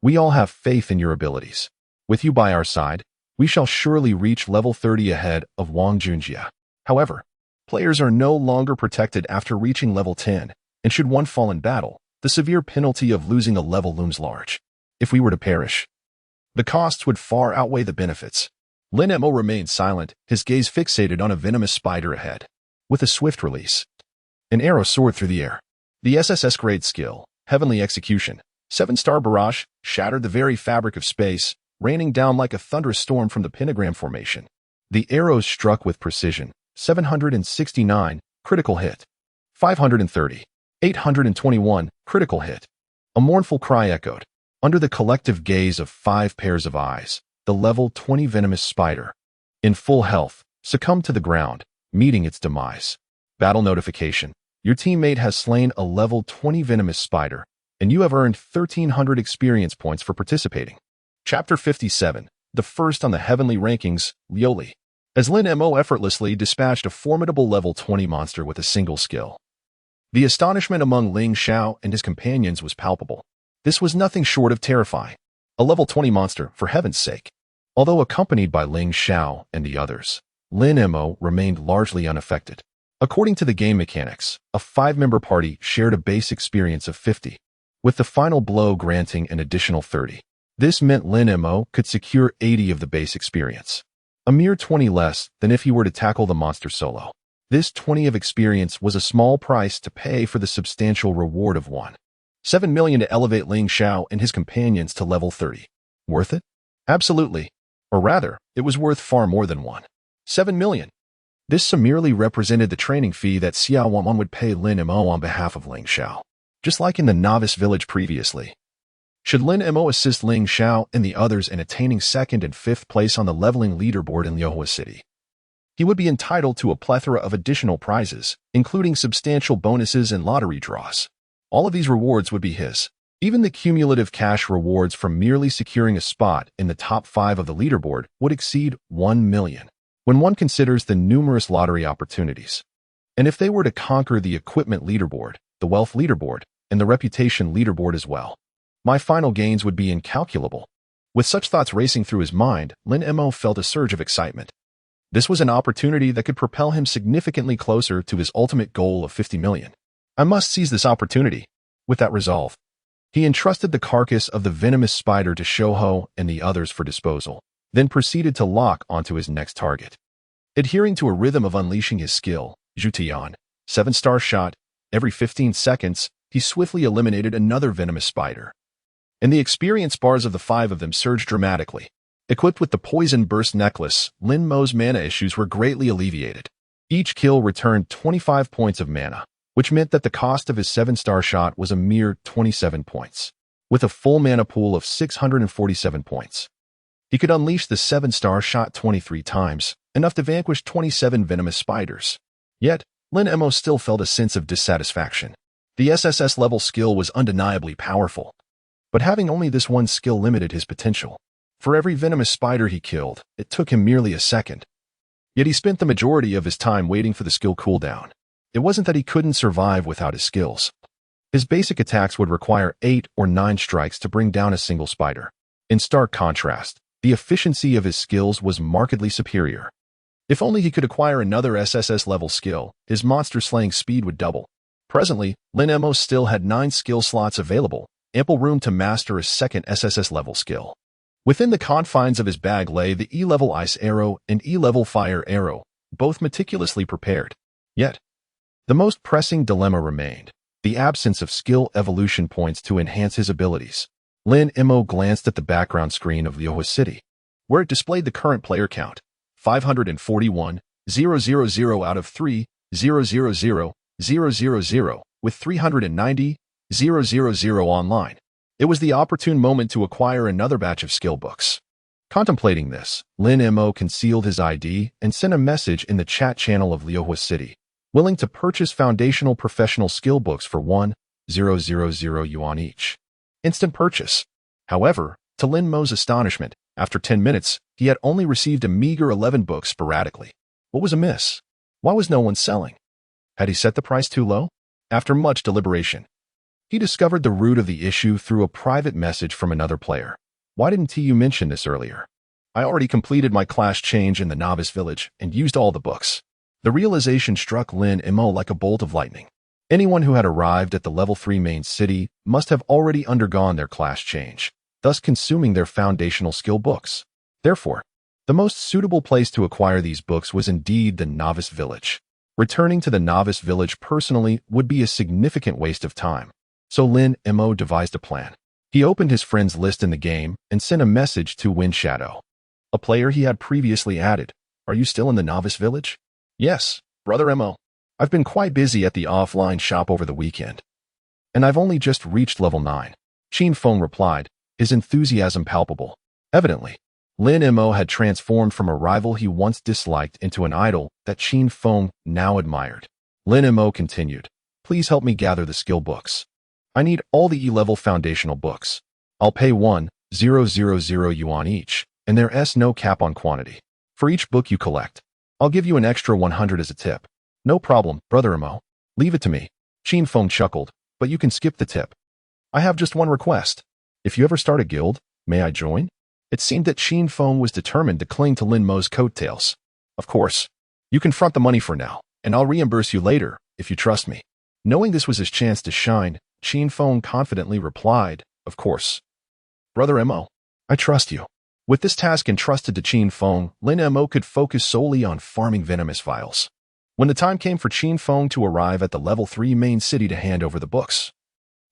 We all have faith in your abilities. With you by our side, we shall surely reach level 30 ahead of Wang Junjie. However, players are no longer protected after reaching level 10, and should one fall in battle, the severe penalty of losing a level looms large. If we were to perish, the costs would far outweigh the benefits." Lin Mo remained silent, his gaze fixated on a venomous spider ahead. With a swift release, an arrow soared through the air. The SSS grade skill, Heavenly Execution, 7-star Barrage, shattered the very fabric of space, raining down like a thunderous storm from the pentagram formation. The arrows struck with precision, 769, critical hit. 530, 821, critical hit. A mournful cry echoed. Under the collective gaze of 5 pairs of eyes, the level 20 venomous spider, in full health, succumbed to the ground, meeting its demise. Battle notification. Your teammate has slain a level 20 venomous spider, and you have earned 1,300 experience points for participating. Chapter 57. The first on the heavenly rankings, Lioli. As Lin Mo effortlessly dispatched a formidable level 20 monster with a single skill, the astonishment among Ling Xiao and his companions was palpable. This was nothing short of terrifying. A level 20 monster, for heaven's sake. Although accompanied by Ling Xiao and the others, Lin Mo remained largely unaffected. According to the game mechanics, a 5-member party shared a base experience of 50, with the final blow granting an additional 30. This meant Lin Mo could secure 80 of the base experience, a mere 20 less than if he were to tackle the monster solo. This 20 of experience was a small price to pay for the substantial reward of 7 million to elevate Ling Xiao and his companions to level 30. Worth it? Absolutely. Or rather, it was worth far more than 7 million. This sum merely represented the training fee that Xiao Wan would pay Lin Mo on behalf of Ling Xiao, just like in the novice village previously. Should Lin Mo assist Ling Xiao and the others in attaining 2nd and 5th place on the leveling leaderboard in Liuhua City, he would be entitled to a plethora of additional prizes, including substantial bonuses and lottery draws. All of these rewards would be his. Even the cumulative cash rewards from merely securing a spot in the top 5 of the leaderboard would exceed 1 million, when one considers the numerous lottery opportunities. And if they were to conquer the equipment leaderboard, the wealth leaderboard, and the reputation leaderboard as well, my final gains would be incalculable. With such thoughts racing through his mind, Lin Mo felt a surge of excitement. This was an opportunity that could propel him significantly closer to his ultimate goal of 50 million. I must seize this opportunity. With that resolve, he entrusted the carcass of the venomous spider to Shouho and the others for disposal, then proceeded to lock onto his next target. Adhering to a rhythm of unleashing his skill, Zhutian, 7-star shot, every 15 seconds, he swiftly eliminated another venomous spider. And the experience bars of the 5 of them surged dramatically. Equipped with the Poison Burst necklace, Lin Mo's mana issues were greatly alleviated. Each kill returned 25 points of mana, which meant that the cost of his 7-star shot was a mere 27 points. With a full mana pool of 647 points, he could unleash the 7-star shot 23 times, enough to vanquish 27 venomous spiders. Yet, Lin Mo still felt a sense of dissatisfaction. The SSS level skill was undeniably powerful, but having only this one skill limited his potential. For every venomous spider he killed, it took him merely a second. Yet he spent the majority of his time waiting for the skill cooldown. It wasn't that he couldn't survive without his skills. His basic attacks would require 8 or 9 strikes to bring down a single spider. In stark contrast, the efficiency of his skills was markedly superior. If only he could acquire another SSS level skill, his monster slaying speed would double. Presently, Lin Mo still had 9 skill slots available, ample room to master a second SSS level skill. Within the confines of his bag lay the E-level Ice Arrow and E-level Fire Arrow, both meticulously prepared. Yet, the most pressing dilemma remained: the absence of skill evolution points to enhance his abilities. Lin Mo glanced at the background screen of Liuhua City, where it displayed the current player count: 541, 000 out of 3, 000, 000, with 390, 000 online. It was the opportune moment to acquire another batch of skill books. Contemplating this, Lin Mo concealed his ID and sent a message in the chat channel of Liuhua City, willing to purchase foundational professional skill books for 1,000 yuan each. Instant purchase. However, to Lin Mo's astonishment, after 10 minutes, he had only received a meager 11 books sporadically. What was amiss? Why was no one selling? Had he set the price too low? After much deliberation, he discovered the root of the issue through a private message from another player. Why didn't you mention this earlier? I already completed my class change in the novice village and used all the books. The realization struck Lin Mo like a bolt of lightning. Anyone who had arrived at the level 3 main city must have already undergone their class change, thus consuming their foundational skill books. Therefore, the most suitable place to acquire these books was indeed the novice village. Returning to the novice village personally would be a significant waste of time. So Lin Mo devised a plan. He opened his friends list in the game and sent a message to Wind Shadow, a player he had previously added. Are you still in the novice village? Yes, Brother Mo. I've been quite busy at the offline shop over the weekend, and I've only just reached level 9. Qin Feng replied, his enthusiasm palpable. Evidently, Lin Mo had transformed from a rival he once disliked into an idol that Qin Feng now admired. Lin Mo continued, please help me gather the skill books. I need all the E-level foundational books. I'll pay 1,000 yuan each, and there's no cap on quantity. For each book you collect, I'll give you an extra 100 as a tip. No problem, Brother Mo. Leave it to me. Qin Feng chuckled, but you can skip the tip. I have just one request. If you ever start a guild, May I join? It seemed that Qin Feng was determined to cling to Lin Mo's coattails. Of course. You can front the money for now, and I'll reimburse you later, if you trust me. Knowing this was his chance to shine, Qin Feng confidently replied, of course. Brother Mo, I trust you. With this task entrusted to Qin Feng, Lin Mo could focus solely on farming venomous vials. When the time came for Qin Feng to arrive at the level 3 main city to hand over the books,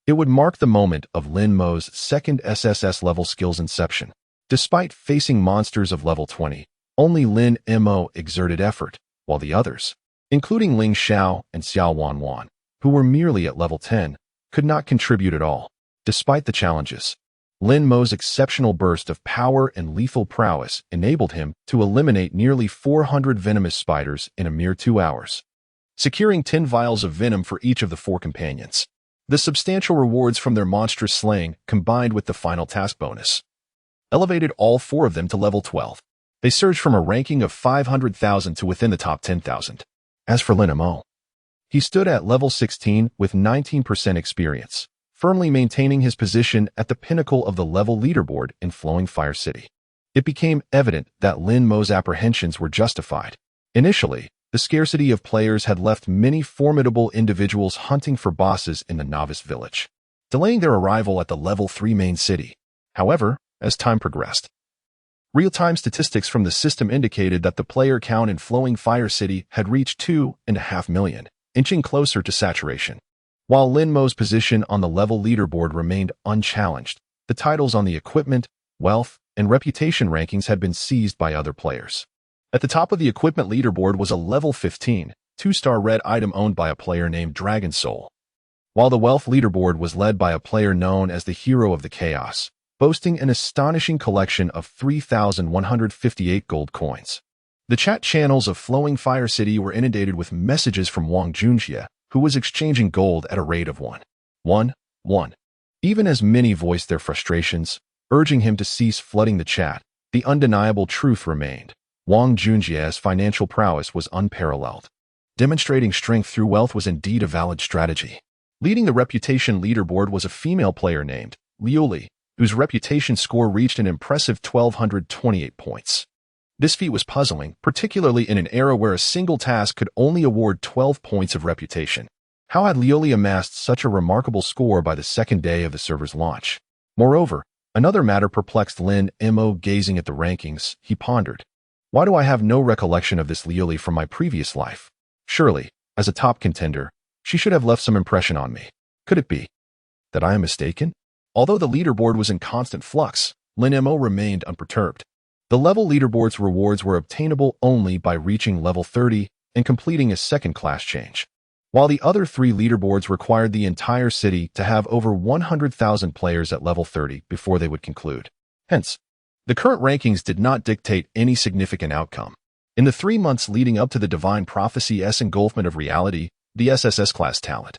it would mark the moment of Lin Mo's second SSS level skills inception. Despite facing monsters of level 20, only Lin Mo exerted effort, while the others, including Ling Xiao and Xiao Wanwan, who were merely at level 10, could not contribute at all. Despite the challenges, Lin Mo's exceptional burst of power and lethal prowess enabled him to eliminate nearly 400 venomous spiders in a mere 2 hours, securing 10 vials of venom for each of the 4 companions. The substantial rewards from their monstrous slaying, combined with the final task bonus, elevated all 4 of them to level 12. They surged from a ranking of 500,000 to within the top 10,000. As for Lin Mo, he stood at level 16 with 19% experience, firmly maintaining his position at the pinnacle of the level leaderboard in Flowing Fire City. It became evident that Lin Mo's apprehensions were justified. Initially, the scarcity of players had left many formidable individuals hunting for bosses in the novice village, delaying their arrival at the level 3 main city. However, as time progressed, real-time statistics from the system indicated that the player count in Flowing Fire City had reached 2.5 million, inching closer to saturation. While Lin Mo's position on the level leaderboard remained unchallenged, the titles on the equipment, wealth, and reputation rankings had been seized by other players. At the top of the equipment leaderboard was a level 15, 2-star red item owned by a player named Dragon Soul, while the wealth leaderboard was led by a player known as the Hero of the Chaos, boasting an astonishing collection of 3,158 gold coins. The chat channels of Flowing Fire City were inundated with messages from Wang Junjie, who was exchanging gold at a rate of 1. Even as many voiced their frustrations, urging him to cease flooding the chat, the undeniable truth remained. Wang Junjie's financial prowess was unparalleled. Demonstrating strength through wealth was indeed a valid strategy. Leading the reputation leaderboard was a female player named Liuli, whose reputation score reached an impressive 1,228 points. This feat was puzzling, particularly in an era where a single task could only award 12 points of reputation. How had Liuli amassed such a remarkable score by the second day of the server's launch? Moreover, another matter perplexed Lin Mo. Gazing at the rankings, he pondered. Why do I have no recollection of this Liuli from my previous life? Surely, as a top contender, she should have left some impression on me. Could it be that I am mistaken? Although the leaderboard was in constant flux, Lin Mo remained unperturbed. The level leaderboard's rewards were obtainable only by reaching level 30 and completing a second class change, while the other 3 leaderboards required the entire city to have over 100,000 players at level 30 before they would conclude. Hence, the current rankings did not dictate any significant outcome. In the 3 months leading up to the Divine Prophecy's engulfment of reality, the SSS class talent,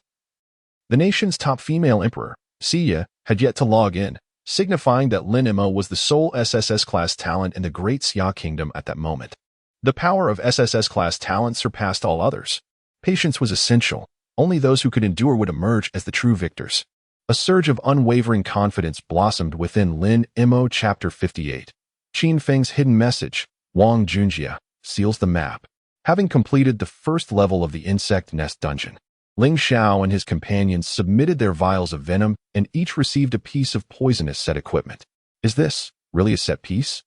the nation's top female emperor, Xia, had yet to log in, signifying that Lin Mo was the sole SSS class talent in the Great Xia Kingdom at that moment. The power of SSS class talent surpassed all others. Patience was essential. Only those who could endure would emerge as the true victors. A surge of unwavering confidence blossomed within Lin Mo. Chapter 58. Qin Feng's hidden message, Wang Junjie, seals the map. Having completed the first level of the insect nest dungeon, Ling Xiao and his companions submitted their vials of venom and each received a piece of poisonous set equipment. Is this really a set piece?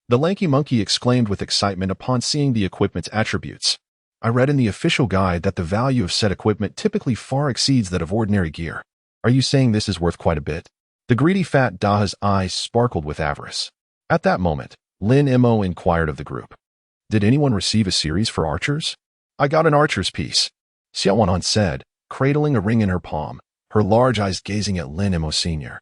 The lanky monkey exclaimed with excitement upon seeing the equipment's attributes. I read in the official guide that the value of set equipment typically far exceeds that of ordinary gear. Are you saying this is worth quite a bit? The greedy fat Daha's eyes sparkled with avarice. At that moment, Lin Mo inquired of the group. Did anyone receive a series for archers? I got an archer's piece, Xiao Wanhan said, cradling a ring in her palm, her large eyes gazing at Lin Mo Sr.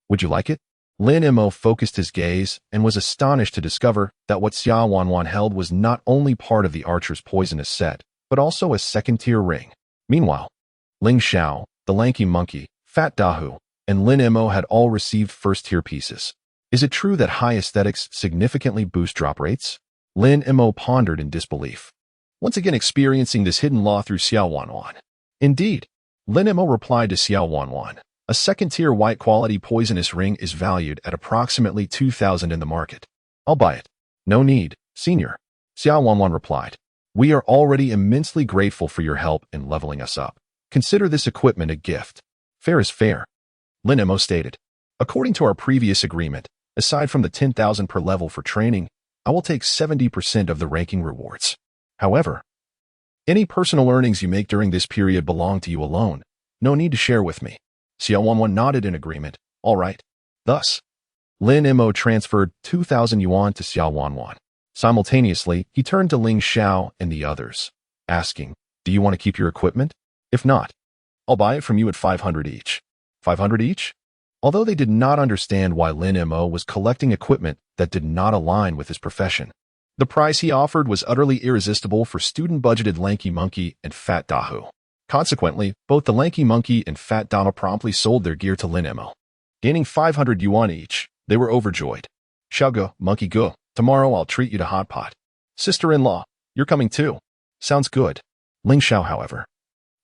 Would you like it? Lin Mo focused his gaze and was astonished to discover that what Xiao Wanwan held was not only part of the archer's poisonous set, but also a second-tier ring. Meanwhile, Ling Xiao, the lanky monkey, Fat Dahu, and Lin Mo had all received first-tier pieces. Is it true that high aesthetics significantly boost drop rates? Lin Mo pondered in disbelief, once again experiencing this hidden law through Xiao Wanwan. Indeed, Lin Mo replied to Xiao Wanwan. A second-tier white quality poisonous ring is valued at approximately 2,000 in the market. I'll buy it. No need, senior. Xiao Wanwan replied. We are already immensely grateful for your help in leveling us up. Consider this equipment a gift. Fair is fair. Lin Mo stated. According to our previous agreement, aside from the 10,000 per level for training, I will take 70% of the ranking rewards. However, any personal earnings you make during this period belong to you alone. No need to share with me. Xiao Wanwan nodded in agreement. All right. Thus, Lin Mo transferred 2,000 yuan to Xiao Wanwan. Simultaneously, he turned to Ling Xiao and the others, asking, do you want to keep your equipment? If not, I'll buy it from you at 500 each. 500 each? Although they did not understand why Lin Mo was collecting equipment that did not align with his profession, the price he offered was utterly irresistible for student-budgeted Lanky Monkey and Fat Dahu. Consequently, both the Lanky Monkey and Fat Dahu promptly sold their gear to Lin Mo. Gaining 500 yuan each, they were overjoyed. Xiaoge, Monkey Go, tomorrow I'll treat you to hot pot. Sister-in-law, you're coming too. Sounds good. Ling Xiao, however,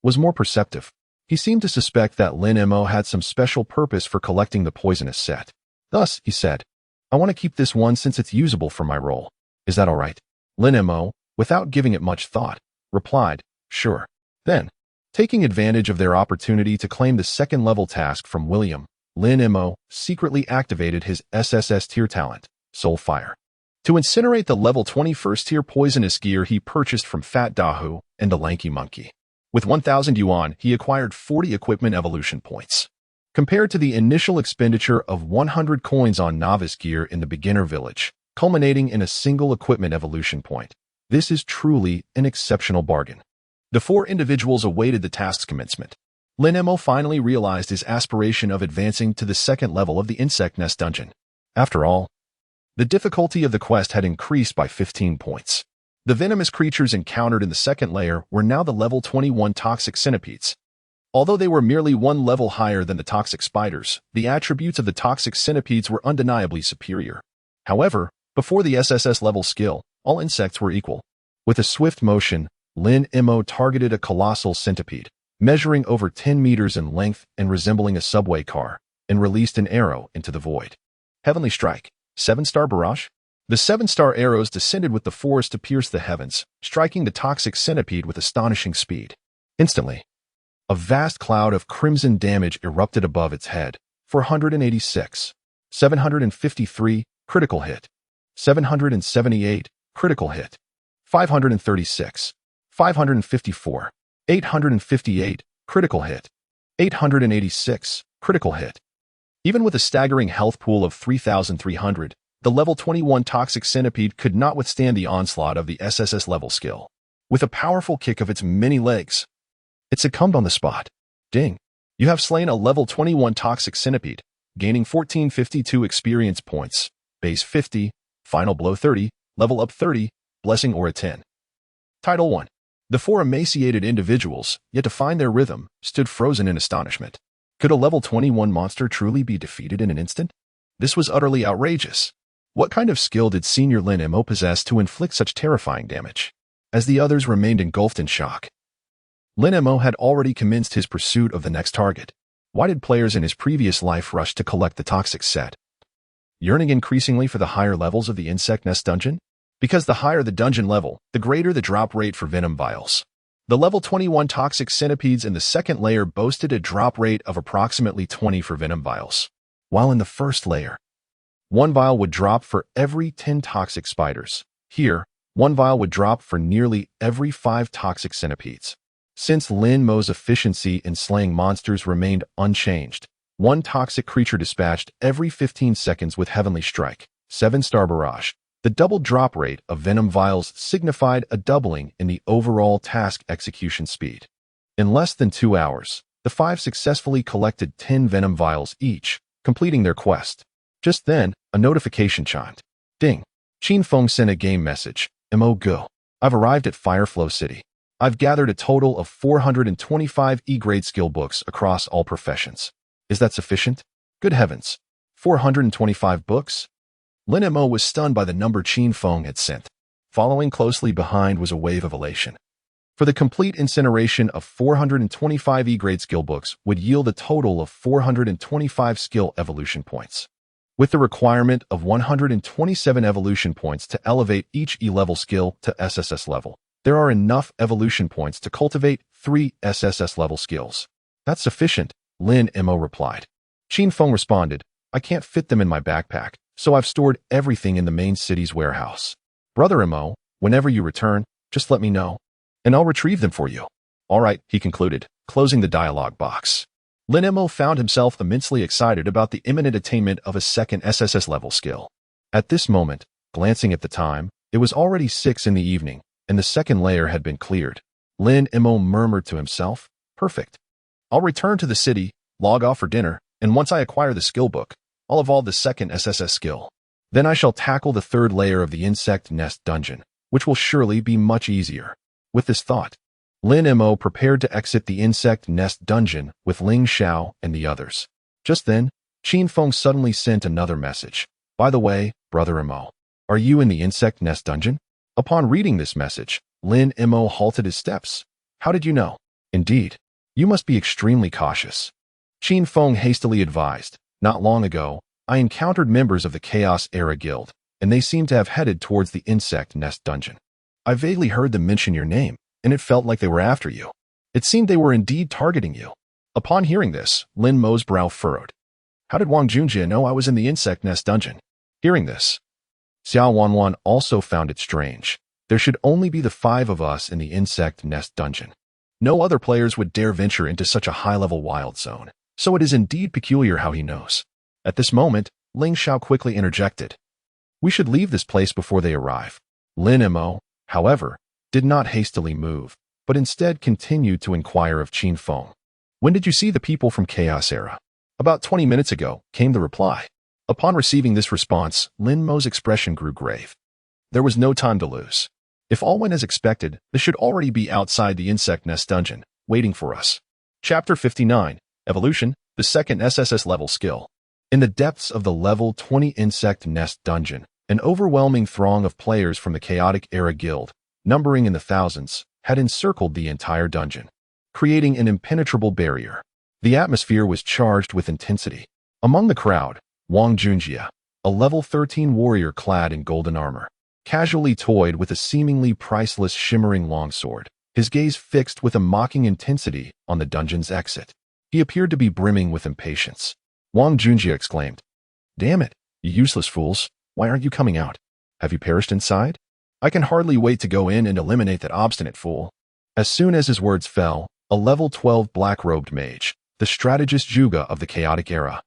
was more perceptive. He seemed to suspect that Lin Mo had some special purpose for collecting the poisonous set. Thus, he said, I want to keep this one since it's usable for my role. Is that all right? Lin Mo, without giving it much thought, replied, sure. Then, taking advantage of their opportunity to claim the second-level task from William, Lin Mo secretly activated his SSS tier talent, Soul Fire, to incinerate the level 21st tier poisonous gear he purchased from Fat Dahu and the Lanky Monkey. With 1,000 yuan, he acquired 40 equipment evolution points. Compared to the initial expenditure of 100 coins on novice gear in the beginner village, culminating in a single equipment evolution point, this is truly an exceptional bargain. The four individuals awaited the task's commencement. Lin Mo finally realized his aspiration of advancing to the second level of the Insect Nest dungeon. After all, the difficulty of the quest had increased by 15 points. The venomous creatures encountered in the second layer were now the level 21 toxic centipedes. Although they were merely one level higher than the toxic spiders, the attributes of the toxic centipedes were undeniably superior. However, before the SSS level skill, all insects were equal. With a swift motion, Lin Mo targeted a colossal centipede, measuring over 10 meters in length and resembling a subway car, and released an arrow into the void. Heavenly Strike, 7-star Barrage. The 7-star arrows descended with the force to pierce the heavens, striking the toxic centipede with astonishing speed. Instantly, a vast cloud of crimson damage erupted above its head. 486, 753, critical hit. 778, critical hit. 536, 554, 858, critical hit. 886, critical hit. Even with a staggering health pool of 3,300, the level 21 toxic centipede could not withstand the onslaught of the SSS level skill. With a powerful kick of its many legs, it succumbed on the spot. Ding! You have slain a level 21 toxic centipede, gaining 1452 experience points, base 50, final blow 30, level up 30, blessing aura 10. Title 1. The four emaciated individuals, yet to find their rhythm, stood frozen in astonishment. Could a level 21 monster truly be defeated in an instant? This was utterly outrageous. What kind of skill did Senior Lin Mo possess to inflict such terrifying damage? As the others remained engulfed in shock, Lin Mo had already commenced his pursuit of the next target. Why did players in his previous life rush to collect the toxic set? Yearning increasingly for the higher levels of the Insect Nest dungeon? Because the higher the dungeon level, the greater the drop rate for venom vials. The level 21 toxic centipedes in the second layer boasted a drop rate of approximately 20 for venom vials, while in the first layer, one vial would drop for every 10 toxic spiders. Here, one vial would drop for nearly every 5 toxic centipedes. Since Lin Mo's efficiency in slaying monsters remained unchanged, one toxic creature dispatched every 15 seconds with Heavenly Strike, 7-star Barrage. The double drop rate of venom vials signified a doubling in the overall task execution speed. In less than 2 hours, the 5 successfully collected 10 venom vials each, completing their quest. Just then, a notification chimed. Ding! Qin Feng sent a game message. Mo Go. I've arrived at Fireflow City. I've gathered a total of 425 E-grade skill books across all professions. Is that sufficient? Good heavens. 425 books? Lin Mo was stunned by the number Qin Feng had sent. Following closely behind was a wave of elation. For the complete incineration of 425 E-grade skill books would yield a total of 425 skill evolution points. With the requirement of 127 evolution points to elevate each E-level skill to SSS level, there are enough evolution points to cultivate 3 SSS level skills. That's sufficient, Lin Mo replied. Qin Feng responded, I can't fit them in my backpack, so I've stored everything in the main city's warehouse. Brother Mo, whenever you return, just let me know, and I'll retrieve them for you. All right, he concluded, closing the dialogue box. Lin Mo found himself immensely excited about the imminent attainment of a second SSS level skill. At this moment, glancing at the time, it was already 6 in the evening, and the second layer had been cleared. Lin Mo murmured to himself, perfect. I'll return to the city, log off for dinner, and once I acquire the skill book, I'll evolve the second SSS skill. Then I shall tackle the third layer of the insect nest dungeon, which will surely be much easier. With this thought, Lin Mo prepared to exit the insect nest dungeon with Ling Xiao and the others. Just then, Qin Feng suddenly sent another message. By the way, Brother Mo, are you in the insect nest dungeon? Upon reading this message, Lin Mo halted his steps. How did you know? Indeed, you must be extremely cautious. Qin Feng hastily advised. Not long ago, I encountered members of the Chaos Era Guild, and they seemed to have headed towards the insect nest dungeon. I vaguely heard them mention your name, and it felt like they were after you. It seemed they were indeed targeting you. Upon hearing this, Lin Mo's brow furrowed. How did Wang Junjie know I was in the insect nest dungeon? Hearing this, Xiao Wanwan also found it strange. There should only be the 5 of us in the insect nest dungeon. No other players would dare venture into such a high-level wild zone, so it is indeed peculiar how he knows. At this moment, Ling Xiao quickly interjected. We should leave this place before they arrive. Lin Mo, however, did not hastily move, but instead continued to inquire of Qin Feng. When did you see the people from Chaos Era? About 20 minutes ago, came the reply. Upon receiving this response, Lin Mo's expression grew grave. There was no time to lose. If all went as expected, they should already be outside the insect nest dungeon, waiting for us. Chapter 59, Evolution, the second SSS level skill. In the depths of the level 20 insect nest dungeon, an overwhelming throng of players from the Chaotic Era Guild, numbering in the thousands, had encircled the entire dungeon, creating an impenetrable barrier. The atmosphere was charged with intensity. Among the crowd, Wang Junjie, a level 13 warrior clad in golden armor, casually toyed with a seemingly priceless shimmering longsword, his gaze fixed with a mocking intensity on the dungeon's exit. He appeared to be brimming with impatience. Wang Junjie exclaimed, Damn it, you useless fools, why aren't you coming out? Have you perished inside? I can hardly wait to go in and eliminate that obstinate fool. As soon as his words fell, a level 12 black-robed mage, the strategist Juga of the Chaotic Era,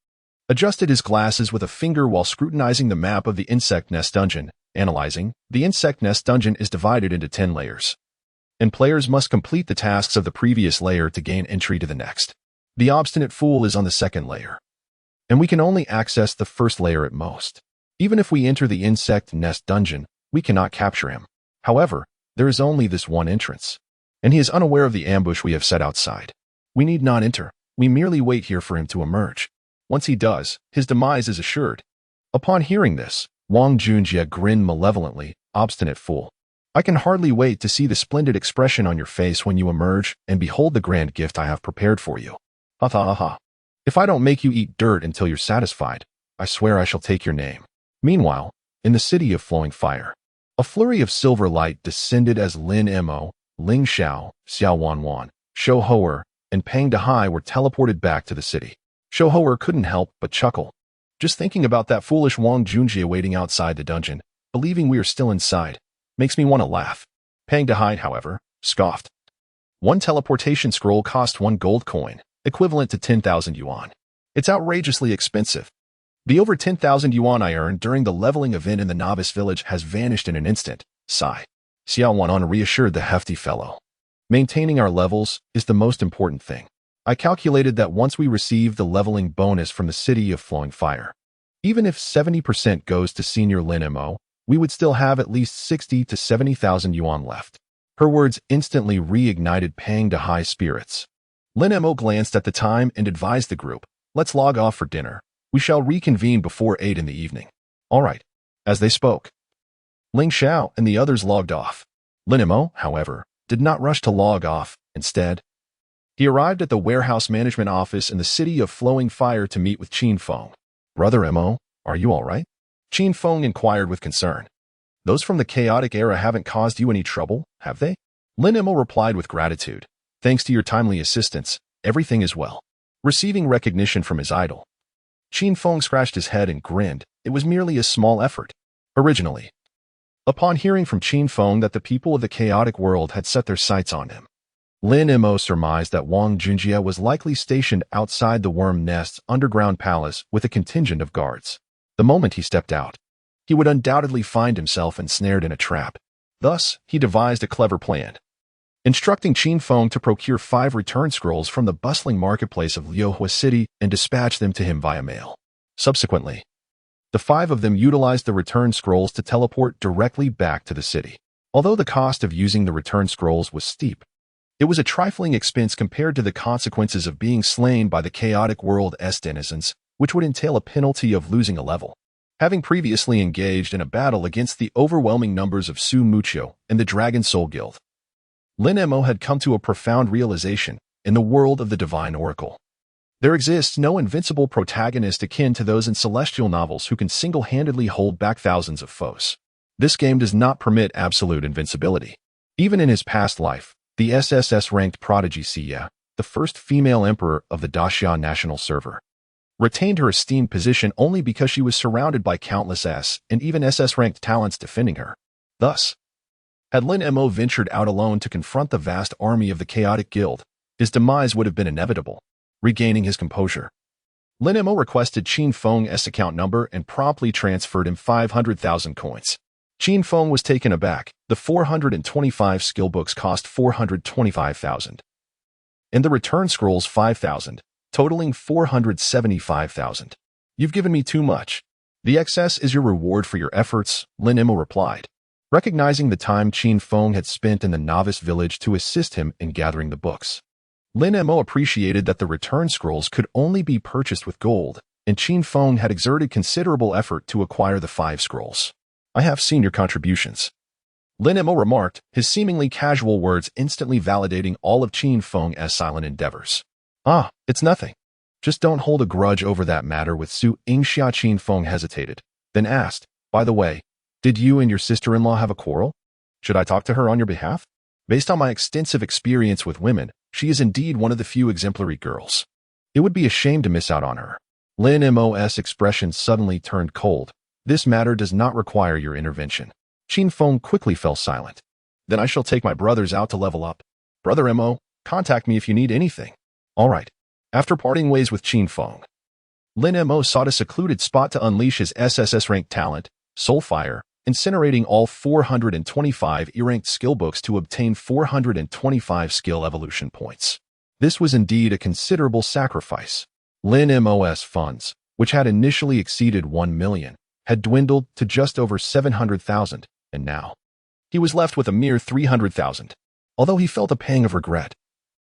adjusted his glasses with a finger while scrutinizing the map of the insect nest dungeon, analyzing. The insect nest dungeon is divided into 10 layers, and players must complete the tasks of the previous layer to gain entry to the next. The obstinate fool is on the second layer, and we can only access the first layer at most. Even if we enter the insect nest dungeon, we cannot capture him. However, there is only this one entrance, and he is unaware of the ambush we have set outside. We need not enter, we merely wait here for him to emerge. Once he does, his demise is assured. Upon hearing this, Wang Junjie grinned malevolently. Obstinate fool. I can hardly wait to see the splendid expression on your face when you emerge and behold the grand gift I have prepared for you. Ha ha ha ha. If I don't make you eat dirt until you're satisfied, I swear I shall take your name. Meanwhile, in the city of flowing fire, a flurry of silver light descended as Lin Mo, Ling Xiao, Xiao Wanwan, Shou Hoer, and Pang Dehai were teleported back to the city. Shou Hoer couldn't help but chuckle. Just thinking about that foolish Wang Junjie waiting outside the dungeon, believing we are still inside, makes me want to laugh. Pang Dehai, however, scoffed. One teleportation scroll cost 1 gold coin, equivalent to 10,000 yuan. It's outrageously expensive. The over 10,000 yuan I earned during the leveling event in the novice village has vanished in an instant. Sigh. Xiao Wanwan reassured the hefty fellow. Maintaining our levels is the most important thing. I calculated that once we receive the leveling bonus from the city of flowing fire, even if 70% goes to Senior Lin Mo, we would still have at least 60 to 70,000 yuan left. Her words instantly reignited Pang Dehai's spirits. Lin Mo glanced at the time and advised the group, let's log off for dinner. We shall reconvene before 8 in the evening. All right. As they spoke, Ling Xiao and the others logged off. Lin Mo, however, did not rush to log off. Instead, he arrived at the warehouse management office in the city of Flowing Fire to meet with Qin Feng. "Brother Mo, are you all right?" Qin Feng inquired with concern. "Those from the chaotic era haven't caused you any trouble, have they?" Lin Mo replied with gratitude. "Thanks to your timely assistance, everything is well." Receiving recognition from his idol, Qin Feng scratched his head and grinned. It was merely a small effort. Originally, upon hearing from Qin Feng that the people of the chaotic world had set their sights on him, Lin Mo surmised that Wang Junjie was likely stationed outside the Worm Nest's underground palace with a contingent of guards. The moment he stepped out, he would undoubtedly find himself ensnared in a trap. Thus, he devised a clever plan, instructing Qin Feng to procure 5 return scrolls from the bustling marketplace of Liuhua City and dispatch them to him via mail. Subsequently, the 5 of them utilized the return scrolls to teleport directly back to the city. Although the cost of using the return scrolls was steep, it was a trifling expense compared to the consequences of being slain by the chaotic world's denizens, which would entail a penalty of losing a level. Having previously engaged in a battle against the overwhelming numbers of Su Mucho and the Dragon Soul Guild, Lin Mo had come to a profound realization in the world of the Divine Oracle. There exists no invincible protagonist akin to those in celestial novels who can single-handedly hold back thousands of foes. This game does not permit absolute invincibility. Even in his past life, the SSS-ranked prodigy Xia, the first female emperor of the Daxia national server, retained her esteemed position only because she was surrounded by countless S and even SS-ranked talents defending her. Thus, had Lin Mo ventured out alone to confront the vast army of the Chaotic Guild, his demise would have been inevitable. Regaining his composure, Lin Mo requested Qin Feng's account number and promptly transferred him 500,000 coins. Qin Feng was taken aback. The 425 skill books cost 425,000, and the return scrolls 5,000, totaling 475,000. "You've given me too much. The excess is your reward for your efforts," Lin Mo replied, recognizing the time Qin Feng had spent in the novice village to assist him in gathering the books. Lin Mo appreciated that the return scrolls could only be purchased with gold, and Qin Feng had exerted considerable effort to acquire the 5 scrolls. "I have seen your contributions," Lin Mo remarked, his seemingly casual words instantly validating all of Qin Feng's silent endeavors. "Ah, it's nothing. Just don't hold a grudge over that matter with Su Yingxia." Qin Feng hesitated, then asked, "By the way, did you and your sister-in-law have a quarrel? Should I talk to her on your behalf? Based on my extensive experience with women, she is indeed one of the few exemplary girls. It would be a shame to miss out on her." Lin Mo's expression suddenly turned cold. "This matter does not require your intervention." Qin Feng quickly fell silent. "Then I shall take my brothers out to level up. Brother Mo, contact me if you need anything." "All right." After parting ways with Qin Feng, Lin Mo sought a secluded spot to unleash his SSS-ranked talent, Soulfire, incinerating all 425 E-ranked skill books to obtain 425 skill evolution points. This was indeed a considerable sacrifice. Lin Mo's funds, which had initially exceeded 1 million, had dwindled to just over 700,000, and now he was left with a mere 300,000. Although he felt a pang of regret,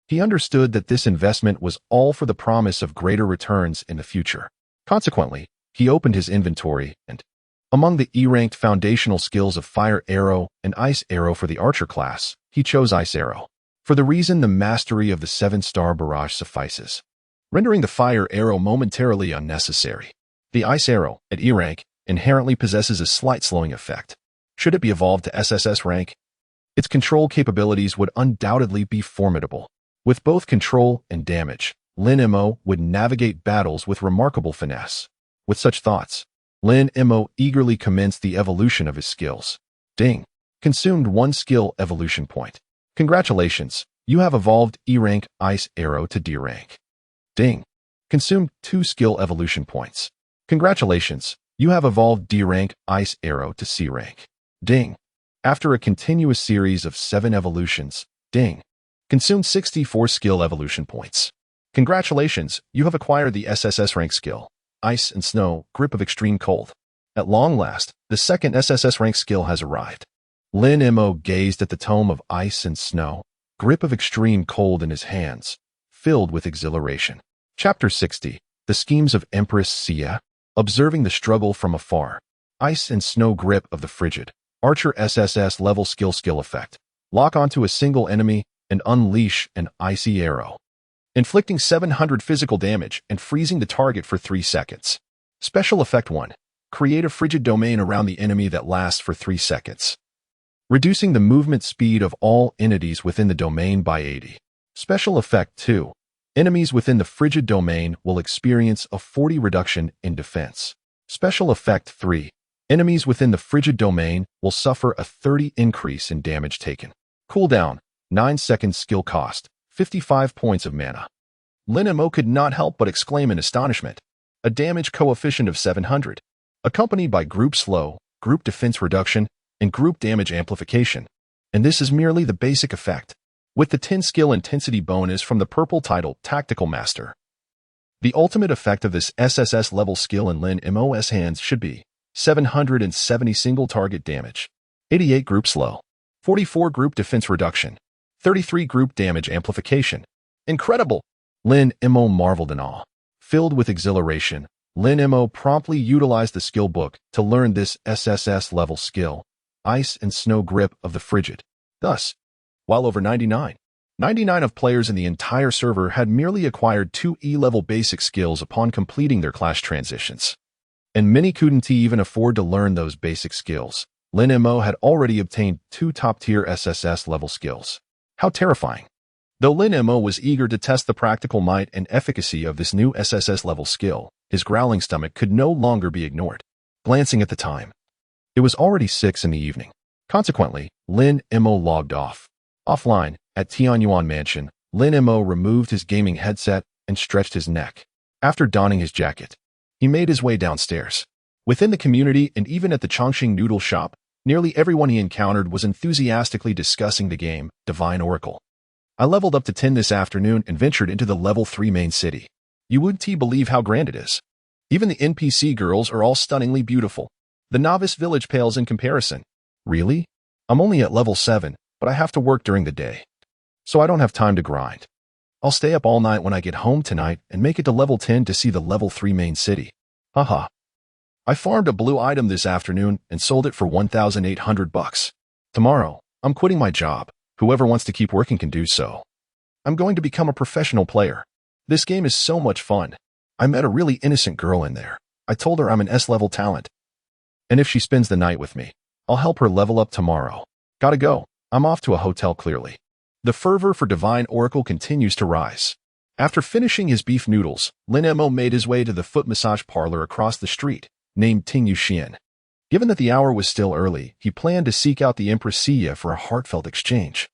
he understood that this investment was all for the promise of greater returns in the future. Consequently, he opened his inventory and, among the E-ranked foundational skills of Fire Arrow and Ice Arrow for the Archer class, he chose Ice Arrow. For the reason the mastery of the 7-star Barrage suffices, rendering the Fire Arrow momentarily unnecessary. The Ice Arrow, at E-rank, inherently possesses a slight slowing effect. Should it be evolved to SSS rank, its control capabilities would undoubtedly be formidable. With both control and damage, Lin Mo would navigate battles with remarkable finesse. With such thoughts, Lin Mo eagerly commenced the evolution of his skills. Ding! Consumed 1 skill evolution point. Congratulations, you have evolved E-rank Ice Arrow to D rank. Ding! Consumed 2 skill evolution points. Congratulations, you have evolved D rank Ice Arrow to C rank. Ding! After a continuous series of 7 evolutions, ding! Consumed 64 skill evolution points. Congratulations, you have acquired the SSS rank skill, Ice and Snow, Grip of Extreme Cold. At long last, the second SSS rank skill has arrived. Lin Mo gazed at the tome of Ice and Snow, Grip of Extreme Cold in his hands, filled with exhilaration. Chapter 60, The Schemes of Empress Xia. Observing the struggle from afar, Ice and Snow Grip of the Frigid, Archer SSS level skill effect. Lock onto a single enemy and unleash an icy arrow, inflicting 700 physical damage and freezing the target for 3 seconds. Special Effect 1. Create a frigid domain around the enemy that lasts for 3 seconds, reducing the movement speed of all entities within the domain by 80. Special Effect 2. Enemies within the frigid domain will experience a 40 reduction in defense. Special Effect 3. Enemies within the frigid domain will suffer a 30 increase in damage taken. Cooldown, 9 seconds. Skill cost, 55 points of mana. Lin Mo could not help but exclaim in astonishment. A damage coefficient of 700, accompanied by group slow, group defense reduction, and group damage amplification. And this is merely the basic effect, with the 10 skill intensity bonus from the purple title Tactical Master. The ultimate effect of this SSS level skill in Lin Mo's hands should be 770 single target damage, 88 group slow, 44 group defense reduction, 33 group damage amplification. Incredible! Lin Mo marveled in awe. Filled with exhilaration, Lin Mo promptly utilized the skill book to learn this SSS level skill, Ice and Snow Grip of the Frigid. Thus, while over 99 of players in the entire server had merely acquired 2 E-level basic skills upon completing their class transitions, and many couldn't even afford to learn those basic skills, Lin Mo had already obtained 2 top-tier SSS level skills. How terrifying! Though Lin Mo was eager to test the practical might and efficacy of this new SSS level skill, his growling stomach could no longer be ignored. Glancing at the time, it was already 6 in the evening. Consequently, Lin Mo logged off. Offline, at Tianyuan Mansion, Lin Mo removed his gaming headset and stretched his neck. After donning his jacket, he made his way downstairs. Within the community and even at the Chongqing noodle shop, nearly everyone he encountered was enthusiastically discussing the game, Divine Oracle. I leveled up to 10 this afternoon and ventured into the level 3 main city. You wouldn't believe how grand it is. Even the NPC girls are all stunningly beautiful. The novice village pales in comparison. Really? I'm only at level 7, but I have to work during the day, so I don't have time to grind. I'll stay up all night when I get home tonight and make it to level 10 to see the level 3 main city. Haha. I farmed a blue item this afternoon and sold it for 1,800 bucks. Tomorrow, I'm quitting my job. Whoever wants to keep working can do so. I'm going to become a professional player. This game is so much fun. I met a really innocent girl in there. I told her I'm an S-level talent, and if she spends the night with me, I'll help her level up tomorrow. Gotta go. I'm off to a hotel clearly. The fervor for Divine Oracle continues to rise. After finishing his beef noodles, Lin Mo made his way to the foot massage parlor across the street, named Tingyu Xian. Given that the hour was still early, he planned to seek out the Empress for a heartfelt exchange,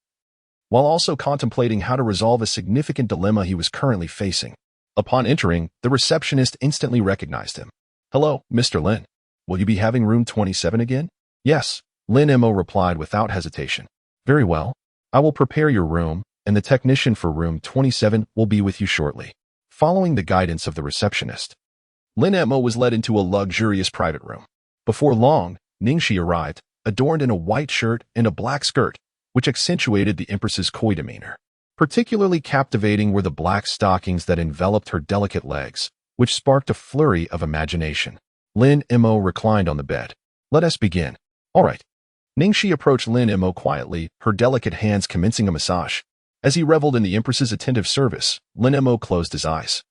while also contemplating how to resolve a significant dilemma he was currently facing. Upon entering, the receptionist instantly recognized him. Hello, Mr. Lin. Will you be having room 27 again? Yes, Lin Mo replied without hesitation. Very well. I will prepare your room, and the technician for room 27 will be with you shortly. Following the guidance of the receptionist, Lin Mo was led into a luxurious private room. Before long, Ningxi arrived, adorned in a white shirt and a black skirt, which accentuated the Empress's coy demeanor. Particularly captivating were the black stockings that enveloped her delicate legs, which sparked a flurry of imagination. Lin Mo reclined on the bed. Let us begin. All right. Ningxi approached Lin Mo quietly, her delicate hands commencing a massage. As he reveled in the Empress's attentive service, Lin Mo closed his eyes,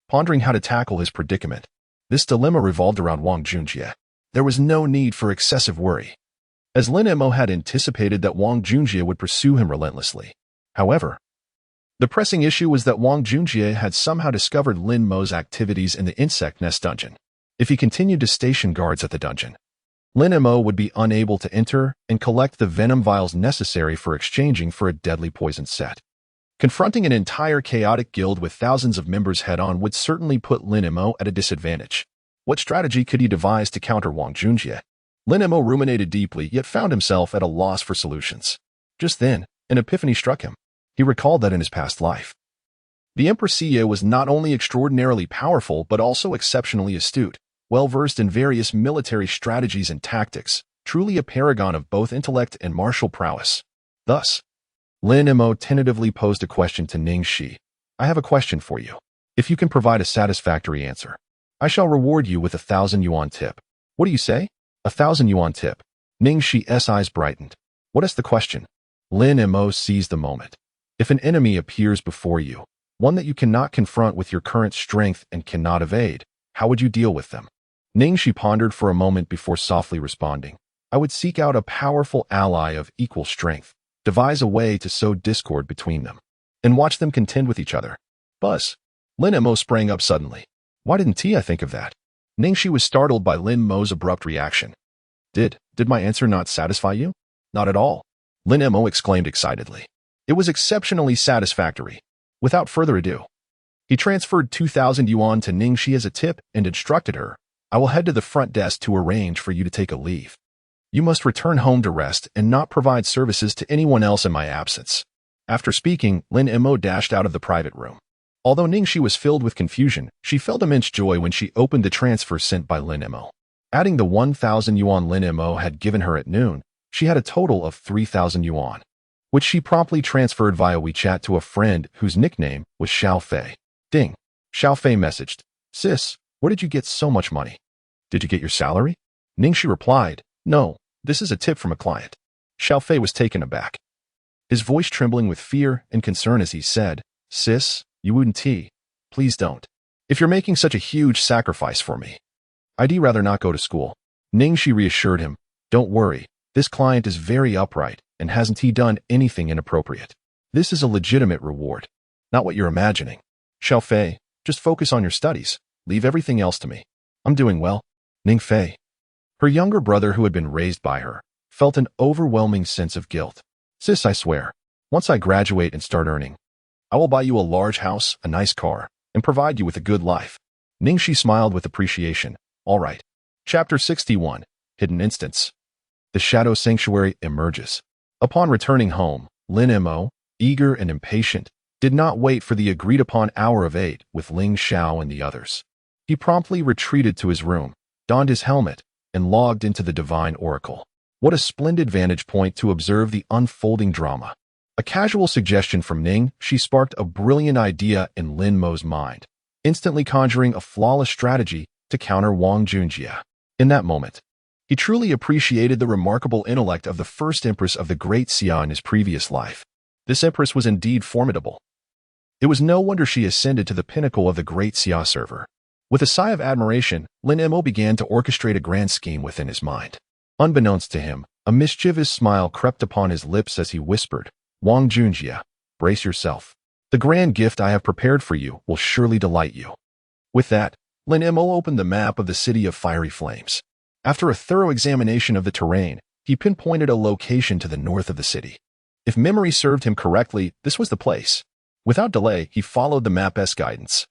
pondering how to tackle his predicament. This dilemma revolved around Wang Junjie. There was no need for excessive worry, as Lin Mo had anticipated that Wang Junjie would pursue him relentlessly. However, the pressing issue was that Wang Junjie had somehow discovered Lin Mo's activities in the Insect Nest dungeon. If he continued to station guards at the dungeon, Lin Mo would be unable to enter and collect the venom vials necessary for exchanging for a deadly poison set. Confronting an entire chaotic guild with thousands of members head-on would certainly put Lin Mo at a disadvantage. What strategy could he devise to counter Wang Junjie? Lin Mo ruminated deeply, yet found himself at a loss for solutions. Just then, an epiphany struck him. He recalled that in his past life, the Empress was not only extraordinarily powerful but also exceptionally astute, well-versed in various military strategies and tactics, truly a paragon of both intellect and martial prowess. Thus, Lin Mo tentatively posed a question to Ningxi. I have a question for you. If you can provide a satisfactory answer, I shall reward you with 1,000 yuan tip. What do you say? 1,000 yuan tip. Ningxi's eyes brightened. What is the question? Lin Mo seized the moment. If an enemy appears before you, one that you cannot confront with your current strength and cannot evade, how would you deal with them? She pondered for a moment before softly responding. I would seek out a powerful ally of equal strength, devise a way to sow discord between them, and watch them contend with each other. Buzz. Lin Mo sprang up suddenly. Why didn't I think of that? She was startled by Lin Mo's abrupt reaction. Did my answer not satisfy you? Not at all. Lin Mo exclaimed excitedly. It was exceptionally satisfactory. Without further ado, he transferred 2,000 yuan to Ningxi as a tip and instructed her, I will head to the front desk to arrange for you to take a leave. You must return home to rest and not provide services to anyone else in my absence. After speaking, Lin Mo dashed out of the private room. Although Ningxi was filled with confusion, she felt immense joy when she opened the transfer sent by Lin Mo. Adding the 1,000 yuan Lin Mo had given her at noon, she had a total of 3,000 yuan, which she promptly transferred via WeChat to a friend whose nickname was Xiao Fei. Ding. Xiao Fei messaged, Sis, where did you get so much money? Did you get your salary? Ningxi replied, No, this is a tip from a client. Xiao Fei was taken aback, his voice trembling with fear and concern as he said, Sis, you wouldn't please don't. If you're making such a huge sacrifice for me, I'd rather not go to school. Ningxi reassured him, Don't worry, this client is very upright and hasn't done anything inappropriate. This is a legitimate reward, not what you're imagining. Xiao Fei, just focus on your studies. Leave everything else to me. I'm doing well. Ning Fei, her younger brother who had been raised by her, felt an overwhelming sense of guilt. Sis, I swear, once I graduate and start earning, I will buy you a large house, a nice car, and provide you with a good life. Ningxi smiled with appreciation. All right. Chapter 61, Hidden Instance. The Shadow Sanctuary emerges. Upon returning home, Lin Mo, eager and impatient, did not wait for the agreed-upon hour of 8 with Ling Xiao and the others. He promptly retreated to his room, donned his helmet, and logged into the Divine Oracle. What a splendid vantage point to observe the unfolding drama. A casual suggestion from Ning, she sparked a brilliant idea in Lin Mo's mind, instantly conjuring a flawless strategy to counter Wang Junjie. In that moment, he truly appreciated the remarkable intellect of the first Empress of the Great Xia in his previous life. This Empress was indeed formidable. It was no wonder she ascended to the pinnacle of the Great Xia server. With a sigh of admiration, Lin Mo began to orchestrate a grand scheme within his mind. Unbeknownst to him, a mischievous smile crept upon his lips as he whispered, Wang Junjie, brace yourself. The grand gift I have prepared for you will surely delight you. With that, Lin Mo opened the map of the City of Fiery Flames. After a thorough examination of the terrain, he pinpointed a location to the north of the city. If memory served him correctly, this was the place. Without delay, he followed the map's guidance,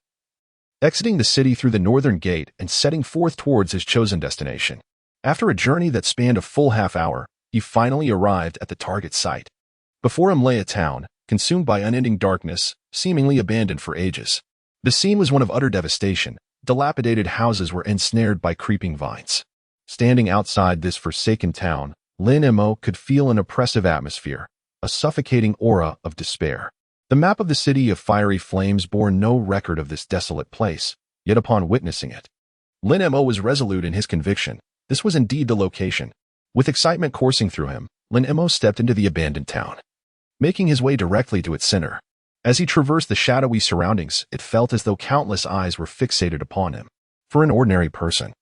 exiting the city through the northern gate and setting forth towards his chosen destination. After a journey that spanned a full half-hour, he finally arrived at the target site. Before him lay a town, consumed by unending darkness, seemingly abandoned for ages. The scene was one of utter devastation. Dilapidated houses were ensnared by creeping vines. Standing outside this forsaken town, Lin Mo could feel an oppressive atmosphere, a suffocating aura of despair. The map of the City of Fiery Flames bore no record of this desolate place, yet upon witnessing it, Lin Mo was resolute in his conviction. This was indeed the location. With excitement coursing through him, Lin Mo stepped into the abandoned town, making his way directly to its center. As he traversed the shadowy surroundings, it felt as though countless eyes were fixated upon him. For an ordinary person,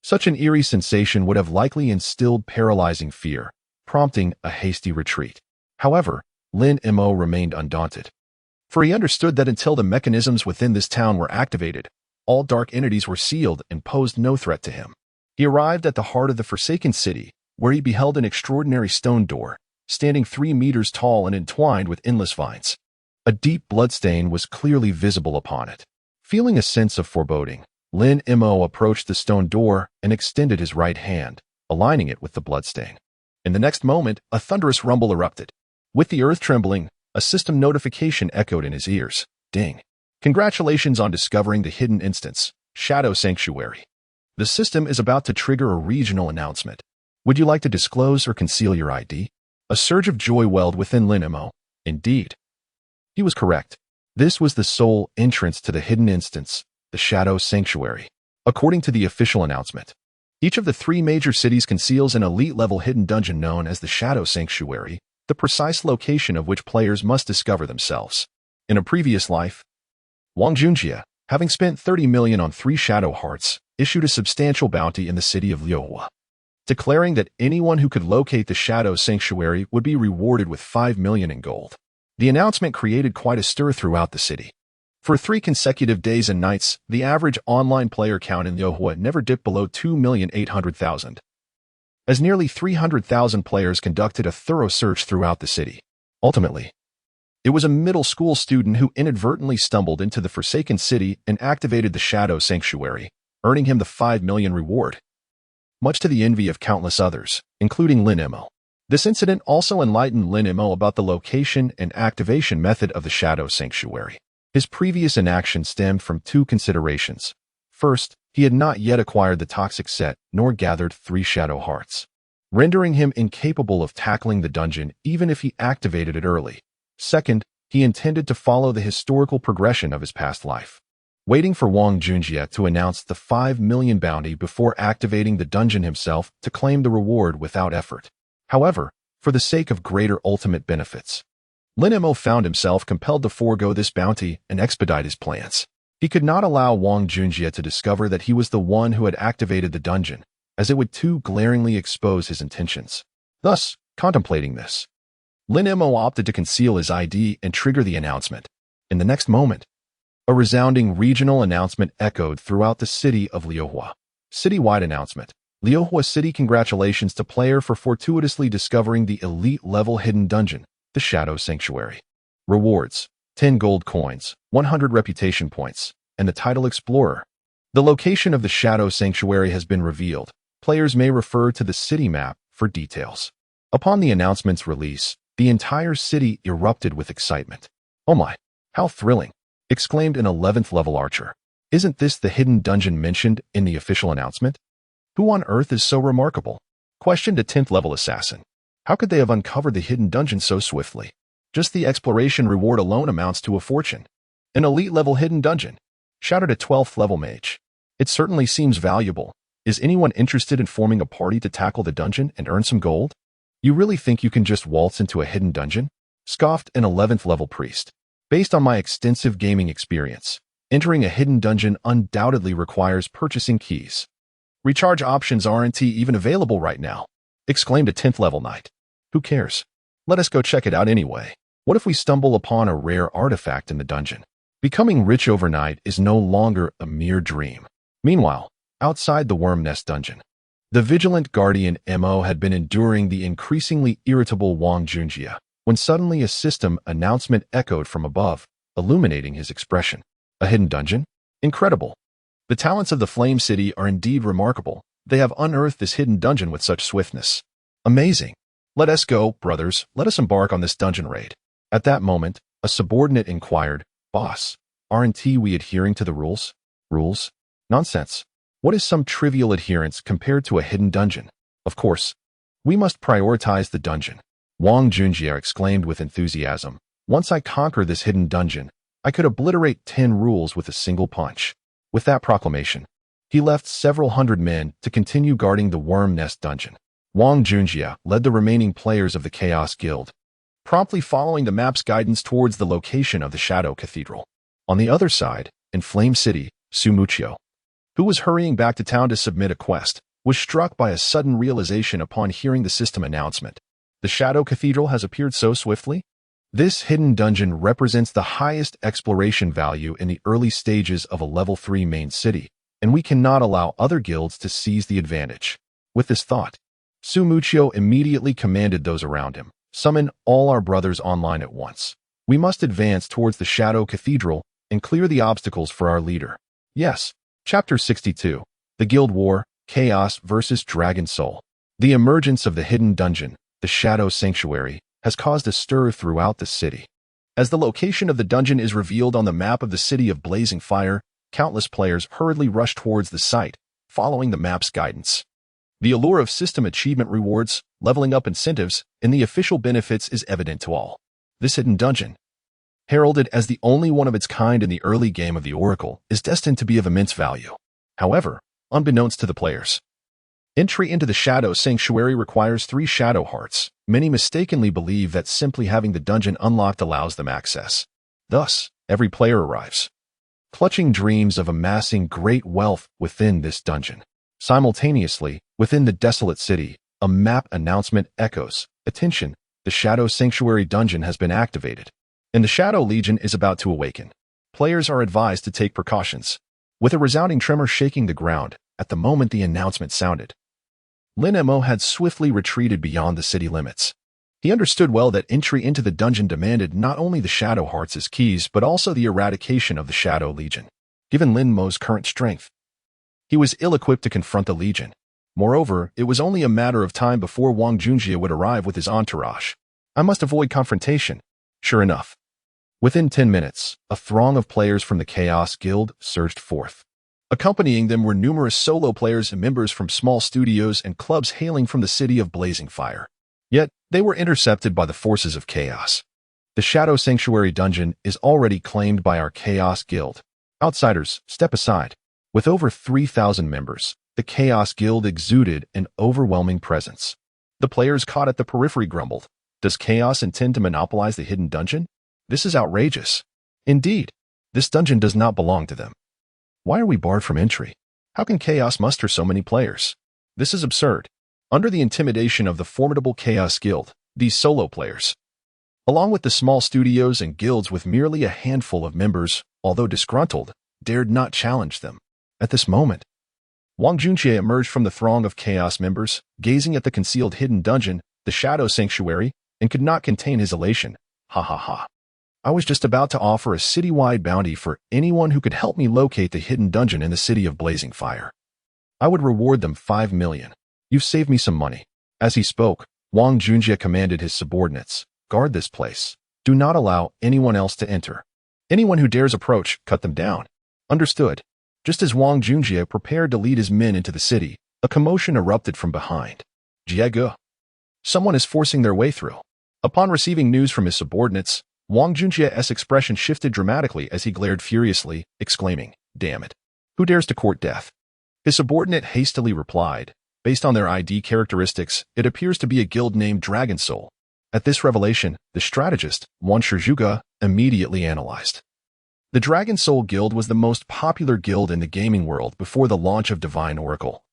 such an eerie sensation would have likely instilled paralyzing fear, prompting a hasty retreat. However, Lin Mo remained undaunted, for he understood that until the mechanisms within this town were activated, all dark entities were sealed and posed no threat to him. He arrived at the heart of the forsaken city, where he beheld an extraordinary stone door, standing 3 meters tall and entwined with endless vines. A deep bloodstain was clearly visible upon it. Feeling a sense of foreboding, Lin Mo approached the stone door and extended his right hand, aligning it with the bloodstain. In the next moment, a thunderous rumble erupted. With the earth trembling, a system notification echoed in his ears. Ding. Congratulations on discovering the hidden instance, Shadow Sanctuary. The system is about to trigger a regional announcement. Would you like to disclose or conceal your ID? A surge of joy welled within Lin Mo. Indeed. He was correct. This was the sole entrance to the hidden instance, the Shadow Sanctuary. According to the official announcement, each of the 3 major cities conceals an elite-level hidden dungeon known as the Shadow Sanctuary, the precise location of which players must discover themselves. In a previous life, Wang Junjie, having spent 30 million on 3 shadow hearts, issued a substantial bounty in the city of Liuhua, declaring that anyone who could locate the Shadow Sanctuary would be rewarded with 5 million in gold. The announcement created quite a stir throughout the city. For 3 consecutive days and nights, the average online player count in Liuhua never dipped below 2,800,000. As nearly 300,000 players conducted a thorough search throughout the city. Ultimately, it was a middle school student who inadvertently stumbled into the Forsaken City and activated the Shadow Sanctuary, earning him the 5 million reward, much to the envy of countless others, including Lin Mo. This incident also enlightened Lin Mo about the location and activation method of the Shadow Sanctuary. His previous inaction stemmed from 2 considerations. First, he had not yet acquired the toxic set nor gathered 3 shadow hearts, rendering him incapable of tackling the dungeon even if he activated it early. Second, he intended to follow the historical progression of his past life, waiting for Wang Junjie to announce the 5 million bounty before activating the dungeon himself to claim the reward without effort. However, for the sake of greater ultimate benefits, Lin Mo found himself compelled to forego this bounty and expedite his plans. He could not allow Wang Junjie to discover that he was the one who had activated the dungeon, as it would too glaringly expose his intentions. Thus, contemplating this, Lin Mo opted to conceal his ID and trigger the announcement. In the next moment, a resounding regional announcement echoed throughout the city of Liuhua. Citywide announcement. Liuhua City congratulations to player for fortuitously discovering the elite-level hidden dungeon, the Shadow Sanctuary. Rewards: 10 gold coins, 100 reputation points, and the title Explorer. The location of the Shadow Sanctuary has been revealed. Players may refer to the city map for details. Upon the announcement's release, the entire city erupted with excitement. "Oh my, how thrilling!" exclaimed an 11th level archer. "Isn't this the hidden dungeon mentioned in the official announcement? Who on earth is so remarkable?" questioned a 10th level assassin. "How could they have uncovered the hidden dungeon so swiftly? Just the exploration reward alone amounts to a fortune." "An elite level hidden dungeon," shouted a 12th level mage. "It certainly seems valuable. Is anyone interested in forming a party to tackle the dungeon and earn some gold?" "You really think you can just waltz into a hidden dungeon?" scoffed an 11th level priest. "Based on my extensive gaming experience, entering a hidden dungeon undoubtedly requires purchasing keys. Recharge options aren't even available right now," exclaimed a 10th level knight. "Who cares? Let us go check it out anyway. What if we stumble upon a rare artifact in the dungeon?" Becoming rich overnight is no longer a mere dream. Meanwhile, outside the Worm Nest dungeon, the vigilant guardian Mo had been enduring the increasingly irritable Wang Junjie when suddenly a system announcement echoed from above, illuminating his expression. "A hidden dungeon? Incredible! The talents of the Flame City are indeed remarkable. They have unearthed this hidden dungeon with such swiftness. Amazing! Let us go, brothers. Let us embark on this dungeon raid." At that moment, a subordinate inquired, "Boss, aren't we adhering to the rules?" "Rules? Nonsense. What is some trivial adherence compared to a hidden dungeon? Of course, we must prioritize the dungeon," Wang Junjie exclaimed with enthusiasm. "Once I conquer this hidden dungeon, I could obliterate 10 rules with a single punch." With that proclamation, he left several hundred men to continue guarding the Worm Nest dungeon. Wang Junjie led the remaining players of the Chaos Guild, promptly following the map's guidance towards the location of the Shadow Cathedral. On the other side, in Flame City, Sumuchio, who was hurrying back to town to submit a quest, was struck by a sudden realization upon hearing the system announcement. The Shadow Cathedral has appeared so swiftly? This hidden dungeon represents the highest exploration value in the early stages of a level 3 main city, and we cannot allow other guilds to seize the advantage. With this thought, Sumuchio immediately commanded those around him, "Summon all our brothers online at once. We must advance towards the Shadow Cathedral and clear the obstacles for our leader." Yes. Chapter 62. The Guild War, Chaos versus Dragon Soul. The emergence of the hidden dungeon, the Shadow Sanctuary, has caused a stir throughout the city. As the location of the dungeon is revealed on the map of the City of Blazing Fire, countless players hurriedly rush towards the site, following the map's guidance. The allure of system achievement rewards, leveling up incentives, and the official benefits is evident to all. This hidden dungeon, heralded as the only one of its kind in the early game of the Oracle, is destined to be of immense value. However, unbeknownst to the players, entry into the Shadow Sanctuary requires 3 shadow hearts, Many mistakenly believe that simply having the dungeon unlocked allows them access. Thus, every player arrives, clutching dreams of amassing great wealth within this dungeon. Simultaneously, within the desolate city, a map announcement echoes. Attention, the Shadow Sanctuary dungeon has been activated, and the Shadow Legion is about to awaken. Players are advised to take precautions. With a resounding tremor shaking the ground, at the moment the announcement sounded, Lin Mo had swiftly retreated beyond the city limits. He understood well that entry into the dungeon demanded not only the Shadow Hearts as keys, but also the eradication of the Shadow Legion. Given Lin Mo's current strength, he was ill-equipped to confront the Legion. Moreover, it was only a matter of time before Wang Junjie would arrive with his entourage. I must avoid confrontation. Sure enough, within 10 minutes, a throng of players from the Chaos Guild surged forth. Accompanying them were numerous solo players and members from small studios and clubs hailing from the city of Blazing Fire. Yet, they were intercepted by the forces of chaos. The Shadow Sanctuary dungeon is already claimed by our Chaos Guild. Outsiders, step aside. With over 3,000 members, the Chaos Guild exuded an overwhelming presence. The players caught at the periphery grumbled. Does Chaos intend to monopolize the hidden dungeon? This is outrageous. Indeed, this dungeon does not belong to them. Why are we barred from entry? How can Chaos muster so many players? This is absurd. Under the intimidation of the formidable Chaos Guild, these solo players, along with the small studios and guilds with merely a handful of members, although disgruntled, dared not challenge them. At this moment, Wang Junjie emerged from the throng of Chaos members, gazing at the concealed hidden dungeon, the Shadow Sanctuary, and could not contain his elation. Ha ha ha. I was just about to offer a citywide bounty for anyone who could help me locate the hidden dungeon in the city of Blazing Fire. I would reward them 5 million. You've saved me some money. As he spoke, Wang Junjie commanded his subordinates, guard this place. Do not allow anyone else to enter. Anyone who dares approach, cut them down. Understood. Just as Wang Junjie prepared to lead his men into the city, a commotion erupted from behind. Jiege. Someone is forcing their way through. Upon receiving news from his subordinates, Wang Junjie's expression shifted dramatically as he glared furiously, exclaiming, "Damn it! Who dares to court death?" His subordinate hastily replied, "Based on their ID characteristics, it appears to be a guild named Dragon Soul." At this revelation, the strategist, Wan Shizhuge, immediately analyzed. The Dragon Soul Guild was the most popular guild in the gaming world before the launch of Divine Oracle,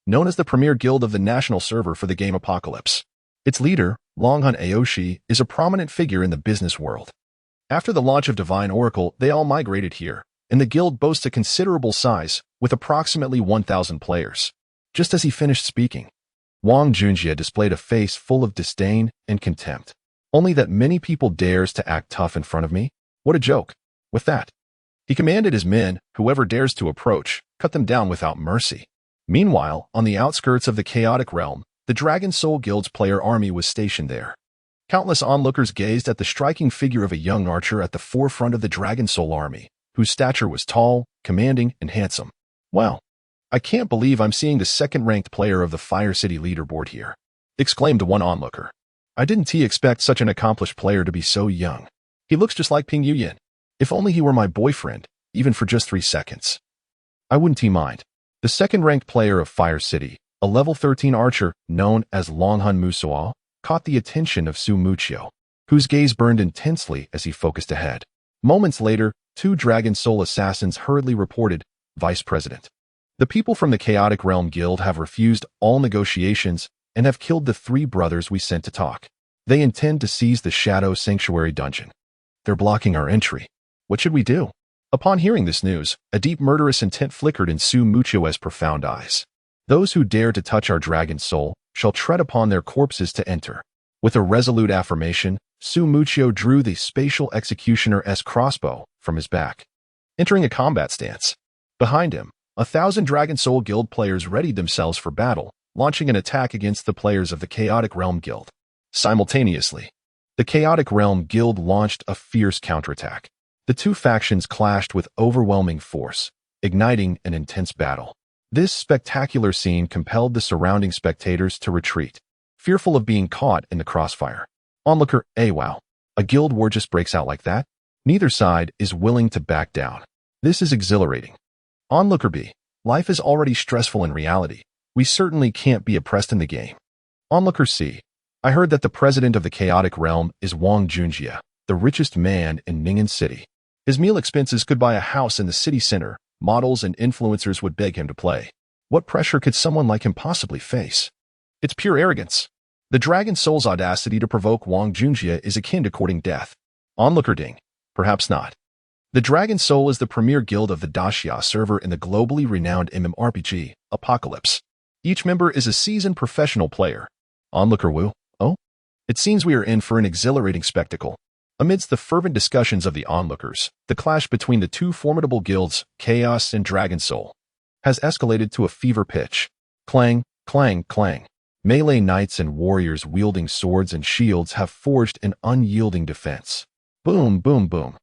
known as the premier guild of the national server for the game Apocalypse. Its leader, Longhun Aoshi, is a prominent figure in the business world. After the launch of Divine Oracle, they all migrated here, and the guild boasts a considerable size, with approximately 1,000 players. Just as he finished speaking, Wang Junjie displayed a face full of disdain and contempt. Only that many people dares to act tough in front of me? What a joke. With that, he commanded his men, whoever dares to approach, cut them down without mercy. Meanwhile, on the outskirts of the chaotic realm, the Dragon Soul Guild's player army was stationed there. Countless onlookers gazed at the striking figure of a young archer at the forefront of the Dragon Soul army, whose stature was tall, commanding, and handsome. Wow, I can't believe I'm seeing the second-ranked player of the Fire City leaderboard here, exclaimed one onlooker. I didn't expect such an accomplished player to be so young. He looks just like Ping Yuyan. If only he were my boyfriend, even for just 3 seconds. I wouldn't mind. The second-ranked player of Fire City, a level 13 archer known as Longhun Musuo, caught the attention of Su Muchio, whose gaze burned intensely as he focused ahead. Moments later, 2 Dragon Soul assassins hurriedly reported, Vice President. The people from the Chaotic Realm Guild have refused all negotiations and have killed the 3 brothers we sent to talk. They intend to seize the Shadow Sanctuary dungeon. They're blocking our entry. What should we do? Upon hearing this news, a deep murderous intent flickered in Su Muchio's profound eyes. Those who dare to touch our Dragon Soul shall tread upon their corpses to enter. With a resolute affirmation, Su Muchio drew the Spatial Executioner-esque crossbow from his back, entering a combat stance. Behind him, 1,000 Dragon Soul Guild players readied themselves for battle, launching an attack against the players of the Chaotic Realm Guild. Simultaneously, the Chaotic Realm Guild launched a fierce counterattack. The 2 factions clashed with overwhelming force, igniting an intense battle. This spectacular scene compelled the surrounding spectators to retreat, fearful of being caught in the crossfire. Onlooker A. Wow, a guild war just breaks out like that? Neither side is willing to back down. This is exhilarating. Onlooker B. Life is already stressful in reality. We certainly can't be oppressed in the game. Onlooker C. I heard that the president of the chaotic realm is Wang Junjie, the richest man in Ning'an City. His meal expenses could buy a house in the city center. Models and influencers would beg him to play. What pressure could someone like him possibly face? It's pure arrogance. The Dragon Soul's audacity to provoke Wang Junjie is akin to courting death. Onlooker ding. Perhaps not. The Dragon Soul is the premier guild of the Daxia server in the globally renowned MMORPG, Apocalypse. Each member is a seasoned professional player. Onlooker woo? Oh? It seems we are in for an exhilarating spectacle. Amidst the fervent discussions of the onlookers, the clash between the two formidable guilds, Chaos and Dragon Soul, has escalated to a fever pitch. Clang, clang, clang. Melee knights and warriors wielding swords and shields have forged an unyielding defense. Boom, boom, boom.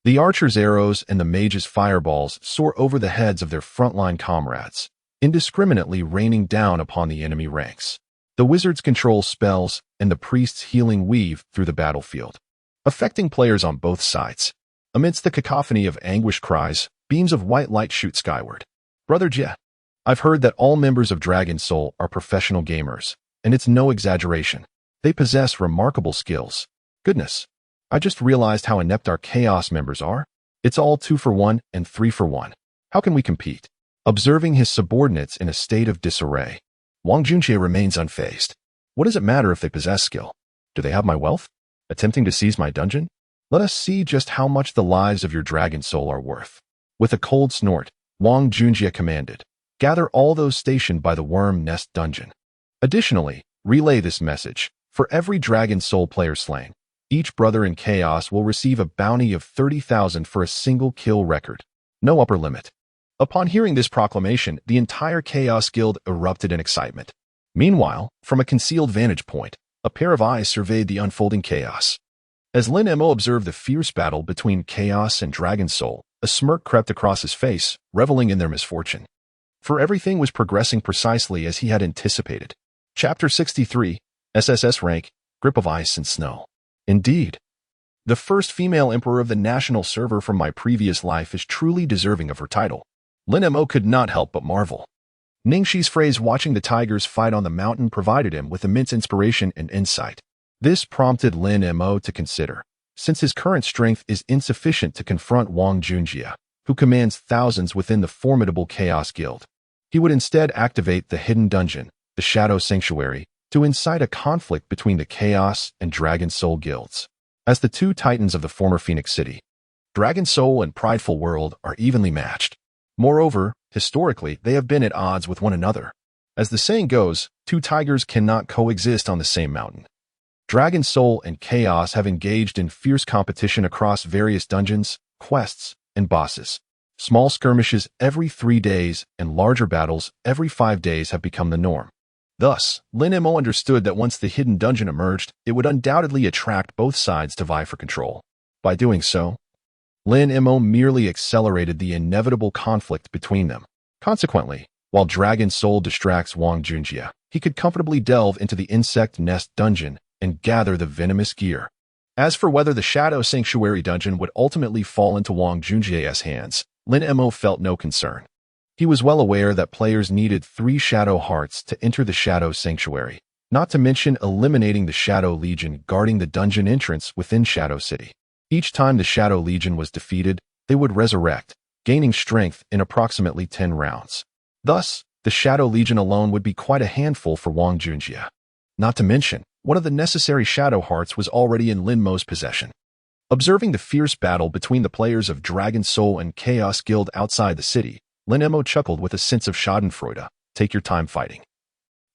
The archers' arrows and the mages' fireballs soar over the heads of their frontline comrades, indiscriminately raining down upon the enemy ranks. The wizards control spells, and the priests' healing weave through the battlefield, affecting players on both sides. Amidst the cacophony of anguish cries, beams of white light shoot skyward. Brother Jie, I've heard that all members of Dragon Soul are professional gamers, and it's no exaggeration. They possess remarkable skills. Goodness, I just realized how inept our Chaos members are. It's all 2 for 1 and 3 for 1. How can we compete? Observing his subordinates in a state of disarray, Wang Junjie remains unfazed. What does it matter if they possess skill? Do they have my wealth? Attempting to seize my dungeon? Let us see just how much the lives of your Dragon Soul are worth. With a cold snort, Wang Junjie commanded, gather all those stationed by the Worm Nest dungeon. Additionally, relay this message. For every Dragon Soul player slain, each brother in Chaos will receive a bounty of 30,000 for a single kill record. No upper limit. Upon hearing this proclamation, the entire Chaos Guild erupted in excitement. Meanwhile, from a concealed vantage point, a pair of eyes surveyed the unfolding chaos. As Lin Mo observed the fierce battle between Chaos and Dragon Soul, a smirk crept across his face, reveling in their misfortune. For everything was progressing precisely as he had anticipated. Chapter 63, SSS-rank, Grip of Ice and Snow. Indeed, the first female emperor of the national server from my previous life is truly deserving of her title. Lin Mo could not help but marvel. Ningxi's phrase watching the tigers fight on the mountain provided him with immense inspiration and insight. This prompted Lin Mo to consider, since his current strength is insufficient to confront Wang Junjie, who commands thousands within the formidable Chaos Guild, he would instead activate the hidden dungeon, the Shadow Sanctuary, to incite a conflict between the Chaos and Dragon Soul guilds. As the two titans of the former Phoenix City, Dragon Soul and Prideful World are evenly matched. Moreover, historically, they have been at odds with one another. As the saying goes, two tigers cannot coexist on the same mountain. Dragon Soul and Chaos have engaged in fierce competition across various dungeons, quests, and bosses. Small skirmishes every 3 days and larger battles every 5 days have become the norm. Thus, Lin Mo understood that once the hidden dungeon emerged, it would undoubtedly attract both sides to vie for control. By doing so, Lin Mo merely accelerated the inevitable conflict between them. Consequently, while Dragon Soul distracts Wang Junjie, he could comfortably delve into the Insect Nest dungeon and gather the venomous gear. As for whether the Shadow Sanctuary dungeon would ultimately fall into Wang Junjie's hands, Lin Mo felt no concern. He was well aware that players needed 3 Shadow Hearts to enter the Shadow Sanctuary, not to mention eliminating the Shadow Legion guarding the dungeon entrance within Shadow City. Each time the Shadow Legion was defeated, they would resurrect, gaining strength in approximately 10 rounds. Thus, the Shadow Legion alone would be quite a handful for Wang Junjie. Not to mention, one of the necessary Shadow Hearts was already in Lin Mo's possession. Observing the fierce battle between the players of Dragon Soul and Chaos Guild outside the city, Lin Mo chuckled with a sense of schadenfreude. Take your time fighting.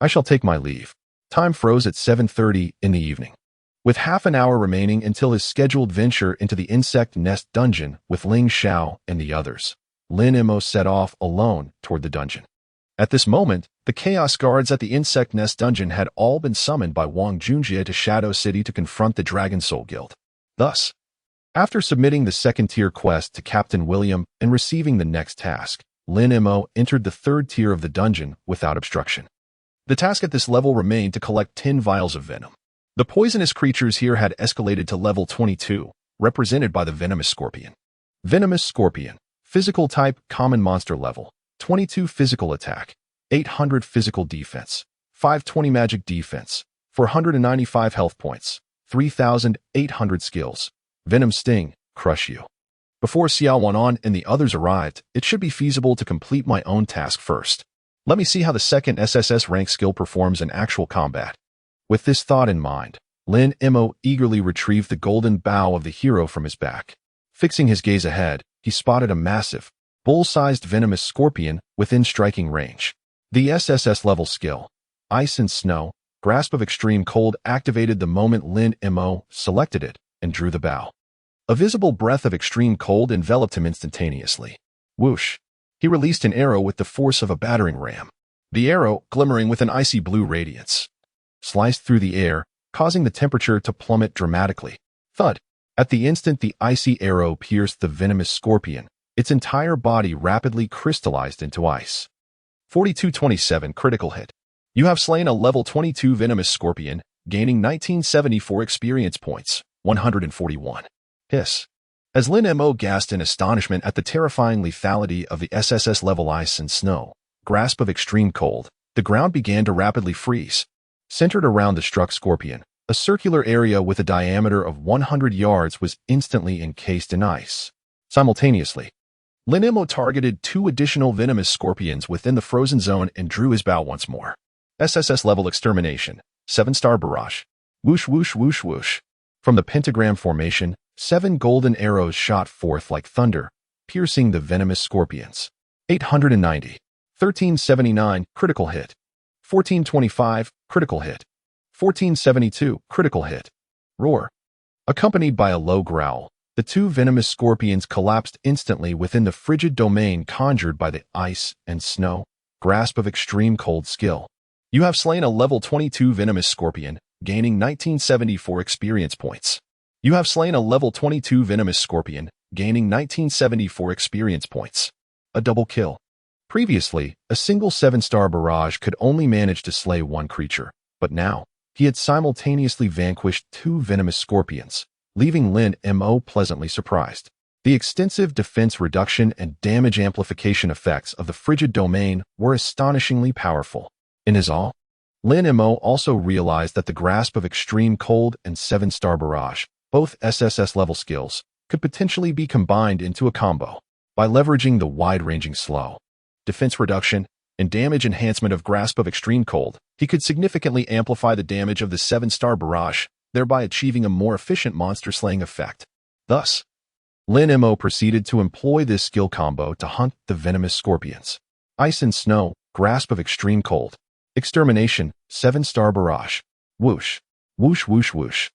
I shall take my leave. Time froze at 7:30 in the evening. With half an hour remaining until his scheduled venture into the Insect Nest dungeon with Ling Xiao and the others, Lin Mo set off alone toward the dungeon. At this moment, the Chaos Guards at the Insect Nest dungeon had all been summoned by Wang Junjie to Shadow City to confront the Dragon Soul Guild. Thus, after submitting the second-tier quest to Captain William and receiving the next task, Lin Mo entered the third tier of the dungeon without obstruction. The task at this level remained to collect 10 vials of venom. The poisonous creatures here had escalated to level 22, represented by the Venomous Scorpion. Venomous Scorpion, physical type common monster level, 22 physical attack, 800 physical defense, 520 magic defense, 495 health points, 3,800 skills. Venom Sting, crush you. Before Xiao Wanan and the others arrived, it should be feasible to complete my own task first. Let me see how the second SSS rank skill performs in actual combat. With this thought in mind, Lin Mo eagerly retrieved the golden bow of the hero from his back. Fixing his gaze ahead, he spotted a massive, bull-sized venomous scorpion within striking range. The SSS level skill, Ice and Snow, Grasp of Extreme Cold, activated the moment Lin Mo selected it and drew the bow. A visible breath of extreme cold enveloped him instantaneously. Whoosh! He released an arrow with the force of a battering ram. The arrow, glimmering with an icy blue radiance, sliced through the air, causing the temperature to plummet dramatically. Thud! At the instant the icy arrow pierced the venomous scorpion, its entire body rapidly crystallized into ice. 4227 critical hit. You have slain a level 22 venomous scorpion, gaining 1974 experience points, 141. Hiss. As Lin Mo gasped in astonishment at the terrifying lethality of the SSS level Ice and Snow, Grasp of Extreme Cold, the ground began to rapidly freeze. Centered around the struck scorpion, a circular area with a diameter of 100 yards was instantly encased in ice. Simultaneously, Lin Mo targeted 2 additional venomous scorpions within the frozen zone and drew his bow once more. SSS level Extermination, 7-star Barrage. Whoosh whoosh whoosh whoosh. From the pentagram formation, 7 golden arrows shot forth like thunder, piercing the venomous scorpions. 890. 1379 critical hit. 1425 critical hit. 1472 critical hit. Roar. Accompanied by a low growl, the 2 venomous scorpions collapsed instantly within the frigid domain conjured by the Ice and Snow, Grasp of Extreme Cold skill. You have slain a level 22 venomous scorpion, gaining 1974 experience points. You have slain a level 22 venomous scorpion, gaining 1974 experience points. A double kill. Previously, a single 7-star Barrage could only manage to slay 1 creature, but now, he had simultaneously vanquished 2 venomous scorpions, leaving Lin Mo pleasantly surprised. The extensive defense reduction and damage amplification effects of the frigid domain were astonishingly powerful. In his awe, Lin Mo also realized that the Grasp of Extreme Cold and 7-star Barrage, both SSS level skills, could potentially be combined into a combo. By leveraging the wide-ranging slow, defense reduction, and damage enhancement of Grasp of Extreme Cold, he could significantly amplify the damage of the 7-star Barrage, thereby achieving a more efficient monster-slaying effect. Thus, Lin Mo proceeded to employ this skill combo to hunt the venomous scorpions. Ice and Snow, Grasp of Extreme Cold. Extermination, 7-star Barrage. Whoosh. Whoosh whoosh whoosh.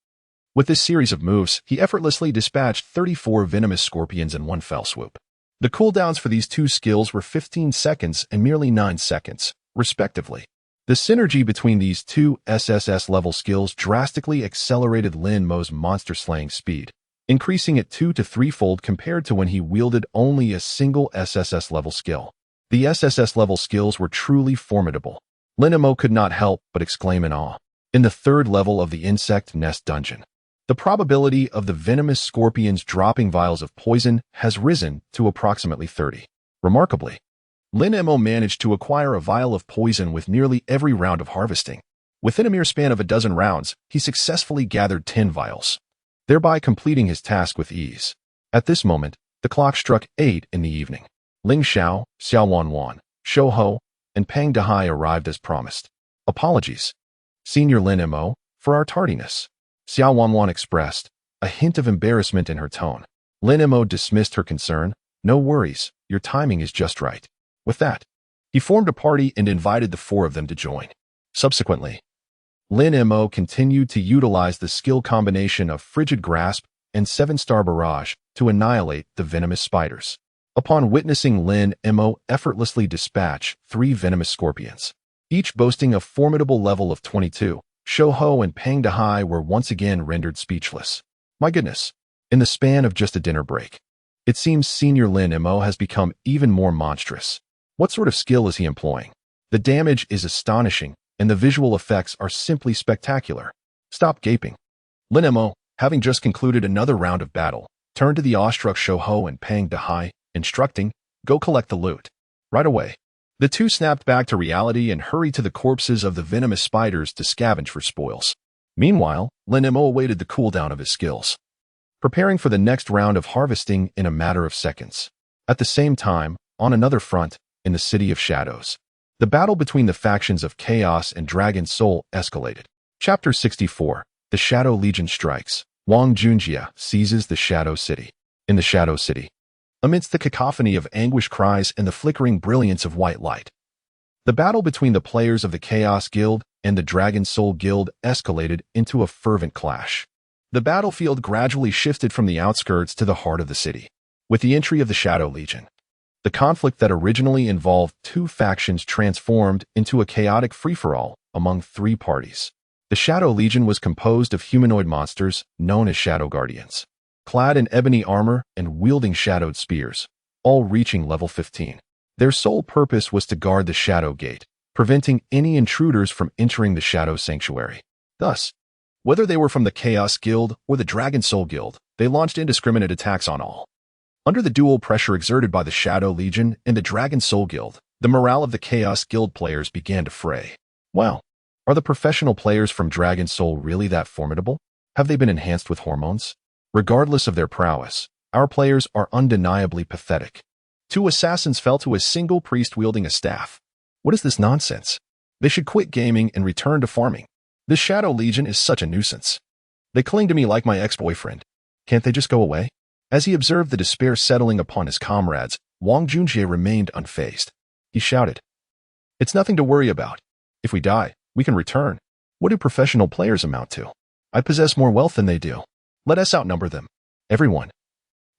With this series of moves, he effortlessly dispatched 34 venomous scorpions in one fell swoop. The cooldowns for these 2 skills were 15 seconds and merely 9 seconds, respectively. The synergy between these 2 SSS level skills drastically accelerated Lin Mo's monster-slaying speed, increasing it 2 to 3-fold compared to when he wielded only a single SSS level skill. The SSS level skills were truly formidable. Lin Mo could not help but exclaim in awe. In the 3rd level of the Insect Nest Dungeon, the probability of the venomous scorpions dropping vials of poison has risen to approximately 30. Remarkably, Lin Mo managed to acquire a vial of poison with nearly every round of harvesting. Within a mere span of a dozen rounds, he successfully gathered 10 vials, thereby completing his task with ease. At this moment, the clock struck 8 in the evening. Ling Xiao, Xiao Wanwan, Shou Ho, and Pang Dehai arrived as promised. Apologies, Senior Lin Mo, for our tardiness, Xiao Wanwan expressed, a hint of embarrassment in her tone. Lin Mo dismissed her concern. No worries, your timing is just right. With that, he formed a party and invited the 4 of them to join. Subsequently, Lin Mo continued to utilize the skill combination of Frigid Grasp and 7-star Barrage to annihilate the venomous spiders. Upon witnessing Lin Mo effortlessly dispatch 3 venomous scorpions, each boasting a formidable level of 22, Shou Ho and Pang Dehai were once again rendered speechless. My goodness, in the span of just a dinner break, it seems Senior Lin Mo has become even more monstrous. What sort of skill is he employing? The damage is astonishing, and the visual effects are simply spectacular. Stop gaping. Lin Mo, having just concluded another round of battle, turned to the awestruck Shou Ho and Pang Dehai, instructing, go collect the loot. Right away. The two snapped back to reality and hurried to the corpses of the venomous spiders to scavenge for spoils. Meanwhile, Lin Mo awaited the cooldown of his skills, preparing for the next round of harvesting in a matter of seconds. At the same time, on another front, in the City of Shadows, the battle between the factions of Chaos and Dragon Soul escalated. Chapter 64. The Shadow Legion strikes. Wang Junjie seizes the Shadow City. In the Shadow City, amidst the cacophony of anguish cries and the flickering brilliance of white light, the battle between the players of the Chaos Guild and the Dragon Soul Guild escalated into a fervent clash. The battlefield gradually shifted from the outskirts to the heart of the city. With the entry of the Shadow Legion, the conflict that originally involved two factions transformed into a chaotic free-for-all among three parties. The Shadow Legion was composed of humanoid monsters known as Shadow Guardians, clad in ebony armor and wielding shadowed spears, all reaching level 15. Their sole purpose was to guard the Shadow Gate, preventing any intruders from entering the Shadow Sanctuary. Thus, whether they were from the Chaos Guild or the Dragon Soul Guild, they launched indiscriminate attacks on all. Under the dual pressure exerted by the Shadow Legion and the Dragon Soul Guild, the morale of the Chaos Guild players began to fray. Wow, are the professional players from Dragon Soul really that formidable? Have they been enhanced with hormones? Regardless of their prowess, our players are undeniably pathetic. 2 assassins fell to a single priest wielding a staff. What is this nonsense? They should quit gaming and return to farming. This Shadow Legion is such a nuisance. They cling to me like my ex-boyfriend. Can't they just go away? As he observed the despair settling upon his comrades, Wang Junjie remained unfazed. He shouted, "It's nothing to worry about. If we die, we can return. What do professional players amount to? I possess more wealth than they do. Let us outnumber them. Everyone.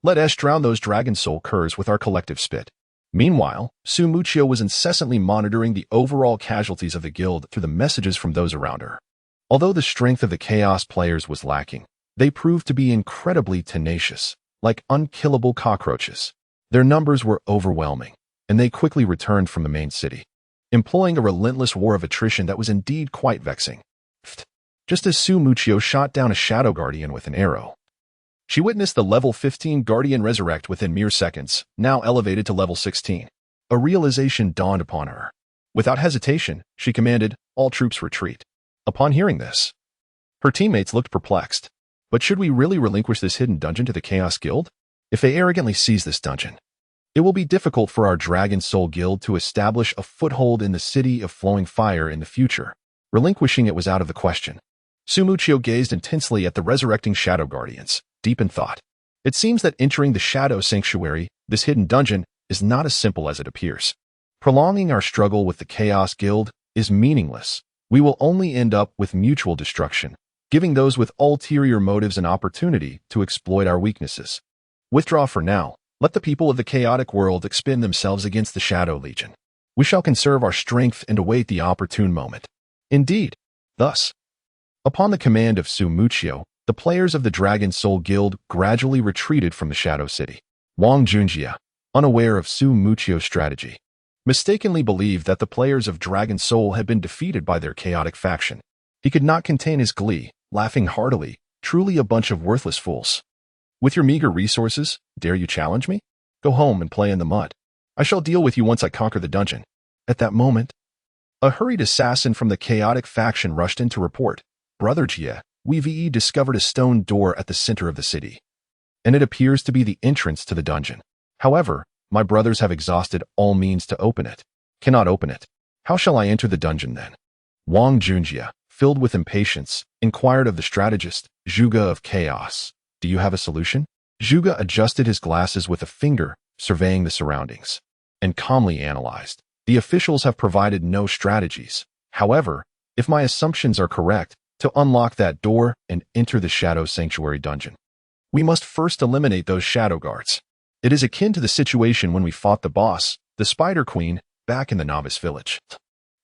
Let us drown those Dragon Soul curs with our collective spit." Meanwhile, Su Muchio was incessantly monitoring the overall casualties of the guild through the messages from those around her. Although the strength of the Chaos players was lacking, they proved to be incredibly tenacious, like unkillable cockroaches. Their numbers were overwhelming, and they quickly returned from the main city, employing a relentless war of attrition that was indeed quite vexing. Just as Su Muchio shot down a Shadow Guardian with an arrow, she witnessed the level 15 Guardian resurrect within mere seconds, now elevated to level 16. A realization dawned upon her. Without hesitation, she commanded, "All troops retreat." Upon hearing this, her teammates looked perplexed. But should we really relinquish this hidden dungeon to the Chaos Guild? If they arrogantly seize this dungeon, it will be difficult for our Dragon Soul Guild to establish a foothold in the City of Flowing Fire in the future. Relinquishing it was out of the question. Su Muchio gazed intensely at the resurrecting Shadow Guardians, deep in thought. It seems that entering the Shadow Sanctuary, this hidden dungeon, is not as simple as it appears. Prolonging our struggle with the Chaos Guild is meaningless. We will only end up with mutual destruction, giving those with ulterior motives an opportunity to exploit our weaknesses. Withdraw for now. Let the people of the chaotic world expend themselves against the Shadow Legion. We shall conserve our strength and await the opportune moment. Indeed. Thus, upon the command of Su Muchio, the players of the Dragon Soul Guild gradually retreated from the Shadow City. Wang Junjie, unaware of Su Muchio's strategy, mistakenly believed that the players of Dragon Soul had been defeated by their chaotic faction. He could not contain his glee, laughing heartily, truly a bunch of worthless fools. With your meager resources, dare you challenge me? Go home and play in the mud. I shall deal with you once I conquer the dungeon. At that moment, a hurried assassin from the chaotic faction rushed in to report, "Brother Jie, we discovered a stone door at the center of the city, and it appears to be the entrance to the dungeon. However, my brothers have exhausted all means to open it. Cannot open it. How shall I enter the dungeon then?" Wang Junjie, filled with impatience, inquired of the strategist, Zhuge of Chaos. "Do you have a solution?" Zhuge adjusted his glasses with a finger, surveying the surroundings, and calmly analyzed. "The officials have provided no strategies. However, if my assumptions are correct, to unlock that door and enter the Shadow Sanctuary dungeon, we must first eliminate those shadow guards. It is akin to the situation when we fought the boss, the Spider Queen, back in the Novice Village,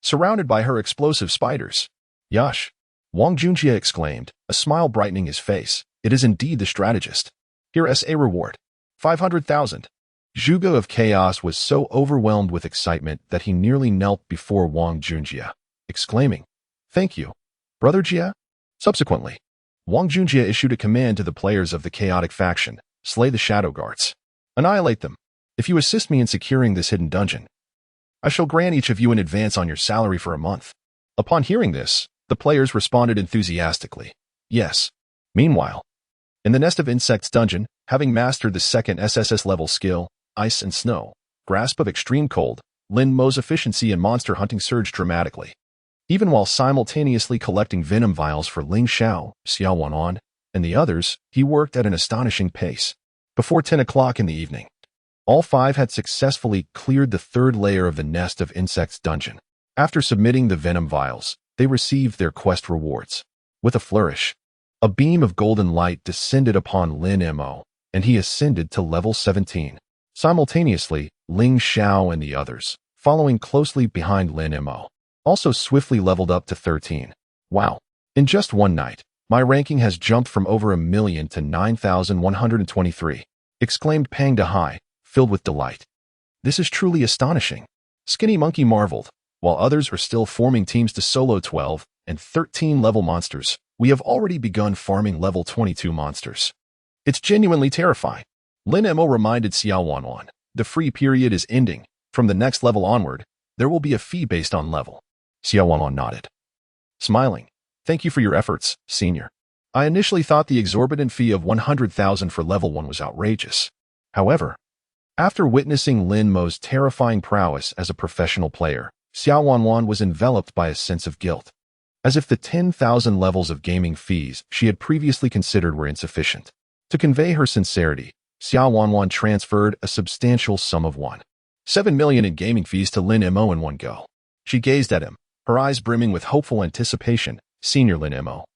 surrounded by her explosive spiders." "Yash!" Wang Junjie exclaimed, a smile brightening his face. "It is indeed the strategist. Here is a reward. 500,000. Zhuge of Chaos was so overwhelmed with excitement that he nearly knelt before Wang Junjie, exclaiming, "Thank you, Brother Jie." Subsequently, Wang Junjie issued a command to the players of the chaotic faction, "Slay the shadow guards. Annihilate them. If you assist me in securing this hidden dungeon, I shall grant each of you an advance on your salary for a month. Upon hearing this, the players responded enthusiastically. Yes. Meanwhile, in the Nest of Insects dungeon, having mastered the second SSS level skill, Ice and Snow, Grasp of Extreme Cold, Lin Mo's efficiency in monster hunting surged dramatically. Even while simultaneously collecting venom vials for Ling Xiao, Xiao Wanwan, and the others, he worked at an astonishing pace. Before 10 o'clock in the evening, all five had successfully cleared the third layer of the Nest of Insects dungeon. After submitting the venom vials, they received their quest rewards. With a flourish, a beam of golden light descended upon Lin Mo, and he ascended to level 17. Simultaneously, Ling Xiao and the others, following closely behind Lin Mo, also swiftly leveled up to 13. Wow. In just one night, my ranking has jumped from over 1 million to 9,123, exclaimed Pang Dehai, filled with delight. This is truly astonishing. Skinny Monkey marveled. While others are still forming teams to solo 12 and 13 level monsters, we have already begun farming level 22 monsters. It's genuinely terrifying. Lin Mo reminded Xiao Wanwan, the free period is ending. From the next level onward, there will be a fee based on level. Xiao Wanwan nodded, smiling. Thank you for your efforts, senior. I initially thought the exorbitant fee of 100,000 for level 1 was outrageous. However, after witnessing Lin Mo's terrifying prowess as a professional player, Xiao Wanwan was enveloped by a sense of guilt, as if the 10,000 levels of gaming fees she had previously considered were insufficient. To convey her sincerity, Xiao Wanwan transferred a substantial sum of 1.7 million in gaming fees to Lin Mo in one go. She gazed at him, her eyes brimming with hopeful anticipation. Senior Lin Mo,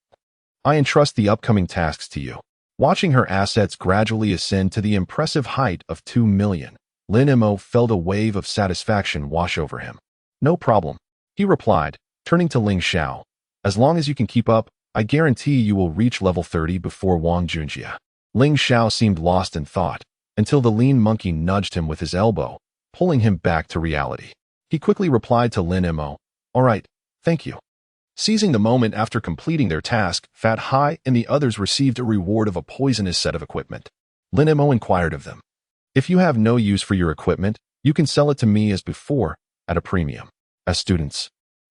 I entrust the upcoming tasks to you. Watching her assets gradually ascend to the impressive height of 2 million, Lin Mo felt a wave of satisfaction wash over him. No problem, he replied, turning to Ling Xiao. As long as you can keep up, I guarantee you will reach level 30 before Wang Junjia. Ling Xiao seemed lost in thought, until the lean monkey nudged him with his elbow, pulling him back to reality. He quickly replied to Lin Mo, all right, thank you. Seizing the moment after completing their task, Fat Hai and the others received a reward of a poisonous set of equipment. Lin Mo inquired of them, if you have no use for your equipment, you can sell it to me as before, at a premium. As students,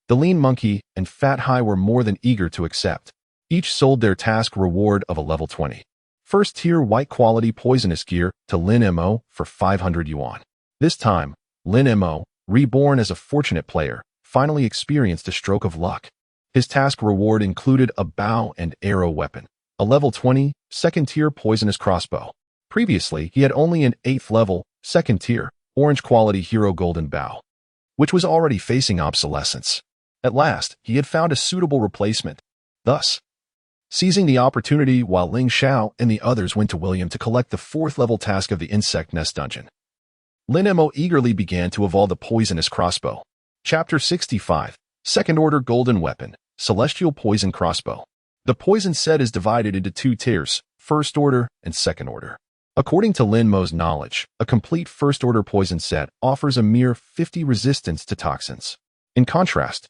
the lean monkey and Fat Hai were more than eager to accept. Each sold their task reward of a level 20. First tier white quality poisonous gear to Lin Mo for 500 yuan. This time, Lin Mo, reborn as a fortunate player, finally experienced a stroke of luck. His task reward included a bow and arrow weapon, a level 20, second-tier poisonous crossbow. Previously, he had only an 8th level, second-tier, orange-quality hero golden bow, which was already facing obsolescence. At last, he had found a suitable replacement. Thus, seizing the opportunity while Ling Xiao and the others went to William to collect the 4th-level task of the Insect Nest Dungeon, Lin Mo eagerly began to evolve the poisonous crossbow. Chapter 65, Second-Order Golden Weapon, Celestial Poison Crossbow. The poison set is divided into 2 tiers, First Order and Second Order. According to Lin Mo's knowledge, a complete First Order poison set offers a mere 50 resistance to toxins. In contrast,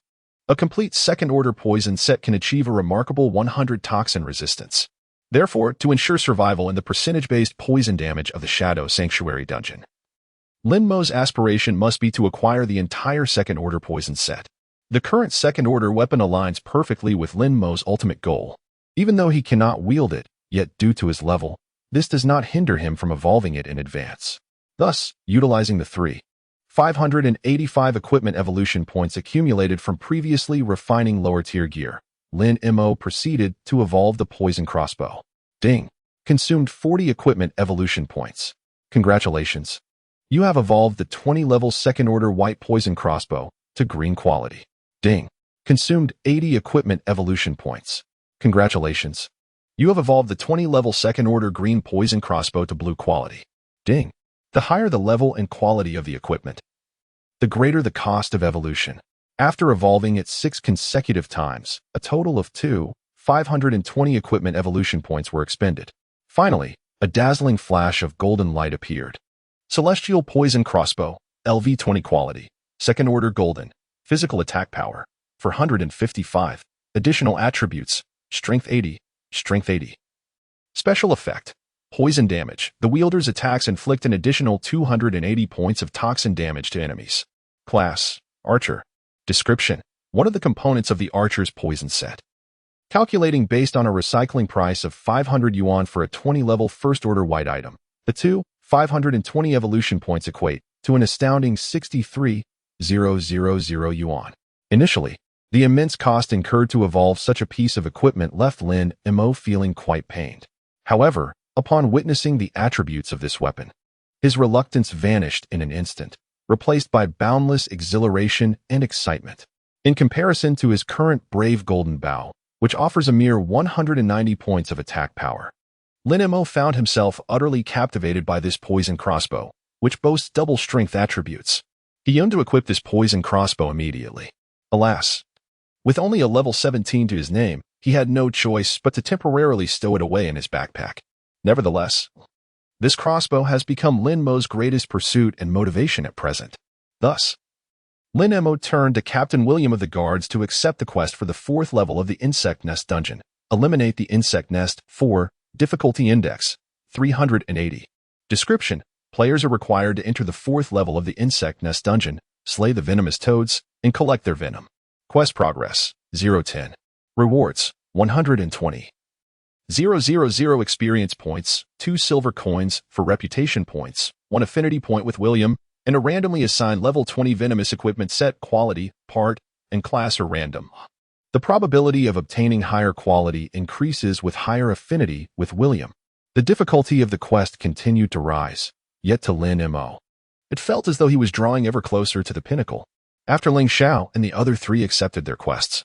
a complete Second Order poison set can achieve a remarkable 100 toxin resistance. Therefore, to ensure survival in the percentage-based poison damage of the Shadow Sanctuary dungeon, Lin Mo's aspiration must be to acquire the entire Second Order poison set. The current Second Order weapon aligns perfectly with Lin Mo's ultimate goal. Even though he cannot wield it, yet due to his level, this does not hinder him from evolving it in advance. Thus, utilizing the 585 equipment evolution points accumulated from previously refining lower-tier gear, Lin Mo proceeded to evolve the poison crossbow. Ding! Consumed 40 equipment evolution points. Congratulations! You have evolved the 20-level Second-Order white poison crossbow to green quality. Ding! Consumed 80 equipment evolution points. Congratulations! You have evolved the 20-level Second-Order green poison crossbow to blue quality. Ding! The higher the level and quality of the equipment, the greater the cost of evolution. After evolving it 6 consecutive times, a total of 520 equipment evolution points were expended. Finally, a dazzling flash of golden light appeared. Celestial Poison Crossbow, LV 20 quality, Second Order Golden, Physical Attack Power, 455, Additional Attributes, Strength 80, Strength 80. Special Effect, Poison Damage. The wielder's attacks inflict an additional 280 points of toxin damage to enemies. Class: Archer. Description: one of the components of the Archer's poison set. Calculating based on a recycling price of 500 yuan for a 20-level first-order white item. The 520 evolution points equate to an astounding 63,000 yuan. Initially, the immense cost incurred to evolve such a piece of equipment left Lin Mo feeling quite pained. However, upon witnessing the attributes of this weapon, his reluctance vanished in an instant, replaced by boundless exhilaration and excitement. In comparison to his current Brave Golden Bow, which offers a mere 190 points of attack power, Lin Mo found himself utterly captivated by this poison crossbow, which boasts double strength attributes. He yearned to equip this poison crossbow immediately. Alas, with only a level 17 to his name, he had no choice but to temporarily stow it away in his backpack. Nevertheless, this crossbow has become Lin Mo's greatest pursuit and motivation at present. Thus, Lin Mo turned to Captain William of the Guards to accept the quest for the 4th level of the Insect Nest Dungeon. Eliminate the Insect Nest. 4. Difficulty Index 380. Description: players are required to enter the 4th level of the Insect Nest Dungeon, slay the venomous toads, and collect their venom. Quest progress: 0-10. Rewards: 120. 000 experience points, 2 silver coins for reputation points, 1 affinity point with William, and a randomly assigned level 20 venomous equipment set. Quality, part, and class are random. The probability of obtaining higher quality increases with higher affinity with William. The difficulty of the quest continued to rise, yet to Lin Mo, it felt as though he was drawing ever closer to the pinnacle. After Ling Xiao and the other 3 accepted their quests,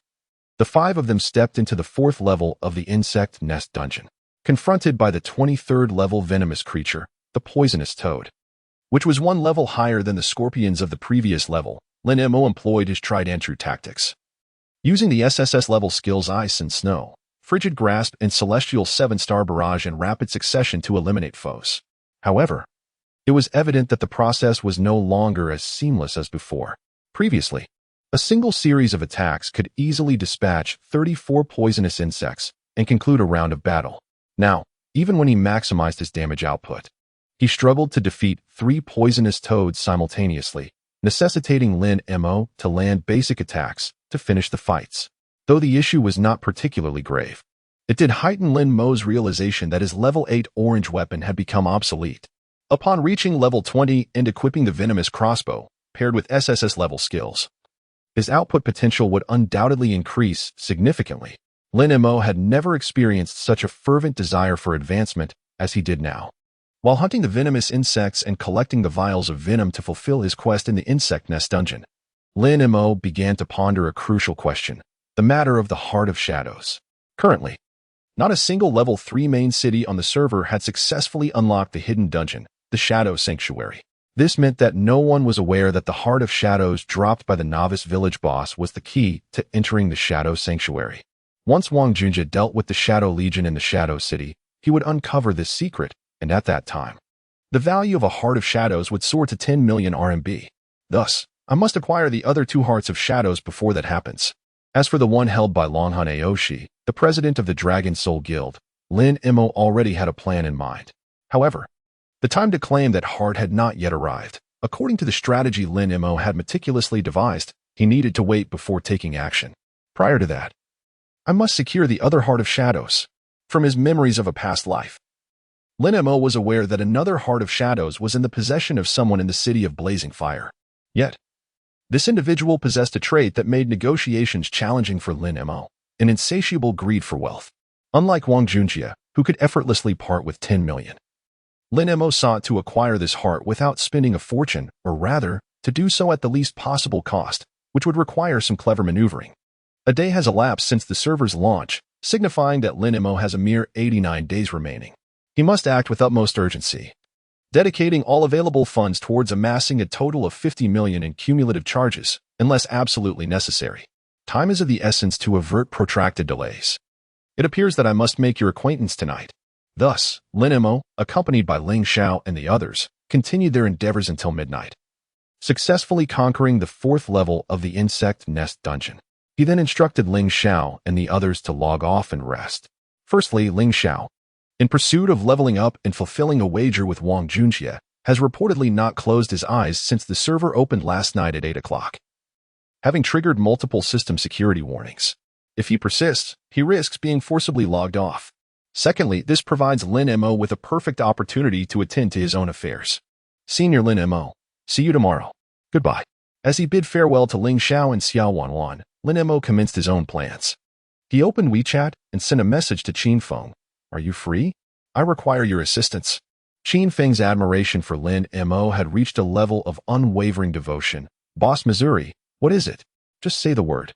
the 5 of them stepped into the 4th level of the Insect Nest Dungeon, confronted by the 23rd level venomous creature, the Poisonous Toad, which was 1 level higher than the scorpions of the previous level. Lin Mo employed his tried-and-true tactics, using the SSS level skills Ice and Snow, Frigid Grasp, and Celestial 7-star Barrage in rapid succession to eliminate foes. However, it was evident that the process was no longer as seamless as before. Previously, a single series of attacks could easily dispatch 34 poisonous insects and conclude a round of battle. Now, even when he maximized his damage output, he struggled to defeat 3 poisonous toads simultaneously, necessitating Lin Mo to land basic attacks to finish the fights. Though the issue was not particularly grave, it did heighten Lin Mo's realization that his level 8 orange weapon had become obsolete. Upon reaching level 20 and equipping the venomous crossbow, paired with SSS level skills, his output potential would undoubtedly increase significantly. Lin Mo had never experienced such a fervent desire for advancement as he did now. While hunting the venomous insects and collecting the vials of venom to fulfill his quest in the Insect Nest Dungeon, Lin Mo began to ponder a crucial question: the matter of the Heart of Shadows. Currently, not a single level 3 main city on the server had successfully unlocked the hidden dungeon, the Shadow Sanctuary. This meant that no one was aware that the Heart of Shadows dropped by the novice village boss was the key to entering the Shadow Sanctuary. Once Wang Junjie dealt with the Shadow Legion in the Shadow City, he would uncover this secret, and at that time, the value of a Heart of Shadows would soar to 10 million RMB. Thus, I must acquire the other 2 Hearts of Shadows before that happens. As for the one held by Longhan Aoshi, the president of the Dragon Soul Guild, Lin Mo already had a plan in mind. However, the time to claim that heart had not yet arrived. According to the strategy Lin Mo had meticulously devised, he needed to wait before taking action. Prior to that, I must secure the other Heart of Shadows. From his memories of a past life, Lin Mo was aware that another Heart of Shadows was in the possession of someone in the city of Blazing Fire. Yet, this individual possessed a trait that made negotiations challenging for Lin Mo: an insatiable greed for wealth. Unlike Wang Junjie, who could effortlessly part with 10 million, Lin Mo sought to acquire this heart without spending a fortune, or rather, to do so at the least possible cost, which would require some clever maneuvering. A day has elapsed since the server's launch, signifying that Lin Mo has a mere 89 days remaining. He must act with utmost urgency, dedicating all available funds towards amassing a total of 50 million in cumulative charges, unless absolutely necessary. Time is of the essence to avert protracted delays. It appears that I must make your acquaintance tonight. Thus, Lin Mo, accompanied by Ling Xiao and the others, continued their endeavors until midnight, successfully conquering the 4th level of the Insect Nest Dungeon. He then instructed Ling Xiao and the others to log off and rest. Firstly, Ling Xiao, in pursuit of leveling up and fulfilling a wager with Wang Junjie, has reportedly not closed his eyes since the server opened last night at 8 o'clock, having triggered multiple system security warnings. If he persists, he risks being forcibly logged off. Secondly, this provides Lin Mo with a perfect opportunity to attend to his own affairs. Senior Lin Mo, see you tomorrow. Goodbye. As he bid farewell to Ling Xiao and Xiao Wanwan, Lin Mo commenced his own plans. He opened WeChat and sent a message to Qin Feng. Are you free? I require your assistance. Qin Feng's admiration for Lin Mo had reached a level of unwavering devotion. Boss Missouri, what is it? Just say the word.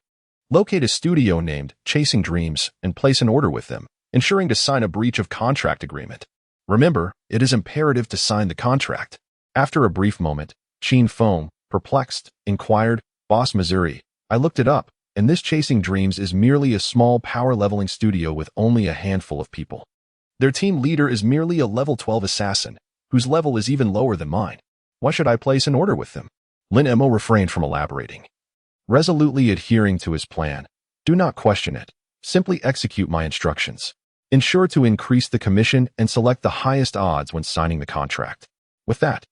Locate a studio named Chasing Dreams and place an order with them, ensuring to sign a breach of contract agreement. Remember, it is imperative to sign the contract. After a brief moment, Qin Feng, perplexed, inquired, Boss Missouri, I looked it up, and this Chasing Dreams is merely a small power-leveling studio with only a handful of people. Their team leader is merely a level 12 assassin, whose level is even lower than mine. Why should I place an order with them? Lin Mo refrained from elaborating. Resolutely adhering to his plan, do not question it. Simply execute my instructions. Ensure to increase the commission and select the highest odds when signing the contract. With that,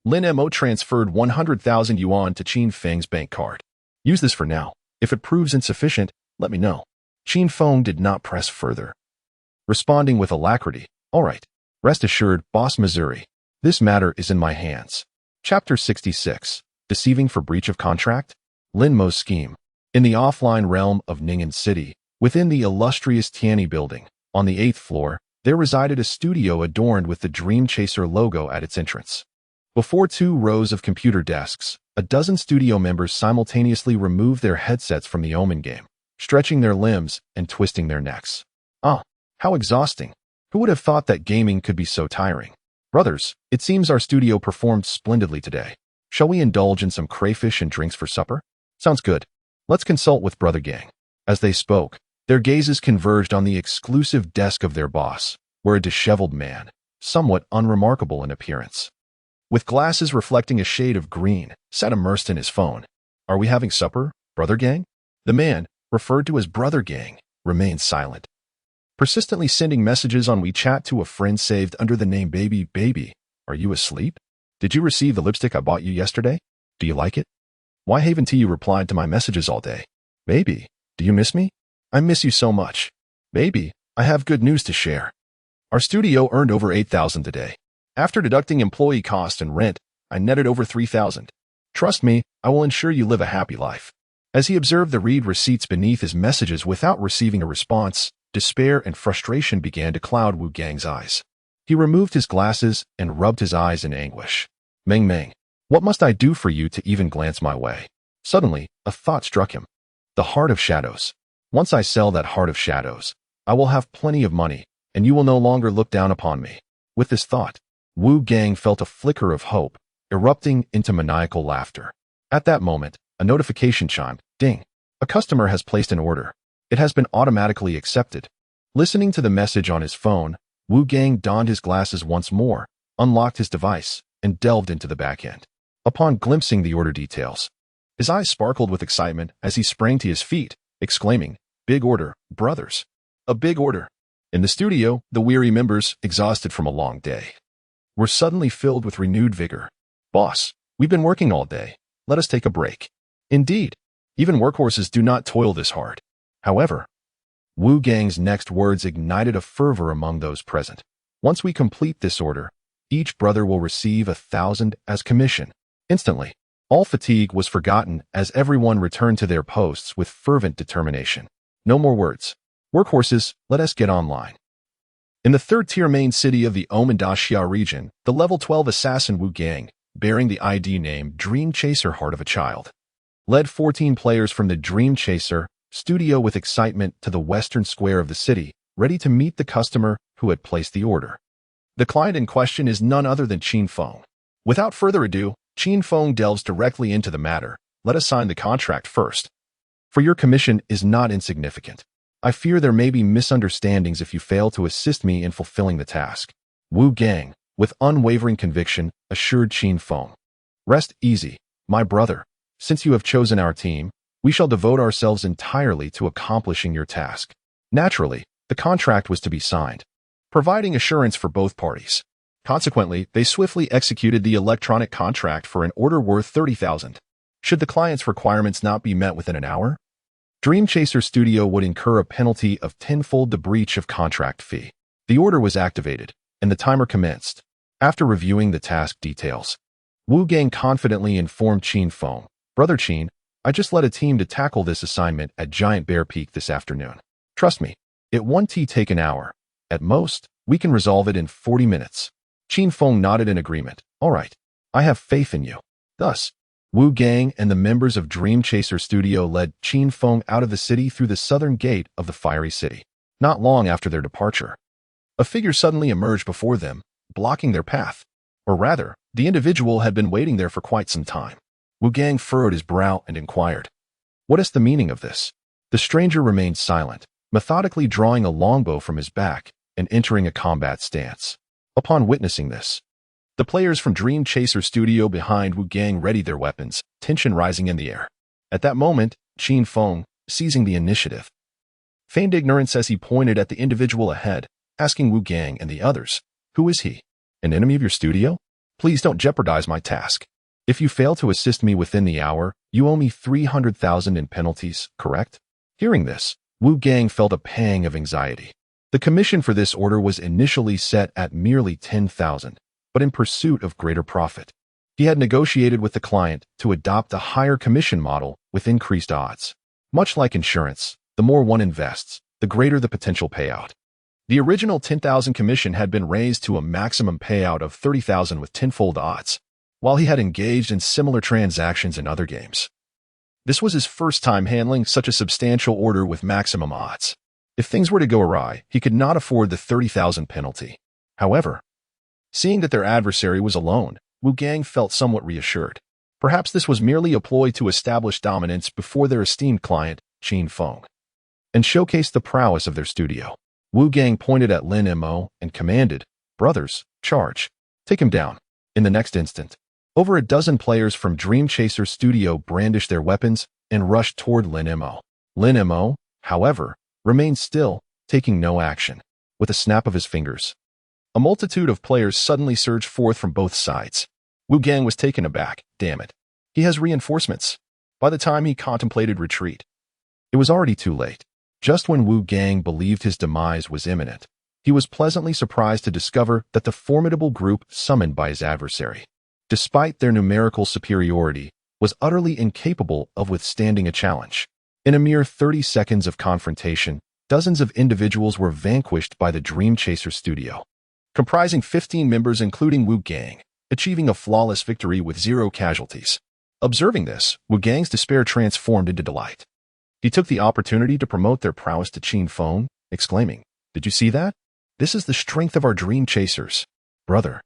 Lin Mo transferred 100,000 yuan to Qin Feng's bank card. Use this for now. If it proves insufficient, let me know. Qin Feng did not press further, responding with alacrity, all right. Rest assured, Boss Missouri, this matter is in my hands. Chapter 66, Deceiving for Breach of Contract? Lin Mo's Scheme. In the offline realm of Ning'an City, within the illustrious Tianyi building, on the 8th floor, there resided a studio adorned with the Dream Chaser logo at its entrance. Before 2 rows of computer desks, a dozen studio members simultaneously removed their headsets from the Omen game, stretching their limbs and twisting their necks. How exhausting. Who would have thought that gaming could be so tiring? Brothers, it seems our studio performed splendidly today. Shall we indulge in some crayfish and drinks for supper? Sounds good. Let's consult with Brother Gang. As they spoke, their gazes converged on the exclusive desk of their boss, where a disheveled man, somewhat unremarkable in appearance, with glasses reflecting a shade of green, sat immersed in his phone. Are we having supper, Brother Gang? The man, referred to as Brother Gang, remained silent, persistently sending messages on WeChat to a friend saved under the name Baby. Are you asleep? Did you receive the lipstick I bought you yesterday? Do you like it? Why haven't you replied to my messages all day? Baby, do you miss me? I miss you so much. Baby, I have good news to share. Our studio earned over 8,000 today. After deducting employee cost and rent, I netted over 3,000. Trust me, I will ensure you live a happy life. As he observed the read receipts beneath his messages without receiving a response, despair and frustration began to cloud Wu Gang's eyes. He removed his glasses and rubbed his eyes in anguish. Meng, what must I do for you to even glance my way? Suddenly, a thought struck him. The Heart of Shadows. Once I sell that Heart of Shadows, I will have plenty of money, and you will no longer look down upon me. With this thought, Wu Gang felt a flicker of hope, erupting into maniacal laughter. At that moment, a notification chimed. Ding. A customer has placed an order. It has been automatically accepted. Listening to the message on his phone, Wu Gang donned his glasses once more, unlocked his device, and delved into the back end. Upon glimpsing the order details, his eyes sparkled with excitement as he sprang to his feet, exclaiming, Big order, brothers. A big order. In the studio, the weary members, exhausted from a long day, were suddenly filled with renewed vigor. Boss, we've been working all day. Let us take a break. Indeed, even workhorses do not toil this hard. However, Wu Gang's next words ignited a fervor among those present. Once we complete this order, each brother will receive 1,000 as commission. Instantly, all fatigue was forgotten as everyone returned to their posts with fervent determination. No more words. Workhorses, let us get online. In the third-tier main city of the Omen-da-Xia region, the level 12 assassin Wu Gang, bearing the ID name Dream Chaser Heart of a Child, led 14 players from the Dream Chaser studio with excitement to the western square of the city, ready to meet the customer who had placed the order. The client in question is none other than Qin Feng. Without further ado, Qin Feng delves directly into the matter. Let us sign the contract first. For your commission is not insignificant. I fear there may be misunderstandings if you fail to assist me in fulfilling the task. Wu Gang, with unwavering conviction, assured Qin Feng. Rest easy, my brother. Since you have chosen our team, we shall devote ourselves entirely to accomplishing your task. Naturally, the contract was to be signed, providing assurance for both parties. Consequently, they swiftly executed the electronic contract for an order worth 30,000. Should the client's requirements not be met within an hour, Dream Chaser Studio would incur a penalty of tenfold the breach of contract fee. The order was activated, and the timer commenced. After reviewing the task details, Wu Gang confidently informed Qin Feng, "Brother Qin, I just led a team to tackle this assignment at Giant Bear Peak this afternoon. Trust me, it won't take an hour. At most, we can resolve it in 40 minutes. Qin Feng nodded in agreement. "All right, I have faith in you." Thus, Wu Gang and the members of Dream Chaser Studio led Qin Feng out of the city through the southern gate of the Fiery City. Not long after their departure, a figure suddenly emerged before them, blocking their path. Or rather, the individual had been waiting there for quite some time. Wu Gang furrowed his brow and inquired, "What is the meaning of this?" The stranger remained silent, methodically drawing a longbow from his back and entering a combat stance. Upon witnessing this, the players from Dream Chaser Studio behind Wu Gang readied their weapons, tension rising in the air. At that moment, Qin Feng, seizing the initiative, feigned ignorance as he pointed at the individual ahead, asking Wu Gang and the others, "Who is he? An enemy of your studio? Please don't jeopardize my task. If you fail to assist me within the hour, you owe me 300,000 in penalties, correct?" Hearing this, Wu Gang felt a pang of anxiety. The commission for this order was initially set at merely 10,000. But in pursuit of greater profit, he had negotiated with the client to adopt a higher commission model with increased odds. Much like insurance, the more one invests, the greater the potential payout. The original 10,000 commission had been raised to a maximum payout of 30,000 with tenfold odds, while he had engaged in similar transactions in other games. This was his first time handling such a substantial order with maximum odds. If things were to go awry, he could not afford the 30,000 penalty. However, seeing that their adversary was alone, Wu Gang felt somewhat reassured. Perhaps this was merely a ploy to establish dominance before their esteemed client, Qin Feng, and showcase the prowess of their studio. Wu Gang pointed at Lin Mo and commanded, "Brothers, charge. Take him down." In the next instant, over a dozen players from Dream Chaser Studio brandished their weapons and rushed toward Lin Mo. Lin Mo, however, remained still, taking no action. With a snap of his fingers, a multitude of players suddenly surged forth from both sides. Wu Gang was taken aback. Damn it. He has reinforcements. By the time he contemplated retreat, it was already too late. Just when Wu Gang believed his demise was imminent, he was pleasantly surprised to discover that the formidable group summoned by his adversary, despite their numerical superiority, was utterly incapable of withstanding a challenge. In a mere 30 seconds of confrontation, dozens of individuals were vanquished by the Dream Chaser Studio, comprising 15 members including Wu Gang, achieving a flawless victory with 0 casualties. Observing this, Wu Gang's despair transformed into delight. He took the opportunity to promote their prowess to Qin Feng, exclaiming, "Did you see that? This is the strength of our Dream Chasers. Brother,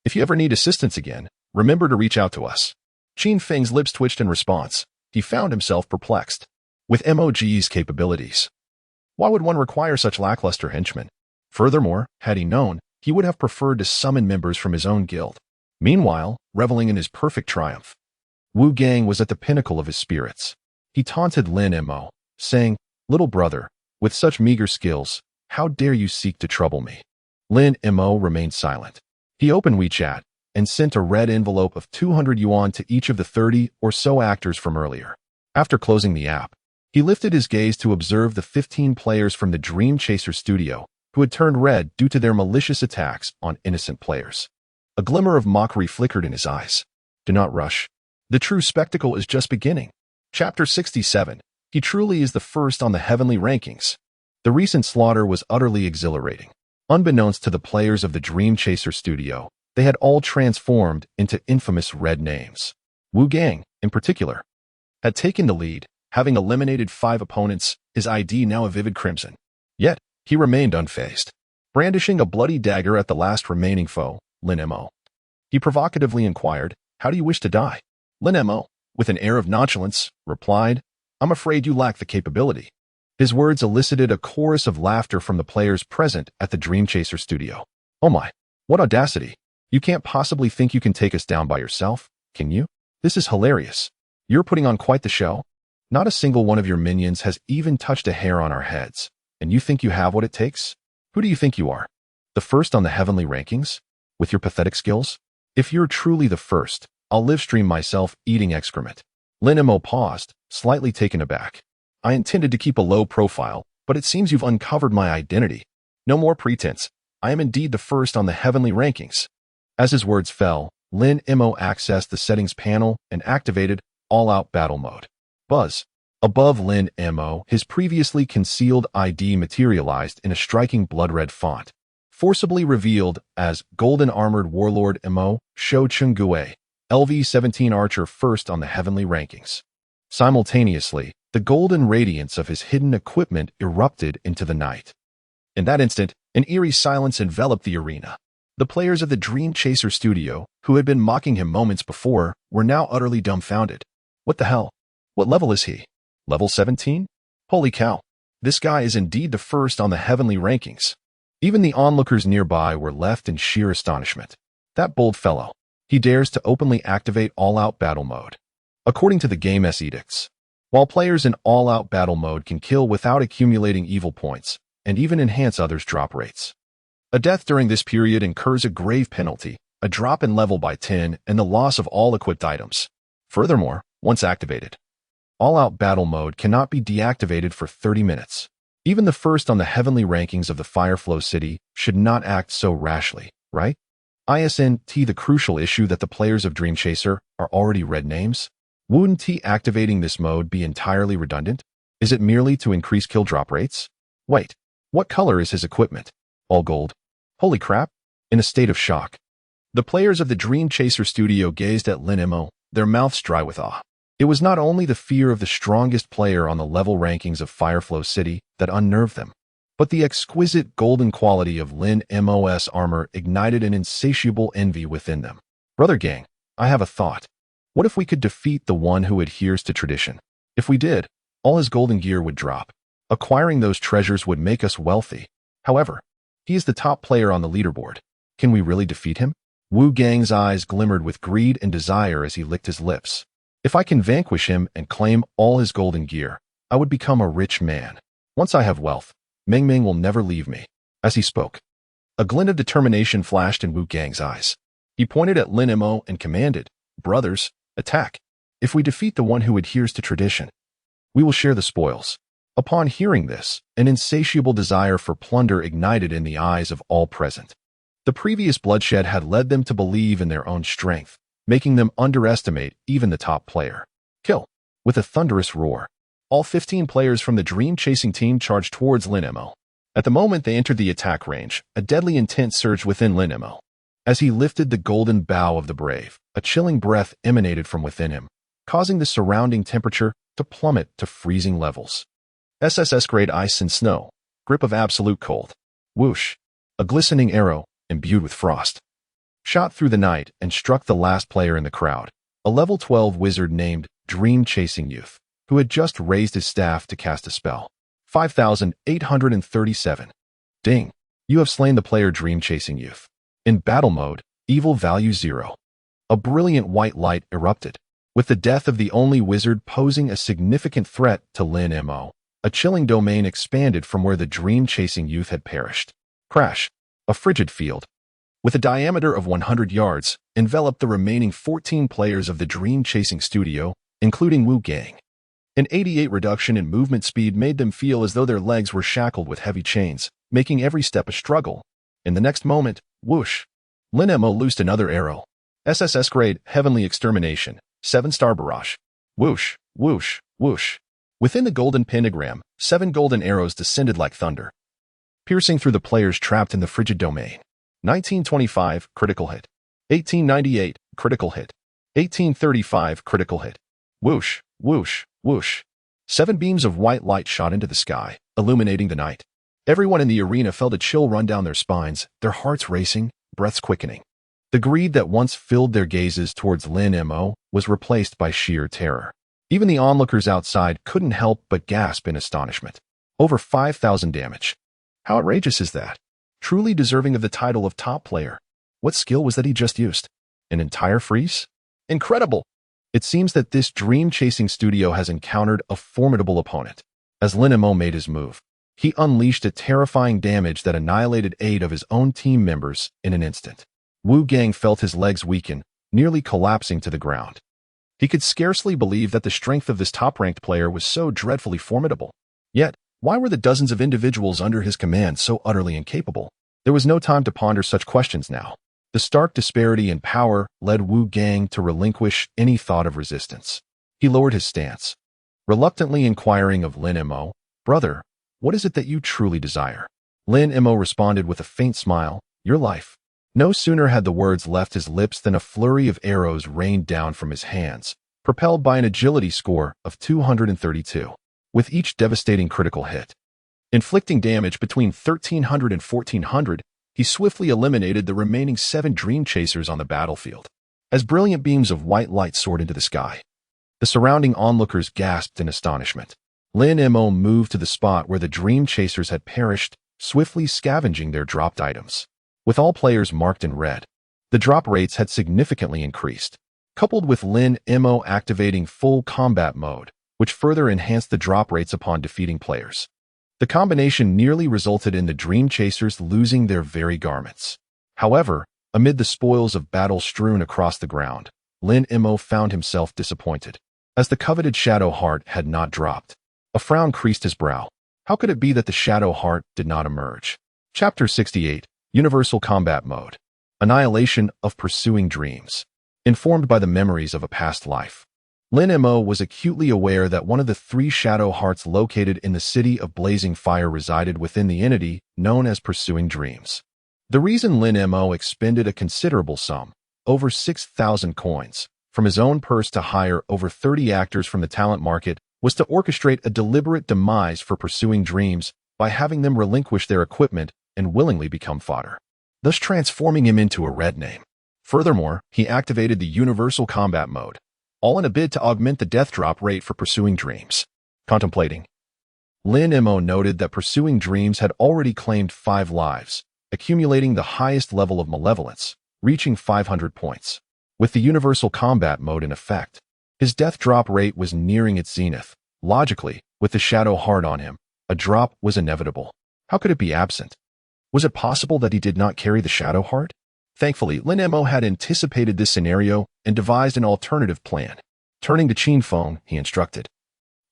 if you ever need assistance again, remember to reach out to us." Qin Feng's lips twitched in response. He found himself perplexed. With MOG's capabilities, why would one require such lackluster henchmen? Furthermore, had he known, he would have preferred to summon members from his own guild. Meanwhile, reveling in his perfect triumph, Wu Gang was at the pinnacle of his spirits. He taunted Lin Mo, saying, "Little brother, with such meager skills, how dare you seek to trouble me?" Lin Mo remained silent. He opened WeChat and sent a red envelope of 200 yuan to each of the 30 or so actors from earlier. After closing the app, he lifted his gaze to observe the 15 players from the Dream Chaser Studio who had turned red due to their malicious attacks on innocent players. A glimmer of mockery flickered in his eyes. Do not rush. The true spectacle is just beginning. Chapter 67. He truly is the first on the heavenly rankings. The recent slaughter was utterly exhilarating. Unbeknownst to the players of the Dream Chaser Studio, they had all transformed into infamous red names. Wu Gang, in particular, had taken the lead, having eliminated 5 opponents, his ID now a vivid crimson. Yet, he remained unfazed. Brandishing a bloody dagger at the last remaining foe, Lin Mo, he provocatively inquired, "How do you wish to die?" Lin Mo, with an air of nonchalance, replied, "I'm afraid you lack the capability." His words elicited a chorus of laughter from the players present at the Dream Chaser Studio. "Oh my, what audacity. You can't possibly think you can take us down by yourself, can you? This is hilarious. You're putting on quite the show. Not a single one of your minions has even touched a hair on our heads, and you think you have what it takes? Who do you think you are? The first on the heavenly rankings?" with your pathetic skills? If you're truly the first, I'll live stream myself eating excrement. Lin Mo paused, slightly taken aback. I intended to keep a low profile, but it seems you've uncovered my identity. No more pretense. I am indeed the first on the heavenly rankings. As his words fell, Lin Mo accessed the settings panel and activated all-out battle mode. Buzz. Above Lin Mo, his previously concealed ID materialized in a striking blood-red font. Forcibly revealed as Golden Armored Warlord Mo, Shou Chungue, LV-17 Archer first on the heavenly rankings. Simultaneously, the golden radiance of his hidden equipment erupted into the night. In that instant, an eerie silence enveloped the arena. The players of the Dream Chaser studio, who had been mocking him moments before, were now utterly dumbfounded. What the hell? What level is he? Level 17? Holy cow. This guy is indeed the first on the heavenly rankings. Even the onlookers nearby were left in sheer astonishment. That bold fellow. He dares to openly activate all-out battle mode. According to the game's edicts, while players in all-out battle mode can kill without accumulating evil points, and even enhance others' drop rates. A death during this period incurs a grave penalty, a drop in level by 10, and the loss of all equipped items. Furthermore, once activated, all-out battle mode cannot be deactivated for 30 minutes. Even the first on the heavenly rankings of the Fireflow City should not act so rashly, right? Isn't the crucial issue that the players of Dream Chaser are already red names? Wouldn't activating this mode be entirely redundant? Is it merely to increase kill drop rates? Wait, what color is his equipment? All gold. Holy crap! In a state of shock, the players of the Dream Chaser studio gazed at Lin Mo, their mouths dry with awe. It was not only the fear of the strongest player on the level rankings of Fireflow City that unnerved them, but the exquisite golden quality of Lin Mo's armor ignited an insatiable envy within them. Brother gang, I have a thought. What if we could defeat the one who adheres to tradition? If we did, all his golden gear would drop. Acquiring those treasures would make us wealthy. However, he is the top player on the leaderboard. Can we really defeat him? Wu Gang's eyes glimmered with greed and desire as he licked his lips. If I can vanquish him and claim all his golden gear, I would become a rich man. Once I have wealth, Meng Meng will never leave me. As he spoke, a glint of determination flashed in Wu Gang's eyes. He pointed at Lin Mo and commanded, "Brothers, attack. If we defeat the one who adheres to tradition, we will share the spoils." Upon hearing this, an insatiable desire for plunder ignited in the eyes of all present. The previous bloodshed had led them to believe in their own strength, making them underestimate even the top player. Kill. With a thunderous roar, all 15 players from the dream-chasing team charged towards Lin Mo. At the moment they entered the attack range, a deadly intent surged within Lin Mo. As he lifted the golden bow of the brave, a chilling breath emanated from within him, causing the surrounding temperature to plummet to freezing levels. SSS-grade ice and snow, grip of absolute cold. Whoosh. A glistening arrow, imbued with frost, shot through the night and struck the last player in the crowd, a level 12 wizard named Dream Chasing Youth, who had just raised his staff to cast a spell. 5,837. Ding. You have slain the player Dream Chasing Youth. In battle mode, evil value 0. A brilliant white light erupted, with the death of the only wizard posing a significant threat to Lin Mo. A chilling domain expanded from where the Dream Chasing Youth had perished. Crash. A frigid field, with a diameter of 100 yards, enveloped the remaining 14 players of the Dream Chasing studio, including Wu Gang. An 88 reduction in movement speed made them feel as though their legs were shackled with heavy chains, making every step a struggle. In the next moment, whoosh, Lin Mo loosed another arrow. SSS-grade Heavenly Extermination, 7-star Barrage. Whoosh, whoosh, whoosh. Within the golden pentagram, 7 golden arrows descended like thunder, piercing through the players trapped in the frigid domain. 1925, critical hit. 1898, critical hit. 1835, critical hit. Whoosh, whoosh, whoosh. 7 beams of white light shot into the sky, illuminating the night. Everyone in the arena felt a chill run down their spines, their hearts racing, breaths quickening. The greed that once filled their gazes towards Lin Mo was replaced by sheer terror. Even the onlookers outside couldn't help but gasp in astonishment. Over 5,000 damage. How outrageous is that? Truly deserving of the title of top player. What skill was that he just used? An entire freeze? Incredible! It seems that this dream-chasing studio has encountered a formidable opponent. As Lin Mo made his move, he unleashed a terrifying damage that annihilated 8 of his own team members in an instant. Wu Gang felt his legs weaken, nearly collapsing to the ground. He could scarcely believe that the strength of this top-ranked player was so dreadfully formidable. Yet, why were the dozens of individuals under his command so utterly incapable? There was no time to ponder such questions now. The stark disparity in power led Wu Gang to relinquish any thought of resistance. He lowered his stance, reluctantly inquiring of Lin Mo, "Brother, what is it that you truly desire?" Lin Mo responded with a faint smile, "Your life." No sooner had the words left his lips than a flurry of arrows rained down from his hands, propelled by an agility score of 232, with each devastating critical hit. Inflicting damage between 1,300 and 1,400, he swiftly eliminated the remaining 7 Dream Chasers on the battlefield. As brilliant beams of white light soared into the sky, the surrounding onlookers gasped in astonishment. Lin Mo moved to the spot where the Dream Chasers had perished, swiftly scavenging their dropped items. With all players marked in red, the drop rates had significantly increased, coupled with Lin Mo activating full combat mode, which further enhanced the drop rates upon defeating players. The combination nearly resulted in the Dream Chasers losing their very garments. However, amid the spoils of battle strewn across the ground, Lin Mo found himself disappointed, as the coveted Shadow Heart had not dropped. A frown creased his brow. How could it be that the Shadow Heart did not emerge? Chapter 68, Universal Combat Mode. Annihilation of Pursuing Dreams. Informed by the memories of a past life, Lin Mo was acutely aware that one of the 3 Shadow Hearts located in the City of Blazing Fire resided within the entity known as Pursuing Dreams. The reason Lin Mo expended a considerable sum, over 6,000 coins, from his own purse to hire over 30 actors from the talent market was to orchestrate a deliberate demise for Pursuing Dreams by having them relinquish their equipment and willingly become fodder, thus transforming him into a red name. Furthermore, he activated the Universal Combat Mode, all in a bid to augment the death drop rate for Pursuing Dreams. Contemplating, Lin Mo noted that Pursuing Dreams had already claimed 5 lives, accumulating the highest level of malevolence, reaching 500 points. With the Universal Combat Mode in effect, his death drop rate was nearing its zenith. Logically, with the Shadow Heart on him, a drop was inevitable. How could it be absent? Was it possible that he did not carry the Shadow Heart? Thankfully, Lin Mo had anticipated this scenario and devised an alternative plan. Turning to Qin Feng, he instructed,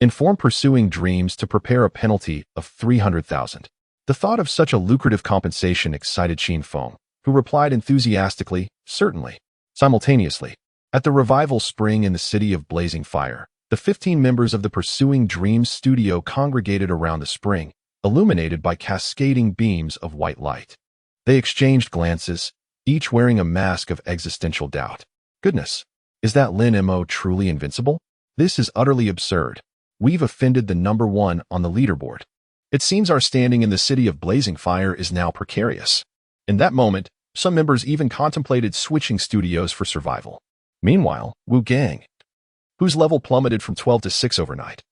"Inform Pursuing Dreams to prepare a penalty of 300,000. The thought of such a lucrative compensation excited Qin Feng, who replied enthusiastically, "Certainly." Simultaneously, at the Revival Spring in the City of Blazing Fire, the 15 members of the Pursuing Dreams studio congregated around the spring, illuminated by cascading beams of white light. They exchanged glances, each wearing a mask of existential doubt. Goodness, is that Lin Mo truly invincible? This is utterly absurd. We've offended the number 1 on the leaderboard. It seems our standing in the City of Blazing Fire is now precarious. In that moment, some members even contemplated switching studios for survival. Meanwhile, Wu Gang, whose level plummeted from 12 to 6 overnight,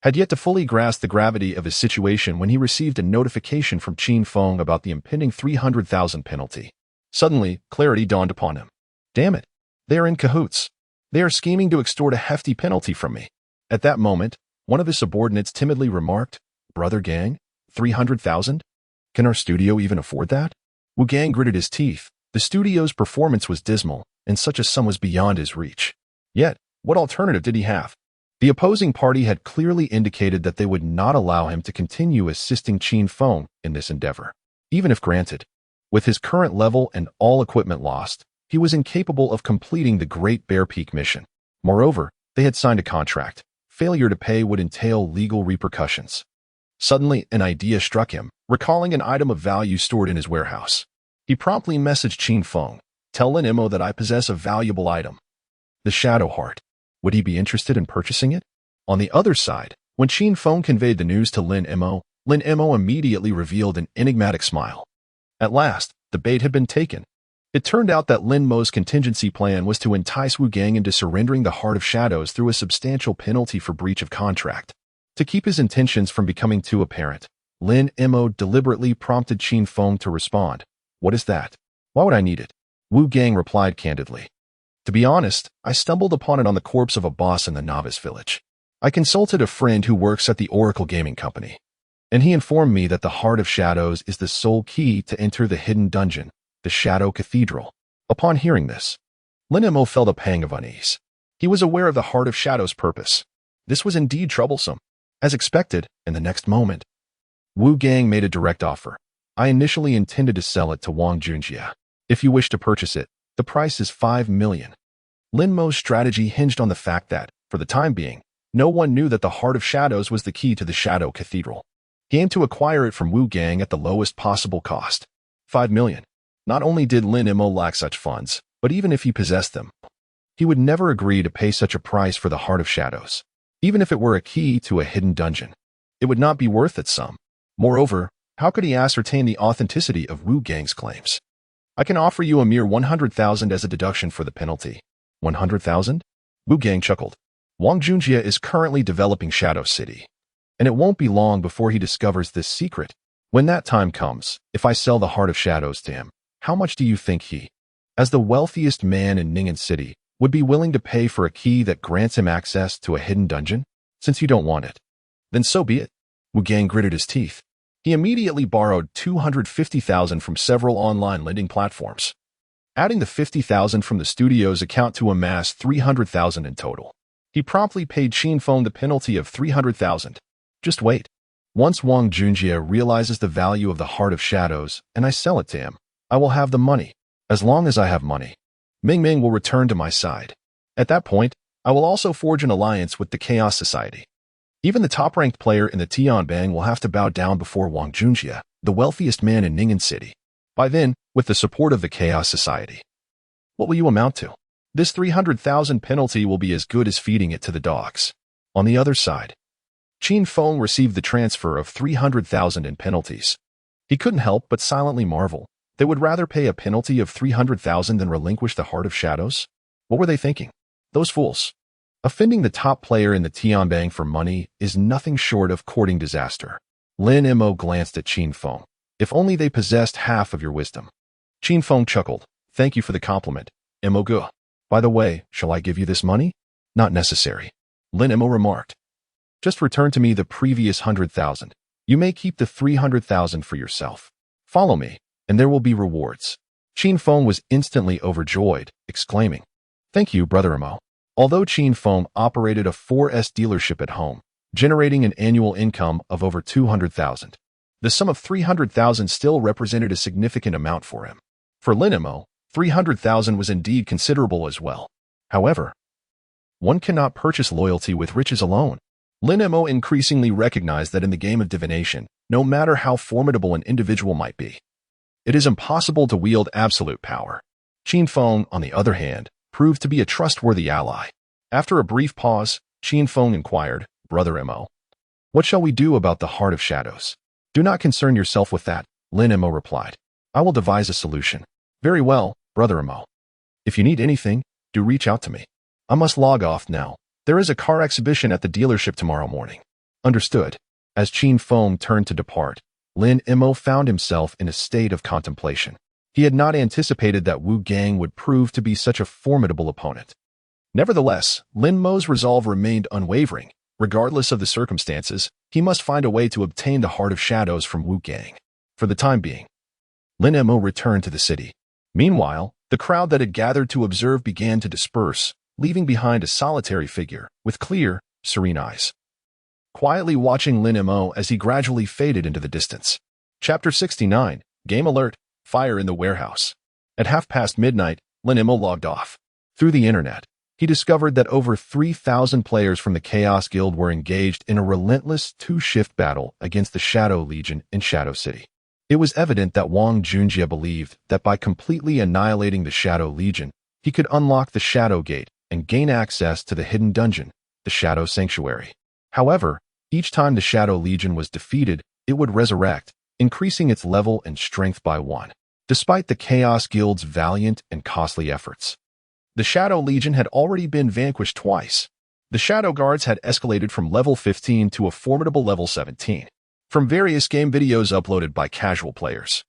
had yet to fully grasp the gravity of his situation when he received a notification from Qin Feng about the impending 300,000 penalty. Suddenly, clarity dawned upon him. Damn it, they are in cahoots. They are scheming to extort a hefty penalty from me. At that moment, one of his subordinates timidly remarked, "Brother Gang, 300,000? Can our studio even afford that?" Wu Gang gritted his teeth. The studio's performance was dismal, and such a sum was beyond his reach. Yet, what alternative did he have? The opposing party had clearly indicated that they would not allow him to continue assisting Qin Feng in this endeavor, even if granted. With his current level and all equipment lost, he was incapable of completing the Great Bear Peak mission. Moreover, they had signed a contract. Failure to pay would entail legal repercussions. Suddenly, an idea struck him, recalling an item of value stored in his warehouse. He promptly messaged Qin Feng, "Tell Lin Mo that I possess a valuable item. The Shadow Heart. Would he be interested in purchasing it?" On the other side, when Qin Feng conveyed the news to Lin Mo immediately revealed an enigmatic smile. At last, the bait had been taken. It turned out that Lin Mo's contingency plan was to entice Wu Gang into surrendering the Heart of Shadows through a substantial penalty for breach of contract. To keep his intentions from becoming too apparent, Lin Mo deliberately prompted Qin Feng to respond. "What is that? Why would I need it?" Wu Gang replied candidly. "To be honest, I stumbled upon it on the corpse of a boss in the novice village. I consulted a friend who works at the Oracle Gaming Company, and he informed me that the Heart of Shadows is the sole key to enter the hidden dungeon, the Shadow Cathedral. Upon hearing this, Lin Mo felt a pang of unease. He was aware of the Heart of Shadow's purpose. This was indeed troublesome. As expected, in the next moment, Wu Gang made a direct offer. I initially intended to sell it to Wang Junjie. If you wish to purchase it, the price is 5 million. Lin Mo's strategy hinged on the fact that, for the time being, no one knew that the Heart of Shadows was the key to the Shadow Cathedral. He aimed to acquire it from Wu Gang at the lowest possible cost. 5 million. Not only did Lin Mo lack such funds, but even if he possessed them, he would never agree to pay such a price for the Heart of Shadows. Even if it were a key to a hidden dungeon, it would not be worth its sum. Moreover, how could he ascertain the authenticity of Wu Gang's claims? I can offer you a mere 100,000 as a deduction for the penalty. 100,000? Wu Gang chuckled. Wang Junjie is currently developing Shadow City, and it won't be long before he discovers this secret. When that time comes, if I sell the Heart of Shadows to him, how much do you think he, as the wealthiest man in Ning'an City, would be willing to pay for a key that grants him access to a hidden dungeon? Since you don't want it, then so be it. Wu Gang gritted his teeth. He immediately borrowed 250,000 from several online lending platforms, adding the 50,000 from the studio's account to amass 300,000 in total. He promptly paid Qin Feng the penalty of 300,000. Just wait. Once Wang Junjie realizes the value of the Heart of Shadows and I sell it to him, I will have the money. As long as I have money, Ming Ming will return to my side. At that point, I will also forge an alliance with the Chaos Society. Even the top-ranked player in the Tianbang will have to bow down before Wang Junjie, the wealthiest man in Ning'an City. By then, with the support of the Chaos Society, what will you amount to? This 300,000 penalty will be as good as feeding it to the dogs. On the other side, Qin Feng received the transfer of 300,000 in penalties. He couldn't help but silently marvel. They would rather pay a penalty of 300,000 than relinquish the Heart of Shadows? What were they thinking? Those fools. Offending the top player in the Tianbang for money is nothing short of courting disaster. Lin Mo glanced at Qin Feng. If only they possessed half of your wisdom. Qin Feng chuckled. Thank you for the compliment, Mo Gu. By the way, shall I give you this money? Not necessary. Lin Mo remarked. Just return to me the previous 100,000. You may keep the 300,000 for yourself. Follow me, and there will be rewards. Qin Feng was instantly overjoyed, exclaiming, Thank you, Brother Mo. Although Qin Feng operated a 4S dealership at home, generating an annual income of over 200,000, the sum of 300,000 still represented a significant amount for him. For Lin Mo, 300,000 was indeed considerable as well. However, one cannot purchase loyalty with riches alone. Lin Mo increasingly recognized that in the game of divination, no matter how formidable an individual might be, it is impossible to wield absolute power. Qin Feng, on the other hand, proved to be a trustworthy ally. After a brief pause, Qin Feng inquired, Brother Mo, what shall we do about the Heart of Shadows? Do not concern yourself with that, Lin Mo replied. I will devise a solution. Very well, Brother Mo. If you need anything, do reach out to me. I must log off now. There is a car exhibition at the dealership tomorrow morning. Understood. As Qin Feng turned to depart, Lin Mo found himself in a state of contemplation. He had not anticipated that Wu Gang would prove to be such a formidable opponent. Nevertheless, Lin Mo's resolve remained unwavering. Regardless of the circumstances, he must find a way to obtain the Heart of Shadows from Wu Gang. For the time being, Lin Mo returned to the city. Meanwhile, the crowd that had gathered to observe began to disperse, leaving behind a solitary figure with clear, serene eyes, quietly watching Lin Mo as he gradually faded into the distance. Chapter 69, Game Alert, Fire in the Warehouse. At midnight, Lin Mo logged off. Through the internet, he discovered that over 3,000 players from the Chaos Guild were engaged in a relentless two-shift battle against the Shadow Legion in Shadow City. It was evident that Wang Junjie believed that by completely annihilating the Shadow Legion, he could unlock the Shadow Gate and gain access to the hidden dungeon, the Shadow Sanctuary. However, each time the Shadow Legion was defeated, it would resurrect, increasing its level and strength by 1. Despite the Chaos Guild's valiant and costly efforts, the Shadow Legion had already been vanquished twice. The Shadow Guards had escalated from level 15 to a formidable level 17. From various game videos uploaded by casual players,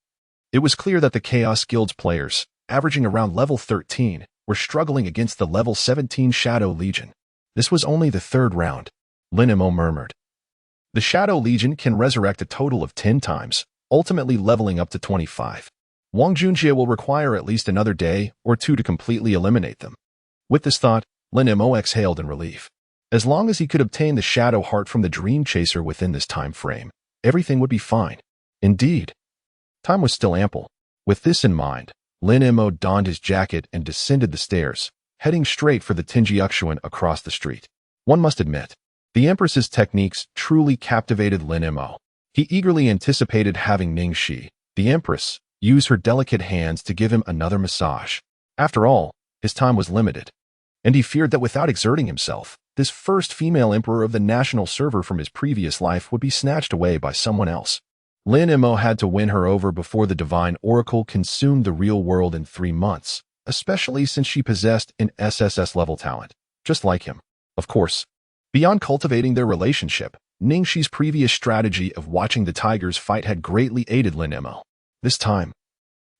it was clear that the Chaos Guild's players, averaging around level 13, were struggling against the level 17 Shadow Legion. This was only the third round, Lin Mo murmured. The Shadow Legion can resurrect a total of 10 times, ultimately leveling up to 25. Wang Junjie will require at least another day or two to completely eliminate them. With this thought, Lin Mo exhaled in relief. As long as he could obtain the Shadow Heart from the Dream Chaser within this time frame, everything would be fine. Indeed, time was still ample. With this in mind, Lin Mo donned his jacket and descended the stairs, heading straight for the Tinjiuxuan across the street. One must admit, the Empress's techniques truly captivated Lin Mo. He eagerly anticipated having Ningxi, the Empress, use her delicate hands to give him another massage. After all, his time was limited, and he feared that without exerting himself, this first female emperor of the national server from his previous life would be snatched away by someone else. Lin Mo had to win her over before the Divine Oracle consumed the real world in 3 months, especially since she possessed an SSS-level talent, just like him. Of course, beyond cultivating their relationship, Ningxi's previous strategy of watching the tigers fight had greatly aided Lin Mo. This time,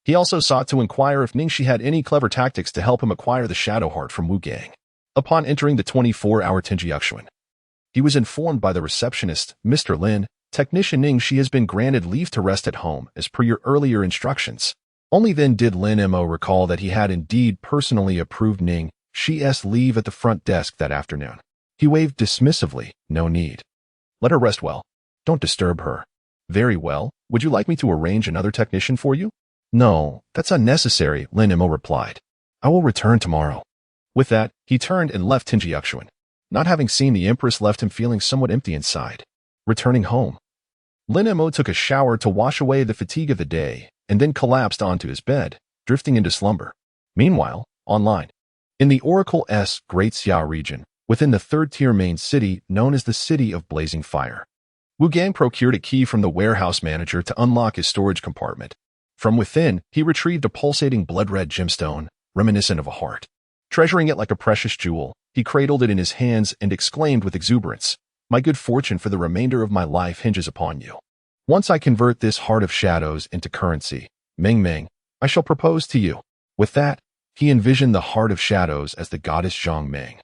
he also sought to inquire if Ningxi had any clever tactics to help him acquire the Shadow Heart from Wu Gang. Upon entering the 24-hour Tinjiuxuan, he was informed by the receptionist, Mr. Lin, Technician Ningxi has been granted leave to rest at home as per your earlier instructions. Only then did Lin Mo recall that he had indeed personally approved Ningxi's leave at the front desk that afternoon. He waved dismissively, no need. Let her rest well. Don't disturb her. Very well. Would you like me to arrange another technician for you? No, that's unnecessary, Lin Mo replied. I will return tomorrow. With that, he turned and left Tinjiuxuan. Not having seen the Empress left him feeling somewhat empty inside. Returning home, Lin Mo took a shower to wash away the fatigue of the day and then collapsed onto his bed, drifting into slumber. Meanwhile, online, in the Oracle's Greatsword region, within the third-tier main city known as the City of Blazing Fire, Wu Gang procured a key from the warehouse manager to unlock his storage compartment. From within, he retrieved a pulsating blood-red gemstone, reminiscent of a heart. Treasuring it like a precious jewel, he cradled it in his hands and exclaimed with exuberance, "My good fortune for the remainder of my life hinges upon you. Once I convert this Heart of Shadows into currency, Meng Meng, I shall propose to you." With that, he envisioned the Heart of Shadows as the goddess Zhang Meng,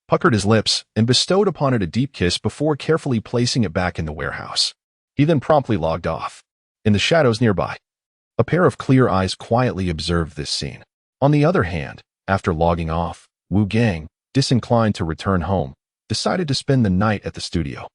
puckered his lips, and bestowed upon it a deep kiss before carefully placing it back in the warehouse. He then promptly logged off. In the shadows nearby, a pair of clear eyes quietly observed this scene. On the other hand, after logging off, Wu Gang, disinclined to return home, decided to spend the night at the studio.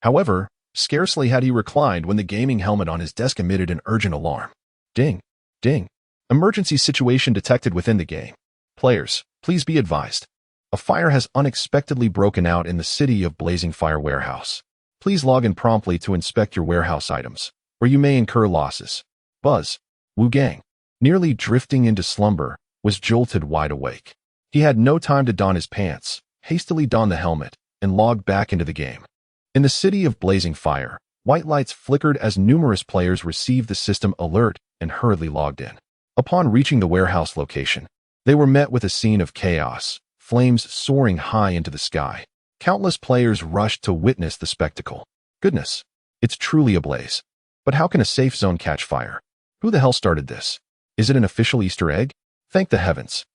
However, scarcely had he reclined when the gaming helmet on his desk emitted an urgent alarm. Ding, ding. Emergency situation detected within the game. Players, please be advised. A fire has unexpectedly broken out in the City of Blazing Fire warehouse. Please log in promptly to inspect your warehouse items, or you may incur losses. Buzz, Wu Gang, nearly drifting into slumber, was jolted wide awake. He had no time to don his pants, hastily donned the helmet, and logged back into the game. In the City of Blazing Fire, white lights flickered as numerous players received the system alert and hurriedly logged in. Upon reaching the warehouse location, they were met with a scene of chaos, flames soaring high into the sky. Countless players rushed to witness the spectacle. Goodness, it's truly a blaze. But how can a safe zone catch fire? Who the hell started this? Is it an official Easter egg? Thank the heavens.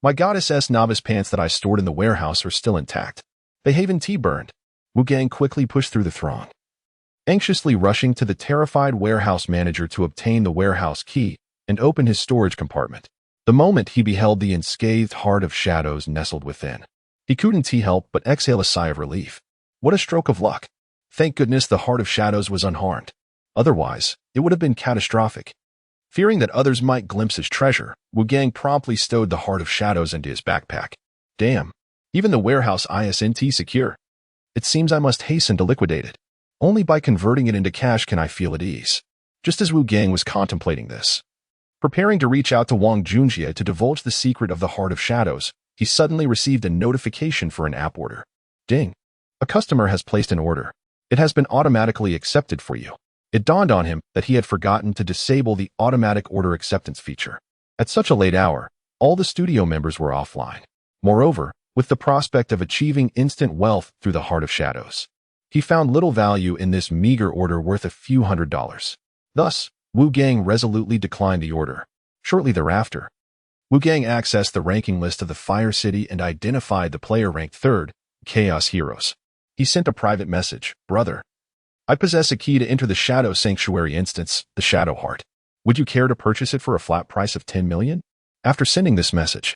My goddess' novice pants that I stored in the warehouse are still intact. They haven't burned. Wu Gang quickly pushed through the throng, anxiously rushing to the terrified warehouse manager to obtain the warehouse key and open his storage compartment. The moment he beheld the unscathed Heart of Shadows nestled within, he couldn't help but exhale a sigh of relief. What a stroke of luck. Thank goodness the Heart of Shadows was unharmed. Otherwise, it would have been catastrophic. Fearing that others might glimpse his treasure, Wu Gang promptly stowed the Heart of Shadows into his backpack. Damn, even the warehouse isn't secure. It seems I must hasten to liquidate it. Only by converting it into cash can I feel at ease. Just as Wu Gang was contemplating this, preparing to reach out to Wang Junjie to divulge the secret of the Heart of Shadows, he suddenly received a notification for an app order. Ding. A customer has placed an order. It has been automatically accepted for you. It dawned on him that he had forgotten to disable the automatic order acceptance feature. At such a late hour, all the studio members were offline. Moreover, with the prospect of achieving instant wealth through the Heart of Shadows, he found little value in this meager order worth a few $100s. Thus, Wu Gang resolutely declined the order. Shortly thereafter, Wu Gang accessed the ranking list of the Fire City and identified the player ranked 3rd, Chaos Heroes. He sent a private message, "Brother, I possess a key to enter the Shadow Sanctuary instance, the Shadow Heart. Would you care to purchase it for a flat price of 10 million? After sending this message,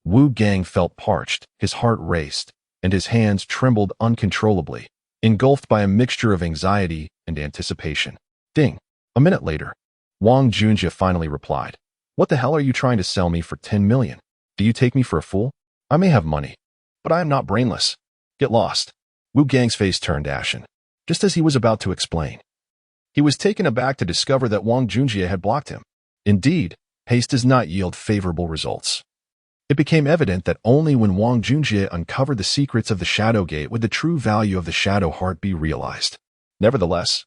Wu Gang felt parched, his heart raced, and his hands trembled uncontrollably, engulfed by a mixture of anxiety and anticipation. Ding. A minute later, Wang Junjie finally replied, "What the hell are you trying to sell me for 10 million? Do you take me for a fool? I may have money, but I am not brainless. Get lost." Wu Gang's face turned ashen, just as he was about to explain. He was taken aback to discover that Wang Junjie had blocked him. Indeed, haste does not yield favorable results. It became evident that only when Wang Junjie uncovered the secrets of the Shadow Gate would the true value of the Shadow Heart be realized. Nevertheless,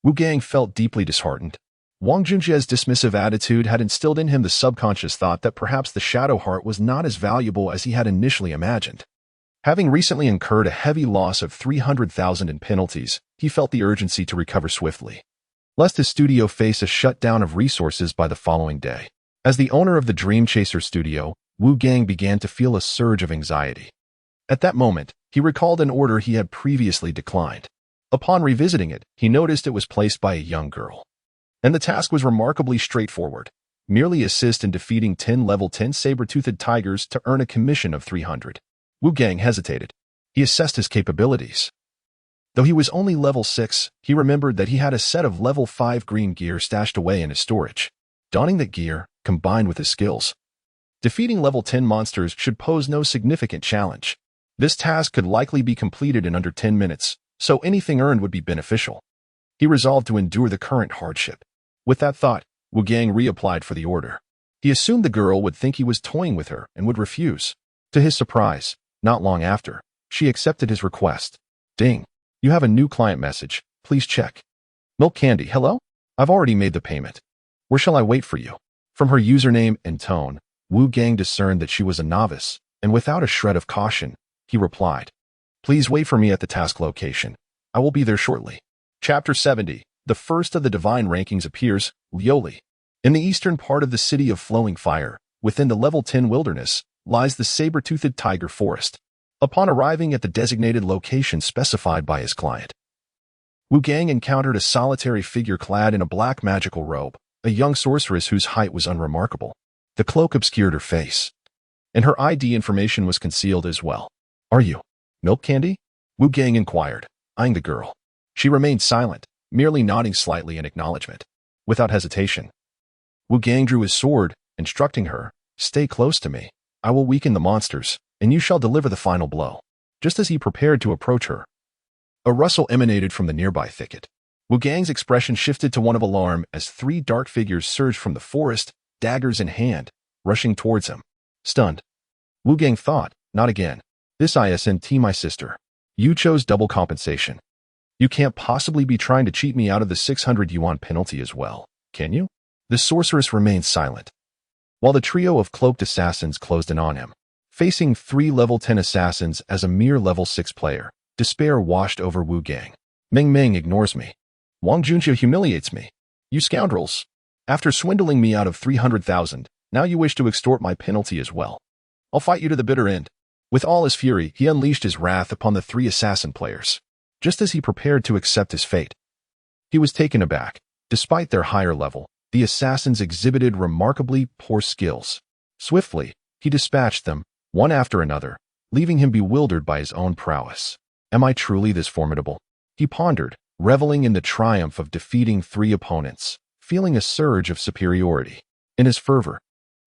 Wu Gang felt deeply disheartened. Wang Junjie's dismissive attitude had instilled in him the subconscious thought that perhaps the Shadow Heart was not as valuable as he had initially imagined. Having recently incurred a heavy loss of 300,000 in penalties, he felt the urgency to recover swiftly, lest his studio face a shutdown of resources by the following day. As the owner of the Dream Chaser studio, Wu Gang began to feel a surge of anxiety. At that moment, he recalled an order he had previously declined. Upon revisiting it, he noticed it was placed by a young girl. And the task was remarkably straightforward. Merely assist in defeating 10 level 10 saber-toothed tigers to earn a commission of 300. Wu Gang hesitated. He assessed his capabilities. Though he was only level 6, he remembered that he had a set of level 5 green gear stashed away in his storage. Donning that gear, combined with his skills, defeating level 10 monsters should pose no significant challenge. This task could likely be completed in under 10 minutes, so anything earned would be beneficial. He resolved to endure the current hardship. With that thought, Wu Gang reapplied for the order. He assumed the girl would think he was toying with her and would refuse. To his surprise, not long after, she accepted his request. Ding. You have a new client message. Please check. Milk Candy, hello? I've already made the payment. Where shall I wait for you? From her username and tone, Wu Gang discerned that she was a novice, and without a shred of caution, he replied, "Please wait for me at the task location. I will be there shortly." Chapter 70. The first of the divine rankings appears, Lioli. In the eastern part of the city of Flowing Fire, within the level 10 wilderness, lies the saber-toothed tiger forest. Upon arriving at the designated location specified by his client, Wu Gang encountered a solitary figure clad in a black magical robe, a young sorceress whose height was unremarkable. The cloak obscured her face, and her ID information was concealed as well. "Are you Milk Candy?" Wu Gang inquired, eyeing the girl. She remained silent, merely nodding slightly in acknowledgement. Without hesitation, Wu Gang drew his sword, instructing her, "Stay close to me. I will weaken the monsters, and you shall deliver the final blow." Just as he prepared to approach her, a rustle emanated from the nearby thicket. Wu Gang's expression shifted to one of alarm as 3 dark figures surged from the forest, daggers in hand, rushing towards him. Stunned, Wu Gang thought, "Not again. This isn't my sister. You chose double compensation. You can't possibly be trying to cheat me out of the 600 yuan penalty as well, can you?" The sorceress remained silent, while the trio of cloaked assassins closed in on him. Facing 3 level 10 assassins as a mere level 6 player, despair washed over Wu Gang. "Ming Ming ignores me. Wang Junjie humiliates me. You scoundrels. After swindling me out of 300,000, now you wish to extort my penalty as well. I'll fight you to the bitter end." With all his fury, he unleashed his wrath upon the 3 assassin players. Just as he prepared to accept his fate, he was taken aback. Despite their higher level, the assassins exhibited remarkably poor skills. Swiftly, he dispatched them, one after another, leaving him bewildered by his own prowess. Am I truly this formidable? He pondered, reveling in the triumph of defeating 3 opponents, feeling a surge of superiority. In his fervor,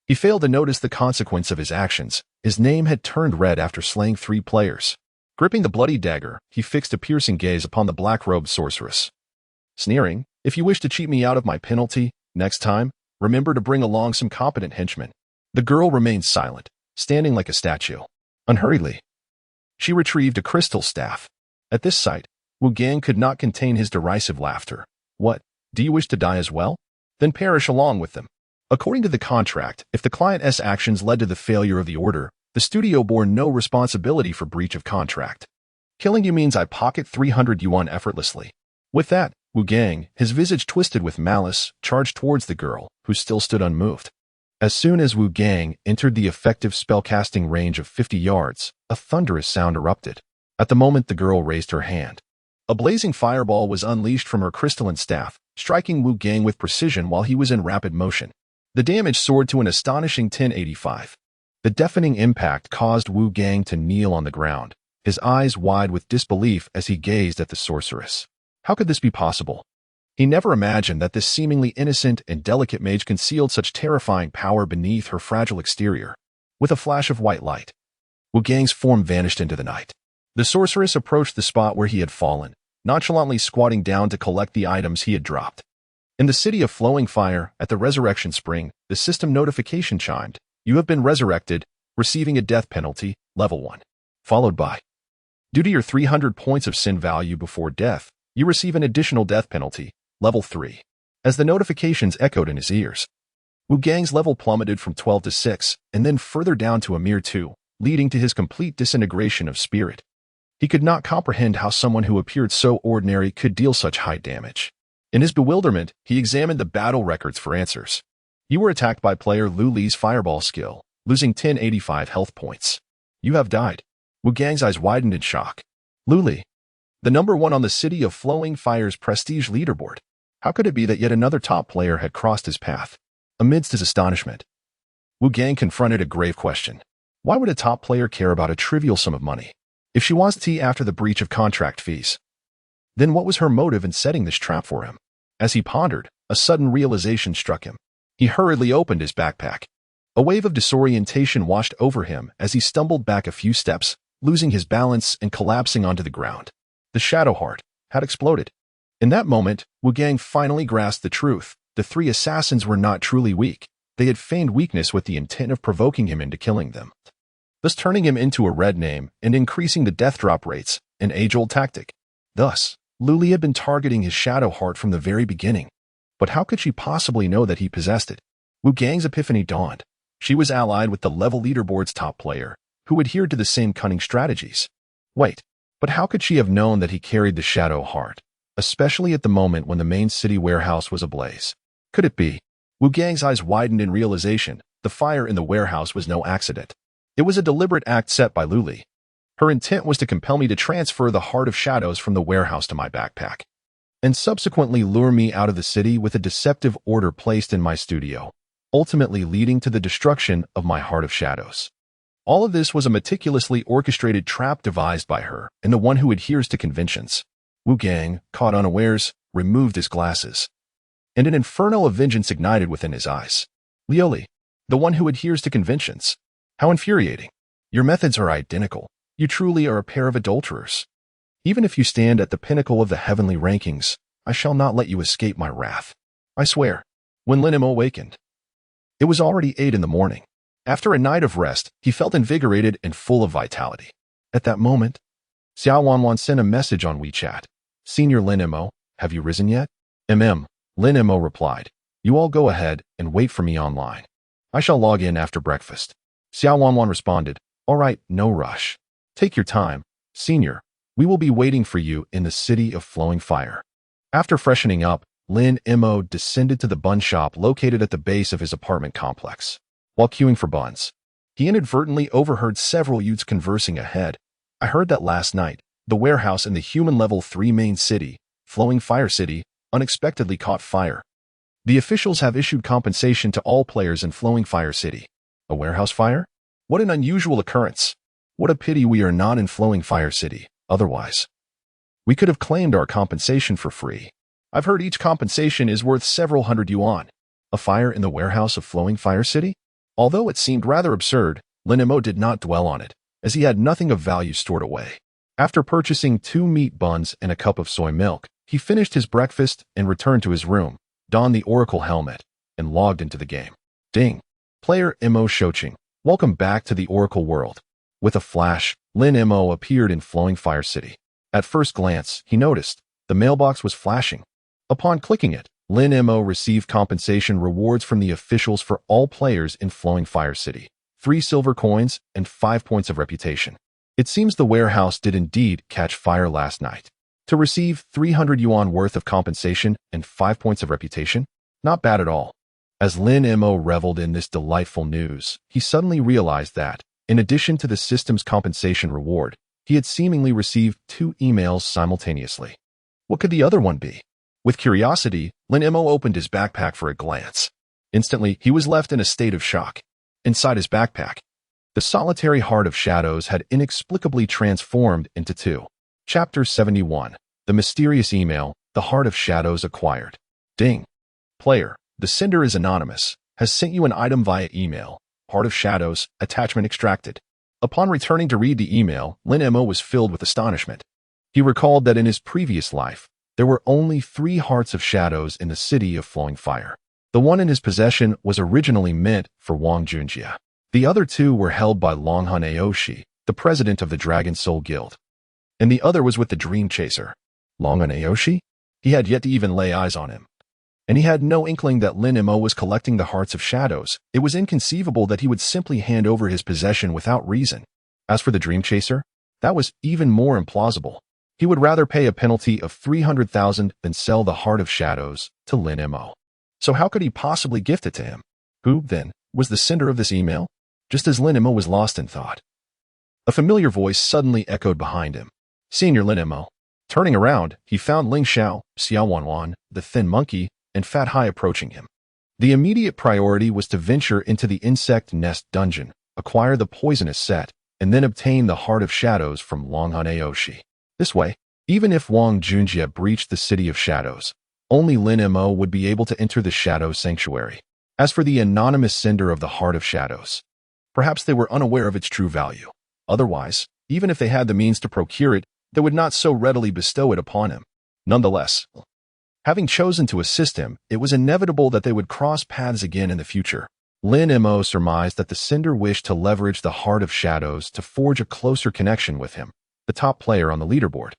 he failed to notice the consequence of his actions. His name had turned red after slaying 3 players. Gripping the bloody dagger, he fixed a piercing gaze upon the black-robed sorceress. Sneering, "If you wish to cheat me out of my penalty, next time, remember to bring along some competent henchmen." The girl remained silent, standing like a statue. Unhurriedly, she retrieved a crystal staff. At this sight, Wu Gang could not contain his derisive laughter. "What, do you wish to die as well? Then perish along with them." According to the contract, if the client's actions led to the failure of the order, the studio bore no responsibility for breach of contract. "Killing you means I pocket 300 yuan effortlessly." With that, Wu Gang, his visage twisted with malice, charged towards the girl, who still stood unmoved. As soon as Wu Gang entered the effective spellcasting range of 50 yards, a thunderous sound erupted. At the moment the girl raised her hand, a blazing fireball was unleashed from her crystalline staff, striking Wu Gang with precision while he was in rapid motion. The damage soared to an astonishing 1085. The deafening impact caused Wu Gang to kneel on the ground, his eyes wide with disbelief as he gazed at the sorceress. How could this be possible? He never imagined that this seemingly innocent and delicate mage concealed such terrifying power beneath her fragile exterior. With a flash of white light, Wu Gang's form vanished into the night. The sorceress approached the spot where he had fallen, nonchalantly squatting down to collect the items he had dropped. In the city of Flowing Fire, at the Resurrection Spring, the system notification chimed. You have been resurrected, receiving a death penalty, level 1. Followed by, due to your 300 points of sin value before death, you receive an additional death penalty, level 3. As the notifications echoed in his ears, Wu Gang's level plummeted from 12 to 6, and then further down to a mere 2, leading to his complete disintegration of spirit. He could not comprehend how someone who appeared so ordinary could deal such high damage. In his bewilderment, he examined the battle records for answers. You were attacked by player Lu Li's fireball skill, losing 1085 health points. You have died. Wu Gang's eyes widened in shock. Lu Li, the number 1 on the City of Flowing Fire's prestige leaderboard. How could it be that yet another top player had crossed his path? Amidst his astonishment, Wu Gang confronted a grave question. Why would a top player care about a trivial sum of money? If she wants tea after the breach of contract fees, then what was her motive in setting this trap for him? As he pondered, a sudden realization struck him. He hurriedly opened his backpack. A wave of disorientation washed over him as he stumbled back a few steps, losing his balance and collapsing onto the ground. The Shadow Heart had exploded. In that moment, Wu Gang finally grasped the truth. The 3 assassins were not truly weak. They had feigned weakness with the intent of provoking him into killing them, thus turning him into a red name and increasing the death drop rates, an age-old tactic. Thus, Lu Li had been targeting his Shadow Heart from the very beginning. But how could she possibly know that he possessed it? Wu Gang's epiphany dawned. She was allied with the level leaderboard's top player, who adhered to the same cunning strategies. Wait, but how could she have known that he carried the Shadow Heart, especially at the moment when the main city warehouse was ablaze? Could it be? Wu Gang's eyes widened in realization. The fire in the warehouse was no accident. It was a deliberate act set by Lu Li. Her intent was to compel me to transfer the Heart of Shadows from the warehouse to my backpack, and subsequently lure me out of the city with a deceptive order placed in my studio, ultimately leading to the destruction of my Heart of Shadows. All of this was a meticulously orchestrated trap devised by her and the one who adheres to conventions. Wu Gang, caught unawares, removed his glasses, and an inferno of vengeance ignited within his eyes. Liu Li, the one who adheres to conventions. How infuriating. Your methods are identical. You truly are a pair of adulterers. Even if you stand at the pinnacle of the heavenly rankings, I shall not let you escape my wrath. I swear. When Lin Mo awakened, it was already 8 in the morning. After a night of rest, he felt invigorated and full of vitality. At that moment, Xiao Wanwan sent a message on WeChat. Senior Lin Mo, have you risen yet? Lin Mo replied. You all go ahead and wait for me online. I shall log in after breakfast. Xiao Wanwan responded. All right, no rush. Take your time, Senior. We will be waiting for you in the City of Flowing Fire. After freshening up, Lin Mo descended to the bun shop located at the base of his apartment complex. While queuing for buns, he inadvertently overheard several youths conversing ahead. I heard that last night, the warehouse in the human level 3 main city, Flowing Fire City, unexpectedly caught fire. The officials have issued compensation to all players in Flowing Fire City. A warehouse fire? What an unusual occurrence. What a pity we are not in Flowing Fire City. Otherwise, we could have claimed our compensation for free. I've heard each compensation is worth several hundred yuan. A fire in the warehouse of Flowing Fire City? Although it seemed rather absurd, Lin Mo did not dwell on it, as he had nothing of value stored away. After purchasing 2 meat buns and a cup of soy milk, he finished his breakfast and returned to his room, donned the Oracle helmet, and logged into the game. Ding! Player Mo Shoching, welcome back to the Oracle world. With a flash, Lin Mo appeared in Flowing Fire City. At first glance, he noticed the mailbox was flashing. Upon clicking it, Lin Mo received compensation rewards from the officials for all players in Flowing Fire City, 3 silver coins and 5 points of reputation. It seems the warehouse did indeed catch fire last night. To receive 300 yuan worth of compensation and 5 points of reputation? Not bad at all. As Lin Mo reveled in this delightful news, he suddenly realized that, in addition to the system's compensation reward, he had seemingly received 2 emails simultaneously. What could the other one be? With curiosity, Lin Mo opened his backpack for a glance. Instantly, he was left in a state of shock. Inside his backpack, the solitary Heart of Shadows had inexplicably transformed into two. Chapter 71. The Mysterious Email, the Heart of Shadows acquired. Ding. Player, the sender is anonymous, has sent you an item via email. Heart of Shadows, attachment extracted. Upon returning to read the email, Lin Mo was filled with astonishment. He recalled that in his previous life, there were only 3 Hearts of Shadows in the City of Flowing Fire. The one in his possession was originally meant for Wang Junjie. The other 2 were held by Longhun Aoshi, the president of the Dragon Soul Guild. And the other was with the Dream Chaser. Longhun Aoshi? He had yet to even lay eyes on him. And he had no inkling that Lin Mo was collecting the Hearts of Shadows. It was inconceivable that he would simply hand over his possession without reason. As for the Dream Chaser, that was even more implausible. He would rather pay a penalty of 300,000 than sell the Heart of Shadows to Lin Mo. So how could he possibly gift it to him? Who, then, was the sender of this email? Just as Lin Mo was lost in thought, a familiar voice suddenly echoed behind him. Senior Lin Mo. Turning around, he found Ling Xiao, Xiao Wanwan, the thin monkey, and Fat Hai approaching him. The immediate priority was to venture into the Insect Nest dungeon, acquire the poisonous set, and then obtain the Heart of Shadows from Longhun Aoshi. This way, even if Wang Junjie breached the City of Shadows, only Lin Mo would be able to enter the Shadow Sanctuary. As for the anonymous sender of the Heart of Shadows, perhaps they were unaware of its true value. Otherwise, even if they had the means to procure it, they would not so readily bestow it upon him. Nonetheless, having chosen to assist him, it was inevitable that they would cross paths again in the future. Lin Mo surmised that the sender wished to leverage the Heart of Shadows to forge a closer connection with him, the top player on the leaderboard,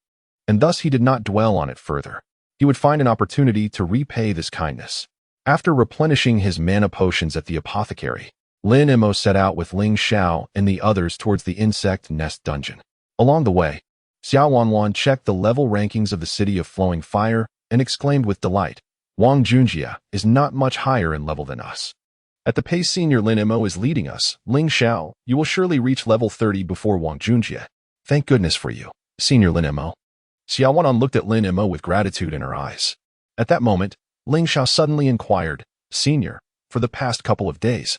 and thus he did not dwell on it further. He would find an opportunity to repay this kindness. After replenishing his mana potions at the apothecary, Lin Mo set out with Ling Xiao and the others towards the Insect Nest dungeon. Along the way, Xiao Wanwan checked the level rankings of the City of Flowing Fire and exclaimed with delight, Wang Junjie is not much higher in level than us. At the pace Senior Lin Mo is leading us, Ling Xiao, you will surely reach level 30 before Wang Junjie. Thank goodness for you, Senior Lin Mo. Xiao Wanwan looked at Lin Mo with gratitude in her eyes. At that moment, Ling Xiao suddenly inquired, Senior, for the past couple of days,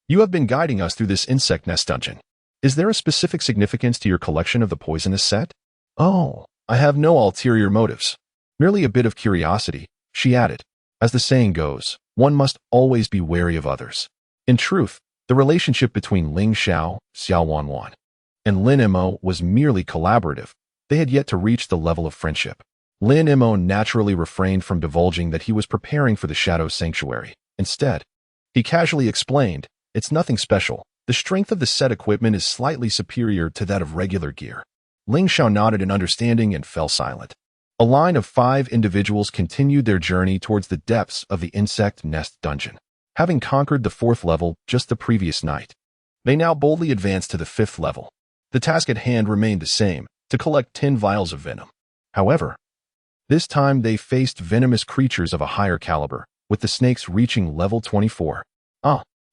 you have been guiding us through this Insect Nest dungeon. Is there a specific significance to your collection of the poisonous set? Oh, I have no ulterior motives. Merely a bit of curiosity, she added. As the saying goes, one must always be wary of others. In truth, the relationship between Ling Xiao, Xiao Wanwan, and Lin Mo was merely collaborative. They had yet to reach the level of friendship. Lin Mo naturally refrained from divulging that he was preparing for the Shadow Sanctuary. Instead, he casually explained, it's nothing special. The strength of the set equipment is slightly superior to that of regular gear. Ling Xiao nodded in understanding and fell silent. A line of 5 individuals continued their journey towards the depths of the Insect Nest dungeon. Having conquered the 4th level just the previous night, they now boldly advanced to the 5th level. The task at hand remained the same, to collect 10 vials of venom. However, this time they faced venomous creatures of a higher caliber, with the snakes reaching level 24.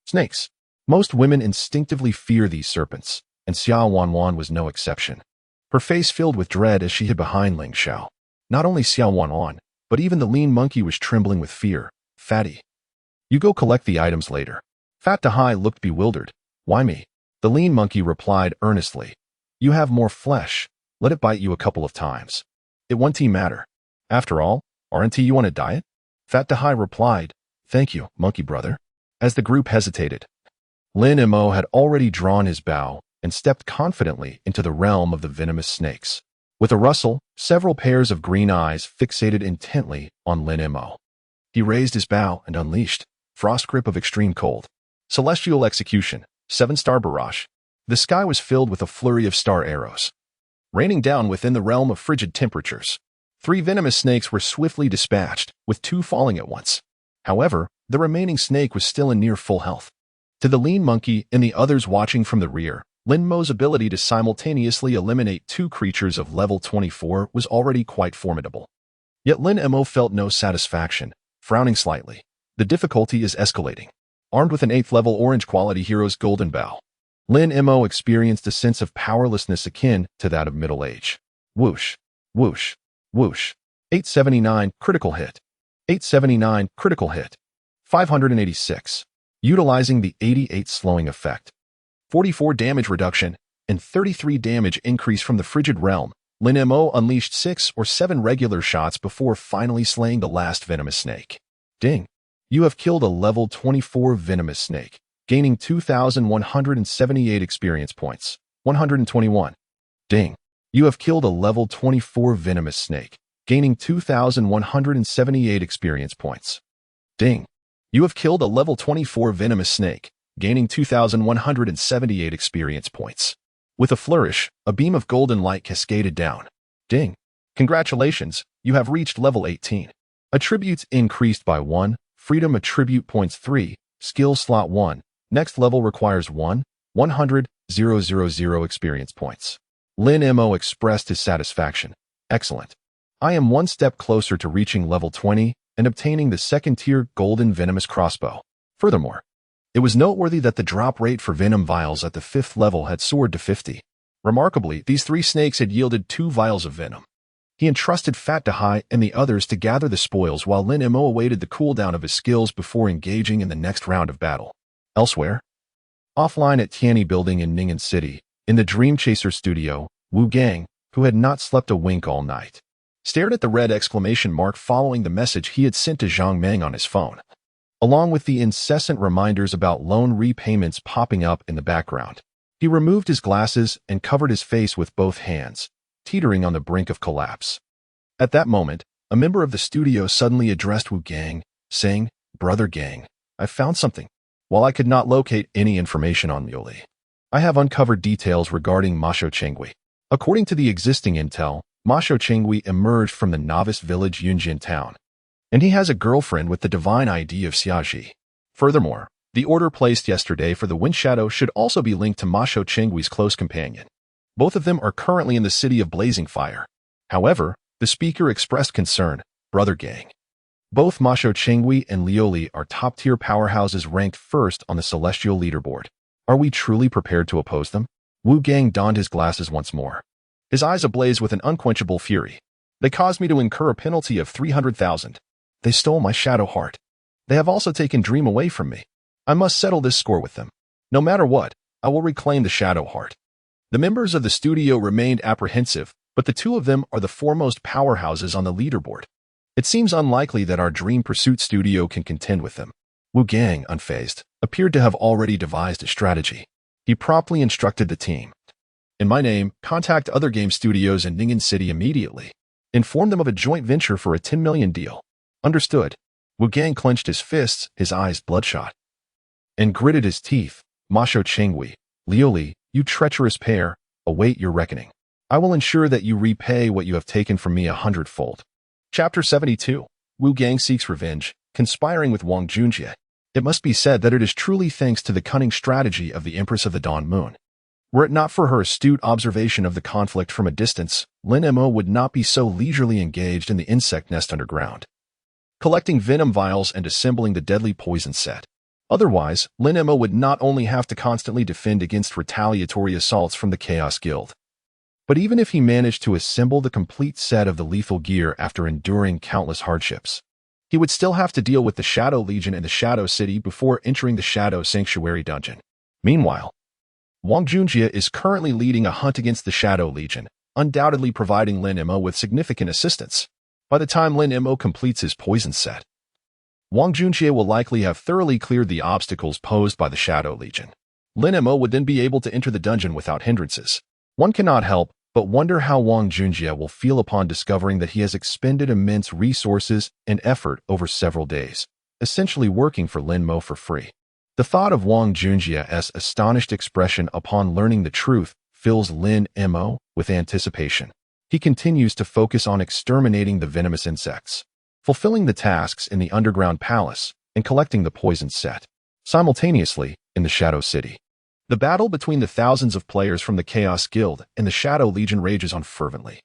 Snakes. Most women instinctively fear these serpents, and Xiao Wanwan was no exception. Her face filled with dread as she hid behind Ling Xiao. Not only Xiao Wanwan, but even the lean monkey was trembling with fear. Fatty. You go collect the items later. Fat Hai looked bewildered. Why me? The lean monkey replied earnestly. You have more flesh. Let it bite you a couple of times. It won't matter. After all, aren't you on a diet? Fat Hai replied, Thank you, monkey brother. As the group hesitated, Lin Mo had already drawn his bow and stepped confidently into the realm of the venomous snakes. With a rustle, several pairs of green eyes fixated intently on Lin Mo. He raised his bow and unleashed Frost Grip of Extreme Cold. Celestial Execution, 7-star Barrage. The sky was filled with a flurry of star arrows, raining down within the realm of frigid temperatures. 3 venomous snakes were swiftly dispatched, with 2 falling at once. However, the remaining snake was still in near full health. To the lean monkey and the others watching from the rear, Lin Mo's ability to simultaneously eliminate 2 creatures of level 24 was already quite formidable. Yet Lin Mo felt no satisfaction, frowning slightly. The difficulty is escalating. Armed with an 8th level orange quality hero's golden bow, Lin Mo experienced a sense of powerlessness akin to that of middle age. Whoosh, whoosh, whoosh. 879 critical hit. 879 critical hit. 586. Utilizing the 88 slowing effect. 44 damage reduction and 33 damage increase from the Frigid Realm. Lin Mo unleashed 6 or 7 regular shots before finally slaying the last venomous snake. Ding. You have killed a level 24 venomous snake, gaining 2,178 experience points. 121. Ding. You have killed a level 24 venomous snake, gaining 2,178 experience points. Ding. You have killed a level 24 venomous snake, gaining 2,178 experience points. With a flourish, a beam of golden light cascaded down. Ding. Congratulations, you have reached level 18. Attributes increased by 1, Freedom Attribute points 3, Skill slot 1, next level requires 100,000 experience points. Lin Mo expressed his satisfaction. Excellent. I am one step closer to reaching level 20 and obtaining the second-tier golden venomous crossbow. Furthermore, it was noteworthy that the drop rate for venom vials at the 5th level had soared to 50. Remarkably, these 3 snakes had yielded 2 vials of venom. He entrusted Fat Dahai and the others to gather the spoils while Lin Mo awaited the cooldown of his skills before engaging in the next round of battle. Elsewhere, offline at Tianyi Building in Ning'an City, in the Dream Chaser studio, Wu Gang, who had not slept a wink all night, stared at the red exclamation mark following the message he had sent to Zhang Meng on his phone, along with the incessant reminders about loan repayments popping up in the background. He removed his glasses and covered his face with both hands, teetering on the brink of collapse. At that moment, a member of the studio suddenly addressed Wu Gang, saying, "Brother Gang, I found something." While I could not locate any information on Muley, I have uncovered details regarding Ma Xiaoqingui. According to the existing intel, Ma Xiaoqingui emerged from the novice village Yunjin town, and he has a girlfriend with the divine ID of Xiaji. Furthermore, the order placed yesterday for the Wind Shadow should also be linked to Ma Xiaoqingui's close companion. Both of them are currently in the city of Blazing Fire. However, the speaker expressed concern, "Brother Gang. Both Ma Xiaoqingui and Lioli are top-tier powerhouses ranked first on the celestial leaderboard. Are we truly prepared to oppose them?" Wu Gang donned his glasses once more, his eyes ablaze with an unquenchable fury. "They caused me to incur a penalty of 300,000. They stole my shadow heart. They have also taken Dream away from me. I must settle this score with them. No matter what, I will reclaim the shadow heart." The members of the studio remained apprehensive, but the 2 of them are the foremost powerhouses on the leaderboard. It seems unlikely that our Dream Pursuit studio can contend with them. Wu Gang, unfazed, appeared to have already devised a strategy. He promptly instructed the team, "In my name, contact other game studios in Ning'an City immediately. Inform them of a joint venture for a 10 million deal." "Understood." Wu Gang clenched his fists, his eyes bloodshot, and gritted his teeth. "Ma Xiaoqingui, Lioli, you treacherous pair, await your reckoning. I will ensure that you repay what you have taken from me 100-fold. Chapter 72. Wu Gang seeks revenge, conspiring with Wang Junjie. It must be said that it is truly thanks to the cunning strategy of the Empress of the Dawn Moon. Were it not for her astute observation of the conflict from a distance, Lin Mo would not be so leisurely engaged in the insect nest underground, collecting venom vials and assembling the deadly poison set. Otherwise, Lin Mo would not only have to constantly defend against retaliatory assaults from the Chaos Guild, but even if he managed to assemble the complete set of the lethal gear after enduring countless hardships, he would still have to deal with the Shadow Legion in the Shadow City before entering the Shadow Sanctuary dungeon. Meanwhile, Wang Junjie is currently leading a hunt against the Shadow Legion, undoubtedly providing Lin Mo with significant assistance. By the time Lin Mo completes his poison set, Wang Junjie will likely have thoroughly cleared the obstacles posed by the Shadow Legion. Lin Mo would then be able to enter the dungeon without hindrances. One cannot help but wonder how Wang Junjie will feel upon discovering that he has expended immense resources and effort over several days, essentially working for Lin Mo for free. The thought of Wang Junjie's astonished expression upon learning the truth fills Lin Mo with anticipation. He continues to focus on exterminating the venomous insects, fulfilling the tasks in the underground palace, and collecting the poison set. Simultaneously, in the Shadow City, the battle between the thousands of players from the Chaos Guild and the Shadow Legion rages on fervently.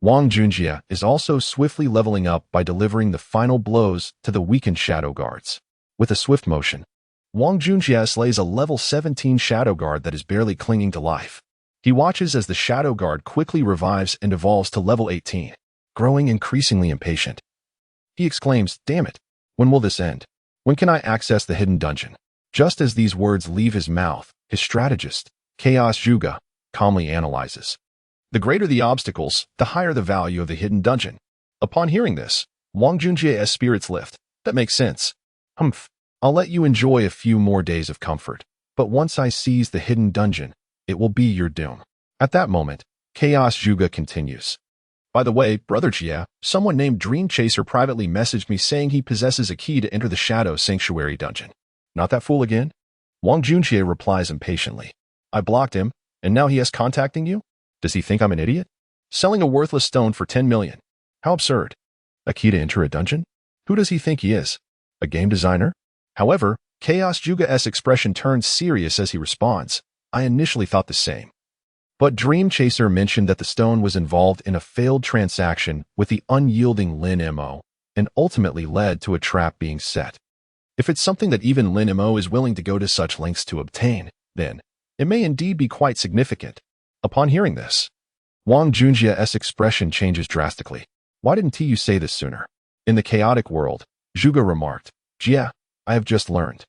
Wang Junjie is also swiftly leveling up by delivering the final blows to the weakened Shadow Guards. With a swift motion, Wang Junjie slays a level 17 Shadow Guard that is barely clinging to life. He watches as the Shadow Guard quickly revives and evolves to level 18. growing increasingly impatient. He exclaims, "Damn it! When will this end? When can I access the hidden dungeon?" Just as these words leave his mouth, his strategist, Chaos Juga, calmly analyzes. The greater the obstacles, the higher the value of the hidden dungeon. Upon hearing this, Wang Junjie's spirits lift. That makes sense. Humph. I'll let you enjoy a few more days of comfort, but once I seize the hidden dungeon, it will be your doom. At that moment, Chaos Juga continues. By the way, Brother Jia, someone named Dream Chaser privately messaged me saying he possesses a key to enter the Shadow Sanctuary dungeon. Not that fool again? Wang Junjie replies impatiently. I blocked him, and now he is contacting you? Does he think I'm an idiot? Selling a worthless stone for 10 million. How absurd. A key to enter a dungeon? Who does he think he is? A game designer? However, Chaos Juga's expression turns serious as he responds. I initially thought the same. But Dream Chaser mentioned that the stone was involved in a failed transaction with the unyielding Lin Mo, and ultimately led to a trap being set. If it's something that even Lin Mo is willing to go to such lengths to obtain, then it may indeed be quite significant. Upon hearing this, Wang Junjie's expression changes drastically. Why didn't you say this sooner? In the chaotic world, Juga remarked, Jia, I have just learned.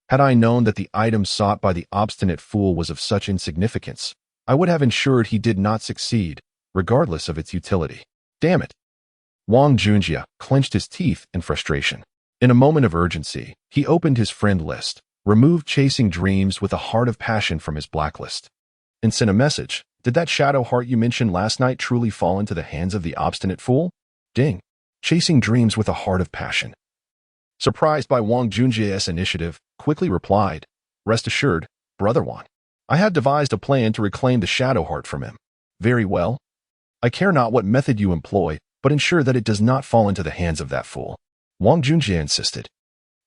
Had I known that the item sought by the obstinate fool was of such insignificance, I would have ensured he did not succeed, regardless of its utility. Damn it. Wang Junjie clenched his teeth in frustration. In a moment of urgency, he opened his friend list, removed Chasing Dreams with a Heart of Passion from his blacklist, and sent a message. Did that shadow heart you mentioned last night truly fall into the hands of the obstinate fool? Ding. Chasing Dreams with a Heart of Passion. Surprised by Wang Junjie's initiative, quickly replied, Rest assured, Brother Wan. I had devised a plan to reclaim the shadow heart from him. Very well. I care not what method you employ, but ensure that it does not fall into the hands of that fool. Wang Junjie insisted.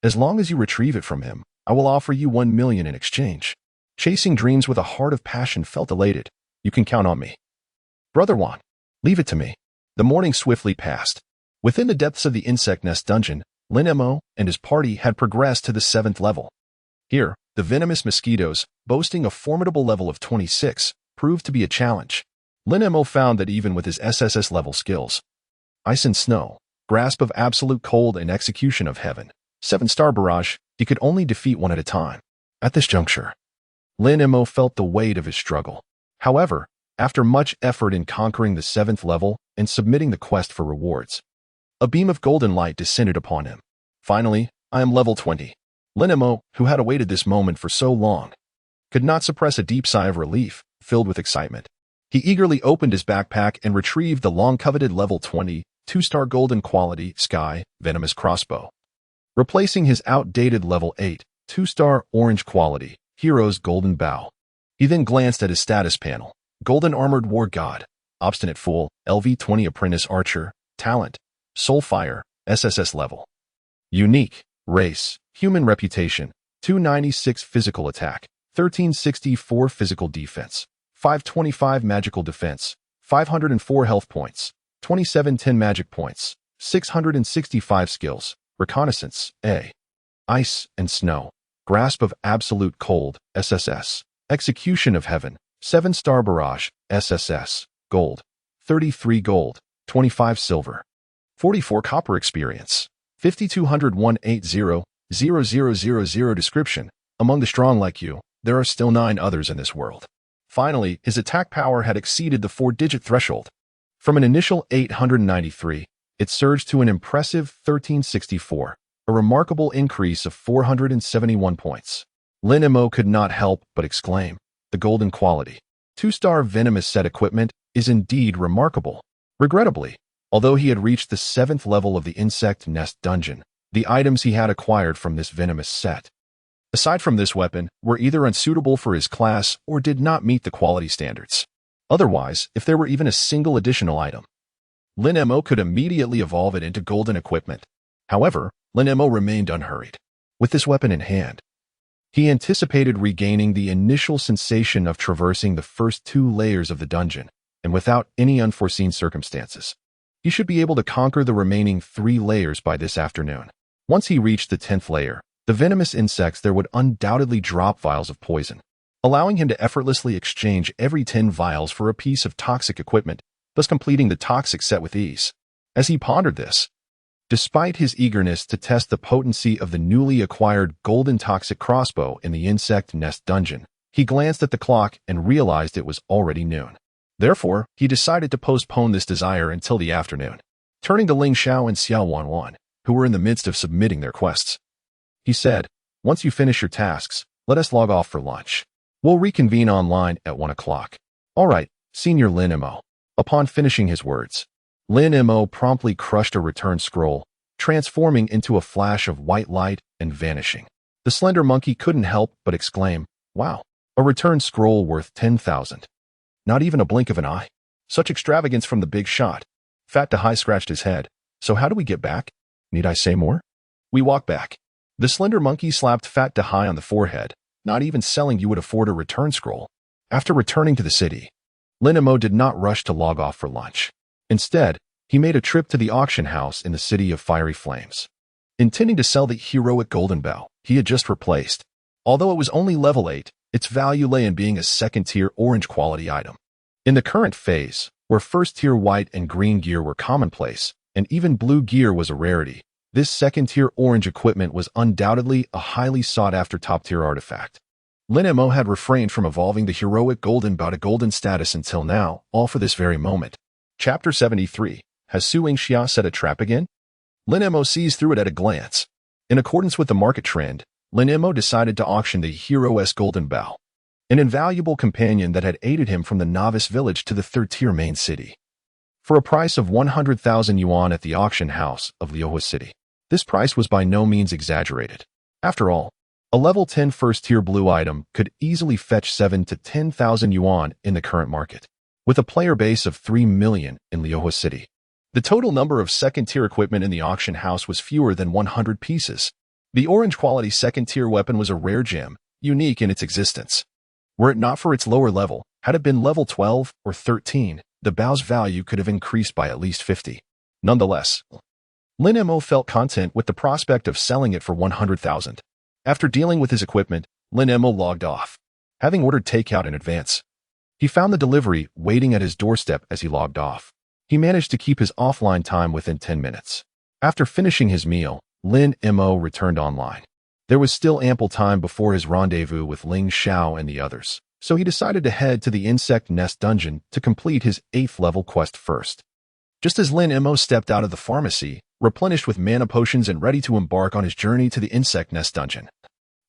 As long as you retrieve it from him, I will offer you 1 million in exchange. Chasing Dreams with a Heart of Passion felt elated. You can count on me. Brother Wan, leave it to me. The morning swiftly passed. Within the depths of the Insect Nest dungeon, Lin Mo and his party had progressed to the 7th level. Here, the venomous mosquitoes, boasting a formidable level of 26, proved to be a challenge. Lin Mo found that even with his SSS level skills, Ice and Snow, Grasp of Absolute Cold and Execution of Heaven, 7-star Barrage, he could only defeat one at a time. At this juncture, Lin Mo felt the weight of his struggle. However, after much effort in conquering the 7th level and submitting the quest for rewards, a beam of golden light descended upon him. Finally, I am level 20. Lin Mo, who had awaited this moment for so long, could not suppress a deep sigh of relief, filled with excitement. He eagerly opened his backpack and retrieved the long-coveted level 20, 2-star golden quality, Sky, Venomous Crossbow, replacing his outdated level 8, 2-star orange quality, Hero's Golden Bow. He then glanced at his status panel. Golden Armored War God, Obstinate Fool, LV-20 Apprentice Archer, Talent, Soulfire, SSS level. Unique, Race, Human Reputation, 296 Physical Attack, 1364 Physical Defense, 525 Magical Defense, 504 Health Points, 2710 Magic Points, 665 Skills, Reconnaissance, A. Ice and Snow, Grasp of Absolute Cold, SSS, Execution of Heaven, 7-star Barrage, SSS, Gold, 33 Gold, 25 Silver, 44 Copper Experience, 520180,0000 Description. Among the strong like you, there are still 9 others in this world. Finally, his attack power had exceeded the 4-digit threshold. From an initial 893, it surged to an impressive 1364, a remarkable increase of 471 points. Lin Mo could not help but exclaim, the golden quality, 2-star venomous set equipment is indeed remarkable. Regrettably, although he had reached the 7th level of the Insect Nest dungeon, the items he had acquired from this venomous set, aside from this weapon, were either unsuitable for his class or did not meet the quality standards. Otherwise, if there were even a single additional item, Lin Mo could immediately evolve it into golden equipment. However, Lin Mo remained unhurried. With this weapon in hand, he anticipated regaining the initial sensation of traversing the first 2 layers of the dungeon, and without any unforeseen circumstances, he should be able to conquer the remaining 3 layers by this afternoon. Once he reached the 10th layer, the venomous insects there would undoubtedly drop vials of poison, allowing him to effortlessly exchange every 10 vials for a piece of toxic equipment, thus completing the toxic set with ease. As he pondered this, despite his eagerness to test the potency of the newly acquired golden toxic crossbow in the insect nest dungeon, he glanced at the clock and realized it was already noon. Therefore, he decided to postpone this desire until the afternoon. Turning to Ling Xiao and Xiao Wanwan, who were in the midst of submitting their quests, he said, "Once you finish your tasks, let us log off for lunch. We'll reconvene online at 1 o'clock. All right, Senior Lin Mo." Upon finishing his words, Lin Mo promptly crushed a return scroll, transforming into a flash of white light and vanishing. The slender monkey couldn't help but exclaim, "Wow, a return scroll worth 10,000. Not even a blink of an eye. Such extravagance from the big shot." Fat Dahai scratched his head. "So how do we get back? Need I say more?" "We walk back." The slender monkey slapped Fat Dahai on the forehead. "Not even selling you would afford a return scroll." After returning to the city, Lin Mo did not rush to log off for lunch. Instead, he made a trip to the auction house in the city of fiery flames. Intending to sell the heroic golden bow he had just replaced. Although it was only level 8, its value lay in being a second-tier orange quality item. In the current phase, where first-tier white and green gear were commonplace, and even blue gear was a rarity, this second-tier orange equipment was undoubtedly a highly sought-after top-tier artifact. Lin Mo had refrained from evolving the heroic golden bow to golden status until now, all for this very moment. Chapter 73. Has Su Yingxia set a trap again? Lin Mo sees through it at a glance. In accordance with the market trend, Lin Mo decided to auction the Hero-S Golden Bow, an invaluable companion that had aided him from the novice village to the third-tier main city, for a price of 100,000 yuan at the auction house of Liuhua City. This price was by no means exaggerated. After all, a level 10 first-tier blue item could easily fetch 7 to 10,000 yuan in the current market, with a player base of 3 million in Liuhua City. The total number of second-tier equipment in the auction house was fewer than 100 pieces. The orange-quality second-tier weapon was a rare gem, unique in its existence. Were it not for its lower level, had it been level 12 or 13, the bow's value could have increased by at least 50. Nonetheless, Lin Mo felt content with the prospect of selling it for 100,000. After dealing with his equipment, Lin Mo logged off, having ordered takeout in advance. He found the delivery waiting at his doorstep as he logged off. He managed to keep his offline time within 10 minutes. After finishing his meal, Lin Mo returned online. There was still ample time before his rendezvous with Ling Xiao and the others, so he decided to head to the insect nest dungeon to complete his 8th level quest first. Just as Lin Mo stepped out of the pharmacy, replenished with mana potions and ready to embark on his journey to the insect nest dungeon,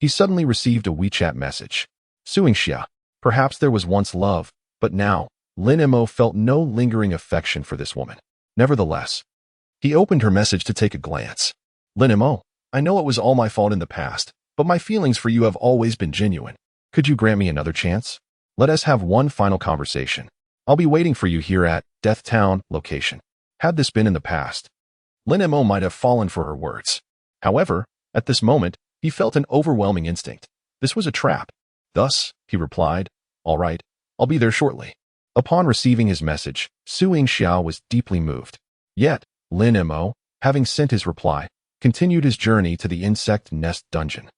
he suddenly received a WeChat message. "Su Yingxia, perhaps there was once love, but now," Lin Mo felt no lingering affection for this woman. Nevertheless, he opened her message to take a glance. "Lin Mo, I know it was all my fault in the past, but my feelings for you have always been genuine. Could you grant me another chance? Let us have one final conversation. I'll be waiting for you here at Death Town location." Had this been in the past, Lin Mo might have fallen for her words. However, at this moment, he felt an overwhelming instinct. This was a trap. Thus, he replied, "All right, I'll be there shortly." Upon receiving his message, Su Yingxia was deeply moved. Yet, Lin Mo, having sent his reply, continued his journey to the insect nest dungeon.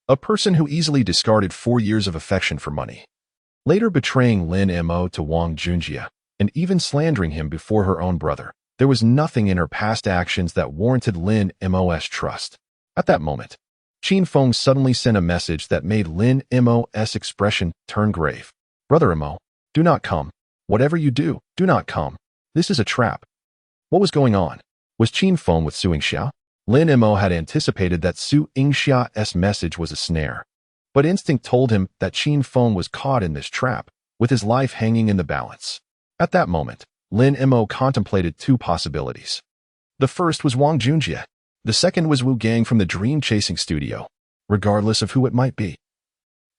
A person who easily discarded 4 years of affection for money. Later betraying Lin Mo to Wang Junjie, and even slandering him before her own brother, there was nothing in her past actions that warranted Lin Mo's trust. At that moment, Qin Feng suddenly sent a message that made Lin Mo's expression turn grave. "Brother Mo, do not come. Whatever you do, do not come. This is a trap." What was going on? Was Qin Feng with Su Yingxia? Lin Mo had anticipated that Su Yingxia's message was a snare, but instinct told him that Qin Feng was caught in this trap, with his life hanging in the balance. At that moment, Lin Mo contemplated 2 possibilities. The first was Wang Junjie. The second was Wu Gang from the Dream Chasing Studio. Regardless of who it might be,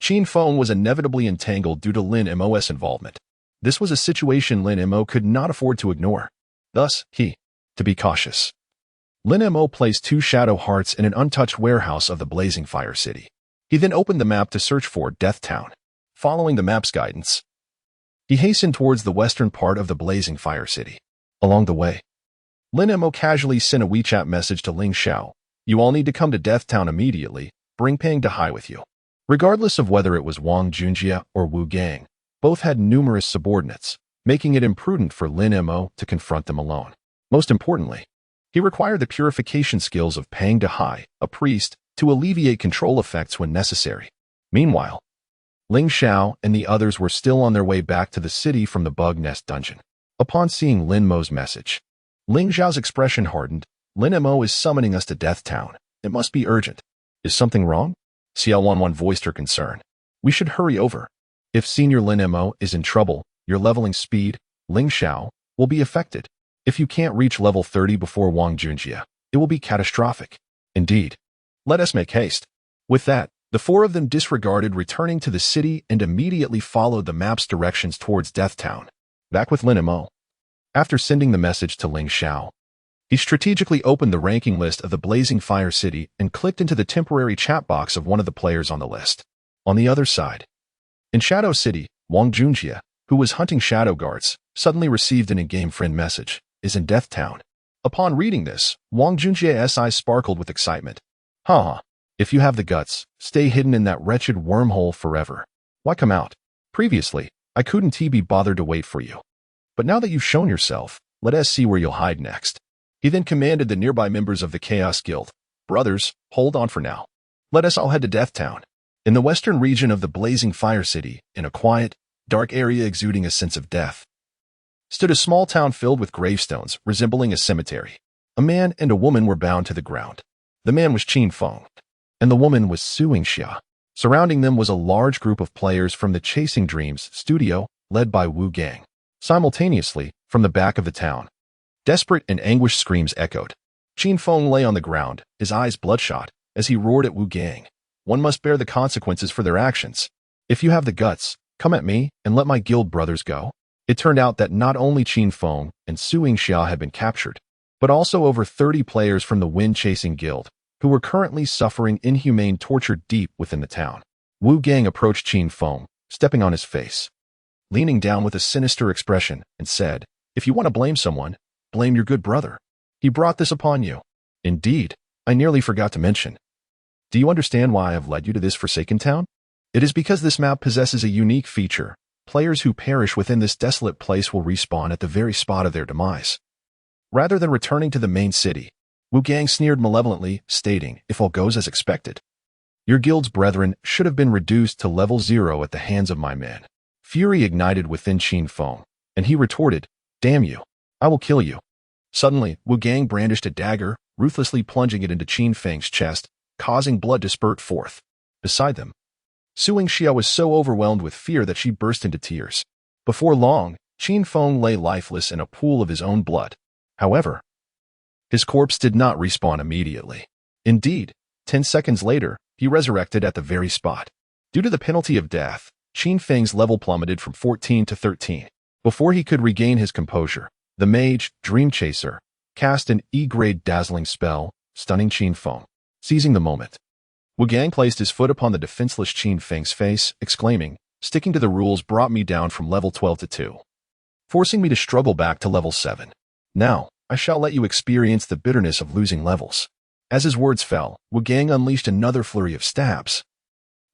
Qin Feng was inevitably entangled due to Lin Mo's involvement. This was a situation Lin Mo could not afford to ignore. Thus, to be cautious. Lin Mo placed 2 shadow hearts in an untouched warehouse of the blazing fire city. He then opened the map to search for Death Town. Following the map's guidance, he hastened towards the western part of the blazing fire city. Along the way, Lin Mo casually sent a WeChat message to Ling Xiao. "You all need to come to Death Town immediately. Bring Pang Dahai with you." Regardless of whether it was Wang Junjie or Wu Gang, both had numerous subordinates, making it imprudent for Lin Mo to confront them alone. Most importantly, he required the purification skills of Pang Dehai, a priest, to alleviate control effects when necessary. Meanwhile, Ling Xiao and the others were still on their way back to the city from the Bug Nest dungeon. Upon seeing Lin Mo's message, Ling Xiao's expression hardened. Lin Mo is summoning us to Death Town. It must be urgent. Is something wrong? CL11 voiced her concern. We should hurry over. If Senior Lin Mo is in trouble, your leveling speed, Ling Xiao, will be affected. If you can't reach level 30 before Wang Junjie, it will be catastrophic. Indeed. Let us make haste. With that, the four of them disregarded returning to the city and immediately followed the map's directions towards Death Town. Back with Lin Mo. After sending the message to Ling Xiao, he strategically opened the ranking list of the Blazing Fire City and clicked into the temporary chat box of one of the players on the list. On the other side, in Shadow City, Wang Junjie, who was hunting shadow guards, suddenly received an in-game friend message, is in Death Town. Upon reading this, Wang Junjie's eyes sparkled with excitement. Haha, if you have the guts, stay hidden in that wretched wormhole forever. Why come out? Previously, I couldn't be bothered to wait for you. But now that you've shown yourself, let us see where you'll hide next. He then commanded the nearby members of the Chaos Guild, brothers, hold on for now. Let us all head to Death Town. In the western region of the Blazing Fire City, in a quiet, dark area exuding a sense of death, stood a small town filled with gravestones resembling a cemetery. A man and a woman were bound to the ground. The man was Qin Feng, and the woman was Su Yingxia. Surrounding them was a large group of players from the Chasing Dreams studio, led by Wu Gang. Simultaneously, from the back of the town, desperate and anguished screams echoed. Qin Feng lay on the ground, his eyes bloodshot, as he roared at Wu Gang. One must bear the consequences for their actions. If you have the guts, come at me and let my guild brothers go. It turned out that not only Qin Feng and Su Yingxia had been captured, but also over 30 players from the Wind Chasing Guild, who were currently suffering inhumane torture deep within the town. Wu Gang approached Qin Feng, stepping on his face, leaning down with a sinister expression, and said, if you want to blame someone, blame your good brother. He brought this upon you. Indeed, I nearly forgot to mention. Do you understand why I have led you to this forsaken town? It is because this map possesses a unique feature. Players who perish within this desolate place will respawn at the very spot of their demise. Rather than returning to the main city, Wu Gang sneered malevolently, stating, if all goes as expected, your guild's brethren should have been reduced to level 0 at the hands of my men. Fury ignited within Qin Feng, and he retorted, damn you, I will kill you. Suddenly, Wu Gang brandished a dagger, ruthlessly plunging it into Qin Feng's chest, causing blood to spurt forth. Beside them, Su Yingxia was so overwhelmed with fear that she burst into tears. Before long, Qin Feng lay lifeless in a pool of his own blood. However, his corpse did not respawn immediately. Indeed, 10 seconds later, he resurrected at the very spot. Due to the penalty of death, Qin Feng's level plummeted from 14 to 13. Before he could regain his composure, the mage, Dream Chaser, cast an E-grade dazzling spell, stunning Qin Feng. Seizing the moment, Wu Gang placed his foot upon the defenseless Qin Feng's face, exclaiming, sticking to the rules brought me down from level 12 to 2, forcing me to struggle back to level 7. Now, I shall let you experience the bitterness of losing levels. As his words fell, Wu Gang unleashed another flurry of stabs,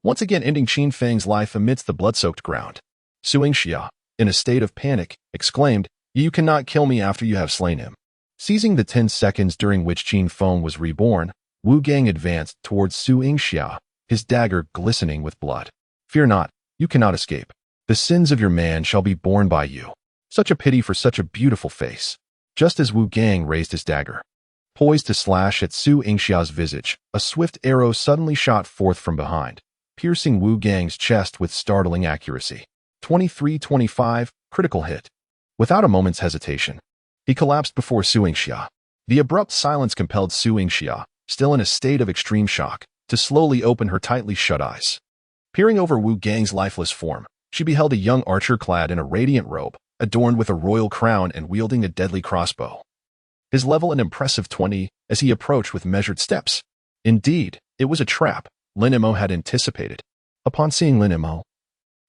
once again ending Qin Feng's life amidst the blood-soaked ground. Su Yingxia, in a state of panic, exclaimed, you cannot kill me after you have slain him. Seizing the 10 seconds during which Qin Feng was reborn, Wu Gang advanced towards Su Yingxia, his dagger glistening with blood. Fear not, you cannot escape. The sins of your man shall be borne by you. Such a pity for such a beautiful face. Just as Wu Gang raised his dagger, poised to slash at Su Yingxia's visage, a swift arrow suddenly shot forth from behind, piercing Wu Gang's chest with startling accuracy. 23-25, critical hit. Without a moment's hesitation, he collapsed before Su Yingxia. The abrupt silence compelled Su Yingxia, still in a state of extreme shock, to slowly open her tightly shut eyes. Peering over Wu Gang's lifeless form, she beheld a young archer clad in a radiant robe, adorned with a royal crown and wielding a deadly crossbow. His level an impressive 20 as he approached with measured steps. Indeed, it was a trap Lin Mo had anticipated. Upon seeing Lin Mo,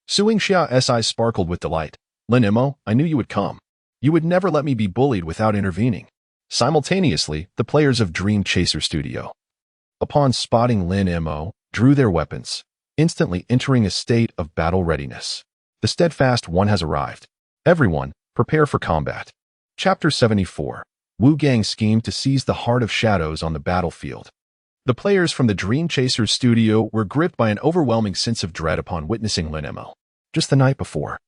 Su Yingxia's eyes sparkled with delight. Lin Mo, I knew you would come. You would never let me be bullied without intervening. Simultaneously, the players of Dream Chaser Studio, upon spotting Lin Mo, drew their weapons, instantly entering a state of battle readiness. The steadfast one has arrived. Everyone, prepare for combat. Chapter 74. Wu Gang schemed to seize the Heart of Shadows on the battlefield. The players from the Dream Chasers studio were gripped by an overwhelming sense of dread upon witnessing Lin Mo. Just the night before,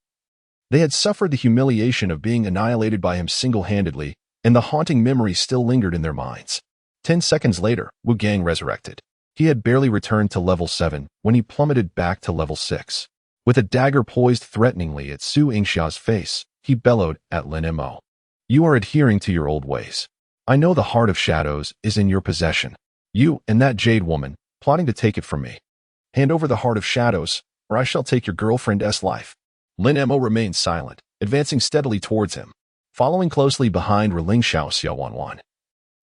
they had suffered the humiliation of being annihilated by him single-handedly, and the haunting memory still lingered in their minds. 10 seconds later, Wu Gang resurrected. He had barely returned to level 7 when he plummeted back to level 6. With a dagger poised threateningly at Su Yingxia's face, he bellowed at Lin Mo. You are adhering to your old ways. I know the Heart of Shadows is in your possession. You and that Jade woman, plotting to take it from me. Hand over the Heart of Shadows, or I shall take your girlfriend's life. Lin Mo remained silent, advancing steadily towards him. Following closely behind were Ling Xiao Xiaowanwan.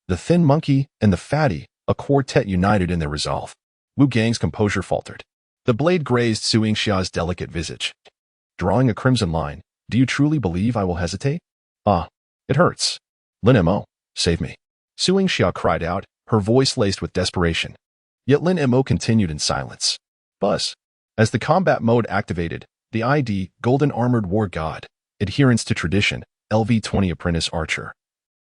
The thin monkey and the fatty, a quartet united in their resolve. Wu Gang's composure faltered. The blade grazed Su Yingxia's delicate visage. Drawing a crimson line, do you truly believe I will hesitate? Ah, it hurts. Lin Mo, save me. Su Yingxia cried out, her voice laced with desperation. Yet Lin Mo continued in silence. Buzz. As the combat mode activated, the ID, Golden Armored War God, Adherence to Tradition, LV-20 Apprentice Archer.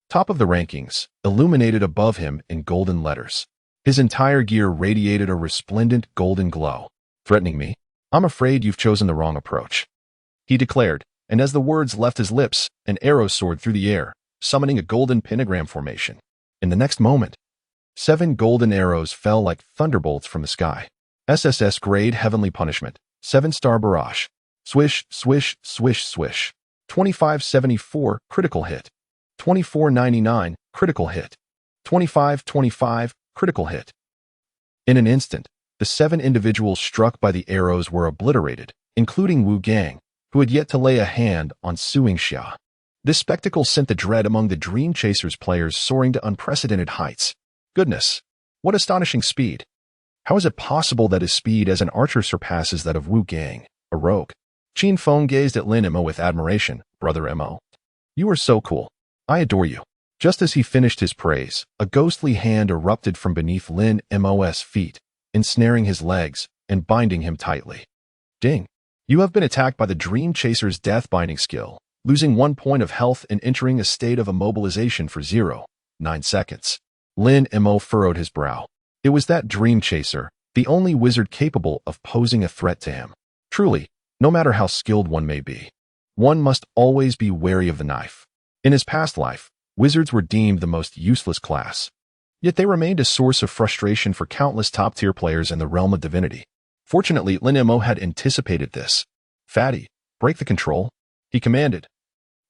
Top of the rankings, illuminated above him in golden letters. His entire gear radiated a resplendent golden glow. Threatening me? I'm afraid you've chosen the wrong approach. He declared, and as the words left his lips, an arrow soared through the air, summoning a golden pentagram formation. In the next moment, 7 golden arrows fell like thunderbolts from the sky. SSS grade Heavenly Punishment, 7-star Barrage. Swish, swish, swish, swish. 2574, critical hit. 2499, critical hit. 2525, critical hit. In an instant, the 7 individuals struck by the arrows were obliterated, including Wu Gang, who had yet to lay a hand on Su Yingxia. This spectacle sent the dread among the Dream Chasers players soaring to unprecedented heights. Goodness, what astonishing speed! How is it possible that his speed as an archer surpasses that of Wu Gang, a rogue? Qin Feng gazed at Lin Mo with admiration. Brother Mo. You are so cool. I adore you. Just as he finished his praise, a ghostly hand erupted from beneath Lin Mo's feet, ensnaring his legs and binding him tightly. Ding. You have been attacked by the Dream Chaser's death binding skill, losing 1 point of health and entering a state of immobilization for 0.9 seconds. Lin Mo furrowed his brow. It was that Dream Chaser, the only wizard capable of posing a threat to him. Truly, no matter how skilled one may be, one must always be wary of the knife. In his past life, wizards were deemed the most useless class. Yet they remained a source of frustration for countless top-tier players in the realm of divinity. Fortunately, Lin Mo had anticipated this. Fatty, break the control, he commanded.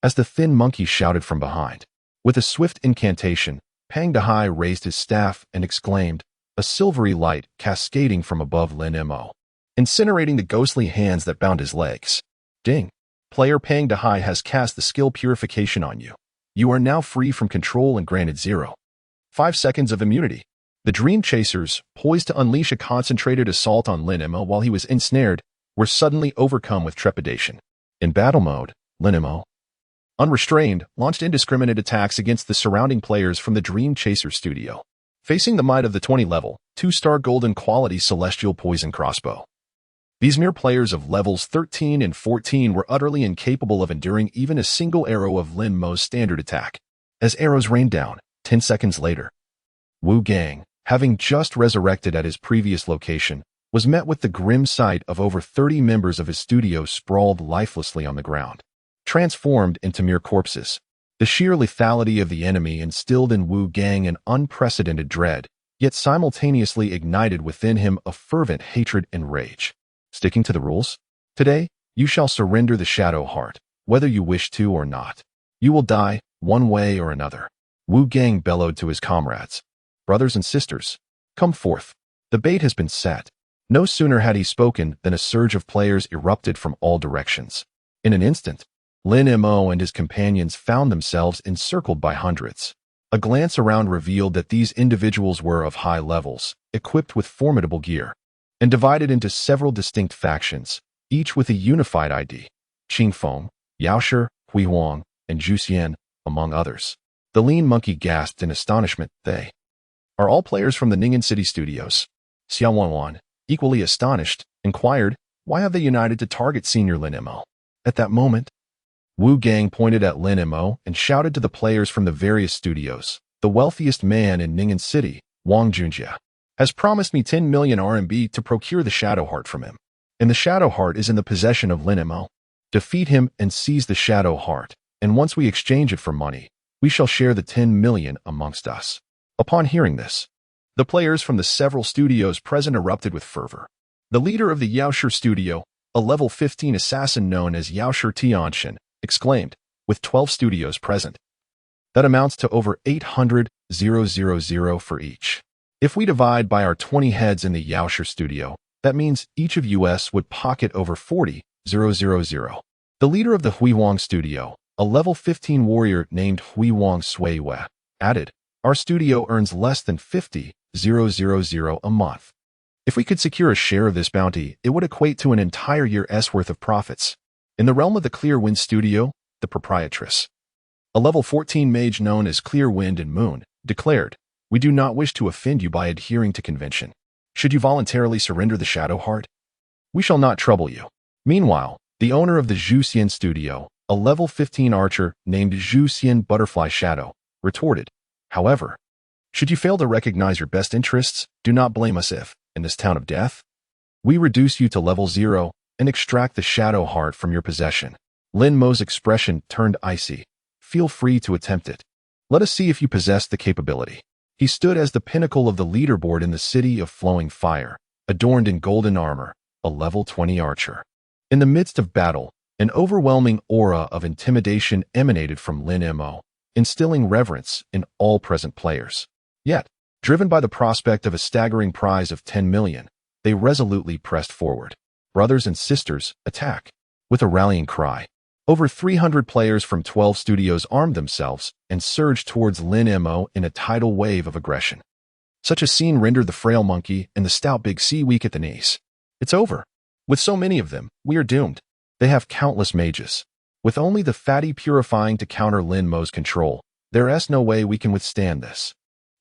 As the thin monkey shouted from behind. With a swift incantation, Pang Dehai raised his staff and exclaimed, a silvery light cascading from above Lin Mo, incinerating the ghostly hands that bound his legs. Ding. Player Pang Dehai has cast the skill purification on you. You are now free from control and granted 0.5 seconds of immunity. The Dream Chasers, poised to unleash a concentrated assault on Lin Mo while he was ensnared, were suddenly overcome with trepidation. In battle mode, Lin Mo, unrestrained, launched indiscriminate attacks against the surrounding players from the Dream Chaser studio. Facing the might of the 20-level, 2-star golden quality celestial poison crossbow. These mere players of levels 13 and 14 were utterly incapable of enduring even a single arrow of Lin Mo's standard attack. As arrows rained down, 10 seconds later, Wu Gang, having just resurrected at his previous location, was met with the grim sight of over 30 members of his studio sprawled lifelessly on the ground, transformed into mere corpses. The sheer lethality of the enemy instilled in Wu Gang an unprecedented dread, yet simultaneously ignited within him a fervent hatred and rage. Sticking to the rules? Today, you shall surrender the Shadow Heart, whether you wish to or not. You will die, one way or another. Wu Gang bellowed to his comrades. Brothers and sisters, come forth. The bait has been set. No sooner had he spoken than a surge of players erupted from all directions. In an instant, Lin Mo and his companions found themselves encircled by hundreds. A glance around revealed that these individuals were of high levels, equipped with formidable gear, and divided into several distinct factions, each with a unified ID. Qing Feng, Yaoshi, Hui Huang, and Zhu Xian, among others. The lean monkey gasped in astonishment. They are all players from the Ning'an City studios. Xiao Wanwan, equally astonished, inquired, why have they united to target Senior Lin Mo? At that moment, Wu Gang pointed at Lin Mo and shouted to the players from the various studios. The wealthiest man in Ning'an City, Wang Junjie, has promised me 10 million RMB to procure the Shadow Heart from him. And the Shadow Heart is in the possession of Lin Mo. Defeat him and seize the Shadow Heart, and once we exchange it for money, we shall share the 10 million amongst us. Upon hearing this, the players from the several studios present erupted with fervor. The leader of the Yaoshi studio, a level 15 assassin known as Yaoshi Tianshan, exclaimed, with 12 studios present. That amounts to over 800,000 for each. If we divide by our 20 heads in the Yaoshi studio, that means each of us would pocket over 40,000. The leader of the Huiwang studio, a level 15 warrior named Huiwang Suiwe, added, our studio earns less than 50,000 a month. If we could secure a share of this bounty, it would equate to an entire year's worth of profits. In the realm of the Clear Wind studio, the proprietress, a level 14 mage known as Clear Wind and Moon, declared, we do not wish to offend you by adhering to convention. Should you voluntarily surrender the Shadow Heart, we shall not trouble you. Meanwhile, the owner of the Zhuxian studio, a level 15 archer named Zhuxian Butterfly Shadow, retorted, however, should you fail to recognize your best interests, do not blame us if, in this town of death, we reduce you to level 0 and extract the Shadow Heart from your possession. Lin Mo's expression turned icy. Feel free to attempt it. Let us see if you possess the capability. He stood as the pinnacle of the leaderboard in the city of flowing fire, adorned in golden armor, a level 20 archer. In the midst of battle, an overwhelming aura of intimidation emanated from Lin Mo, instilling reverence in all present players. Yet, driven by the prospect of a staggering prize of 10 million, they resolutely pressed forward. Brothers and sisters, attack! With a rallying cry, over 300 players from 12 studios armed themselves and surged towards Lin Mo in a tidal wave of aggression. Such a scene rendered the frail monkey and the stout Big C weak at the knees. It's over. With so many of them, we are doomed. They have countless mages. With only the fatty purifying to counter Lin Mo's control, there is no way we can withstand this.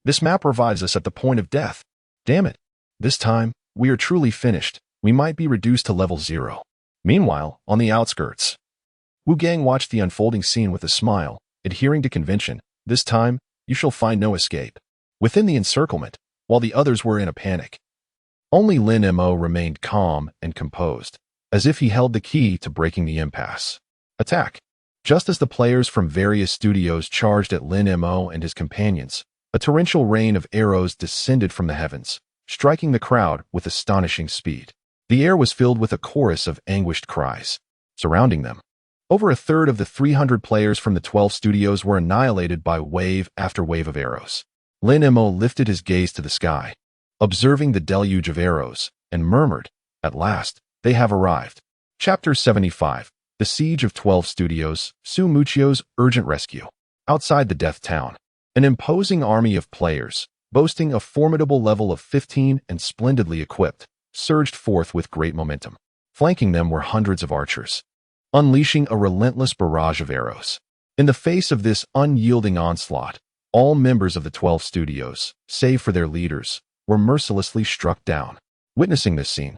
This map revives us at the point of death. Damn it. This time, we are truly finished. We might be reduced to level 0. Meanwhile, on the outskirts, Wu Gang watched the unfolding scene with a smile, adhering to convention. This time, you shall find no escape. Within the encirclement, while the others were in a panic, only Lin Mo remained calm and composed, as if he held the key to breaking the impasse. Attack! Just as the players from various studios charged at Lin Mo and his companions, a torrential rain of arrows descended from the heavens, striking the crowd with astonishing speed. The air was filled with a chorus of anguished cries. Surrounding them, over a third of the 300 players from the 12 studios were annihilated by wave after wave of arrows. Lin Mo lifted his gaze to the sky, observing the deluge of arrows, and murmured, at last, they have arrived. Chapter 75. The Siege of 12 Studios, Su Muchio's Urgent Rescue. Outside the Death Town, an imposing army of players, boasting a formidable level of 15 and splendidly equipped, surged forth with great momentum. Flanking them were hundreds of archers, unleashing a relentless barrage of arrows. In the face of this unyielding onslaught, all members of the 12 studios, save for their leaders, were mercilessly struck down. Witnessing this scene,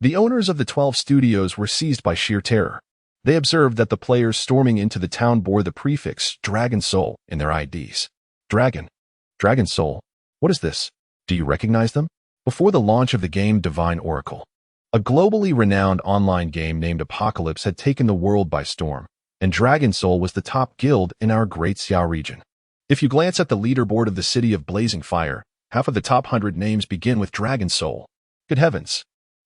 the owners of the 12 studios were seized by sheer terror. They observed that the players storming into the town bore the prefix Dragon Soul in their IDs. Dragon Soul? What is this? Do you recognize them? Before the launch of the game Divine Oracle, a globally renowned online game named Apocalypse had taken the world by storm, and Dragon Soul was the top guild in our Great Xiao region. If you glance at the leaderboard of the City of Blazing Fire, half of the top 100 names begin with Dragon Soul. Good heavens!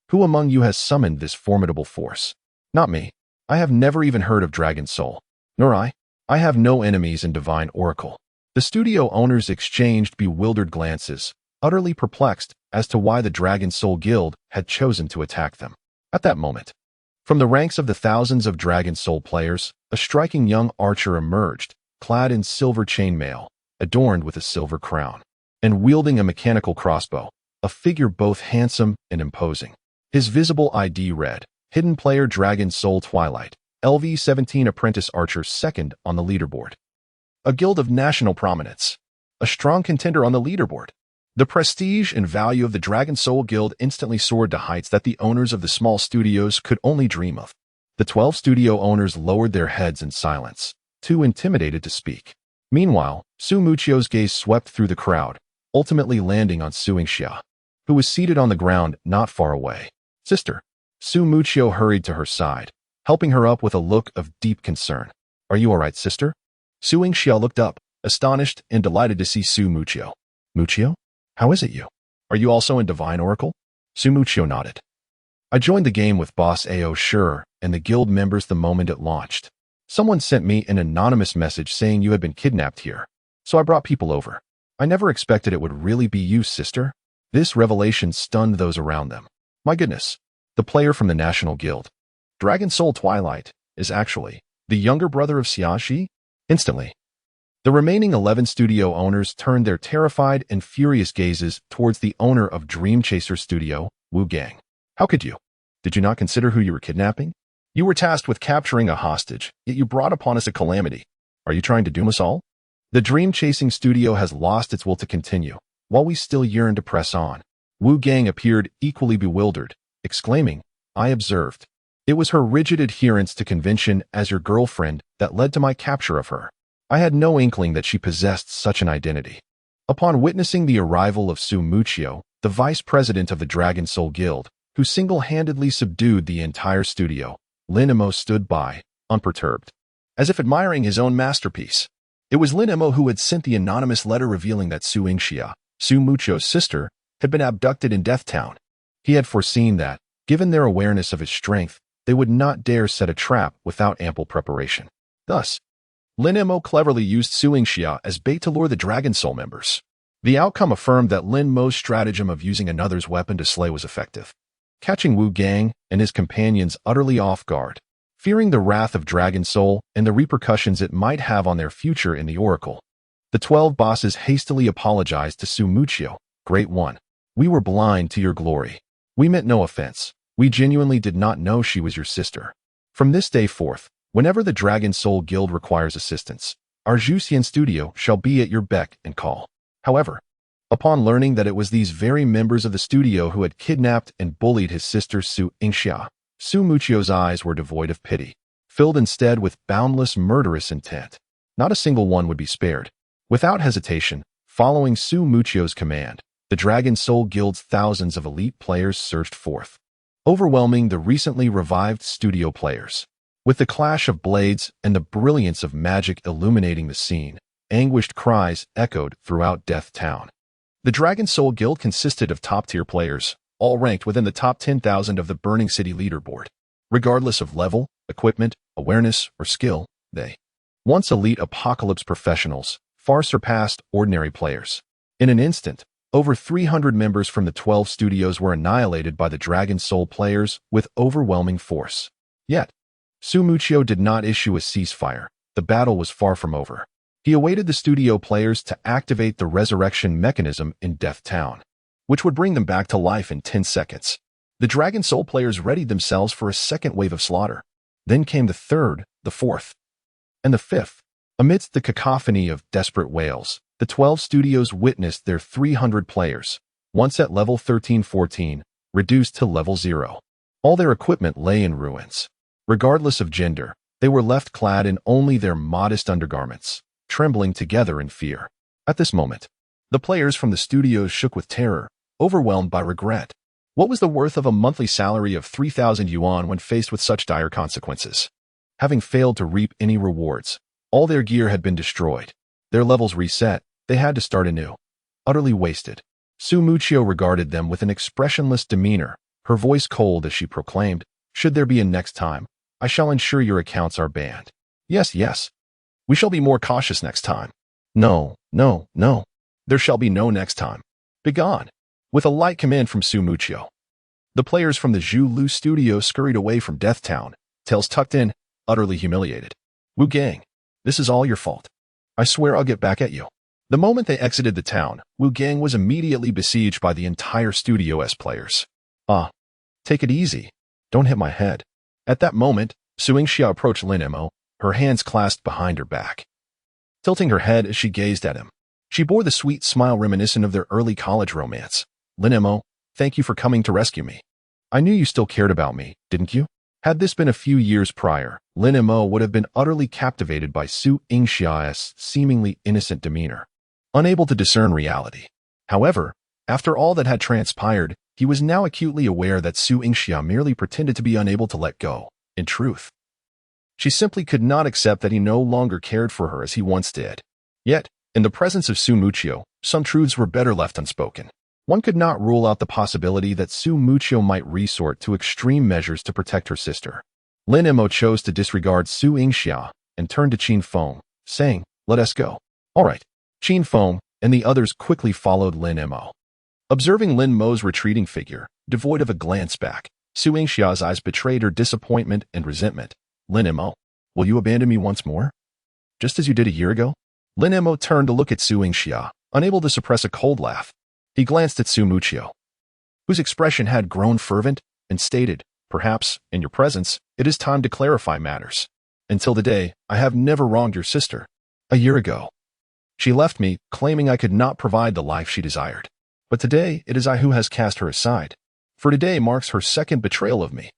Who among you has summoned this formidable force? Not me. I have never even heard of Dragon Soul. Nor I. I have no enemies in Divine Oracle. The studio owners exchanged bewildered glances, utterly perplexed as to why the Dragon Soul Guild had chosen to attack them. At that moment, from the ranks of the thousands of Dragon Soul players, a striking young archer emerged, clad in silver chainmail, adorned with a silver crown, and wielding a mechanical crossbow, a figure both handsome and imposing. His visible ID read, Hidden Player Dragon Soul Twilight, LV-17 Apprentice Archer second on the leaderboard. A guild of national prominence. A strong contender on the leaderboard. The prestige and value of the Dragon Soul Guild instantly soared to heights that the owners of the small studios could only dream of. The 12 studio owners lowered their heads in silence, too intimidated to speak. Meanwhile, Su Muchio's gaze swept through the crowd, ultimately landing on Su Yingxia, who was seated on the ground not far away. Sister. Su Muchio hurried to her side, helping her up with a look of deep concern. Are you all right, sister? Su Yingxia looked up, astonished and delighted to see Su Muchio. Muchio? How is it you? Are you also in Divine Oracle? Su Muchio nodded. I joined the game with Boss Ao Sure and the guild members the moment it launched. Someone sent me an anonymous message saying you had been kidnapped here, so I brought people over. I never expected it would really be you, sister. This revelation stunned those around them. My goodness, the player from the National Guild, Dragon Soul Twilight, is actually the younger brother of Xiaxi? Instantly, the remaining 11 studio owners turned their terrified and furious gazes towards the owner of Dream Chaser Studio, Wu Gang. How could you? Did you not consider who you were kidnapping? You were tasked with capturing a hostage, yet you brought upon us a calamity. Are you trying to doom us all? The Dream Chasing Studio has lost its will to continue, while we still yearn to press on. Wu Gang appeared equally bewildered, exclaiming, I observed. It was her rigid adherence to convention as your girlfriend that led to my capture of her. I had no inkling that she possessed such an identity. Upon witnessing the arrival of Su Muchio, the vice president of the Dragon Soul Guild, who single-handedly subdued the entire studio, Lin Mo stood by, unperturbed, as if admiring his own masterpiece. It was Lin Mo who had sent the anonymous letter revealing that Su Yingxia, Su Muchio's sister, had been abducted in Death Town. He had foreseen that, given their awareness of his strength, they would not dare set a trap without ample preparation. Thus, Lin Mo cleverly used Su Yingxia as bait to lure the Dragon Soul members. The outcome affirmed that Lin Mo's stratagem of using another's weapon to slay was effective, catching Wu Gang and his companions utterly off guard, fearing the wrath of Dragon Soul and the repercussions it might have on their future in the Oracle. The 12 bosses hastily apologized to Su Muchio. Great One, we were blind to your glory. We meant no offense. We genuinely did not know she was your sister. From this day forth, whenever the Dragon Soul Guild requires assistance, our Juxian studio shall be at your beck and call. However, upon learning that it was these very members of the studio who had kidnapped and bullied his sister Su Yingxia, Su Muchio's eyes were devoid of pity, filled instead with boundless murderous intent. Not a single one would be spared. Without hesitation, following Su Muchio's command, the Dragon Soul Guild's thousands of elite players surged forth, overwhelming the recently revived studio players. With the clash of blades and the brilliance of magic illuminating the scene, anguished cries echoed throughout Death Town. The Dragon Soul Guild consisted of top-tier players, all ranked within the top 10,000 of the Burning City leaderboard. Regardless of level, equipment, awareness, or skill, they, once elite apocalypse professionals, far surpassed ordinary players. In an instant, over 300 members from the 12 studios were annihilated by the Dragon Soul players with overwhelming force. Yet, Su Muchio did not issue a ceasefire. The battle was far from over. He awaited the studio players to activate the resurrection mechanism in Death Town, which would bring them back to life in 10 seconds. The Dragon Soul players readied themselves for a second wave of slaughter. Then came the third, the fourth, and the fifth. Amidst the cacophony of desperate wails, the 12 studios witnessed their 300 players, once at level 13-14, reduced to level 0. All their equipment lay in ruins. Regardless of gender, they were left clad in only their modest undergarments, trembling together in fear. At this moment, the players from the studios shook with terror, overwhelmed by regret. What was the worth of a monthly salary of 3,000 yuan when faced with such dire consequences? Having failed to reap any rewards, all their gear had been destroyed. Their levels reset, they had to start anew. Utterly wasted. Su Muchio regarded them with an expressionless demeanor, her voice cold as she proclaimed, "Should there be a next time, I shall ensure your accounts are banned. Yes, yes. We shall be more cautious next time. No, no, no. There shall be no next time. Begone." With a light command from Su Muchio, the players from the Zhu Lu studio scurried away from Death Town, tails tucked in, utterly humiliated. Wu Gang, this is all your fault. I swear I'll get back at you. The moment they exited the town, Wu Gang was immediately besieged by the entire studio's players. Ah, take it easy. Don't hit my head. At that moment, Su Yingxia approached Lin Mo, her hands clasped behind her back, tilting her head as she gazed at him. She bore the sweet smile reminiscent of their early college romance. Lin Mo, thank you for coming to rescue me. I knew you still cared about me, didn't you? Had this been a few years prior, Lin Mo would have been utterly captivated by Su Yingxia's seemingly innocent demeanor, unable to discern reality. However, after all that had transpired, he was now acutely aware that Su Yingxia merely pretended to be unable to let go. In truth, she simply could not accept that he no longer cared for her as he once did. Yet, in the presence of Su Muchio, some truths were better left unspoken. One could not rule out the possibility that Su Muchio might resort to extreme measures to protect her sister. Lin Mo chose to disregard Su Yingxia and turned to Qin Feng, saying, "Let us go." "All right." Qin Feng and the others quickly followed Lin Mo. Observing Lin Mo's retreating figure, devoid of a glance back, Su Yingxia's eyes betrayed her disappointment and resentment. "Lin Mo, will you abandon me once more? Just as you did a year ago?" Lin Mo turned to look at Su Yingxia, unable to suppress a cold laugh. He glanced at Su Muchio, whose expression had grown fervent, and stated, "Perhaps, in your presence, it is time to clarify matters. Until today, I have never wronged your sister. A year ago, she left me, claiming I could not provide the life she desired. But today, it is I who has cast her aside. For today marks her second betrayal of me.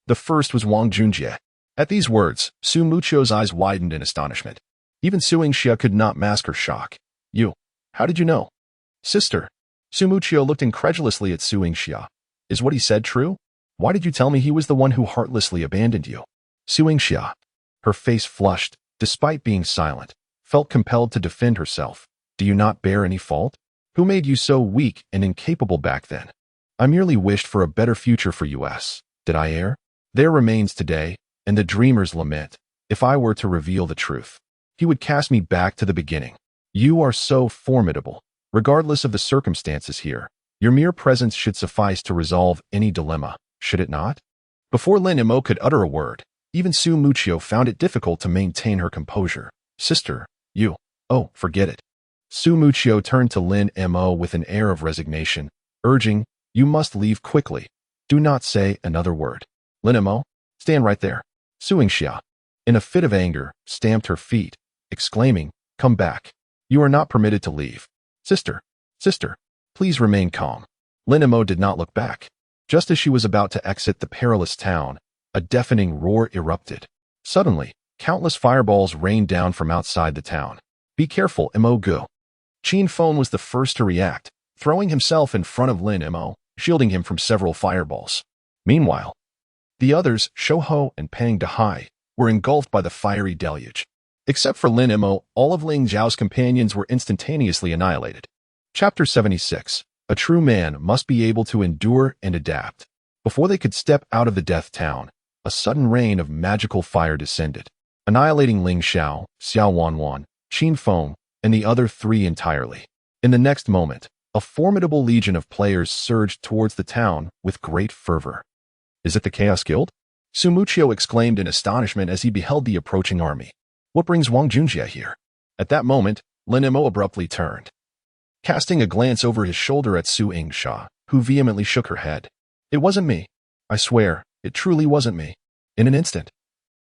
The first was Wang Junjie." At these words, Su Muchio's eyes widened in astonishment. Even Su Yingxia could not mask her shock. "You, how did you know?" "Sister." Su Muchio looked incredulously at Su Yingxia. "Is what he said true? Why did you tell me he was the one who heartlessly abandoned you?" Su Yingxia, her face flushed, despite being silent, felt compelled to defend herself. "Do you not bear any fault? Who made you so weak and incapable back then? I merely wished for a better future for us. Did I err? There remains today, and the dreamers lament. If I were to reveal the truth, he would cast me back to the beginning. You are so formidable. Regardless of the circumstances here, your mere presence should suffice to resolve any dilemma, should it not?" Before Lin Mo could utter a word, even Su Muchio found it difficult to maintain her composure. "Sister, you, oh, forget it." Su Muchio turned to Lin Mo with an air of resignation, urging, "You must leave quickly. Do not say another word. Lin Mo, stand right there." Su Yingxia, in a fit of anger, stamped her feet, exclaiming, "Come back. You are not permitted to leave. Sister, please remain calm." Lin Mo did not look back. Just as she was about to exit the perilous town, a deafening roar erupted. Suddenly, countless fireballs rained down from outside the town. "Be careful, Mo Gu." Qin Feng was the first to react, throwing himself in front of Lin Mo, shielding him from several fireballs. Meanwhile, the others, Shouho and Pang Dehai, were engulfed by the fiery deluge. Except for Lin Mo, all of Ling Zhao's companions were instantaneously annihilated. Chapter 76. A true man must be able to endure and adapt. Before they could step out of the death town, a sudden rain of magical fire descended, annihilating Ling Xiao, Xiao Wanwan, Qin Feng, and the other three entirely. In the next moment, a formidable legion of players surged towards the town with great fervor. "Is it the Chaos Guild?" Su Muchio exclaimed in astonishment as he beheld the approaching army. "What brings Wang Junjie here?" At that moment, Lin Mo abruptly turned, casting a glance over his shoulder at Su Yingxia, who vehemently shook her head. "It wasn't me. I swear, it truly wasn't me." In an instant,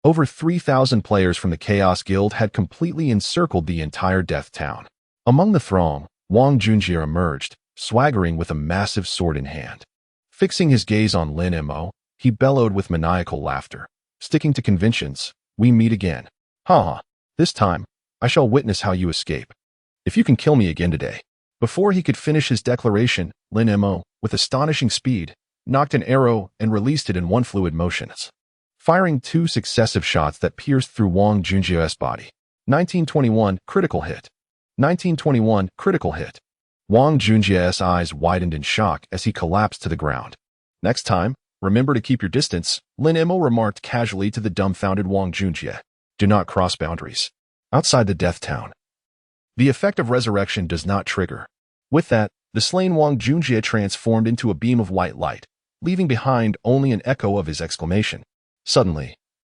over 3,000 players from the Chaos Guild had completely encircled the entire Death Town. Among the throng, Wang Junjie emerged, swaggering with a massive sword in hand. Fixing his gaze on Lin Mo, he bellowed with maniacal laughter. "Sticking to conventions, we meet again. Ha ha. This time, I shall witness how you escape. If you can kill me again today." Before he could finish his declaration, Lin Mo, with astonishing speed, knocked an arrow and released it in one fluid motion, firing 2 successive shots that pierced through Wang Junjie's body. 1921 critical hit. 1921 critical hit. Wang Junjie's eyes widened in shock as he collapsed to the ground. "Next time, remember to keep your distance," Lin Mo remarked casually to the dumbfounded Wang Junjie. "Do not cross boundaries." Outside the Death Town, the effect of resurrection does not trigger. With that, the slain Wang Junjie transformed into a beam of white light, leaving behind only an echo of his exclamation. Suddenly,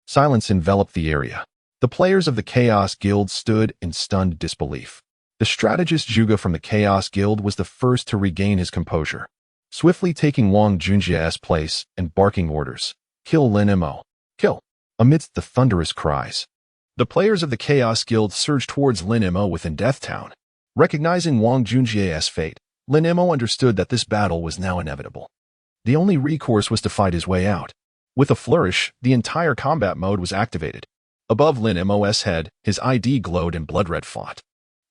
silence enveloped the area. The players of the Chaos Guild stood in stunned disbelief. The strategist Zhuge from the Chaos Guild was the first to regain his composure, swiftly taking Wang Junjie's place and barking orders. "Kill Lin Mo. Kill!" Amidst the thunderous cries, the players of the Chaos Guild surged towards Lin Mo within Death Town. Recognizing Wang Junjie's fate, Lin Mo understood that this battle was now inevitable. The only recourse was to fight his way out. With a flourish, the entire combat mode was activated. Above Lin Mo's head, his ID glowed in blood-red font.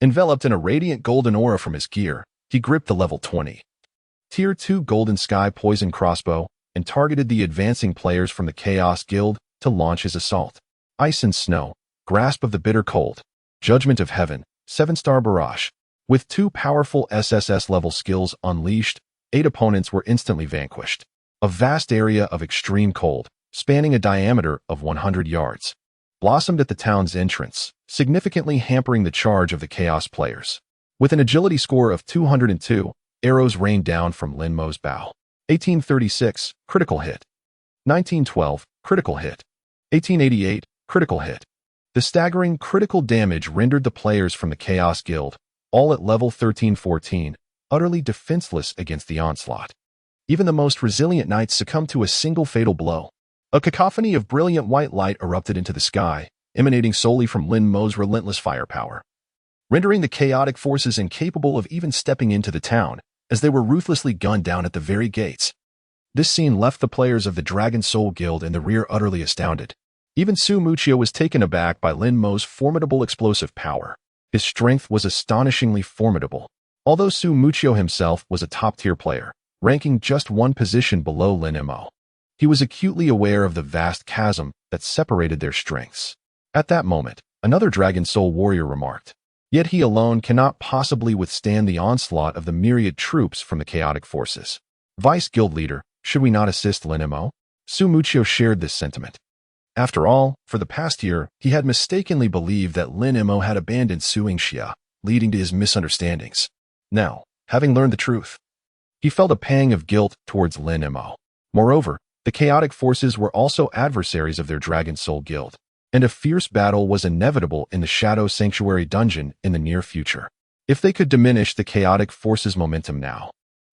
Enveloped in a radiant golden aura from his gear, he gripped the level 20. Tier 2 Golden Sky Poison Crossbow and targeted the advancing players from the Chaos Guild to launch his assault. Ice and Snow, Grasp of the Bitter Cold, Judgment of Heaven, 7-star Barrage. With 2 powerful SSS-level skills unleashed, 8 opponents were instantly vanquished. A vast area of extreme cold, spanning a diameter of 100 yards, blossomed at the town's entrance, significantly hampering the charge of the Chaos players. With an agility score of 202, arrows rained down from Lin Mo's bow. 1836, critical hit. 1912, critical hit. 1888, critical hit. The staggering critical damage rendered the players from the Chaos Guild, all at level 1314, utterly defenseless against the onslaught. Even the most resilient knights succumbed to a single fatal blow. A cacophony of brilliant white light erupted into the sky, emanating solely from Lin Mo's relentless firepower, rendering the chaotic forces incapable of even stepping into the town, as they were ruthlessly gunned down at the very gates. This scene left the players of the Dragon Soul Guild in the rear utterly astounded. Even Su Muchio was taken aback by Lin Mo's formidable explosive power. His strength was astonishingly formidable. Although Su Muchio himself was a top-tier player, ranking just one position below Lin Mo, he was acutely aware of the vast chasm that separated their strengths. At that moment, another Dragon Soul warrior remarked, "Yet he alone cannot possibly withstand the onslaught of the myriad troops from the chaotic forces. Vice Guild Leader, should we not assist Lin Mo?" Su Muchio shared this sentiment. After all, for the past year, he had mistakenly believed that Lin Mo had abandoned Suingxia, leading to his misunderstandings. Now, having learned the truth, he felt a pang of guilt towards Lin Mo. Moreover, the chaotic forces were also adversaries of their Dragon Soul Guild, and a fierce battle was inevitable in the Shadow Sanctuary dungeon in the near future. If they could diminish the chaotic forces' momentum now,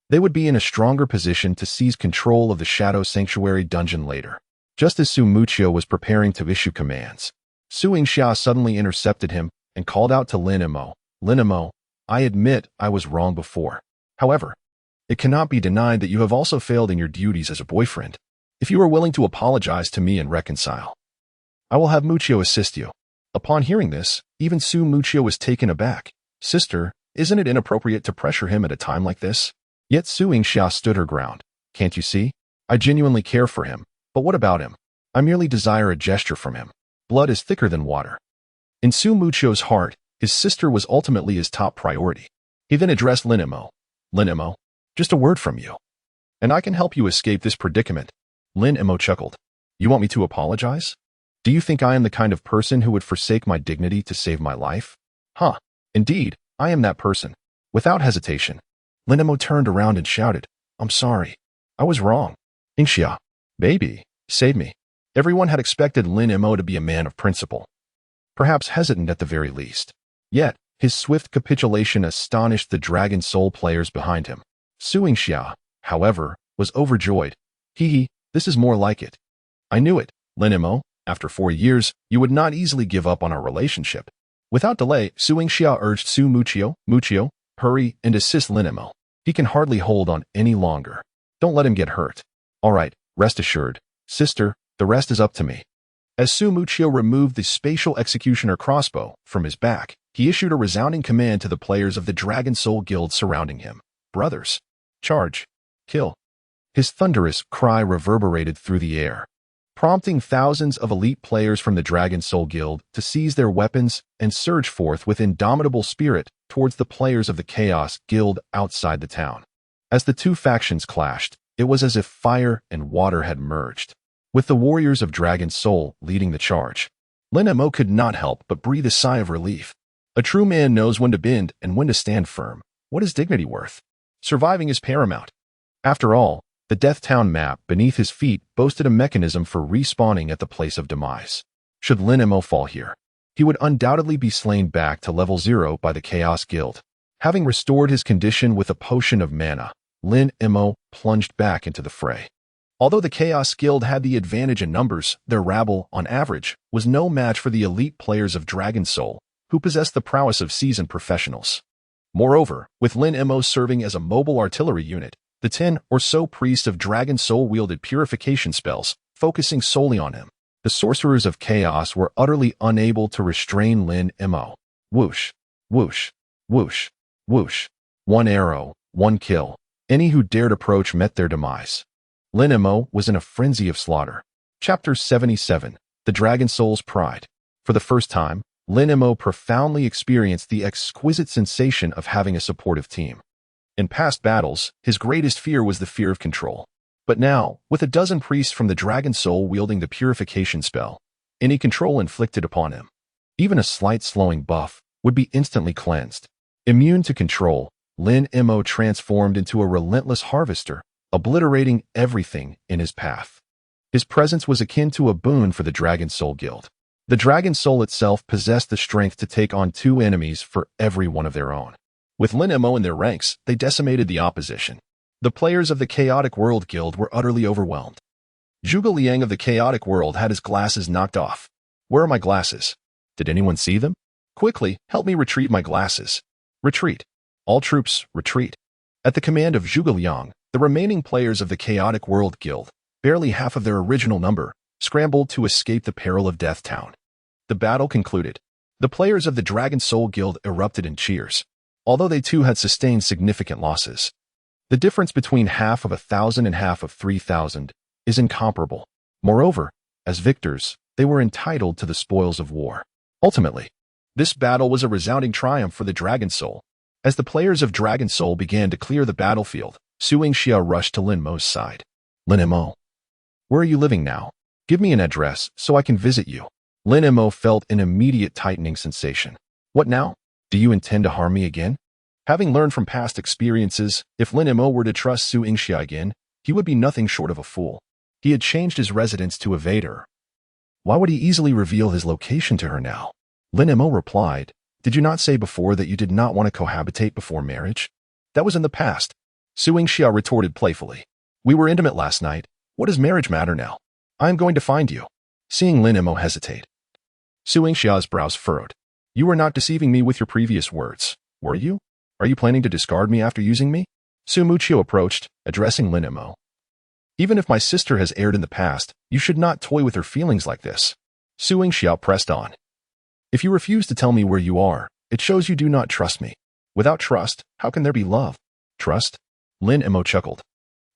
they would be in a stronger position to seize control of the Shadow Sanctuary dungeon later. Just as Su Muchio was preparing to issue commands, Suingxia suddenly intercepted him and called out to Lin Mo, "Lin Mo, I admit I was wrong before. However, it cannot be denied that you have also failed in your duties as a boyfriend. If you are willing to apologize to me and reconcile, I will have Muchio assist you." Upon hearing this, even Su Muchio was taken aback. "Sister, isn't it inappropriate to pressure him at a time like this?" Yet Suingxia stood her ground. "Can't you see? I genuinely care for him. But what about him? I merely desire a gesture from him. Blood is thicker than water." In Su Muchio's heart, his sister was ultimately his top priority. He then addressed Lin Mo. "Lin Mo, just a word from you, and I can help you escape this predicament." Lin Mo chuckled. "You want me to apologize? Do you think I am the kind of person who would forsake my dignity to save my life? Huh, indeed, I am that person." Without hesitation, Lin Mo turned around and shouted, "I'm sorry. I was wrong. Ingxia, baby, save me." Everyone had expected Lin Mo to be a man of principle, perhaps hesitant at the very least. Yet, his swift capitulation astonished the Dragon Soul players behind him. Suingxia, however, was overjoyed. "Hee, this is more like it. I knew it, Lin Mo. After 4 years, you would not easily give up on our relationship." Without delay, Suingxia urged Su Muchio, "Muchio, hurry and assist Lin Mo. He can hardly hold on any longer. Don't let him get hurt." "All right, rest assured, sister, the rest is up to me." As Su Muchio removed the spatial executioner crossbow from his back, he issued a resounding command to the players of the Dragon Soul Guild surrounding him. "Brothers, charge, kill." His thunderous cry reverberated through the air, prompting thousands of elite players from the Dragon Soul Guild to seize their weapons and surge forth with indomitable spirit towards the players of the Chaos Guild outside the town. As the two factions clashed, it was as if fire and water had merged, with the warriors of Dragon Soul leading the charge. Lin Mo could not help but breathe a sigh of relief. A true man knows when to bend and when to stand firm. What is dignity worth? Surviving is paramount. After all, the Death Town map beneath his feet boasted a mechanism for respawning at the place of demise. Should Lin Mo fall here, he would undoubtedly be slain back to level 0 by the Chaos Guild. Having restored his condition with a potion of mana, Lin Mo plunged back into the fray. Although the Chaos Guild had the advantage in numbers, their rabble, on average, was no match for the elite players of Dragon Soul, who possessed the prowess of seasoned professionals. Moreover, with Lin Mo serving as a mobile artillery unit, the 10 or so priests of Dragon Soul wielded purification spells, focusing solely on him. The sorcerers of chaos were utterly unable to restrain Lin Mo. Whoosh, whoosh, whoosh, whoosh. One arrow, one kill. Any who dared approach met their demise. Lin Mo was in a frenzy of slaughter. Chapter 77. The Dragon Soul's Pride. For the first time, Lin Mo profoundly experienced the exquisite sensation of having a supportive team. In past battles, his greatest fear was the fear of control. But now, with a dozen priests from the Dragon Soul wielding the purification spell, any control inflicted upon him, even a slight slowing buff, would be instantly cleansed. Immune to control, Lin Mo transformed into a relentless harvester, obliterating everything in his path. His presence was akin to a boon for the Dragon Soul Guild. The Dragon Soul itself possessed the strength to take on 2 enemies for every one of their own. With Lin Mo in their ranks, they decimated the opposition. The players of the Chaotic World Guild were utterly overwhelmed. Zhuge Liang of the Chaotic World had his glasses knocked off. Where are my glasses? Did anyone see them? Quickly, help me retrieve my glasses. Retreat. All troops, retreat. At the command of Zhuge Liang, the remaining players of the Chaotic World Guild, barely half of their original number, scrambled to escape the peril of Death Town. The battle concluded. The players of the Dragon Soul Guild erupted in cheers, although they too had sustained significant losses. The difference between half of 1,000 and half of 3,000 is incomparable. Moreover, as victors, they were entitled to the spoils of war. Ultimately, this battle was a resounding triumph for the Dragon Soul. As the players of Dragon Soul began to clear the battlefield, Su Yingxia rushed to Lin Mo's side. Lin Mo, where are you living now? Give me an address so I can visit you. Lin Mo felt an immediate tightening sensation. What now? Do you intend to harm me again? Having learned from past experiences, if Lin Mo were to trust Su Yingxia again, he would be nothing short of a fool. He had changed his residence to evade her. Why would he easily reveal his location to her now? Lin Mo replied, Did you not say before that you did not want to cohabitate before marriage? That was in the past. Su Yingxia retorted playfully. We were intimate last night. What does marriage matter now? I am going to find you. Seeing Lin Mo hesitate, Su Yingxia's brows furrowed. You were not deceiving me with your previous words, were you? Are you planning to discard me after using me? Su Muqiu approached, addressing Lin Mo. Even if my sister has erred in the past, you should not toy with her feelings like this. Su Yingxia pressed on. If you refuse to tell me where you are, it shows you do not trust me. Without trust, how can there be love? Trust? Lin Mo chuckled.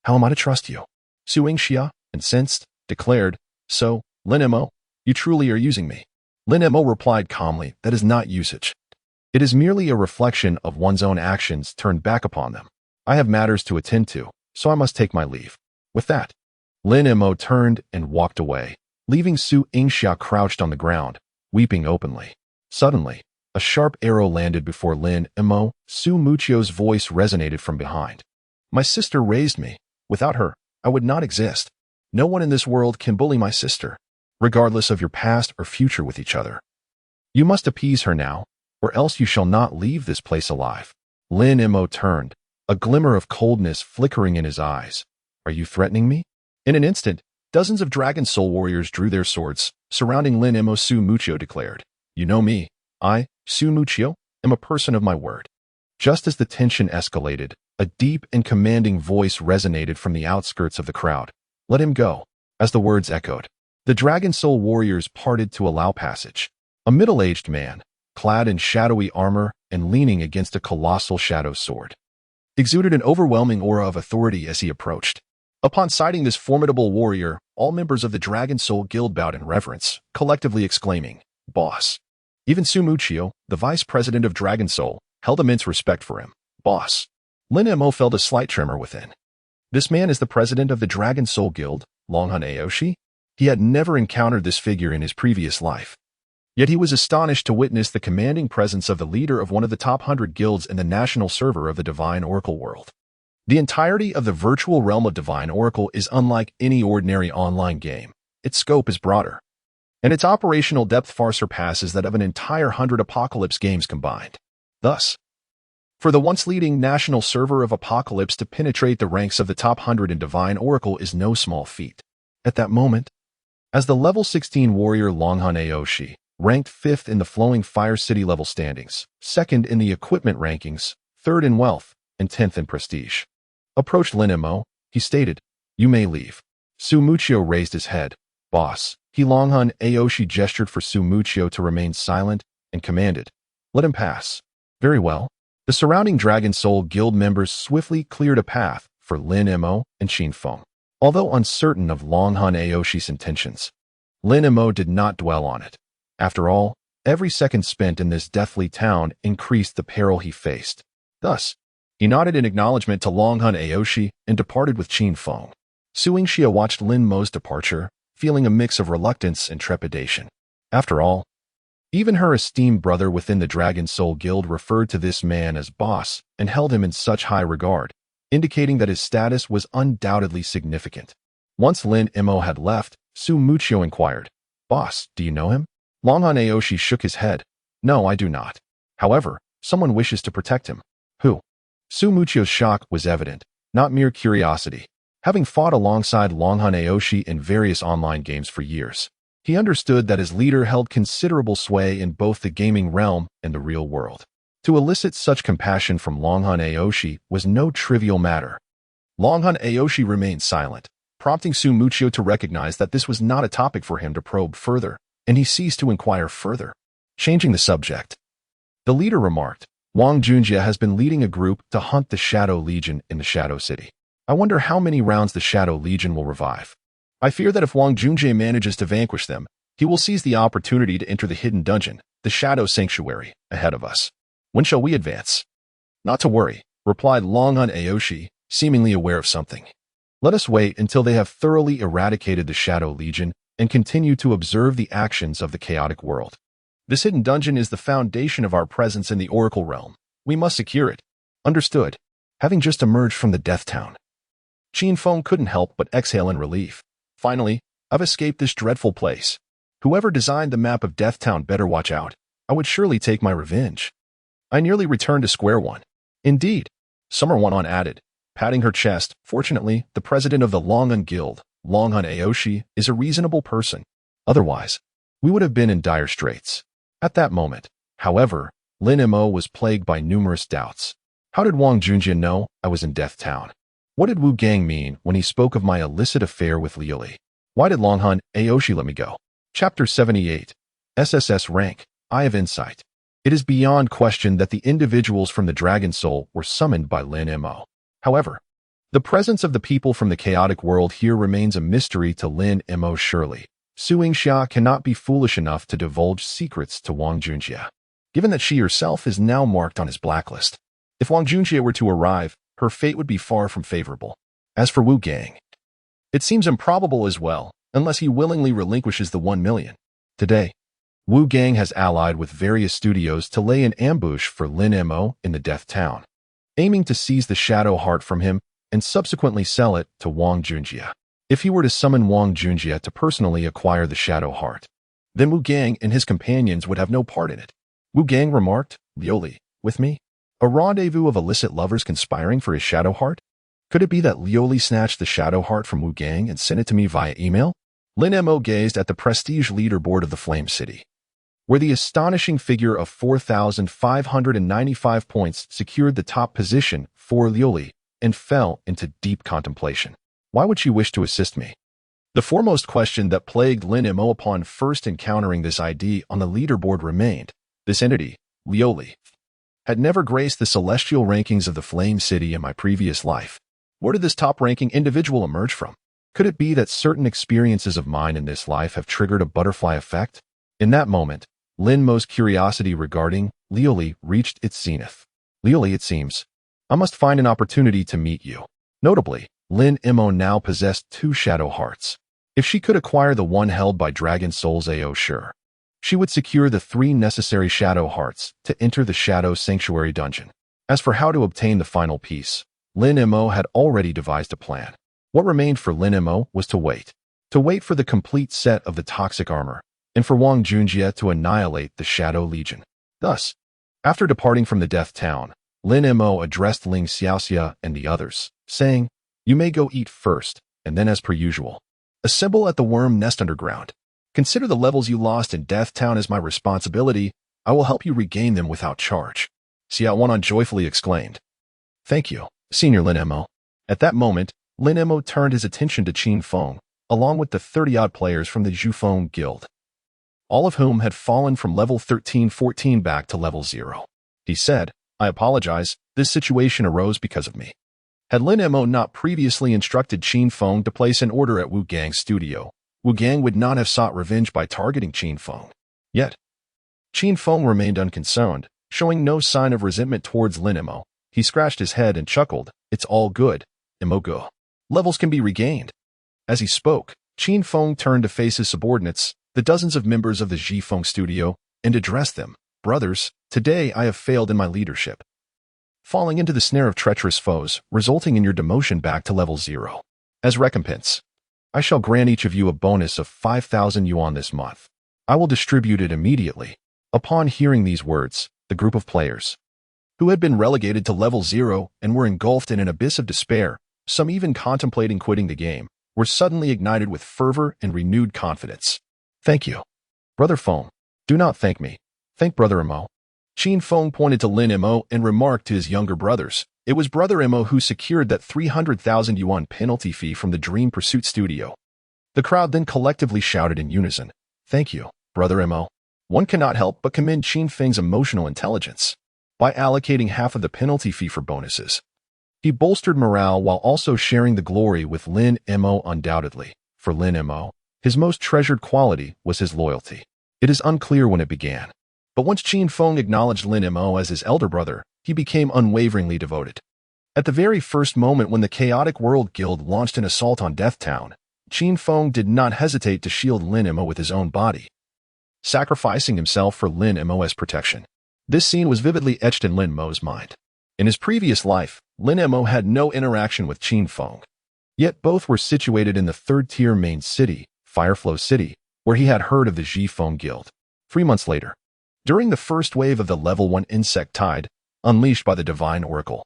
How am I to trust you? Su Yingxia, incensed, declared, So, Lin Mo, you truly are using me. Lin Mo replied calmly, That is not usage. It is merely a reflection of one's own actions turned back upon them. I have matters to attend to, so I must take my leave. With that, Lin Mo turned and walked away, leaving Su Yingxia crouched on the ground, weeping openly. Suddenly, a sharp arrow landed before Lin Mo. Su Muqiu's voice resonated from behind. My sister raised me. Without her, I would not exist. No one in this world can bully my sister, regardless of your past or future with each other. You must appease her now, or else you shall not leave this place alive. Lin Mo turned, a glimmer of coldness flickering in his eyes. Are you threatening me? In an instant, dozens of Dragon Soul warriors drew their swords, surrounding Lin Mo. Su Muqiu declared, You know me. I, Su Muqiu, am a person of my word. Just as the tension escalated, a deep and commanding voice resonated from the outskirts of the crowd. Let him go. As the words echoed, the Dragon Soul warriors parted to allow passage. A middle-aged man, clad in shadowy armor and leaning against a colossal shadow sword, exuded an overwhelming aura of authority as he approached. Upon sighting this formidable warrior, all members of the Dragon Soul Guild bowed in reverence, collectively exclaiming, Boss. Even Su Muqiu, the vice president of Dragon Soul, held immense respect for him. Boss. Lin Mo felt a slight tremor within. This man is the president of the Dragon Soul Guild, Longhan Aoshi? He had never encountered this figure in his previous life. Yet he was astonished to witness the commanding presence of the leader of one of the top 100 guilds in the national server of the Divine Oracle world. The entirety of the virtual realm of Divine Oracle is unlike any ordinary online game. Its scope is broader, and its operational depth far surpasses that of an entire 100 Apocalypse games combined. Thus, for the once leading national server of Apocalypse to penetrate the ranks of the top 100 in Divine Oracle is no small feat. At that moment, as the level 16 warrior Longhan Aoshi, ranked 5th in the Flowing Fire City level standings, 2nd in the equipment rankings, 3rd in wealth, and 10th in prestige, approached Lin Mo, he stated, You may leave. Su Muchio raised his head. Boss. He Longhun Aoshi gestured for Su Muchio to remain silent and commanded, let him pass. Very well. The surrounding Dragon Soul Guild members swiftly cleared a path for Lin Mo and Qin Feng. Although uncertain of Longhun Aoshi's intentions, Lin Mo did not dwell on it. After all, every second spent in this deathly town increased the peril he faced. Thus, he nodded in acknowledgement to Longhun Aoshi and departed with Qin Feng. Su Yingxia watched Lin Mo's departure, feeling a mix of reluctance and trepidation. After all, even her esteemed brother within the Dragon Soul Guild referred to this man as boss and held him in such high regard, indicating that his status was undoubtedly significant. Once Lin Mo had left, Su Muchio inquired, Boss, do you know him? Longhun Aoshi shook his head. No, I do not. However, someone wishes to protect him. Who? Su Muchio's shock was evident, not mere curiosity. Having fought alongside Longhun Aoshi in various online games for years, he understood that his leader held considerable sway in both the gaming realm and the real world. To elicit such compassion from Longhun Aoshi was no trivial matter. Longhun Aoshi remained silent, prompting Su Muchio to recognize that this was not a topic for him to probe further, and he ceased to inquire further. Changing the subject, the leader remarked, Wang Junjie has been leading a group to hunt the Shadow Legion in the Shadow City. I wonder how many rounds the Shadow Legion will revive. I fear that if Wang Junjie manages to vanquish them, he will seize the opportunity to enter the hidden dungeon, the Shadow Sanctuary, ahead of us. When shall we advance? Not to worry, replied Longhun Aoshi, seemingly aware of something. Let us wait until they have thoroughly eradicated the Shadow Legion and continue to observe the actions of the chaotic world. This hidden dungeon is the foundation of our presence in the Oracle realm. We must secure it. Understood. Having just emerged from the Death Town, Qin Feng couldn't help but exhale in relief. Finally, I've escaped this dreadful place. Whoever designed the map of Death Town better watch out. I would surely take my revenge. I nearly returned to square one. Indeed, Summer went on added, patting her chest. Fortunately, the president of the Longhun Guild, Longhun Aoshi, is a reasonable person. Otherwise, we would have been in dire straits. At that moment, however, Lin Mo was plagued by numerous doubts. How did Wang Junjie know I was in Death Town? What did Wu Gang mean when he spoke of my illicit affair with Liuli? Why did Longhun Aoshi let me go? Chapter 78. SSS-rank. Eye of Insight. It is beyond question that the individuals from the Dragon Soul were summoned by Lin Mo. However, the presence of the people from the chaotic world here remains a mystery to Lin Mo surely. Su Yingxia cannot be foolish enough to divulge secrets to Wang Junjie, given that she herself is now marked on his blacklist. If Wang Junjie were to arrive, her fate would be far from favorable. As for Wu Gang, it seems improbable as well, unless he willingly relinquishes the 1 million. Today, Wu Gang has allied with various studios to lay an ambush for Lin Mo in the Death Town, aiming to seize the Shadow Heart from him and subsequently sell it to Wang Junjie. If he were to summon Wang Junjie to personally acquire the Shadow Heart, then Wu Gang and his companions would have no part in it. Wu Gang remarked, Liuli, with me? A rendezvous of illicit lovers conspiring for his Shadow Heart? Could it be that Liuli snatched the Shadow Heart from Wu Gang and sent it to me via email? Lin Mo gazed at the prestige leaderboard of the Flame City, where the astonishing figure of 4,595 points secured the top position for Liuli, and fell into deep contemplation. Why would she wish to assist me? The foremost question that plagued Lin Mo upon first encountering this ID on the leaderboard remained. This entity, Liuli, had never graced the celestial rankings of the Flame City in my previous life. Where did this top-ranking individual emerge from? Could it be that certain experiences of mine in this life have triggered a butterfly effect? In that moment, Lin Mo's curiosity regarding Liuli reached its zenith. Liuli, it seems, I must find an opportunity to meet you. Notably, Lin Mo now possessed 2 Shadow Hearts. If she could acquire the one held by Dragon Soul's AO sure, she would secure the 3 necessary Shadow Hearts to enter the Shadow Sanctuary dungeon. As for how to obtain the final piece, Lin Mo had already devised a plan. What remained for Lin Mo was to wait. To wait for the complete set of the toxic armor, and for Wang Junjie to annihilate the Shadow Legion. Thus, after departing from the Death Town, Lin Mo addressed Ling Xiaoxia and the others, saying, You may go eat first, and then as per usual, assemble at the Worm Nest underground. Consider the levels you lost in Death Town as my responsibility. I will help you regain them without charge. Xiao Wanan joyfully exclaimed. Thank you, Senior Lin Mo. At that moment, Lin Mo turned his attention to Qin Feng, along with the 30-odd players from the Zhufeng Guild, all of whom had fallen from level 13-14 back to level 0. He said, "I apologize, this situation arose because of me." Had Lin Mo not previously instructed Qin Feng to place an order at Wu Gang's studio, Wu Gang would not have sought revenge by targeting Qin Feng. Yet, Qin Feng remained unconcerned, showing no sign of resentment towards Lin Mo. He scratched his head and chuckled, "It's all good, Mo go. Levels can be regained." As he spoke, Qin Feng turned to face his subordinates, the dozens of members of the Zhifeng studio, and addressed them. "Brothers, today I have failed in my leadership, falling into the snare of treacherous foes, resulting in your demotion back to level 0. As recompense, I shall grant each of you a bonus of 5,000 yuan this month. I will distribute it immediately." Upon hearing these words, the group of players, who had been relegated to level 0 and were engulfed in an abyss of despair, some even contemplating quitting the game, were suddenly ignited with fervor and renewed confidence. "Thank you, Brother Feng. Do not thank me. Thank Brother Mo." Qin Feng pointed to Lin Mo and remarked to his younger brothers, "It was Brother Mo who secured that 300,000 yuan penalty fee from the Dream Pursuit studio." The crowd then collectively shouted in unison, "Thank you, Brother Mo." One cannot help but commend Qin Feng's emotional intelligence. By allocating half of the penalty fee for bonuses, he bolstered morale while also sharing the glory with Lin Mo. Undoubtedly, for Lin Mo, his most treasured quality was his loyalty. It is unclear when it began, but once Qin Feng acknowledged Lin Mo as his elder brother, he became unwaveringly devoted. At the very first moment when the Chaotic World Guild launched an assault on Death Town, Qin Feng did not hesitate to shield Lin Mo with his own body, sacrificing himself for Lin Mo's protection. This scene was vividly etched in Lin Mo's mind. In his previous life, Lin Mo had no interaction with Qin Feng, yet both were situated in the third-tier main city, Fireflow City, where he had heard of the Zhifeng Guild. 3 months later, during the first wave of the level 1 insect tide, unleashed by the Divine Oracle,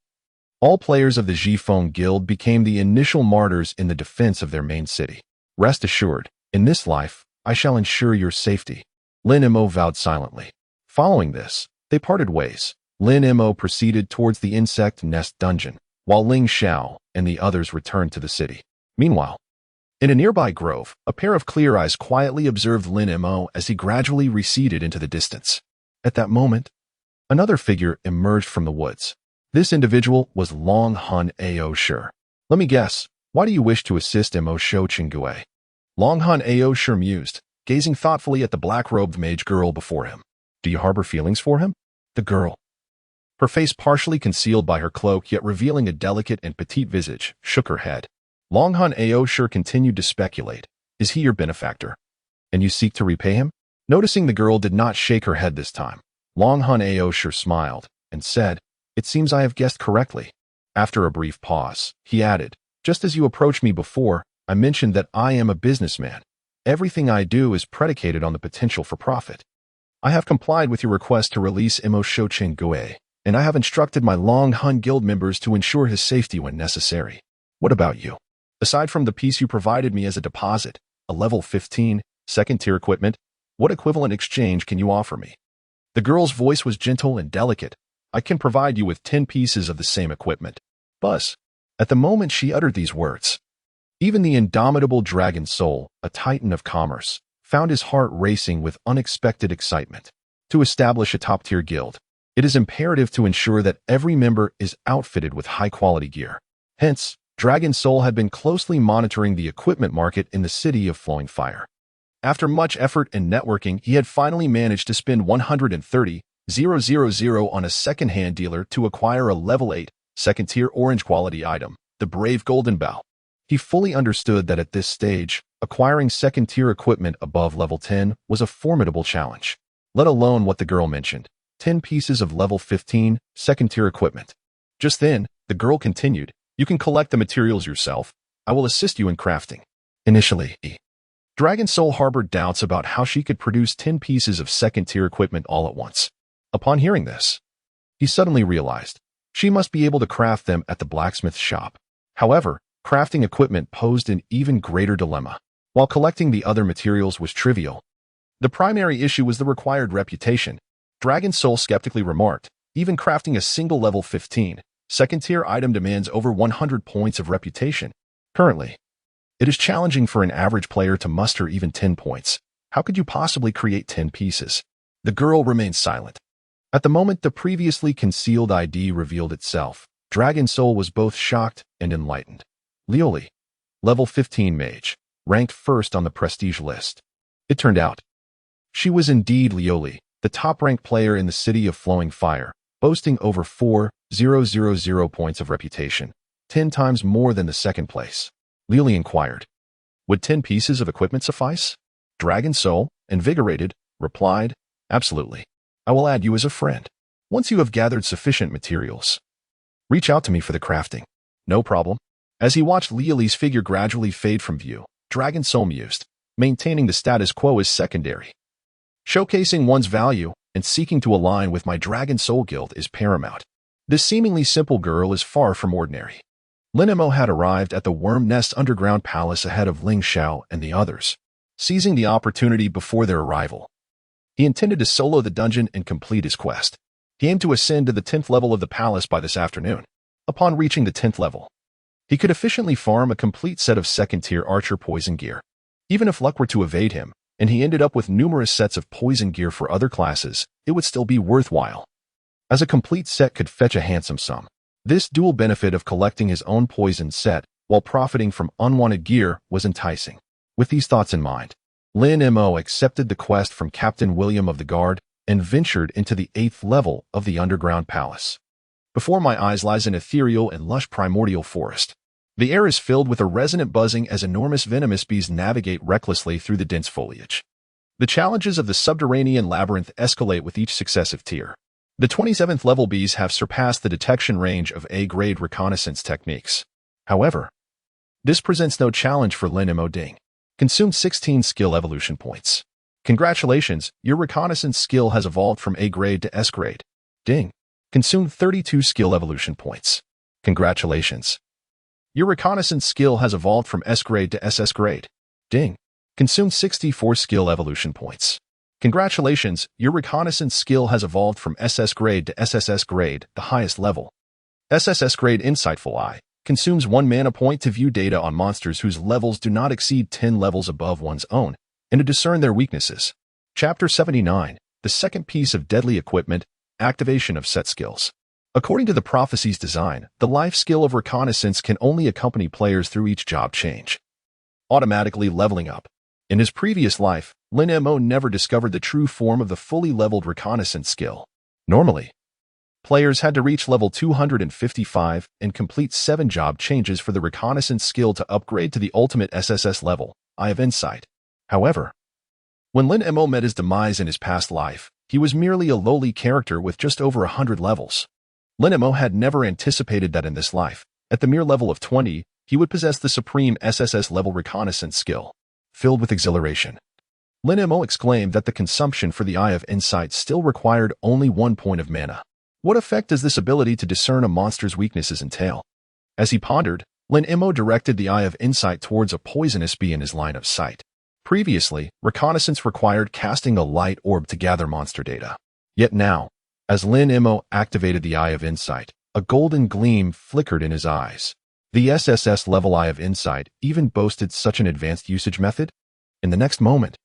all players of the Zhifeng Guild became the initial martyrs in the defense of their main city. "Rest assured, in this life, I shall ensure your safety," Lin Mo vowed silently. Following this, they parted ways. Lin Mo proceeded towards the insect nest dungeon, while Ling Xiao and the others returned to the city. Meanwhile, in a nearby grove, a pair of clear eyes quietly observed Lin Mo as he gradually receded into the distance. At that moment, another figure emerged from the woods. This individual was Long Han Ao Shi. "Let me guess, why do you wish to assist Mo Shou Qinggui?" Long Han Ao Shi mused, gazing thoughtfully at the black-robed mage girl before him. "Do you harbor feelings for him?" The girl, her face partially concealed by her cloak yet revealing a delicate and petite visage, shook her head. Long Han Ao Shi continued to speculate, "Is he your benefactor? And you seek to repay him?" Noticing the girl did not shake her head this time, Long Han Ao Shi smiled and said, "It seems I have guessed correctly." After a brief pause, he added, "Just as you approached me before, I mentioned that I am a businessman. Everything I do is predicated on the potential for profit. I have complied with your request to release Mo Shou Qinggui, and I have instructed my Long Hun Guild members to ensure his safety when necessary. What about you? Aside from the piece you provided me as a deposit, a level 15, second-tier equipment, what equivalent exchange can you offer me?" The girl's voice was gentle and delicate. "I can provide you with 10 pieces of the same equipment." Buzz. At the moment she uttered these words, even the indomitable Dragon Soul, a titan of commerce, found his heart racing with unexpected excitement. To establish a top-tier guild, it is imperative to ensure that every member is outfitted with high-quality gear. Hence, Dragon Soul had been closely monitoring the equipment market in the city of Flowing Fire. After much effort and networking, he had finally managed to spend 130,000 on a second-hand dealer to acquire a level 8, second-tier orange-quality item, the Brave Golden Bow. He fully understood that at this stage, acquiring second-tier equipment above level 10 was a formidable challenge, let alone what the girl mentioned, 10 pieces of level 15, second-tier equipment. Just then, the girl continued, "You can collect the materials yourself. I will assist you in crafting." Initially, Dragon Soul harbored doubts about how she could produce 10 pieces of second-tier equipment all at once. Upon hearing this, he suddenly realized she must be able to craft them at the blacksmith shop. However, crafting equipment posed an even greater dilemma. While collecting the other materials was trivial, the primary issue was the required reputation. Dragon Soul skeptically remarked, "Even crafting a single level 15, second-tier item demands over 100 points of reputation. Currently, It is challenging for an average player to muster even 10 points. How could you possibly create 10 pieces? The girl remained silent. At the moment the previously concealed ID revealed itself, Dragon Soul was both shocked and enlightened. Lioli, level 15 mage, ranked first on the prestige list. It turned out she was indeed Lioli, the top-ranked player in the city of Flowing Fire, boasting over 4,000 points of reputation, 10 times more than the second place. Lioli inquired, "Would 10 pieces of equipment suffice?" Dragon Soul, invigorated, replied, "Absolutely. I will add you as a friend. Once you have gathered sufficient materials, reach out to me for the crafting." "No problem." As he watched Lioli's figure gradually fade from view, Dragon Soul mused, "Maintaining the status quo is secondary. Showcasing one's value and seeking to align with my Dragon Soul Guild is paramount." This seemingly simple girl is far from ordinary. Lin Mo had arrived at the Worm Nest underground palace ahead of Ling Xiao and the others, seizing the opportunity before their arrival. He intended to solo the dungeon and complete his quest. He aimed to ascend to the 10th level of the palace by this afternoon. Upon reaching the 10th level, he could efficiently farm a complete set of second-tier archer poison gear. Even if luck were to evade him, and he ended up with numerous sets of poison gear for other classes, it would still be worthwhile, as a complete set could fetch a handsome sum. This dual benefit of collecting his own poison set while profiting from unwanted gear was enticing. With these thoughts in mind, Lin Mo accepted the quest from Captain William of the Guard and ventured into the 8th level of the underground palace. Before my eyes lies an ethereal and lush primordial forest. The air is filled with a resonant buzzing as enormous venomous bees navigate recklessly through the dense foliage. The challenges of the subterranean labyrinth escalate with each successive tier. The 27th level bees have surpassed the detection range of A-grade reconnaissance techniques. However, this presents no challenge for Lin Mo Ding. Consume 16 skill evolution points. Congratulations, your reconnaissance skill has evolved from A-grade to S-grade. Ding. Consume 32 skill evolution points. Congratulations. Your reconnaissance skill has evolved from S-grade to SS grade. Ding. Consume 64 skill evolution points. Congratulations, your reconnaissance skill has evolved from SS grade to SSS grade, the highest level. SSS grade Insightful Eye consumes 1 mana point to view data on monsters whose levels do not exceed 10 levels above one's own, and to discern their weaknesses. Chapter 79, the second piece of deadly equipment, activation of set skills. According to the prophecy's design, the life skill of reconnaissance can only accompany players through each job change, automatically leveling up. In his previous life, Lin Mo never discovered the true form of the fully leveled reconnaissance skill. Normally, players had to reach level 255 and complete 7 job changes for the reconnaissance skill to upgrade to the ultimate SSS level, Eye of Insight. However, when Lin Mo met his demise in his past life, he was merely a lowly character with just over 100 levels. Lin Mo had never anticipated that in this life, at the mere level of 20, he would possess the supreme SSS-level reconnaissance skill. Filled with exhilaration, Lin Mo exclaimed that the consumption for the Eye of Insight still required only 1 point of mana. What effect does this ability to discern a monster's weaknesses entail? As he pondered, Lin Mo directed the Eye of Insight towards a poisonous bee in his line of sight. Previously, reconnaissance required casting a light orb to gather monster data. Yet now, as Lin Mo activated the Eye of Insight, a golden gleam flickered in his eyes. The SSS-level Eye of Insight even boasted such an advanced usage method. In the next moment,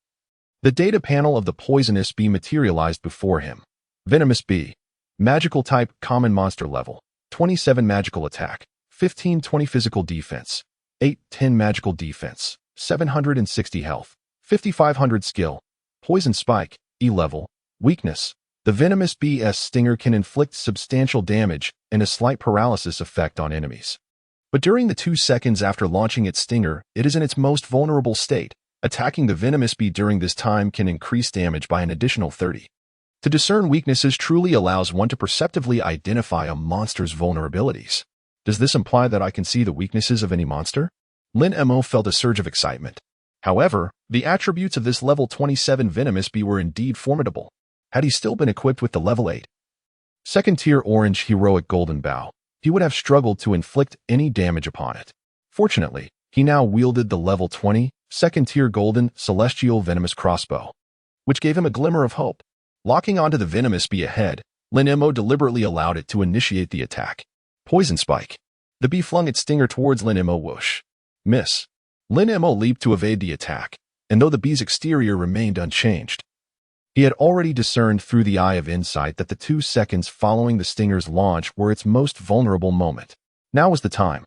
the data panel of the poisonous bee materialized before him. Venomous bee. Magical type, common monster level. 27 magical attack. 15-20 physical defense. 8-10 magical defense. 760 health. 5500 skill. Poison spike. E level. Weakness. The venomous bee's stinger can inflict substantial damage and a slight paralysis effect on enemies. But during the 2 seconds after launching its stinger, it is in its most vulnerable state. Attacking the venomous bee during this time can increase damage by an additional 30. To discern weaknesses truly allows one to perceptively identify a monster's vulnerabilities. Does this imply that I can see the weaknesses of any monster? Lin Mo felt a surge of excitement. However, the attributes of this level 27 venomous bee were indeed formidable. Had he still been equipped with the level 8 second-tier orange heroic golden bow, he would have struggled to inflict any damage upon it. Fortunately, he now wielded the level 20 second-tier golden celestial venomous crossbow, which gave him a glimmer of hope. Locking onto the venomous bee ahead, Lin Mo deliberately allowed it to initiate the attack. Poison spike. The bee flung its stinger towards Lin Mo. Whoosh. Miss. Lin Mo leaped to evade the attack, and though the bee's exterior remained unchanged, he had already discerned through the eye of insight that the 2 seconds following the stinger's launch were its most vulnerable moment. Now was the time.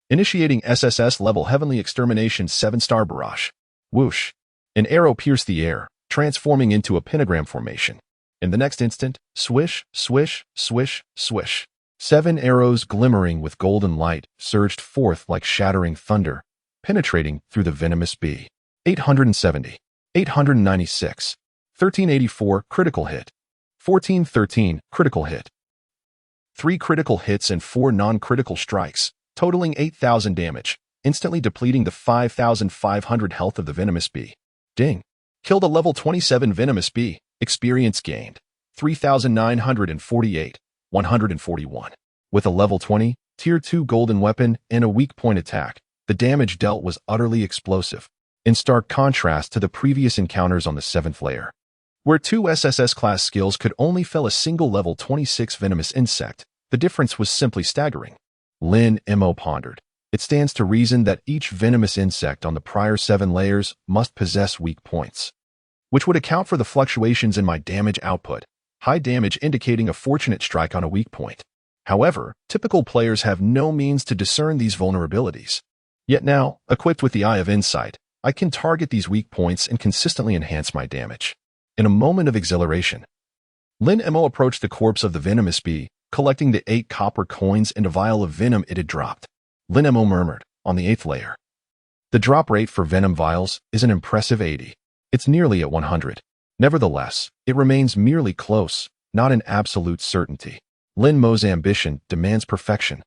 Initiating SSS-level Heavenly Extermination 7-star Barrage. Whoosh! An arrow pierced the air, transforming into a pentagram formation. In the next instant, swish, swish, swish, swish. 7 arrows glimmering with golden light surged forth like shattering thunder, penetrating through the venomous bee. 870. 896. 1384 critical hit. 1413 critical hit. 3 critical hits and 4 non-critical strikes, totaling 8,000 damage, instantly depleting the 5,500 health of the venomous bee. Ding. Killed a level 27 venomous bee. Experience gained. 3,948. 141. With a level 20, tier 2 golden weapon and a weak point attack, the damage dealt was utterly explosive, in stark contrast to the previous encounters on the 7th layer, where 2 SSS-class skills could only fell a single level 26 venomous insect. The difference was simply staggering. Lin Mo pondered. It stands to reason that each venomous insect on the prior 7 layers must possess weak points, which would account for the fluctuations in my damage output, high damage indicating a fortunate strike on a weak point. However, typical players have no means to discern these vulnerabilities. Yet now, equipped with the Eye of Insight, I can target these weak points and consistently enhance my damage. In a moment of exhilaration, Lin Mo approached the corpse of the venomous bee, collecting the 8 copper coins and a vial of venom it had dropped. Lin Mo murmured, on the 8th layer. The drop rate for venom vials is an impressive 80. It's nearly at 100. Nevertheless, it remains merely close, not an absolute certainty. Lin Mo's ambition demands perfection.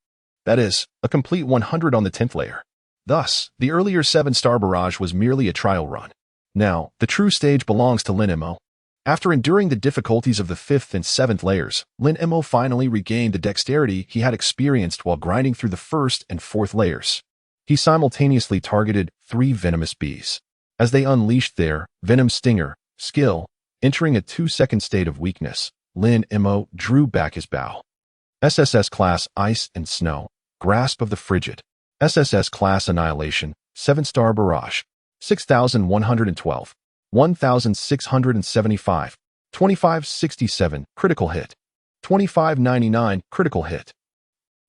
That is, a complete 100 on the 10th layer. Thus, the earlier 7-star Barrage was merely a trial run. Now, the true stage belongs to Lin Mo. After enduring the difficulties of the 5th and 7th layers, Lin Mo finally regained the dexterity he had experienced while grinding through the 1st and 4th layers. He simultaneously targeted 3 venomous bees. As they unleashed their Venom Stinger skill, entering a 2-second state of weakness, Lin Mo drew back his bow. SSS class Ice and Snow, Grasp of the Frigid. SSS class Annihilation, 7-star Barrage. 6,112. 1,675. 2567 critical hit. 2599 critical hit.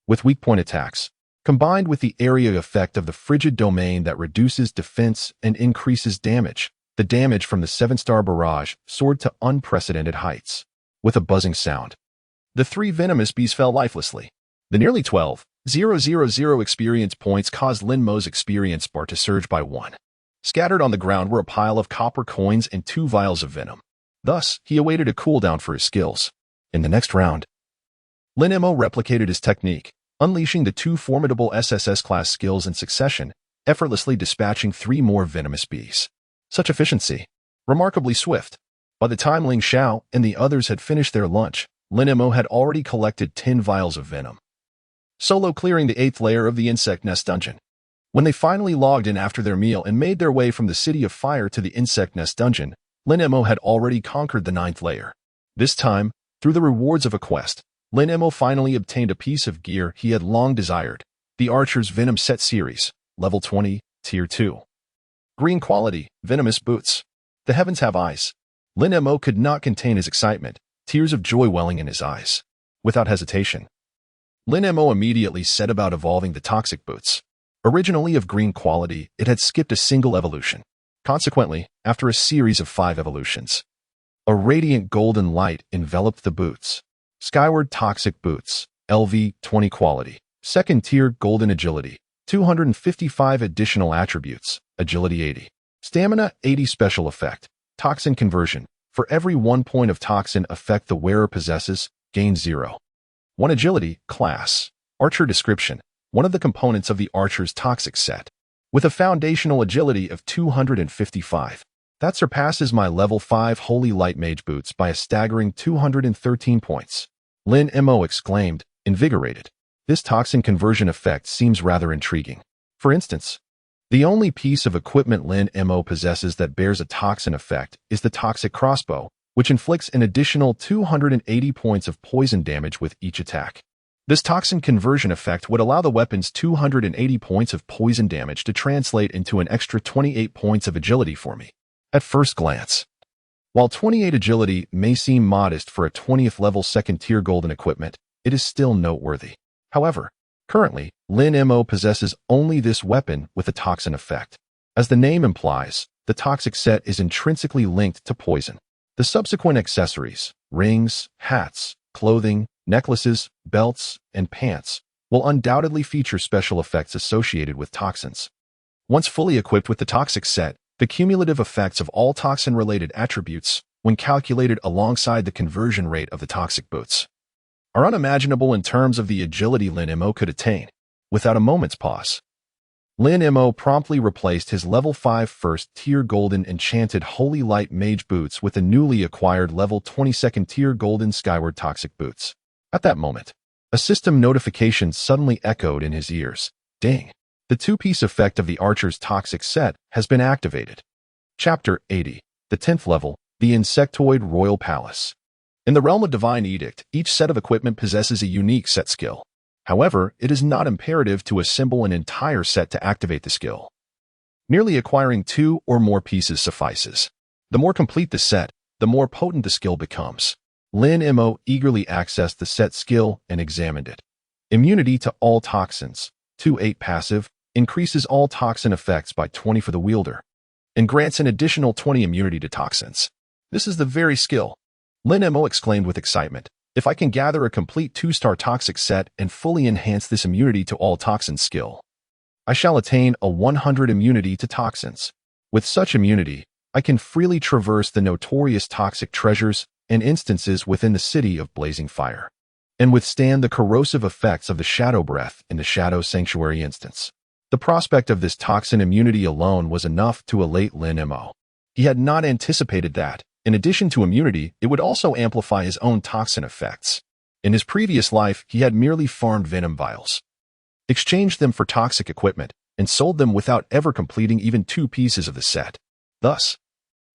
With weak point attacks, combined with the area effect of the frigid domain that reduces defense and increases damage, the damage from the 7-star Barrage soared to unprecedented heights. With a buzzing sound, the 3 venomous bees fell lifelessly. The nearly 12,000 experience points caused Lin Mo's experience bar to surge by 1. Scattered on the ground were a pile of copper coins and 2 vials of venom. Thus, he awaited a cooldown for his skills. In the next round, Lin Mo replicated his technique, unleashing the 2 formidable SSS-class skills in succession, effortlessly dispatching 3 more venomous bees. Such efficiency. Remarkably swift. By the time Ling Xiao and the others had finished their lunch, Lin Mo had already collected 10 vials of venom, solo clearing the 8th layer of the Insect Nest dungeon. When they finally logged in after their meal and made their way from the City of Fire to the Insect Nest dungeon, Lin Mo had already conquered the 9th layer. This time, through the rewards of a quest, Lin Mo finally obtained a piece of gear he had long desired, the Archer's Venom Set Series, Level 20, Tier 2. Green quality, venomous boots. The heavens have eyes. Lin Mo could not contain his excitement, tears of joy welling in his eyes. Without hesitation, Lin Mo immediately set about evolving the toxic boots. Originally of green quality, it had skipped a single evolution. Consequently, after a series of 5 evolutions, a radiant golden light enveloped the boots. Skyward Toxic Boots, LV 20 quality. 2nd tier golden agility. 255 additional attributes, agility 80. Stamina 80 special effect. Toxin conversion. For every 1 point of toxin effect the wearer possesses, gain 0. 1 agility, class. Archer description. One of the components of the Archer's toxic set. With a foundational agility of 255. That surpasses my level 5 Holy Light Mage boots by a staggering 213 points. Lin Mo exclaimed, invigorated. This toxin conversion effect seems rather intriguing. For instance, the only piece of equipment Lin Mo possesses that bears a toxin effect is the Toxic Crossbow, which inflicts an additional 280 points of poison damage with each attack. This toxin conversion effect would allow the weapon's 280 points of poison damage to translate into an extra 28 points of agility for me. At first glance, while 28 agility may seem modest for a 20th level second-tier golden equipment, it is still noteworthy. However, currently, Lin Mo possesses only this weapon with a toxin effect. As the name implies, the toxic set is intrinsically linked to poison. The subsequent accessories, rings, hats, clothing, necklaces, belts, and pants will undoubtedly feature special effects associated with toxins. Once fully equipped with the toxic set, the cumulative effects of all toxin-related attributes, when calculated alongside the conversion rate of the toxic boots, are unimaginable in terms of the agility Lin Mo could attain. Without a moment's pause, Lin Mo promptly replaced his level 5 first-tier golden enchanted Holy Light Mage boots with the newly acquired level 20 second-tier golden Skyward Toxic boots. At that moment, a system notification suddenly echoed in his ears. Ding! The two-piece effect of the Archer's toxic set has been activated. Chapter 80. The 10th level, the Insectoid Royal Palace. In the realm of Divine Edict, each set of equipment possesses a unique set skill. However, it is not imperative to assemble an entire set to activate the skill. Merely acquiring 2 or more pieces suffices. The more complete the set, the more potent the skill becomes. Lin Mo eagerly accessed the set skill and examined it. Immunity to all toxins. 2-8 passive, increases all toxin effects by 20 for the wielder, and grants an additional 20 immunity to toxins. This is the very skill. Lin Mo exclaimed with excitement. If I can gather a complete 2-star toxic set and fully enhance this immunity to all toxins skill, I shall attain a 100 immunity to toxins. With such immunity, I can freely traverse the notorious toxic treasures and instances within the city of blazing fire, and withstand the corrosive effects of the shadow breath in the Shadow Sanctuary instance. The prospect of this toxin immunity alone was enough to elate Lin Mo. He had not anticipated that, in addition to immunity, it would also amplify his own toxin effects. In his previous life, he had merely farmed venom vials, exchanged them for toxic equipment, and sold them without ever completing even 2 pieces of the set. Thus,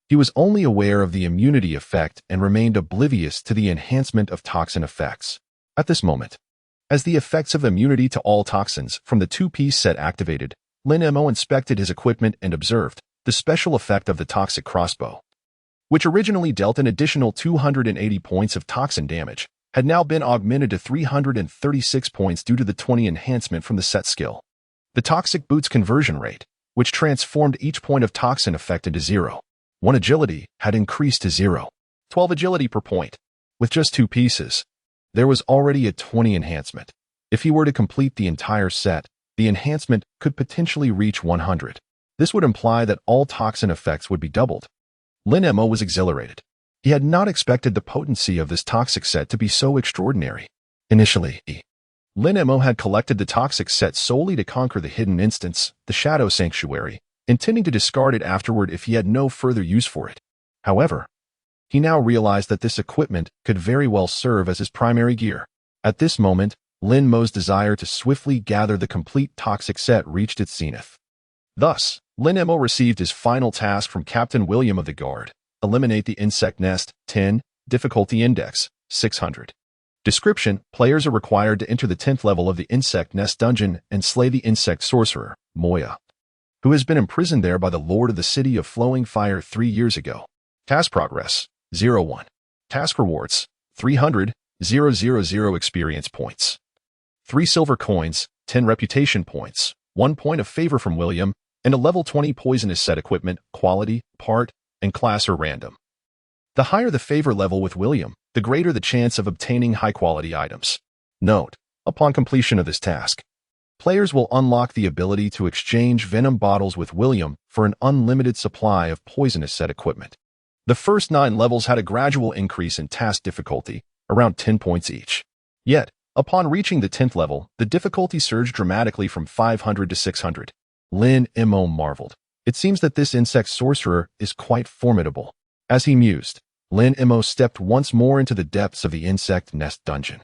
he was only aware of the immunity effect and remained oblivious to the enhancement of toxin effects. At this moment, as the effects of immunity to all toxins from the 2-piece set activated, Lin Mo inspected his equipment and observed the special effect of the toxic crossbow, which originally dealt an additional 280 points of toxin damage, had now been augmented to 336 points due to the 20 enhancement from the set skill. The toxic boot's conversion rate, which transformed each point of toxin effect into 0. 1 agility had increased to 0. 12 agility per point. With just 2 pieces, there was already a 20 enhancement. If he were to complete the entire set, the enhancement could potentially reach 100. This would imply that all toxin effects would be doubled. Lin Mo was exhilarated. He had not expected the potency of this toxic set to be so extraordinary. Initially, Lin Mo had collected the toxic set solely to conquer the hidden instance, the Shadow Sanctuary, intending to discard it afterward if he had no further use for it. However, he now realized that this equipment could very well serve as his primary gear. At this moment, Lin Mo's desire to swiftly gather the complete toxic set reached its zenith. Thus, Lin Mo received his final task from Captain William of the Guard. Eliminate the insect nest, 10, difficulty index, 600. Description: players are required to enter the 10th level of the insect nest dungeon and slay the insect sorcerer, Moya, who has been imprisoned there by the Lord of the City of Flowing Fire 3 years ago. Task progress: 0-1. Task rewards: 300,000 experience points, 3 silver coins, 10 reputation points, 1 point of favor from William, and a level 20 poisonous set equipment, quality, part, and class are random. The higher the favor level with William, the greater the chance of obtaining high-quality items. Note: upon completion of this task, players will unlock the ability to exchange venom bottles with William for an unlimited supply of poisonous set equipment. The first 9 levels had a gradual increase in task difficulty, around 10 points each. Yet, upon reaching the 10th level, the difficulty surged dramatically from 500 to 600. Lin Mo marveled. It seems that this insect sorcerer is quite formidable. As he mused, Lin Mo stepped once more into the depths of the insect nest dungeon.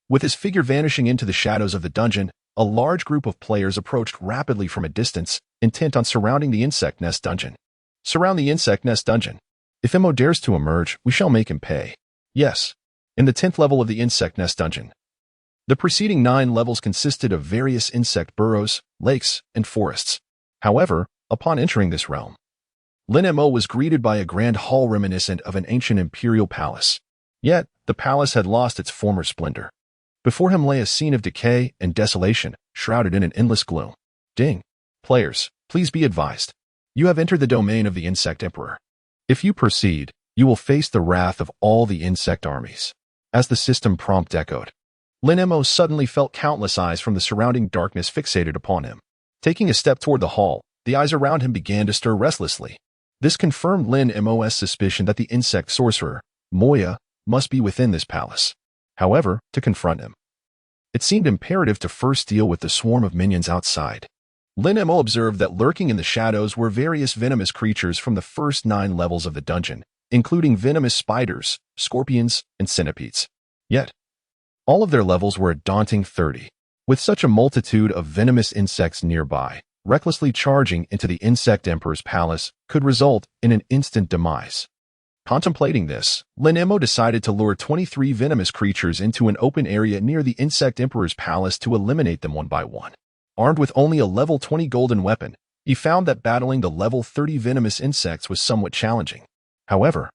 With his figure vanishing into the shadows of the dungeon, a large group of players approached rapidly from a distance, intent on surrounding the insect nest dungeon. Surround the insect nest dungeon. If Mo dares to emerge, we shall make him pay. Yes. In the 10th level of the insect nest dungeon, The preceding 9 levels consisted of various insect burrows, lakes, and forests. However, upon entering this realm, Lin Mo was greeted by a grand hall reminiscent of an ancient imperial palace. Yet, the palace had lost its former splendor. Before him lay a scene of decay and desolation, shrouded in an endless gloom. Ding! Players, please be advised. You have entered the domain of the Insect Emperor. If you proceed, you will face the wrath of all the insect armies. As the system prompt echoed, Lin Mo suddenly felt countless eyes from the surrounding darkness fixated upon him. Taking a step toward the hall, the eyes around him began to stir restlessly. This confirmed Lin Mo's suspicion that the insect sorcerer, Moya, must be within this palace. However, to confront him, it seemed imperative to first deal with the swarm of minions outside. Lin Mo observed that lurking in the shadows were various venomous creatures from the first 9 levels of the dungeon, including venomous spiders, scorpions, and centipedes. Yet, all of their levels were a daunting 30. With such a multitude of venomous insects nearby, recklessly charging into the Insect Emperor's palace could result in an instant demise. Contemplating this, Lin Mo decided to lure 23 venomous creatures into an open area near the Insect Emperor's palace to eliminate them one by one. Armed with only a level 20 golden weapon, he found that battling the level 30 venomous insects was somewhat challenging. However,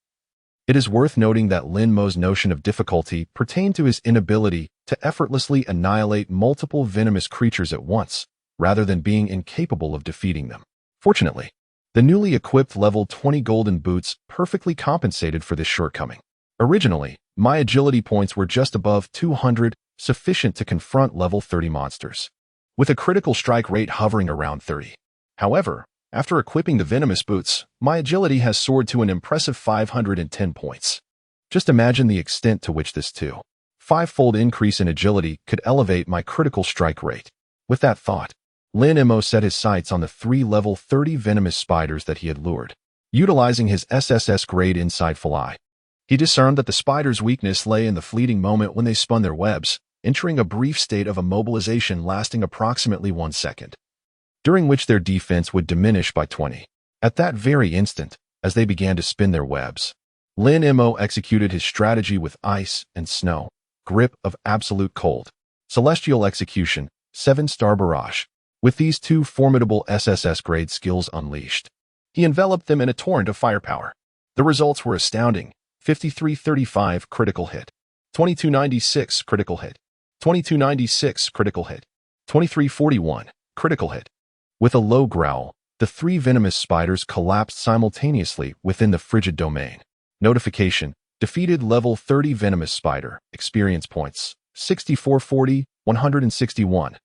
it is worth noting that Lin Mo's notion of difficulty pertained to his inability to effortlessly annihilate multiple venomous creatures at once, rather than being incapable of defeating them. Fortunately, the newly equipped level 20 golden boots perfectly compensated for this shortcoming. Originally, my agility points were just above 200, sufficient to confront level 30 monsters, with a critical strike rate hovering around 30. However, after equipping the venomous boots, my agility has soared to an impressive 510 points. Just imagine the extent to which this 5-fold increase in agility could elevate my critical strike rate. With that thought, Lin Mo set his sights on the 3 level 30 venomous spiders that he had lured. Utilizing his SSS grade insightful eye, he discerned that the spiders' weakness lay in the fleeting moment when they spun their webs, entering a brief state of immobilization lasting approximately 1 second, during which their defense would diminish by 20. At that very instant, as they began to spin their webs, Lin Mo executed his strategy with ice and snow, grip of absolute cold, celestial execution, 7-star barrage. With these 2 formidable SSS-grade skills unleashed, he enveloped them in a torrent of firepower. The results were astounding: 5335 critical hit, 2296 critical hit, 2296 critical hit, 2341 critical hit. With a low growl, the 3 venomous spiders collapsed simultaneously within the frigid domain. Notification: defeated level 30 venomous spider, experience points, 6440, 161.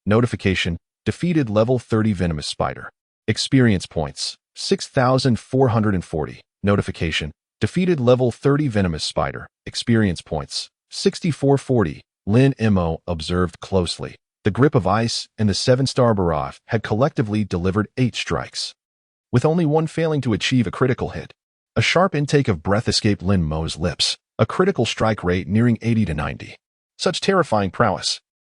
Notification: defeated level 30 venomous spider, experience points, 6,440. Notification: defeated level 30 venomous spider, experience points, 6440. Lin Mo observed closely. The grip of ice and the 7-star barrage had collectively delivered 8 strikes, with only one failing to achieve a critical hit. A sharp intake of breath escaped Lin Mo's lips, a critical strike rate nearing 80 to 90. Such terrifying prowess.